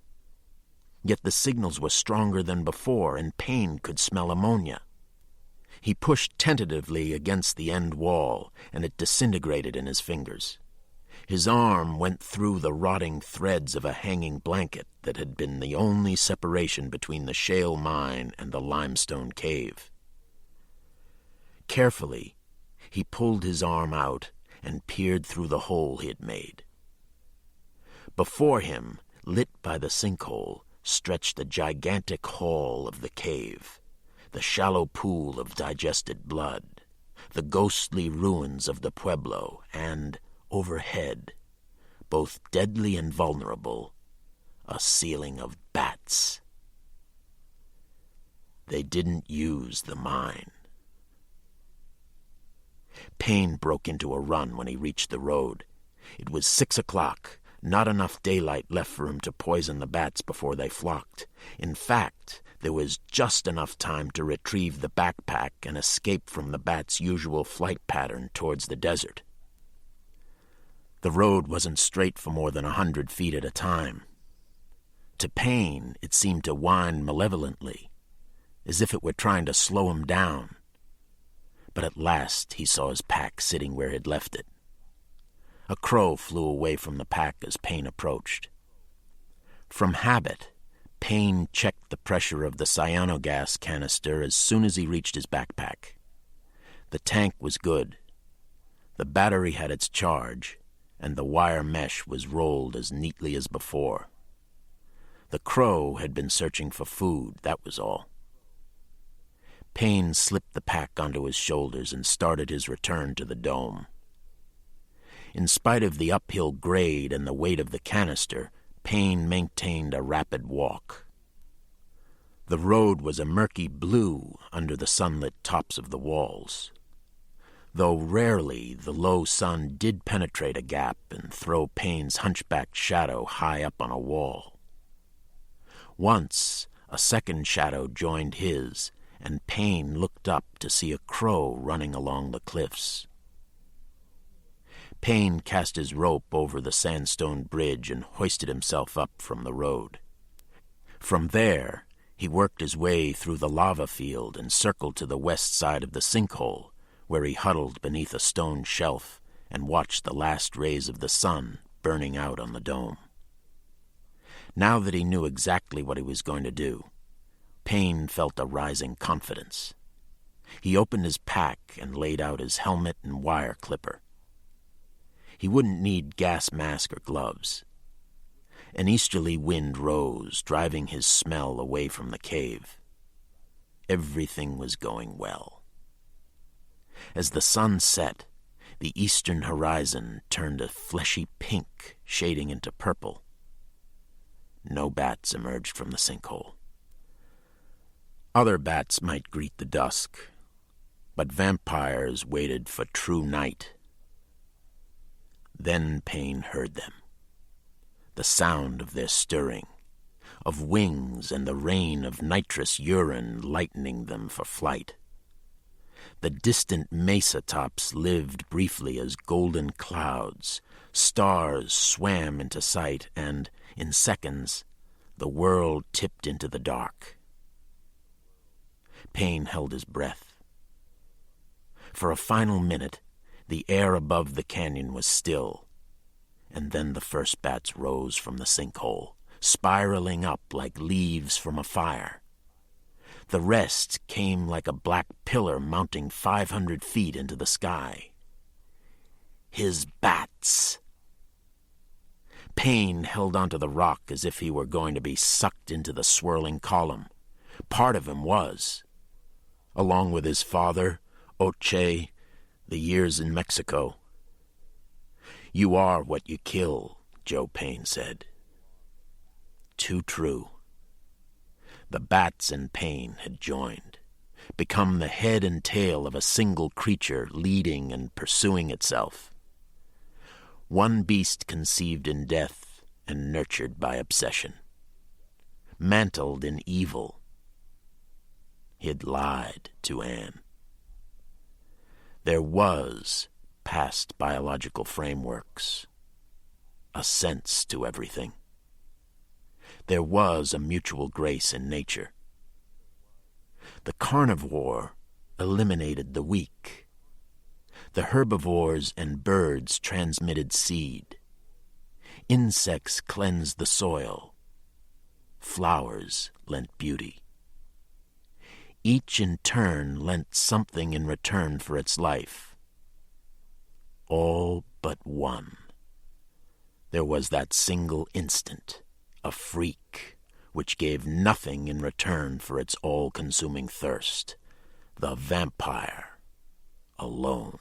Yet the signals were stronger than before, and Payne could smell ammonia. He pushed tentatively against the end wall, and it disintegrated in his fingers. His arm went through the rotting threads of a hanging blanket that had been the only separation between the shale mine and the limestone cave. Carefully, he pulled his arm out and peered through the hole he had made. Before him, lit by the sinkhole, stretched the gigantic hall of the cave, the shallow pool of digested blood, the ghostly ruins of the pueblo, and, overhead, both deadly and vulnerable, a ceiling of bats. They didn't use the mine. Payne broke into a run when he reached the road. It was 6 o'clock. Not enough daylight left for him to poison the bats before they flocked. In fact, there was just enough time to retrieve the backpack and escape from the bats' usual flight pattern towards the desert. The road wasn't straight for more than 100 feet at a time. To Payne, it seemed to whine malevolently, as if it were trying to slow him down. But at last he saw his pack sitting where he'd left it. A crow flew away from the pack as Payne approached. From habit, Payne checked the pressure of the cyanogas canister as soon as he reached his backpack. The tank was good. The battery had its charge, and the wire mesh was rolled as neatly as before. The crow had been searching for food, that was all. Payne slipped the pack onto his shoulders and started his return to the dome. In spite of the uphill grade and the weight of the canister, Payne maintained a rapid walk. The road was a murky blue under the sunlit tops of the walls, though rarely the low sun did penetrate a gap and throw Payne's hunchbacked shadow high up on a wall. Once a second shadow joined his, and Payne looked up to see a crow running along the cliffs. Payne cast his rope over the sandstone bridge and hoisted himself up from the road. From there, he worked his way through the lava field and circled to the west side of the sinkhole, where he huddled beneath a stone shelf and watched the last rays of the sun burning out on the dome. Now that he knew exactly what he was going to do, Payne felt a rising confidence. He opened his pack and laid out his helmet and wire clipper. He wouldn't need gas mask or gloves. An easterly wind rose, driving his smell away from the cave. Everything was going well. As the sun set, the eastern horizon turned a fleshy pink, shading into purple. No bats emerged from the sinkhole. Other bats might greet the dusk, but vampires waited for true night. Then Payne heard them. The sound of their stirring, of wings and the rain of nitrous urine lightening them for flight. The distant mesa tops lived briefly as golden clouds. Stars swam into sight, and, in seconds, the world tipped into the dark. Payne held his breath. For a final minute, the air above the canyon was still, and then the first bats rose from the sinkhole, spiraling up like leaves from a fire. The rest came like a black pillar mounting 500 feet into the sky. His bats! Payne held onto the rock as if he were going to be sucked into the swirling column. Part of him was. Along with his father, Oche, the years in Mexico. "You are what you kill," Joe Payne said. Too true. The bats and Payne had joined, become the head and tail of a single creature leading and pursuing itself. One beast conceived in death and nurtured by obsession. Mantled in evil. He had lied to Anne. There was, past biological frameworks, a sense to everything. There was a mutual grace in nature. The carnivore eliminated the weak. The herbivores and birds transmitted seed. Insects cleansed the soil. Flowers lent beauty. Each in turn lent something in return for its life. All but one. There was that single instant, a freak, which gave nothing in return for its all-consuming thirst. The vampire, alone.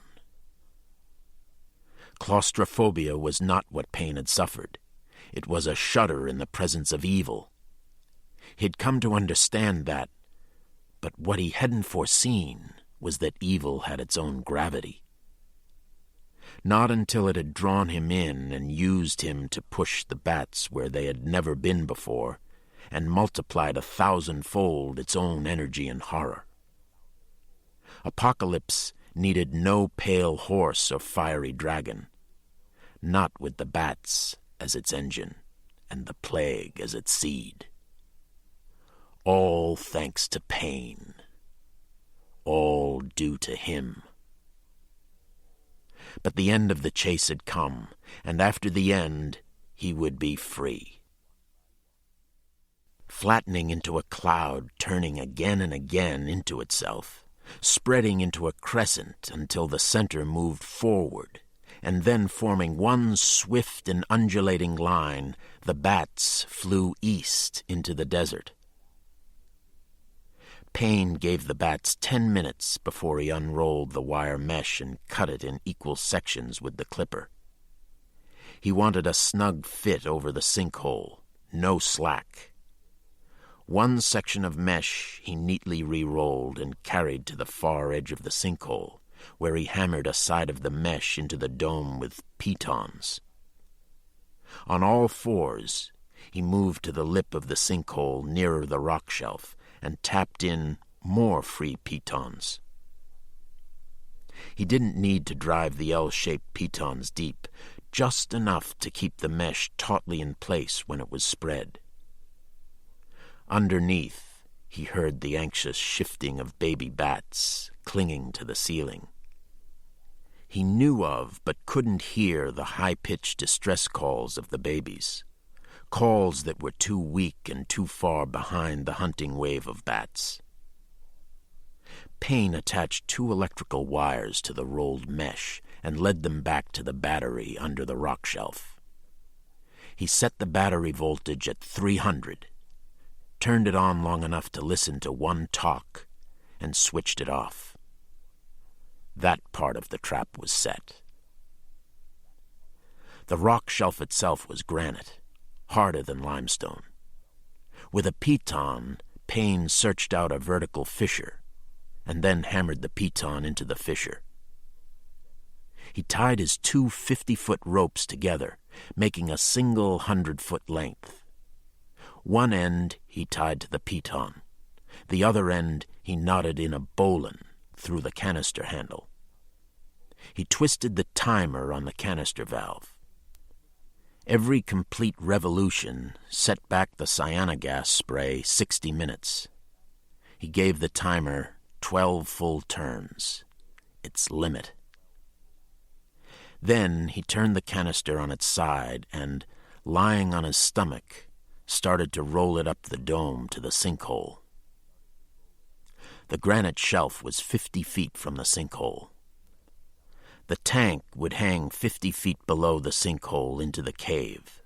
Claustrophobia was not what Payne had suffered. It was a shudder in the presence of evil. He'd come to understand that, but what he hadn't foreseen was that evil had its own gravity. Not until it had drawn him in and used him to push the bats where they had never been before, and multiplied 1,000-fold its own energy and horror. Apocalypse needed no pale horse or fiery dragon, not with the bats as its engine and the plague as its seed. All thanks to Payne. All due to him. But the end of the chase had come, and after the end, he would be free. Flattening into a cloud, turning again and again into itself, spreading into a crescent until the center moved forward, and then forming one swift and undulating line, the bats flew east into the desert. Payne gave the bats 10 minutes before he unrolled the wire mesh and cut it in equal sections with the clipper. He wanted a snug fit over the sinkhole, no slack. One section of mesh he neatly re-rolled and carried to the far edge of the sinkhole, where he hammered a side of the mesh into the dome with pitons. On all fours, he moved to the lip of the sinkhole nearer the rock shelf and tapped in more free pitons. He didn't need to drive the L-shaped pitons deep, just enough to keep the mesh tautly in place when it was spread. Underneath, he heard the anxious shifting of baby bats clinging to the ceiling. He knew of but couldn't hear the high-pitched distress calls of the babies, calls that were too weak and too far behind the hunting wave of bats. Payne attached 2 electrical wires to the rolled mesh and led them back to the battery under the rock shelf. He set the battery voltage at 300, turned it on long enough to listen to one talk, and switched it off. That part of the trap was set. The rock shelf itself was granite, harder than limestone. With a piton, Payne searched out a vertical fissure, and then hammered the piton into the fissure. He tied his 2 50-foot ropes together, making a single 100-foot length. One end he tied to the piton. The other end he knotted in a bowline through the canister handle. He twisted the timer on the canister valve. Every complete revolution set back the cyanogas spray 60 minutes. He gave the timer 12 full turns, its limit. Then he turned the canister on its side and, lying on his stomach, started to roll it up the dome to the sinkhole. The granite shelf was 50 feet from the sinkhole. The tank would hang 50 feet below the sinkhole into the cave,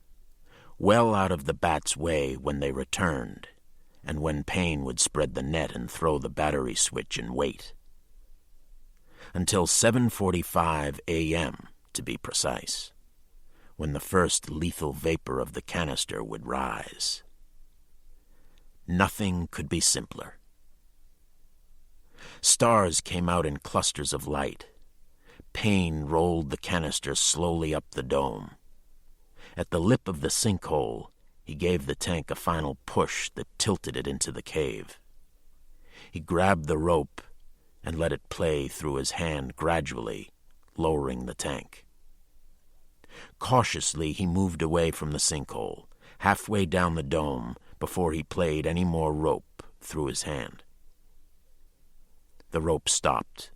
well out of the bats' way when they returned, and when Payne would spread the net and throw the battery switch and wait. Until 7:45 a.m., to be precise, when the first lethal vapor of the canister would rise. Nothing could be simpler. Stars came out in clusters of light. Payne rolled the canister slowly up the dome. At the lip of the sinkhole, he gave the tank a final push that tilted it into the cave. He grabbed the rope and let it play through his hand gradually, lowering the tank. Cautiously, he moved away from the sinkhole, halfway down the dome, before he played any more rope through his hand. The rope stopped.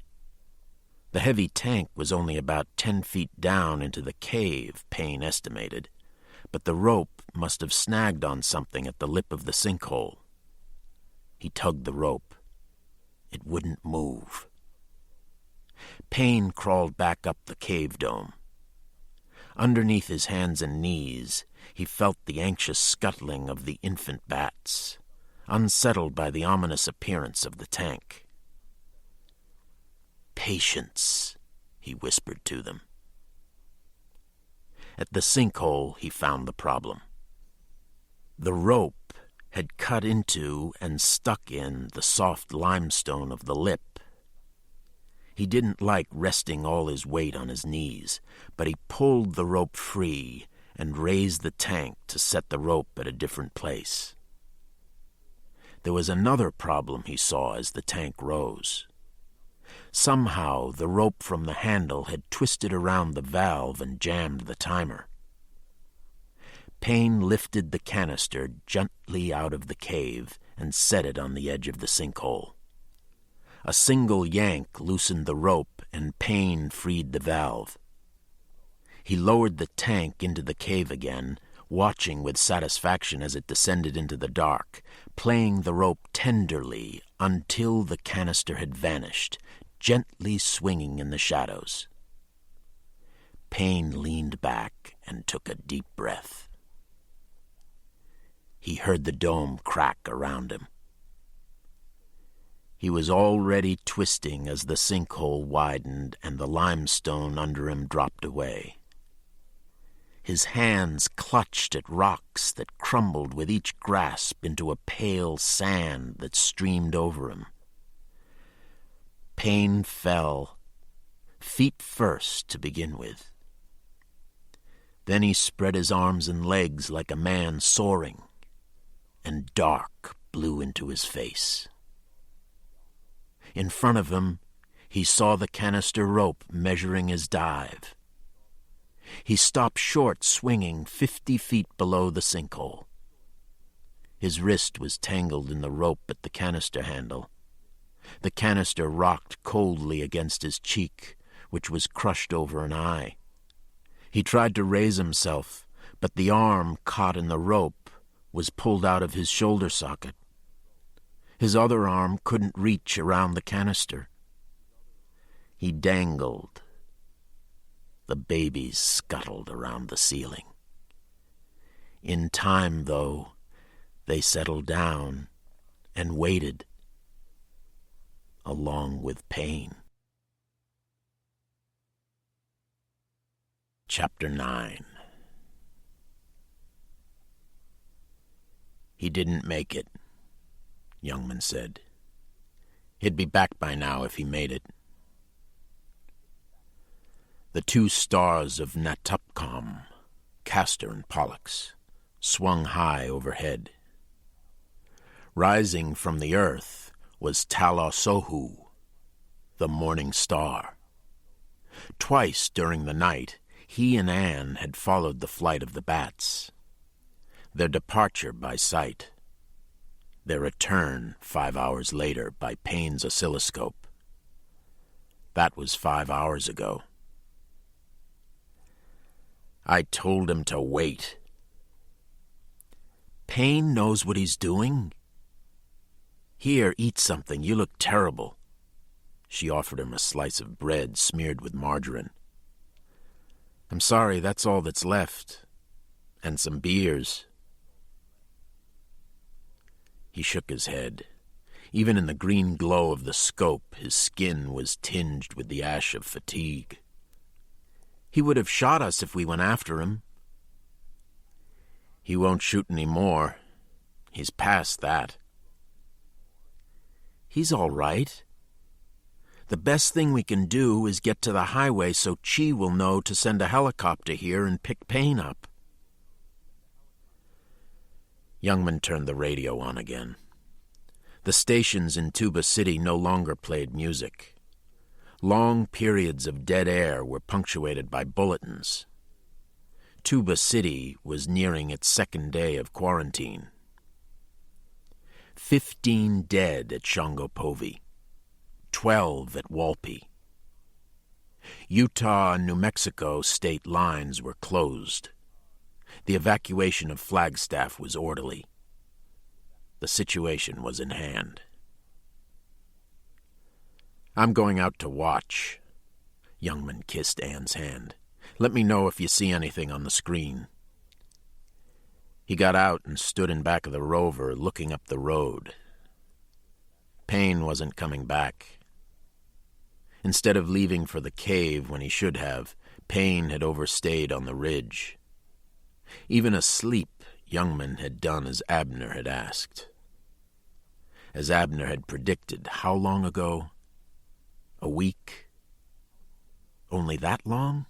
The heavy tank was only about 10 feet down into the cave, Payne estimated, but the rope must have snagged on something at the lip of the sinkhole. He tugged the rope. It wouldn't move. Payne crawled back up the cave dome. Underneath his hands and knees, he felt the anxious scuttling of the infant bats, unsettled by the ominous appearance of the tank. "Patience," he whispered to them. At the sinkhole, he found the problem. The rope had cut into and stuck in the soft limestone of the lip. He didn't like resting all his weight on his knees, but he pulled the rope free and raised the tank to set the rope at a different place. There was another problem he saw as the tank rose. Somehow the rope from the handle had twisted around the valve and jammed the timer. Payne lifted the canister gently out of the cave and set it on the edge of the sinkhole. A single yank loosened the rope and Payne freed the valve. He lowered the tank into the cave again, watching with satisfaction as it descended into the dark, playing the rope tenderly until the canister had vanished, gently swinging in the shadows. Payne leaned back and took a deep breath. He heard the dome crack around him. He was already twisting as the sinkhole widened and the limestone under him dropped away. His hands clutched at rocks that crumbled with each grasp into a pale sand that streamed over him. Payne fell, feet first to begin with. Then he spread his arms and legs like a man soaring, and dark blew into his face. In front of him, he saw the canister rope measuring his dive. He stopped short, swinging 50 feet below the sinkhole. His wrist was tangled in the rope at the canister handle. The canister rocked coldly against his cheek, which was crushed over an eye. He tried to raise himself, but the arm caught in the rope was pulled out of his shoulder socket. His other arm couldn't reach around the canister. He dangled. The babies scuttled around the ceiling. In time, though, they settled down and waited, along with Payne. Chapter 9. He didn't make it, Youngman said. He'd be back by now if he made it. The two stars of Natupcom, Castor and Pollux, swung high overhead. Rising from the earth was Talosohu, the morning star. Twice during the night, he and Anne had followed the flight of the bats. Their departure by sight. Their return 5 hours later by Payne's oscilloscope. That was 5 hours ago. I told him to wait. Payne knows what he's doing. Here, eat something. You look terrible. She offered him a slice of bread smeared with margarine. I'm sorry, that's all that's left. And some beers. He shook his head. Even in the green glow of the scope, his skin was tinged with the ash of fatigue. He would have shot us if we went after him. He won't shoot any more. He's past that. He's all right. The best thing we can do is get to the highway so Chi will know to send a helicopter here and pick Payne up. Youngman turned the radio on again. The stations in Tuba City no longer played music. Long periods of dead air were punctuated by bulletins. Tuba City was nearing its second day of quarantine. 15 dead at Shongopovi, 12 at Walpi. Utah and New Mexico state lines were closed. The evacuation of Flagstaff was orderly. The situation was in hand. I'm going out to watch. Youngman kissed Anne's hand. Let me know if you see anything on the screen. He got out and stood in back of the rover, looking up the road. Payne wasn't coming back. Instead of leaving for the cave when he should have, Payne had overstayed on the ridge. Even asleep, Youngman had done as Abner had asked. As Abner had predicted, how long ago? A week? Only that long?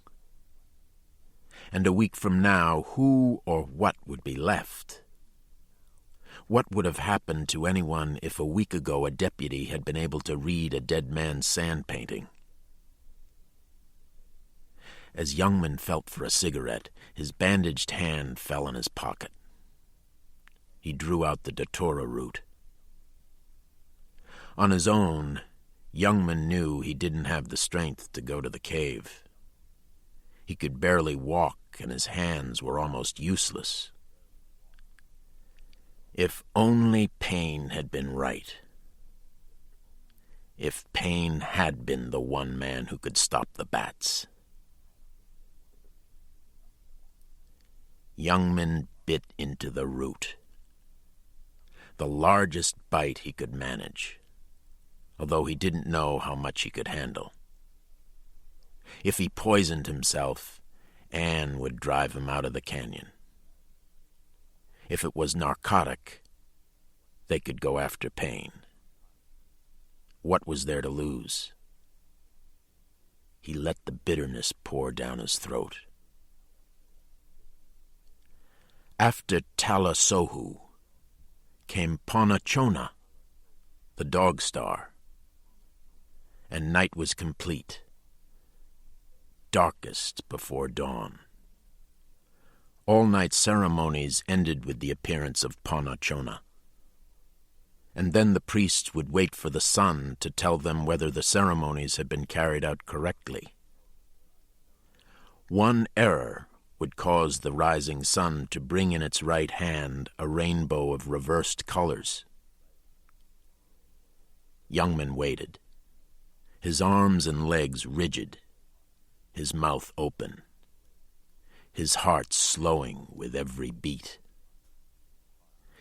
And a week from now, who or what would be left? What would have happened to anyone if a week ago a deputy had been able to read a dead man's sand painting? As Youngman felt for a cigarette, his bandaged hand fell in his pocket. He drew out the Datura root. On his own, Youngman knew he didn't have the strength to go to the cave. He could barely walk, and his hands were almost useless. If only Payne had been right. If Payne had been the one man who could stop the bats. Youngman bit into the root. The largest bite he could manage, although he didn't know how much he could handle. If he poisoned himself, Anne would drive him out of the canyon. If it was narcotic, they could go after Payne. What was there to lose? He let the bitterness pour down his throat. After Talasohu came Ponachona, the dog star, and night was complete, darkest before dawn. All-night ceremonies ended with the appearance of Ponachona, and then the priests would wait for the sun to tell them whether the ceremonies had been carried out correctly. One error would cause the rising sun to bring in its right hand a rainbow of reversed colors. Youngman waited, his arms and legs rigid, his mouth open, his heart slowing with every beat.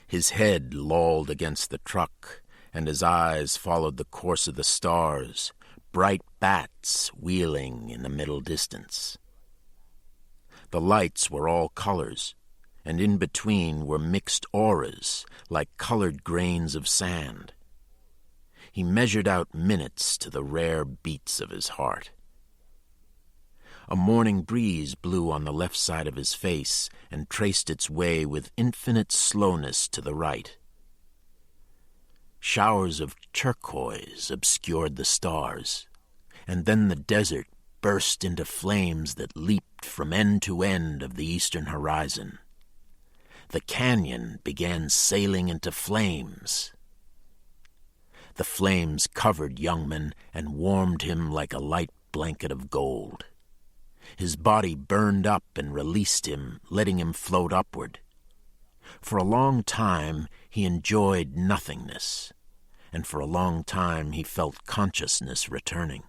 His head lolled against the truck, and his eyes followed the course of the stars, bright bats wheeling in the middle distance. The lights were all colors, and in between were mixed auras like colored grains of sand. He measured out minutes to the rare beats of his heart. A morning breeze blew on the left side of his face and traced its way with infinite slowness to the right. Showers of turquoise obscured the stars, and then the desert burst into flames that leaped from end to end of the eastern horizon. The canyon began sailing into flames. The flames covered Youngman and warmed him like a light blanket of gold. His body burned up and released him, letting him float upward. For a long time he enjoyed nothingness, and for a long time he felt consciousness returning.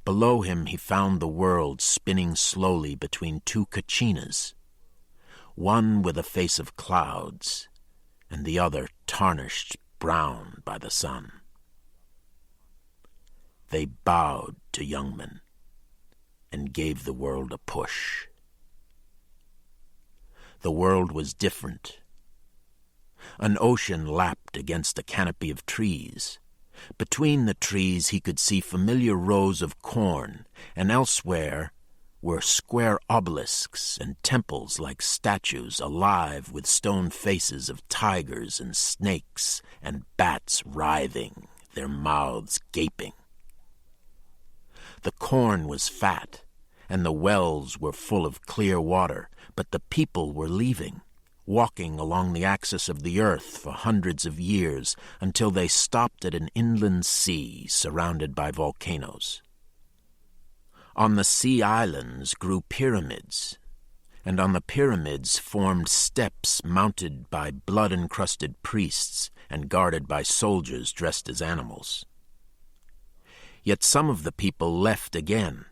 Below him he found the world spinning slowly between two kachinas, one with a face of clouds, and the other tarnished brown by the sun. They bowed to Youngman and gave the world a push. The world was different. An ocean lapped against a canopy of trees. Between the trees he could see familiar rows of corn, and elsewhere were square obelisks and temples like statues alive with stone faces of tigers and snakes and bats writhing, their mouths gaping. The corn was fat, and the wells were full of clear water, but the people were leaving, walking along the axis of the earth for hundreds of years until they stopped at an inland sea surrounded by volcanoes. On the sea islands grew pyramids, and on the pyramids formed steps mounted by blood-encrusted priests and guarded by soldiers dressed as animals. Yet some of the people left again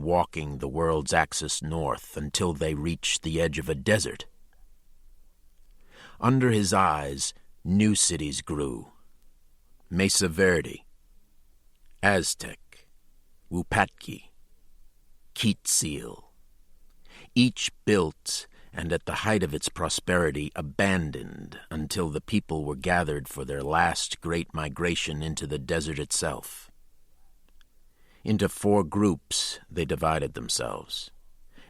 walking the world's axis north until they reached the edge of a desert. Under his eyes, new cities grew. Mesa Verde, Aztec, Wupatki, Quetzal. Each built, and at the height of its prosperity abandoned until the people were gathered for their last great migration into the desert itself. Into 4 groups they divided themselves,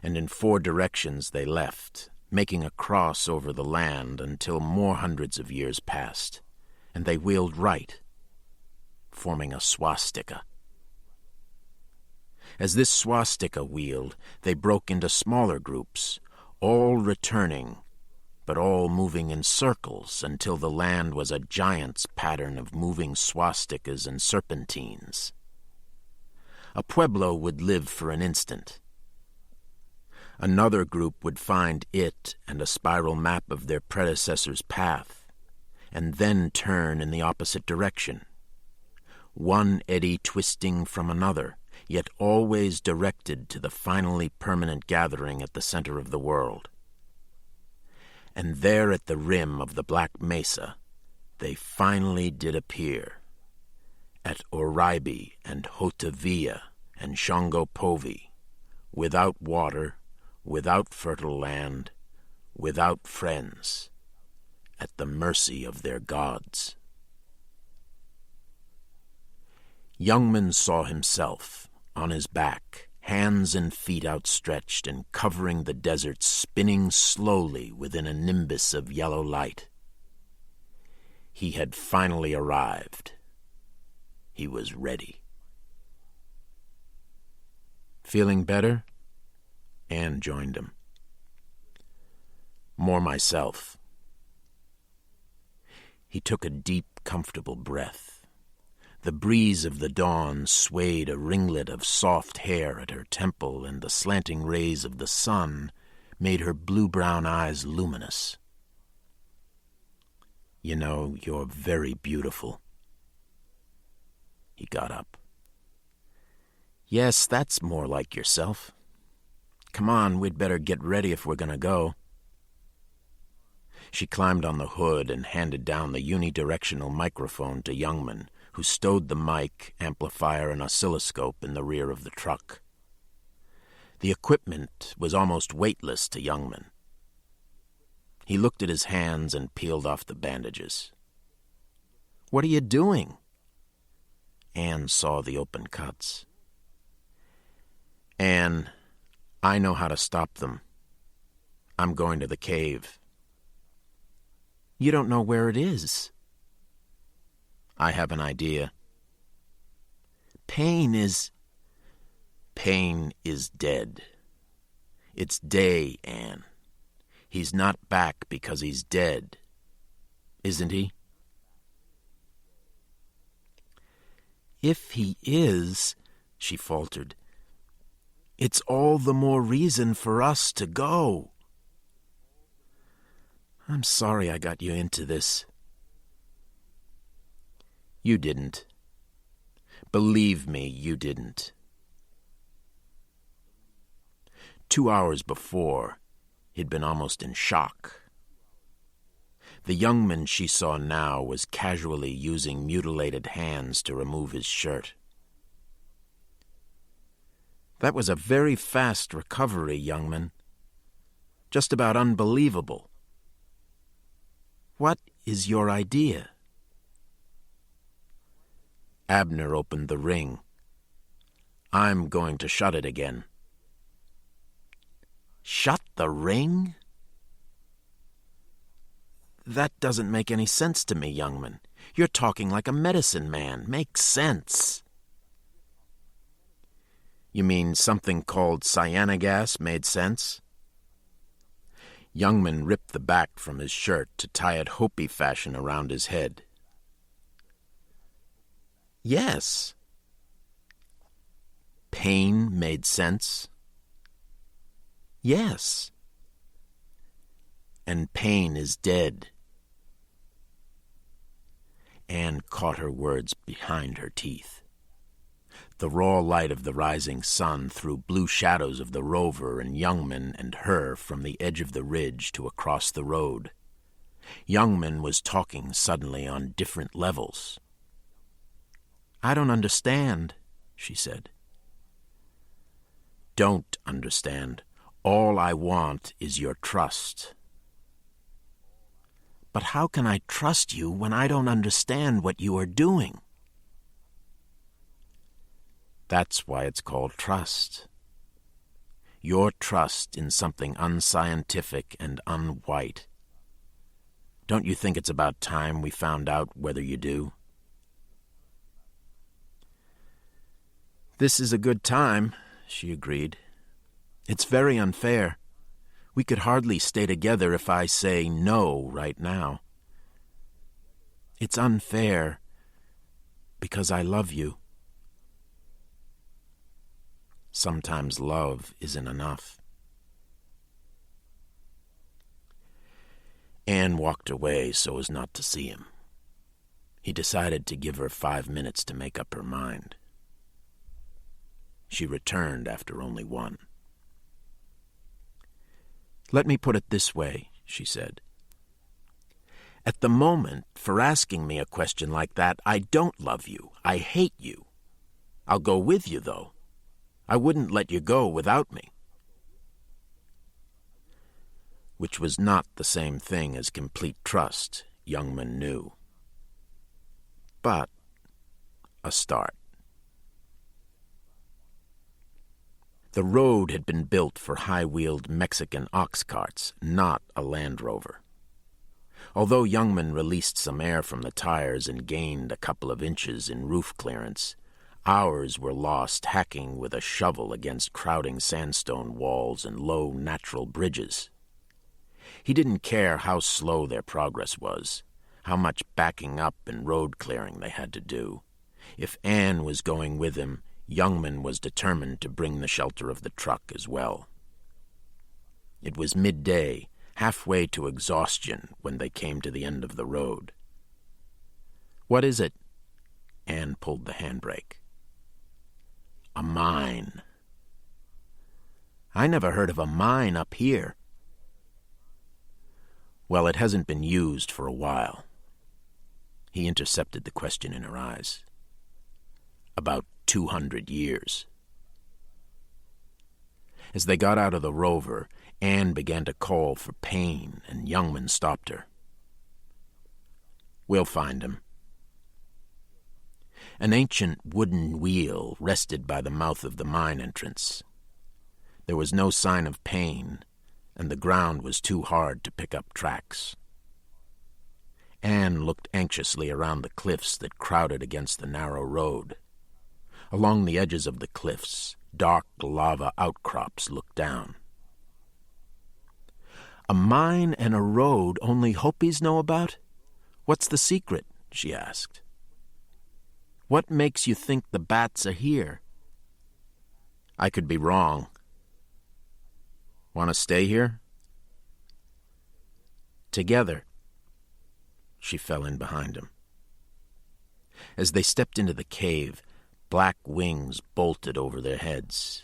and in 4 directions they left, making a cross over the land until more hundreds of years passed, and they wheeled right, forming a swastika. As this swastika wheeled, they broke into smaller groups, all returning, but all moving in circles until the land was a giant's pattern of moving swastikas and serpentines. A pueblo would live for an instant. Another group would find it and a spiral map of their predecessor's path, and then turn in the opposite direction. One eddy twisting from another, yet always directed to the finally permanent gathering at the center of the world. And there at the rim of the Black Mesa, they finally did appear, at Oraibi and Hotavia and Shongopovi, without water, without fertile land, without friends, at the mercy of their gods. Youngman saw himself, on his back, hands and feet outstretched and covering the desert, spinning slowly within a nimbus of yellow light. He had finally arrived. He was ready. Feeling better? Anne joined him. More myself. He took a deep, comfortable breath. The breeze of the dawn swayed a ringlet of soft hair at her temple, and the slanting rays of the sun made her blue-brown eyes luminous. You know, you're very beautiful. He got up. Yes, that's more like yourself. Come on, we'd better get ready if we're going to go. She climbed on the hood and handed down the unidirectional microphone to Youngman, who stowed the mic, amplifier, and oscilloscope in the rear of the truck. The equipment was almost weightless to Youngman. He looked at his hands and peeled off the bandages. What are you doing? Anne saw the open cuts. Anne, I know how to stop them. I'm going to the cave. You don't know where it is. I have an idea. Pain is dead. It's Day, Anne. He's not back because he's dead. Isn't he? If he is, she faltered, it's all the more reason for us to go. I'm sorry I got you into this. You didn't. Believe me, you didn't. 2 hours before, he'd been almost in shock. The Youngman she saw now was casually using mutilated hands to remove his shirt. That was a very fast recovery, Youngman. Just about unbelievable. What is your idea? Abner opened the ring. I'm going to shut it again. Shut the ring? That doesn't make any sense to me, Youngman. You're talking like a medicine man. Makes sense. You mean something called cyanogas made sense? Youngman ripped the back from his shirt to tie it Hopi fashion around his head. Yes. Pain made sense? Yes. And pain is dead. Anne caught her words behind her teeth. The raw light of the rising sun threw blue shadows of the rover and Youngman and her from the edge of the ridge to across the road. Youngman was talking suddenly on different levels. I don't understand, she said. Don't understand. All I want is your trust. But how can I trust you when I don't understand what you are doing? That's why it's called trust. Your trust in something unscientific and unwhite. Don't you think it's about time we found out whether you do? This is a good time, she agreed. It's very unfair. We could hardly stay together if I say no right now. It's unfair because I love you. Sometimes love isn't enough. Anne walked away so as not to see him. He decided to give her 5 minutes to make up her mind. She returned after only one. "Let me put it this way," she said. "At the moment, for asking me a question like that, I don't love you. I hate you. I'll go with you, though. I wouldn't let you go without me." Which was not the same thing as complete trust, Youngman knew. But a start. The road had been built for high-wheeled Mexican ox carts, not a Land Rover. Although Youngman released some air from the tires and gained a couple of inches in roof clearance, hours were lost hacking with a shovel against crowding sandstone walls and low natural bridges. He didn't care how slow their progress was, how much backing up and road clearing they had to do. If Anne was going with him, Youngman was determined to bring the shelter of the truck as well. It was midday, halfway to exhaustion, when they came to the end of the road. "What is it?" Anne pulled the handbrake. "A mine." "I never heard of a mine up here." "Well, it hasn't been used for a while." He intercepted the question in her eyes. "About 200 years. As they got out of the Rover, Anne began to call for Payne, and Youngman stopped her. "We'll find him." An ancient wooden wheel rested by the mouth of the mine entrance. There was no sign of Payne, and the ground was too hard to pick up tracks. Anne looked anxiously around the cliffs that crowded against the narrow road. Along the edges of the cliffs, dark lava outcrops looked down. "A mine and a road only Hopis know about? What's the secret?" she asked. "What makes you think the bats are here?" "I could be wrong. Want to stay here?" "Together." She fell in behind him. As they stepped into the cave, black wings bolted over their heads.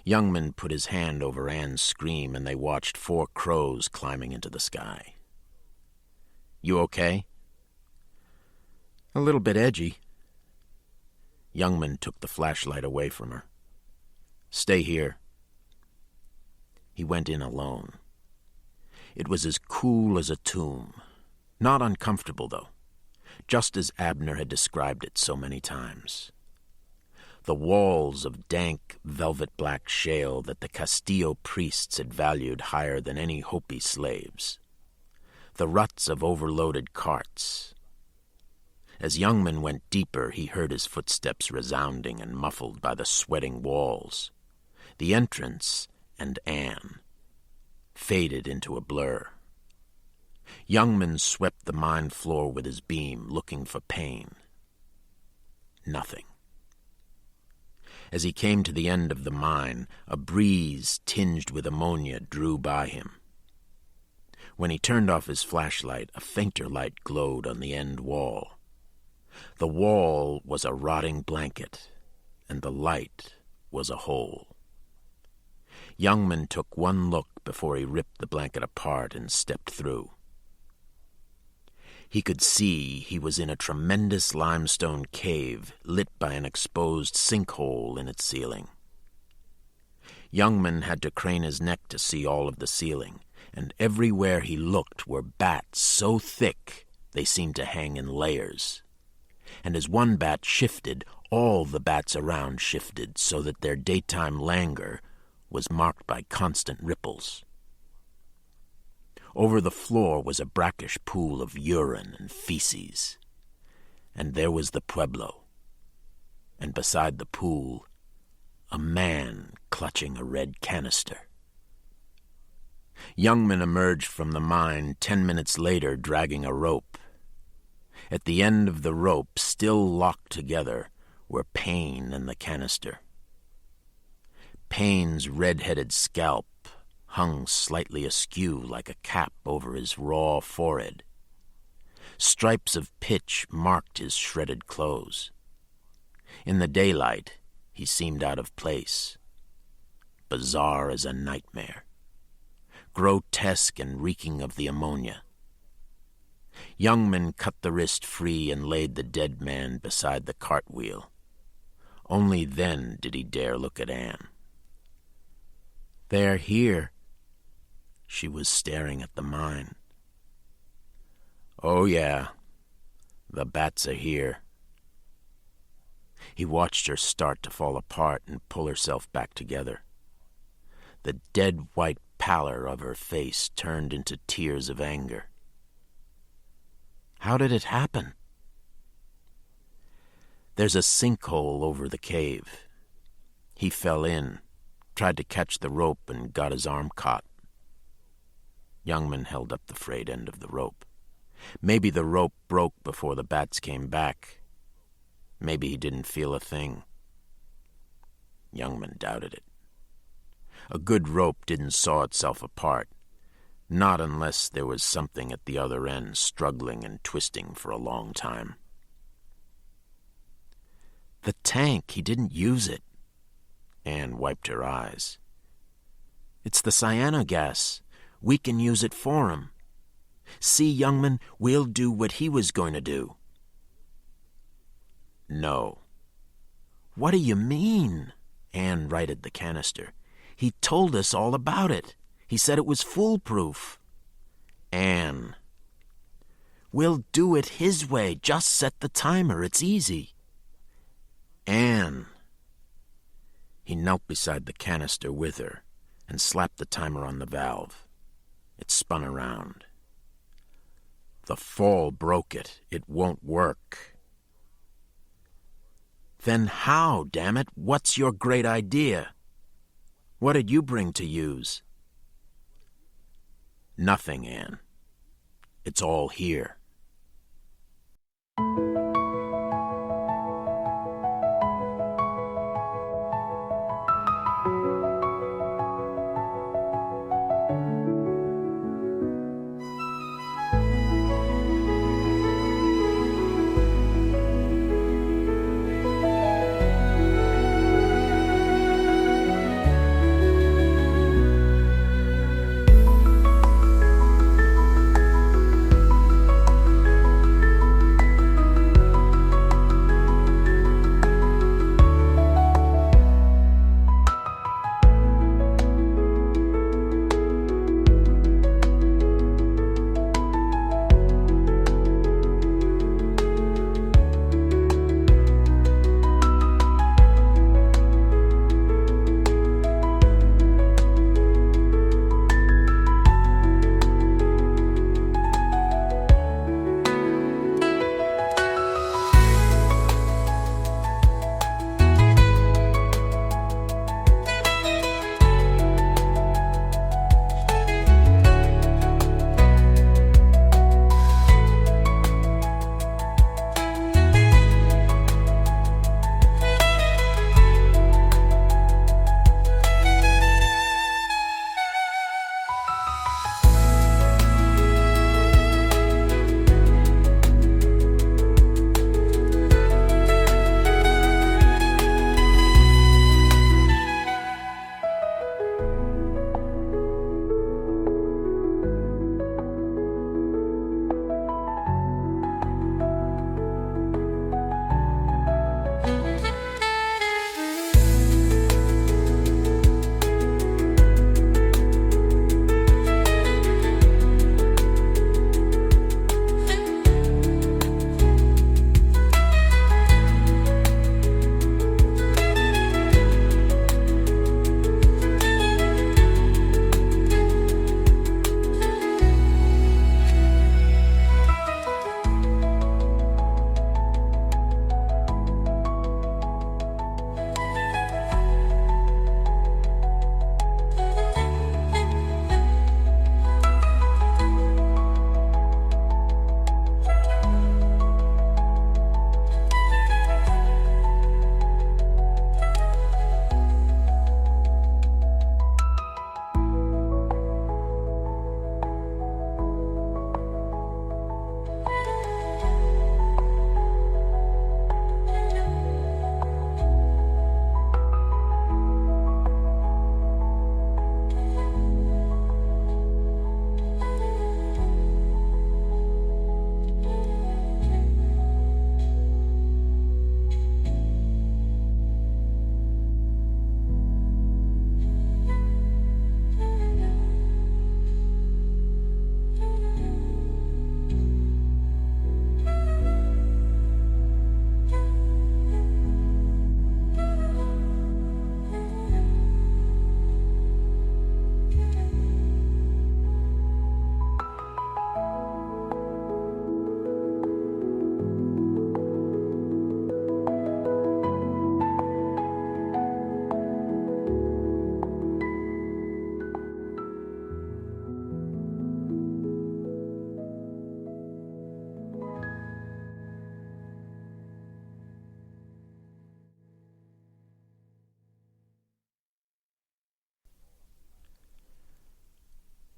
Youngman put his hand over Anne's scream, and they watched 4 crows climbing into the sky. "You okay?" "A little bit edgy." Youngman took the flashlight away from her. "Stay here." He went in alone. It was as cool as a tomb. Not uncomfortable, though, just as Abner had described it so many times. The walls of dank, velvet-black shale that the Castillo priests had valued higher than any Hopi slaves. The ruts of overloaded carts. As Youngman went deeper, he heard his footsteps resounding and muffled by the sweating walls. The entrance and Anne faded into a blur. Youngman swept the mine floor with his beam, looking for Payne. Nothing. As he came to the end of the mine, a breeze tinged with ammonia drew by him. When he turned off his flashlight, a fainter light glowed on the end wall. The wall was a rotting blanket, and the light was a hole. Youngman took one look before he ripped the blanket apart and stepped through. He could see he was in a tremendous limestone cave lit by an exposed sinkhole in its ceiling. Youngman had to crane his neck to see all of the ceiling, and everywhere he looked were bats so thick they seemed to hang in layers. And as one bat shifted, all the bats around shifted so that their daytime languor was marked by constant ripples. Over the floor was a brackish pool of urine and feces. And there was the pueblo. And beside the pool, a man clutching a red canister. Youngman emerged from the mine 10 minutes later dragging a rope. At the end of the rope, still locked together, were Payne and the canister. Payne's red-headed scalp hung slightly askew like a cap over his raw forehead. Stripes of pitch marked his shredded clothes. In the daylight, He seemed out of place, bizarre as a nightmare, grotesque and reeking of the ammonia. Youngman cut the wrist free and laid the dead man beside the cartwheel. Only then did he dare look at Anne. "They're here." She was staring at the mine. "Oh, yeah, the bats are here." He watched her start to fall apart and pull herself back together. The dead white pallor of her face turned into tears of anger. How did it happen? There's a sinkhole over the cave. He fell in, tried to catch the rope, and got his arm caught. Youngman held up the frayed end of the rope. Maybe the rope broke before the bats came back. Maybe he didn't feel a thing. Youngman doubted it. A good rope didn't saw itself apart, not unless there was something at the other end struggling and twisting for a long time. The tank, he didn't use it. Anne wiped her eyes. "It's the cyanogas. We can use it for him. See, Youngman, we'll do what he was going to do." "No." "What do you mean?" Anne righted the canister. "He told us all about it. He said it was foolproof." "Anne." "We'll do it his way. Just set the timer. It's easy." "Anne." He knelt beside the canister with her and slapped the timer on the valve. It spun around. "The fall broke it. It won't work." "Then how, damn it? What's your great idea? What did you bring to use?" "Nothing, Anne. It's all here."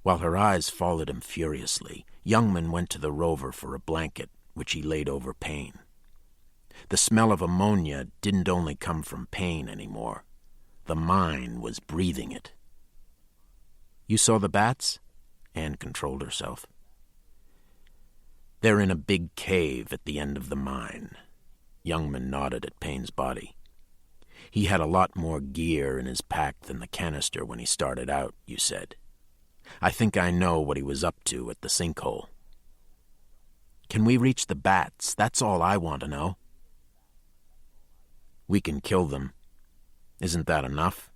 While her eyes followed him furiously, Youngman went to the rover for a blanket, which he laid over Payne. The smell of ammonia didn't only come from Payne anymore. The mine was breathing it. "You saw the bats?" Anne controlled herself. "They're in a big cave at the end of the mine." Youngman nodded at Payne's body. "He had a lot more gear in his pack than the canister when he started out, you said. I think I know what he was up to at the sinkhole." "Can we reach the bats? That's all I want to know." "We can kill them. Isn't that enough?"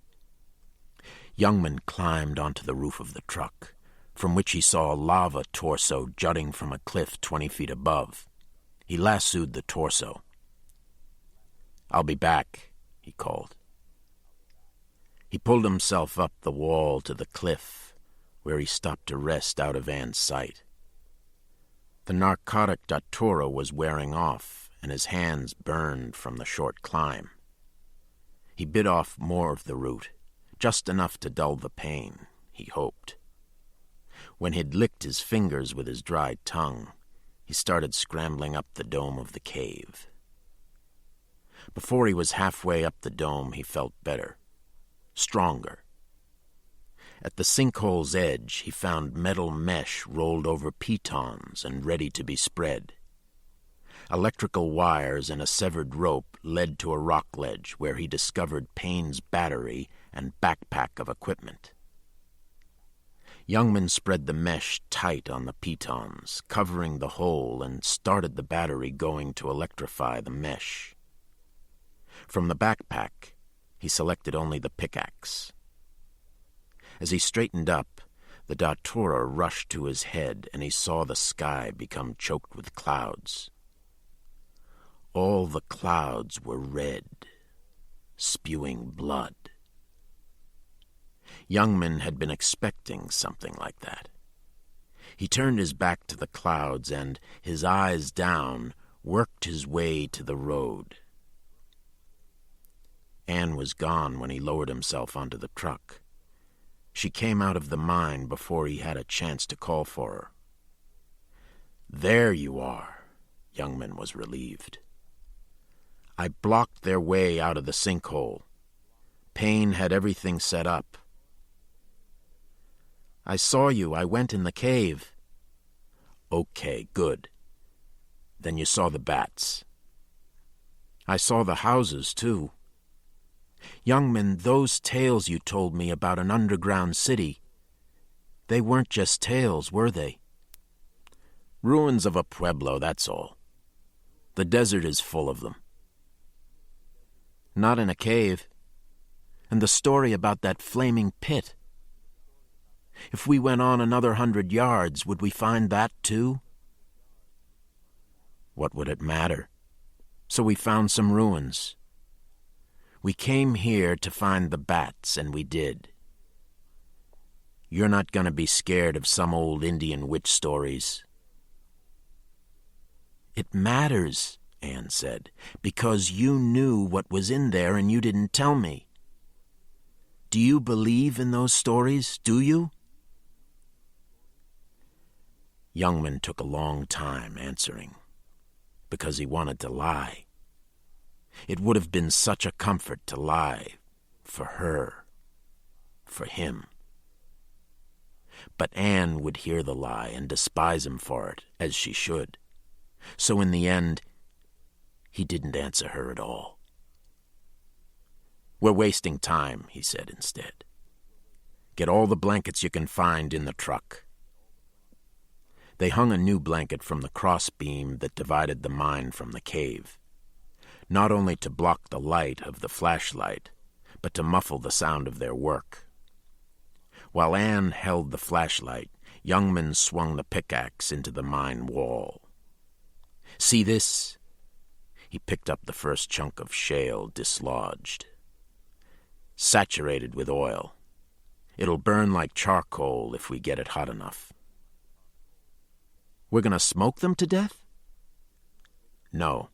Youngman climbed onto the roof of the truck, from which he saw a lava torso jutting from a cliff 20 feet above. He lassoed the torso. "I'll be back," he called. He pulled himself up the wall to the cliff, where he stopped to rest out of Anne's sight. The narcotic datura was wearing off, and his hands burned from the short climb. He bit off more of the root, just enough to dull the pain, he hoped. When he'd licked his fingers with his dried tongue, he started scrambling up the dome of the cave. Before he was halfway up the dome, he felt better, stronger. At the sinkhole's edge, he found metal mesh rolled over pitons and ready to be spread. Electrical wires and a severed rope led to a rock ledge where he discovered Payne's battery and backpack of equipment. Youngman spread the mesh tight on the pitons, covering the hole, and started the battery going to electrify the mesh. From the backpack, he selected only the pickaxe. As he straightened up, the datura rushed to his head, and he saw the sky become choked with clouds. All the clouds were red, spewing blood. Youngman had been expecting something like that. He turned his back to the clouds and, his eyes down, worked his way to the road. Anne was gone when he lowered himself onto the truck. She came out of the mine before he had a chance to call for her. "There you are," Youngman was relieved. "I blocked their way out of the sinkhole. Payne had everything set up." "I saw you. I went in the cave." "Okay, good. Then you saw the bats." "I saw the houses, too." "Youngman, those tales you told me about an underground city, they weren't just tales, were they?" "Ruins of a pueblo, that's all. The desert is full of them." "Not in a cave. And the story about that flaming pit. If we went on another 100 yards, would we find that too?" "What would it matter? So we found some ruins. We came here to find the bats, and we did. You're not going to be scared of some old Indian witch stories." "It matters," Anne said, "because you knew what was in there and you didn't tell me. Do you believe in those stories, do you?" Youngman took a long time answering, because he wanted to lie. It would have been such a comfort to lie, for her, for him. But Anne would hear the lie and despise him for it, as she should. So in the end, he didn't answer her at all. "We're wasting time," he said instead. "Get all the blankets you can find in the truck." They hung a new blanket from the crossbeam that divided the mine from the cave, not only to block the light of the flashlight, but to muffle the sound of their work. While Anne held the flashlight, Youngman swung the pickaxe into the mine wall. "See this?" He picked up the first chunk of shale dislodged. "Saturated with oil. It'll burn like charcoal if we get it hot enough." "We're going to smoke them to death?" "No.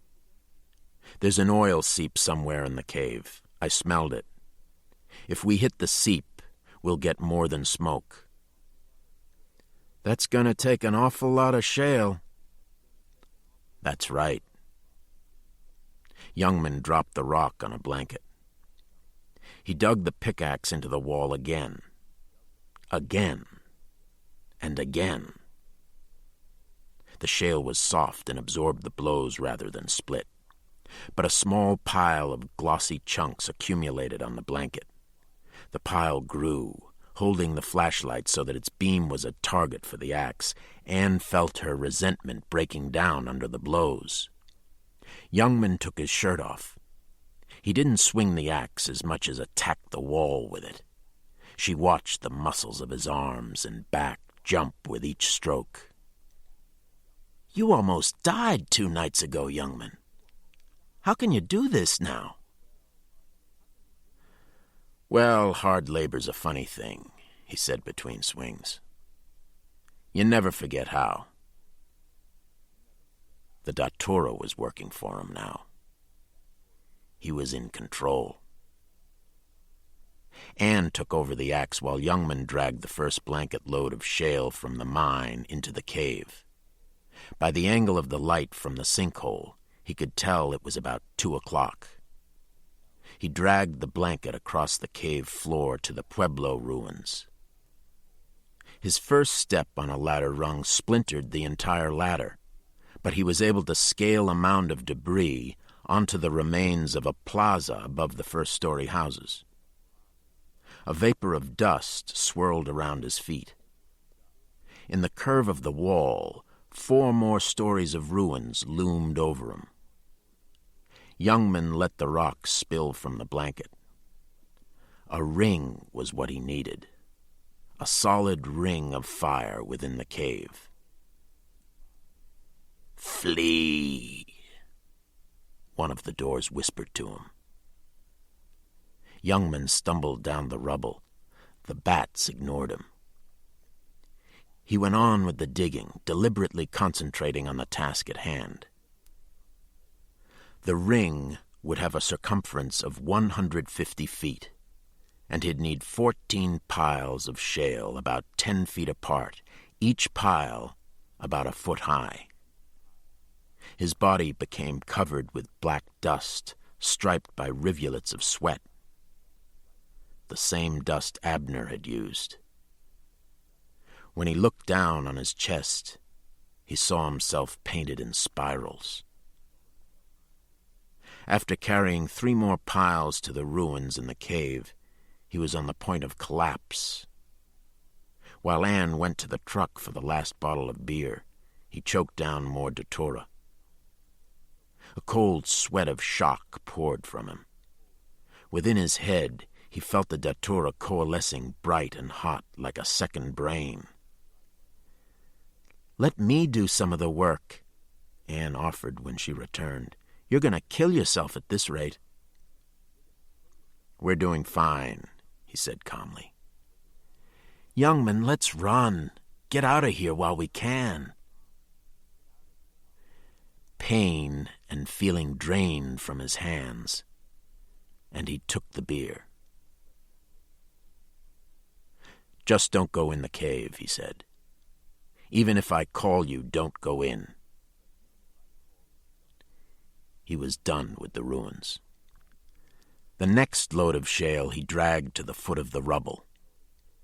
There's an oil seep somewhere in the cave. I smelled it. If we hit the seep, we'll get more than smoke. That's gonna take an awful lot of shale. That's right. Youngman dropped the rock on a blanket. He dug the pickaxe into the wall again, and again. The shale was soft and absorbed the blows rather than split, but a small pile of glossy chunks accumulated on the blanket. The pile grew, holding the flashlight so that its beam was a target for the axe. Anne felt her resentment breaking down under the blows. Youngman took his shirt off. He didn't swing the axe as much as attack the wall with it. She watched the muscles of his arms and back jump with each stroke. "You almost died 2 nights ago, Youngman. How can you do this now?" "Well, hard labor's a funny thing," he said between swings. "You never forget how." The datura was working for him now. He was in control. Anne took over the axe while Youngman dragged the first blanket load of shale from the mine into the cave. By the angle of the light from the sinkhole, he could tell it was about 2 o'clock. He dragged the blanket across the cave floor to the Pueblo ruins. His first step on a ladder rung splintered the entire ladder, but he was able to scale a mound of debris onto the remains of a plaza above the first-story houses. A vapor of dust swirled around his feet. In the curve of the wall, 4 more stories of ruins loomed over him. Youngman let the rocks spill from the blanket. A ring was what he needed. A solid ring of fire within the cave. "Flee," one of the doors whispered to him. Youngman stumbled down the rubble. The bats ignored him. He went on with the digging, deliberately concentrating on the task at hand. The ring would have a circumference of 150 feet, and he'd need 14 piles of shale about 10 feet apart, each pile about a foot high. His body became covered with black dust, striped by rivulets of sweat. The same dust Abner had used. When he looked down on his chest, he saw himself painted in spirals. After carrying 3 more piles to the ruins in the cave, he was on the point of collapse. While Anne went to the truck for the last bottle of beer, he choked down more datura. A cold sweat of shock poured from him. Within his head, he felt the datura coalescing bright and hot like a second brain. "Let me do some of the work," Anne offered when she returned. "You're going to kill yourself at this rate." "We're doing fine," he said calmly. "Youngman, let's run. Get out of here while we can." Pain and feeling drained from his hands, and he took the beer. "Just don't go in the cave," he said. "Even if I call you, don't go in." He was done with the ruins. The next load of shale he dragged to the foot of the rubble,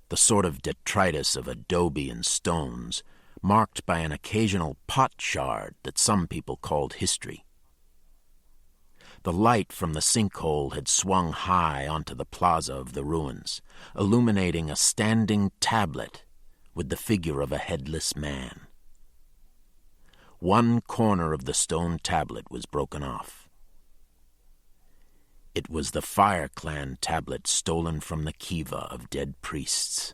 the sort of detritus of adobe and stones, marked by an occasional pot shard that some people called history. The light from the sinkhole had swung high onto the plaza of the ruins, illuminating a standing tablet with the figure of a headless man. One corner of the stone tablet was broken off. It was the Fire Clan tablet stolen from the kiva of dead priests.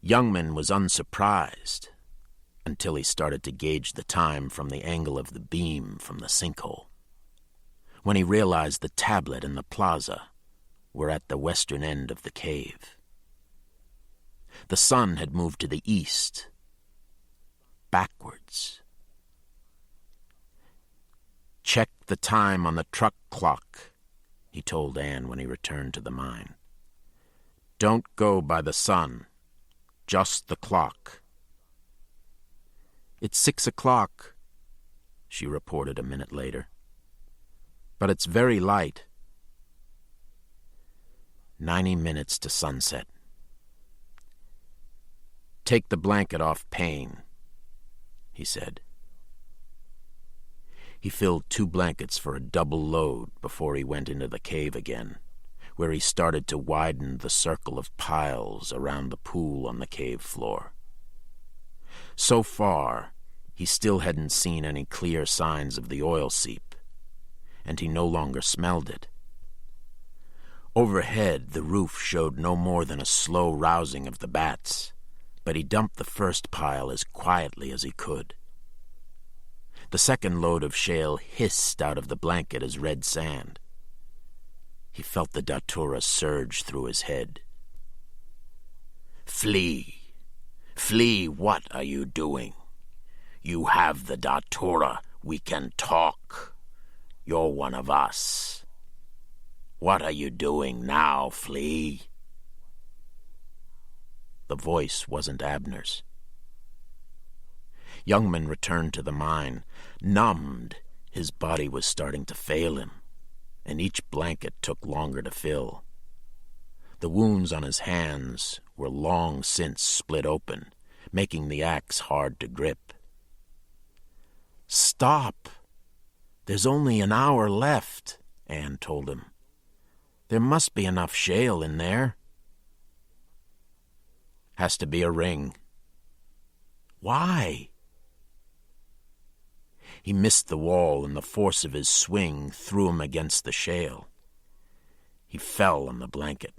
Youngman was unsurprised until he started to gauge the time from the angle of the beam from the sinkhole, when he realized the tablet and the plaza were at the western end of the cave. The sun had moved to the east, backwards. "Check the time on the truck clock," he told Anne when he returned to the mine. "Don't go by the sun. just the clock. "It's 6 o'clock," she reported a minute later. "But it's very light." 90 minutes to sunset. "Take the blanket off Payne," he said. He filled 2 blankets for a double load before he went into the cave again, where he started to widen the circle of piles around the pool on the cave floor. So far, he still hadn't seen any clear signs of the oil seep, and he no longer smelled it. Overhead, the roof showed no more than a slow rousing of the bats, but he dumped the first pile as quietly as he could. The second load of shale hissed out of the blanket as red sand. He felt the datura surge through his head. "Flee! Flee, what are you doing? You have the datura. We can talk. You're one of us. What are you doing now, Flea?" The voice wasn't Abner's. Youngman returned to the mine. Numbed, his body was starting to fail him, and each blanket took longer to fill. The wounds on his hands were long since split open, making the axe hard to grip. "Stop! There's only an hour left," Anne told him. "There must be enough shale in there." "Has to be a ring." "Why?" He missed the wall, and the force of his swing threw him against the shale. He fell on the blanket,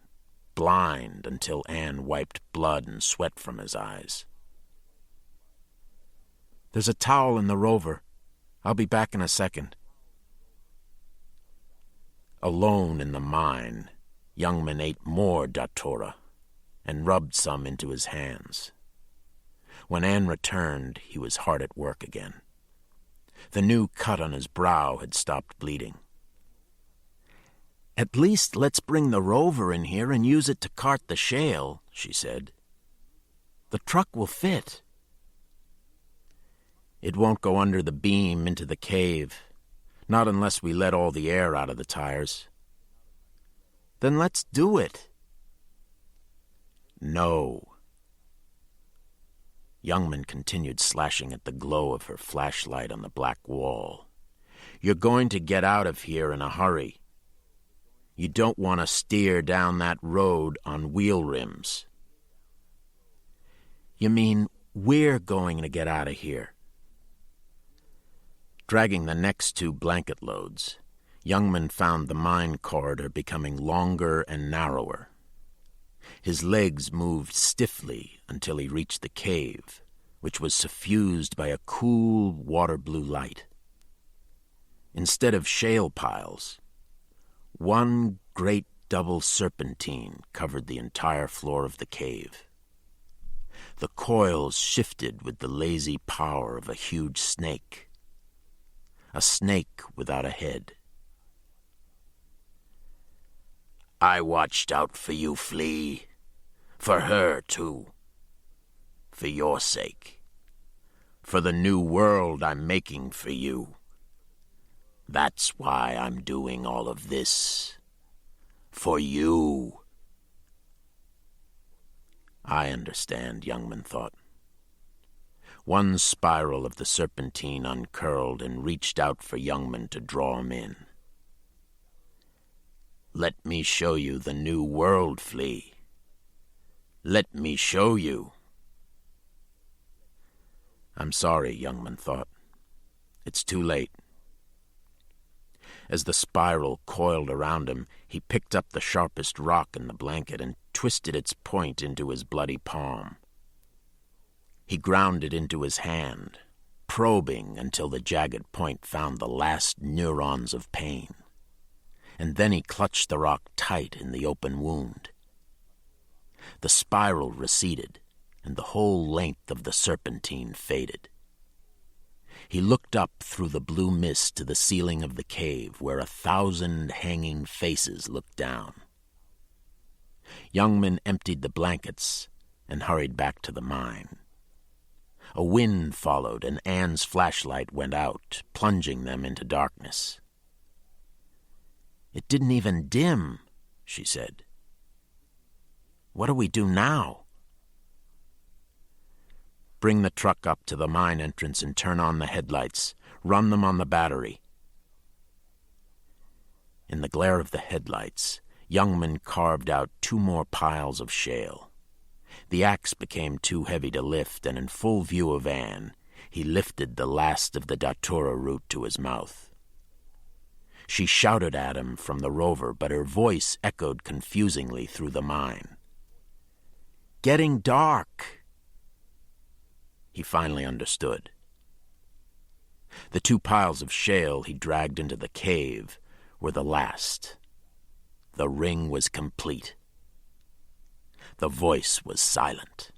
blind until Anne wiped blood and sweat from his eyes. "There's a towel in the rover. I'll be back in a second." Alone in the mine, Youngman ate more datura and rubbed some into his hands. When Anne returned, he was hard at work again. The new cut on his brow had stopped bleeding. "At least let's bring the rover in here and use it to cart the shale," she said. "The truck will fit." "It won't go under the beam into the cave, not unless we let all the air out of the tires." "Then let's do it." "No." Youngman continued slashing at the glow of her flashlight on the black wall. "You're going to get out of here in a hurry. You don't want to steer down that road on wheel rims." "You mean we're going to get out of here?" Dragging the next 2 blanket loads, Youngman found the mine corridor becoming longer and narrower. His legs moved stiffly until he reached the cave, which was suffused by a cool water-blue light. Instead of shale piles, one great double serpentine covered the entire floor of the cave. The coils shifted with the lazy power of a huge snake. A snake without a head. "I watched out for you, Flea. For her, too. For your sake. For the new world I'm making for you. That's why I'm doing all of this. For you." I understand, Youngman thought. One spiral of the serpentine uncurled and reached out for Youngman to draw him in. "Let me show you the new world, Flea. Let me show you." "I'm sorry," Youngman thought. "It's too late." As the spiral coiled around him, he picked up the sharpest rock in the blanket and twisted its point into his bloody palm. He ground it into his hand, probing until the jagged point found the last neurons of pain. And then he clutched the rock tight in the open wound. The spiral receded, and the whole length of the serpentine faded. He looked up through the blue mist to the ceiling of the cave, where 1,000 hanging faces looked down. Youngman emptied the blankets and hurried back to the mine. A wind followed, and Anne's flashlight went out, plunging them into darkness. "It didn't even dim," she said. "What do we do now?" "Bring the truck up to the mine entrance and turn on the headlights. Run them on the battery." In the glare of the headlights, Youngman carved out 2 more piles of shale. The axe became too heavy to lift, and in full view of Anne, he lifted the last of the datura root to his mouth. She shouted at him from the rover, but her voice echoed confusingly through the mine. "Getting dark." He finally understood. The 2 piles of shale he dragged into the cave were the last. The ring was complete. The voice was silent.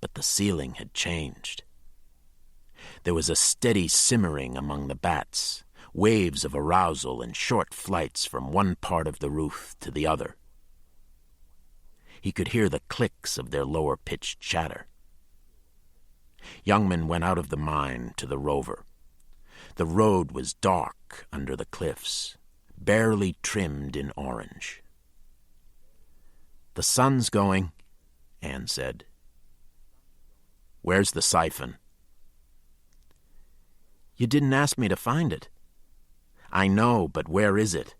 But the ceiling had changed. There was a steady simmering among the bats, waves of arousal and short flights from one part of the roof to the other. He could hear the clicks of their lower-pitched chatter. Youngman went out of the mine to the rover. The road was dark under the cliffs, barely trimmed in orange. "The sun's going," Anne said. "Where's the siphon?" "You didn't ask me to find it." "I know, but where is it?"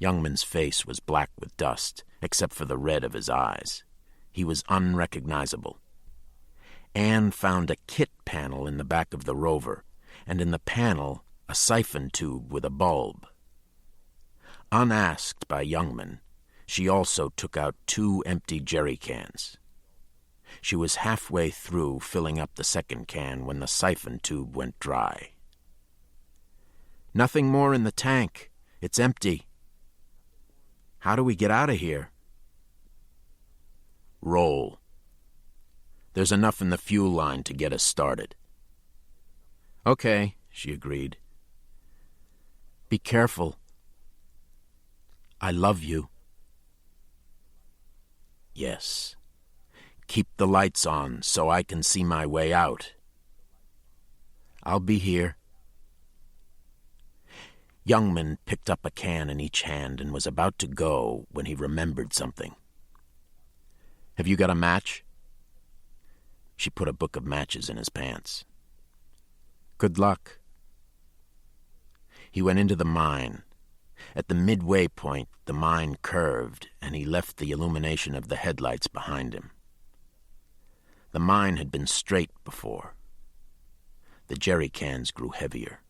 Youngman's face was black with dust, except for the red of his eyes. He was unrecognizable. Anne found a kit panel in the back of the rover, and in the panel a siphon tube with a bulb. Unasked by Youngman, she also took out 2 empty jerry cans. She was halfway through filling up the second can when the siphon tube went dry. "Nothing more in the tank. It's empty." "How do we get out of here?" "Roll. There's enough in the fuel line to get us started." "Okay," she agreed. "Be careful." "I love you." "Yes. Keep the lights on so I can see my way out." "I'll be here." Youngman picked up a can in each hand and was about to go when he remembered something. "Have you got a match?" She put a book of matches in his pants. "Good luck." He went into the mine. At the midway point, the mine curved, and he left the illumination of the headlights behind him. The mine had been straight before. The jerry cans grew heavier.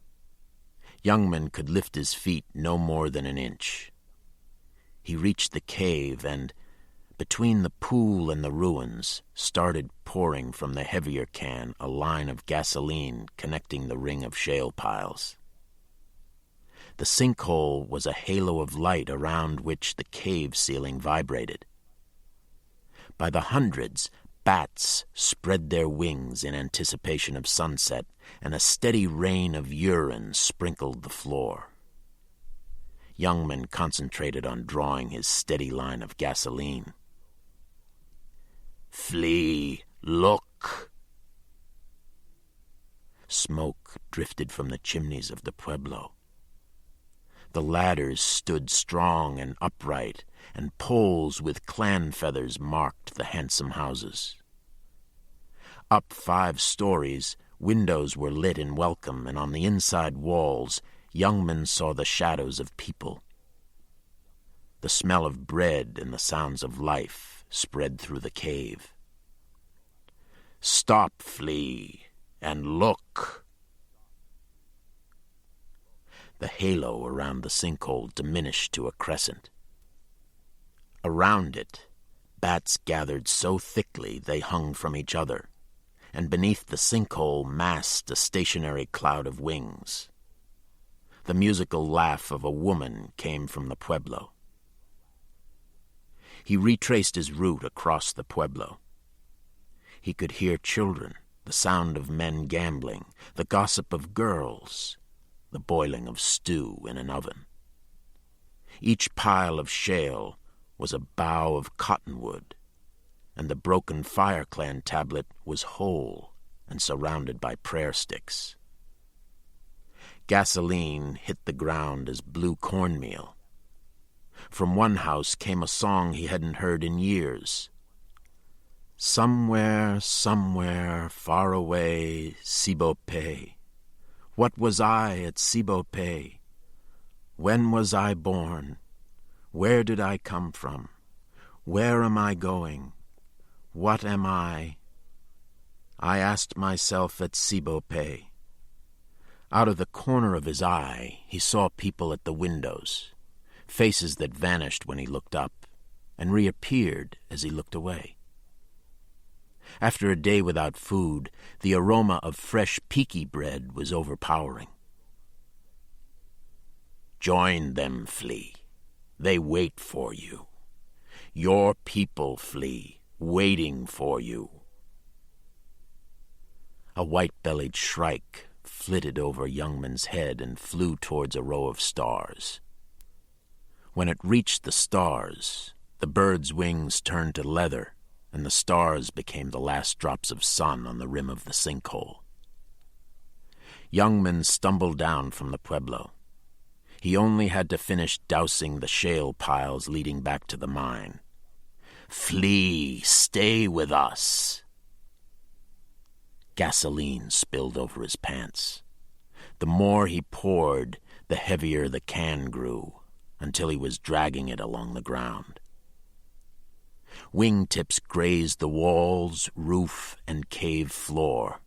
Youngman could lift his feet no more than an inch. He reached the cave and, between the pool and the ruins, started pouring from the heavier can a line of gasoline connecting the ring of shale piles. The sinkhole was a halo of light around which the cave ceiling vibrated. By the hundreds, bats spread their wings in anticipation of sunset, and a steady rain of urine sprinkled the floor. Youngman concentrated on drawing his steady line of gasoline. "Flee, look!" Smoke drifted from the chimneys of the pueblo. The ladders stood strong and upright, and poles with clan feathers marked the handsome houses. Up 5 stories, windows were lit in welcome, and on the inside walls, Youngman saw the shadows of people. The smell of bread and the sounds of life spread through the cave. "Stop, Flea, and look!" The halo around the sinkhole diminished to a crescent. Around it, bats gathered so thickly they hung from each other, and beneath the sinkhole massed a stationary cloud of wings. The musical laugh of a woman came from the pueblo. He retraced his route across the pueblo. He could hear children, the sound of men gambling, the gossip of girls, the boiling of stew in an oven. Each pile of shale was a bough of cottonwood and the broken fire-clan tablet was whole and surrounded by prayer sticks. Gasoline hit the ground as blue cornmeal. From one house came a song he hadn't heard in years. Somewhere, somewhere, far away, Sibope. What was I at Sibope? When was I born? Where did I come from? Where am I going? What am I? I asked myself at Sibope. Out of the corner of his eye, he saw people at the windows, faces that vanished when he looked up and reappeared as he looked away. After a day without food, the aroma of fresh peaky bread was overpowering. Join them, Flea. They wait for you. Your people, Flea, waiting for you. A white-bellied shrike flitted over Youngman's head and flew towards a row of stars. When it reached the stars, the bird's wings turned to leather, and the stars became the last drops of sun on the rim of the sinkhole. Youngman stumbled down from the pueblo. He only had to finish dousing the shale piles leading back to the mine. Flea, stay with us. Gasoline spilled over his pants. The more he poured, the heavier the can grew, until he was dragging it along the ground. Wingtips grazed the walls, roof, and cave floor.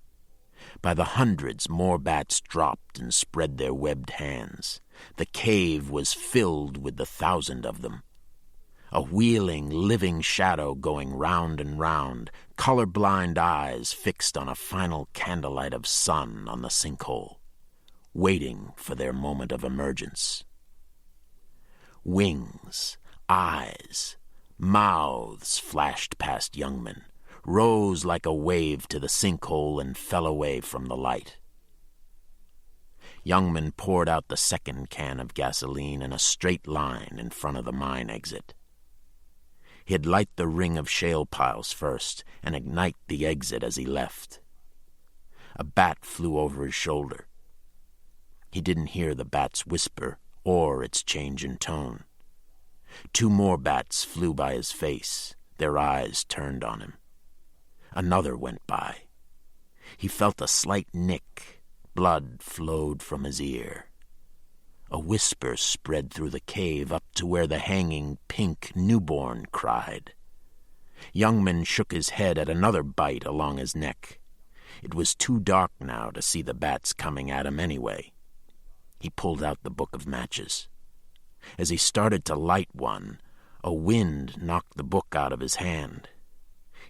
By the hundreds, more bats dropped and spread their webbed hands. The cave was filled with the 1,000 of them. A wheeling, living shadow going round and round, color-blind eyes fixed on a final candlelight of sun on the sinkhole, waiting for their moment of emergence. Wings, eyes, mouths flashed past Youngman, rose like a wave to the sinkhole and fell away from the light. Youngman poured out the second can of gasoline in a straight line in front of the mine exit. He'd light the ring of shale piles first and ignite the exit as he left. A bat flew over his shoulder. He didn't hear the bat's whisper or its change in tone. 2 more bats flew by his face, their eyes turned on him. Another went by. He felt a slight nick. Blood flowed from his ear. A whisper spread through the cave up to where the hanging pink newborn cried. Youngman shook his head at another bite along his neck. It was too dark now to see the bats coming at him anyway. He pulled out the book of matches. As he started to light one, a wind knocked the book out of his hand.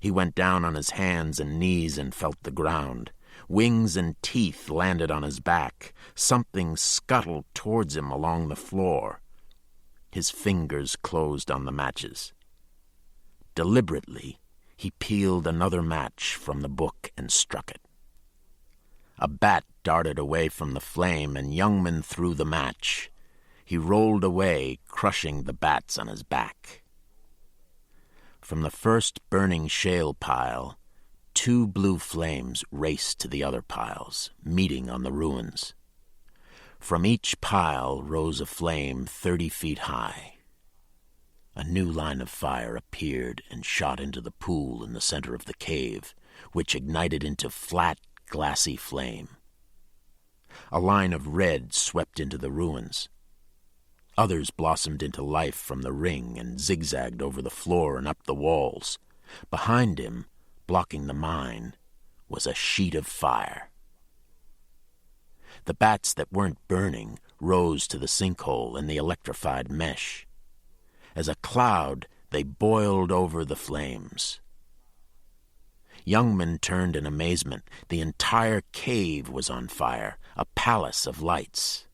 He went down on his hands and knees and felt the ground. Wings and teeth landed on his back. Something scuttled towards him along the floor. His fingers closed on the matches. Deliberately, he peeled another match from the book and struck it. A bat darted away from the flame, and Youngman threw the match. He rolled away, crushing the bats on his back. From the first burning shale pile, 2 blue flames raced to the other piles, meeting on the ruins. From each pile rose a flame 30 feet high. A new line of fire appeared and shot into the pool in the center of the cave, which ignited into flat, glassy flame. A line of red swept into the ruins. Others blossomed into life from the ring and zigzagged over the floor and up the walls. Behind him, blocking the mine, was a sheet of fire. The bats that weren't burning rose to the sinkhole and the electrified mesh. As a cloud, they boiled over the flames. Youngman turned in amazement. The entire cave was on fire, a palace of lights.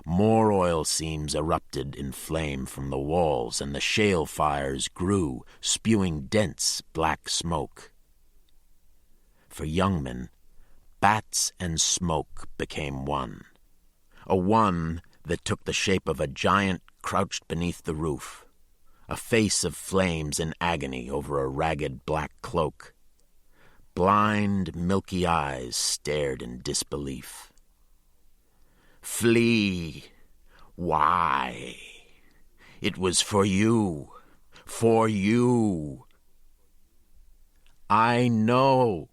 More oil seams erupted in flame from the walls, and the shale fires grew, spewing dense black smoke. For Youngman, bats and smoke became one. A one that took the shape of a giant crouched beneath the roof, a face of flames in agony over a ragged black cloak. Blind, milky eyes stared in disbelief. "Flee! Why? It was for you! For you!" "I know!"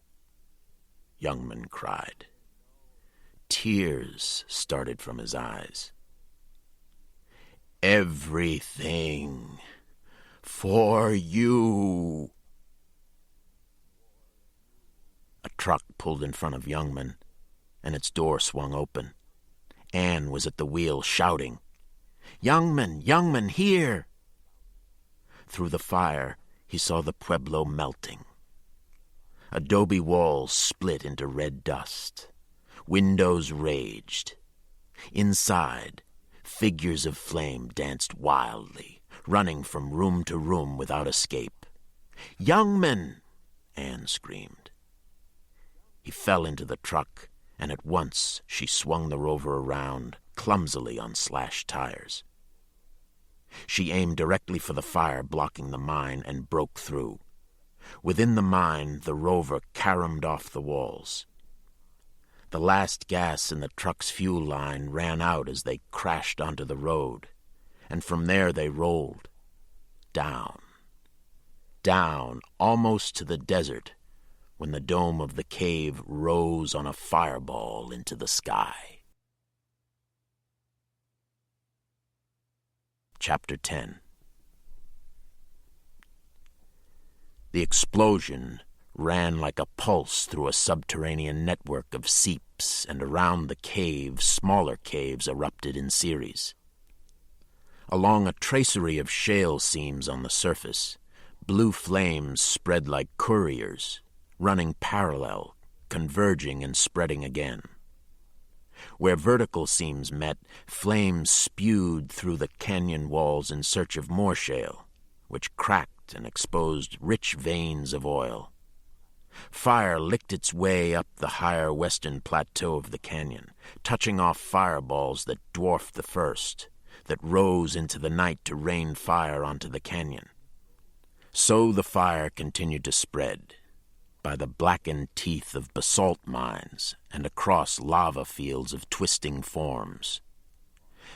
Youngman cried. Tears started from his eyes. "Everything for you!" A truck pulled in front of Youngman, and its door swung open. Anne was at the wheel, shouting, "Youngman! Youngman, here!" Through the fire, he saw the pueblo melting. Adobe walls split into red dust. Windows raged. Inside, figures of flame danced wildly, running from room to room without escape. "Youngman!" Anne screamed. He fell into the truck, and at once she swung the rover around, clumsily on slashed tires. She aimed directly for the fire blocking the mine and broke through. Within the mine, the rover caromed off the walls. The last gas in the truck's fuel line ran out as they crashed onto the road, and from there they rolled, down, almost to the desert, when the dome of the cave rose on a fireball into the sky. Chapter 10. The explosion ran like a pulse through a subterranean network of seeps, and around the cave, smaller caves erupted in series. Along a tracery of shale seams on the surface, blue flames spread like couriers, running parallel, converging and spreading again. Where vertical seams met, flames spewed through the canyon walls in search of more shale, which cracked and exposed rich veins of oil. Fire licked its way up the higher western plateau of the canyon, touching off fireballs that dwarfed the first, that rose into the night to rain fire onto the canyon. So the fire continued to spread, by the blackened teeth of basalt mines and across lava fields of twisting forms.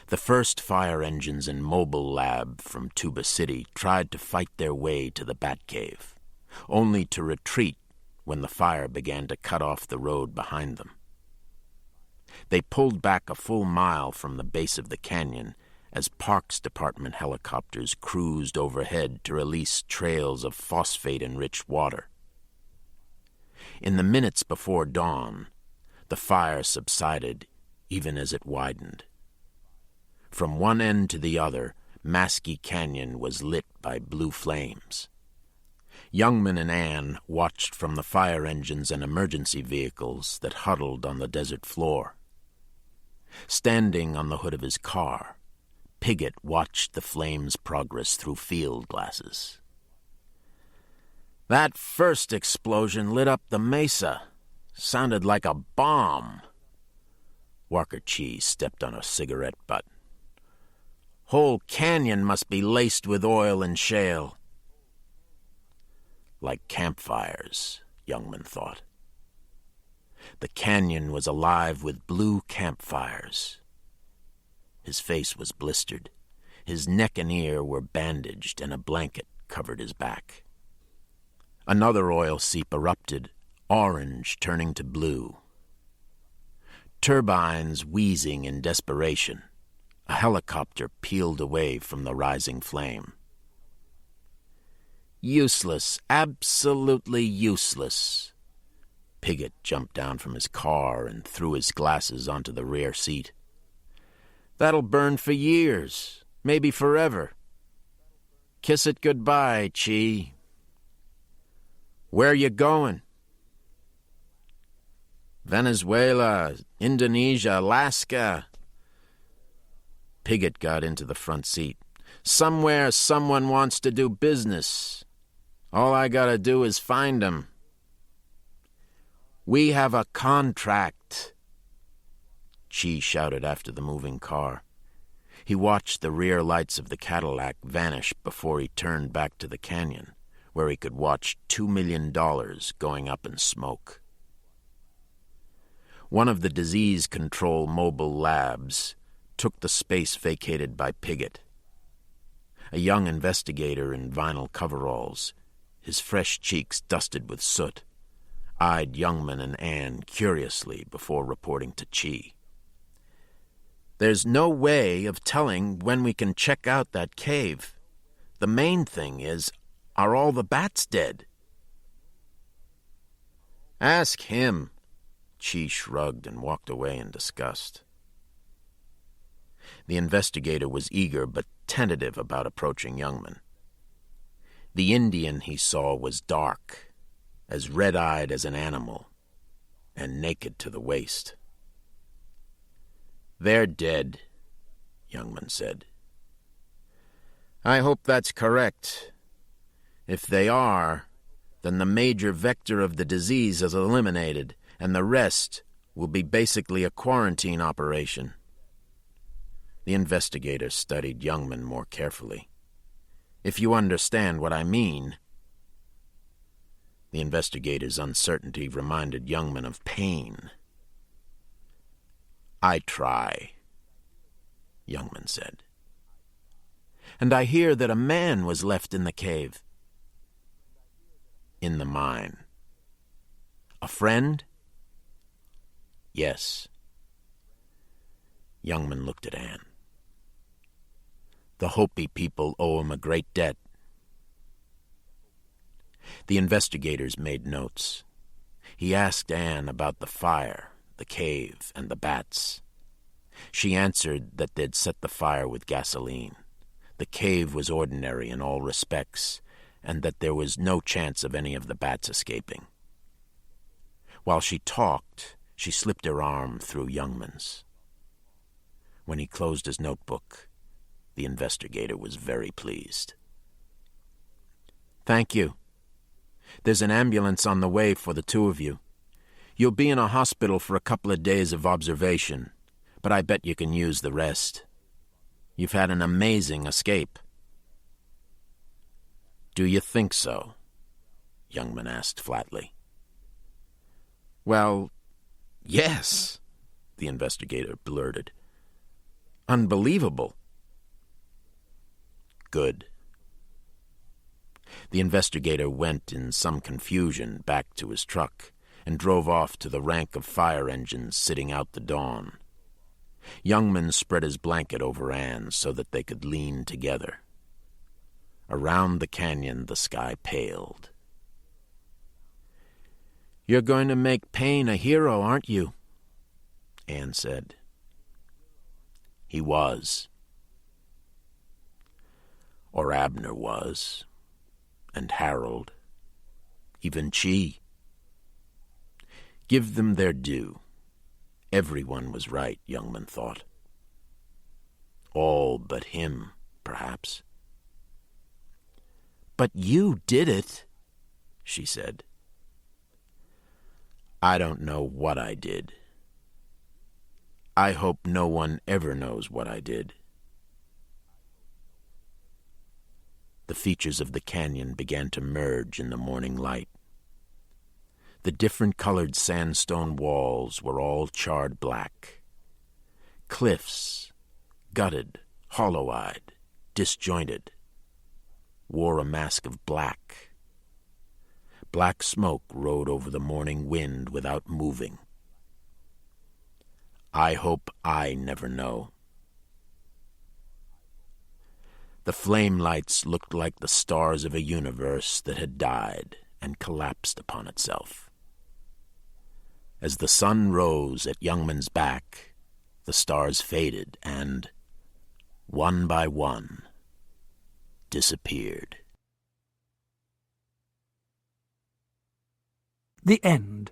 The first fire engines in Mobile Lab from Tuba City tried to fight their way to the Batcave, only to retreat when the fire began to cut off the road behind them. They pulled back a full mile from the base of the canyon as Parks Department helicopters cruised overhead to release trails of phosphate-enriched water. In the minutes before dawn, the fire subsided even as it widened. From one end to the other, Maskey Canyon was lit by blue flames. Youngman and Anne watched from the fire engines and emergency vehicles that huddled on the desert floor. Standing on the hood of his car, Piggott watched the flames' progress through field glasses. "That first explosion lit up the mesa. Sounded like a bomb." Walker Cheese stepped on a cigarette butt. "Whole canyon must be laced with oil and shale." Like campfires, Youngman thought. The canyon was alive with blue campfires. His face was blistered. His neck and ear were bandaged, and a blanket covered his back. Another oil seep erupted, orange turning to blue. Turbines wheezing in desperation. A helicopter peeled away from the rising flame. "Useless, absolutely useless." Piggott jumped down from his car and threw his glasses onto the rear seat. "That'll burn for years, maybe forever. Kiss it goodbye, Chi." "Where you going?" "Venezuela, Indonesia, Alaska." Piggott got into the front seat. "Somewhere someone wants to do business. All I gotta do is find 'em." "We have a contract," Chi shouted after the moving car. He watched the rear lights of the Cadillac vanish before he turned back to the canyon, where he could watch $2 million going up in smoke. One of the disease control mobile labs took the space vacated by Piggott. A young investigator in vinyl coveralls, his fresh cheeks dusted with soot, eyed Youngman and Anne curiously before reporting to Chi. "There's no way of telling when we can check out that cave. The main thing is, are all the bats dead?" "Ask him." Chi shrugged and walked away in disgust. The investigator was eager but tentative about approaching Youngman. The Indian he saw was dark, as red-eyed as an animal, and naked to the waist. "They're dead," Youngman said. "I hope that's correct. If they are, then the major vector of the disease is eliminated, and the rest will be basically a quarantine operation." The investigator studied Youngman more carefully. "If you understand what I mean." The investigator's uncertainty reminded Youngman of pain. "I try," Youngman said. "And I hear that a man was left in the cave." "In the mine." "A friend?" "Yes." Youngman looked at Anne. "The Hopi people owe him a great debt." The investigators made notes. He asked Anne about the fire, the cave, and the bats. She answered that they'd set the fire with gasoline. The cave was ordinary in all respects, and that there was no chance of any of the bats escaping. While she talked, she slipped her arm through Youngman's. When he closed his notebook, the investigator was very pleased. "Thank you. There's an ambulance on the way for the two of you. You'll be in a hospital for a couple of days of observation, but I bet you can use the rest. You've had an amazing escape." "Do you think so?" Youngman asked flatly. "Well, yes," the investigator blurted. "Unbelievable." "Good." The investigator went in some confusion back to his truck and drove off to the rank of fire engines sitting out the dawn. Youngman spread his blanket over Anne so that they could lean together. Around the canyon, the sky paled. "You're going to make Payne a hero, aren't you?" Anne said. "He was. Or Abner was. And Harold. Even Chi. Give them their due. Everyone was right, Youngman thought. All but him, perhaps. "But you did it," she said. "I don't know what I did. I hope no one ever knows what I did." The features of the canyon began to merge in the morning light. The different-colored sandstone walls were all charred black. Cliffs, gutted, hollow-eyed, disjointed, wore a mask of black. Black smoke rode over the morning wind without moving. I hope I never know. The flame lights looked like the stars of a universe that had died and collapsed upon itself. As the sun rose at Youngman's back, the stars faded and, one by one, disappeared. The end.